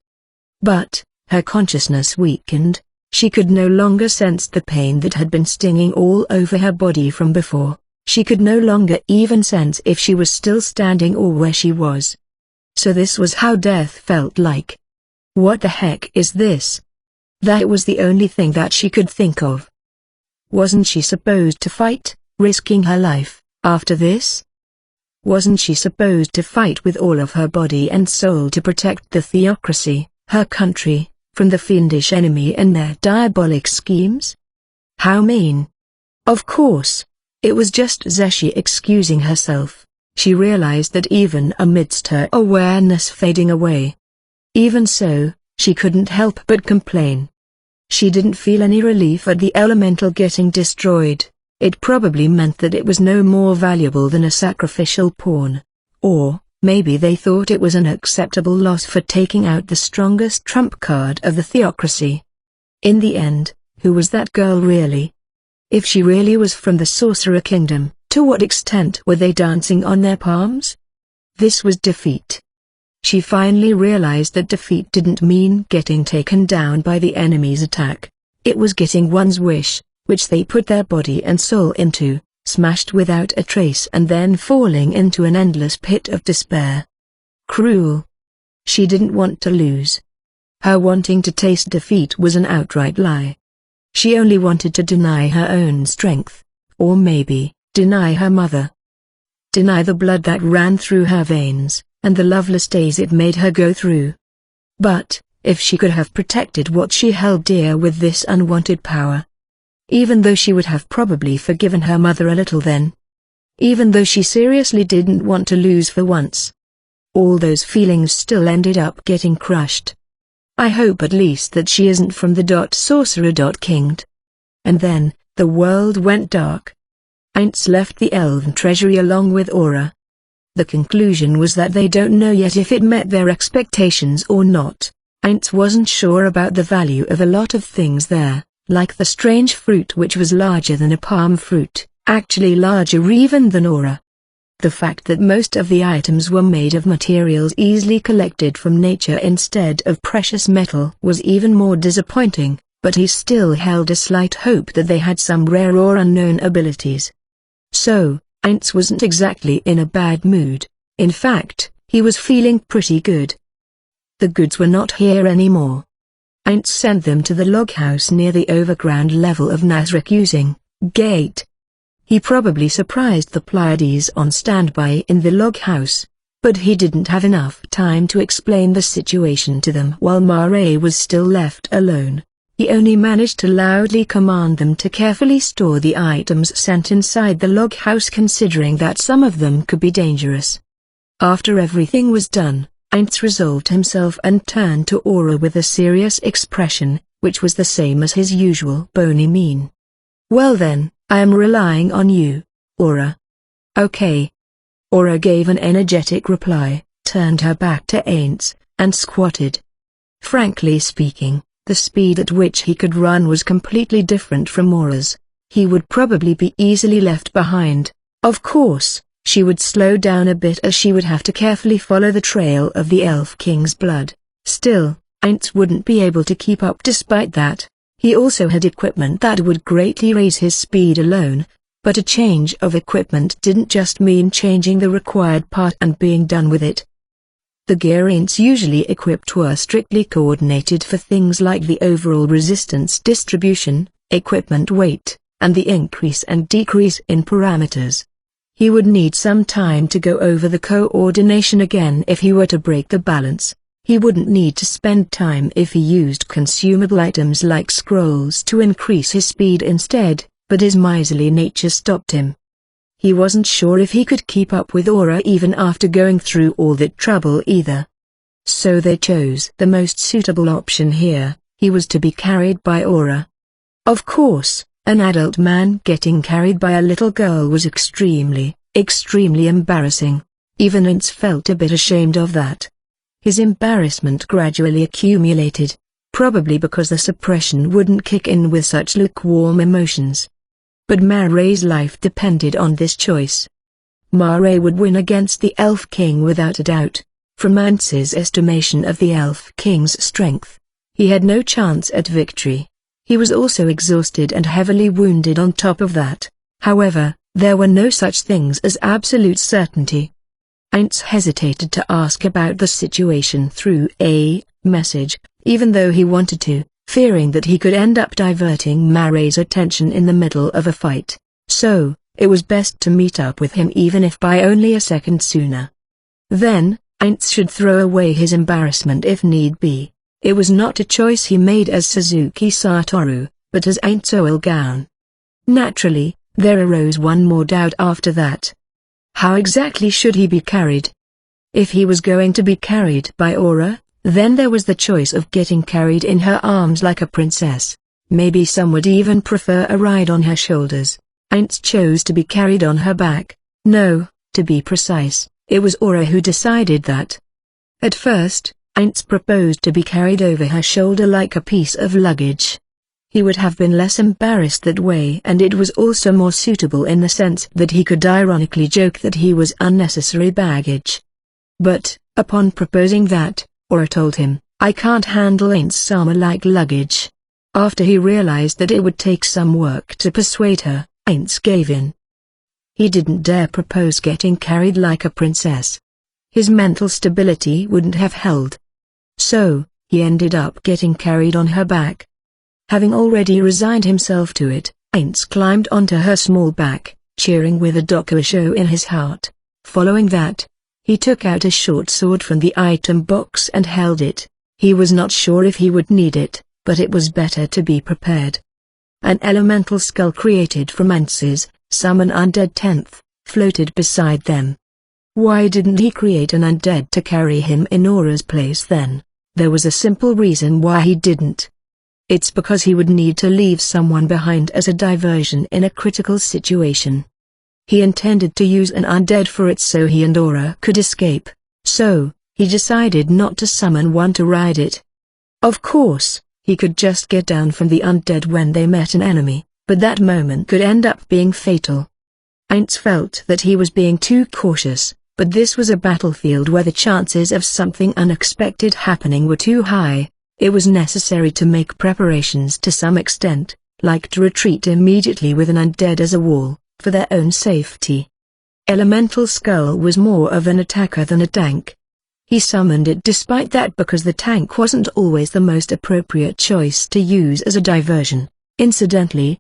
But, her consciousness weakened, she could no longer sense the pain that had been stinging all over her body from before, she could no longer even sense if she was still standing or where she was. So this was how death felt like. What the heck is this? That was the only thing that she could think of. Wasn't she supposed to fight, risking her life, after this? Wasn't she supposed to fight with all of her body and soul to protect the theocracy, her country, from the fiendish enemy and their diabolic schemes? How mean! Of course, it was just Zeshi excusing herself. She realized that even amidst her awareness fading away. Even so, she couldn't help but complain. She didn't feel any relief at the elemental getting destroyed. It probably meant that it was no more valuable than a sacrificial pawn. Or, maybe they thought it was an acceptable loss for taking out the strongest trump card of the theocracy. In the end, who was that girl really? If she really was from the Sorcerer Kingdom, to what extent were they dancing on their palms? This was defeat. She finally realized that defeat didn't mean getting taken down by the enemy's attack. It was getting one's wish, which they put their body and soul into, smashed without a trace and then falling into an endless pit of despair. Cruel. She didn't want to lose. Her wanting to taste defeat was an outright lie. She only wanted to deny her own strength, or maybe, deny her mother. Deny the blood that ran through her veins, and the loveless days it made her go through. But, if she could have protected what she held dear with this unwanted power. Even though she would have probably forgiven her mother a little then. Even though she seriously didn't want to lose for once. All those feelings still ended up getting crushed. I hope at least that she isn't from the sorcerer.kingd. And then, the world went dark. Aints left the elven treasury along with Aura. The conclusion was that they don't know yet if it met their expectations or not. Aints wasn't sure about the value of a lot of things there, like the strange fruit which was larger than a palm fruit, actually larger even than Aura. The fact that most of the items were made of materials easily collected from nature instead of precious metal was even more disappointing, but he still held a slight hope that they had some rare or unknown abilities. So, Aints wasn't exactly in a bad mood. In fact, he was feeling pretty good. The goods were not here anymore. Aints sent them to the log house near the overground level of Nazarick using gate. He probably surprised the Pleiades on standby in the log house, but he didn't have enough time to explain the situation to them while Mare was still left alone. He only managed to loudly command them to carefully store the items sent inside the log house, considering that some of them could be dangerous. After everything was done, Aints resolved himself and turned to Aura with a serious expression, which was the same as his usual bony mien. "Well then, I am relying on you, Aura." "Okay." Aura gave an energetic reply, turned her back to Aints, and squatted. Frankly speaking, the speed at which he could run was completely different from Aura's. He would probably be easily left behind. Of course, she would slow down a bit as she would have to carefully follow the trail of the Elf King's blood. Still, Aints wouldn't be able to keep up despite that. He also had equipment that would greatly raise his speed alone, but a change of equipment didn't just mean changing the required part and being done with it. The gear Aints usually equipped were strictly coordinated for things like the overall resistance distribution, equipment weight, and the increase and decrease in parameters. He would need some time to go over the coordination again if he were to break the balance. He wouldn't need to spend time if he used consumable items like scrolls to increase his speed instead, but his miserly nature stopped him. He wasn't sure if he could keep up with Aura even after going through all that trouble either. So they chose the most suitable option here. He was to be carried by Aura. Of course, an adult man getting carried by a little girl was extremely embarrassing. Even Ants felt a bit ashamed of that. His embarrassment gradually accumulated, probably because the suppression wouldn't kick in with such lukewarm emotions. But Mare's life depended on this choice. Mare would win against the Elf King without a doubt. From Ants's estimation of the Elf King's strength, he had no chance at victory. He was also exhausted and heavily wounded on top of that. However, there were no such things as absolute certainty. Ants hesitated to ask about the situation through a message, even though he wanted to, fearing that he could end up diverting Mare's attention in the middle of a fight. So, it was best to meet up with him even if by only a second sooner. Then, Ants should throw away his embarrassment if need be. It was not a choice he made as Suzuki Satoru, but as Ants Olgaon. Naturally, there arose one more doubt after that. How exactly should he be carried? If he was going to be carried by Aura, then there was the choice of getting carried in her arms like a princess. Maybe some would even prefer a ride on her shoulders. Ants chose to be carried on her back. No, to be precise, it was Aura who decided that. At first, Ants proposed to be carried over her shoulder like a piece of luggage. He would have been less embarrassed that way, and it was also more suitable in the sense that he could ironically joke that he was unnecessary baggage. But, upon proposing that, Aura told him, "I can't handle Ants-sama like luggage." After he realized that it would take some work to persuade her, Ants gave in. He didn't dare propose getting carried like a princess. His mental stability wouldn't have held. So, he ended up getting carried on her back. Having already resigned himself to it, Ants climbed onto her small back, cheering with a dokuisho in his heart. Following that, he took out a short sword from the item box and held it. He was not sure if he would need it, but it was better to be prepared. An elemental skull created from Ants's summon undead 10th, floated beside them. Why didn't he create an undead to carry him in Aura's place then? There was a simple reason why he didn't. It's because he would need to leave someone behind as a diversion in a critical situation. He intended to use an undead for it so he and Aura could escape, so, he decided not to summon one to ride it. Of course, he could just get down from the undead when they met an enemy, but that moment could end up being fatal. Ants felt that he was being too cautious, but this was a battlefield where the chances of something unexpected happening were too high. It was necessary to make preparations to some extent, like to retreat immediately with an undead as a wall, for their own safety. Elemental Skull was more of an attacker than a tank. He summoned it despite that because the tank wasn't always the most appropriate choice to use as a diversion. Incidentally,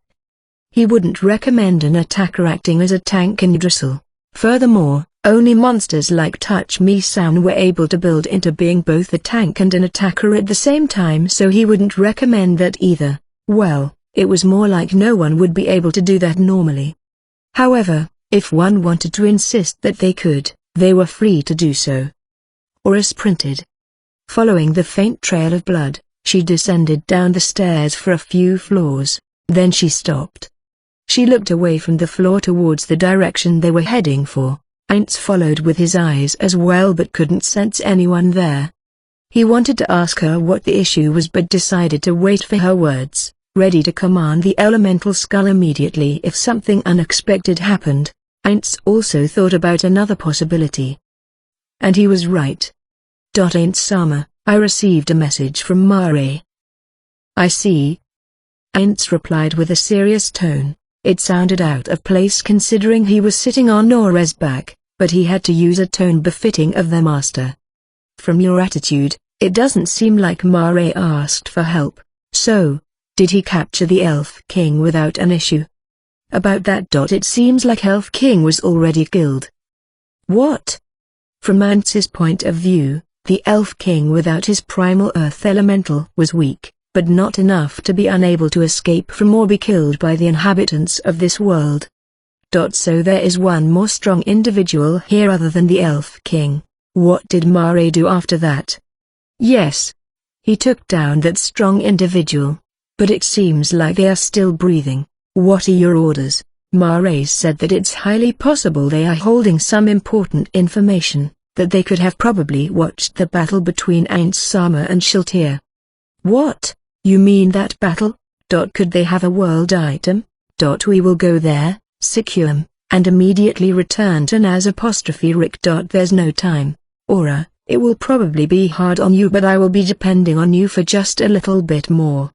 he wouldn't recommend an attacker acting as a tank in Yggdrasil. Furthermore, only monsters like Touch Me Sound were able to build into being both a tank and an attacker at the same time, so he wouldn't recommend that either. Well, it was more like no one would be able to do that normally. However, if one wanted to insist that they could, they were free to do so. Aura sprinted. Following the faint trail of blood, she descended down the stairs for a few floors, then she stopped. She looked away from the floor towards the direction they were heading for. Ants followed with his eyes as well but couldn't sense anyone there. He wanted to ask her what the issue was but decided to wait for her words, ready to command the elemental skull immediately if something unexpected happened. Ants also thought about another possibility. And he was right. Ants-sama, I received a message from Mare. I see. Ants replied with a serious tone. It sounded out of place considering he was sitting on Aura's back, but he had to use a tone befitting of their master. From your attitude, it doesn't seem like Mare asked for help, so, did he capture the Elf King without an issue? About that. It seems like Elf King was already killed. What? From Ants's point of view, the Elf King without his primal earth elemental was weak, but not enough to be unable to escape from or be killed by the inhabitants of this world. So there is one more strong individual here other than the Elf King. What did Mare do after that? Yes. He took down that strong individual. but it seems like they are still breathing. What are your orders? Mare said that it's highly possible they are holding some important information, that they could have probably watched the battle between Ain't Sama and Shiltir. What? You mean that battle? Could they have a world item? We will go there, secure them, and immediately return to Naz Rick. There's no time. Aura, it will probably be hard on you, but I will be depending on you for just a little bit more.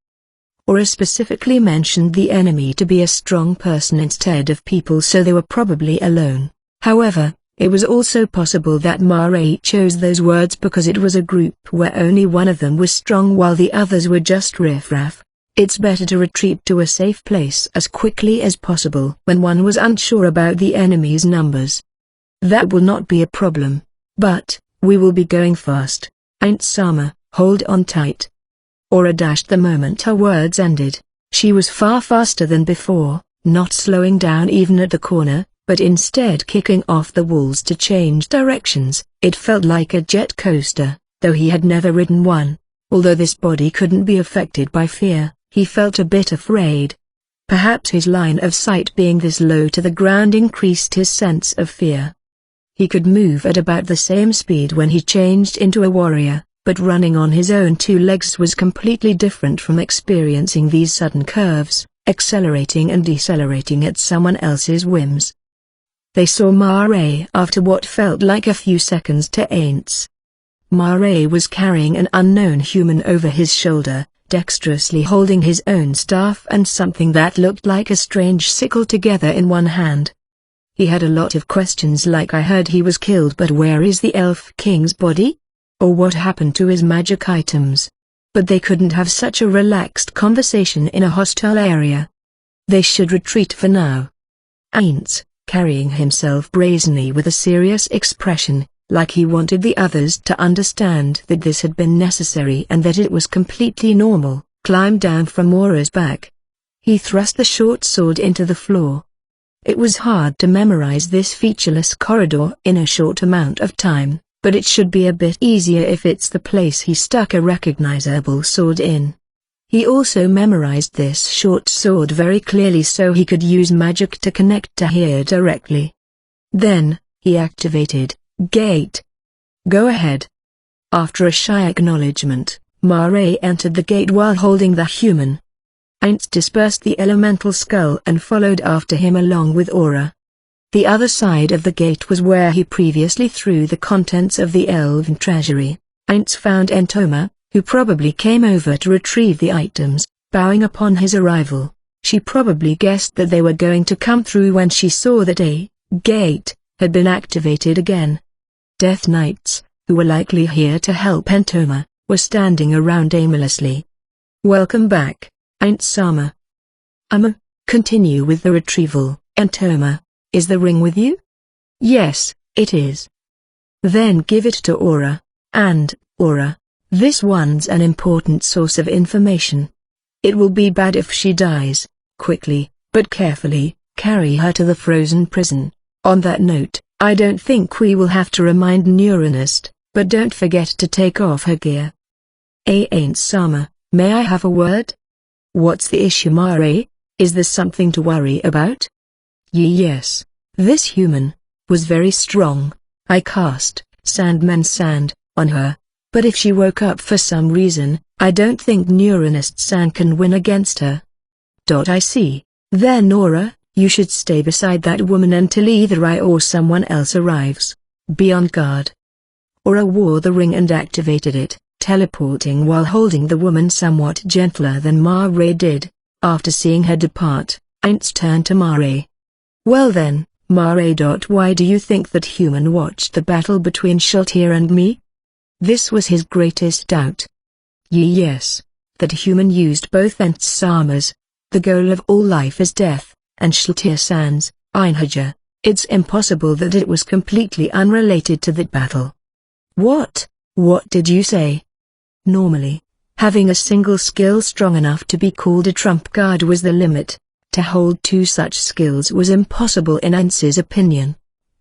Aura specifically mentioned the enemy to be a strong person instead of people, so they were probably alone. However, it was also possible that Mare chose those words because it was a group where only one of them was strong while the others were just riffraff. It's better to retreat to a safe place as quickly as possible when one was unsure about the enemy's numbers. That will not be a problem. But, we will be going fast. Ain't Sama, hold on tight. Aura dashed the moment her words ended. She was far faster than before, not slowing down even at the corner, but instead kicking off the walls to change directions. It felt like a jet coaster, though he had never ridden one. Although this body couldn't be affected by fear, he felt a bit afraid. Perhaps his line of sight being this low to the ground increased his sense of fear. He could move at about the same speed when he changed into a warrior, but running on his own two legs was completely different from experiencing these sudden curves, accelerating and decelerating at someone else's whims. They saw Mare after what felt like a few seconds to Aints. Mare was carrying an unknown human over his shoulder, dexterously holding his own staff and something that looked like a strange sickle together in one hand. He had a lot of questions like, I heard he was killed, but where is the Elf King's body? Or what happened to his magic items? But they couldn't have such a relaxed conversation in a hostile area. They should retreat for now. Aints, carrying himself brazenly with a serious expression, like he wanted the others to understand that this had been necessary and that it was completely normal, climbed down from Aura's back. He thrust the short sword into the floor. It was hard to memorize this featureless corridor in a short amount of time, but it should be a bit easier if it's the place he stuck a recognizable sword in. He also memorized this short sword very clearly so he could use magic to connect to here directly. Then, he activated Gate. Go ahead. After a shy acknowledgement, Mare entered the gate while holding the human. Aints dispersed the elemental skull and followed after him along with Aura. The other side of the gate was where he previously threw the contents of the elven treasury. Aints found Entoma, who probably came over to retrieve the items, bowing upon his arrival. She probably guessed that they were going to come through when she saw that a gate had been activated again. Death Knights, who were likely here to help Entoma, were standing around aimlessly. Welcome back, Ain't Sama. Continue with the retrieval. Entoma, is the ring with you? Yes, it is. Then give it to Aura. And, Aura, this one's an important source of information. It will be bad if she dies. Quickly, but carefully, carry her to the frozen prison. On that note, I don't think we will have to remind Neuronist, but don't forget to take off her gear. Ain't Sama, may I have a word? What's the issue, Mare? Is there something to worry about? Yes. This human was very strong. I cast Sandman's Sand on her, but if she woke up for some reason, I don't think Neuronist-san can win against her. I see. Then Aura, you should stay beside that woman until either I or someone else arrives. Be on guard. Aura wore the ring and activated it, teleporting while holding the woman somewhat gentler than Mare did. After seeing her depart, Aints turned to Mare. Well then, Mare. Why do you think that human watched the battle between Shiltir and me? This was his greatest doubt. Yes. That human used both Aints Sama's. The goal of all life is death, and Shiltir-san's, Einhaja. It's impossible that it was completely unrelated to that battle. What? What did you say? Normally, having a single skill strong enough to be called a trump card was the limit. To hold two such skills was impossible in Aints's opinion.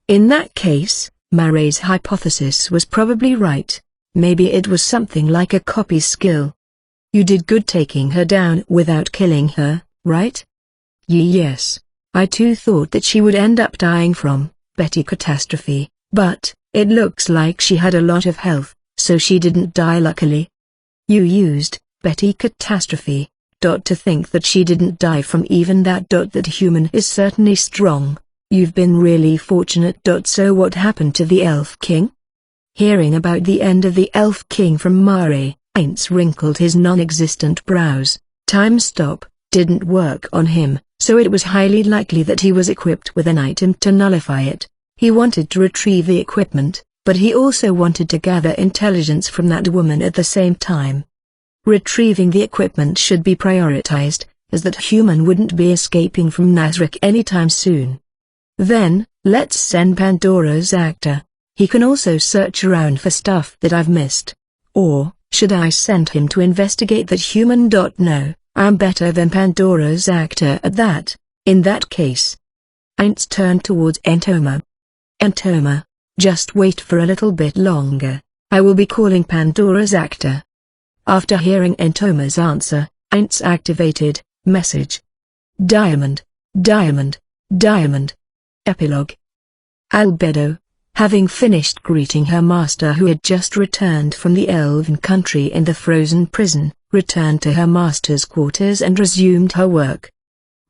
In that case, Mare's hypothesis was probably right. Maybe it was something like a copy skill. You did good taking her down without killing her, right? Yes. I too thought that she would end up dying from Betty catastrophe, but it looks like she had a lot of health, so she didn't die luckily. You used Betty catastrophe to think that she didn't die from even that. That human is certainly strong. You've been really fortunate. So what happened to the Elf King? Hearing about the end of the Elf King from Mare, Heinz wrinkled his non-existent brows. Time stop didn't work on him, so it was highly likely that he was equipped with an item to nullify it. He wanted to retrieve the equipment, but he also wanted to gather intelligence from that woman at the same time. Retrieving the equipment should be prioritized, as that human wouldn't be escaping from Nazarick anytime soon. Then, let's send Pandora's actor. He can also search around for stuff that I've missed. Or, should I send him to investigate that human? No, I'm better than Pandora's actor at that. In that case. Heinz turned towards Entoma. Entoma, just wait for a little bit longer. I will be calling Pandora's actor. After hearing Entoma's answer, Heinz activated message. Diamond, diamond, diamond. Epilogue. Albedo, having finished greeting her master who had just returned from the elven country in the frozen prison, returned to her master's quarters and resumed her work.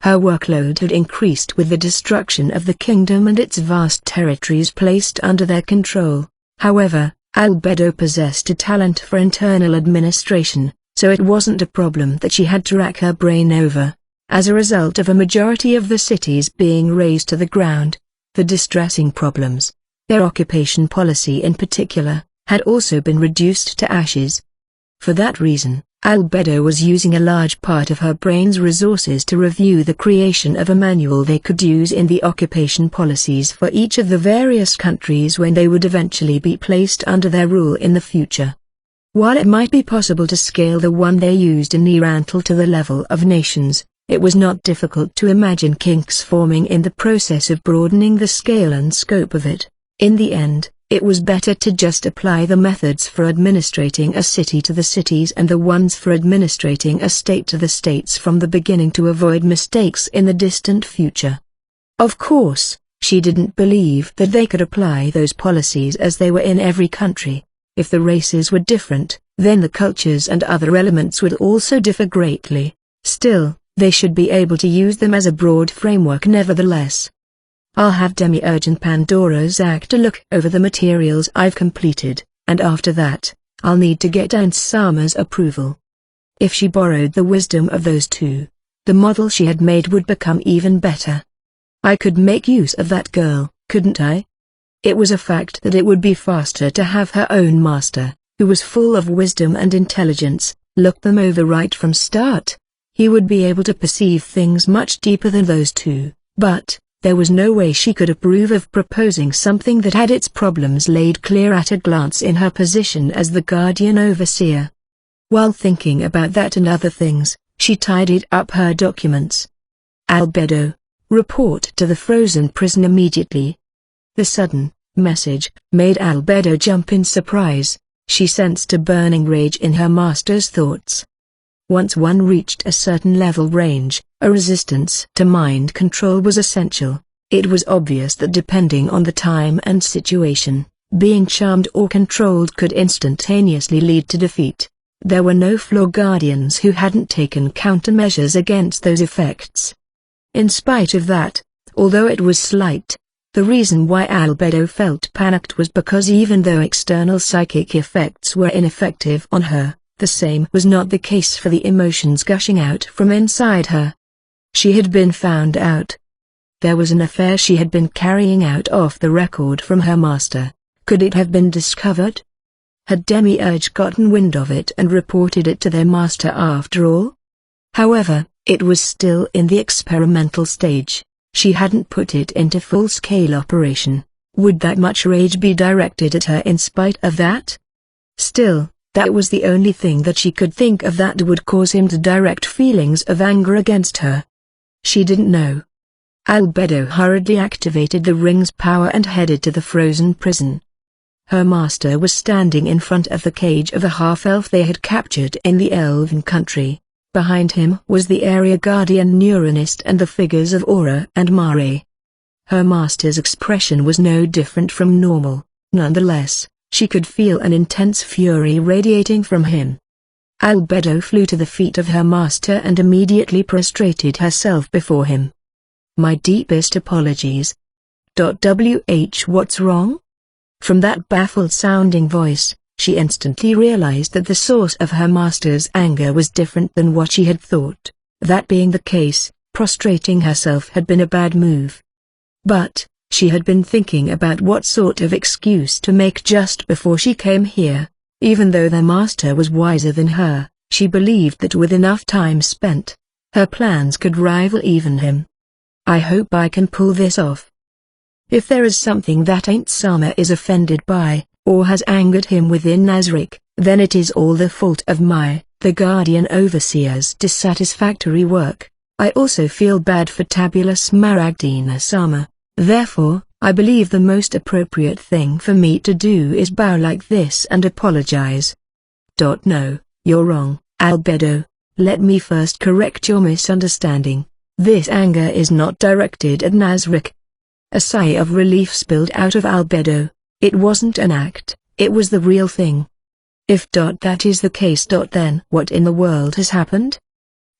Her workload had increased with the destruction of the kingdom and its vast territories placed under their control. However, Albedo possessed a talent for internal administration, so it wasn't a problem that she had to rack her brain over. As a result of a majority of the cities being razed to the ground, the distressing problems, their occupation policy in particular, had also been reduced to ashes. For that reason, Albedo was using a large part of her brain's resources to review the creation of a manual they could use in the occupation policies for each of the various countries when they would eventually be placed under their rule in the future. While it might be possible to scale the one they used in Nerantal to the level of nations, it was not difficult to imagine kinks forming in the process of broadening the scale and scope of it. In the end, it was better to just apply the methods for administrating a city to the cities and the ones for administrating a state to the states from the beginning to avoid mistakes in the distant future. Of course, she didn't believe that they could apply those policies as they were in every country. If the races were different, then the cultures and other elements would also differ greatly. Still, they should be able to use them as a broad framework nevertheless. I'll have Demiurge and Pandora's actor look over the materials I've completed, and after that, I'll need to get Aunt Sama's approval. If she borrowed the wisdom of those two, the model she had made would become even better. I could make use of that girl, couldn't I? It was a fact that it would be faster to have her own master, who was full of wisdom and intelligence, look them over right from start. He would be able to perceive things much deeper than those two, but there was no way she could approve of proposing something that had its problems laid clear at a glance in her position as the guardian overseer. While thinking about that and other things, she tidied up her documents. Albedo, report to the frozen prison immediately. The sudden message made Albedo jump in surprise. She sensed a burning rage in her master's thoughts. Once one reached a certain level range, a resistance to mind control was essential. It was obvious that depending on the time and situation, being charmed or controlled could instantaneously lead to defeat. There were no floor guardians who hadn't taken countermeasures against those effects. In spite of that, although it was slight, the reason why Albedo felt panicked was because even though external psychic effects were ineffective on her, the same was not the case for the emotions gushing out from inside her. She had been found out. There was an affair she had been carrying out off the record from her master. Could it have been discovered? Had Demiurge gotten wind of it and reported it to their master after all? However, it was still in the experimental stage. She hadn't put it into full-scale operation. Would that much rage be directed at her in spite of that? Still, that was the only thing that she could think of that would cause him to direct feelings of anger against her. She didn't know. Albedo hurriedly activated the ring's power and headed to the frozen prison. Her master was standing in front of the cage of a half-elf they had captured in the Elven country. Behind him was the area guardian Neuronist and the figures of Aura and Mare. Her master's expression was no different from normal. Nonetheless, she could feel an intense fury radiating from him. Albedo flew to the feet of her master and immediately prostrated herself before him. "My deepest apologies. What's wrong?" From that baffled-sounding voice, she instantly realized that the source of her master's anger was different than what she had thought. That being the case, prostrating herself had been a bad move. But, she had been thinking about what sort of excuse to make just before she came here. Even though their master was wiser than her, she believed that with enough time spent, her plans could rival even him. "I hope I can pull this off. If there is something that Aunt Sama is offended by, or has angered him within Nazric, then it is all the fault of the Guardian Overseer's dissatisfactory work. I also feel bad for Tabulus Maragdina Sama. Therefore, I believe the most appropriate thing for me to do is bow like this and apologize." "No, you're wrong, Albedo. Let me first correct your misunderstanding. This anger is not directed at Nazric." A sigh of relief spilled out of Albedo. It wasn't an act, it was the real thing. If that is the case, then what in the world has happened?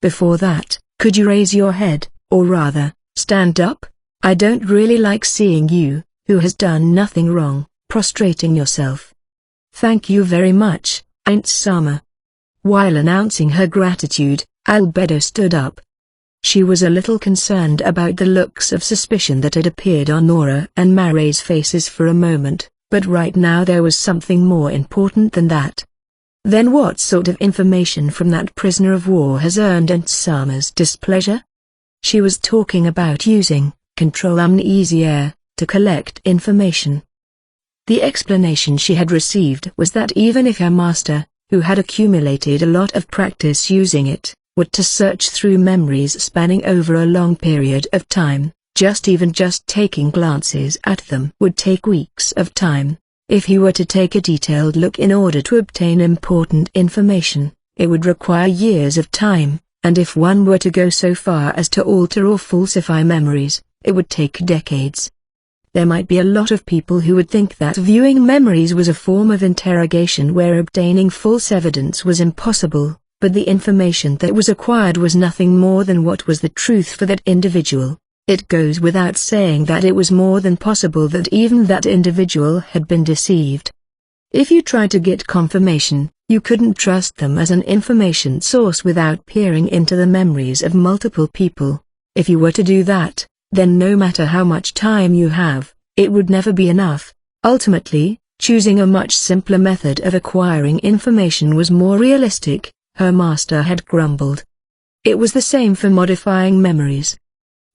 Before that, could you raise your head, or rather, stand up? I don't really like seeing you, who has done nothing wrong, prostrating yourself. "Thank you very much, Aunt Sama." While announcing her gratitude, Albedo stood up. She was a little concerned about the looks of suspicion that had appeared on Nora and Mare's faces for a moment, but right now there was something more important than that. Then what sort of information from that prisoner of war has earned Aunt Sama's displeasure? She was talking about using control amnesia to collect information. The explanation she had received was that even if her master, who had accumulated a lot of practice using it, were to search through memories spanning over a long period of time, just taking glances at them would take weeks of time. If he were to take a detailed look in order to obtain important information, it would require years of time, and if one were to go so far as to alter or falsify memories, it would take decades. There might be a lot of people who would think that viewing memories was a form of interrogation where obtaining false evidence was impossible, but the information that was acquired was nothing more than what was the truth for that individual. It goes without saying that it was more than possible that even that individual had been deceived. If you tried to get confirmation, you couldn't trust them as an information source without peering into the memories of multiple people. If you were to do that, then no matter how much time you have, it would never be enough. Ultimately, choosing a much simpler method of acquiring information was more realistic, her master had grumbled. It was the same for modifying memories.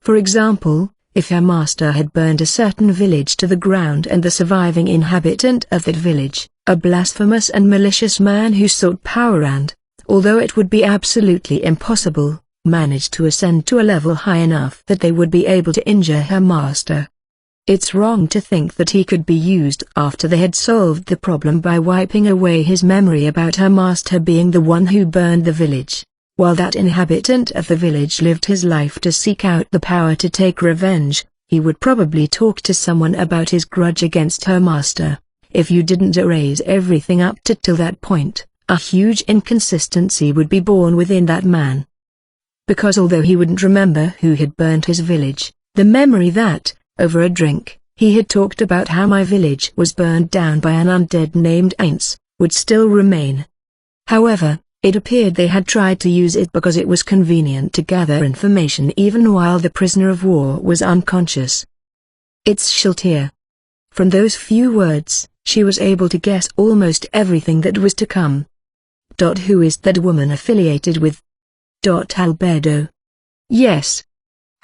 For example, if her master had burned a certain village to the ground and the surviving inhabitant of that village, a blasphemous and malicious man who sought power and, although it would be absolutely impossible, managed to ascend to a level high enough that they would be able to injure her master. It's wrong to think that he could be used after they had solved the problem by wiping away his memory about her master being the one who burned the village, while that inhabitant of the village lived his life to seek out the power to take revenge. He would probably talk to someone about his grudge against her master. If you didn't erase everything up till that point, a huge inconsistency would be born within that man. Because although he wouldn't remember who had burned his village, the memory that, over a drink, he had talked about how my village was burned down by an undead named Aints, would still remain. However, it appeared they had tried to use it because it was convenient to gather information even while the prisoner of war was unconscious. "It's Shiltir." From those few words, she was able to guess almost everything that was to come. Who is that woman affiliated with? Albedo. Yes.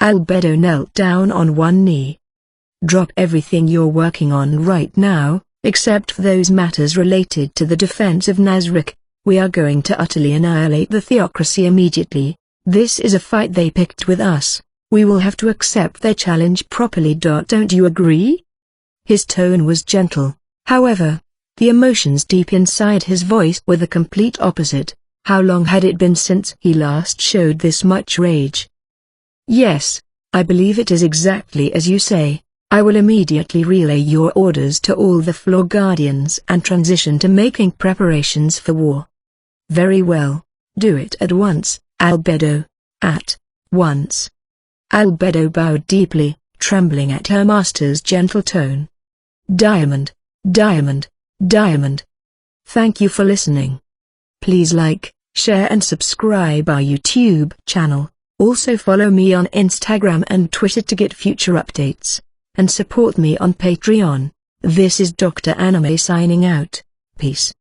Albedo knelt down on one knee. Drop everything you're working on right now, except for those matters related to the defense of Nazric. We are going to utterly annihilate the theocracy immediately. This is a fight they picked with us. We will have to accept their challenge properly. Don't you agree? His tone was gentle, However, the emotions deep inside his voice were the complete opposite. How long had it been since he last showed this much rage? Yes, I believe it is exactly as you say. I will immediately relay your orders to all the floor guardians and transition to making preparations for war. Very well, do it at once, Albedo. At once. Albedo bowed deeply, trembling at her master's gentle tone. Diamond, Diamond, Diamond. Thank you for listening. Please like, share and subscribe our YouTube channel. Also follow me on Instagram and Twitter to get future updates. And support me on Patreon. This is Dr. Anime signing out. Peace.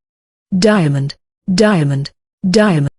Diamond, Diamond, Diamond.